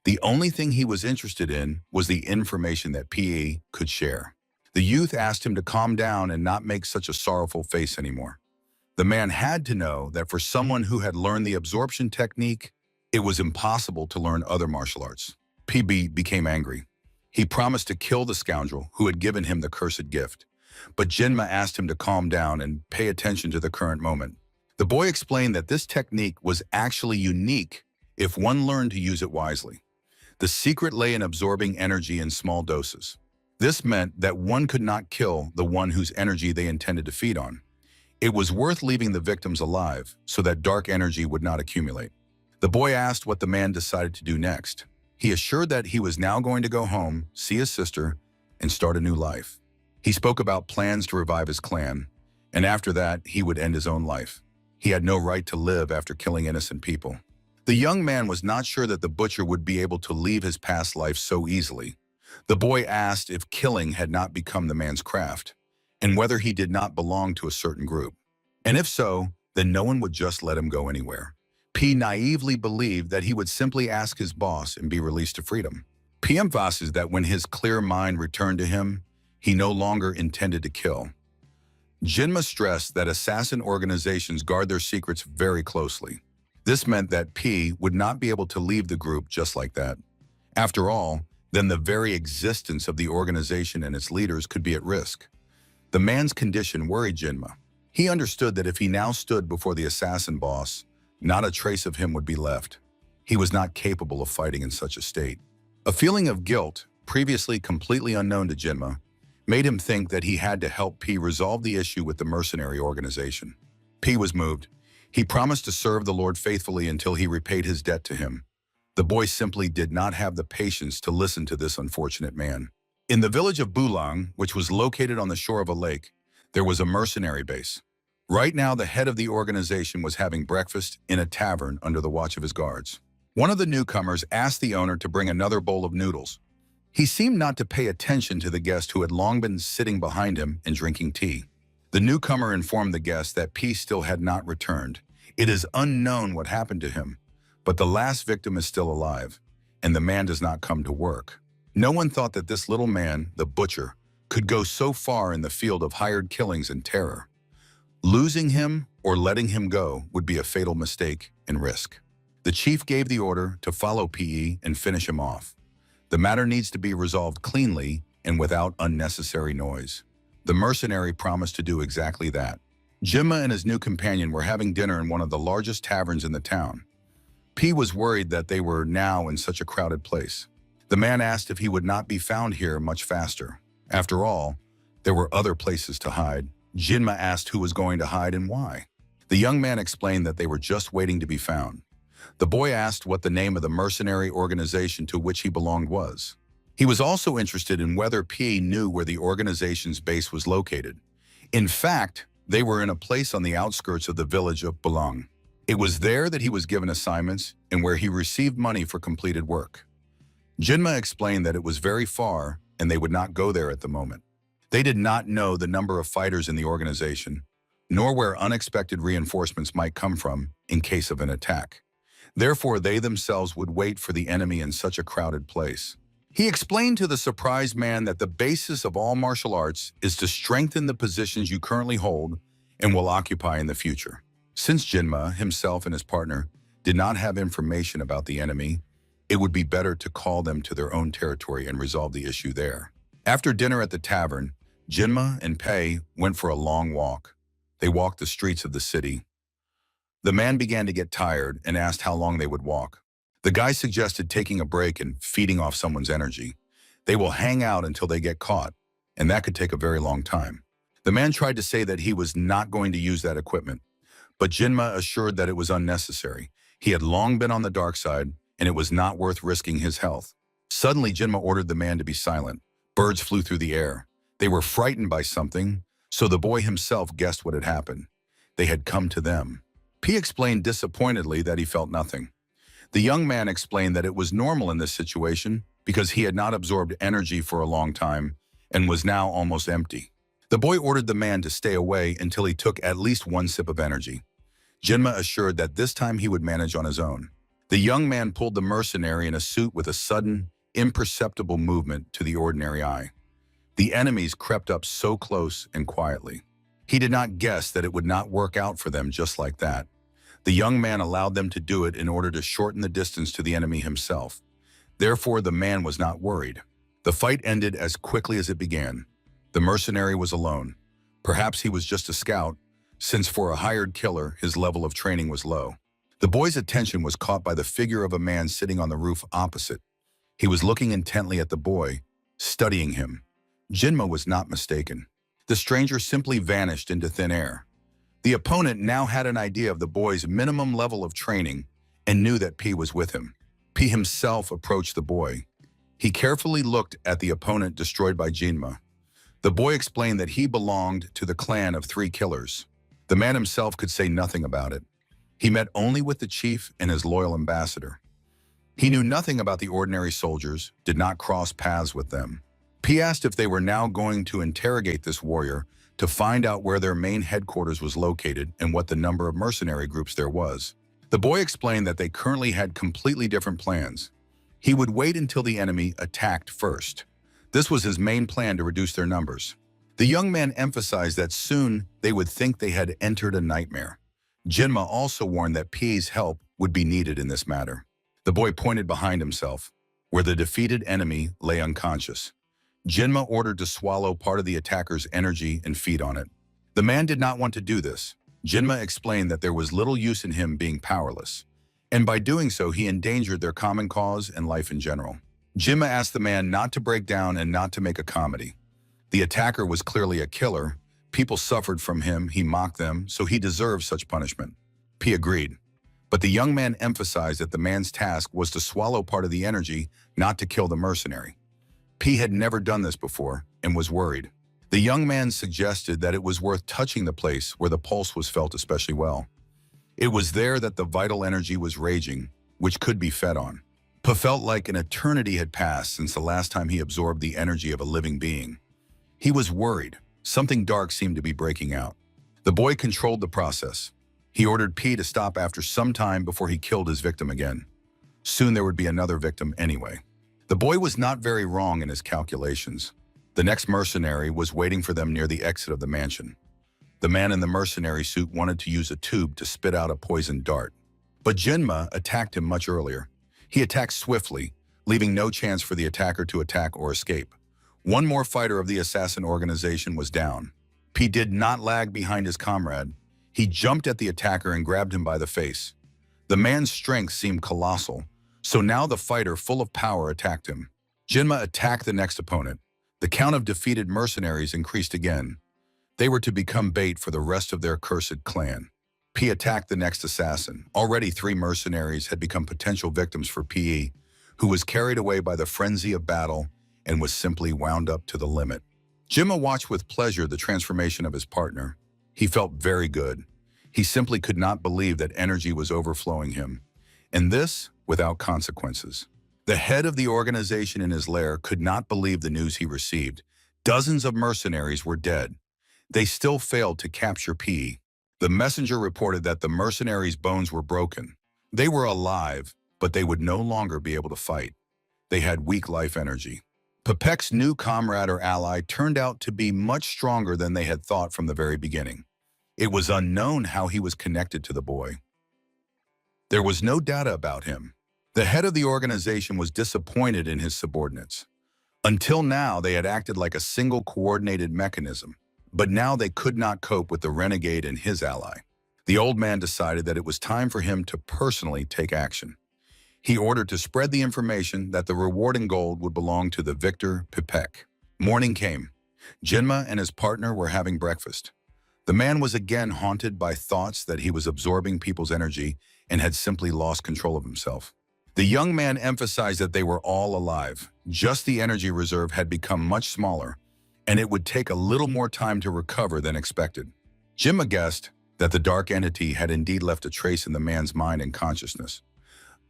Speaker 2: The only thing he was interested in was the information that Pei could share. The youth asked him to calm down and not make such a sorrowful face anymore. The man had to know that for someone who had learned the absorption technique, it was impossible to learn other martial arts. PB became angry. He promised to kill the scoundrel who had given him the cursed gift, but Jinma asked him to calm down and pay attention to the current moment. The boy explained that this technique was actually unique if one learned to use it wisely. The secret lay in absorbing energy in small doses. This meant that one could not kill the one whose energy they intended to feed on. It was worth leaving the victims alive so that dark energy would not accumulate. The boy asked what the man decided to do next. He assured that he was now going to go home, see his sister, and start a new life. He spoke about plans to revive his clan, and after that, he would end his own life. He had no right to live after killing innocent people. The young man was not sure that the butcher would be able to leave his past life so easily. The boy asked if killing had not become the man's craft, and whether he did not belong to a certain group. And if so, then no one would just let him go anywhere. P naively believed that he would simply ask his boss and be released to freedom. P emphasized that when his clear mind returned to him, he no longer intended to kill. Jinma stressed that assassin organizations guard their secrets very closely. This meant that P would not be able to leave the group just like that. After all, then the very existence of the organization and its leaders could be at risk. The man's condition worried Jinma. He understood that if he now stood before the assassin boss, not a trace of him would be left. He was not capable of fighting in such a state. A feeling of guilt, previously completely unknown to Jinma, made him think that he had to help P resolve the issue with the mercenary organization. P was moved. He promised to serve the Lord faithfully until he repaid his debt to him. The boy simply did not have the patience to listen to this unfortunate man. In the village of Bulang, which was located on the shore of a lake, there was a mercenary base. Right now, the head of the organization was having breakfast in a tavern under the watch of his guards. One of the newcomers asked the owner to bring another bowl of noodles. He seemed not to pay attention to the guest who had long been sitting behind him and drinking tea. The newcomer informed the guest that P still had not returned. It is unknown what happened to him, but the last victim is still alive, and the man does not come to work. No one thought that this little man, the butcher, could go so far in the field of hired killings and terror. Losing him or letting him go would be a fatal mistake and risk. The chief gave the order to follow PE and finish him off. The matter needs to be resolved cleanly and without unnecessary noise. The mercenary promised to do exactly that. Jinma and his new companion were having dinner in one of the largest taverns in the town. P was worried that they were now in such a crowded place. The man asked if he would not be found here much faster. After all, there were other places to hide. Jinma asked who was going to hide and why. The young man explained that they were just waiting to be found. The boy asked what the name of the mercenary organization to which he belonged was. He was also interested in whether P knew where the organization's base was located. In fact, they were in a place on the outskirts of the village of Belong. It was there that he was given assignments and where he received money for completed work. Jinma explained that it was very far and they would not go there at the moment. They did not know the number of fighters in the organization, nor where unexpected reinforcements might come from in case of an attack. Therefore, they themselves would wait for the enemy in such a crowded place. He explained to the surprised man that the basis of all martial arts is to strengthen the positions you currently hold and will occupy in the future. Since Jinma, himself and his partner, did not have information about the enemy, it would be better to call them to their own territory and resolve the issue there. After dinner at the tavern, Jinma and Pei went for a long walk. They walked the streets of the city. The man began to get tired and asked how long they would walk. The guy suggested taking a break and feeding off someone's energy. They will hang out until they get caught, and that could take a very long time. The man tried to say that he was not going to use that equipment, but Jinma assured that it was unnecessary. He had long been on the dark side, and it was not worth risking his health. Suddenly, Jinma ordered the man to be silent. Birds flew through the air. They were frightened by something, so the boy himself guessed what had happened. They had come to them. P explained disappointedly that he felt nothing. The young man explained that it was normal in this situation because he had not absorbed energy for a long time and was now almost empty. The boy ordered the man to stay away until he took at least one sip of energy. Jinma assured that this time he would manage on his own. The young man pulled the mercenary in a suit with a sudden, imperceptible movement to the ordinary eye. The enemies crept up so close and quietly. He did not guess that it would not work out for them just like that. The young man allowed them to do it in order to shorten the distance to the enemy himself. Therefore, the man was not worried. The fight ended as quickly as it began. The mercenary was alone. Perhaps he was just a scout, since for a hired killer, his level of training was low. The boy's attention was caught by the figure of a man sitting on the roof opposite. He was looking intently at the boy, studying him. Jinma was not mistaken. The stranger simply vanished into thin air. The opponent now had an idea of the boy's minimum level of training and knew that P was with him. P himself approached the boy. He carefully looked at the opponent destroyed by Jinma. The boy explained that he belonged to the clan of 3 killers. The man himself could say nothing about it. He met only with the chief and his loyal ambassador. He knew nothing about the ordinary soldiers, did not cross paths with them. P asked if they were now going to interrogate this warrior to find out where their main headquarters was located and what the number of mercenary groups there was. The boy explained that they currently had completely different plans. He would wait until the enemy attacked first. This was his main plan to reduce their numbers. The young man emphasized that soon they would think they had entered a nightmare. Jinma also warned that P's help would be needed in this matter. The boy pointed behind himself, where the defeated enemy lay unconscious. Jinma ordered to swallow part of the attacker's energy and feed on it. The man did not want to do this. Jinma explained that there was little use in him being powerless, and by doing so he endangered their common cause and life in general. Jinma asked the man not to break down and not to make a comedy. The attacker was clearly a killer. People suffered from him, he mocked them, so he deserved such punishment. P agreed. But the young man emphasized that the man's task was to swallow part of the energy, not to kill the mercenary. P had never done this before and was worried. The young man suggested that it was worth touching the place where the pulse was felt especially well. It was there that the vital energy was raging, which could be fed on. P felt like an eternity had passed since the last time he absorbed the energy of a living being. He was worried. Something dark seemed to be breaking out. The boy controlled the process. He ordered P to stop after some time before he killed his victim again. Soon there would be another victim anyway. The boy was not very wrong in his calculations. The next mercenary was waiting for them near the exit of the mansion. The man in the mercenary suit wanted to use a tube to spit out a poisoned dart. But Jinma attacked him much earlier. He attacked swiftly, leaving no chance for the attacker to attack or escape. One more fighter of the assassin organization was down. P did not lag behind his comrade. He jumped at the attacker and grabbed him by the face. The man's strength seemed colossal, so now the fighter, full of power, attacked him. Jinma attacked the next opponent. The count of defeated mercenaries increased again. They were to become bait for the rest of their cursed clan. P attacked the next assassin. Already 3 mercenaries had become potential victims for PE, who was carried away by the frenzy of battle and was simply wound up to the limit. Jinma watched with pleasure the transformation of his partner. He felt very good. He simply could not believe that energy was overflowing him, and this without consequences. The head of the organization in his lair could not believe the news he received. Dozens of mercenaries were dead. They still failed to capture P. The messenger reported that the mercenaries' bones were broken. They were alive, but they would no longer be able to fight. They had weak life energy. Pepek's new comrade or ally turned out to be much stronger than they had thought from the very beginning. It was unknown how he was connected to the boy. There was no data about him. The head of the organization was disappointed in his subordinates. Until now, they had acted like a single coordinated mechanism, but now they could not cope with the renegade and his ally. The old man decided that it was time for him to personally take action. He ordered to spread the information that the reward in gold would belong to the victor, Pepek. Morning came. Jinma and his partner were having breakfast. The man was again haunted by thoughts that he was absorbing people's energy and had simply lost control of himself. The young man emphasized that they were all alive. Just the energy reserve had become much smaller, and it would take a little more time to recover than expected. Jinma guessed that the dark entity had indeed left a trace in the man's mind and consciousness.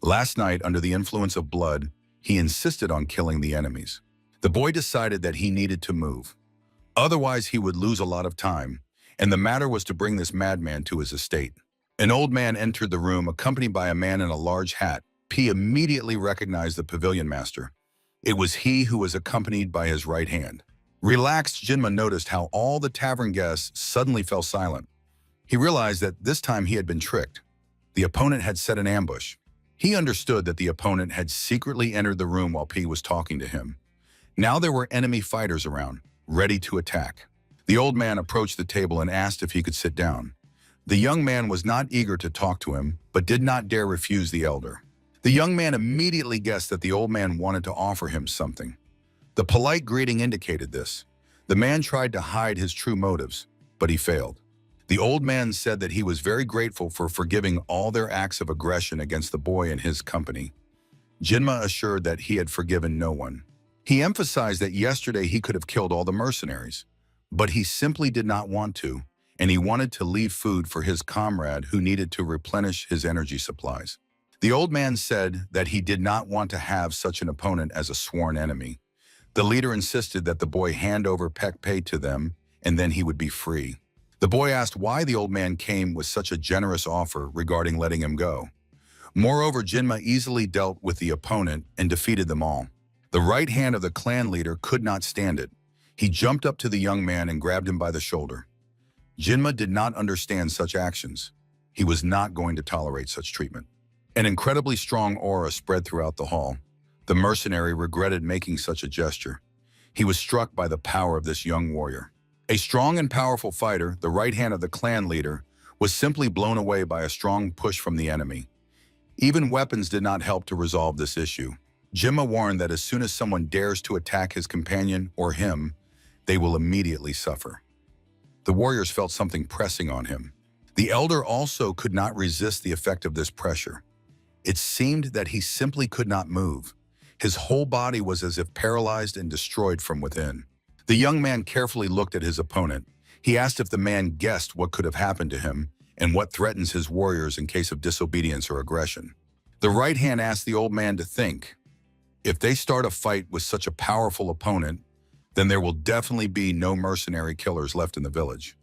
Speaker 2: Last night, under the influence of blood, he insisted on killing the enemies. The boy decided that he needed to move. Otherwise, he would lose a lot of time, and the matter was to bring this madman to his estate. An old man entered the room, accompanied by a man in a large hat. P immediately recognized the pavilion master. It was he who was accompanied by his right hand. Relaxed, Jinma noticed how all the tavern guests suddenly fell silent. He realized that this time he had been tricked. The opponent had set an ambush. He understood that the opponent had secretly entered the room while P was talking to him. Now there were enemy fighters around, ready to attack. The old man approached the table and asked if he could sit down. The young man was not eager to talk to him, but did not dare refuse the elder. The young man immediately guessed that the old man wanted to offer him something. The polite greeting indicated this. The man tried to hide his true motives, but he failed. The old man said that he was very grateful for forgiving all their acts of aggression against the boy and his company. Jinma assured that he had forgiven no one. He emphasized that yesterday he could have killed all the mercenaries, but he simply did not want to, and he wanted to leave food for his comrade who needed to replenish his energy supplies. The old man said that he did not want to have such an opponent as a sworn enemy. The leader insisted that the boy hand over Pekpei to them, and then he would be free. The boy asked why the old man came with such a generous offer regarding letting him go. Moreover, Jinma easily dealt with the opponent and defeated them all. The right hand of the clan leader could not stand it. He jumped up to the young man and grabbed him by the shoulder. Jinma did not understand such actions. He was not going to tolerate such treatment. An incredibly strong aura spread throughout the hall. The mercenary regretted making such a gesture. He was struck by the power of this young warrior. A strong and powerful fighter, the right hand of the clan leader, was simply blown away by a strong push from the enemy. Even weapons did not help to resolve this issue. Jinma warned that as soon as someone dares to attack his companion or him, they will immediately suffer. The warriors felt something pressing on him. The elder also could not resist the effect of this pressure. It seemed that he simply could not move. His whole body was as if paralyzed and destroyed from within. The young man carefully looked at his opponent. He asked if the man guessed what could have happened to him and what threatens his warriors in case of disobedience or aggression. The right hand asked the old man to think. If they start a fight with such a powerful opponent, then there will definitely be no mercenary killers left in the village.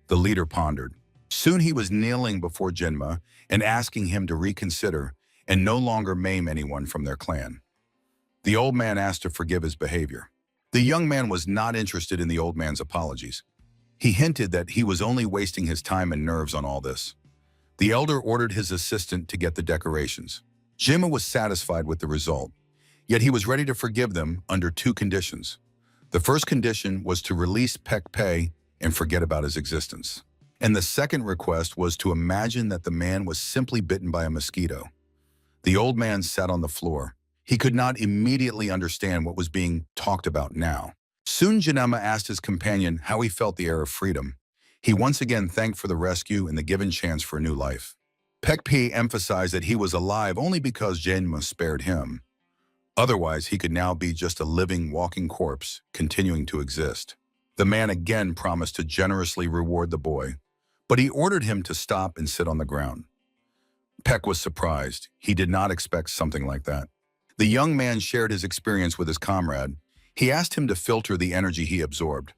Speaker 2: The leader pondered. Soon he was kneeling before Jinma and asking him to reconsider and no longer maim anyone from their clan. The old man asked to forgive his behavior. The young man was not interested in the old man's apologies. He hinted that he was only wasting his time and nerves on all this. The elder ordered his assistant to get the decorations. Jinma was satisfied with the result, yet he was ready to forgive them under 2 conditions. The first condition was to release Pek Pei and forget about his existence. And the second request was to imagine that the man was simply bitten by a mosquito. The old man sat on the floor. He could not immediately understand what was being talked about now. Soon Janema asked his companion how he felt the air of freedom. He once again thanked for the rescue and the given chance for a new life. Pek Pei emphasized that he was alive only because Janema spared him. Otherwise, he could now be just a living, walking corpse, continuing to exist. The man again promised to generously reward the boy, but he ordered him to stop and sit on the ground. Peck was surprised. He did not expect something like that. The young man shared his experience with his comrade. He asked him to filter the energy he absorbed.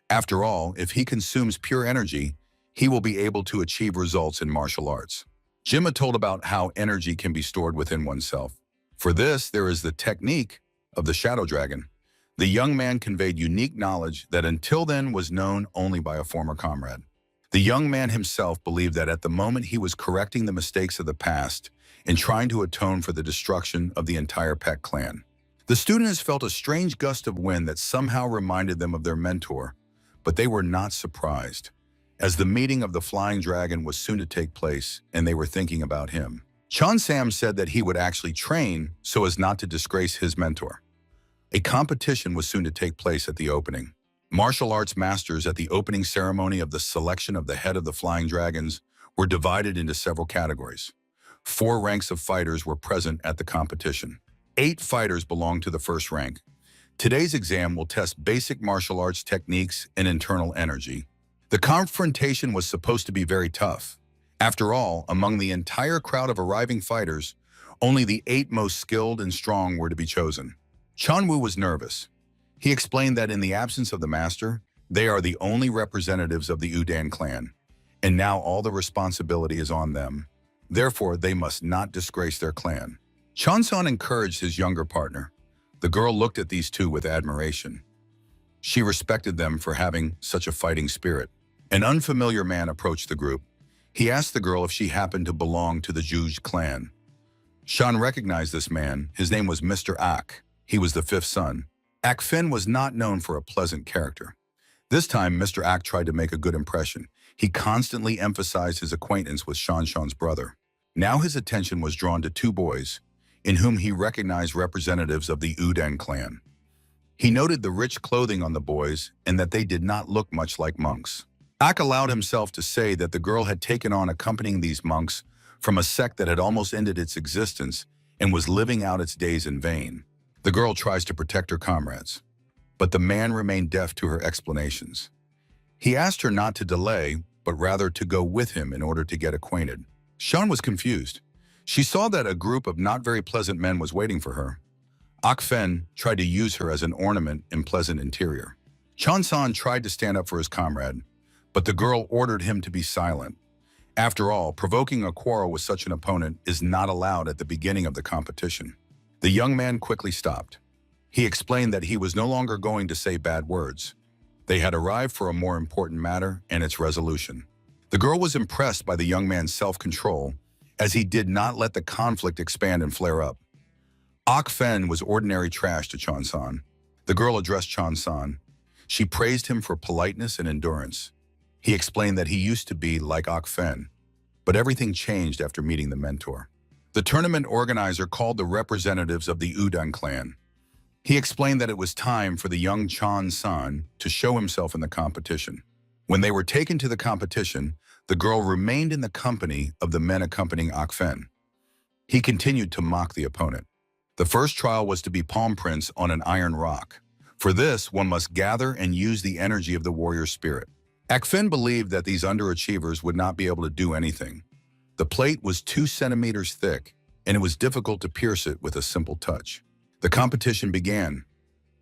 Speaker 2: After all, if he consumes pure energy, he will be able to achieve results in martial arts. Jimma told about how energy can be stored within oneself. For this, there is the technique of the shadow dragon. The young man conveyed unique knowledge that until then was known only by a former comrade. The young man himself believed that at the moment he was correcting the mistakes of the past and trying to atone for the destruction of the entire Peck clan. The students felt a strange gust of wind that somehow reminded them of their mentor, but they were not surprised, as the meeting of the Flying Dragon was soon to take place and they were thinking about him. Chon Sam said that he would actually train so as not to disgrace his mentor. A competition was soon to take place at the opening. Martial arts masters at the opening ceremony of the selection of the head of the Flying Dragons were divided into several categories. 4 ranks of fighters were present at the competition. 8 fighters belonged to the first rank. Today's exam will test basic martial arts techniques and internal energy. The confrontation was supposed to be very tough. After all, among the entire crowd of arriving fighters, only the 8 most skilled and strong were to be chosen. Chanwoo was nervous. He explained that in the absence of the master, they are the only representatives of the Udan clan, and now all the responsibility is on them. Therefore, they must not disgrace their clan. Chonsan encouraged his younger partner. The girl looked at these two with admiration. She respected them for having such a fighting spirit. An unfamiliar man approached the group. He asked the girl if she happened to belong to the Juj clan. Shan recognized this man. His name was Mr. Ak. He was the 5th son. Ak Fin was not known for a pleasant character. This time, Mr. Ak tried to make a good impression. He constantly emphasized his acquaintance with Shan's brother. Now his attention was drawn to 2 boys, in whom he recognized representatives of the Udan clan. He noted the rich clothing on the boys and that they did not look much like monks. Ak allowed himself to say that the girl had taken on accompanying these monks from a sect that had almost ended its existence and was living out its days in vain. The girl tries to protect her comrades, but the man remained deaf to her explanations. He asked her not to delay, but rather to go with him in order to get acquainted. Shan was confused. She saw that a group of not very pleasant men was waiting for her. Ak Fen tried to use her as an ornament in pleasant interior. Chon-san tried to stand up for his comrade, but the girl ordered him to be silent. After all, provoking a quarrel with such an opponent is not allowed at the beginning of the competition. The young man quickly stopped. He explained that he was no longer going to say bad words. They had arrived for a more important matter and its resolution. The girl was impressed by the young man's self-control, as he did not let the conflict expand and flare up. Ak Fen was ordinary trash to Chon-san. The girl addressed Chon-san. She praised him for politeness and endurance. He explained that he used to be like Ak Fen, but everything changed after meeting the mentor. The tournament organizer called the representatives of the Udan clan. He explained that it was time for the young Chon-san to show himself in the competition. When they were taken to the competition, the girl remained in the company of the men accompanying Ak Fen. He continued to mock the opponent. The first trial was to be palm prints on an iron rock. For this, one must gather and use the energy of the warrior spirit. Ak Fen believed that these underachievers would not be able to do anything. The plate was 2 centimeters thick, and it was difficult to pierce it with a simple touch. The competition began.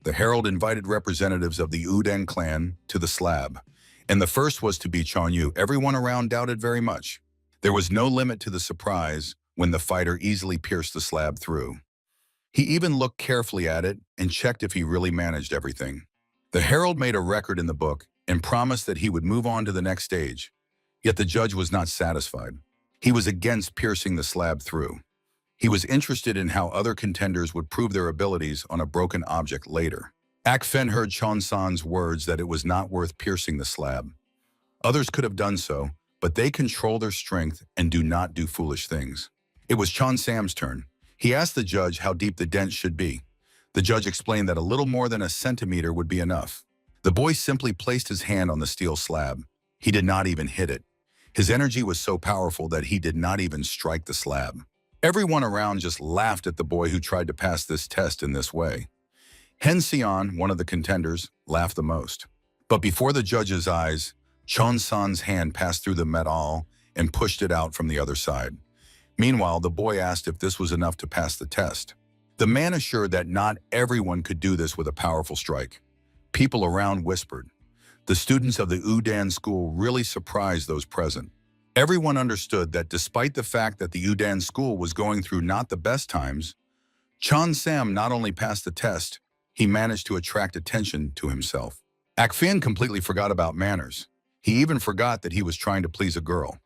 Speaker 2: The herald invited representatives of the Udan clan to the slab, and the first was to be Chanyu. Everyone around doubted very much. There was no limit to the surprise when the fighter easily pierced the slab through. He even looked carefully at it and checked if he really managed everything. The herald made a record in the book and promised that he would move on to the next stage. Yet the judge was not satisfied. He was against piercing the slab through. He was interested in how other contenders would prove their abilities on a broken object later. Akfen heard Chonsan's words that it was not worth piercing the slab. Others could have done so, but they control their strength and do not do foolish things. It was Chonsam's turn. He asked the judge how deep the dent should be. The judge explained that a little more than a centimeter would be enough. The boy simply placed his hand on the steel slab. He did not even hit it. His energy was so powerful that he did not even strike the slab. Everyone around just laughed at the boy who tried to pass this test in this way. Hen Sion, one of the contenders, laughed the most. But before the judge's eyes, Chonsan's hand passed through the metal and pushed it out from the other side. Meanwhile, the boy asked if this was enough to pass the test. The man assured that not everyone could do this with a powerful strike. People around whispered. The students of the Udan school really surprised those present. Everyone understood that despite the fact that the Udan school was going through not the best times, Chonsam not only passed the test, he managed to attract attention to himself. Akfin completely forgot about manners. He even forgot that he was trying to please a girl.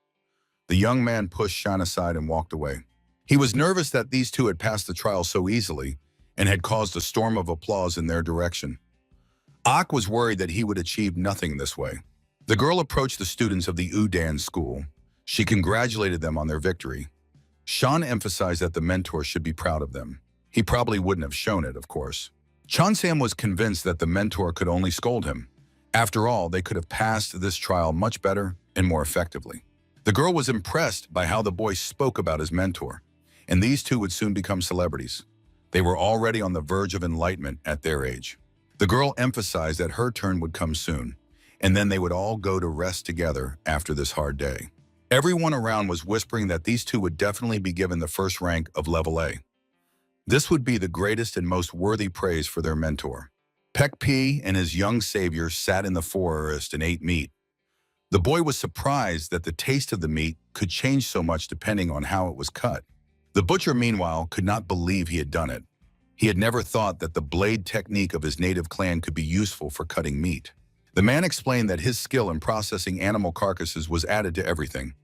Speaker 2: The young man pushed Shan aside and walked away. He was nervous that these two had passed the trial so easily and had caused a storm of applause in their direction. Ak was worried that he would achieve nothing this way. The girl approached the students of the Udan school. She congratulated them on their victory. Shan emphasized that the mentor should be proud of them. He probably wouldn't have shown it, of course. Chonsam was convinced that the mentor could only scold him. After all, they could have passed this trial much better and more effectively. The girl was impressed by how the boy spoke about his mentor, and these two would soon become celebrities. They were already on the verge of enlightenment at their age. The girl emphasized that her turn would come soon, and then they would all go to rest together after this hard day. Everyone around was whispering that these two would definitely be given the first rank of level A. This would be the greatest and most worthy praise for their mentor. Pek P and his young savior sat in the forest and ate meat. The boy was surprised that the taste of the meat could change so much depending on how it was cut. The butcher, meanwhile, could not believe he had done it. He had never thought that the blade technique of his native clan could be useful for cutting meat. The man explained that his skill in processing animal carcasses was added to everything.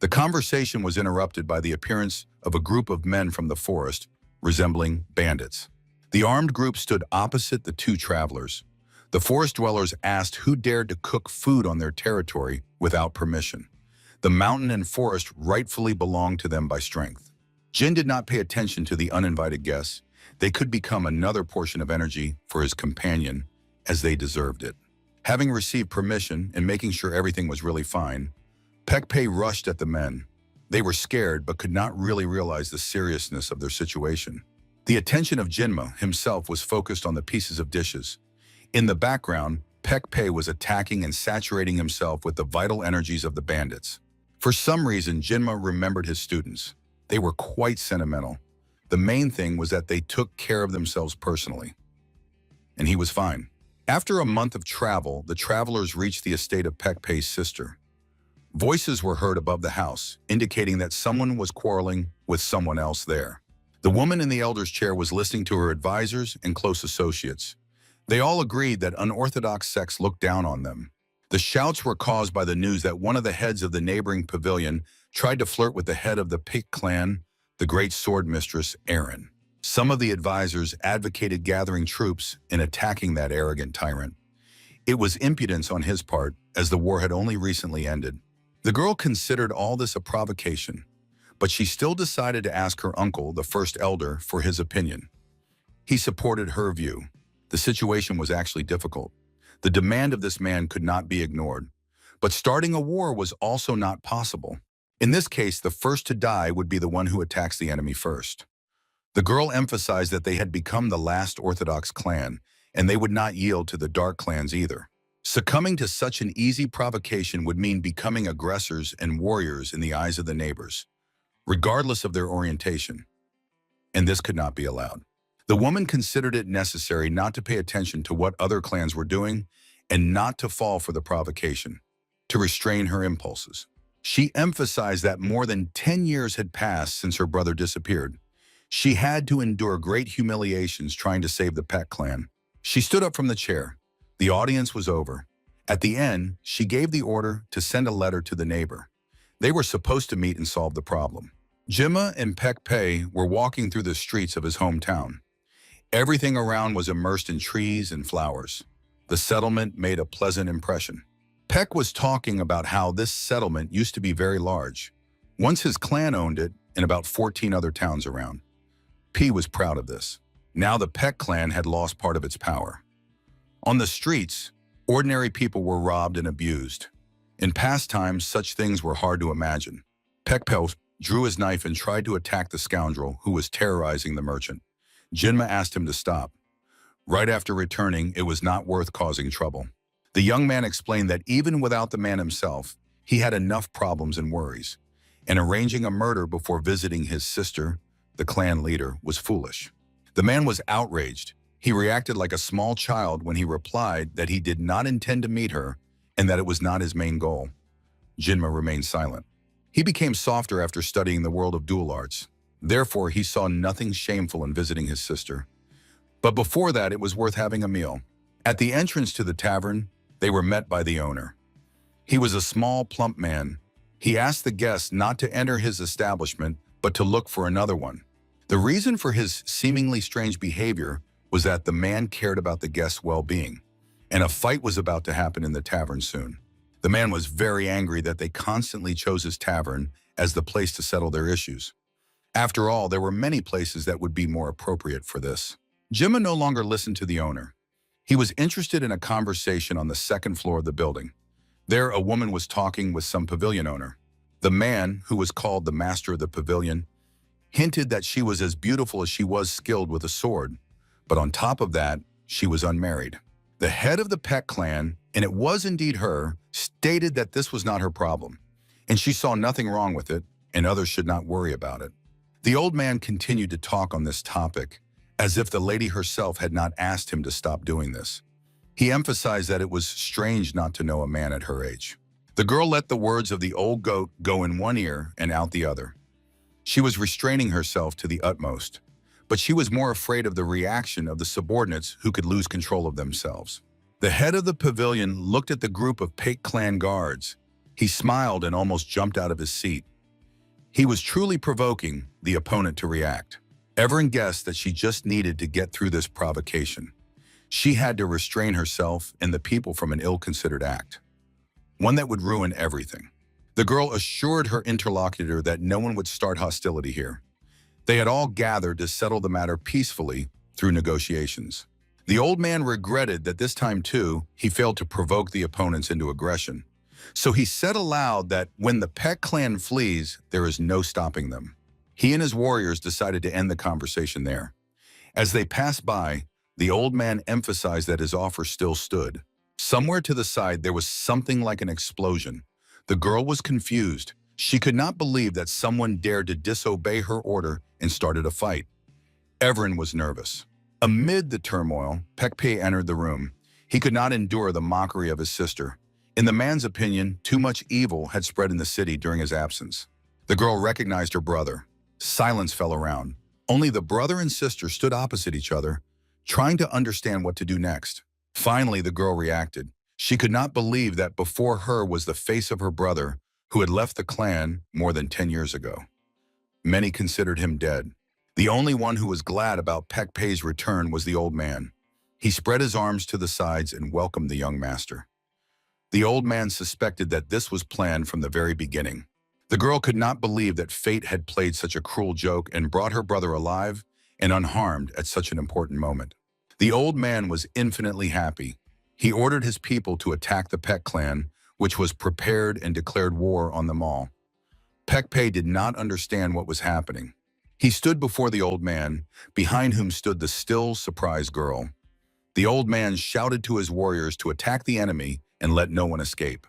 Speaker 2: The conversation was interrupted by the appearance of a group of men from the forest, resembling bandits. The armed group stood opposite the two travelers. The forest dwellers asked who dared to cook food on their territory without permission. The mountain and forest rightfully belonged to them by strength. Jin did not pay attention to the uninvited guests. They could become another portion of energy for his companion, as they deserved it. Having received permission and making sure everything was really fine, Pekpei rushed at the men. They were scared but could not really realize the seriousness of their situation. The attention of Jinma himself was focused on the pieces of dishes. In the background, Pekpei was attacking and saturating himself with the vital energies of the bandits. For some reason, Jinma remembered his students. They were quite sentimental. The main thing was that they took care of themselves personally. And he was fine. After a month of travel, the travelers reached the estate of Pekpei's sister. Voices were heard above the house, indicating that someone was quarreling with someone else there. The woman in the elder's chair was listening to her advisors and close associates. They all agreed that unorthodox sects looked down on them. The shouts were caused by the news that one of the heads of the neighboring pavilion tried to flirt with the head of the Pik clan, the great sword mistress, Erin. Some of the advisors advocated gathering troops and attacking that arrogant tyrant. It was impudence on his part, as the war had only recently ended. The girl considered all this a provocation, but she still decided to ask her uncle, the first elder, for his opinion. He supported her view. The situation was actually difficult. The demand of this man could not be ignored, but starting a war was also not possible. In this case, the first to die would be the one who attacks the enemy first. The girl emphasized that they had become the last Orthodox clan, and they would not yield to the dark clans either. Succumbing to such an easy provocation would mean becoming aggressors and warriors in the eyes of the neighbors, regardless of their orientation. And this could not be allowed. The woman considered it necessary not to pay attention to what other clans were doing and not to fall for the provocation, to restrain her impulses. She emphasized that more than 10 years had passed since her brother disappeared. She had to endure great humiliations trying to save the Pek clan. She stood up from the chair. The audience was over. At the end, she gave the order to send a letter to the neighbor. They were supposed to meet and solve the problem. Jimma and Pek Pei were walking through the streets of his hometown. Everything around was immersed in trees and flowers. The settlement made a pleasant impression. Peck was talking about how this settlement used to be very large. Once his clan owned it and about 14 other towns around. P was proud of this. Now the Peck clan had lost part of its power. On the streets, ordinary people were robbed and abused. In past times, such things were hard to imagine. Peck drew his knife and tried to attack the scoundrel who was terrorizing the merchant. Jinma asked him to stop. Right after returning, it was not worth causing trouble. The young man explained that even without the man himself, he had enough problems and worries, and arranging a murder before visiting his sister, the clan leader, was foolish. The man was outraged. He reacted like a small child when he replied that he did not intend to meet her and that it was not his main goal. Jinma remained silent. He became softer after studying the world of dual arts. Therefore, he saw nothing shameful in visiting his sister. But before that, it was worth having a meal. At the entrance to the tavern, they were met by the owner. He was a small, plump man. He asked the guests not to enter his establishment, but to look for another one. The reason for his seemingly strange behavior was that the man cared about the guests' well-being, and a fight was about to happen in the tavern soon. The man was very angry that they constantly chose his tavern as the place to settle their issues. After all, there were many places that would be more appropriate for this. Jinma no longer listened to the owner. He was interested in a conversation on the second floor of the building. There, a woman was talking with some pavilion owner. The man, who was called the master of the pavilion, hinted that she was as beautiful as she was skilled with a sword, but on top of that, she was unmarried. The head of the Peck clan, and it was indeed her, stated that this was not her problem, and she saw nothing wrong with it, and others should not worry about it. The old man continued to talk on this topic, as if the lady herself had not asked him to stop doing this. He emphasized that it was strange not to know a man at her age. The girl let the words of the old goat go in one ear and out the other. She was restraining herself to the utmost, but she was more afraid of the reaction of the subordinates who could lose control of themselves. The head of the pavilion looked at the group of Peck clan guards. He smiled and almost jumped out of his seat. He was truly provoking the opponent to react. Everyone guessed that she just needed to get through this provocation. She had to restrain herself and the people from an ill-considered act, one that would ruin everything. The girl assured her interlocutor that no one would start hostility here. They had all gathered to settle the matter peacefully through negotiations. The old man regretted that this time, too, he failed to provoke the opponents into aggression. So he said aloud that when the Peck clan flees, there is no stopping them. He and his warriors decided to end the conversation there. As they passed by, the old man emphasized that his offer still stood. Somewhere to the side, there was something like an explosion. The girl was confused. She could not believe that someone dared to disobey her order and started a fight. Everyone was nervous. Amid the turmoil, Peck entered the room. He could not endure the mockery of his sister. In the man's opinion, too much evil had spread in the city during his absence. The girl recognized her brother. Silence fell around. Only the brother and sister stood opposite each other, trying to understand what to do next. Finally, the girl reacted. She could not believe that before her was the face of her brother, who had left the clan more than 10 years ago. Many considered him dead. The only one who was glad about Peck's return was the old man. He spread his arms to the sides and welcomed the young master. The old man suspected that this was planned from the very beginning. The girl could not believe that fate had played such a cruel joke and brought her brother alive and unharmed at such an important moment. The old man was infinitely happy. He ordered his people to attack the Peck clan, which was prepared and declared war on them all. Peck did not understand what was happening. He stood before the old man, behind whom stood the still, surprised girl. The old man shouted to his warriors to attack the enemy and let no one escape.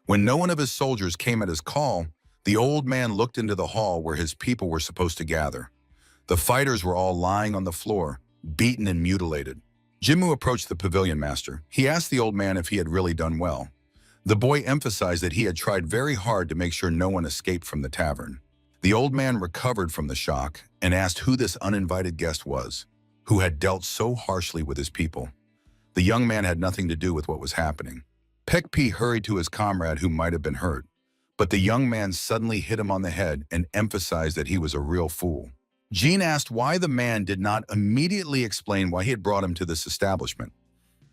Speaker 2: When no one of his soldiers came at his call, the old man looked into the hall where his people were supposed to gather. The fighters were all lying on the floor, beaten and mutilated. Jinmu approached the pavilion master. He asked the old man if he had really done well. The boy emphasized that he had tried very hard to make sure no one escaped from the tavern. The old man recovered from the shock and asked who this uninvited guest was, who had dealt so harshly with his people. The young man had nothing to do with what was happening. Peck hurried to his comrade who might have been hurt, but the young man suddenly hit him on the head and emphasized that he was a real fool. Jean asked why the man did not immediately explain why he had brought him to this establishment.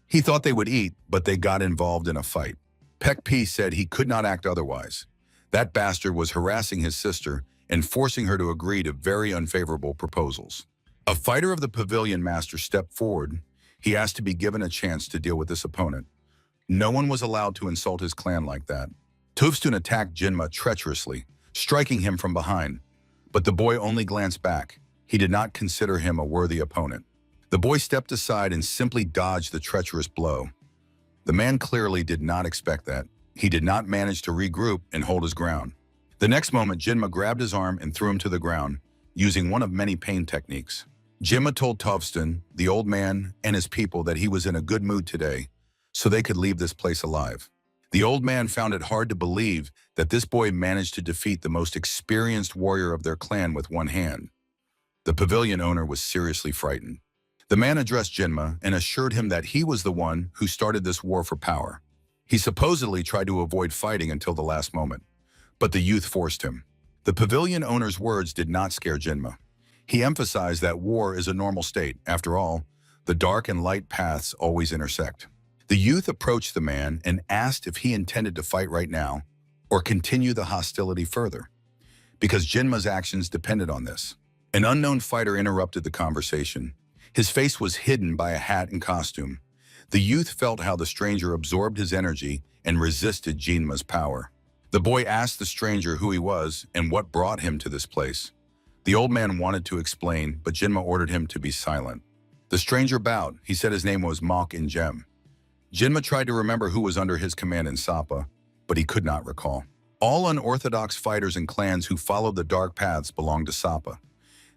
Speaker 2: He thought they would eat, but they got involved in a fight. Pek P said he could not act otherwise. That bastard was harassing his sister and forcing her to agree to very unfavorable proposals. A fighter of the pavilion master stepped forward. He asked to be given a chance to deal with this opponent. No one was allowed to insult his clan like that. Tufstun attacked Jinma treacherously, striking him from behind. But the boy only glanced back. He did not consider him a worthy opponent. The boy stepped aside and simply dodged the treacherous blow. The man clearly did not expect that. He did not manage to regroup and hold his ground. The next moment, Jinma grabbed his arm and threw him to the ground, using one of many pain techniques. Jinma told Tufstun, the old man, and his people that he was in a good mood today, so they could leave this place alive. The old man found it hard to believe that this boy managed to defeat the most experienced warrior of their clan with one hand. The pavilion owner was seriously frightened. The man addressed Jinma and assured him that he was the one who started this war for power. He supposedly tried to avoid fighting until the last moment, but the youth forced him. The pavilion owner's words did not scare Jinma. He emphasized that war is a normal state. After all, the dark and light paths always intersect. The youth approached the man and asked if he intended to fight right now or continue the hostility further, because Jinma's actions depended on this. An unknown fighter interrupted the conversation. His face was hidden by a hat and costume. The youth felt how the stranger absorbed his energy and resisted Jinma's power. The boy asked the stranger who he was and what brought him to this place. The old man wanted to explain, but Jinma ordered him to be silent. The stranger bowed. He said his name was Mok in Gem. Jinma tried to remember who was under his command in Sapa, but he could not recall. All unorthodox fighters and clans who followed the dark paths belonged to Sapa.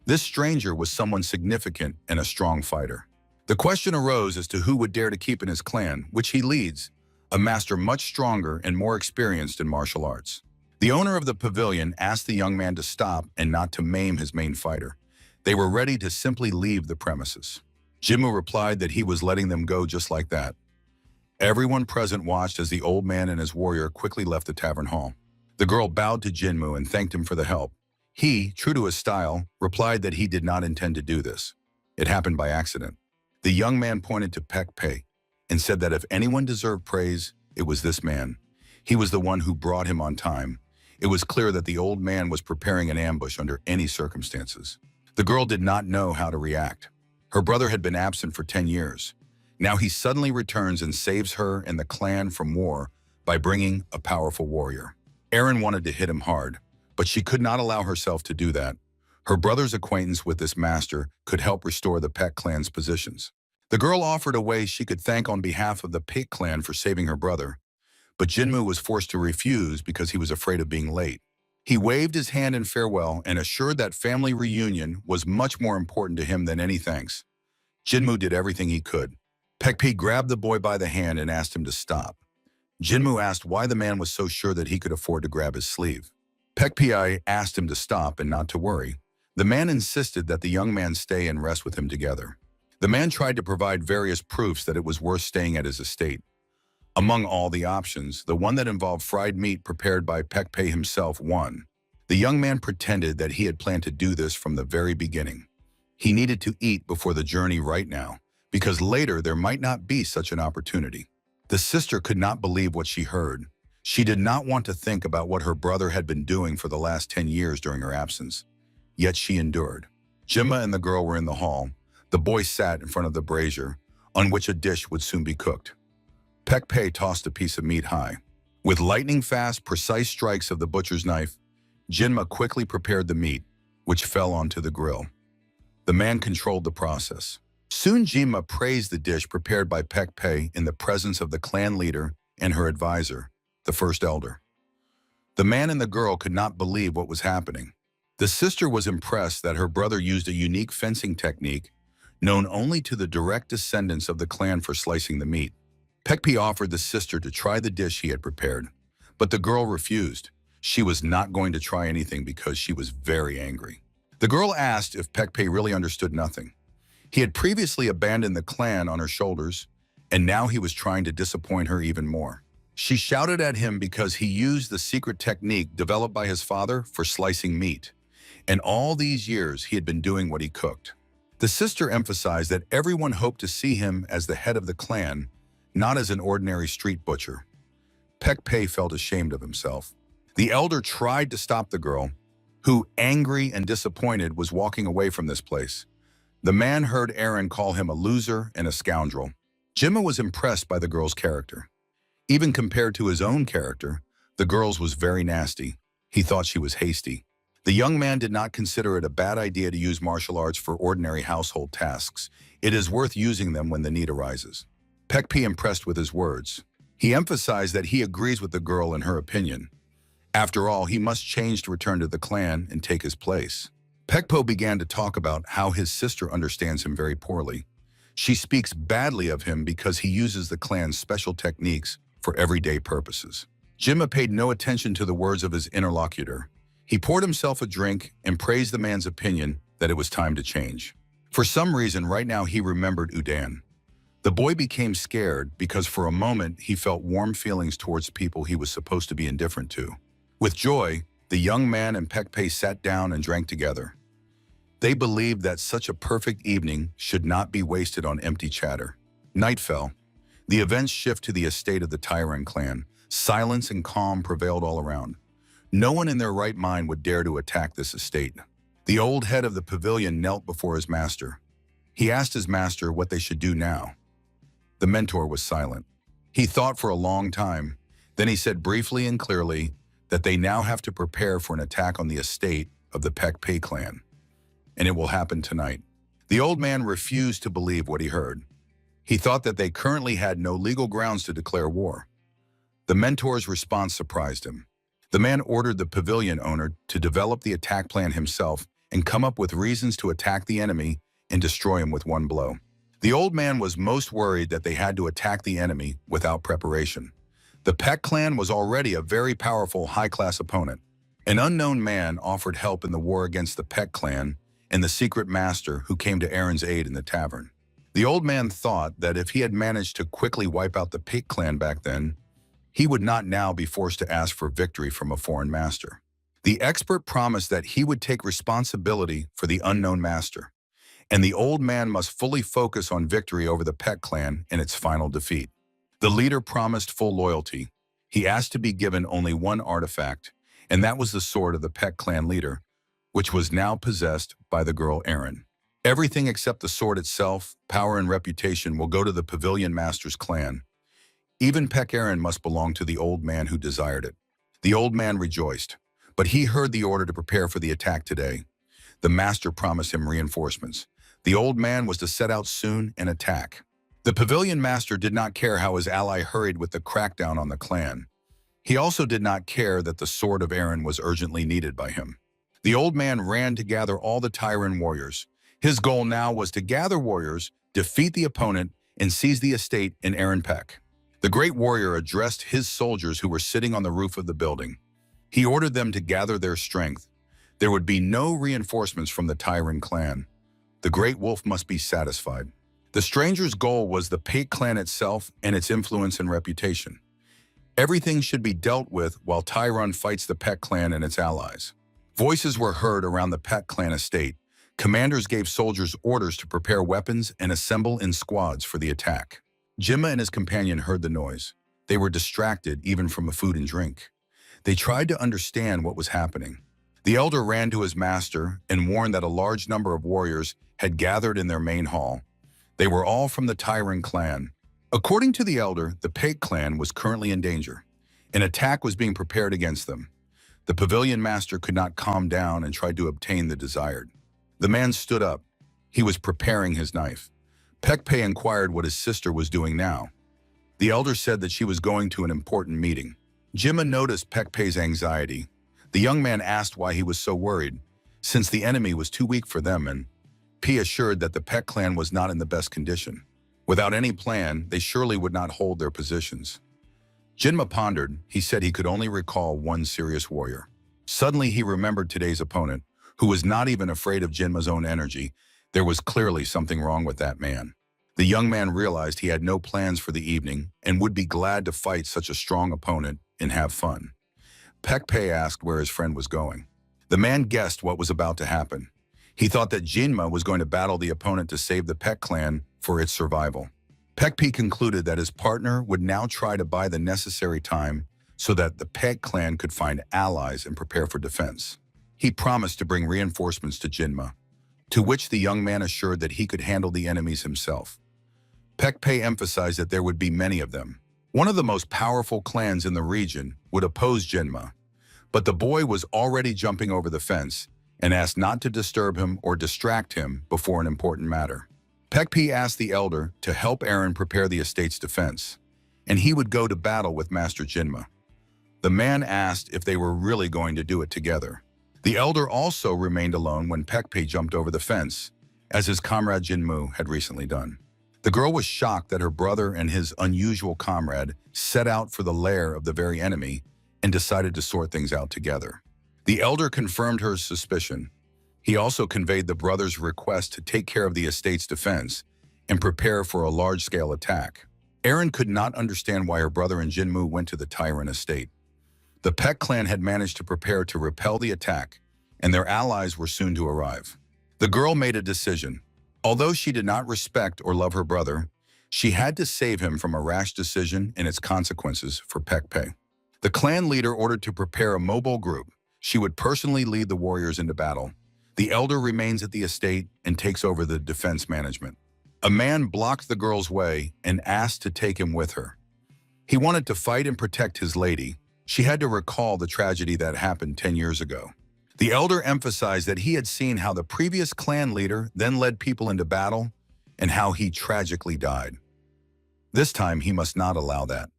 Speaker 2: This stranger was someone significant and a strong fighter. The question arose as to who would dare to keep in his clan, which he leads, a master much stronger and more experienced in martial arts. The owner of the pavilion asked the young man to stop and not to maim his main fighter. They were ready to simply leave the premises. Jinmu replied that he was letting them go just like that. Everyone present watched as the old man and his warrior quickly left the tavern hall. The girl bowed to Jinmu and thanked him for the help. He, true to his style, replied that he did not intend to do this. It happened by accident. The young man pointed to Pek Pei and said that if anyone deserved praise, it was this man. He was the one who brought him on time. It was clear that the old man was preparing an ambush under any circumstances. The girl did not know how to react. Her brother had been absent for 10 years. Now he suddenly returns and saves her and the clan from war by bringing a powerful warrior. Erin wanted to hit him hard, but she could not allow herself to do that. Her brother's acquaintance with this master could help restore the Pek clan's positions. The girl offered a way she could thank on behalf of the Pek clan for saving her brother, but Jinmu was forced to refuse because he was afraid of being late. He waved his hand in farewell and assured that family reunion was much more important to him than any thanks. Jinmu did everything he could. Pek Pi grabbed the boy by the hand and asked him to stop. Jinmu asked why the man was so sure that he could afford to grab his sleeve. Pek Pi asked him to stop and not to worry. The man insisted that the young man stay and rest with him together. The man tried to provide various proofs that it was worth staying at his estate. Among all the options, the one that involved fried meat prepared by Pek Pi himself won. The young man pretended that he had planned to do this from the very beginning. He needed to eat before the journey right now, because later there might not be such an opportunity. The sister could not believe what she heard. She did not want to think about what her brother had been doing for the last 10 years during her absence. Yet she endured. Jimma and the girl were in the hall. The boy sat in front of the brazier, on which a dish would soon be cooked. Pek Pei tossed a piece of meat high. With lightning-fast, precise strikes of the butcher's knife, Jinma quickly prepared the meat, which fell onto the grill. The man controlled the process. Soon Jinma praised the dish prepared by Pek Pei in the presence of the clan leader and her advisor, the first elder. The man and the girl could not believe what was happening. The sister was impressed that her brother used a unique fencing technique known only to the direct descendants of the clan for slicing the meat. Pek Pei offered the sister to try the dish he had prepared, but the girl refused. She was not going to try anything because she was very angry. The girl asked if Pek Pei really understood nothing. He had previously abandoned the clan on her shoulders, and now he was trying to disappoint her even more. She shouted at him because he used the secret technique developed by his father for slicing meat. And all these years he had been doing what he cooked. The sister emphasized that everyone hoped to see him as the head of the clan, not as an ordinary street butcher. Pek Pei felt ashamed of himself. The elder tried to stop the girl, who, angry and disappointed, was walking away from this place. The man heard Aaron call him a loser and a scoundrel. Jimma was impressed by the girl's character. Even compared to his own character, the girl's was very nasty. He thought she was hasty. The young man did not consider it a bad idea to use martial arts for ordinary household tasks. It is worth using them when the need arises. Pek Pei impressed with his words. He emphasized that he agrees with the girl in her opinion. After all, he must change to return to the clan and take his place. Pek Po began to talk about how his sister understands him very poorly. She speaks badly of him because he uses the clan's special techniques for everyday purposes. Jimma paid no attention to the words of his interlocutor. He poured himself a drink and praised the man's opinion that it was time to change. For some reason, right now he remembered Udan. The boy became scared because for a moment he felt warm feelings towards people he was supposed to be indifferent to. With joy, the young man and Pek Pei sat down and drank together. They believed that such a perfect evening should not be wasted on empty chatter. Night fell. The events shift to the estate of the Tyrant clan. Silence and calm prevailed all around. No one in their right mind would dare to attack this estate. The old head of the pavilion knelt before his master. He asked his master what they should do now. The mentor was silent. He thought for a long time. Then he said briefly and clearly that they now have to prepare for an attack on the estate of the Pek Pei clan. And it will happen tonight. The old man refused to believe what he heard. He thought that they currently had no legal grounds to declare war. The mentor's response surprised him. The man ordered the pavilion owner to develop the attack plan himself and come up with reasons to attack the enemy and destroy him with one blow. The old man was most worried that they had to attack the enemy without preparation. The Pek clan was already a very powerful high-class opponent. An unknown man offered help in the war against the Pek clan and the secret master who came to Aaron's aid in the tavern. The old man thought that if he had managed to quickly wipe out the Pek clan back then, he would not now be forced to ask for victory from a foreign master. The expert promised that he would take responsibility for the unknown master, and the old man must fully focus on victory over the Pek clan and its final defeat. The leader promised full loyalty. He asked to be given only one artifact, and that was the sword of the Pek clan leader, which was now possessed by the girl Aaron. Everything except the sword itself, power and reputation will go to the pavilion master's clan. Even Pek Aaron must belong to the old man who desired it. The old man rejoiced, but he heard the order to prepare for the attack today. The master promised him reinforcements. The old man was to set out soon and attack. The pavilion master did not care how his ally hurried with the crackdown on the clan. He also did not care that the sword of Aaron was urgently needed by him. The old man ran to gather all the Tyrant warriors. His goal now was to gather warriors, defeat the opponent, and seize the estate in Aaron Pek. The great warrior addressed his soldiers who were sitting on the roof of the building. He ordered them to gather their strength. There would be no reinforcements from the Tyrant clan. The great wolf must be satisfied. The stranger's goal was the Pek clan itself and its influence and reputation. Everything should be dealt with while Tyrant fights the Pek clan and its allies. Voices were heard around the Pek clan estate. Commanders gave soldiers orders to prepare weapons and assemble in squads for the attack. Jimma and his companion heard the noise. They were distracted even from food and drink. They tried to understand what was happening. The elder ran to his master and warned that a large number of warriors had gathered in their main hall. They were all from the Tyrant clan. According to the elder, the Pek clan was currently in danger. An attack was being prepared against them. The pavilion master could not calm down and tried to obtain the desired. The man stood up. He was preparing his knife. Pek Pei inquired what his sister was doing now. The elder said that she was going to an important meeting. Jimma noticed Pek Pei's anxiety. The young man asked why he was so worried, since the enemy was too weak for them, and Pei assured that the Pek clan was not in the best condition. Without any plan, they surely would not hold their positions. Jinma pondered. He said he could only recall one serious warrior. Suddenly he remembered today's opponent, who was not even afraid of Jinma's own energy. There was clearly something wrong with that man. The young man realized he had no plans for the evening and would be glad to fight such a strong opponent and have fun. Pek Pei asked where his friend was going. The man guessed what was about to happen. He thought that Jinma was going to battle the opponent to save the Pek clan for its survival. Pekpi concluded that his partner would now try to buy the necessary time so that the Pek clan could find allies and prepare for defense. He promised to bring reinforcements to Jinma, to which the young man assured that he could handle the enemies himself. Pekpe emphasized that there would be many of them. One of the most powerful clans in the region would oppose Jinma, but the boy was already jumping over the fence and asked not to disturb him or distract him before an important matter. Pekpe asked the elder to help Eren prepare the estate's defense, and he would go to battle with Master Jinma. The man asked if they were really going to do it together. The elder also remained alone when Pekpe jumped over the fence, as his comrade Jinmu had recently done. The girl was shocked that her brother and his unusual comrade set out for the lair of the very enemy and decided to sort things out together. The elder confirmed her suspicion. He also conveyed the brother's request to take care of the estate's defense and prepare for a large-scale attack. Eren could not understand why her brother and Jinmu went to the tyrant estate. The Pek clan had managed to prepare to repel the attack, and their allies were soon to arrive. The girl made a decision. Although she did not respect or love her brother, she had to save him from a rash decision and its consequences for Pekpe. The clan leader ordered to prepare a mobile group. She would personally lead the warriors into battle. The elder remains at the estate and takes over the defense management. A man blocked the girl's way and asked to take him with her. He wanted to fight and protect his lady. She had to recall the tragedy that happened 10 years ago. The elder emphasized that he had seen how the previous clan leader then led people into battle and how he tragically died. This time, he must not allow that.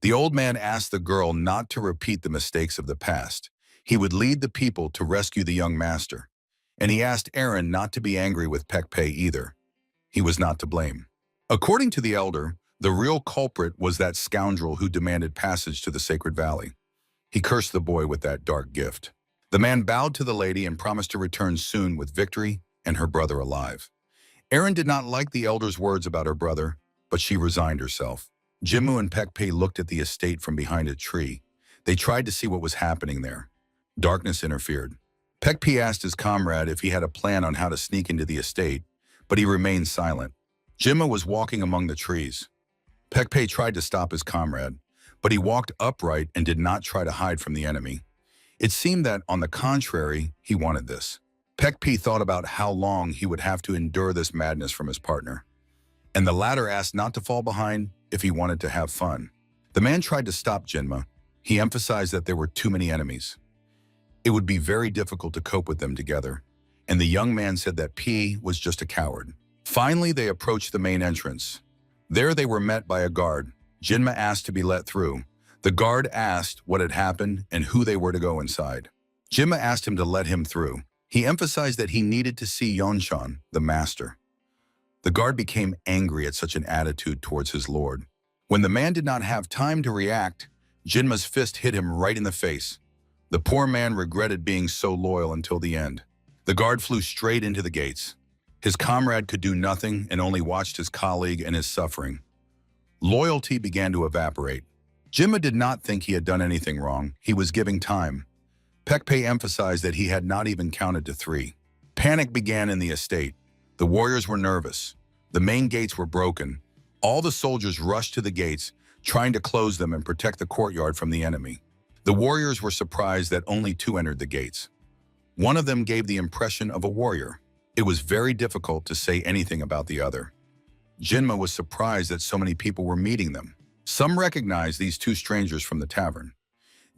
Speaker 2: The old man asked the girl not to repeat the mistakes of the past. He would lead the people to rescue the young master. And he asked Eren not to be angry with Pekpe either. He was not to blame. According to the elder, the real culprit was that scoundrel who demanded passage to the Sacred Valley. He cursed the boy with that dark gift. The man bowed to the lady and promised to return soon with victory and her brother alive. Eren did not like the elder's words about her brother, but she resigned herself. Jinmu and Pekpe looked at the estate from behind a tree. They tried to see what was happening there. Darkness interfered. Pekpe asked his comrade if he had a plan on how to sneak into the estate, but he remained silent. Jinmu was walking among the trees. Pekpe tried to stop his comrade, but he walked upright and did not try to hide from the enemy. It seemed that, on the contrary, he wanted this. Pekpe thought about how long he would have to endure this madness from his partner, and the latter asked not to fall behind if he wanted to have fun. The man tried to stop Jinma. He emphasized that there were too many enemies. It would be very difficult to cope with them together, and the young man said that P was just a coward. Finally, they approached the main entrance. There they were met by a guard. Jinma asked to be let through. The guard asked what had happened and who they were to go inside. Jinma asked him to let him through. He emphasized that he needed to see Yonshan, the master. The guard became angry at such an attitude towards his lord. When the man did not have time to react, Jinma's fist hit him right in the face. The poor man regretted being so loyal until the end. The guard flew straight into the gates. His comrade could do nothing and only watched his colleague and his suffering. Loyalty began to evaporate. Jinma did not think he had done anything wrong. He was giving time. Pekpe emphasized that he had not even counted to 3. Panic began in the estate. The warriors were nervous. The main gates were broken. All the soldiers rushed to the gates, trying to close them and protect the courtyard from the enemy. The warriors were surprised that only 2 entered the gates. One of them gave the impression of a warrior. It was very difficult to say anything about the other. Jinma was surprised that so many people were meeting them. Some recognized these 2 strangers from the tavern.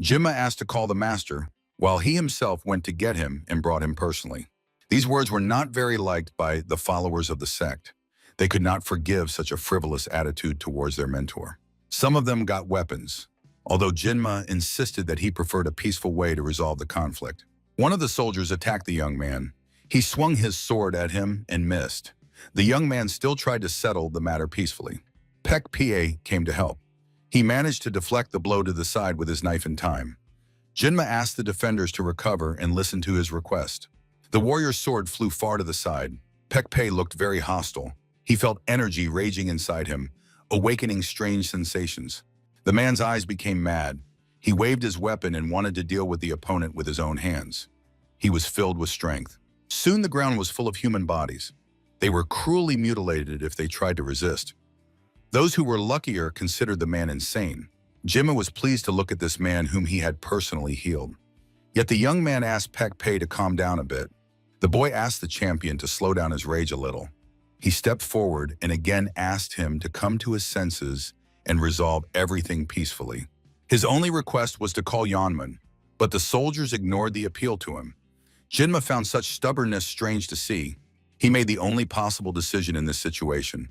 Speaker 2: Jinma asked to call the master, while he himself went to get him and brought him personally. These words were not very liked by the followers of the sect. They could not forgive such a frivolous attitude towards their mentor. Some of them got weapons, although Jinma insisted that he preferred a peaceful way to resolve the conflict. One of the soldiers attacked the young man. He swung his sword at him and missed. The young man still tried to settle the matter peacefully. Pekpe came to help. He managed to deflect the blow to the side with his knife in time. Jinma asked the defenders to recover and listen to his request. The warrior's sword flew far to the side. Pekpe looked very hostile. He felt energy raging inside him, awakening strange sensations. The man's eyes became mad. He waved his weapon and wanted to deal with the opponent with his own hands. He was filled with strength. Soon the ground was full of human bodies. They were cruelly mutilated if they tried to resist. Those who were luckier considered the man insane. Jimma was pleased to look at this man whom he had personally healed. Yet the young man asked Pek Pei to calm down a bit. The boy asked the champion to slow down his rage a little. He stepped forward and again asked him to come to his senses and resolve everything peacefully. His only request was to call Yanman, but the soldiers ignored the appeal to him. Jinma found such stubbornness strange to see. He made the only possible decision in this situation.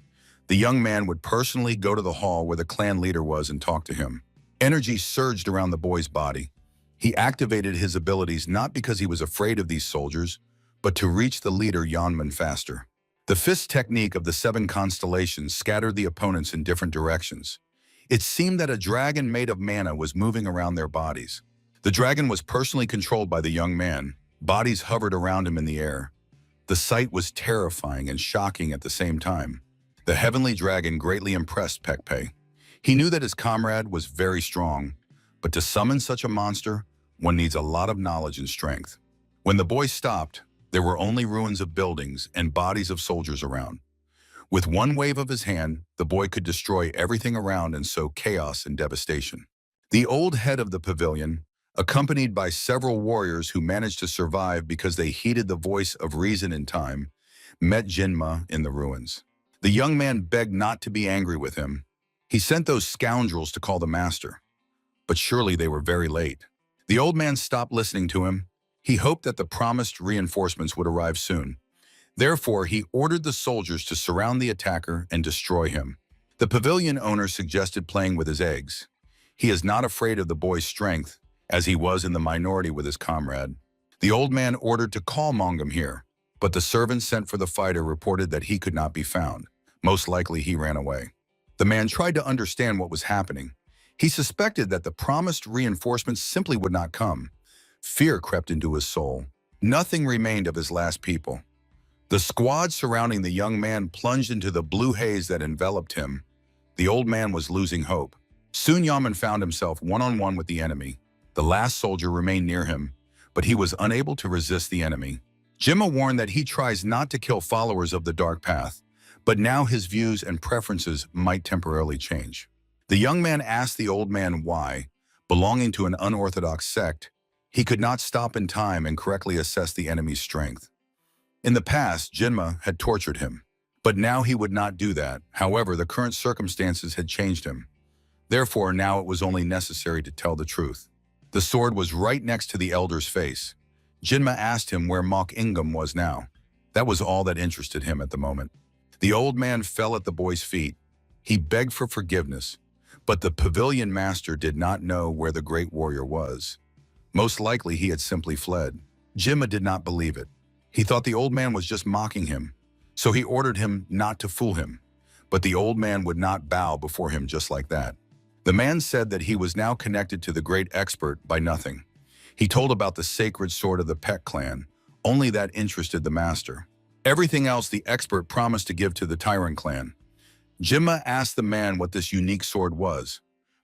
Speaker 2: The young man would personally go to the hall where the clan leader was and talk to him. Energy surged around the boy's body. He activated his abilities not because he was afraid of these soldiers, but to reach the leader Yanman faster. The fist technique of the 7 constellations scattered the opponents in different directions. It seemed that a dragon made of mana was moving around their bodies. The dragon was personally controlled by the young man. Bodies hovered around him in the air. The sight was terrifying and shocking at the same time. The heavenly dragon greatly impressed Pek Pei. He knew that his comrade was very strong, but to summon such a monster, one needs a lot of knowledge and strength. When the boy stopped, there were only ruins of buildings and bodies of soldiers around. With one wave of his hand, the boy could destroy everything around and sow chaos and devastation. The old head of the pavilion, accompanied by several warriors who managed to survive because they heeded the voice of reason and time, met Jinma in the ruins. The young man begged not to be angry with him. He sent those scoundrels to call the master. But surely they were very late. The old man stopped listening to him. He hoped that the promised reinforcements would arrive soon. Therefore, he ordered the soldiers to surround the attacker and destroy him. The pavilion owner suggested playing with his eggs. He is not afraid of the boy's strength, as he was in the minority with his comrade. The old man ordered to call Mangam here, but the servant sent for the fighter reported that he could not be found. Most likely he ran away. The man tried to understand what was happening. He suspected that the promised reinforcements simply would not come. Fear crept into his soul. Nothing remained of his last people. The squad surrounding the young man plunged into the blue haze that enveloped him. The old man was losing hope. Soon Yaman found himself one-on-one with the enemy. The last soldier remained near him, but he was unable to resist the enemy. Jimma warned that he tries not to kill followers of the dark path, but now his views and preferences might temporarily change. The young man asked the old man why, belonging to an unorthodox sect, he could not stop in time and correctly assess the enemy's strength. In the past, Jinma had tortured him, but now he would not do that. However, the current circumstances had changed him. Therefore, now it was only necessary to tell the truth. The sword was right next to the elder's face. Jinma asked him where Mok Ingam was now. That was all that interested him at the moment. The old man fell at the boy's feet. He begged for forgiveness, but the pavilion master did not know where the great warrior was. Most likely he had simply fled. Jinma did not believe it. He thought the old man was just mocking him, so he ordered him not to fool him. But the old man would not bow before him just like that. The man said that he was now connected to the great expert by nothing. He told about the sacred sword of the Pek clan. Only that interested the master. Everything else the expert promised to give to the Tyrant clan. Jinma asked the man what this unique sword was.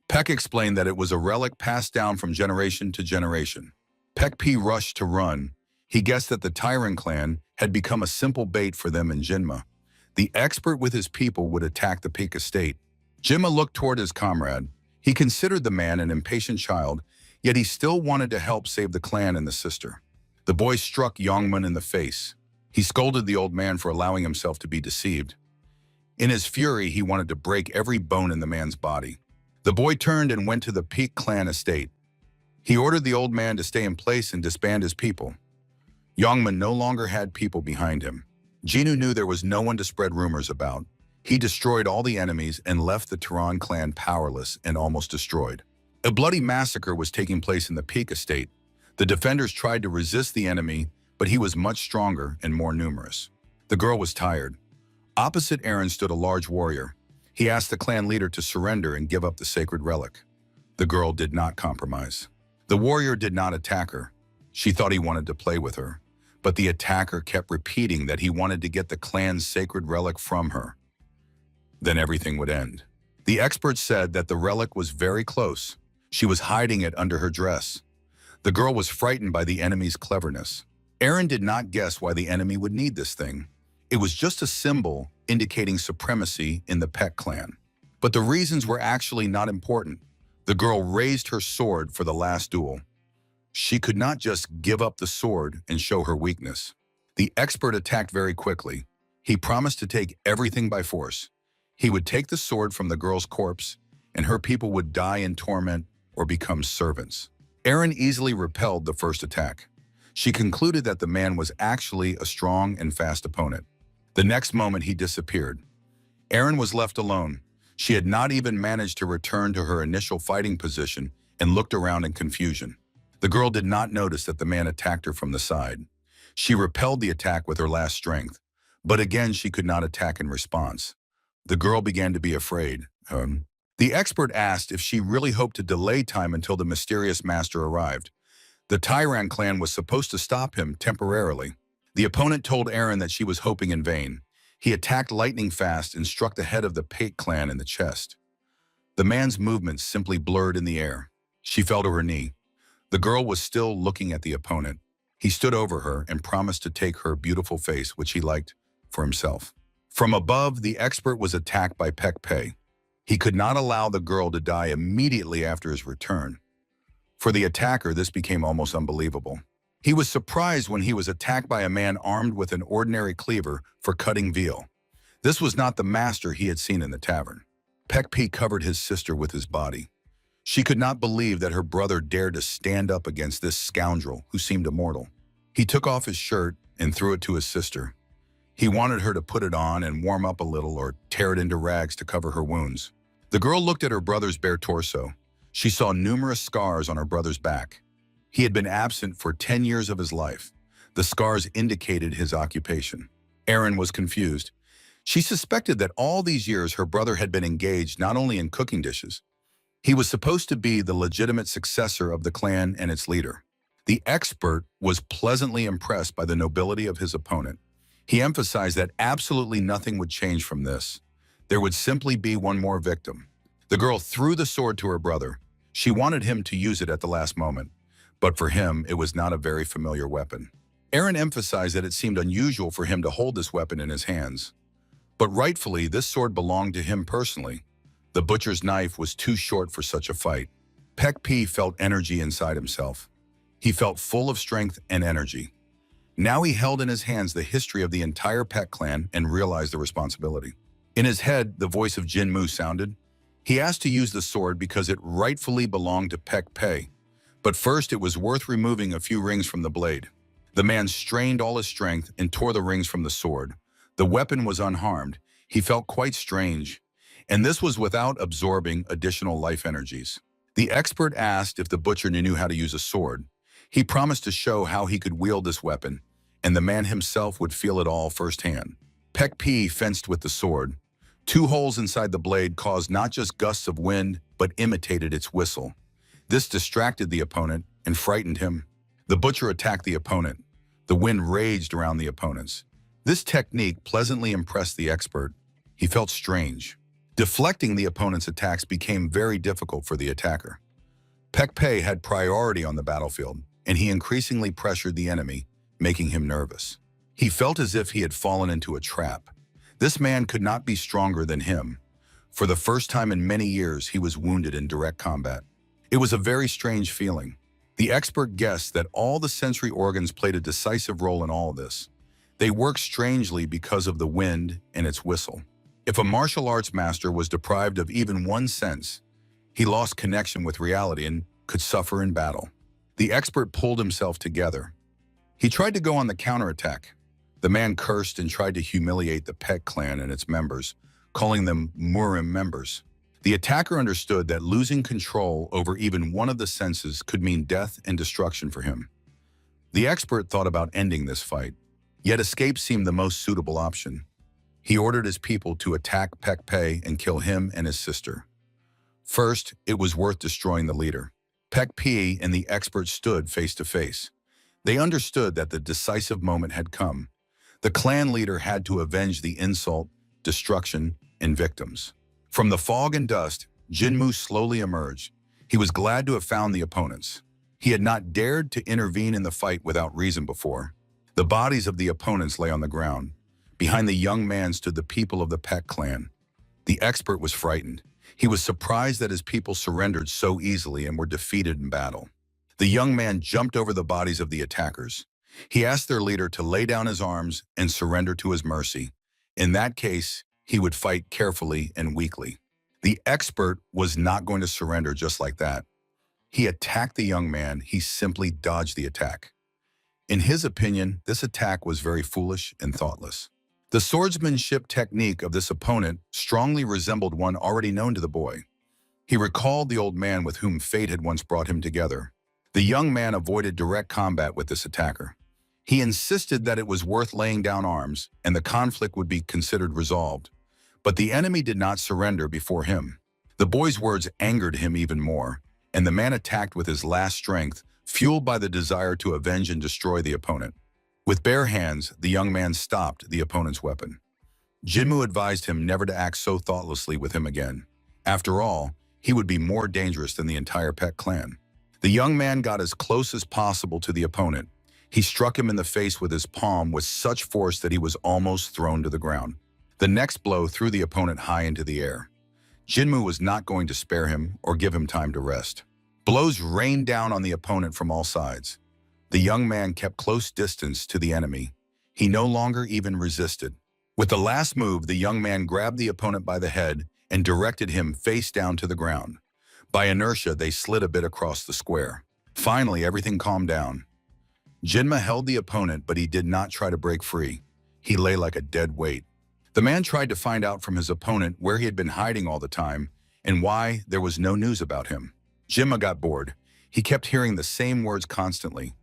Speaker 2: Pek explained that it was a relic passed down from generation to generation. Pek P rushed to run. He guessed that the Tyrant clan had become a simple bait for them and Jinma. The expert with his people would attack the Peak estate. Jinma looked toward his comrade. He considered the man an impatient child, yet he still wanted to help save the clan and the sister. The boy struck Yongman in the face. He scolded the old man for allowing himself to be deceived. In his fury, he wanted to break every bone in the man's body. The boy turned and went to the Peak clan estate. He ordered the old man to stay in place and disband his people. Yongman no longer had people behind him. Jinu knew there was no one to spread rumors about. He destroyed all the enemies and left the Tehran clan powerless and almost destroyed. A bloody massacre was taking place in the Peak estate. The defenders tried to resist the enemy, but he was much stronger and more numerous. The girl was tired. Opposite Aaron stood a large warrior. He asked the clan leader to surrender and give up the sacred relic. The girl did not compromise. The warrior did not attack her. She thought he wanted to play with her, but the attacker kept repeating that he wanted to get the clan's sacred relic from her. Then everything would end. The expert said that the relic was very close. She was hiding it under her dress. The girl was frightened by the enemy's cleverness. Aaron did not guess why the enemy would need this thing. It was just a symbol indicating supremacy in the Peck clan. But the reasons were actually not important. The girl raised her sword for the last duel. She could not just give up the sword and show her weakness. The expert attacked very quickly. He promised to take everything by force. He would take the sword from the girl's corpse, and her people would die in torment or become servants. Aaron easily repelled the first attack. She concluded that the man was actually a strong and fast opponent. The next moment, he disappeared. Aaron was left alone. She had not even managed to return to her initial fighting position and looked around in confusion. The girl did not notice that the man attacked her from the side. She repelled the attack with her last strength, but again she could not attack in response. The girl began to be afraid. The expert asked if she really hoped to delay time until the mysterious master arrived. The Tyran clan was supposed to stop him temporarily. The opponent told Aaron that she was hoping in vain. He attacked lightning fast and struck the head of the Pate clan in the chest. The man's movements simply blurred in the air. She fell to her knee. The girl was still looking at the opponent. He stood over her and promised to take her beautiful face, which he liked, for himself. From above, the expert was attacked by Pek Pei. He could not allow the girl to die immediately after his return. For the attacker, this became almost unbelievable. He was surprised when he was attacked by a man armed with an ordinary cleaver for cutting veal. This was not the master he had seen in the tavern. Pek Pei covered his sister with his body. She could not believe that her brother dared to stand up against this scoundrel who seemed immortal. He took off his shirt and threw it to his sister. He wanted her to put it on and warm up a little or tear it into rags to cover her wounds. The girl looked at her brother's bare torso. She saw numerous scars on her brother's back. He had been absent for 10 years of his life. The scars indicated his occupation. Aaron was confused. She suspected that all these years her brother had been engaged not only in cooking dishes. He was supposed to be the legitimate successor of the clan and its leader. The expert was pleasantly impressed by the nobility of his opponent. He emphasized that absolutely nothing would change from this. There would simply be one more victim. The girl threw the sword to her brother. She wanted him to use it at the last moment, but for him, it was not a very familiar weapon. Aaron emphasized that it seemed unusual for him to hold this weapon in his hands. But rightfully, this sword belonged to him personally. The butcher's knife was too short for such a fight. Pek Pei felt energy inside himself. He felt full of strength and energy. Now he held in his hands the history of the entire Pek clan and realized the responsibility. In his head, the voice of Jin Mu sounded. He asked to use the sword because it rightfully belonged to Pek Pei. But first, it was worth removing a few rings from the blade. The man strained all his strength and tore the rings from the sword. The weapon was unharmed. He felt quite strange. And this was without absorbing additional life energies. The expert asked if the butcher knew how to use a sword. He promised to show how he could wield this weapon, and the man himself would feel it all firsthand. Pek Pei fenced with the sword. 2 holes inside the blade caused not just gusts of wind, but imitated its whistle. This distracted the opponent and frightened him. The butcher attacked the opponent. The wind raged around the opponents. This technique pleasantly impressed the expert. He felt strange. Deflecting the opponent's attacks became very difficult for the attacker. Pek Pei had priority on the battlefield, and he increasingly pressured the enemy, making him nervous. He felt as if he had fallen into a trap. This man could not be stronger than him. For the first time in many years, he was wounded in direct combat. It was a very strange feeling. The expert guessed that all the sensory organs played a decisive role in all of this. They worked strangely because of the wind and its whistle. If a martial arts master was deprived of even one sense, he lost connection with reality and could suffer in battle. The expert pulled himself together. He tried to go on the counterattack. The man cursed and tried to humiliate the Pek clan and its members, calling them Murim members. The attacker understood that losing control over even one of the senses could mean death and destruction for him. The expert thought about ending this fight, yet escape seemed the most suitable option. He ordered his people to attack Pek Pei and kill him and his sister. First, it was worth destroying the leader. Pek Pei and the expert stood face to face. They understood that the decisive moment had come. The clan leader had to avenge the insult, destruction, and victims. From the fog and dust, Jin Mu slowly emerged. He was glad to have found the opponents. He had not dared to intervene in the fight without reason before. The bodies of the opponents lay on the ground. Behind the young man stood the people of the Peck clan. The expert was frightened. He was surprised that his people surrendered so easily and were defeated in battle. The young man jumped over the bodies of the attackers. He asked their leader to lay down his arms and surrender to his mercy. In that case, he would fight carefully and weakly. The expert was not going to surrender just like that. He attacked the young man. He simply dodged the attack. In his opinion, this attack was very foolish and thoughtless. The swordsmanship technique of this opponent strongly resembled one already known to the boy. He recalled the old man with whom fate had once brought him together. The young man avoided direct combat with this attacker. He insisted that it was worth laying down arms and the conflict would be considered resolved. But the enemy did not surrender before him. The boy's words angered him even more, and the man attacked with his last strength, fueled by the desire to avenge and destroy the opponent. With bare hands, the young man stopped the opponent's weapon. Jinmu advised him never to act so thoughtlessly with him again. After all, he would be more dangerous than the entire Peck clan. The young man got as close as possible to the opponent. He struck him in the face with his palm with such force that he was almost thrown to the ground. The next blow threw the opponent high into the air. Jinmu was not going to spare him or give him time to rest. Blows rained down on the opponent from all sides. The young man kept close distance to the enemy. He no longer even resisted. With the last move, the young man grabbed the opponent by the head and directed him face down to the ground. By inertia, they slid a bit across the square. Finally, everything calmed down. Jinma held the opponent, but he did not try to break free. He lay like a dead weight. The man tried to find out from his opponent where he had been hiding all the time and why there was no news about him. Jinma got bored. He kept hearing the same words constantly.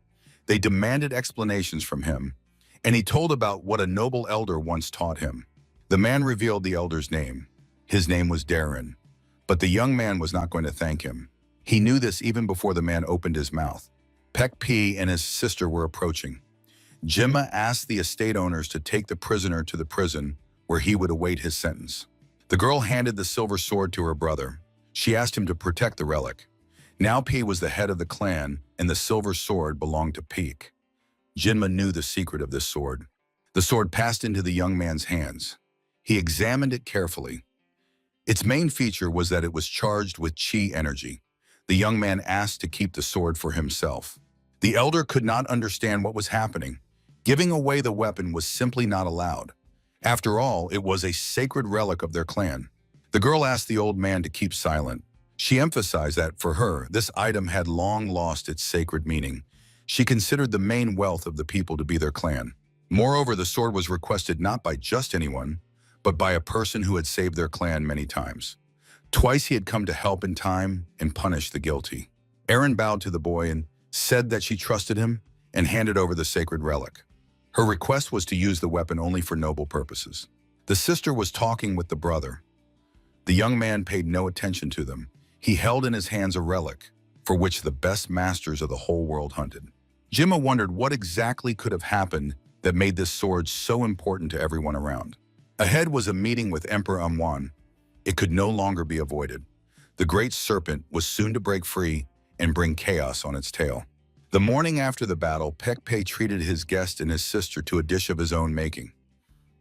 Speaker 2: They demanded explanations from him, and he told about what a noble elder once taught him. The man revealed the elder's name. His name was Darren, but the young man was not going to thank him. He knew this even before the man opened his mouth. Peck P and his sister were approaching. Jinma asked the estate owners to take the prisoner to the prison where he would await his sentence. The girl handed the silver sword to her brother. She asked him to protect the relic. Now P was the head of the clan, and the silver sword belonged to Peek. Jinma knew the secret of this sword. The sword passed into the young man's hands. He examined it carefully. Its main feature was that it was charged with chi energy. The young man asked to keep the sword for himself. The elder could not understand what was happening. Giving away the weapon was simply not allowed. After all, it was a sacred relic of their clan. The girl asked the old man to keep silent. She emphasized that, for her, this item had long lost its sacred meaning. She considered the main wealth of the people to be their clan. Moreover, the sword was requested not by just anyone, but by a person who had saved their clan many times. Twice he had come to help in time and punish the guilty. Erin bowed to the boy and said that she trusted him and handed over the sacred relic. Her request was to use the weapon only for noble purposes. The sister was talking with the brother. The young man paid no attention to them. He held in his hands a relic, for which the best masters of the whole world hunted. Jinma wondered what exactly could have happened that made this sword so important to everyone around. Ahead was a meeting with Emperor Amwan. It could no longer be avoided. The great serpent was soon to break free and bring chaos on its tail. The morning after the battle, Pekpe treated his guest and his sister to a dish of his own making.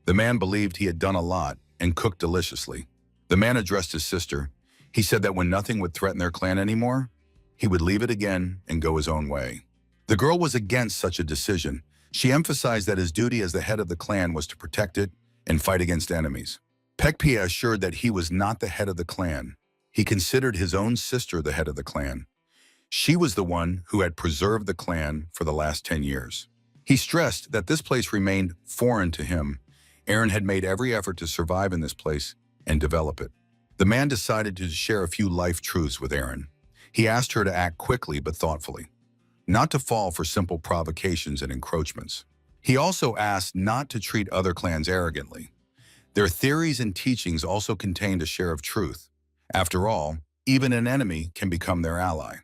Speaker 2: The man believed he had done a lot and cooked deliciously. The man addressed his sister. He said that when nothing would threaten their clan anymore, he would leave it again and go his own way. The girl was against such a decision. She emphasized that his duty as the head of the clan was to protect it and fight against enemies. Pekpe assured that he was not the head of the clan. He considered his own sister the head of the clan. She was the one who had preserved the clan for the last 10 years. He stressed that this place remained foreign to him. Erin had made every effort to survive in this place and develop it. The man decided to share a few life truths with Erin. He asked her to act quickly but thoughtfully, not to fall for simple provocations and encroachments. He also asked not to treat other clans arrogantly. Their theories and teachings also contained a share of truth. After all, even an enemy can become their ally.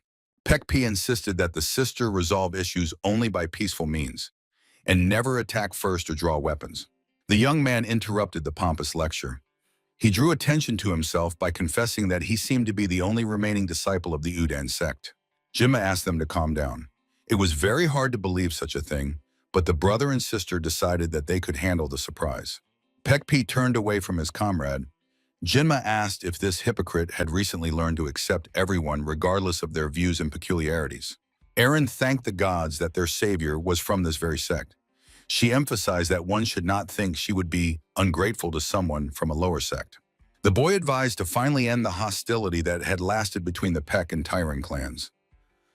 Speaker 2: Pekpe insisted that the sister resolve issues only by peaceful means, and never attack first or draw weapons. The young man interrupted the pompous lecture. He drew attention to himself by confessing that he seemed to be the only remaining disciple of the Udan sect. Jinma asked them to calm down. It was very hard to believe such a thing, but the brother and sister decided that they could handle the surprise. Pekpi turned away from his comrade. Jinma asked if this hypocrite had recently learned to accept everyone regardless of their views and peculiarities. Eren thanked the gods that their savior was from this very sect. She emphasized that one should not think she would be ungrateful to someone from a lower sect. The boy advised to finally end the hostility that had lasted between the Peck and Tyrant clans.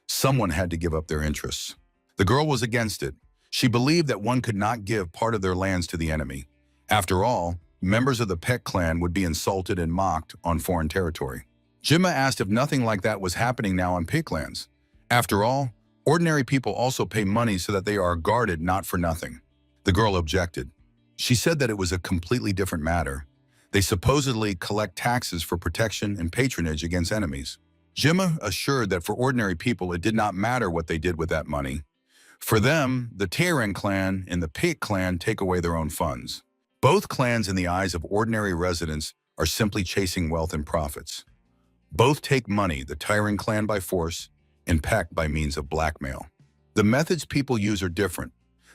Speaker 2: Someone had to give up their interests. The girl was against it. She believed that one could not give part of their lands to the enemy. After all, members of the Peck clan would be insulted and mocked on foreign territory. Jinma asked if nothing like that was happening now on Peck lands. After all, ordinary people also pay money so that they are guarded not for nothing. The girl objected. She said that it was a completely different matter. They supposedly collect taxes for protection and patronage against enemies. Jinma assured that for ordinary people it did not matter what they did with that money. For them, the Tyrant clan and the Peck clan take away their own funds. Both clans in the eyes of ordinary residents are simply chasing wealth and profits. Both take money, the Tyrant clan by force and Peck by means of blackmail. The methods people use are different,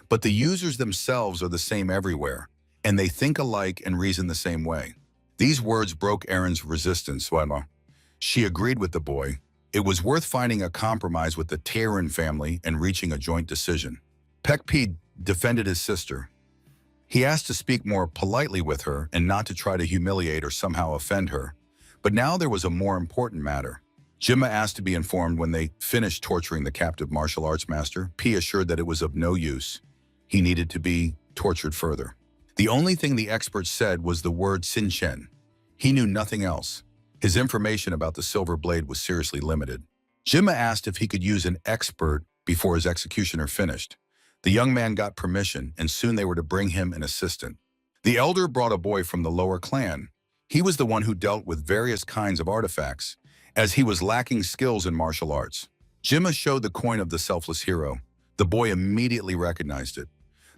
Speaker 2: but the users themselves are the same everywhere, and they think alike and reason the same way. These words broke Eren's resistance. She agreed with the boy. It was worth finding a compromise with the Tyrant family and reaching a joint decision. Pekpi defended his sister. He asked to speak more politely with her and not to try to humiliate or somehow offend her. But now there was a more important matter. Jinma asked to be informed when they finished torturing the captive martial arts master. P assured that it was of no use. He needed to be tortured further. The only thing the expert said was the word Sinchen. He knew nothing else. His information about the silver blade was seriously limited. Jinma asked if he could use an expert before his executioner finished. The young man got permission, and soon they were to bring him an assistant. The elder brought a boy from the lower clan. He was the one who dealt with various kinds of artifacts, as he was lacking skills in martial arts. Jinma showed the coin of the selfless hero. The boy immediately recognized it.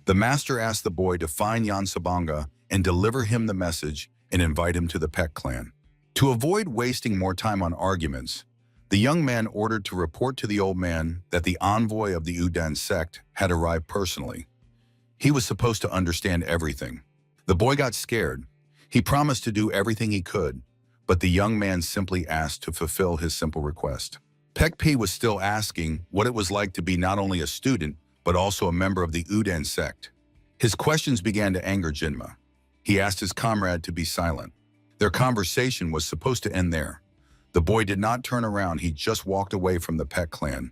Speaker 2: The master asked the boy to find Yansabanga and deliver him the message and invite him to the Peck clan. To avoid wasting more time on arguments, the young man ordered to report to the old man that the envoy of the Udan sect had arrived personally. He was supposed to understand everything. The boy got scared. He promised to do everything he could, but the young man simply asked to fulfill his simple request. Pekpi was still asking what it was like to be not only a student, but also a member of the Udan sect. His questions began to anger Jinma. He asked his comrade to be silent. Their conversation was supposed to end there. The boy did not turn around, he just walked away from the Peck clan.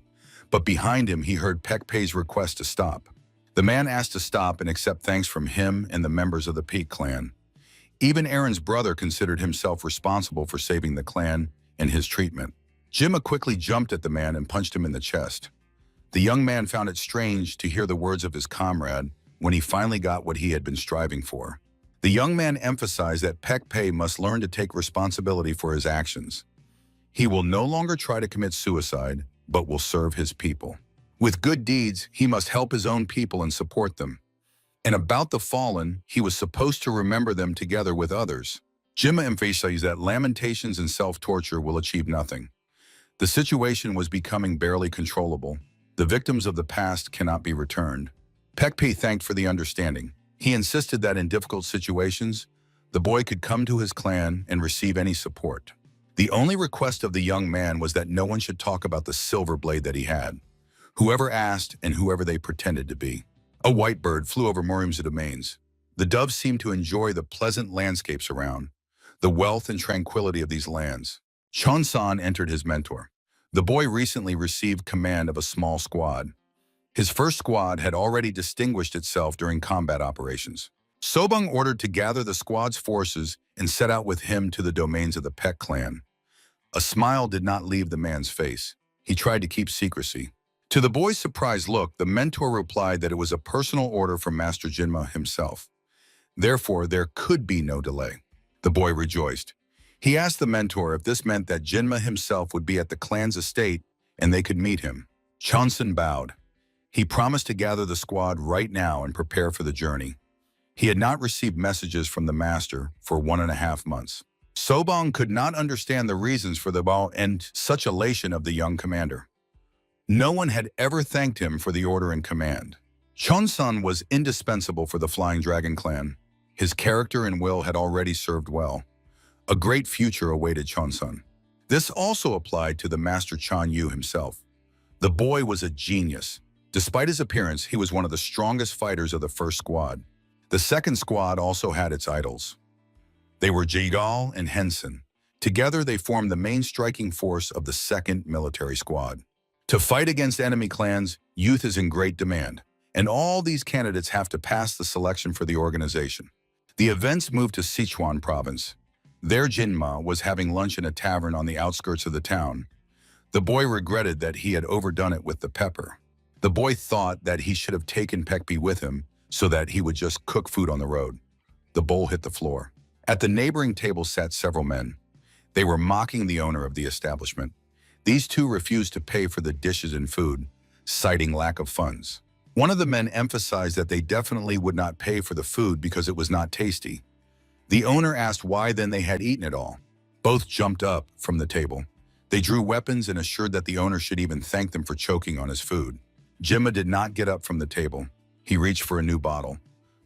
Speaker 2: But behind him, he heard Pekpi's request to stop. The man asked to stop and accept thanks from him and the members of the Peck clan. Even Eren's brother considered himself responsible for saving the clan and his treatment. Jinma quickly jumped at the man and punched him in the chest. The young man found it strange to hear the words of his comrade when he finally got what he had been striving for. The young man emphasized that Pekpi must learn to take responsibility for his actions. He will no longer try to commit suicide, but will serve his people. With good deeds, he must help his own people and support them. And about the fallen, he was supposed to remember them together with others. Jinma emphasized that lamentations and self-torture will achieve nothing. The situation was becoming barely controllable. The victims of the past cannot be returned. Pekpi thanked for the understanding. He insisted that in difficult situations, the boy could come to his clan and receive any support. The only request of the young man was that no one should talk about the silver blade that he had, whoever asked and whoever they pretended to be. A white bird flew over Morium's domains. The dove seemed to enjoy the pleasant landscapes around, the wealth and tranquility of these lands. Chonsan entered his mentor. The boy recently received command of a small squad. His first squad had already distinguished itself during combat operations. Sobung ordered to gather the squad's forces and set out with him to the domains of the Peck clan. A smile did not leave the man's face. He tried to keep secrecy. To the boy's surprised look, the mentor replied that it was a personal order from Master Jinma himself. Therefore, there could be no delay. The boy rejoiced. He asked the mentor if this meant that Jinma himself would be at the clan's estate and they could meet him. Chonsan bowed. He promised to gather the squad right now and prepare for the journey. He had not received messages from the master for 1.5 months. Sobong could not understand the reasons for the bow and such elation of the young commander. No one had ever thanked him for the order and command. Chonsun was indispensable for the Flying Dragon clan. His character and will had already served well. A great future awaited Chonsun. This also applied to the Master Chan Yu himself. The boy was a genius. Despite his appearance, he was one of the strongest fighters of the first squad. The second squad also had its idols. They were Jigal and Henson. Together, they formed the main striking force of the second military squad. To fight against enemy clans, youth is in great demand, and all these candidates have to pass the selection for the organization. The events moved to Sichuan province. There Jinma was having lunch in a tavern on the outskirts of the town. The boy regretted that he had overdone it with the pepper. The boy thought that he should have taken Pekpi with him so that he would just cook food on the road. The bowl hit the floor. At the neighboring table sat several men. They were mocking the owner of the establishment. These two refused to pay for the dishes and food, citing lack of funds. One of the men emphasized that they definitely would not pay for the food because it was not tasty. The owner asked why then they had eaten it all. Both jumped up from the table. They drew weapons and assured that the owner should even thank them for choking on his food. Jimma did not get up from the table. He reached for a new bottle.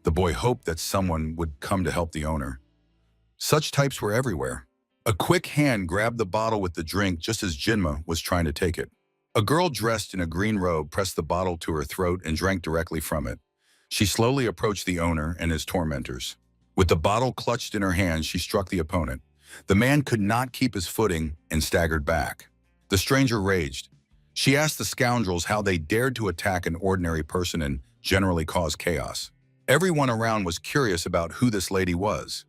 Speaker 2: The boy hoped that someone would come to help the owner. Such types were everywhere. A quick hand grabbed the bottle with the drink just as Jinma was trying to take it. A girl dressed in a green robe pressed the bottle to her throat and drank directly from it. She slowly approached the owner and his tormentors. With the bottle clutched in her hand, she struck the opponent. The man could not keep his footing and staggered back. The stranger raged. She asked the scoundrels how they dared to attack an ordinary person and generally cause chaos. Everyone around was curious about who this lady was.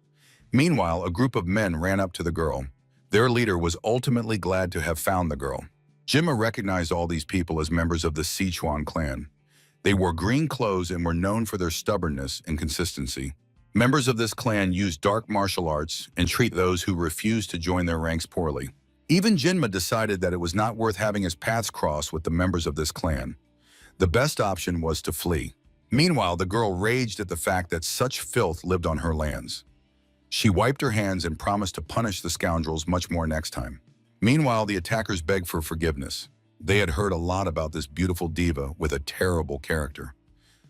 Speaker 2: Meanwhile, a group of men ran up to the girl. Their leader was ultimately glad to have found the girl. Jimma recognized all these people as members of the Sichuan clan. They wore green clothes and were known for their stubbornness and consistency. Members of this clan use dark martial arts and treat those who refuse to join their ranks poorly. Even Jinma decided that it was not worth having his paths cross with the members of this clan. The best option was to flee. Meanwhile, the girl raged at the fact that such filth lived on her lands. She wiped her hands and promised to punish the scoundrels much more next time. Meanwhile, the attackers begged for forgiveness. They had heard a lot about this beautiful diva with a terrible character,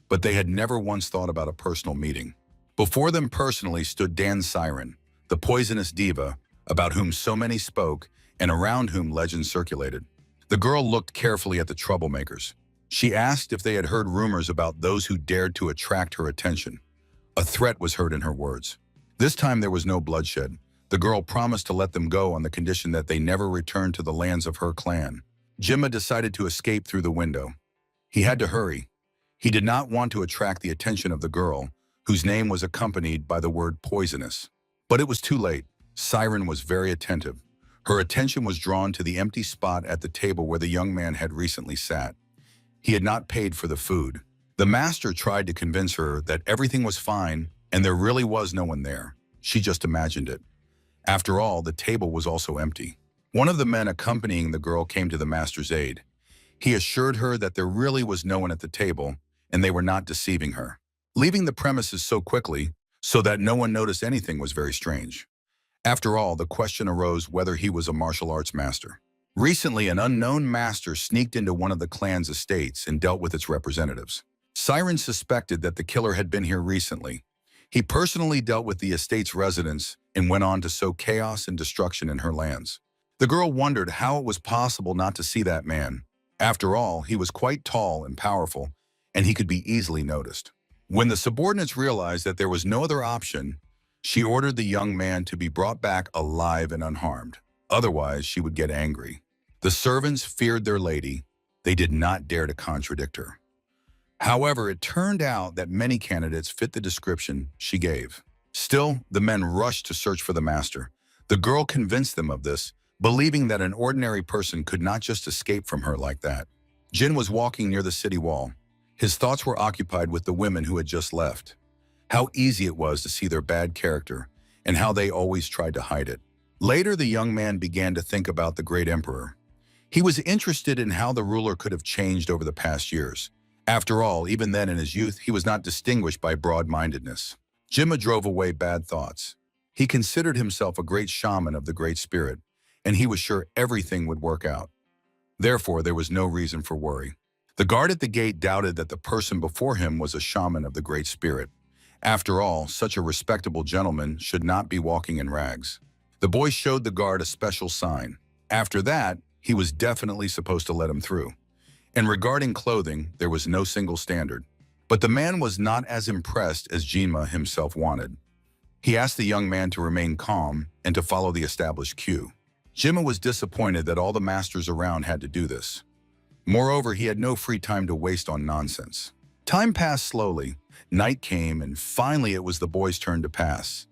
Speaker 2: but they had never once thought about a personal meeting. Before them personally stood Dan Siren, the poisonous diva, about whom so many spoke and around whom legends circulated. The girl looked carefully at the troublemakers. She asked if they had heard rumors about those who dared to attract her attention. A threat was heard in her words. This time there was no bloodshed. The girl promised to let them go on the condition that they never return to the lands of her clan. Jimma decided to escape through the window. He had to hurry. He did not want to attract the attention of the girl, whose name was accompanied by the word poisonous. But it was too late. Siren was very attentive. Her attention was drawn to the empty spot at the table where the young man had recently sat. He had not paid for the food. The master tried to convince her that everything was fine and there really was no one there. She just imagined it. After all, the table was also empty. One of the men accompanying the girl came to the master's aid. He assured her that there really was no one at the table and they were not deceiving her. Leaving the premises so quickly so that no one noticed anything was very strange. After all, the question arose whether he was a martial arts master. Recently, an unknown master sneaked into one of the clan's estates and dealt with its representatives. Siren suspected that the killer had been here recently. He personally dealt with the estate's residents and went on to sow chaos and destruction in her lands. The girl wondered how it was possible not to see that man. After all, he was quite tall and powerful, and he could be easily noticed. When the subordinates realized that there was no other option, she ordered the young man to be brought back alive and unharmed. Otherwise, she would get angry. The servants feared their lady. They did not dare to contradict her. However, it turned out that many candidates fit the description she gave. Still, the men rushed to search for the master. The girl convinced them of this, believing that an ordinary person could not just escape from her like that. Jin was walking near the city wall. His thoughts were occupied with the women who had just left. How easy it was to see their bad character, and how they always tried to hide it. Later, the young man began to think about the great emperor. He was interested in how the ruler could have changed over the past years. After all, even then in his youth, he was not distinguished by broad-mindedness. Jimma drove away bad thoughts. He considered himself a great shaman of the Great Spirit, and he was sure everything would work out. Therefore, there was no reason for worry. The guard at the gate doubted that the person before him was a shaman of the Great Spirit. After all, such a respectable gentleman should not be walking in rags. The boy showed the guard a special sign. After that, he was definitely supposed to let him through. And regarding clothing, there was no single standard. But the man was not as impressed as Jinma himself wanted. He asked the young man to remain calm and to follow the established cue. Jinma was disappointed that all the masters around had to do this. Moreover, he had no free time to waste on nonsense. Time passed slowly. Night came, and finally it was the boy's turn to pass.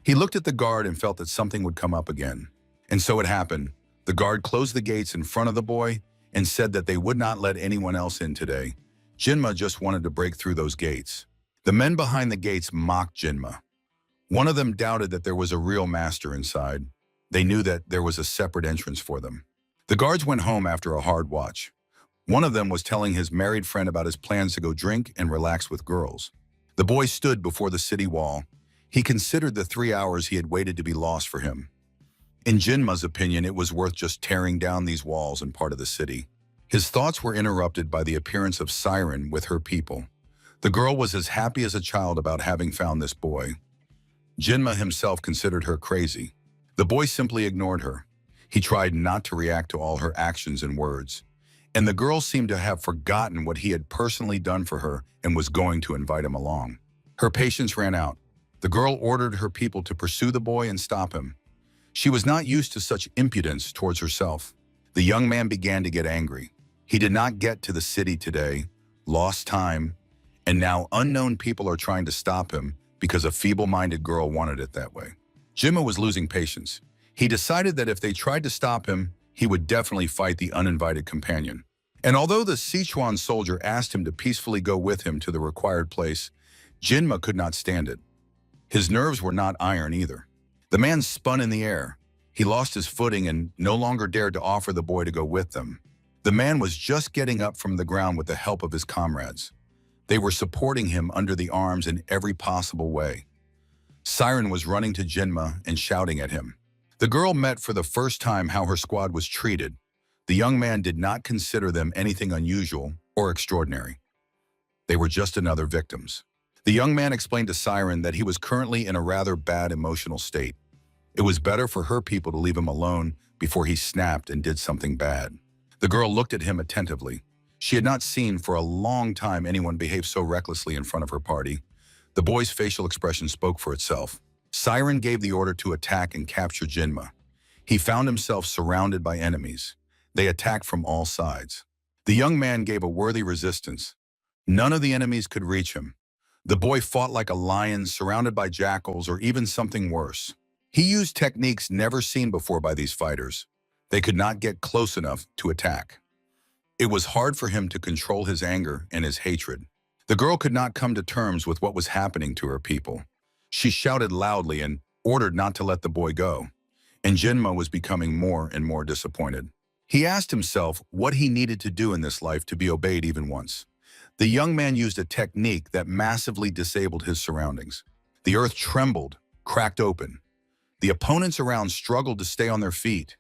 Speaker 2: He looked at the guard and felt that something would come up again. And so it happened. The guard closed the gates in front of the boy and said that they would not let anyone else in today. Jinma just wanted to break through those gates. The men behind the gates mocked Jinma. One of them doubted that there was a real master inside. They knew that there was a separate entrance for them. The guards went home after a hard watch. One of them was telling his married friend about his plans to go drink and relax with girls. The boy stood before the city wall. He considered the 3 hours he had waited to be lost for him. In Jinma's opinion, it was worth just tearing down these walls and part of the city. His thoughts were interrupted by the appearance of Siren with her people. The girl was as happy as a child about having found this boy. Jinma himself considered her crazy. The boy simply ignored her. He tried not to react to all her actions and words. And the girl seemed to have forgotten what he had personally done for her and was going to invite him along. Her patience ran out. The girl ordered her people to pursue the boy and stop him. She was not used to such impudence towards herself. The young man began to get angry. He did not get to the city today, lost time, and now unknown people are trying to stop him because a feeble-minded girl wanted it that way. Jinma was losing patience. He decided that if they tried to stop him, he would definitely fight the uninvited companion. And although the Sichuan soldier asked him to peacefully go with him to the required place, Jinma could not stand it. His nerves were not iron either. The man spun in the air. He lost his footing and no longer dared to offer the boy to go with them. The man was just getting up from the ground with the help of his comrades. They were supporting him under the arms in every possible way. Siren was running to Jinma and shouting at him. The girl met for the first time how her squad was treated. The young man did not consider them anything unusual or extraordinary. They were just another victims. The young man explained to Siren that he was currently in a rather bad emotional state. It was better for her people to leave him alone before he snapped and did something bad. The girl looked at him attentively. She had not seen for a long time anyone behave so recklessly in front of her party. The boy's facial expression spoke for itself. Siren gave the order to attack and capture Jinma. He found himself surrounded by enemies. They attacked from all sides. The young man gave a worthy resistance. None of the enemies could reach him. The boy fought like a lion surrounded by jackals or even something worse. He used techniques never seen before by these fighters. They could not get close enough to attack. It was hard for him to control his anger and his hatred. The girl could not come to terms with what was happening to her people. She shouted loudly and ordered not to let the boy go. And Jinma was becoming more and more disappointed. He asked himself what he needed to do in this life to be obeyed even once. The young man used a technique that massively disabled his surroundings. The earth trembled, cracked open. The opponents around struggled to stay on their feet.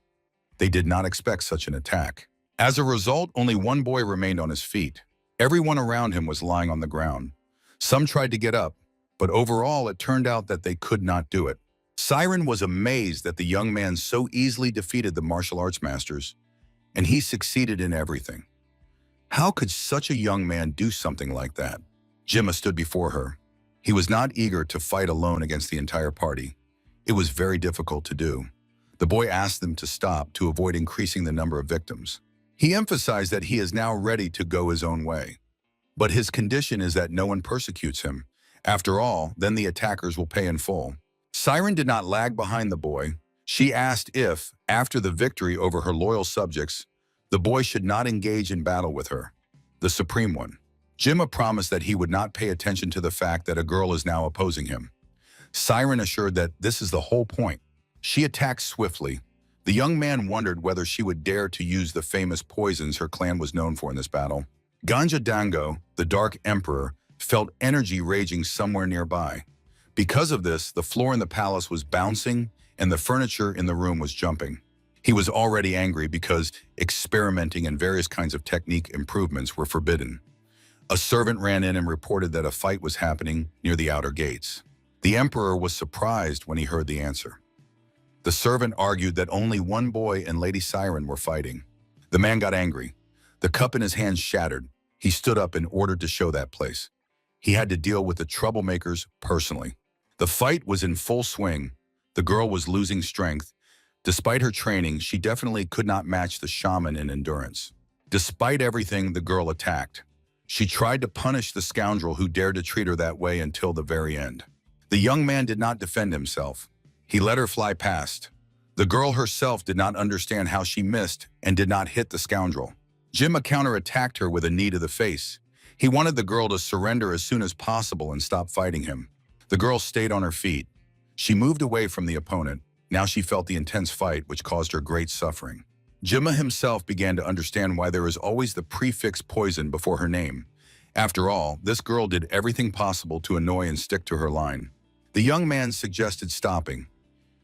Speaker 2: They did not expect such an attack. As a result, only one boy remained on his feet. Everyone around him was lying on the ground. Some tried to get up, but overall it turned out that they could not do it. Siren was amazed that the young man so easily defeated the martial arts masters, and he succeeded in everything. How could such a young man do something like that? Jinma stood before her. He was not eager to fight alone against the entire party. It was very difficult to do. The boy asked them to stop to avoid increasing the number of victims. He emphasized that he is now ready to go his own way. But his condition is that no one persecutes him. After all, then the attackers will pay in full. Siren did not lag behind the boy. She asked if, after the victory over her loyal subjects, the boy should not engage in battle with her, the supreme one. Jinma promised that he would not pay attention to the fact that a girl is now opposing him. Siren assured that this is the whole point. She attacked swiftly. The young man wondered whether she would dare to use the famous poisons her clan was known for in this battle. Ganja Dango, the Dark Emperor, felt energy raging somewhere nearby. Because of this, the floor in the palace was bouncing and the furniture in the room was jumping. He was already angry because experimenting in various kinds of technique improvements were forbidden. A servant ran in and reported that a fight was happening near the outer gates. The emperor was surprised when he heard the answer. The servant argued that only one boy and Lady Siren were fighting. The man got angry. The cup in his hand shattered. He stood up and ordered to show that place. He had to deal with the troublemakers personally. The fight was in full swing. The girl was losing strength. Despite her training, she definitely could not match the shaman in endurance. Despite everything, the girl attacked. She tried to punish the scoundrel who dared to treat her that way until the very end. The young man did not defend himself. He let her fly past. The girl herself did not understand how she missed and did not hit the scoundrel. Jimma counterattacked her with a knee to the face. He wanted the girl to surrender as soon as possible and stop fighting him. The girl stayed on her feet. She moved away from the opponent. Now she felt the intense fight, which caused her great suffering. Jimma himself began to understand why there is always the prefix poison before her name. After all, this girl did everything possible to annoy and stick to her line. The young man suggested stopping.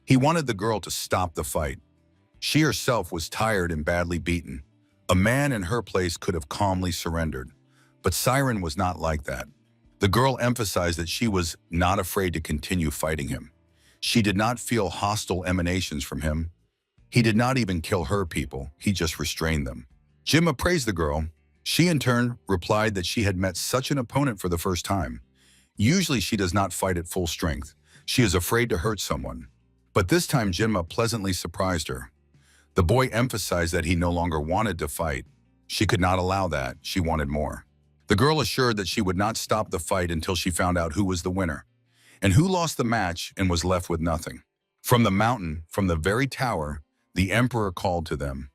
Speaker 2: He wanted the girl to stop the fight. She herself was tired and badly beaten. A man in her place could have calmly surrendered. But Siren was not like that. The girl emphasized that she was not afraid to continue fighting him. She did not feel hostile emanations from him. He did not even kill her people, he just restrained them. Jimma praised the girl. She in turn replied that she had met such an opponent for the first time. Usually she does not fight at full strength. She is afraid to hurt someone. But this time Jimma pleasantly surprised her. The boy emphasized that he no longer wanted to fight. She could not allow that, she wanted more. The girl assured that she would not stop the fight until she found out who was the winner, and who lost the match and was left with nothing. From the mountain, from the very tower, the emperor called to them.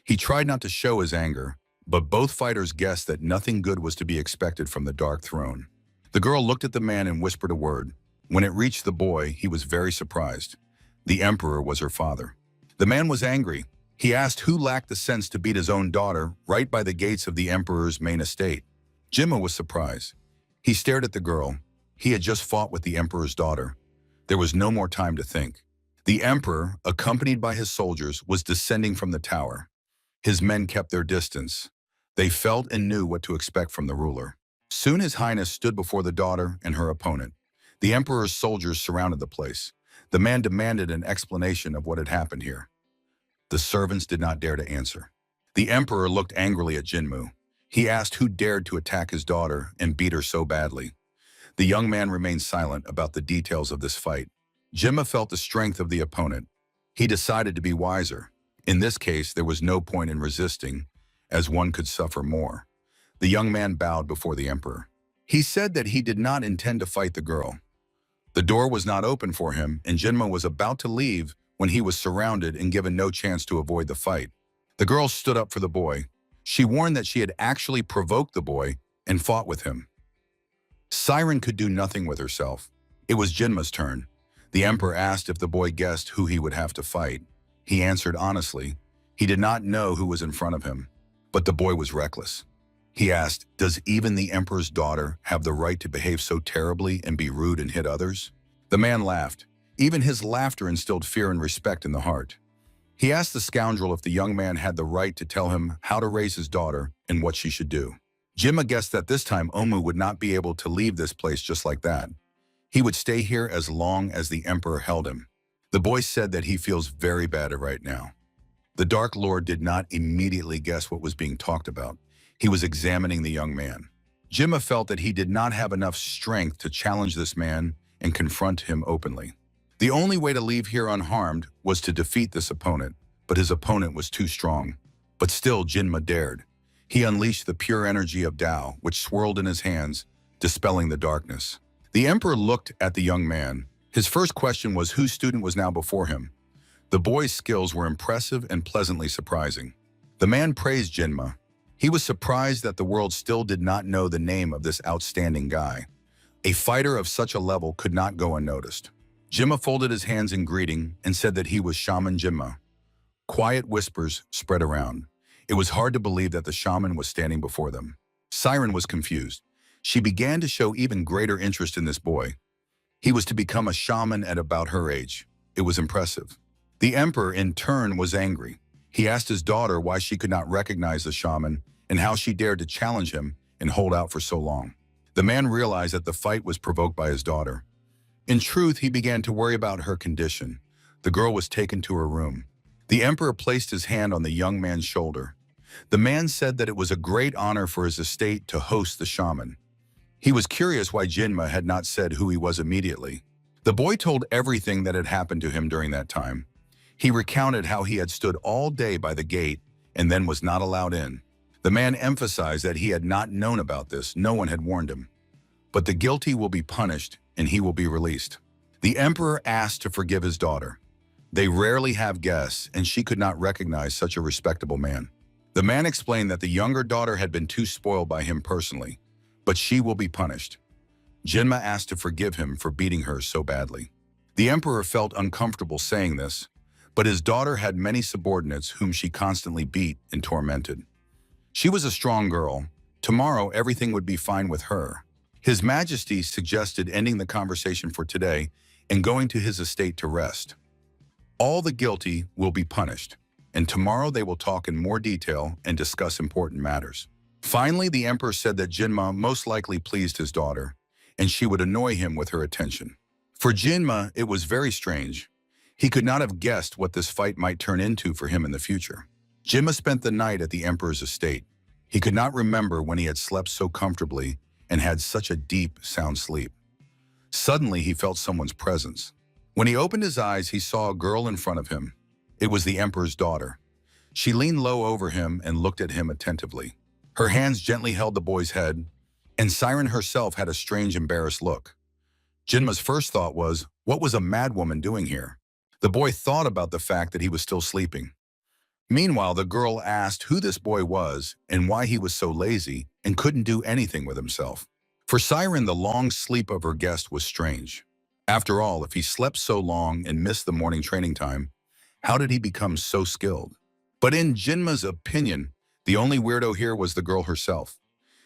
Speaker 2: He tried not to show his anger, but both fighters guessed that nothing good was to be expected from the dark throne. The girl looked at the man and whispered a word. When it reached the boy, he was very surprised. The emperor was her father. The man was angry. He asked who lacked the sense to beat his own daughter right by the gates of the emperor's main estate. Jimma was surprised. He stared at the girl. He had just fought with the emperor's daughter. There was no more time to think. The emperor, accompanied by his soldiers, was descending from the tower. His men kept their distance. They felt and knew what to expect from the ruler. Soon His Highness stood before the daughter and her opponent. The emperor's soldiers surrounded the place. The man demanded an explanation of what had happened here. The servants did not dare to answer. The emperor looked angrily at Jinmu. He asked who dared to attack his daughter and beat her so badly. The young man remained silent about the details of this fight. Jimma felt the strength of the opponent. He decided to be wiser. In this case, there was no point in resisting, as one could suffer more. The young man bowed before the emperor. He said that he did not intend to fight the girl. The door was not open for him, and Jinma was about to leave when he was surrounded and given no chance to avoid the fight. The girl stood up for the boy. She warned that she had actually provoked the boy and fought with him. Siren could do nothing with herself. It was Jinma's turn. The emperor asked if the boy guessed who he would have to fight. He answered honestly. He did not know who was in front of him, but the boy was reckless. He asked, does even the emperor's daughter have the right to behave so terribly and be rude and hit others? The man laughed. Even his laughter instilled fear and respect in the heart. He asked the scoundrel if the young man had the right to tell him how to raise his daughter and what she should do. Jimma guessed that this time Omu would not be able to leave this place just like that. He would stay here as long as the emperor held him. The boy said that he feels very bad right now. The Dark Lord did not immediately guess what was being talked about. He was examining the young man. Jimma felt that he did not have enough strength to challenge this man and confront him openly. The only way to leave here unharmed was to defeat this opponent, but his opponent was too strong. But still, Jinma dared. He unleashed the pure energy of Tao, which swirled in his hands, dispelling the darkness. The emperor looked at the young man. His first question was whose student was now before him. The boy's skills were impressive and pleasantly surprising. The man praised Jinma. He was surprised that the world still did not know the name of this outstanding guy. A fighter of such a level could not go unnoticed. Jinma folded his hands in greeting and said that he was Shaman Jinma. Quiet whispers spread around. It was hard to believe that the shaman was standing before them. Siren was confused. She began to show even greater interest in this boy. He was to become a shaman at about her age. It was impressive. The emperor, in turn, was angry. He asked his daughter why she could not recognize the shaman and how she dared to challenge him and hold out for so long. The man realized that the fight was provoked by his daughter. In truth, he began to worry about her condition. The girl was taken to her room. The emperor placed his hand on the young man's shoulder. The man said that it was a great honor for his estate to host the shaman. He was curious why Jinma had not said who he was immediately. The boy told everything that had happened to him during that time. He recounted how he had stood all day by the gate and then was not allowed in. The man emphasized that he had not known about this, no one had warned him. But the guilty will be punished and he will be released. The emperor asked to forgive his daughter. They rarely have guests and she could not recognize such a respectable man. The man explained that the younger daughter had been too spoiled by him personally, but she will be punished. Jinma asked to forgive him for beating her so badly. The emperor felt uncomfortable saying this, but his daughter had many subordinates whom she constantly beat and tormented. She was a strong girl. Tomorrow everything would be fine with her. His Majesty suggested ending the conversation for today and going to his estate to rest. All the guilty will be punished, and tomorrow they will talk in more detail and discuss important matters. Finally, the emperor said that Jinma most likely pleased his daughter, and she would annoy him with her attention. For Jinma, it was very strange. He could not have guessed what this fight might turn into for him in the future. Jinma spent the night at the emperor's estate. He could not remember when he had slept so comfortably and had such a deep, sound sleep. Suddenly, he felt someone's presence. When he opened his eyes, he saw a girl in front of him. It was the emperor's daughter. She leaned low over him and looked at him attentively. Her hands gently held the boy's head, and Siren herself had a strange, embarrassed look. Jinma's first thought was, what was a madwoman doing here? The boy thought about the fact that he was still sleeping. Meanwhile, the girl asked who this boy was and why he was so lazy and couldn't do anything with himself. For Siren, the long sleep of her guest was strange. After all, if he slept so long and missed the morning training time, how did he become so skilled? But in Jinma's opinion, the only weirdo here was the girl herself.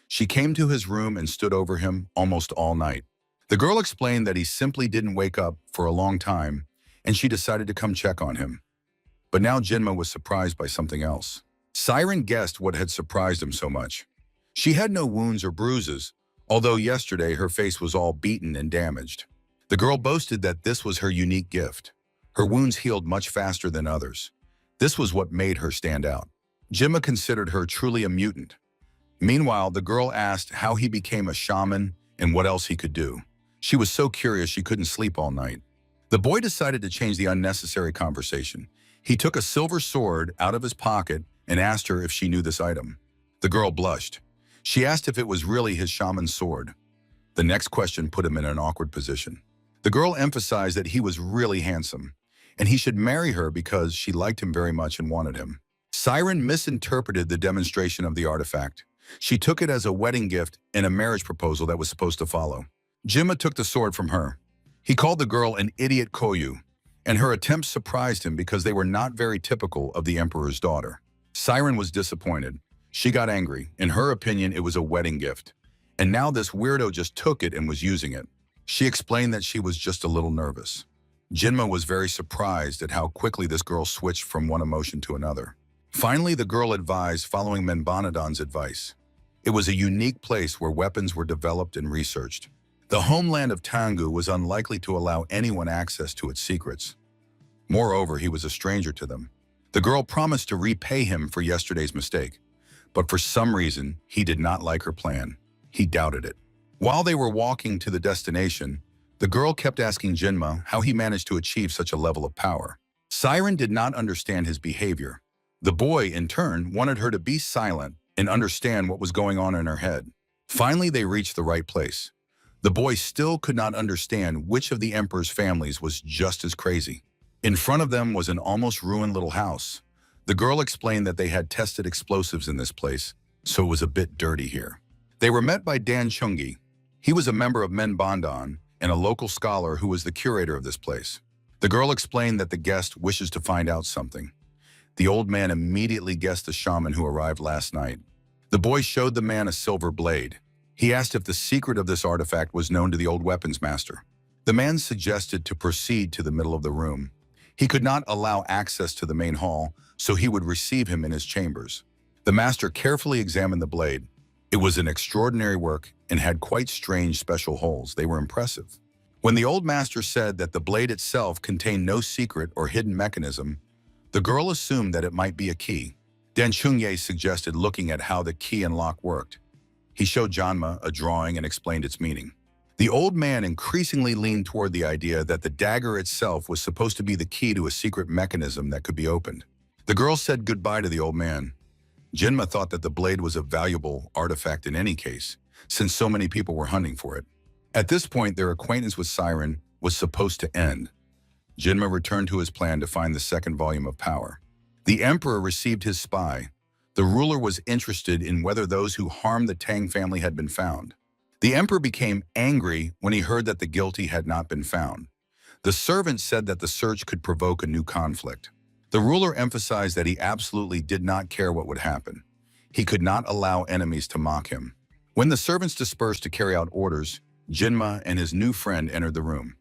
Speaker 2: She came to his room and stood over him almost all night. The girl explained that he simply didn't wake up for a long time, and she decided to come check on him. But now Jinma was surprised by something else. Siren guessed what had surprised him so much. She had no wounds or bruises, although yesterday her face was all beaten and damaged. The girl boasted that this was her unique gift. Her wounds healed much faster than others. This was what made her stand out. Jinma considered her truly a mutant. Meanwhile, the girl asked how he became a shaman and what else he could do. She was so curious she couldn't sleep all night. The boy decided to change the unnecessary conversation. He took a silver sword out of his pocket and asked her if she knew this item. The girl blushed. She asked if it was really his shaman's sword. The next question put him in an awkward position. The girl emphasized that he was really handsome, and he should marry her because she liked him very much and wanted him. Siren misinterpreted the demonstration of the artifact. She took it as a wedding gift and a marriage proposal that was supposed to follow. Jinma took the sword from her. He called the girl an idiot koyu, and her attempts surprised him because they were not very typical of the emperor's daughter. Siren was disappointed. She got angry. In her opinion, it was a wedding gift. And now this weirdo just took it and was using it. She explained that she was just a little nervous. Jinma was very surprised at how quickly this girl switched from one emotion to another. Finally, the girl advised following Menbonadon's advice. It was a unique place where weapons were developed and researched. The homeland of Tangu was unlikely to allow anyone access to its secrets. Moreover, he was a stranger to them. The girl promised to repay him for yesterday's mistake, but for some reason, he did not like her plan. He doubted it. While they were walking to the destination, the girl kept asking Jinma how he managed to achieve such a level of power. Siren did not understand his behavior. The boy, in turn, wanted her to be silent and understand what was going on in her head. Finally, they reached the right place. The boy still could not understand which of the emperor's families was just as crazy. In front of them was an almost ruined little house. The girl explained that they had tested explosives in this place, so it was a bit dirty here. They were met by Dan Chungi. He was a member of Menbondan and a local scholar who was the curator of this place. The girl explained that the guest wishes to find out something. The old man immediately guessed the shaman who arrived last night. The boy showed the man a silver blade. He asked if the secret of this artifact was known to the old weapons master. The man suggested to proceed to the middle of the room. He could not allow access to the main hall, so he would receive him in his chambers. The master carefully examined the blade. It was an extraordinary work and had quite strange special holes. They were impressive. When the old master said that the blade itself contained no secret or hidden mechanism, the girl assumed that it might be a key. Dan Chungye suggested looking at how the key and lock worked. He showed Janma a drawing and explained its meaning. The old man increasingly leaned toward the idea that the dagger itself was supposed to be the key to a secret mechanism that could be opened. The girl said goodbye to the old man. Jinma thought that the blade was a valuable artifact in any case, since so many people were hunting for it. At this point, their acquaintance with Siren was supposed to end. Jinma returned to his plan to find the second volume of Power. The emperor received his spy. The ruler was interested in whether those who harmed the Tang family had been found. The emperor became angry when he heard that the guilty had not been found. The servant said that the search could provoke a new conflict. The ruler emphasized that he absolutely did not care what would happen. He could not allow enemies to mock him. When the servants dispersed to carry out orders, Jinma and his new friend entered the room.